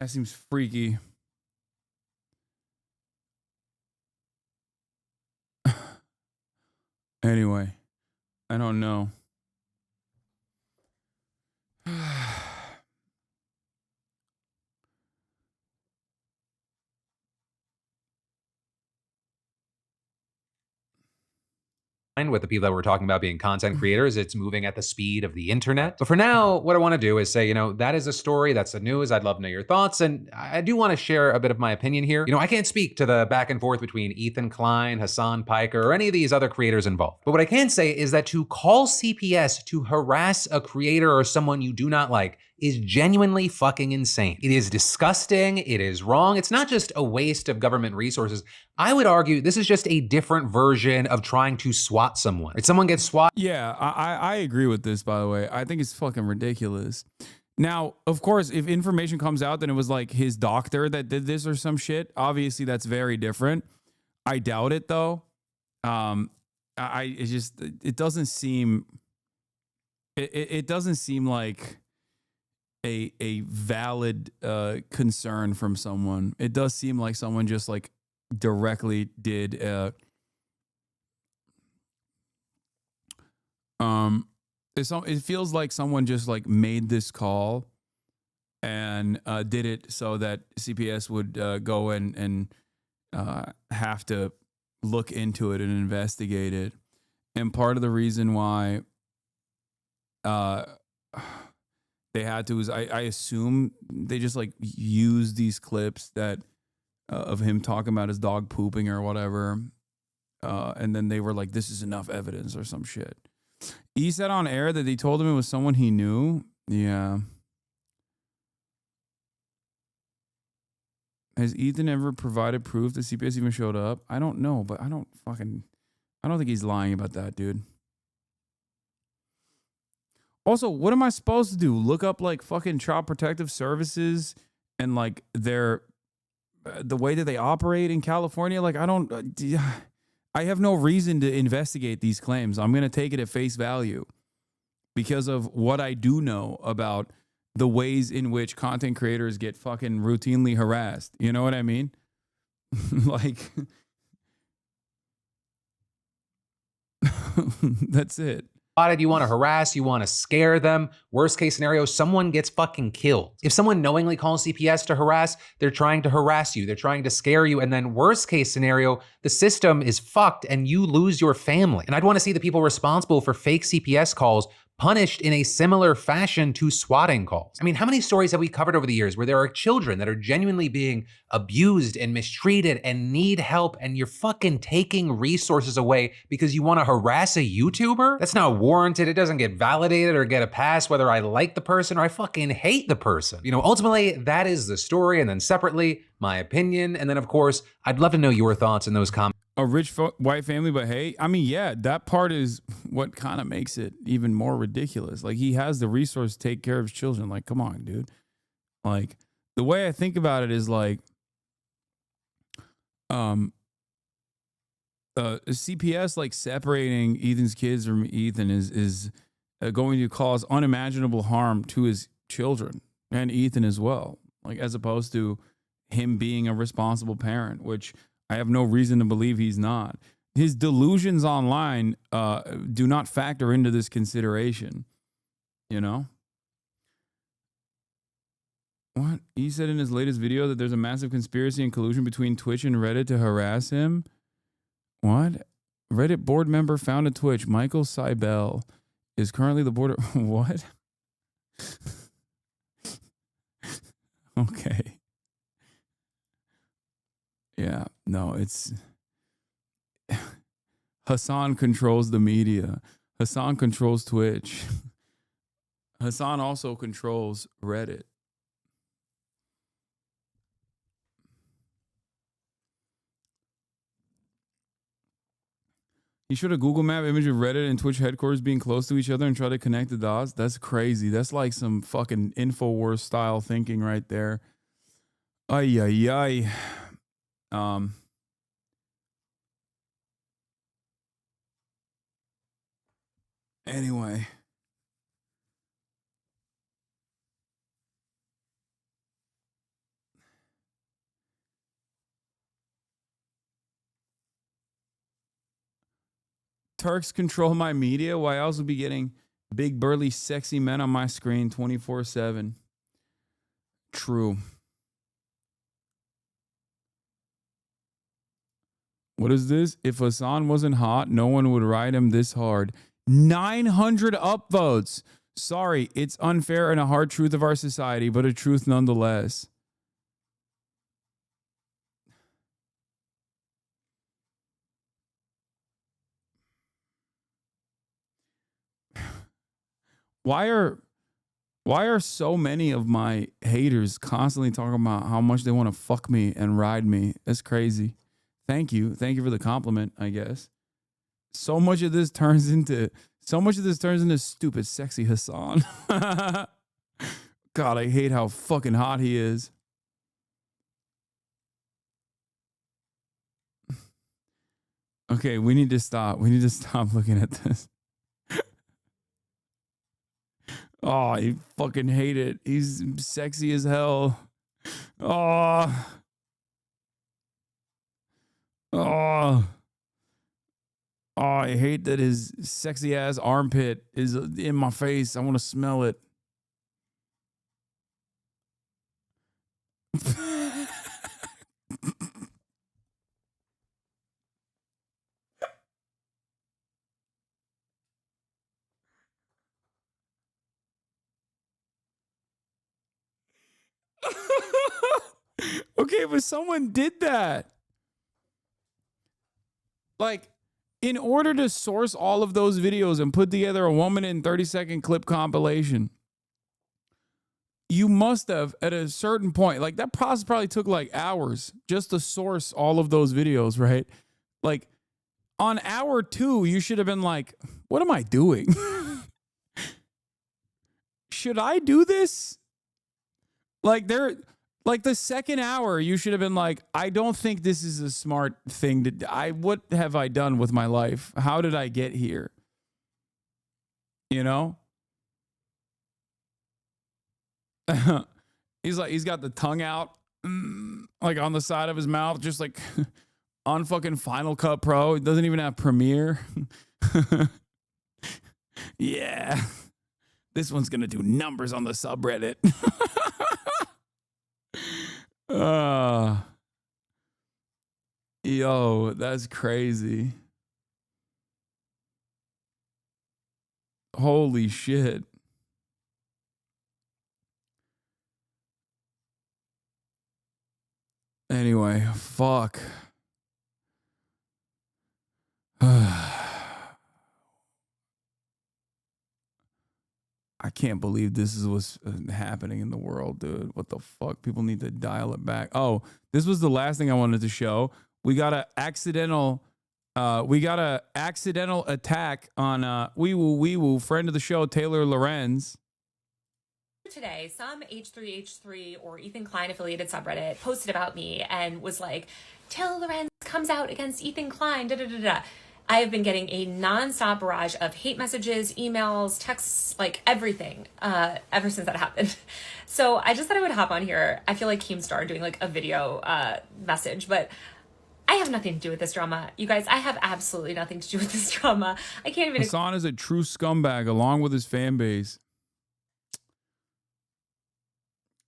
That seems freaky. Anyway, I don't know. with the people that we're talking about being content creators, it's moving at the speed of the internet. But for now, what I want to do is say, you know, that is a story, that's the news. I'd love to know your thoughts. And I do want to share a bit of my opinion here. You know, I can't speak to the back and forth between Ethan Klein, Hasan, Piker, or any of these other creators involved. But what I can say is that to call CPS to harass a creator or someone you do not like is genuinely fucking insane. It is disgusting, it is wrong. It's not just a waste of government resources. I would argue this is just a different version of trying to swat someone. If someone gets swat. Yeah, I agree with this, by the way. I think it's fucking ridiculous. Now, of course, if information comes out that it was like his doctor that did this or some shit, obviously that's very different. I doubt it though. It doesn't seem it doesn't seem like a valid concern from someone. It does seem like someone just like directly did it feels like someone just like made this call and did it so that CPS would go and have to look into it and investigate it. And part of the reason why they had to is I assume they just like use these clips that of him talking about his dog pooping or whatever. And then they were like, this is enough evidence or some shit. He said on air that they told him it was someone he knew. Yeah. Has Ethan ever provided proof that CPS even showed up? I don't know, but I don't think he's lying about that, dude. Also, what am I supposed to do? Look up like fucking Child Protective Services and like the way that they operate in California? Like, I have no reason to investigate these claims. I'm going to take it at face value because of what I do know about the ways in which content creators get fucking routinely harassed. You know what I mean? Like, that's it. You want to harass, you want to scare them. Worst case scenario, someone gets fucking killed. If someone knowingly calls CPS to harass, they're trying to harass you, they're trying to scare you, and then worst case scenario, the system is fucked and you lose your family. And I'd want to see the people responsible for fake CPS calls punished in a similar fashion to swatting calls. I mean, how many stories have we covered over the years where there are children that are genuinely being abused and mistreated and need help, and you're fucking taking resources away because you want to harass a YouTuber? That's not warranted. It doesn't get validated or get a pass whether I like the person or I fucking hate the person. You know, ultimately, that is the story, and then separately, my opinion, and then of course, I'd love to know your thoughts in those comments. A rich white family, but hey, I mean, yeah, that part is what kind of makes it even more ridiculous. Like, he has the resource to take care of his children. Like, come on, dude. Like, the way I think about it is like, CPS like separating Ethan's kids from Ethan is going to cause unimaginable harm to his children and Ethan as well. Like as opposed to him being a responsible parent, which I have no reason to believe he's not. His delusions online do not factor into this consideration. You know? What? He said in his latest video that there's a massive conspiracy and collusion between Twitch and Reddit to harass him. What? Reddit board member found at Twitch, Michael Seibel, is currently the board of... What? Okay. Yeah, no, it's... Hasan controls the media. Hasan controls Twitch. Hasan also controls Reddit. He showed a Google map image of Reddit and Twitch headquarters being close to each other and tried to connect the dots. That's crazy. That's like some fucking InfoWars style thinking right there. Ay, ay, ay. Anyway. Turks control my media. Why else would be getting big, burly, sexy men on my screen 24/7? True. What is this? If Hasan wasn't hot, no one would ride him this hard. 900 upvotes. Sorry, it's unfair and a hard truth of our society, but a truth nonetheless. Why are so many of my haters constantly talking about how much they want to fuck me and ride me? That's crazy. Thank you. Thank you for the compliment, I guess. So much of this turns into stupid sexy Hasan. God, I hate how fucking hot he is. Okay, we need to stop. We need to stop looking at this. Oh, I fucking hate it. He's sexy as hell. Oh. Oh. Oh, I hate that his sexy ass armpit is in my face. I want to smell it. Okay, but someone did that. Like, in order to source all of those videos and put together a 1 minute and 30-second clip compilation, you must have, at a certain point, like that process probably took like hours just to source all of those videos, right? Like, on hour 2, you should have been like, what am I doing? Should I do this? Like the second hour, you should have been like, I don't think this is a smart thing to do. What have I done with my life? How did I get here? You know? He's got the tongue out, like on the side of his mouth, just like on fucking Final Cut Pro. It doesn't even have Premiere. Yeah. This one's going to do numbers on the subreddit. Yo, that's crazy. Holy shit. Anyway, fuck. I can't believe this is what's happening in the world, dude. What the fuck? People need to dial it back. Oh, this was the last thing I wanted to show. We got an accidental attack on Wee Woo, friend of the show, Taylor Lorenz. Today, some H3H3 or Ethan Klein affiliated subreddit posted about me and was like, Taylor Lorenz comes out against Ethan Klein, da da da da. I have been getting a nonstop barrage of hate messages, emails, texts, like everything, ever since that happened. So I just thought I would hop on here. I feel like Keemstar doing like a video message, but I have nothing to do with this drama. You guys, I have absolutely nothing to do with this drama. I can't even... Hasan is a true scumbag along with his fan base.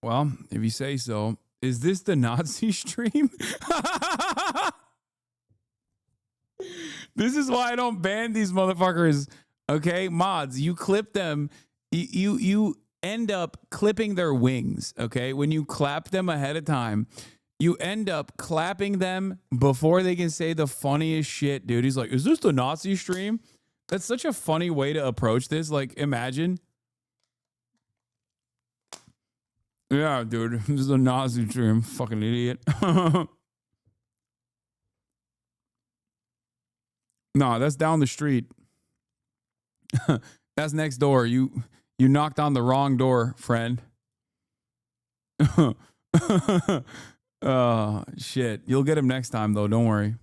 Well, if you say so. Is this the Nazi stream? This is why I don't ban these motherfuckers. Okay, mods, you clip them. You end up clipping their wings. Okay, when you clap them ahead of time, you end up clapping them before they can say the funniest shit, dude. He's like, "Is this the Nazi stream?" That's such a funny way to approach this. Like, imagine. Yeah, dude, this is a Nazi stream. Fucking idiot. No, that's down the street. That's next door. You knocked on the wrong door, friend. Oh, shit. You'll get him next time, though. Don't worry.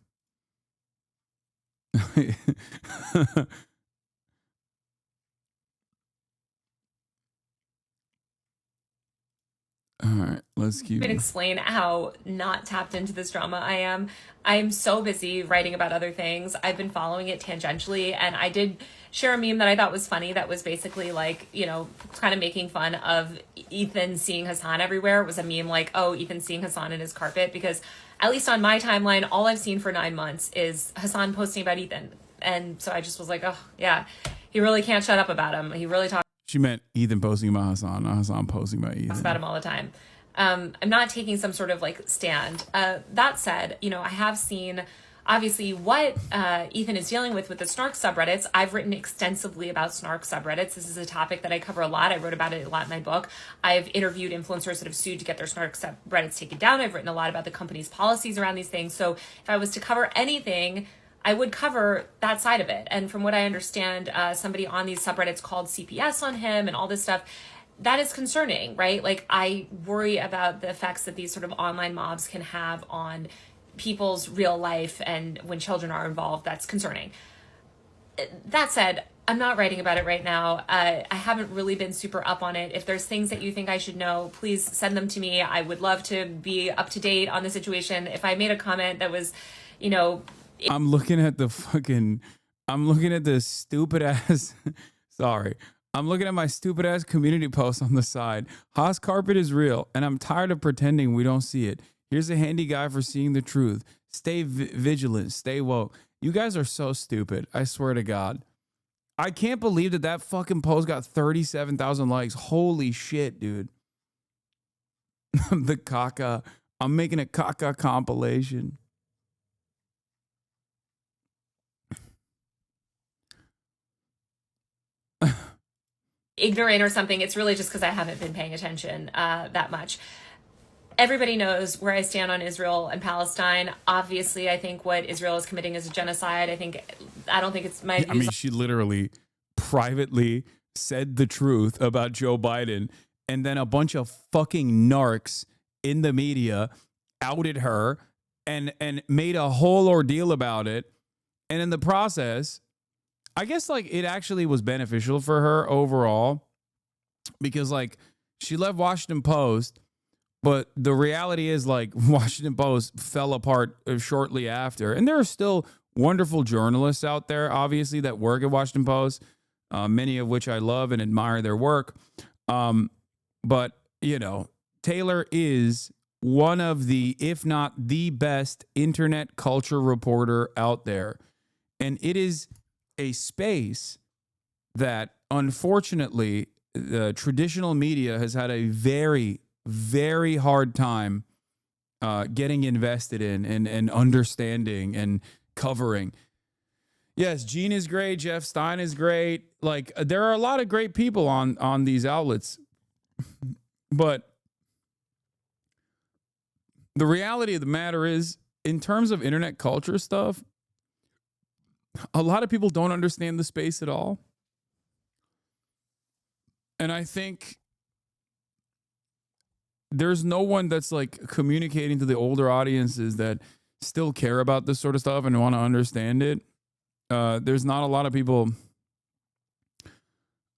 All right, let's keep. Even explain how not tapped into this drama I am. I'm so busy writing about other things. I've been following it tangentially, and I did share a meme that I thought was funny that was basically like, you know, kind of making fun of Ethan seeing Hasan everywhere. It was a meme like, oh, Ethan seeing Hasan in his carpet, because at least on my timeline, all I've seen for 9 months is Hasan posting about Ethan. And so I just was like, oh, yeah, he really can't shut up about him. He really talks She meant Ethan posting about Hasan, not Hasan posting about Ethan. about him all the time. I'm not taking some sort of like stand. That said, you know, I have seen obviously what Ethan is dealing with the snark subreddits. I've written extensively about snark subreddits. This is a topic that I cover a lot. I wrote about it a lot in my book. I've interviewed influencers that have sued to get their snark subreddits taken down. I've written a lot about the company's policies around these things. So if I was to cover anything, I would cover that side of it. And from what I understand, somebody on these subreddits called CPS on him and all this stuff. That is concerning, right? Like, I worry about the effects that these sort of online mobs can have on people's real life, and when children are involved, that's concerning. That said, I'm not writing about it right now. I haven't really been super up on it. If there's things that you think I should know, please send them to me. I would love to be up to date on the situation. If I made a comment that was, you know... I'm looking at the stupid ass... Sorry. I'm looking at my stupid ass community post on the side. Haas carpet is real, and I'm tired of pretending we don't see it. Here's a handy guide for seeing the truth. Stay vigilant. Stay woke. You guys are so stupid. I swear to God. I can't believe that fucking post got 37,000 likes. Holy shit, dude. The caca. I'm making a caca compilation. Ignorant or something. It's really just because I haven't been paying attention that much. Everybody knows where I stand on Israel and Palestine. Obviously, I think what Israel is committing is a genocide. I don't think it's my... I mean, she literally privately said the truth about Joe Biden, and then a bunch of fucking narcs in the media outed her and made a whole ordeal about it. And in the process... I guess like it actually was beneficial for her overall, because like she left Washington Post, but the reality is like Washington Post fell apart shortly after. And there are still wonderful journalists out there, obviously, that work at Washington Post, many of which I love and admire their work. But, you know, Taylor is one of the, if not the best internet culture reporter out there. And it is a space that, unfortunately, the traditional media has had a very, very hard time getting invested in and understanding and covering. Yes, Gene is great. Jeff Stein is great. Like, there are a lot of great people on these outlets. But the reality of the matter is, in terms of internet culture stuff, a lot of people don't understand the space at all. And I think there's no one that's like communicating to the older audiences that still care about this sort of stuff and want to understand it. There's not a lot of people.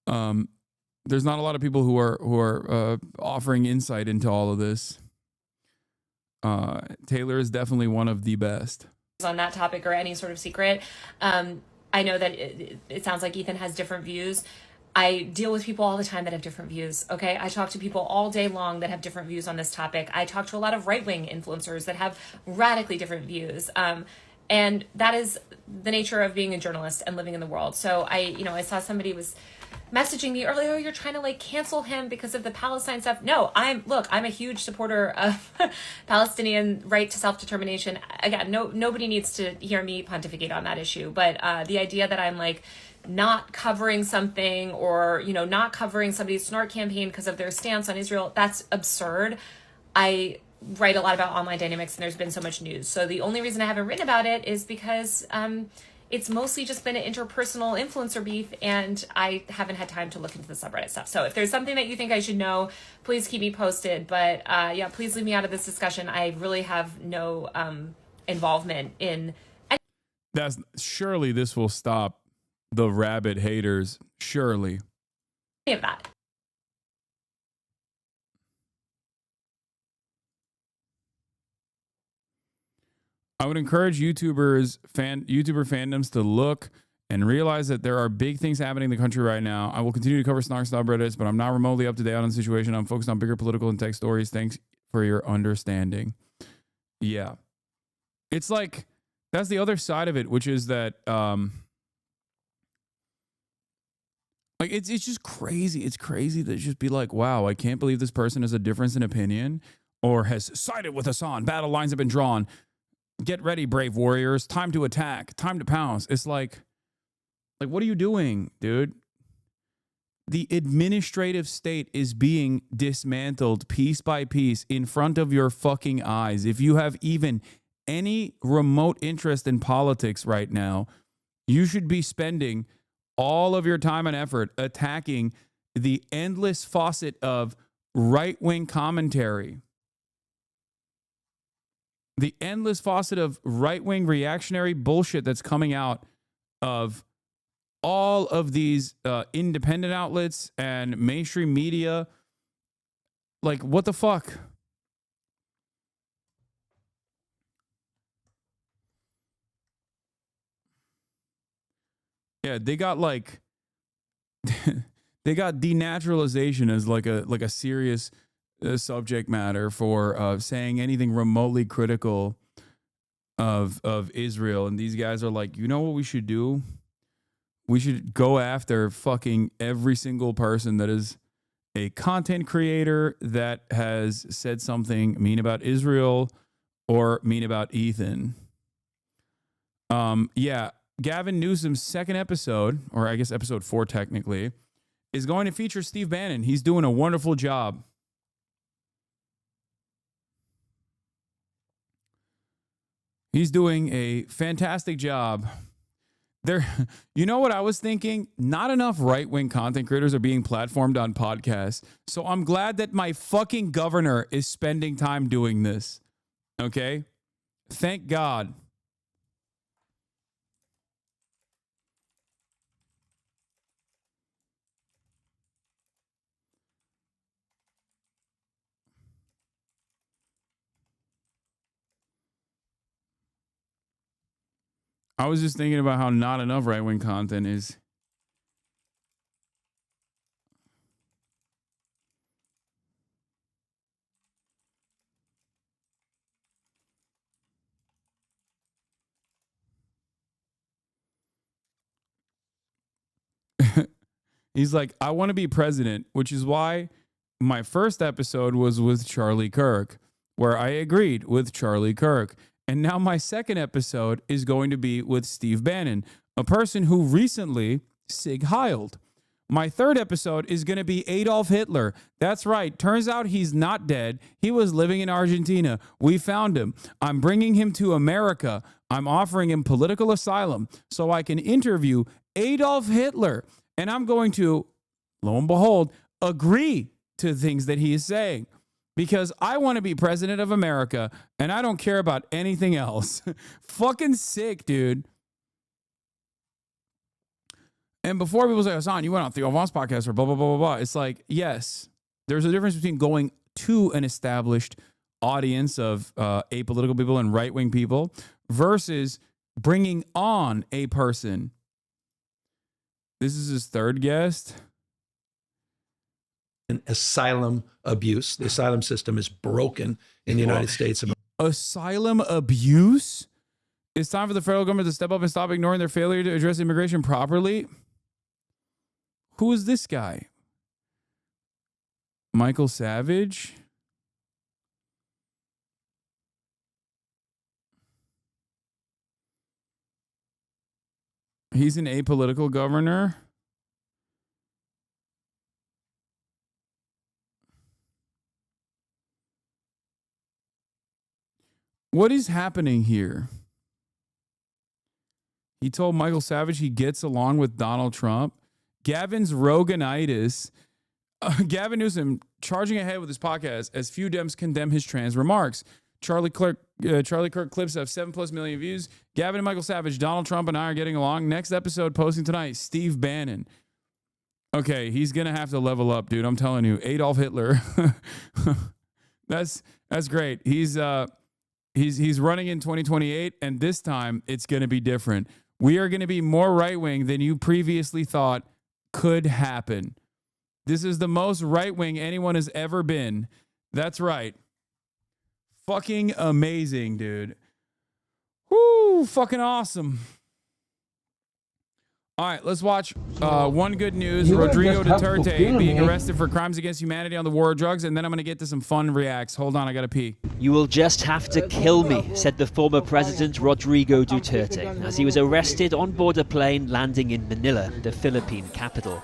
There's not a lot of people who are offering insight into all of this. Taylor is definitely one of the best on that topic or any sort of secret. I know that it sounds like Ethan has different views. I deal with people all the time that have different views. Okay. I talk to people all day long that have different views on this topic. I talk to a lot of right-wing influencers that have radically different views. And that is the nature of being a journalist and living in the world. So I saw somebody was messaging me earlier, oh, you're trying to like cancel him because of the Palestine stuff. No, I'm a huge supporter of Palestinian right to self-determination. Again, nobody needs to hear me pontificate on that issue. But the idea that I'm like not covering something or, not covering somebody's snark campaign because of their stance on Israel, that's absurd. I write a lot about online dynamics and there's been so much news. So the only reason I haven't written about it is because it's mostly just been an interpersonal influencer beef and I haven't had time to look into the subreddit stuff. So if there's something that you think I should know, please keep me posted. But yeah, please leave me out of this discussion. I really have no involvement in surely this will stop the rabid haters. Surely. Any of that. I would encourage YouTuber fandoms to look and realize that there are big things happening in the country right now. I will continue to cover snark subreddits, but I'm not remotely up to date on the situation. I'm focused on bigger political and tech stories. Thanks for your understanding. Yeah. It's like, that's the other side of it, which is that, like, it's just crazy. It's crazy to just be like, wow, I can't believe this person has a difference in opinion or has sided with Hasan. Battle lines have been drawn. Get ready, brave warriors. Time to attack. Time to pounce. It's like, what are you doing, dude? The administrative state is being dismantled piece by piece in front of your fucking eyes. If you have even any remote interest in politics right now, you should be spending all of your time and effort attacking the endless faucet of right-wing commentary. The endless faucet of right-wing reactionary bullshit that's coming out of all of these independent outlets and mainstream media. Like, what the fuck? Yeah, they got like they got denaturalization as like a serious subject matter for saying anything remotely critical of Israel, and these guys are like, you know what we should do? We should go after fucking every single person that is a content creator that has said something mean about Israel or mean about Ethan. Yeah, Gavin Newsom's second episode, or I guess episode 4 technically, is going to feature Steve Bannon. He's doing a wonderful job. He's doing a fantastic job. You know what I was thinking? Not enough right-wing content creators are being platformed on podcasts. So I'm glad that my fucking governor is spending time doing this. Okay? Thank God. I was just thinking about how not enough right-wing content is. He's like, I want to be president, which is why my first episode was with Charlie Kirk, where I agreed with Charlie Kirk. And now my second episode is going to be with Steve Bannon, a person who recently Sig Heiled. My third episode is going to be Adolf Hitler. That's right. Turns out he's not dead. He was living in Argentina. We found him. I'm bringing him to America. I'm offering him political asylum so I can interview Adolf Hitler. And I'm going to, lo and behold, agree to things that he is saying. because I want to be president of America and I don't care about anything else. Fucking sick, dude. And before people say, Hasan, you went on Theo Von's podcast or blah, blah, blah, blah, blah. It's like, yes, there's a difference between going to an established audience of apolitical people and right-wing people versus bringing on a person. This is his third guest. Asylum abuse. The asylum system is broken in the United States. Asylum abuse? It's time for the federal government to step up and stop ignoring their failure to address immigration properly. Who is this guy? Michael Savage? He's an apolitical governor. What is happening here? He told Michael Savage he gets along with Donald Trump. Gavin's Roganitis. Gavin Newsom charging ahead with his podcast as few Dems condemn his trans remarks. Charlie Kirk clips have 7+ million views. Gavin and Michael Savage, Donald Trump and I are getting along. Next episode posting tonight, Steve Bannon. Okay, he's going to have to level up, dude. I'm telling you, Adolf Hitler. That's great. He's running in 2028, and this time it's going to be different. We are going to be more right-wing than you previously thought could happen. This is the most right-wing anyone has ever been. That's right. Fucking amazing, dude. Woo, fucking awesome. All right, let's watch one good news. Rodrigo Duterte being arrested for crimes against humanity on the war of drugs, and then I'm going to get to some fun reacts. Hold on, I got to pee. You will just have to kill me, said the former president Rodrigo Duterte as he was arrested on board a plane landing in Manila, the Philippine capital.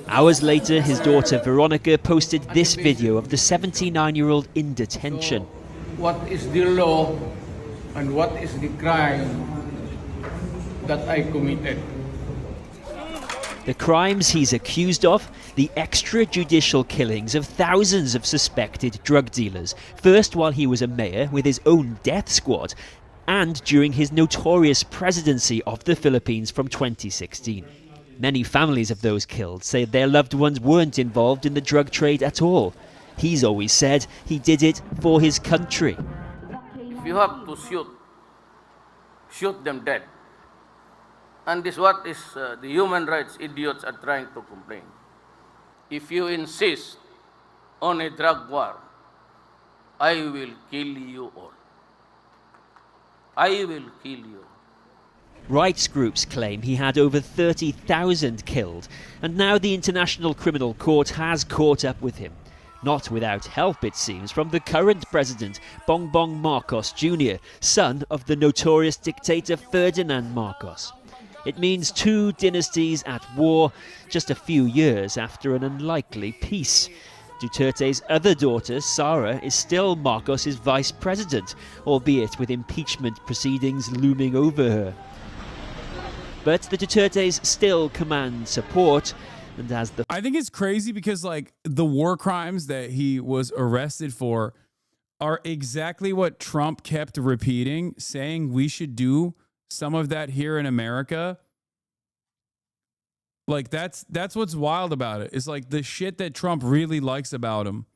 Hours later, his daughter Veronica posted this video of the 79-year-old in detention. What is the law and what is the crime that I committed? The crimes he's accused of, the extrajudicial killings of thousands of suspected drug dealers, first while he was a mayor with his own death squad, and during his notorious presidency of the Philippines from 2016. Many families of those killed say their loved ones weren't involved in the drug trade at all. He's always said he did it for his country. If you have to shoot them dead. And this is what is the human rights idiots are trying to complain. If you insist on a drug war, I will kill you all. I will kill you. Rights groups claim he had over 30,000 killed, and now the International Criminal Court has caught up with him. Not without help, it seems, from the current president, Bongbong Marcos Jr., son of the notorious dictator Ferdinand Marcos. It means two dynasties at war just a few years after an unlikely peace. Duterte's other daughter, Sara, is still Marcos's vice president, albeit with impeachment proceedings looming over her. But the Dutertes still command support, and as the... I think it's crazy because, like, the war crimes that he was arrested for are exactly what Trump kept repeating, saying we should do some of that here in America. Like, that's what's wild about it. It's like the shit that Trump really likes about him.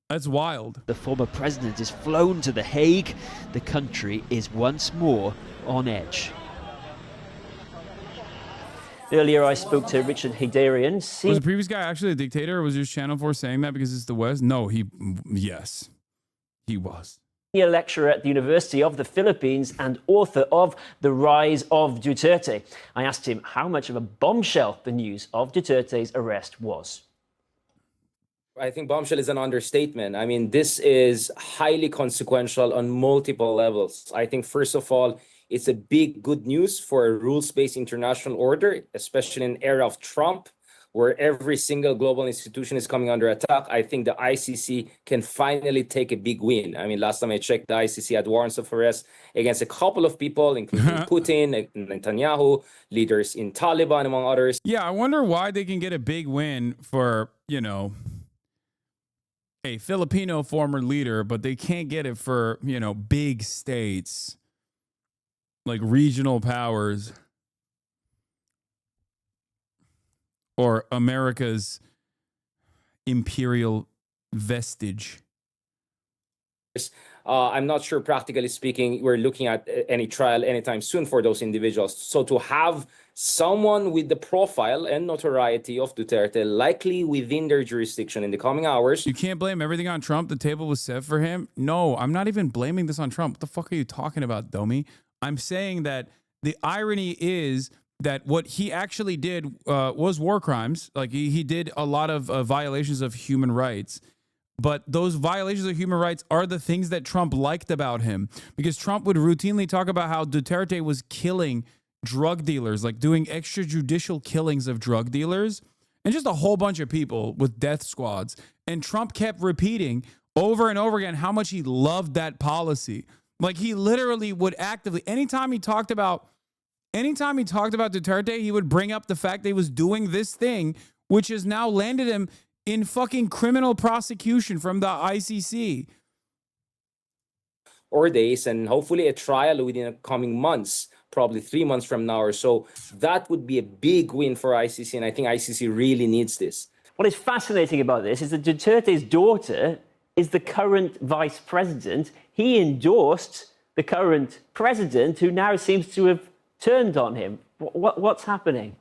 That's wild. The former president is flown to The Hague. The country is once more on edge. Earlier, I spoke to Richard Hidarian. Was the previous guy actually a dictator, or was just Channel 4 saying that because it's the West? No, yes, he was. Senior lecturer at the University of the Philippines and author of The Rise of Duterte. I asked him how much of a bombshell the news of Duterte's arrest was. I think bombshell is an understatement. I mean, this is highly consequential on multiple levels. I think, first of all, it's a big good news for a rules-based international order, especially in an era of Trump, where every single global institution is coming under attack, I think the ICC can finally take a big win. I mean, last time I checked, the ICC had warrants of arrest against a couple of people, including Putin, Netanyahu, leaders in Taliban, among others. Yeah, I wonder why they can get a big win for, you know, a Filipino former leader, but they can't get it for, you know, big states like regional powers or America's imperial vestige. I'm not sure, practically speaking, we're looking at any trial anytime soon for those individuals. So to have someone with the profile and notoriety of Duterte likely within their jurisdiction in the coming hours. You can't blame everything on Trump. The table was set for him. No, I'm not even blaming this on Trump. What the fuck are you talking about, dummy? I'm saying that the irony is that what he actually did was war crimes. Like he did a lot of violations of human rights. But those violations of human rights are the things that Trump liked about him, because Trump would routinely talk about how Duterte was killing drug dealers, like doing extrajudicial killings of drug dealers and just a whole bunch of people with death squads. And Trump kept repeating over and over again how much he loved that policy. Like he literally would actively, anytime he talked about Duterte, he would bring up the fact that he was doing this thing, which has now landed him in fucking criminal prosecution from the ICC. Or days, and hopefully a trial within the coming months, probably 3 months from now or so. That would be a big win for ICC, and I think ICC really needs this. What is fascinating about this is that Duterte's daughter is the current vice president. He endorsed the current president, who now seems to have turned on him. What's happening?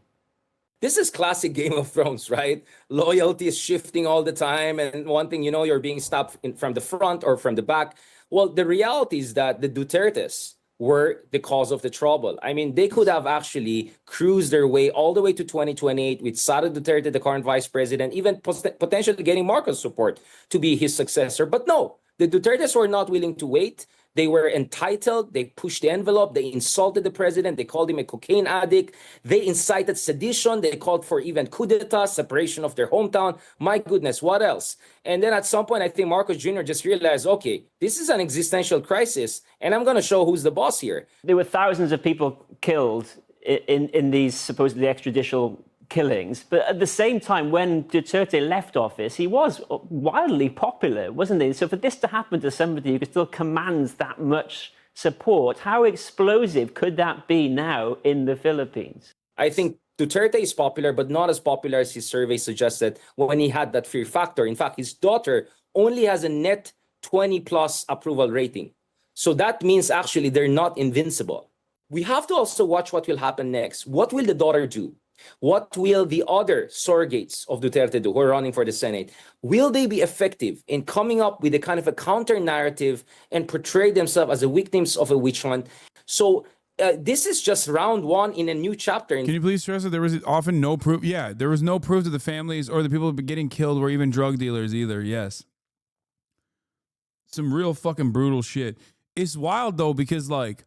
This is classic Game of Thrones, right? Loyalty is shifting all the time. And one thing, you know, you're being stopped from the front or from the back. Well, the reality is that the Dutertes were the cause of the trouble. I mean, they could have actually cruised their way all the way to 2028 with Sara Duterte, the current vice president, even potentially getting Marcos' support to be his successor. But no, the Dutertes were not willing to wait. They were entitled. They pushed the envelope. They insulted the president. They called him a cocaine addict. They incited sedition. They called for even coup d'etat, separation of their hometown. My goodness, what else? And then at some point, I think Marcos Jr. just realized, okay, this is an existential crisis, and I'm going to show who's the boss here. There were thousands of people killed in these supposedly extrajudicial killings. But at the same time, when Duterte left office, he was wildly popular, wasn't he? So for this to happen to somebody who still commands that much support, how explosive could that be now in the Philippines? I think Duterte is popular, but not as popular as his survey suggested when he had that fear factor. In fact, his daughter only has a net 20+ approval rating. So that means actually they're not invincible. We have to also watch what will happen next. What will the daughter do? What will the other surrogates of Duterte do who are running for the Senate? Will they be effective in coming up with a kind of a counter narrative and portray themselves as the victims of a witch hunt? So this is just round one in a new chapter. Can you please stress that there was often no proof? Yeah, there was no proof that the families or the people getting killed were even drug dealers either. Yes. Some real fucking brutal shit. It's wild though, because like,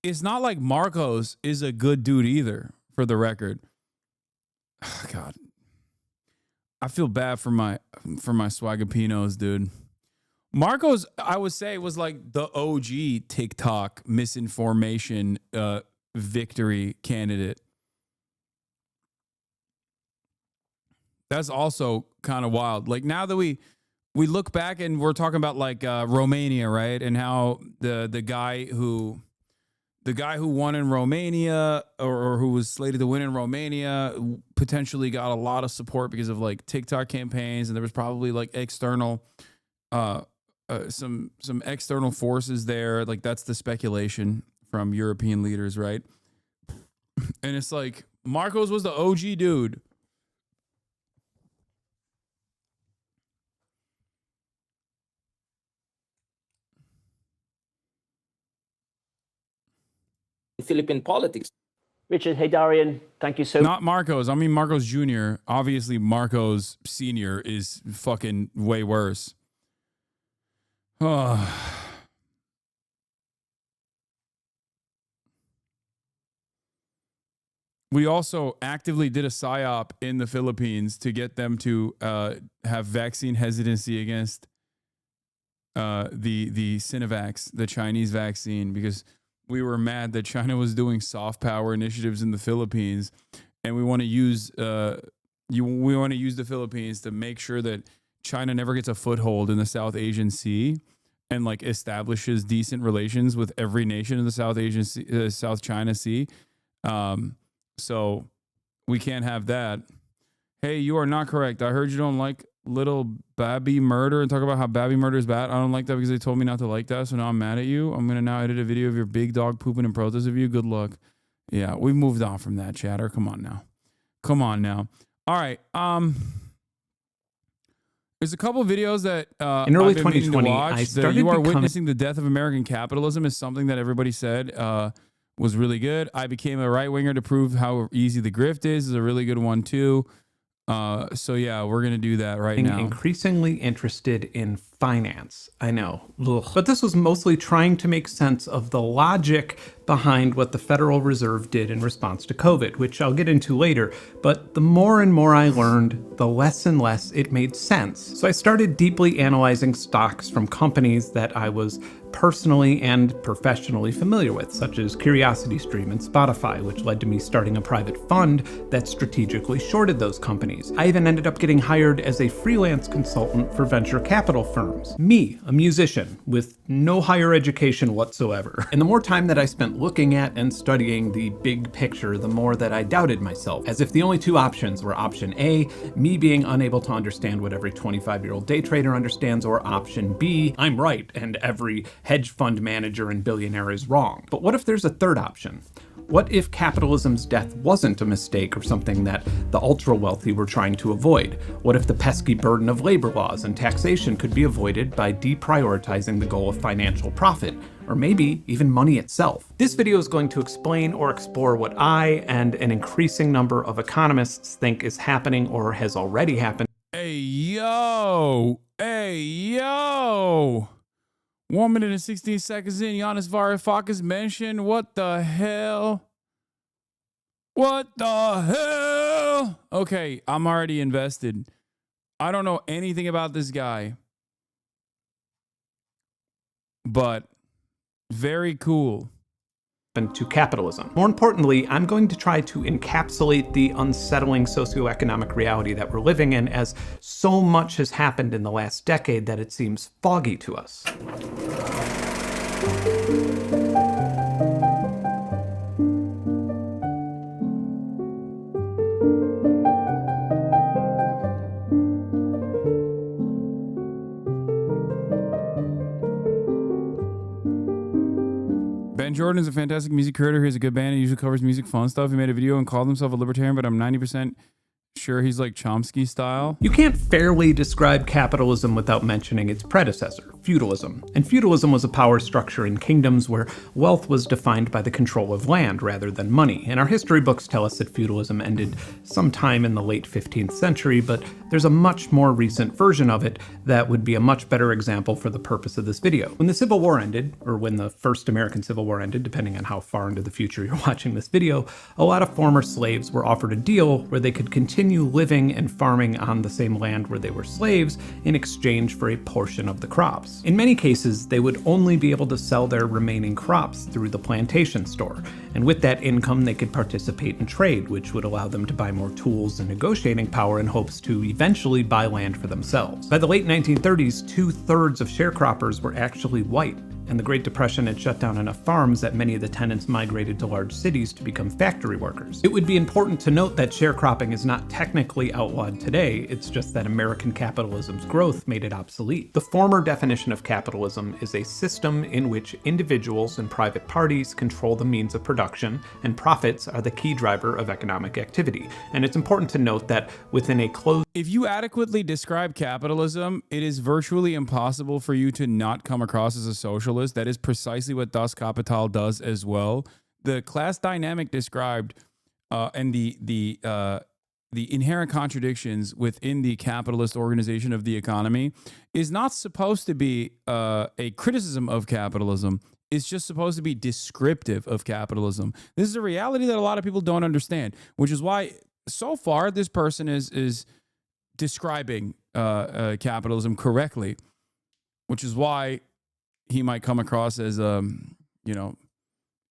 it's not like Marcos is a good dude either, for the record. Oh, God, I feel bad for my Swagapinos, dude. Marcos, I would say, was like the OG TikTok misinformation victory candidate. That's also kind of wild. Like now that we look back and we're talking about like Romania, right? And how the guy who won in Romania or who was slated to win in Romania potentially got a lot of support because of like TikTok campaigns, and there was probably like external some external forces there. Like that's the speculation from European leaders, right? And it's like Marcos was the OG dude. Philippine politics. Richard Haydarian, thank you so much. Not Marcos. I mean Marcos Jr. Obviously, Marcos Sr. is fucking way worse. Oh. We also actively did a psyop in the Philippines to get them to have vaccine hesitancy against the Sinovacs, the Chinese vaccine, because we were mad that China was doing soft power initiatives in the Philippines, and we want to use we want to use the Philippines to make sure that China never gets a foothold in the South Asian Sea and like establishes decent relations with every nation in the South Asian Sea, South China Sea. So we can't have that. Hey, you are not correct. I heard you don't like little Babby murder and talk about how Babby murder is bad. I don't like that because they told me not to like that. So now I'm mad at you. I'm going to now edit a video of your big dog pooping in protest of you. Good luck. Yeah, we moved on from that, chatter. Come on now. Come on now. All right. There's a couple of videos that in early I've been meaning to 2020, watch. I started You Are becoming- Witnessing the Death of American Capitalism is something that everybody said was really good. I Became a Right Winger to Prove How Easy the Grift is a really good one too. So yeah, we're going to do that right now. Increasingly interested in finance. I know. Ugh. But this was mostly trying to make sense of the logic behind what the Federal Reserve did in response to COVID, which I'll get into later. But the more and more I learned, the less and less it made sense. So I started deeply analyzing stocks from companies that I was personally and professionally familiar with, such as CuriosityStream and Spotify, which led to me starting a private fund that strategically shorted those companies. I even ended up getting hired as a freelance consultant for venture capital firms. Me, a musician with no higher education whatsoever. And the more time that I spent looking at and studying the big picture, the more that I doubted myself, as if the only two options were option A, me being unable to understand what every 25-year-old day trader understands, or option B, I'm right and every hedge fund manager and billionaire is wrong. But what if there's a third option? What if capitalism's death wasn't a mistake or something that the ultra-wealthy were trying to avoid? What if the pesky burden of labor laws and taxation could be avoided by deprioritizing the goal of financial profit, or maybe even money itself? This video is going to explain or explore what I and an increasing number of economists think is happening or has already happened. Hey, yo. Hey, yo. 1 minute and 16 seconds in, Giannis Varoufakis mentioned. What the hell? What the hell? Okay, I'm already invested. I don't know anything about this guy, but very cool. To capitalism. More importantly, I'm going to try to encapsulate the unsettling socioeconomic reality that we're living in, as so much has happened in the last decade that it seems foggy to us. Ben Jordan is a fantastic music creator. He has a good band and usually covers music, fun stuff. He made a video and called himself a libertarian, but I'm 90% sure he's like Chomsky style. You can't fairly describe capitalism without mentioning its predecessor, feudalism. And feudalism was a power structure in kingdoms where wealth was defined by the control of land rather than money. And our history books tell us that feudalism ended sometime in the late 15th century, but there's a much more recent version of it that would be a much better example for the purpose of this video. When the Civil War ended, or when the first American Civil War ended, depending on how far into the future you're watching this video, a lot of former slaves were offered a deal where they could continue living and farming on the same land where they were slaves in exchange for a portion of the crops. In many cases, they would only be able to sell their remaining crops through the plantation store, and with that income they could participate in trade, which would allow them to buy more tools and negotiating power in hopes to eventually buy land for themselves. By the late 1930s, 2/3 of sharecroppers were actually white, and the Great Depression had shut down enough farms that many of the tenants migrated to large cities to become factory workers. It would be important to note that sharecropping is not technically outlawed today, it's just that American capitalism's growth made it obsolete. The former definition of capitalism is a system in which individuals and private parties control the means of production, and profits are the key driver of economic activity. And it's important to note that within a closed... If you adequately describe capitalism, it is virtually impossible for you to not come across as a socialist. That is precisely what Das Kapital does as well. The class dynamic described and the inherent contradictions within the capitalist organization of the economy is not supposed to be a criticism of capitalism. is just supposed to be descriptive of capitalism. This is a reality that a lot of people don't understand, which is why so far this person is describing capitalism correctly, which is why he might come across as, you know,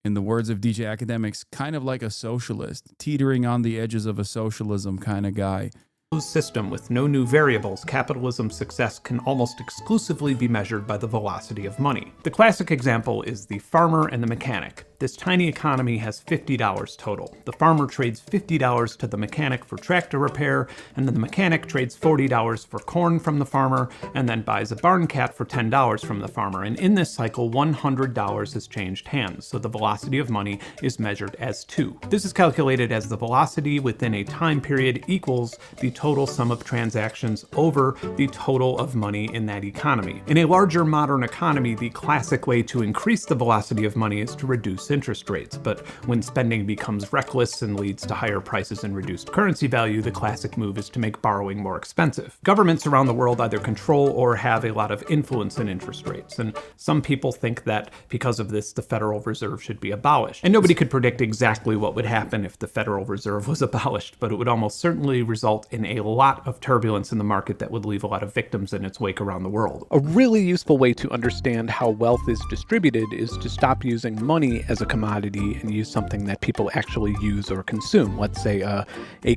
in the words of DJ Academics, kind of like a socialist, teetering on the edges of a socialism kind of guy. System with no new variables, capitalism's success can almost exclusively be measured by the velocity of money. The classic example is the farmer and the mechanic. This tiny economy has $50 total. The farmer trades $50 to the mechanic for tractor repair, and then the mechanic trades $40 for corn from the farmer, and then buys a barn cat for $10 from the farmer. And in this cycle, $100 has changed hands, so the velocity of money is measured as 2. This is calculated as the velocity within a time period equals the total sum of transactions over the total of money in that economy. In a larger modern economy, the classic way to increase the velocity of money is to reduce interest rates, but when spending becomes reckless and leads to higher prices and reduced currency value, the classic move is to make borrowing more expensive. Governments around the world either control or have a lot of influence in interest rates, and some people think that because of this, the Federal Reserve should be abolished. And nobody could predict exactly what would happen if the Federal Reserve was abolished, but it would almost certainly result in a lot of turbulence in the market that would leave a lot of victims in its wake around the world. A really useful way to understand how wealth is distributed is to stop using money as a commodity and use something that people actually use or consume. Let's say a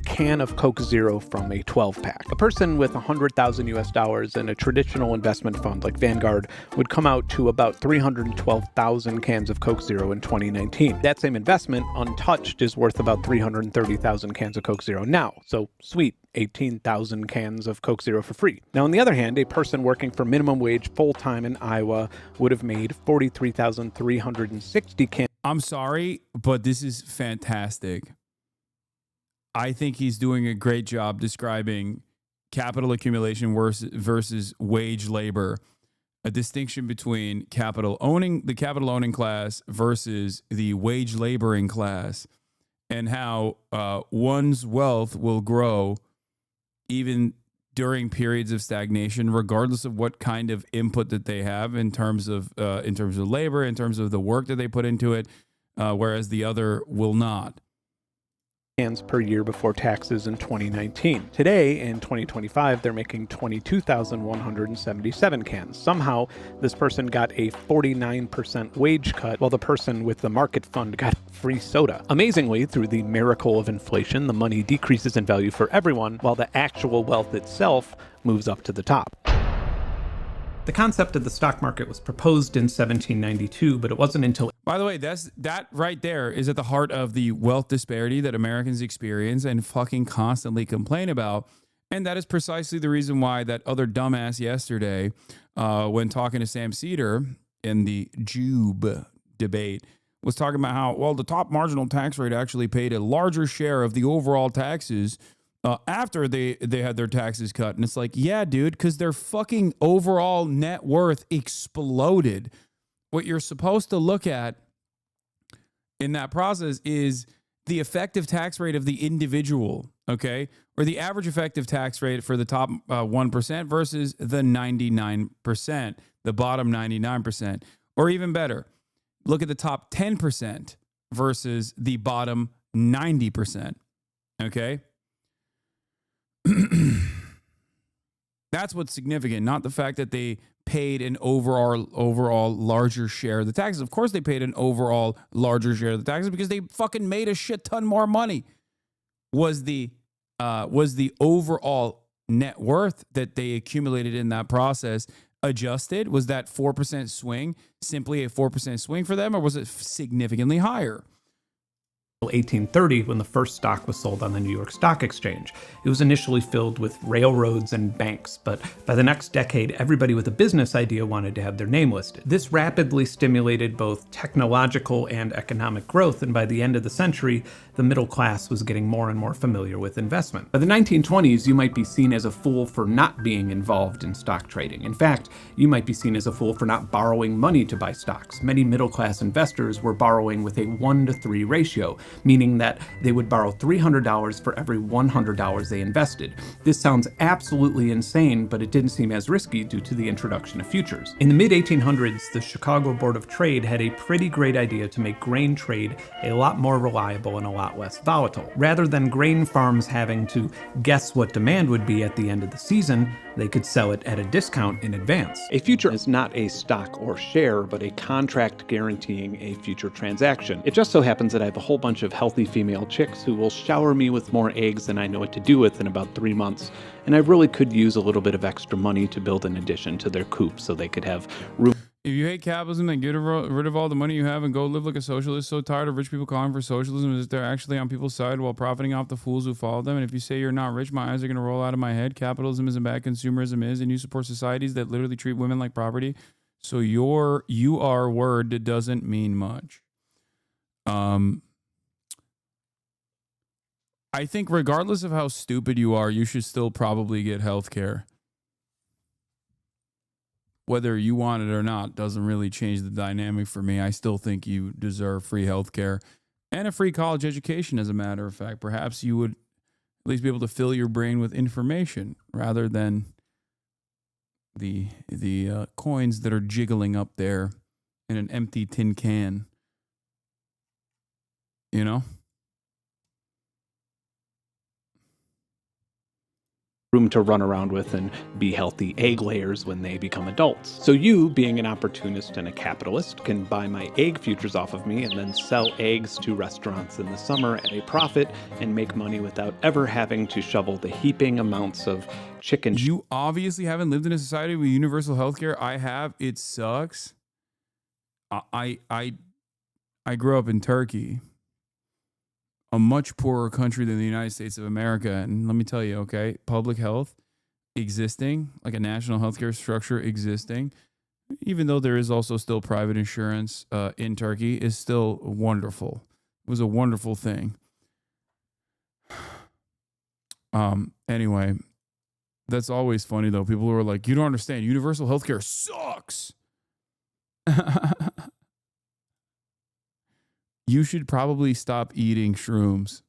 can of Coke Zero from a 12-pack. A person with $100,000 in a traditional investment fund like Vanguard would come out to about 312,000 cans of Coke Zero in 2019. That same investment, untouched, is worth about 330,000 cans of Coke Zero now. So sweet. 18,000 cans of Coke Zero for free. Now, on the other hand, a person working for minimum wage full-time in Iowa would have made 43,360 cans. I'm sorry, but this is fantastic. I think he's doing a great job describing capital accumulation versus wage labor, a distinction between the capital owning class versus the wage laboring class, and how one's wealth will grow even during periods of stagnation, regardless of what kind of input that they have in terms of labor, in terms of the work that they put into it, whereas the other will not. Cans per year before taxes in 2019. Today, in 2025, they're making 22,177 cans. Somehow, this person got a 49% wage cut, while the person with the market fund got free soda. Amazingly, through the miracle of inflation, the money decreases in value for everyone, while the actual wealth itself moves up to the top. The concept of the stock market was proposed in 1792, but it wasn't until... By the way, that right there is at the heart of the wealth disparity that Americans experience and fucking constantly complain about. And that is precisely the reason why that other dumbass yesterday, when talking to Sam Cedar in the Jube debate, was talking about how, well, the top marginal tax rate actually paid a larger share of the overall taxes after they had their taxes cut. And it's like, yeah, dude, because their fucking overall net worth exploded. What you're supposed to look at in that process is the effective tax rate of the individual, okay? Or the average effective tax rate for the top 1% versus the 99%, the bottom 99%. Or even better, look at the top 10% versus the bottom 90%, okay? That's what's significant, not the fact that they paid an overall larger share of the taxes. Of course they paid an overall larger share of the taxes because they fucking made a shit ton more money. Was the overall net worth that they accumulated in that process adjusted? Was that 4% swing simply a 4% swing for them, or was it significantly higher? 1830, when the first stock was sold on the New York Stock Exchange. It was initially filled with railroads and banks, but by the next decade, everybody with a business idea wanted to have their name listed. This rapidly stimulated both technological and economic growth, and by the end of the century, the middle class was getting more and more familiar with investment. By the 1920s, you might be seen as a fool for not being involved in stock trading. In fact, you might be seen as a fool for not borrowing money to buy stocks. Many middle class investors were borrowing with a 1-to-3 ratio, meaning that they would borrow $300 for every $100 they invested. This sounds absolutely insane, but it didn't seem as risky due to the introduction of futures. In the mid-1800s, the Chicago Board of Trade had a pretty great idea to make grain trade a lot more reliable and a lot less volatile. Rather than grain farms having to guess what demand would be at the end of the season, they could sell it at a discount in advance. A future is not a stock or share, but a contract guaranteeing a future transaction. It just so happens that I have a whole bunch of healthy female chicks who will shower me with more eggs than I know what to do with in about 3 months, and I really could use a little bit of extra money to build an addition to their coop so they could have room. If you hate capitalism, then get rid of all the money you have and go live like a socialist. So tired of rich people calling for socialism as if they're actually on people's side while profiting off the fools who follow them. And if you say you're not rich, my eyes are going to roll out of my head. Capitalism isn't bad, consumerism is, and you support societies that literally treat women like property. So you are word doesn't mean much. I think regardless of how stupid you are, you should still probably get health care. Whether you want it or not doesn't really change the dynamic for me. I still think you deserve free health care and a free college education, as a matter of fact. Perhaps you would at least be able to fill your brain with information rather than the coins that are jiggling up there in an empty tin can. You know? Room to run around with and be healthy egg layers when they become adults. So you, being an opportunist and a capitalist, can buy my egg futures off of me and then sell eggs to restaurants in the summer at a profit and make money without ever having to shovel the heaping amounts of chicken. You obviously haven't lived in a society with universal healthcare. I have. It sucks. I grew up in Turkey, a much poorer country than the United States of America. And let me tell you, okay, public health existing, like a national healthcare structure existing, even though there is also still private insurance in Turkey, is still wonderful. It was a wonderful thing. Anyway, that's always funny though. People who are like, you don't understand, universal healthcare sucks. You should probably stop eating shrooms.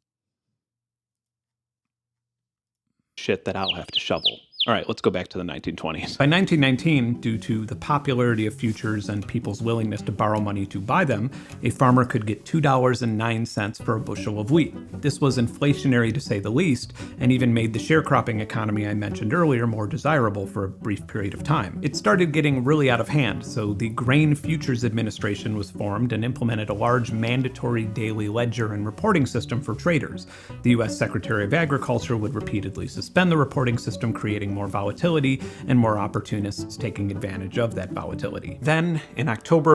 Shit that I'll have to shovel. All right, let's go back to the 1920s. By 1919, due to the popularity of futures and people's willingness to borrow money to buy them, a farmer could get $2.09 for a bushel of wheat. This was inflationary to say the least, and even made the sharecropping economy I mentioned earlier more desirable for a brief period of time. It started getting really out of hand, so the Grain Futures Administration was formed and implemented a large mandatory daily ledger and reporting system for traders. The U.S. Secretary of Agriculture would repeatedly suspend the reporting system, creating more volatility and more opportunists taking advantage of that volatility. Then, in October...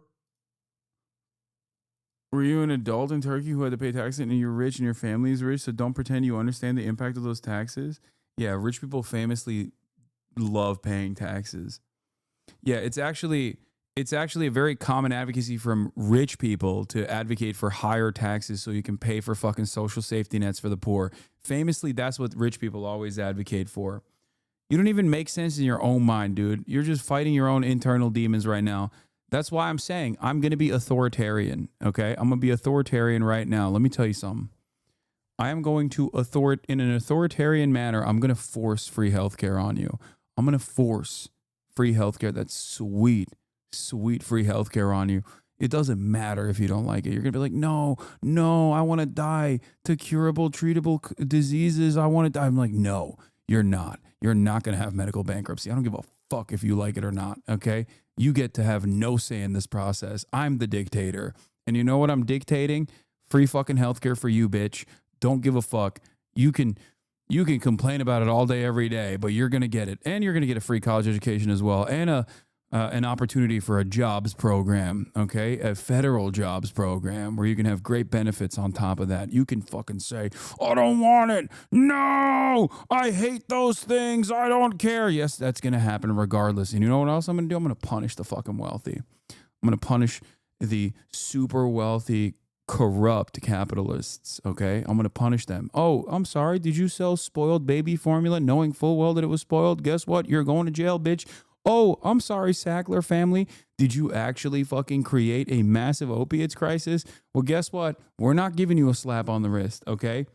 Were you an adult in Turkey who had to pay taxes and you're rich and your family is rich, so don't pretend you understand the impact of those taxes? Yeah, rich people famously love paying taxes. Yeah, it's actually a very common advocacy from rich people to advocate for higher taxes so you can pay for fucking social safety nets for the poor. Famously, that's what rich people always advocate for. You don't even make sense in your own mind, dude. You're just fighting your own internal demons right now. That's why I'm saying I'm going to be authoritarian, okay? I'm going to be authoritarian right now. Let me tell you something. I am going to, in an authoritarian manner, I'm going to force free healthcare on you. I'm going to force free healthcare. That's sweet, sweet free healthcare on you. It doesn't matter if you don't like it. You're going to be like, no, I want to die to curable, treatable diseases. I want to die. I'm like, no, you're not. You're not going to have medical bankruptcy. I don't give a fuck if you like it or not, okay? You get to have no say in this process. I'm the dictator. And you know what I'm dictating? Free fucking healthcare for you, bitch. Don't give a fuck. You can complain about it all day, every day, but you're going to get it. And you're going to get a free college education as well. And an opportunity for a jobs program, okay? A federal jobs program where you can have great benefits on top of that. You can fucking say, I don't want it. No, I hate those things. I don't care. Yes, that's going to happen regardless. And you know what else I'm going to do? I'm going to punish the fucking wealthy. I'm going to punish the super wealthy, corrupt capitalists, okay? I'm going to punish them. Oh, I'm sorry. Did you sell spoiled baby formula knowing full well that it was spoiled? Guess what? You're going to jail, bitch. Oh, I'm sorry, Sackler family. Did you actually fucking create a massive opiates crisis? Well, guess what? We're not giving you a slap on the wrist, okay?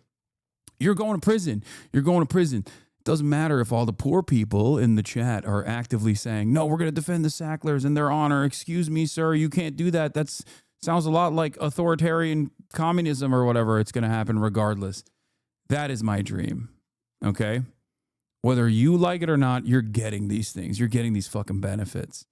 You're going to prison. You're going to prison. Doesn't matter if all the poor people in the chat are actively saying, no, we're going to defend the Sacklers and their honor. Excuse me, sir, you can't do that. That's sounds a lot like authoritarian communism or whatever. It's going to happen regardless. That is my dream, okay? Whether you like it or not, you're getting these things. You're getting these fucking benefits.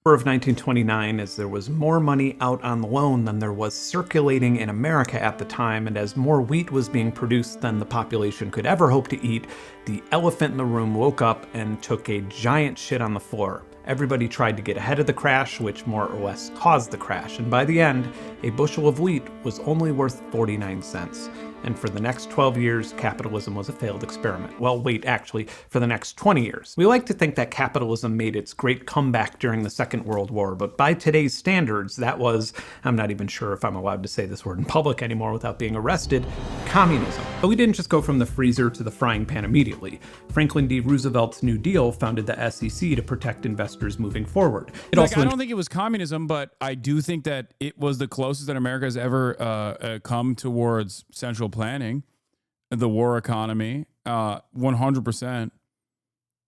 Of 1929, as there was more money out on loan than there was circulating in America at the time, and as more wheat was being produced than the population could ever hope to eat, the elephant in the room woke up and took a giant shit on the floor. Everybody tried to get ahead of the crash, which more or less caused the crash, and by the end, a bushel of wheat was only worth 49 cents. And for the next 12 years, capitalism was a failed experiment. Well, wait, actually, for the next 20 years. We like to think that capitalism made its great comeback during the Second World War, but by today's standards, that was, I'm not even sure if I'm allowed to say this word in public anymore without being arrested, communism. But we didn't just go from the freezer to the frying pan immediately. Franklin D. Roosevelt's New Deal founded the SEC to protect investors moving forward. I don't think it was communism, but I do think that it was the closest that America has ever come towards central planning, the war economy, 100%.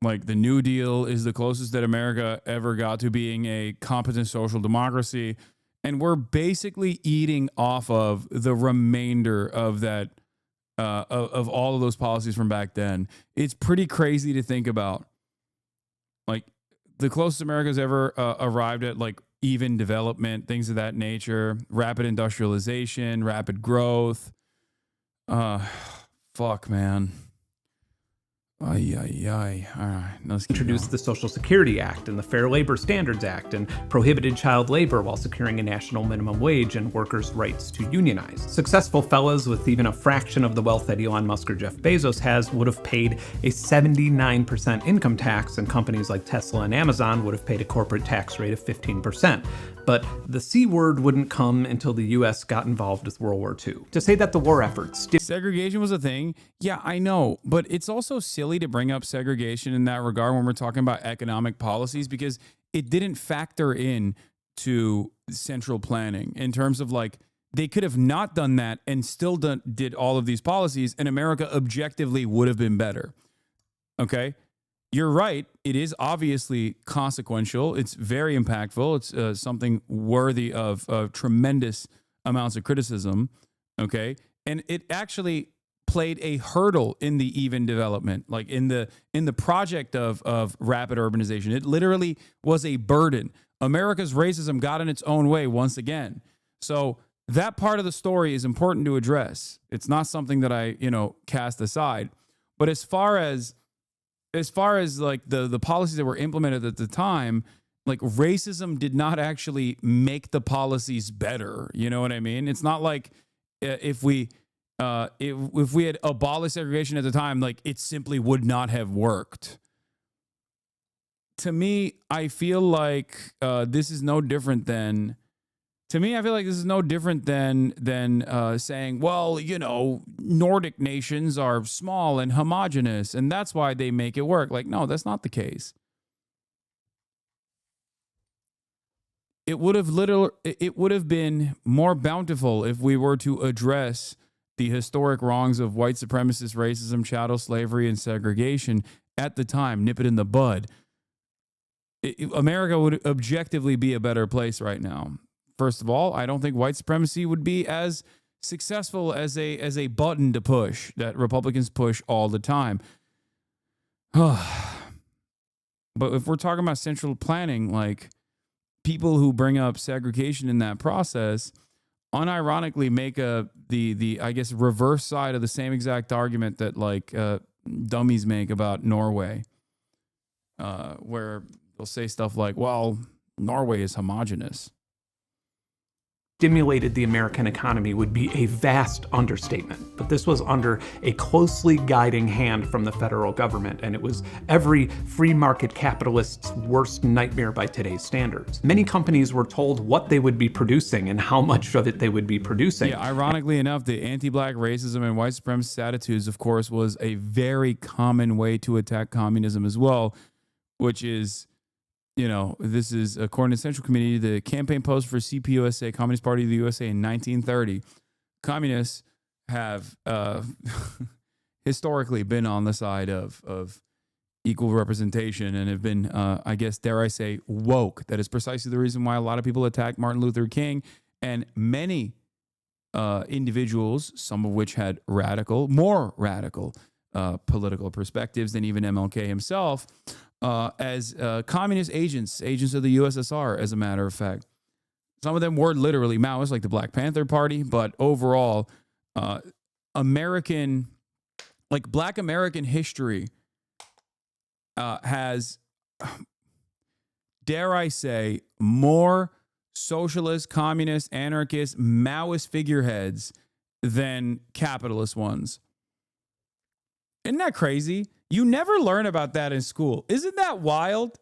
Like the New Deal is the closest that America ever got to being a competent social democracy. And we're basically eating off of the remainder of that, of all of those policies from back then. It's pretty crazy to think about. Like the closest America's ever arrived at, like even development, things of that nature, rapid industrialization, rapid growth. Fuck, man. Ay. All right, let's introduced the Social Security Act and the Fair Labor Standards Act and prohibited child labor while securing a national minimum wage and workers' rights to unionize. Successful fellas with even a fraction of the wealth that Elon Musk or Jeff Bezos has would have paid a 79% income tax, and companies like Tesla and Amazon would have paid a corporate tax rate of 15%. But the C word wouldn't come until the US got involved with World War II. To say that the war efforts... Segregation was a thing. Yeah, I know. But it's also silly to bring up segregation in that regard when we're talking about economic policies, because it didn't factor in to central planning in terms of like, they could have not done that and still did all of these policies, and America objectively would have been better. Okay? You're right. It is obviously consequential. It's very impactful. It's something worthy of tremendous amounts of criticism. Okay. And it actually played a hurdle in the even development, like in the project of rapid urbanization. It literally was a burden. America's racism got in its own way once again. So that part of the story is important to address. It's not something that I, cast aside. But as far as like the policies that were implemented at the time, like racism did not actually make the policies better. You know what I mean? It's not like if we had abolished segregation at the time, like it simply would not have worked. To me, I feel like this is no different than. To me, I feel like this is no different than saying, well, Nordic nations are small and homogenous, and that's why they make it work. Like, no, that's not the case. It would have been more bountiful if we were to address the historic wrongs of white supremacist racism, chattel slavery, and segregation at the time, nip it in the bud. America would objectively be a better place right now. First of all, I don't think white supremacy would be as successful as a button to push that Republicans push all the time. But if we're talking about central planning, like people who bring up segregation in that process unironically make the I guess reverse side of the same exact argument that like dummies make about Norway, where they'll say stuff like, well, Norway is homogenous. stimulated the American economy would be a vast understatement. But this was under a closely guiding hand from the federal government, and it was every free market capitalist's worst nightmare by today's standards. Many companies were told what they would be producing and how much of it they would be producing. Yeah, ironically enough, the anti-black racism and white supremacist attitudes, of course, was a very common way to attack communism as well, which is, you know, this is according to Central Committee, the campaign post for CPUSA, Communist Party of the USA in 1930. Communists have historically been on the side of equal representation and have been, I guess, dare I say, woke. That is precisely the reason why a lot of people attacked Martin Luther King and many individuals, some of which had more radical political perspectives than even MLK himself, as communist agents of the USSR, as a matter of fact. Some of them were literally Maoists, like the Black Panther Party, but overall, Black American history has, dare I say, more socialist, communist, anarchist, Maoist figureheads than capitalist ones. Isn't that crazy? You never learn about that in school. Isn't that wild?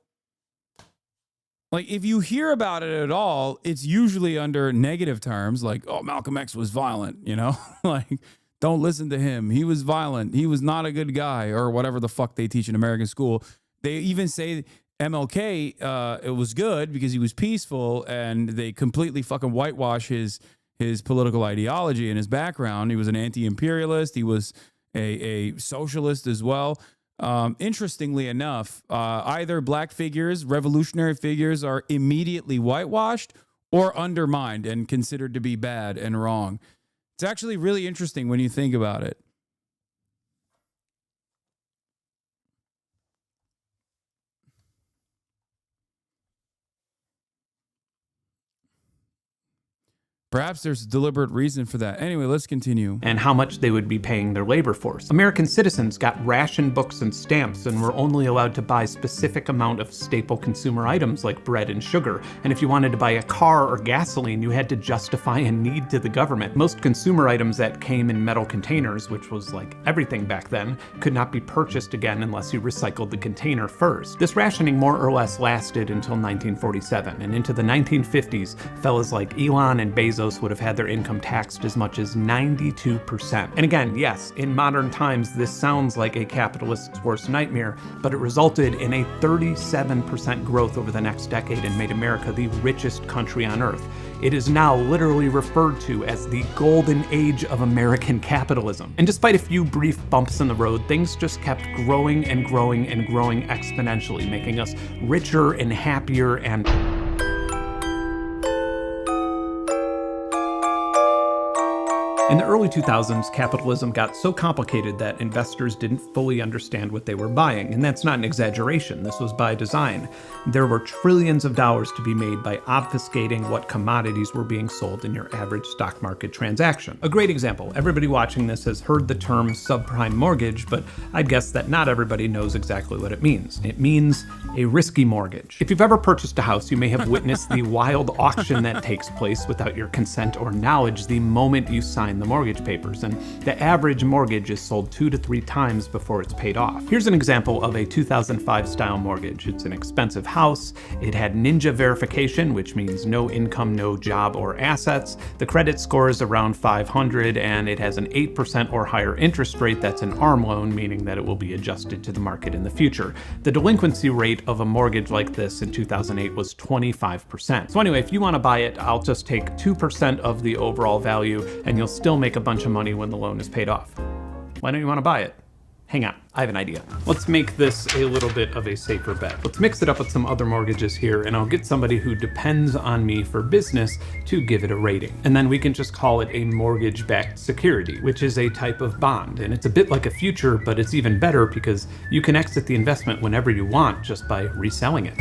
Like, if you hear about it at all, it's usually under negative terms, like, oh, Malcolm X was violent, you know? Like, don't listen to him. He was violent. He was not a good guy, or whatever the fuck they teach in American school. They even say MLK, it was good because he was peaceful, and they completely fucking whitewash his political ideology and his background. He was an anti-imperialist. He was a socialist as well. Interestingly enough, either black figures, revolutionary figures, are immediately whitewashed or undermined and considered to be bad and wrong. It's actually really interesting when you think about it. Perhaps there's a deliberate reason for that. Anyway, let's continue. And how much they would be paying their labor force. American citizens got ration books and stamps and were only allowed to buy specific amount of staple consumer items like bread and sugar. And if you wanted to buy a car or gasoline, you had to justify a need to the government. Most consumer items that came in metal containers, which was like everything back then, could not be purchased again unless you recycled the container first. This rationing more or less lasted until 1947, and into the 1950s, fellas like Elon and Bezos would have had their income taxed as much as 92%. And again, yes, in modern times, this sounds like a capitalist's worst nightmare, but it resulted in a 37% growth over the next decade and made America the richest country on earth. It is now literally referred to as the golden age of American capitalism. And despite a few brief bumps in the road, things just kept growing and growing and growing exponentially, making us richer and happier and... In the early 2000s, capitalism got so complicated that investors didn't fully understand what they were buying, and that's not an exaggeration. This was by design. There were trillions of dollars to be made by obfuscating what commodities were being sold in your average stock market transaction. A great example, everybody watching this has heard the term subprime mortgage, but I'd guess that not everybody knows exactly what it means. It means a risky mortgage. If you've ever purchased a house, you may have witnessed the wild auction that takes place without your consent or knowledge the moment you sign the mortgage papers, and the average mortgage is sold 2 to 3 times before it's paid off. Here's an example of a 2005 style mortgage. It's an expensive house. It had ninja verification, which means no income, no job or assets. The credit score is around 500, and it has an 8% or higher interest rate. That's an ARM loan, meaning that it will be adjusted to the market in the future. The delinquency rate of a mortgage like this in 2008 was 25%. So anyway, if you want to buy it, I'll just take 2% of the overall value, and you'll still make a bunch of money when the loan is paid off. Why don't you want to buy it? Hang on, I have an idea. Let's make this a little bit of a safer bet. Let's mix it up with some other mortgages here, and I'll get somebody who depends on me for business to give it a rating. And then we can just call it a mortgage-backed security, which is a type of bond. And it's a bit like a future, but it's even better because you can exit the investment whenever you want just by reselling it.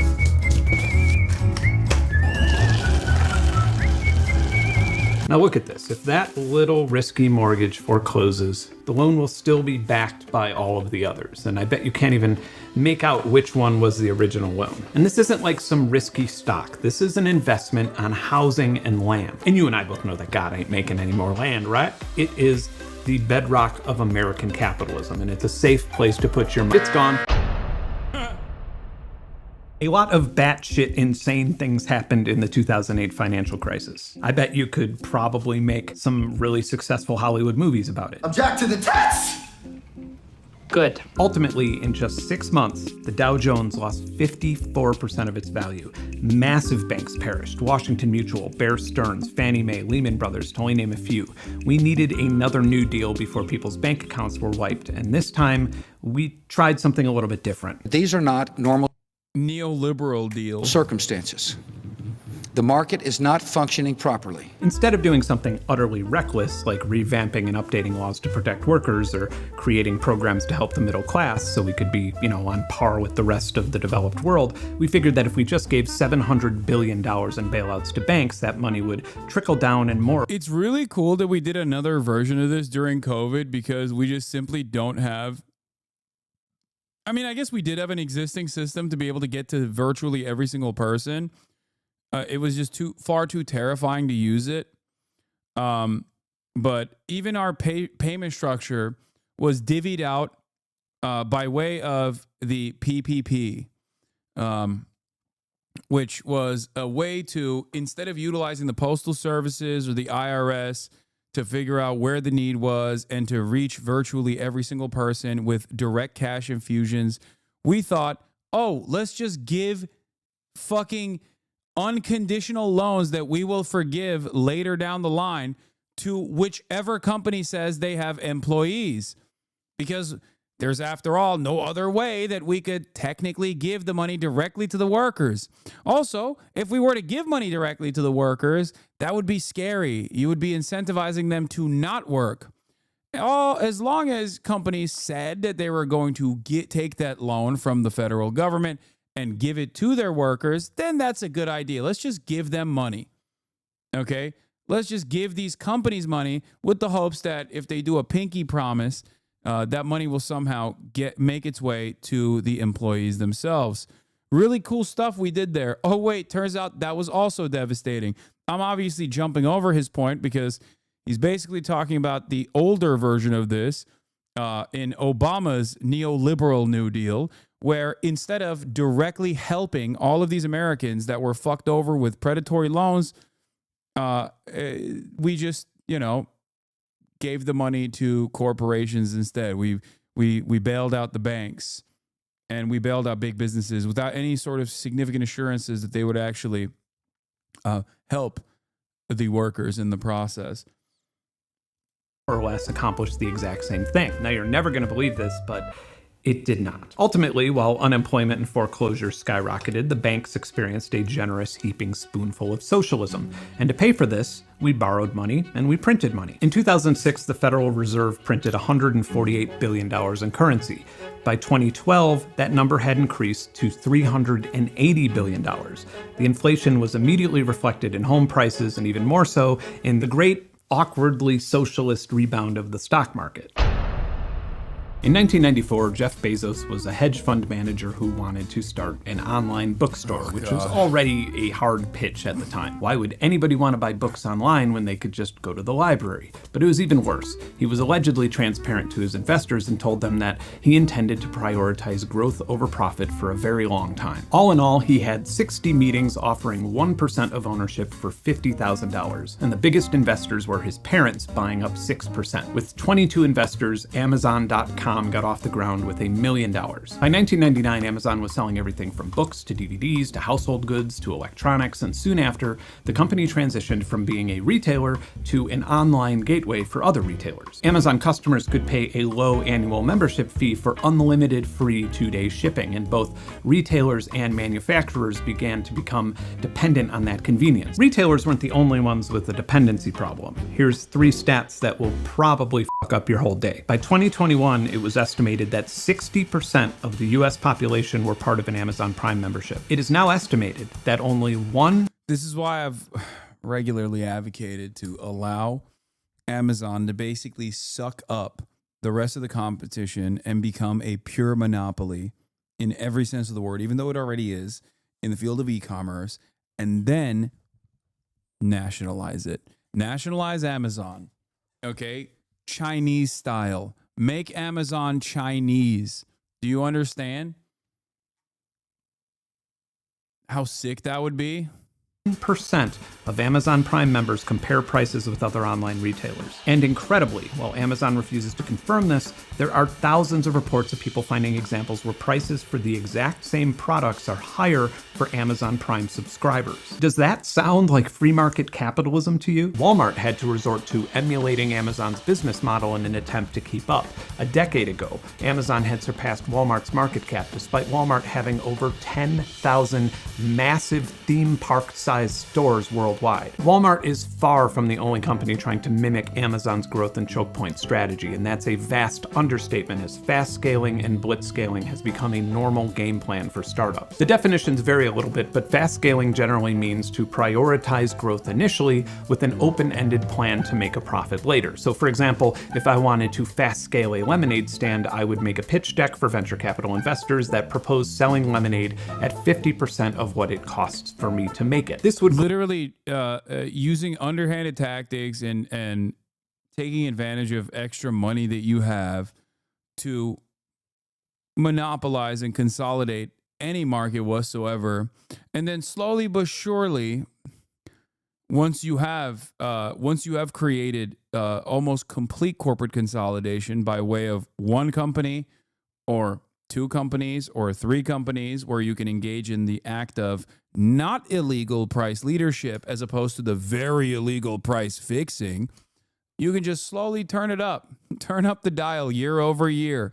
Now look at this. If that little risky mortgage forecloses, the loan will still be backed by all of the others. And I bet you can't even make out which one was the original loan. And this isn't like some risky stock. This is an investment on housing and land. And you and I both know that God ain't making any more land, right? It is the bedrock of American capitalism, and it's a safe place to put your money. It's gone. A lot of batshit insane things happened in the 2008 financial crisis. I bet you could probably make some really successful Hollywood movies about it. Object to the test! Good. Ultimately, in just 6 months, the Dow Jones lost 54% of its value. Massive banks perished. Washington Mutual, Bear Stearns, Fannie Mae, Lehman Brothers, to only name a few. We needed another New Deal before people's bank accounts were wiped. And this time, we tried something a little bit different. These are not normal neoliberal deal circumstances. The market is not functioning properly. Instead of doing something utterly reckless, like revamping and updating laws to protect workers or creating programs to help the middle class so we could be, on par with the rest of the developed world, we figured that if we just gave $700 billion in bailouts to banks, that money would trickle down and more. It's really cool that we did another version of this during COVID because we just simply don't have. I mean, I guess we did have an existing system to be able to get to virtually every single person. It was just far too terrifying to use it. But even our payment structure was divvied out by way of the PPP, which was a way to, instead of utilizing the postal services or the IRS to figure out where the need was and to reach virtually every single person with direct cash infusions, we thought, let's just give fucking unconditional loans that we will forgive later down the line to whichever company says they have employees. Because there's, after all, no other way that we could technically give the money directly to the workers. Also, if we were to give money directly to the workers, that would be scary. You would be incentivizing them to not work. As long as companies said that they were going to take that loan from the federal government and give it to their workers, then that's a good idea. Let's just give them money. Okay? Let's just give these companies money with the hopes that if they do a pinky promise, that money will somehow make its way to the employees themselves. Really cool stuff we did there. Oh, wait, turns out that was also devastating. I'm obviously jumping over his point because he's basically talking about the older version of this in Obama's neoliberal New Deal, where instead of directly helping all of these Americans that were fucked over with predatory loans, we just, gave the money to corporations instead. We bailed out the banks and we bailed out big businesses without any sort of significant assurances that they would actually help the workers in the process. More or less accomplished the exact same thing. Now, you're never going to believe this, but it did not. Ultimately, while unemployment and foreclosure skyrocketed, the banks experienced a generous heaping spoonful of socialism. And to pay for this, we borrowed money and we printed money. In 2006, the Federal Reserve printed $148 billion in currency. By 2012, that number had increased to $380 billion. The inflation was immediately reflected in home prices and even more so in the great, awkwardly socialist rebound of the stock market. In 1994, Jeff Bezos was a hedge fund manager who wanted to start an online bookstore, which was already a hard pitch at the time. Why would anybody want to buy books online when they could just go to the library? But it was even worse. He was allegedly transparent to his investors and told them that he intended to prioritize growth over profit for a very long time. All in all, he had 60 meetings offering 1% of ownership for $50,000, and the biggest investors were his parents, buying up 6%. With 22 investors, Amazon.com got off the ground with $1 million. By 1999, Amazon was selling everything from books to DVDs to household goods to electronics, and soon after, the company transitioned from being a retailer to an online gateway for other retailers. Amazon customers could pay a low annual membership fee for unlimited free 2-day shipping, and both retailers and manufacturers began to become dependent on that convenience. Retailers weren't the only ones with a dependency problem. Here's 3 stats that will probably fuck up your whole day. By 2021, it was estimated that 60% of the US population were part of an Amazon Prime membership. It is now estimated that only one... This is why regularly advocated to allow Amazon to basically suck up the rest of the competition and become a pure monopoly in every sense of the word, even though it already is in the field of e-commerce, and then nationalize it. Nationalize Amazon. Okay? Chinese style. Make Amazon Chinese. Do you understand how sick that would be? Percent of Amazon Prime members compare prices with other online retailers. And incredibly, while Amazon refuses to confirm this, there are thousands of reports of people finding examples where prices for the exact same products are higher for Amazon Prime subscribers. Does that sound like free market capitalism to you? Walmart had to resort to emulating Amazon's business model in an attempt to keep up. A decade ago, Amazon had surpassed Walmart's market cap despite Walmart having over 10,000 massive theme park-sized stores worldwide. Walmart is far from the only company trying to mimic Amazon's growth and choke point strategy, and that's a vast understatement as fast scaling and blitz scaling has become a normal game plan for startups. The definitions vary a little bit, but fast scaling generally means to prioritize growth initially with an open-ended plan to make a profit later. So for example, if I wanted to fast scale a lemonade stand, I would make a pitch deck for venture capital investors that proposed selling lemonade at 50% of what it costs for me to make it. This would literally using underhanded tactics and taking advantage of extra money that you have to monopolize and consolidate any market whatsoever, and then slowly but surely, once you have created almost complete corporate consolidation by way of one company or two companies or three companies, where you can engage in the act of not illegal price leadership as opposed to the very illegal price fixing, you can just slowly turn up the dial year over year.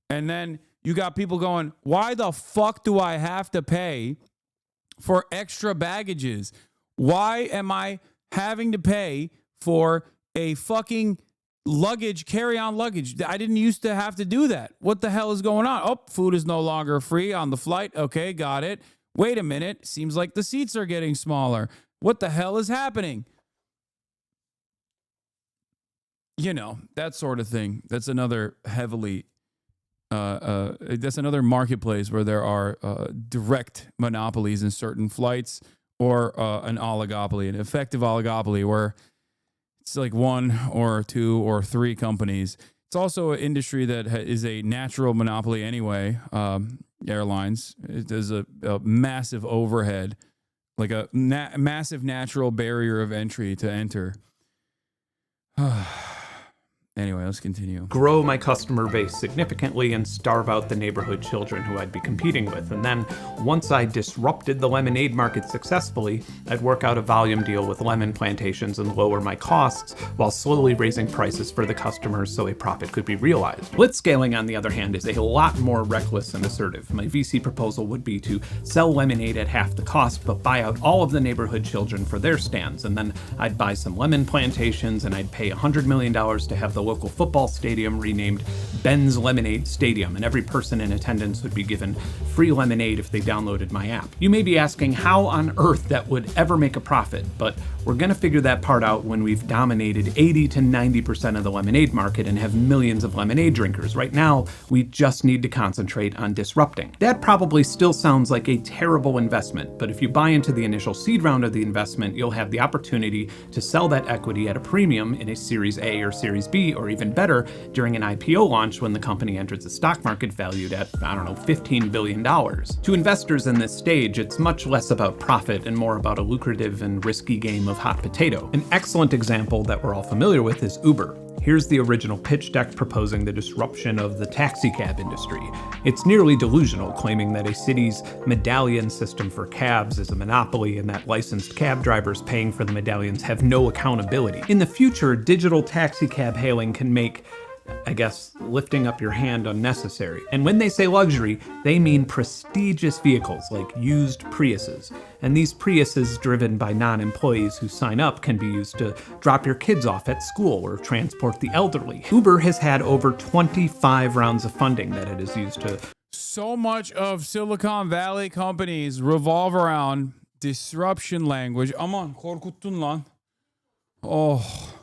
And then you got people going, why the fuck do I have to pay for extra baggages? Why am I having to pay for a fucking luggage, carry-on luggage? I didn't used to have to do that. What the hell is going on? Oh, food is no longer free on the flight. Okay, got it. Wait a minute. Seems like the seats are getting smaller. What the hell is happening? You know, that sort of thing. That's another heavily, that's another marketplace where there are direct monopolies in certain flights, or an oligopoly, an effective oligopoly where it's like one or two or three companies. It's also an industry that is a natural monopoly anyway. Airlines, there's a massive overhead, like a massive natural barrier of entry to enter. Anyway, let's continue. Grow my customer base significantly and starve out the neighborhood children who I'd be competing with. And then once I disrupted the lemonade market successfully, I'd work out a volume deal with lemon plantations and lower my costs while slowly raising prices for the customers so a profit could be realized. Blitzscaling, on the other hand, is a lot more reckless and assertive. My VC proposal would be to sell lemonade at half the cost, but buy out all of the neighborhood children for their stands. And then I'd buy some lemon plantations and I'd pay $100 million to have the local football stadium renamed Ben's Lemonade Stadium, and every person in attendance would be given free lemonade if they downloaded my app. You may be asking how on earth that would ever make a profit, but we're gonna figure that part out when we've dominated 80 to 90% of the lemonade market and have millions of lemonade drinkers. Right now, we just need to concentrate on disrupting. That probably still sounds like a terrible investment, but if you buy into the initial seed round of the investment, you'll have the opportunity to sell that equity at a premium in a Series A or Series B, or even better, during an IPO launch when the company enters the stock market valued at, I don't know, $15 billion. To investors in this stage, it's much less about profit and more about a lucrative and risky game of hot potato. An excellent example that we're all familiar with is Uber. Here's the original pitch deck proposing the disruption of the taxicab industry. It's nearly delusional, claiming that a city's medallion system for cabs is a monopoly and that licensed cab drivers paying for the medallions have no accountability. In the future, digital taxicab hailing can make, I guess, lifting up your hand unnecessary. And when they say luxury, they mean prestigious vehicles like used Priuses. And these Priuses driven by non-employees who sign up can be used to drop your kids off at school or transport the elderly. Uber has had over 25 rounds of funding that it has used to... So much of Silicon Valley companies revolve around disruption language. Aman korkuttun lan. Oh.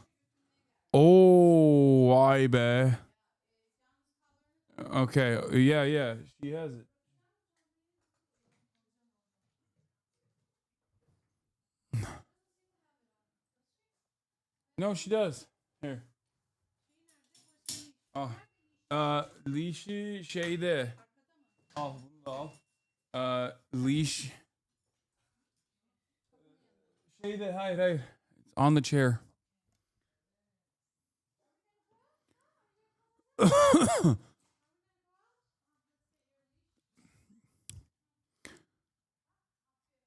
Oh, vay be. Okay, yeah, she has it. No, she does. Here. Oh. Leash'i şeyde. Al bunu da al. Leash. Şeyde, hayır. It's on the chair.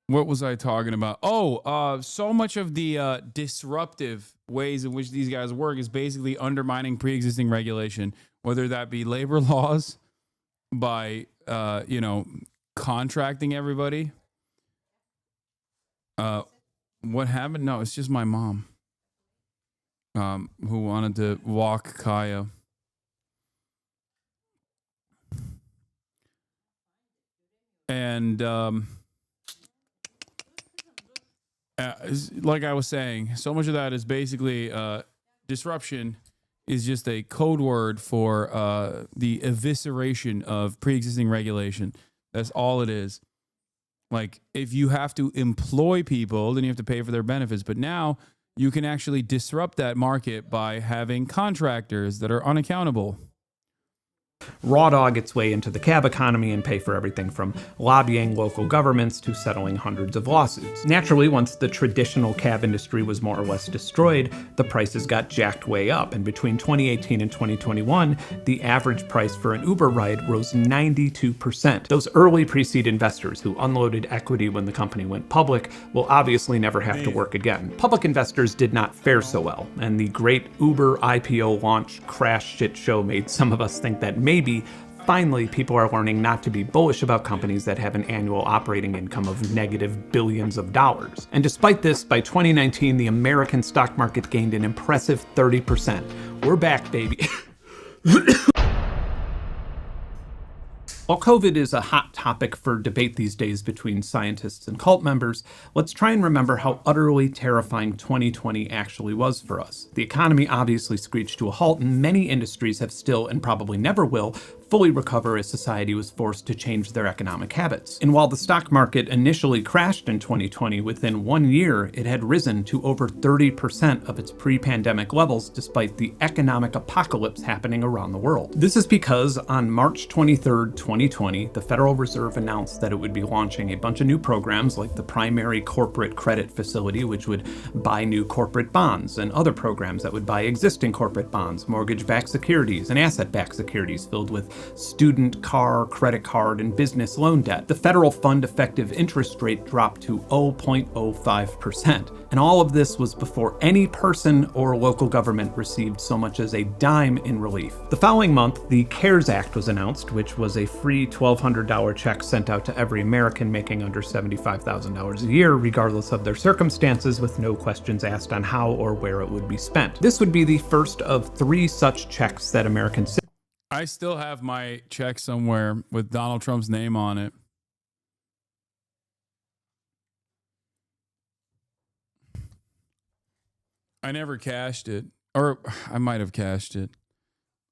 What was I talking about? Oh, so much of the disruptive ways in which these guys work is basically undermining pre-existing regulation, whether that be labor laws by, contracting everybody. What happened? No, it's just my mom, who wanted to walk Kaya. And, like I was saying, so much of that is basically disruption is just a code word for the evisceration of pre-existing regulation. That's all it is. Like, if you have to employ people, then you have to pay for their benefits. But now you can actually disrupt that market by having contractors that are unaccountable. Raw dog its way into the cab economy and pay for everything from lobbying local governments to settling hundreds of lawsuits. Naturally, once the traditional cab industry was more or less destroyed, the prices got jacked way up, and between 2018 and 2021, the average price for an Uber ride rose 92%. Those early pre-seed investors who unloaded equity when the company went public will obviously never have to work again. Public investors did not fare so well, and the great Uber IPO launch crash shit show made some of us think that maybe, finally, people are learning not to be bullish about companies that have an annual operating income of negative billions of dollars. And despite this, by 2019, the American stock market gained an impressive 30%. We're back, baby. While COVID is a hot topic for debate these days between scientists and cult members, let's try and remember how utterly terrifying 2020 actually was for us. The economy obviously screeched to a halt, and many industries have still, and probably never will, fully recover as society was forced to change their economic habits. And while the stock market initially crashed in 2020, within 1 year, it had risen to over 30% of its pre-pandemic levels despite the economic apocalypse happening around the world. This is because on March 23rd, 2020, the Federal Reserve announced that it would be launching a bunch of new programs like the Primary Corporate Credit Facility, which would buy new corporate bonds, and other programs that would buy existing corporate bonds, mortgage-backed securities, and asset-backed securities filled with student, car, credit card, and business loan debt. The federal fund effective interest rate dropped to 0.05%. And all of this was before any person or local government received so much as a dime in relief. The following month, the CARES Act was announced, which was a free $1,200 check sent out to every American making under $75,000 a year, regardless of their circumstances, with no questions asked on how or where it would be spent. This would be the first of 3 such checks that Americans. I still have my check somewhere with Donald Trump's name on it. I never cashed it. Or I might have cashed it.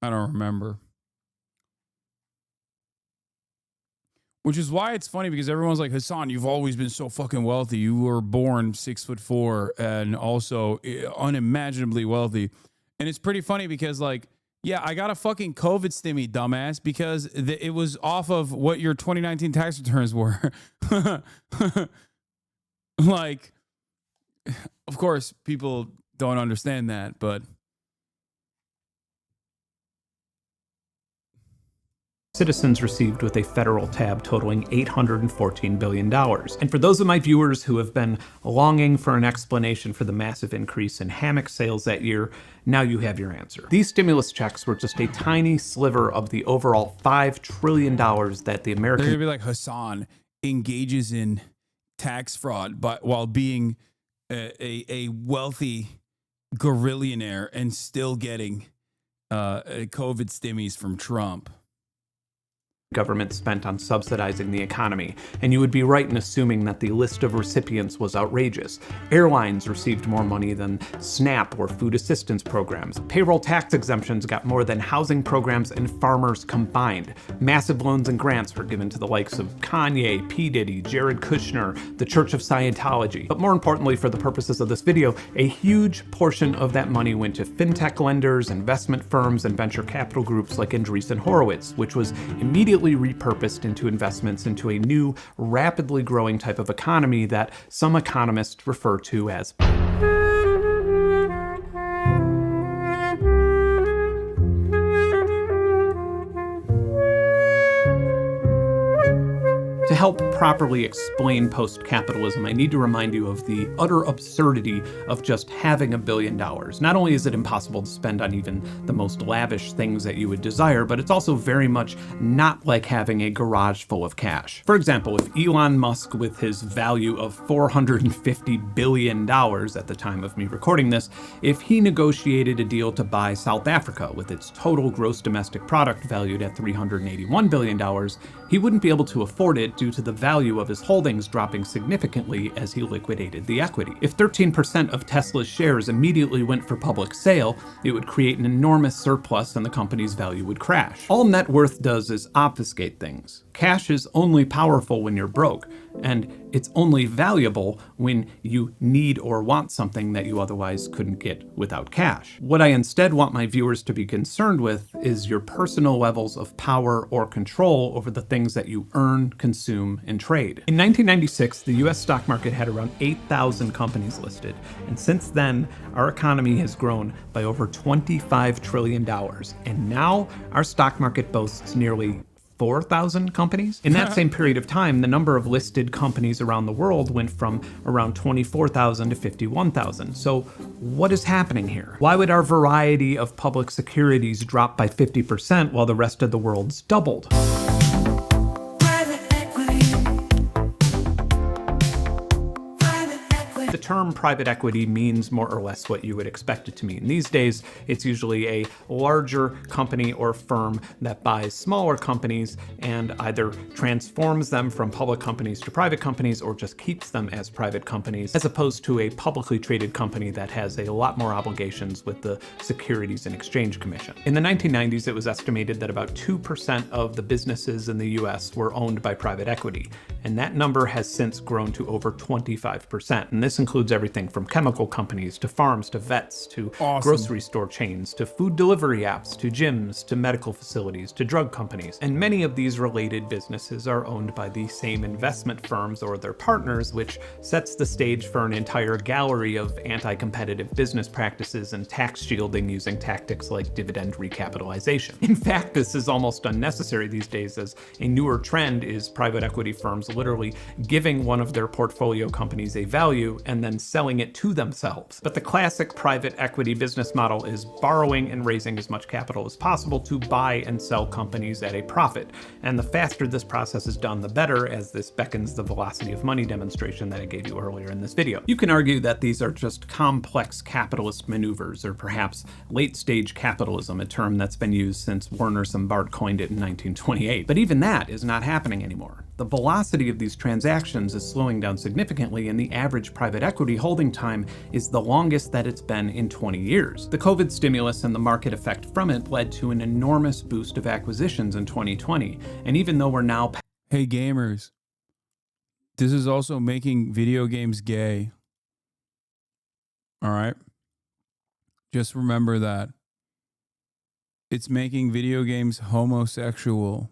I don't remember. Which is why it's funny, because everyone's like, Hasan, you've always been so fucking wealthy. You were born 6'4" and also unimaginably wealthy. And it's pretty funny because, like, yeah, I got a fucking COVID stimmy, dumbass, because it was off of what your 2019 tax returns were. Like, of course, people don't understand that, but citizens received with a federal tab totaling $814 billion. And for those of my viewers who have been longing for an explanation for the massive increase in hammock sales that year, now you have your answer. These stimulus checks were just a tiny sliver of the overall $5 trillion that the American... They're gonna be like, Hasan engages in tax fraud but while being a wealthy gorillionaire and still getting COVID stimmies from Trump. government spent on subsidizing the economy, and you would be right in assuming that the list of recipients was outrageous. Airlines received more money than SNAP or food assistance programs. Payroll tax exemptions got more than housing programs and farmers combined. Massive loans and grants were given to the likes of Kanye, P. Diddy, Jared Kushner, the Church of Scientology. But more importantly, for the purposes of this video, a huge portion of that money went to fintech lenders, investment firms, and venture capital groups like Andreessen Horowitz, which was immediately repurposed into investments into a new, rapidly growing type of economy that some economists refer to as To help properly explain post-capitalism, I need to remind you of the utter absurdity of just having $1 billion. Not only is it impossible to spend on even the most lavish things that you would desire, but it's also very much not like having a garage full of cash. For example, if Elon Musk, with his value of $450 billion at the time of me recording this, if he negotiated a deal to buy South Africa with its total gross domestic product valued at $381 billion, he wouldn't be able to afford it due to the value of his holdings dropping significantly as he liquidated the equity. If 13% of Tesla's shares immediately went for public sale, it would create an enormous surplus and the company's value would crash. All net worth does is obfuscate things. Cash is only powerful when you're broke, and it's only valuable when you need or want something that you otherwise couldn't get without cash. What I instead want my viewers to be concerned with is your personal levels of power or control over the things that you earn, consume, and trade. In 1996, the US stock market had around 8,000 companies listed, and since then, our economy has grown by over $25 trillion, and now our stock market boasts nearly 4,000 companies. In that same period of time, the number of listed companies around the world went from around 24,000 to 51,000. So what is happening here? Why would our variety of public securities drop by 50% while the rest of the world's doubled? The term private equity means more or less what you would expect it to mean. These days, it's usually a larger company or firm that buys smaller companies and either transforms them from public companies to private companies or just keeps them as private companies, as opposed to a publicly traded company that has a lot more obligations with the Securities and Exchange Commission. In the 1990s, it was estimated that about 2% of the businesses in the US were owned by private equity, and that number has since grown to over 25%. And this includes everything from chemical companies to farms to vets to grocery store chains to food delivery apps to gyms to medical facilities to drug companies. And many of these related businesses are owned by the same investment firms or their partners, which sets the stage for an entire gallery of anti-competitive business practices and tax shielding using tactics like dividend recapitalization. In fact, this is almost unnecessary these days, as a newer trend is private equity firms literally giving one of their portfolio companies a value and then selling it to themselves. But the classic private equity business model is borrowing and raising as much capital as possible to buy and sell companies at a profit. And the faster this process is done, the better, as this beckons the velocity of money demonstration that I gave you earlier in this video. You can argue that these are just complex capitalist maneuvers, or perhaps late-stage capitalism, a term that's been used since Werner Sombart coined it in 1928. But even that is not happening anymore. The velocity of these transactions is slowing down significantly, and the average private equity holding time is the longest that it's been in 20 years. The COVID stimulus and the market effect from it led to an enormous boost of acquisitions in 2020. And even though we're now... Hey gamers, this is also making video games gay. All right? Just remember that. It's making video games homosexual.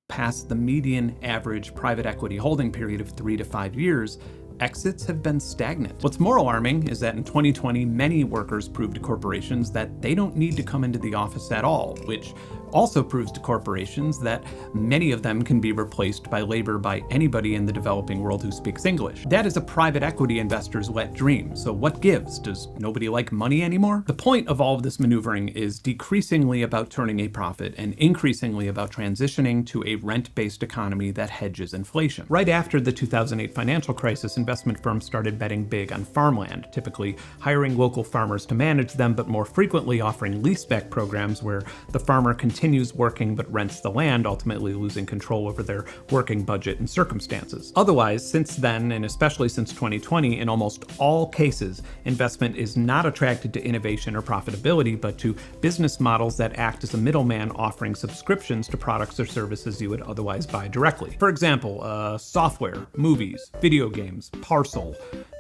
Past the median average private equity holding period of 3 to 5 years, exits have been stagnant. What's more alarming is that in 2020, many workers proved to corporations that they don't need to come into the office at all, which also proves to corporations that many of them can be replaced by labor by anybody in the developing world who speaks English. That is a private equity investor's wet dream. So what gives? Does nobody like money anymore? The point of all of this maneuvering is decreasingly about turning a profit and increasingly about transitioning to a rent-based economy that hedges inflation. Right after the 2008 financial crisis, investors investment firms started betting big on farmland, typically hiring local farmers to manage them, but more frequently offering leaseback programs where the farmer continues working but rents the land, ultimately losing control over their working budget and circumstances. Otherwise, since then, and especially since 2020, in almost all cases, investment is not attracted to innovation or profitability, but to business models that act as a middleman offering subscriptions to products or services you would otherwise buy directly. For example, software, movies, video games, parcel,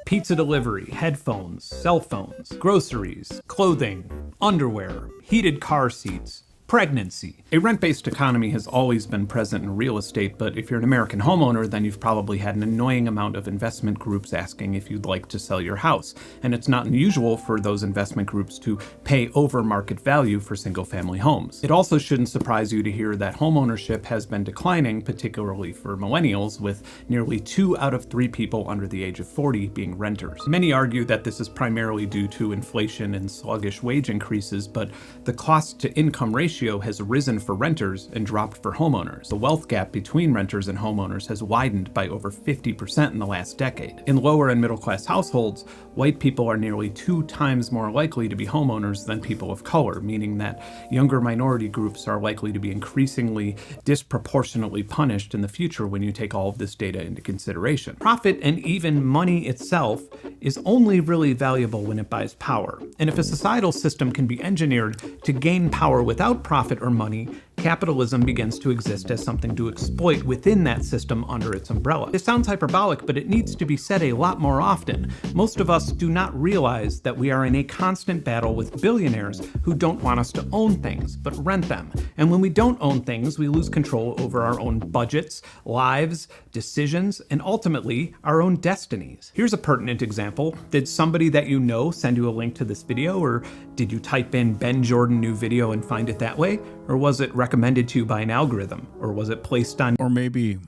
pizza delivery, headphones, cell phones, groceries, clothing, underwear, heated car seats, pregnancy. A rent-based economy has always been present in real estate, but if you're an American homeowner, then you've probably had an annoying amount of investment groups asking if you'd like to sell your house. And it's not unusual for those investment groups to pay over market value for single-family homes. It also shouldn't surprise you to hear that homeownership has been declining, particularly for millennials, with nearly 2 out of 3 people under the age of 40 being renters. Many argue that this is primarily due to inflation and sluggish wage increases, but the cost-to-income ratio has risen for renters and dropped for homeowners. The wealth gap between renters and homeowners has widened by over 50% in the last decade. In lower and middle class households, white people are nearly 2 times more likely to be homeowners than people of color, meaning that younger minority groups are likely to be increasingly disproportionately punished in the future when you take all of this data into consideration. Profit and even money itself is only really valuable when it buys power. And if a societal system can be engineered to gain power without profit or money, capitalism begins to exist as something to exploit within that system under its umbrella. It sounds hyperbolic, but it needs to be said a lot more often. Most of us do not realize that we are in a constant battle with billionaires who don't want us to own things, but rent them. And when we don't own things, we lose control over our own budgets, lives, decisions, and ultimately our own destinies. Here's a pertinent example. Did somebody that you know send you a link to this video, or did you type in Ben Jordan new video and find it that way? Or was it recommended to you by an algorithm? Or was it placed on... Or maybe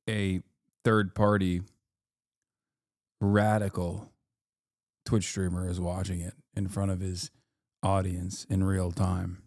a third party radical Twitch streamer is watching it in front of his audience in real time.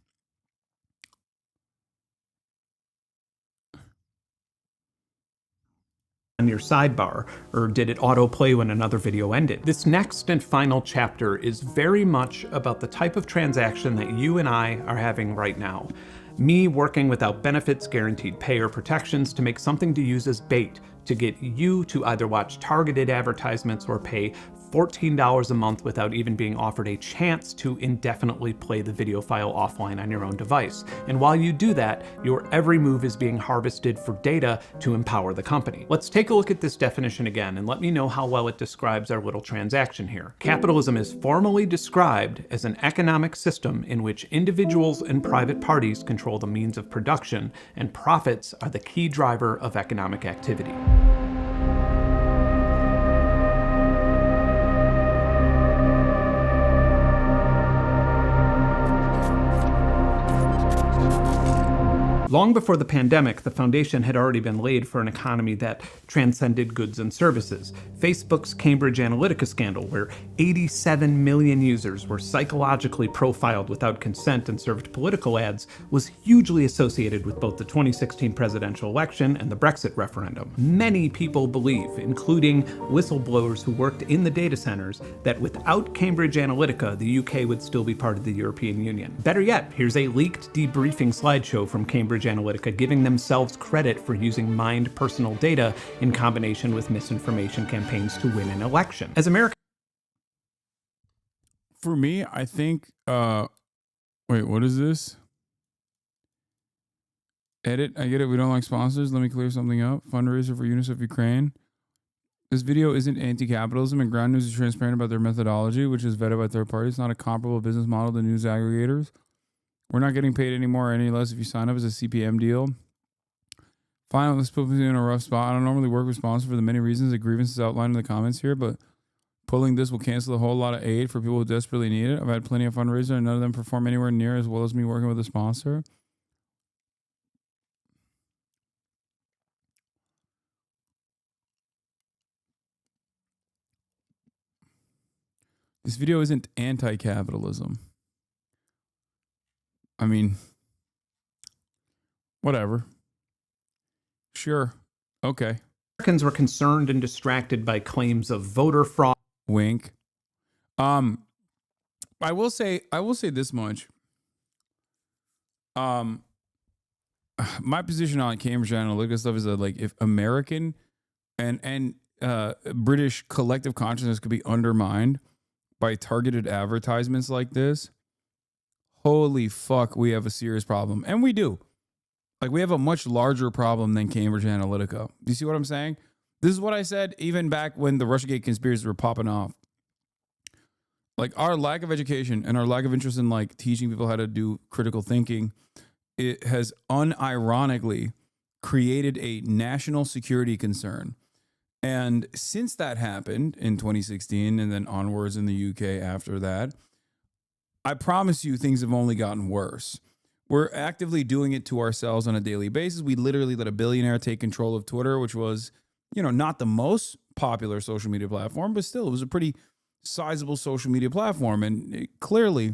On your sidebar, or did it autoplay when another video ended? This next and final chapter is very much about the type of transaction that you and I are having right now. Me working without benefits, guaranteed pay, or protections to make something to use as bait to get you to either watch targeted advertisements or pay $14 a month without even being offered a chance to indefinitely play the video file offline on your own device. And while you do that, your every move is being harvested for data to empower the company. Let's take a look at this definition again and let me know how well it describes our little transaction here. Capitalism is formally described as an economic system in which individuals and private parties control the means of production, and profits are the key driver of economic activity. Long before the pandemic, the foundation had already been laid for an economy that transcended goods and services. Facebook's Cambridge Analytica scandal, where 87 million users were psychologically profiled without consent and served political ads, was hugely associated with both the 2016 presidential election and the Brexit referendum. Many people believe, including whistleblowers who worked in the data centers, that without Cambridge Analytica, the UK would still be part of the European Union. Better yet, here's a leaked debriefing slideshow from Cambridge Analytica giving themselves credit for using mined personal data in combination with misinformation campaigns to win an election. As Americans, for me, I think, wait, what is this? Edit, I get it, we don't like sponsors. Let me clear something up. Fundraiser for UNICEF Ukraine. This video isn't anti-capitalism, and Ground News is transparent about their methodology, which is vetted by third parties. It's not a comparable business model to news aggregators. We're not getting paid anymore or any less if you sign up as a CPM deal. Finally, let's put me in a rough spot. I don't normally work with sponsors for the many reasons the grievances outlined in the comments here, but pulling this will cancel a whole lot of aid for people who desperately need it. I've had plenty of fundraisers, and none of them perform anywhere near as well as me working with a sponsor. This video isn't anti-capitalism. I mean, whatever. Sure. Okay. Americans were concerned and distracted by claims of voter fraud. Wink. I will say this much. My position on Cambridge Analytica stuff is that, like, if American and British collective consciousness could be undermined by targeted advertisements like this, holy fuck, we have a serious problem. And we do. Like, we have a much larger problem than Cambridge Analytica. Do you see what I'm saying? This is what I said even back when the Russiagate conspiracies were popping off. Like, our lack of education and our lack of interest in, like, teaching people how to do critical thinking, it has unironically created a national security concern. And since that happened in 2016 and then onwards in the UK after that, I promise you things have only gotten worse. We're actively doing it to ourselves on a daily basis. We literally let a billionaire take control of Twitter, which was, you know, not the most popular social media platform, but still it was a pretty sizable social media platform. And clearly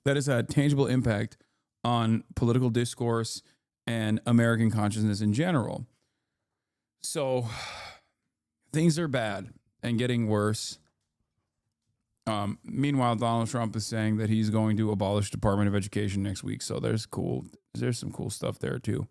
that has had tangible impact on political discourse and American consciousness in general. So things are bad and getting worse. Meanwhile, Donald Trump is saying that he's going to abolish Department of Education next week. So there's some cool stuff there too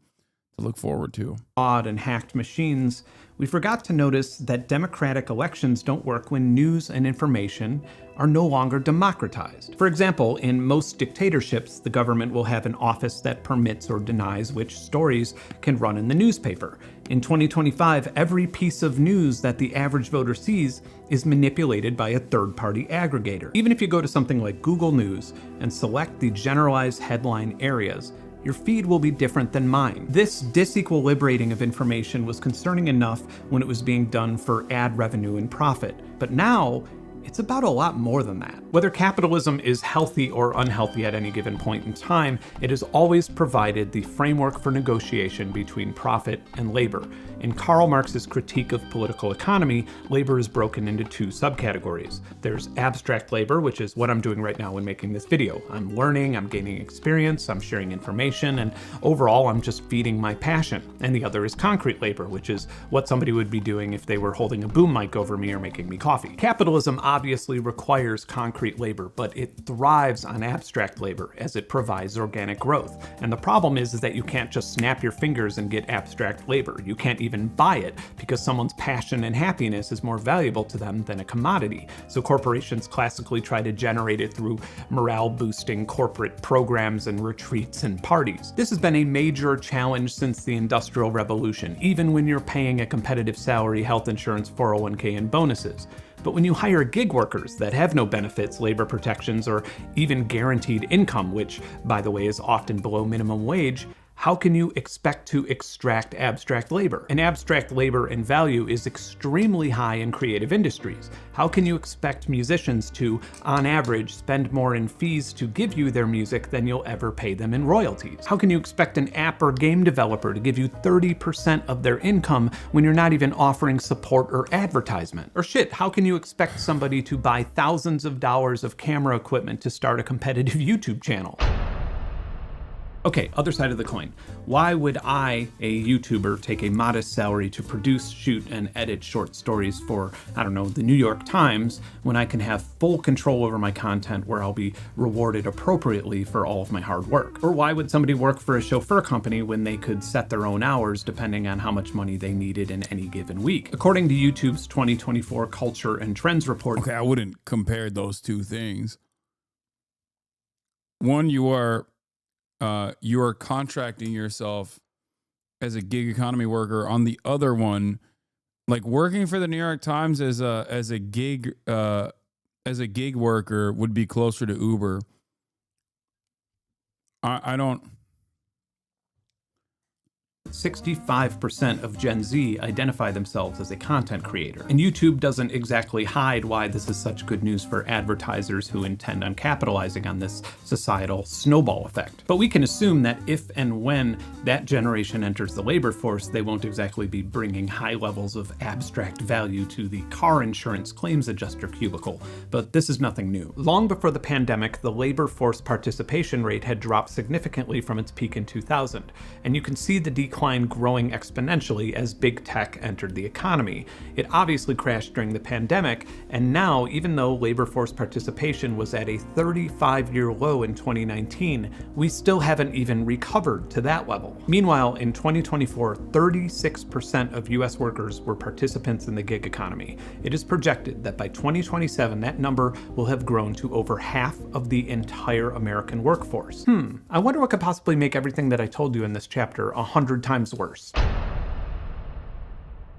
to look forward to. And hacked machines, we forgot to notice that democratic elections don't work when news and information are no longer democratized. For example, in most dictatorships, the government will have an office that permits or denies which stories can run in the newspaper. In 2025, every piece of news that the average voter sees is manipulated by a third-party aggregator. Even if you go to something like Google News and select the generalized headline areas, your feed will be different than mine. This disequilibrating of information was concerning enough when it was being done for ad revenue and profit. But now, it's about a lot more than that. Whether capitalism is healthy or unhealthy at any given point in time, it has always provided the framework for negotiation between profit and labor. In Karl Marx's critique of political economy, labor is broken into two subcategories. There's abstract labor, which is what I'm doing right now when making this video. I'm learning, I'm gaining experience, I'm sharing information, and overall I'm just feeding my passion. And the other is concrete labor, which is what somebody would be doing if they were holding a boom mic over me or making me coffee. Capitalism obviously requires concrete labor, but it thrives on abstract labor as it provides organic growth. And the problem is that you can't just snap your fingers and get abstract labor. You can't even buy it because someone's passion and happiness is more valuable to them than a commodity. So corporations classically try to generate it through morale-boosting corporate programs and retreats and parties. This has been a major challenge since the Industrial Revolution, even when you're paying a competitive salary, health insurance, 401k, and bonuses. But when you hire gig workers that have no benefits, labor protections, or even guaranteed income, which, by the way, is often below minimum wage, how can you expect to extract abstract labor? And abstract labor and value is extremely high in creative industries. How can you expect musicians to, on average, spend more in fees to give you their music than you'll ever pay them in royalties? How can you expect an app or game developer to give you 30% of their income when you're not even offering support or advertisement? Or shit, how can you expect somebody to buy thousands of dollars of camera equipment to start a competitive YouTube channel? Okay, other side of the coin. Why would I, a YouTuber, take a modest salary to produce, shoot, and edit short stories for, I don't know, the New York Times, when I can have full control over my content where I'll be rewarded appropriately for all of my hard work? Or why would somebody work for a chauffeur company when they could set their own hours depending on how much money they needed in any given week? According to YouTube's 2024 Culture and Trends report... Okay, I wouldn't compare those two things. One, you are contracting yourself as a gig economy worker. On the other one, like working for the New York Times as a gig worker would be closer to Uber. I don't. 65% of Gen Z identify themselves as a content creator. And YouTube doesn't exactly hide why this is such good news for advertisers who intend on capitalizing on this societal snowball effect. But we can assume that if and when that generation enters the labor force, they won't exactly be bringing high levels of abstract value to the car insurance claims adjuster cubicle. But this is nothing new. Long before the pandemic, the labor force participation rate had dropped significantly from its peak in 2000. And you can see the decline decline growing exponentially as big tech entered the economy. It obviously crashed during the pandemic, and now, even though labor force participation was at a 35-year low in 2019, we still haven't even recovered to that level. Meanwhile, in 2024, 36% of US workers were participants in the gig economy. It is projected that by 2027, that number will have grown to over half of the entire American workforce. I wonder what could possibly make everything that I told you in this chapter 100 times worse.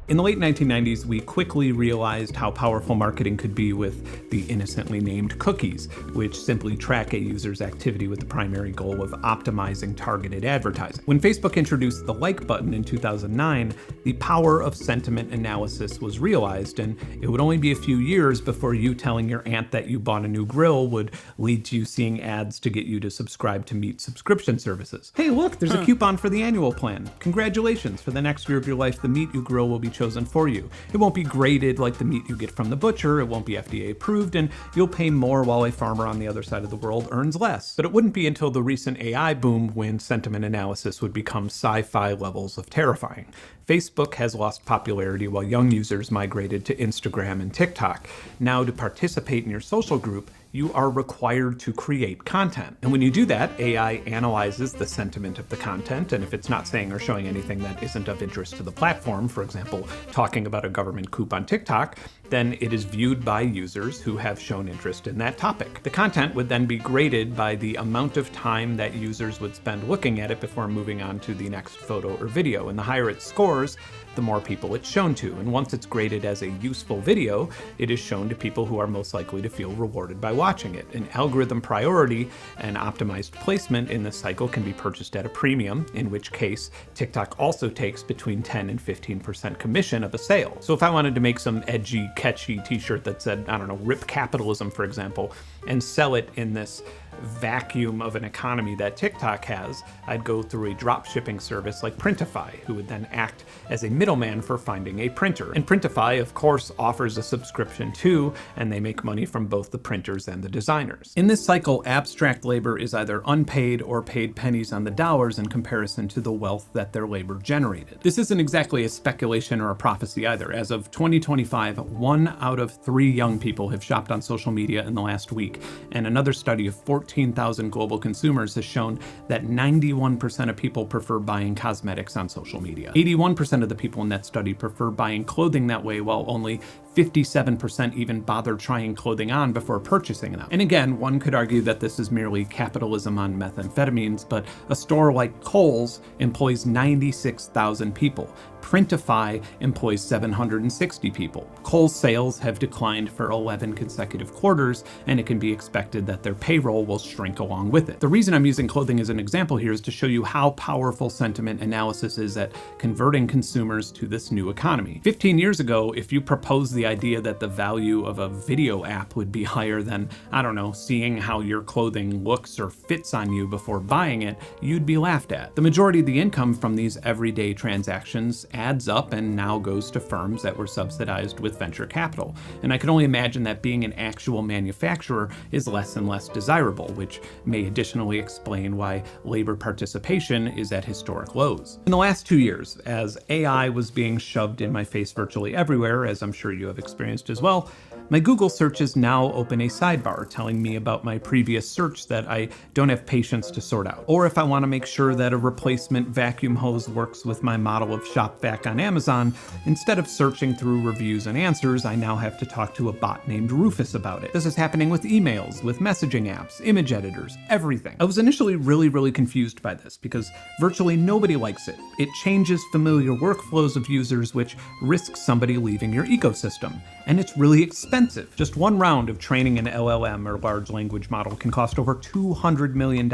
In the late 1990s, we quickly realized how powerful marketing could be with the innocently named cookies, which simply track a user's activity with the primary goal of optimizing targeted advertising. When Facebook introduced the like button in 2009, the power of sentiment analysis was realized, and it would only be a few years before you telling your aunt that you bought a new grill would lead to you seeing ads to get you to subscribe to meat subscription services. Hey, look, there's a coupon for the annual plan. Congratulations, for the next year of your life, the meat you grill will be chosen for you. It won't be graded like the meat you get from the butcher, it won't be FDA approved, and you'll pay more while a farmer on the other side of the world earns less. But it wouldn't be until the recent AI boom when sentiment analysis would become sci-fi levels of terrifying. Facebook has lost popularity while young users migrated to Instagram and TikTok. Now, to participate in your social group, you are required to create content. And when you do that, AI analyzes the sentiment of the content, and if it's not saying or showing anything that isn't of interest to the platform, for example, talking about a government coup on TikTok, then it is viewed by users who have shown interest in that topic. The content would then be graded by the amount of time that users would spend looking at it before moving on to the next photo or video, and the higher it scores, the more people it's shown to. And once it's graded as a useful video, it is shown to people who are most likely to feel rewarded by watching it. An algorithm priority and optimized placement in this cycle can be purchased at a premium, in which case TikTok also takes between 10 and 15% commission of a sale. So if I wanted to make some edgy, catchy t-shirt that said, I don't know, "Rip Capitalism," for example, and sell it in this vacuum of an economy that TikTok has, I'd go through a drop shipping service like Printify, who would then act as a middleman for finding a printer. And Printify, of course, offers a subscription too, and they make money from both the printers and the designers. In this cycle, abstract labor is either unpaid or paid pennies on the dollars in comparison to the wealth that their labor generated. This isn't exactly a speculation or a prophecy either. As of 2025, 1 out of 3 young people have shopped on social media in the last week, and another study of 14,000 global consumers has shown that 91% of people prefer buying cosmetics on social media. 81% of the people in that study prefer buying clothing that way, while only 57% even bother trying clothing on before purchasing them. And again, one could argue that this is merely capitalism on methamphetamines, but a store like Kohl's employs 96,000 people. Printify employs 760 people. Kohl's sales have declined for 11 consecutive quarters, and it can be expected that their payroll will shrink along with it. The reason I'm using clothing as an example here is to show you how powerful sentiment analysis is at converting consumers to this new economy. 15 years ago, if you proposed the idea that the value of a video app would be higher than, I don't know, seeing how your clothing looks or fits on you before buying it, you'd be laughed at. The majority of the income from these everyday transactions adds up and now goes to firms that were subsidized with venture capital. And I can only imagine that being an actual manufacturer is less and less desirable, which may additionally explain why labor participation is at historic lows. In the last 2 years, as AI was being shoved in my face virtually everywhere, as I'm sure you have experienced as well, my Google searches now open a sidebar telling me about my previous search that I don't have patience to sort out. Or if I want to make sure that a replacement vacuum hose works with my model of shop vac on Amazon, instead of searching through reviews and answers, I now have to talk to a bot named Rufus about it. This is happening with emails, with messaging apps, image editors, everything. I was initially really confused by this because virtually nobody likes it. It changes familiar workflows of users, which risks somebody leaving your ecosystem. And it's really expensive. Just one round of training an LLM or large language model can cost over $200 million.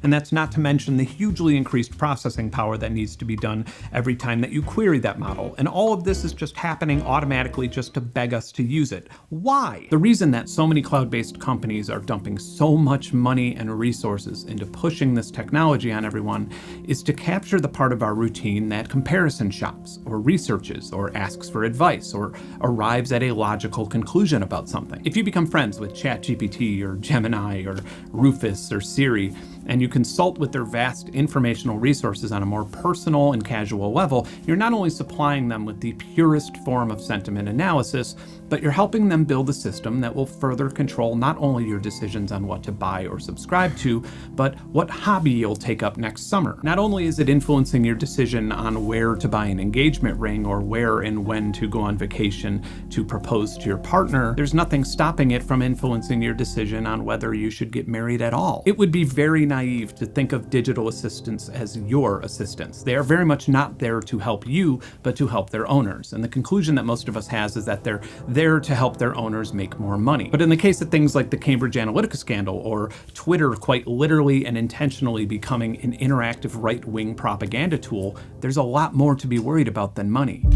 And that's not to mention the hugely increased processing power that needs to be done every time that you query that model. And all of this is just happening automatically just to beg us to use it. Why? The reason that so many cloud-based companies are dumping so much money and resources into pushing this technology on everyone is to capture the part of our routine that comparison shops or researches or asks for advice or arrives at a logical conclusion about something. If you become friends with ChatGPT or Gemini or Rufus or Siri, and you consult with their vast informational resources on a more personal and casual level, you're not only supplying them with the purest form of sentiment analysis, but you're helping them build a system that will further control not only your decisions on what to buy or subscribe to, but what hobby you'll take up next summer. Not only is it influencing your decision on where to buy an engagement ring or where and when to go on vacation to propose to your partner, there's nothing stopping it from influencing your decision on whether you should get married at all. It would be very naive to think of digital assistants as your assistants. They are very much not there to help you, but to help their owners. And the conclusion that most of us has is that they're there to help their owners make more money. But in the case of things like the Cambridge Analytica scandal or Twitter quite literally and intentionally becoming an interactive right-wing propaganda tool, there's a lot more to be worried about than money.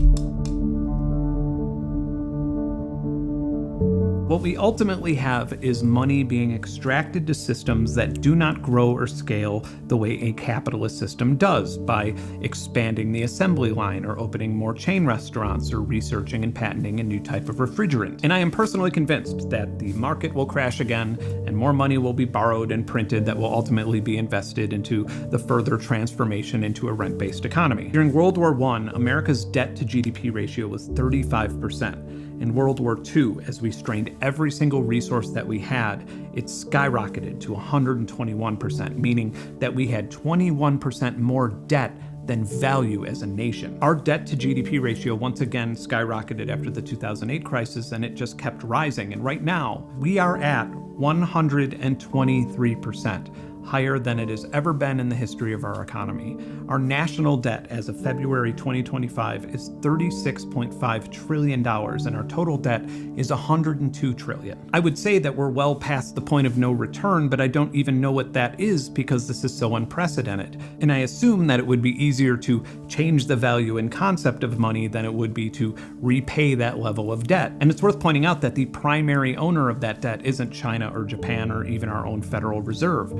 What we ultimately have is money being extracted to systems that do not grow or scale the way a capitalist system does, by expanding the assembly line or opening more chain restaurants or researching and patenting a new type of refrigerant. And I am personally convinced that the market will crash again and more money will be borrowed and printed that will ultimately be invested into the further transformation into a rent-based economy. During World War I, America's debt to GDP ratio was 35%. In World War II, as we strained every single resource that we had, it skyrocketed to 121%, meaning that we had 21% more debt than value as a nation. Our debt to GDP ratio once again skyrocketed after the 2008 crisis, and it just kept rising. And right now, we are at 123%. Higher than it has ever been in the history of our economy. Our national debt as of February 2025 is $36.5 trillion, and our total debt is $102 trillion. I would say that we're well past the point of no return, but I don't even know what that is because this is so unprecedented. And I assume that it would be easier to change the value and concept of money than it would be to repay that level of debt. And it's worth pointing out that the primary owner of that debt isn't China or Japan or even our own Federal Reserve.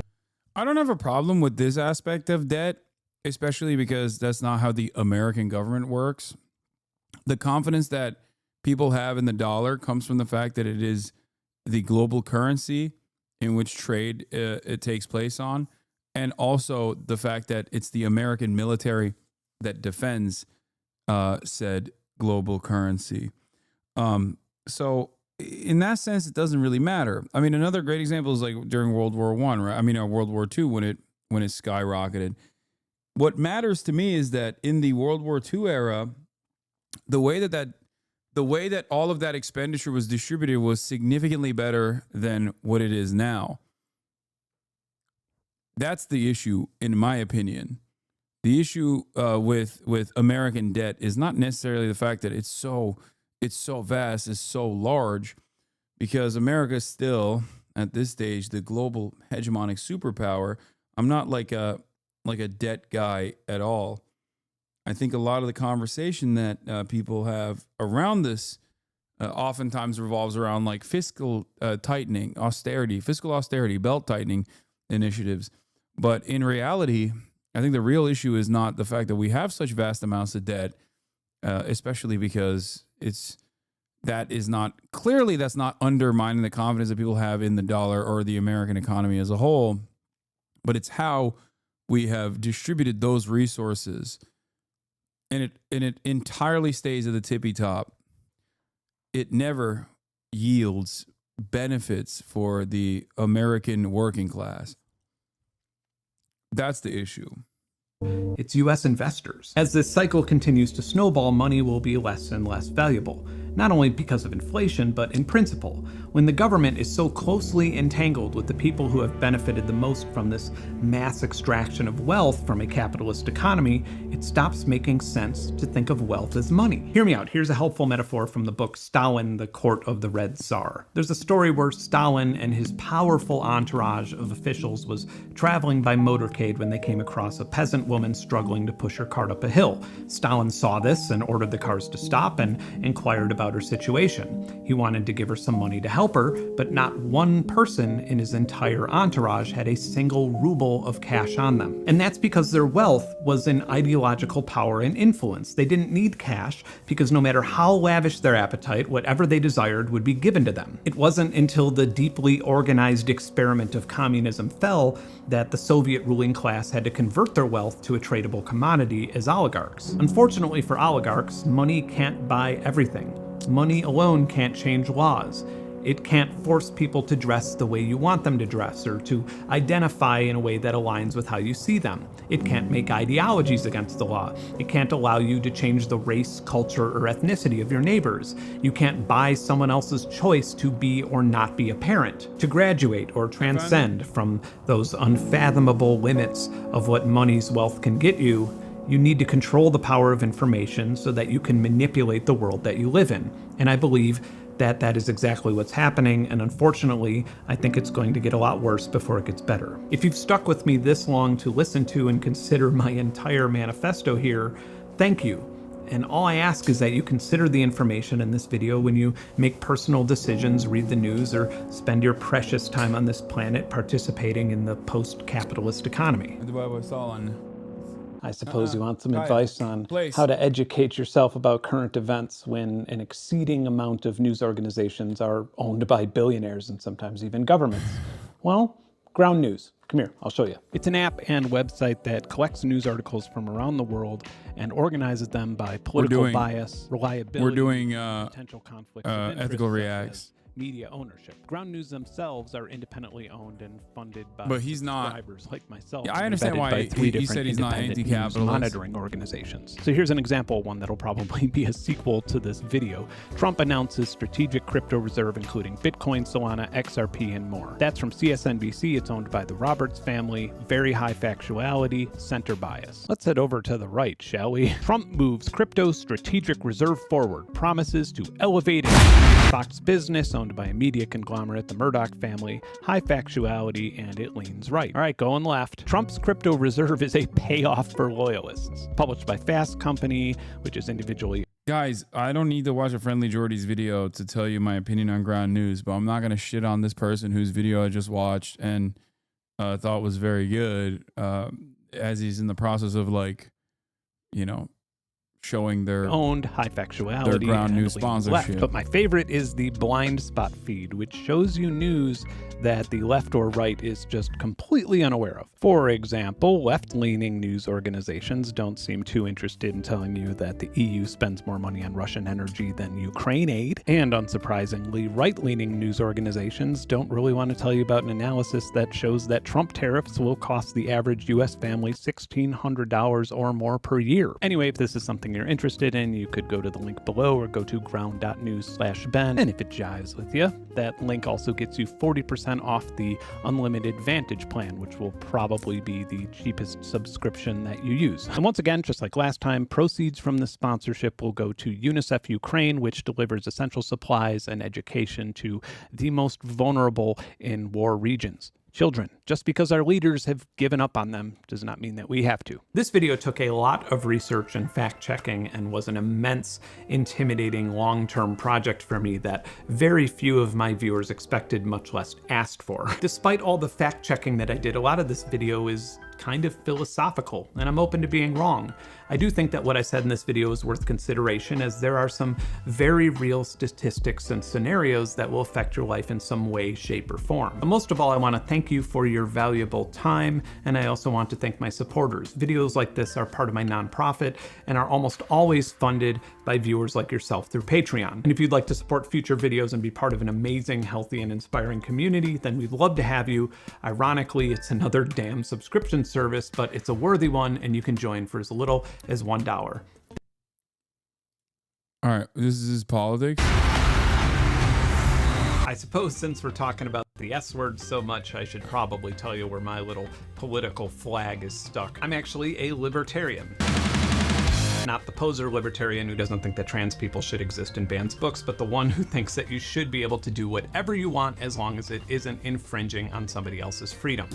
I don't have a problem with this aspect of debt, especially because that's not how the American government works. The confidence that people have in the dollar comes from the fact that it is the global currency in which trade it takes place on, and also the fact that it's the American military that defends said global currency. So in that sense, it doesn't really matter. I mean, another great example is like during World War I, right? I mean, World War II when it skyrocketed. What matters to me is that in the World War II era, the way that all of that expenditure was distributed was significantly better than what it is now. That's the issue, in my opinion. The issue with American debt is not necessarily the fact that it's so vast, it's so large, because America is still, at this stage, the global hegemonic superpower. I'm not like a debt guy at all. I think a lot of the conversation that people have around this oftentimes revolves around like fiscal tightening, fiscal austerity, belt tightening initiatives. But in reality, I think the real issue is not the fact that we have such vast amounts of debt, especially because that's not undermining the confidence that people have in the dollar or the American economy as a whole, but it's how we have distributed those resources, and it entirely stays at the tippy top. It never yields benefits for the American working class. That's the issue. It's US investors. As this cycle continues to snowball, money will be less and less valuable, not only because of inflation, but in principle. When the government is so closely entangled with the people who have benefited the most from this mass extraction of wealth from a capitalist economy, it stops making sense to think of wealth as money. Hear me out. Here's a helpful metaphor from the book Stalin, the Court of the Red Tsar. There's a story where Stalin and his powerful entourage of officials was traveling by motorcade when they came across a peasant woman struggling to push her cart up a hill. Stalin saw this and ordered the cars to stop and inquired about about her situation. He wanted to give her some money to help her, but not one person in his entire entourage had a single ruble of cash on them. And that's because their wealth was in ideological power and influence. They didn't need cash because no matter how lavish their appetite, whatever they desired would be given to them. It wasn't until the deeply organized experiment of communism fell that the Soviet ruling class had to convert their wealth to a tradable commodity as oligarchs. Unfortunately for oligarchs, money can't buy everything. Money alone can't change laws. It can't force people to dress the way you want them to dress or to identify in a way that aligns with how you see them. It can't make ideologies against the law. It can't allow you to change the race, culture, or ethnicity of your neighbors. You can't buy someone else's choice to be or not be a parent, to graduate or transcend from those unfathomable limits of what money's wealth can get you. You need to control the power of information so that you can manipulate the world that you live in. And I believe that that is exactly what's happening, and unfortunately, I think it's going to get a lot worse before it gets better. If you've stuck with me this long to listen to and consider my entire manifesto here, thank you. And all I ask is that you consider the information in this video when you make personal decisions, read the news, or spend your precious time on this planet participating in the post-capitalist economy. I suppose you want some advice on how to educate yourself about current events when an exceeding amount of news organizations are owned by billionaires and sometimes even governments. Well, Ground News. Come here, I'll show you. It's an app and website that collects news articles from around the world and organizes them by political bias, reliability, we're doing potential conflicts of interest, ethical reacts. media ownership. Ground News themselves are independently owned and funded by But he's not- subscribers like myself. Yeah, I and understand vetted why by three he different said he's not independent news anti-capitalist. monitoring organizations. So here's an example, one that'll probably be a sequel to this video. Trump announces strategic crypto reserve, including Bitcoin, Solana, XRP, and more. That's from CSNBC. It's owned by the Roberts family. Very high factuality, center bias. Let's head over to the right, shall we? Trump moves crypto strategic reserve forward, promises to elevate it. Fox Business, owned by a media conglomerate, the Murdoch family, high factuality, and it leans right. All right, going left. Trump's crypto reserve is a payoff for loyalists. Published by Fast Company, which is individually. Guys, I don't need to watch a Friendly Jordy's video to tell you my opinion on Ground News, but I'm not going to shit on this person whose video I just watched and thought was very good as he's in the process of, like, you know, showing their owned high factuality, their Ground and News sponsorship. left. But my favorite is the blind spot feed, which shows you news that the left or right is just completely unaware of. For example, left-leaning news organizations don't seem too interested in telling you that the EU spends more money on Russian energy than Ukraine aid. And unsurprisingly, right-leaning news organizations don't really want to tell you about an analysis that shows that Trump tariffs will cost the average US family $1,600 or more per year. Anyway, if this is something you're interested in, you could go to the link below or go to ground.news/Ben. And if it jives with you, that link also gets you 40% off the unlimited Vantage plan, which will probably be the cheapest subscription that you use. And once again, just like last time, proceeds from the sponsorship will go to UNICEF Ukraine, which delivers essential supplies and education to the most vulnerable in war regions. Children. Just because our leaders have given up on them does not mean that we have to. This video took a lot of research and fact-checking and was an immense, intimidating, long-term project for me that very few of my viewers expected, much less asked for. Despite all the fact-checking that I did, a lot of this video is kind of philosophical, and I'm open to being wrong. I do think that what I said in this video is worth consideration, as there are some very real statistics and scenarios that will affect your life in some way, shape, or form. But most of all, I want to thank you for your valuable time, and I also want to thank my supporters. Videos like this are part of my nonprofit and are almost always funded by viewers like yourself through Patreon. And if you'd like to support future videos and be part of an amazing, healthy, and inspiring community, then we'd love to have you. Ironically, it's another damn subscription service, but it's a worthy one, and you can join for as little as $1. All right, this is politics. I suppose since we're talking about the S word so much, I should probably tell you where my little political flag is stuck. I'm actually a libertarian. Not the poser libertarian who doesn't think that trans people should exist in banned books, but the one who thinks that you should be able to do whatever you want as long as it isn't infringing on somebody else's freedom.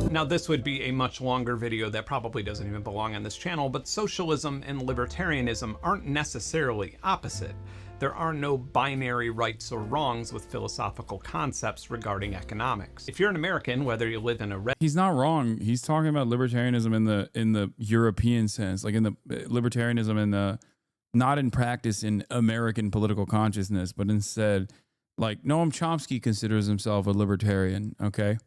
Now, this would be a much longer video that probably doesn't even belong on this channel, but socialism and libertarianism aren't necessarily opposite. There are no binary rights or wrongs with philosophical concepts regarding economics. If you're an American, whether you live in a red... He's not wrong. He's talking about libertarianism in the European sense, like in the libertarianism in the, not in practice in American political consciousness, but instead, like Noam Chomsky considers himself a libertarian, okay?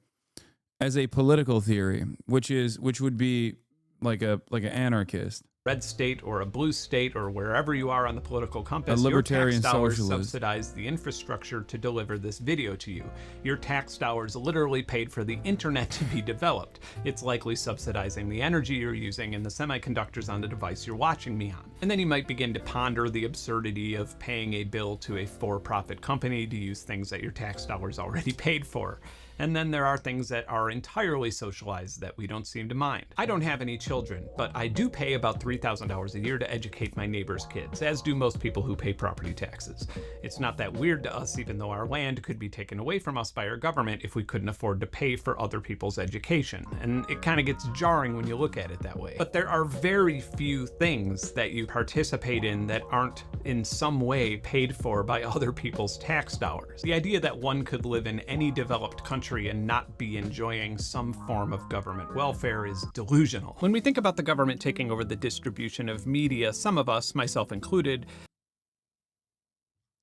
As a political theory, which would be like an anarchist. Red state or a blue state or wherever you are on the political compass, A libertarian your tax dollars socialist. subsidize the infrastructure to deliver this video to you. Your tax dollars literally paid for the internet to be developed. It's likely subsidizing the energy you're using and the semiconductors on the device you're watching me on. And then you might begin to ponder the absurdity of paying a bill to a for-profit company to use things that your tax dollars already paid for. And then there are things that are entirely socialized that we don't seem to mind. I don't have any children, but I do pay about $3,000 a year to educate my neighbor's kids, as do most people who pay property taxes. It's not that weird to us, even though our land could be taken away from us by our government if we couldn't afford to pay for other people's education. And it kind of gets jarring when you look at it that way. But there are very few things that you participate in that aren't in some way paid for by other people's tax dollars. The idea that one could live in any developed country and not be enjoying some form of government welfare is delusional. When we think about the government taking over the distribution of media, some of us, myself included,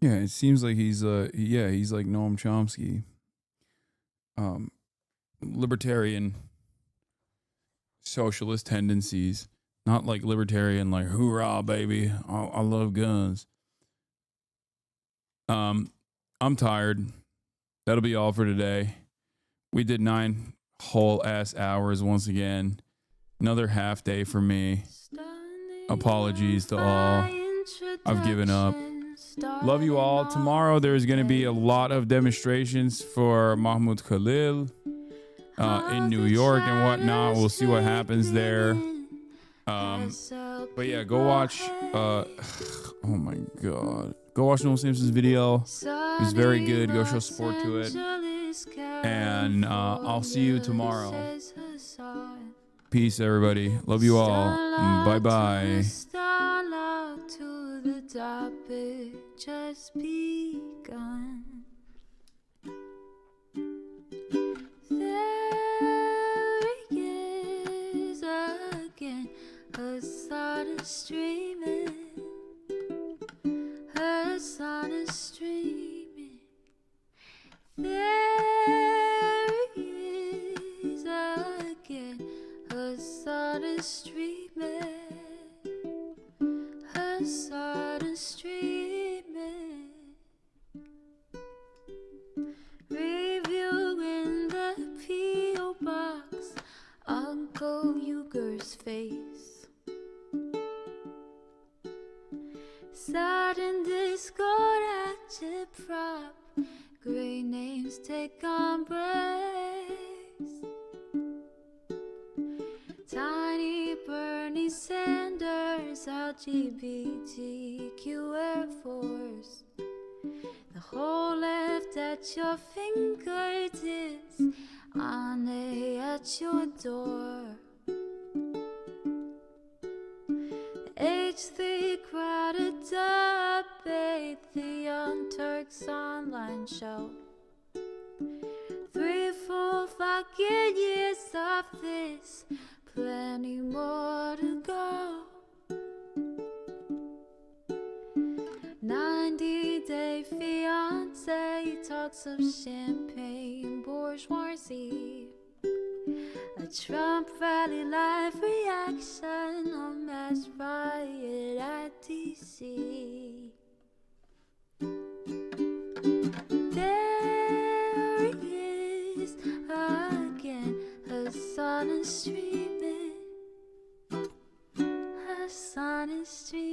Yeah, it seems like he's he's like Noam Chomsky. Libertarian socialist tendencies. Not like libertarian, like hoorah, baby. I love guns. I'm tired. That'll be all for today. We did 9 whole ass hours once again. Another half day for me. Apologies to all. I've given up. Love you all. Tomorrow there's going to be a lot of demonstrations for Mahmoud Khalil in New York and whatnot. We'll see what happens there. But yeah, go watch. Oh my god, go watch Noel Simpson's video. It was very good. Go show support to it. And I'll see you tomorrow. Peace, everybody. Love you all. Bye bye. To the topic just begun. There he is again. Hasan is streaming. Hasan is streaming. There he is again. Hasan is streaming. Hasan is streaming. Review in the P.O. box. Uncle Uger's face. Sudden Discord agitprop. Great names take embrace. Tiny Bernie Sanders, LGBTQ Air Force. The whole left at your fingertips, Ane at your door. H3 crowded debate, the Young Turks online show. 3 full fucking years of this, plenty more to go. 90-day fiance talks of champagne bourgeoisie. A Trump rally live reaction on mass riot at DC. There he is again. Hasan is streaming. Hasan is streaming.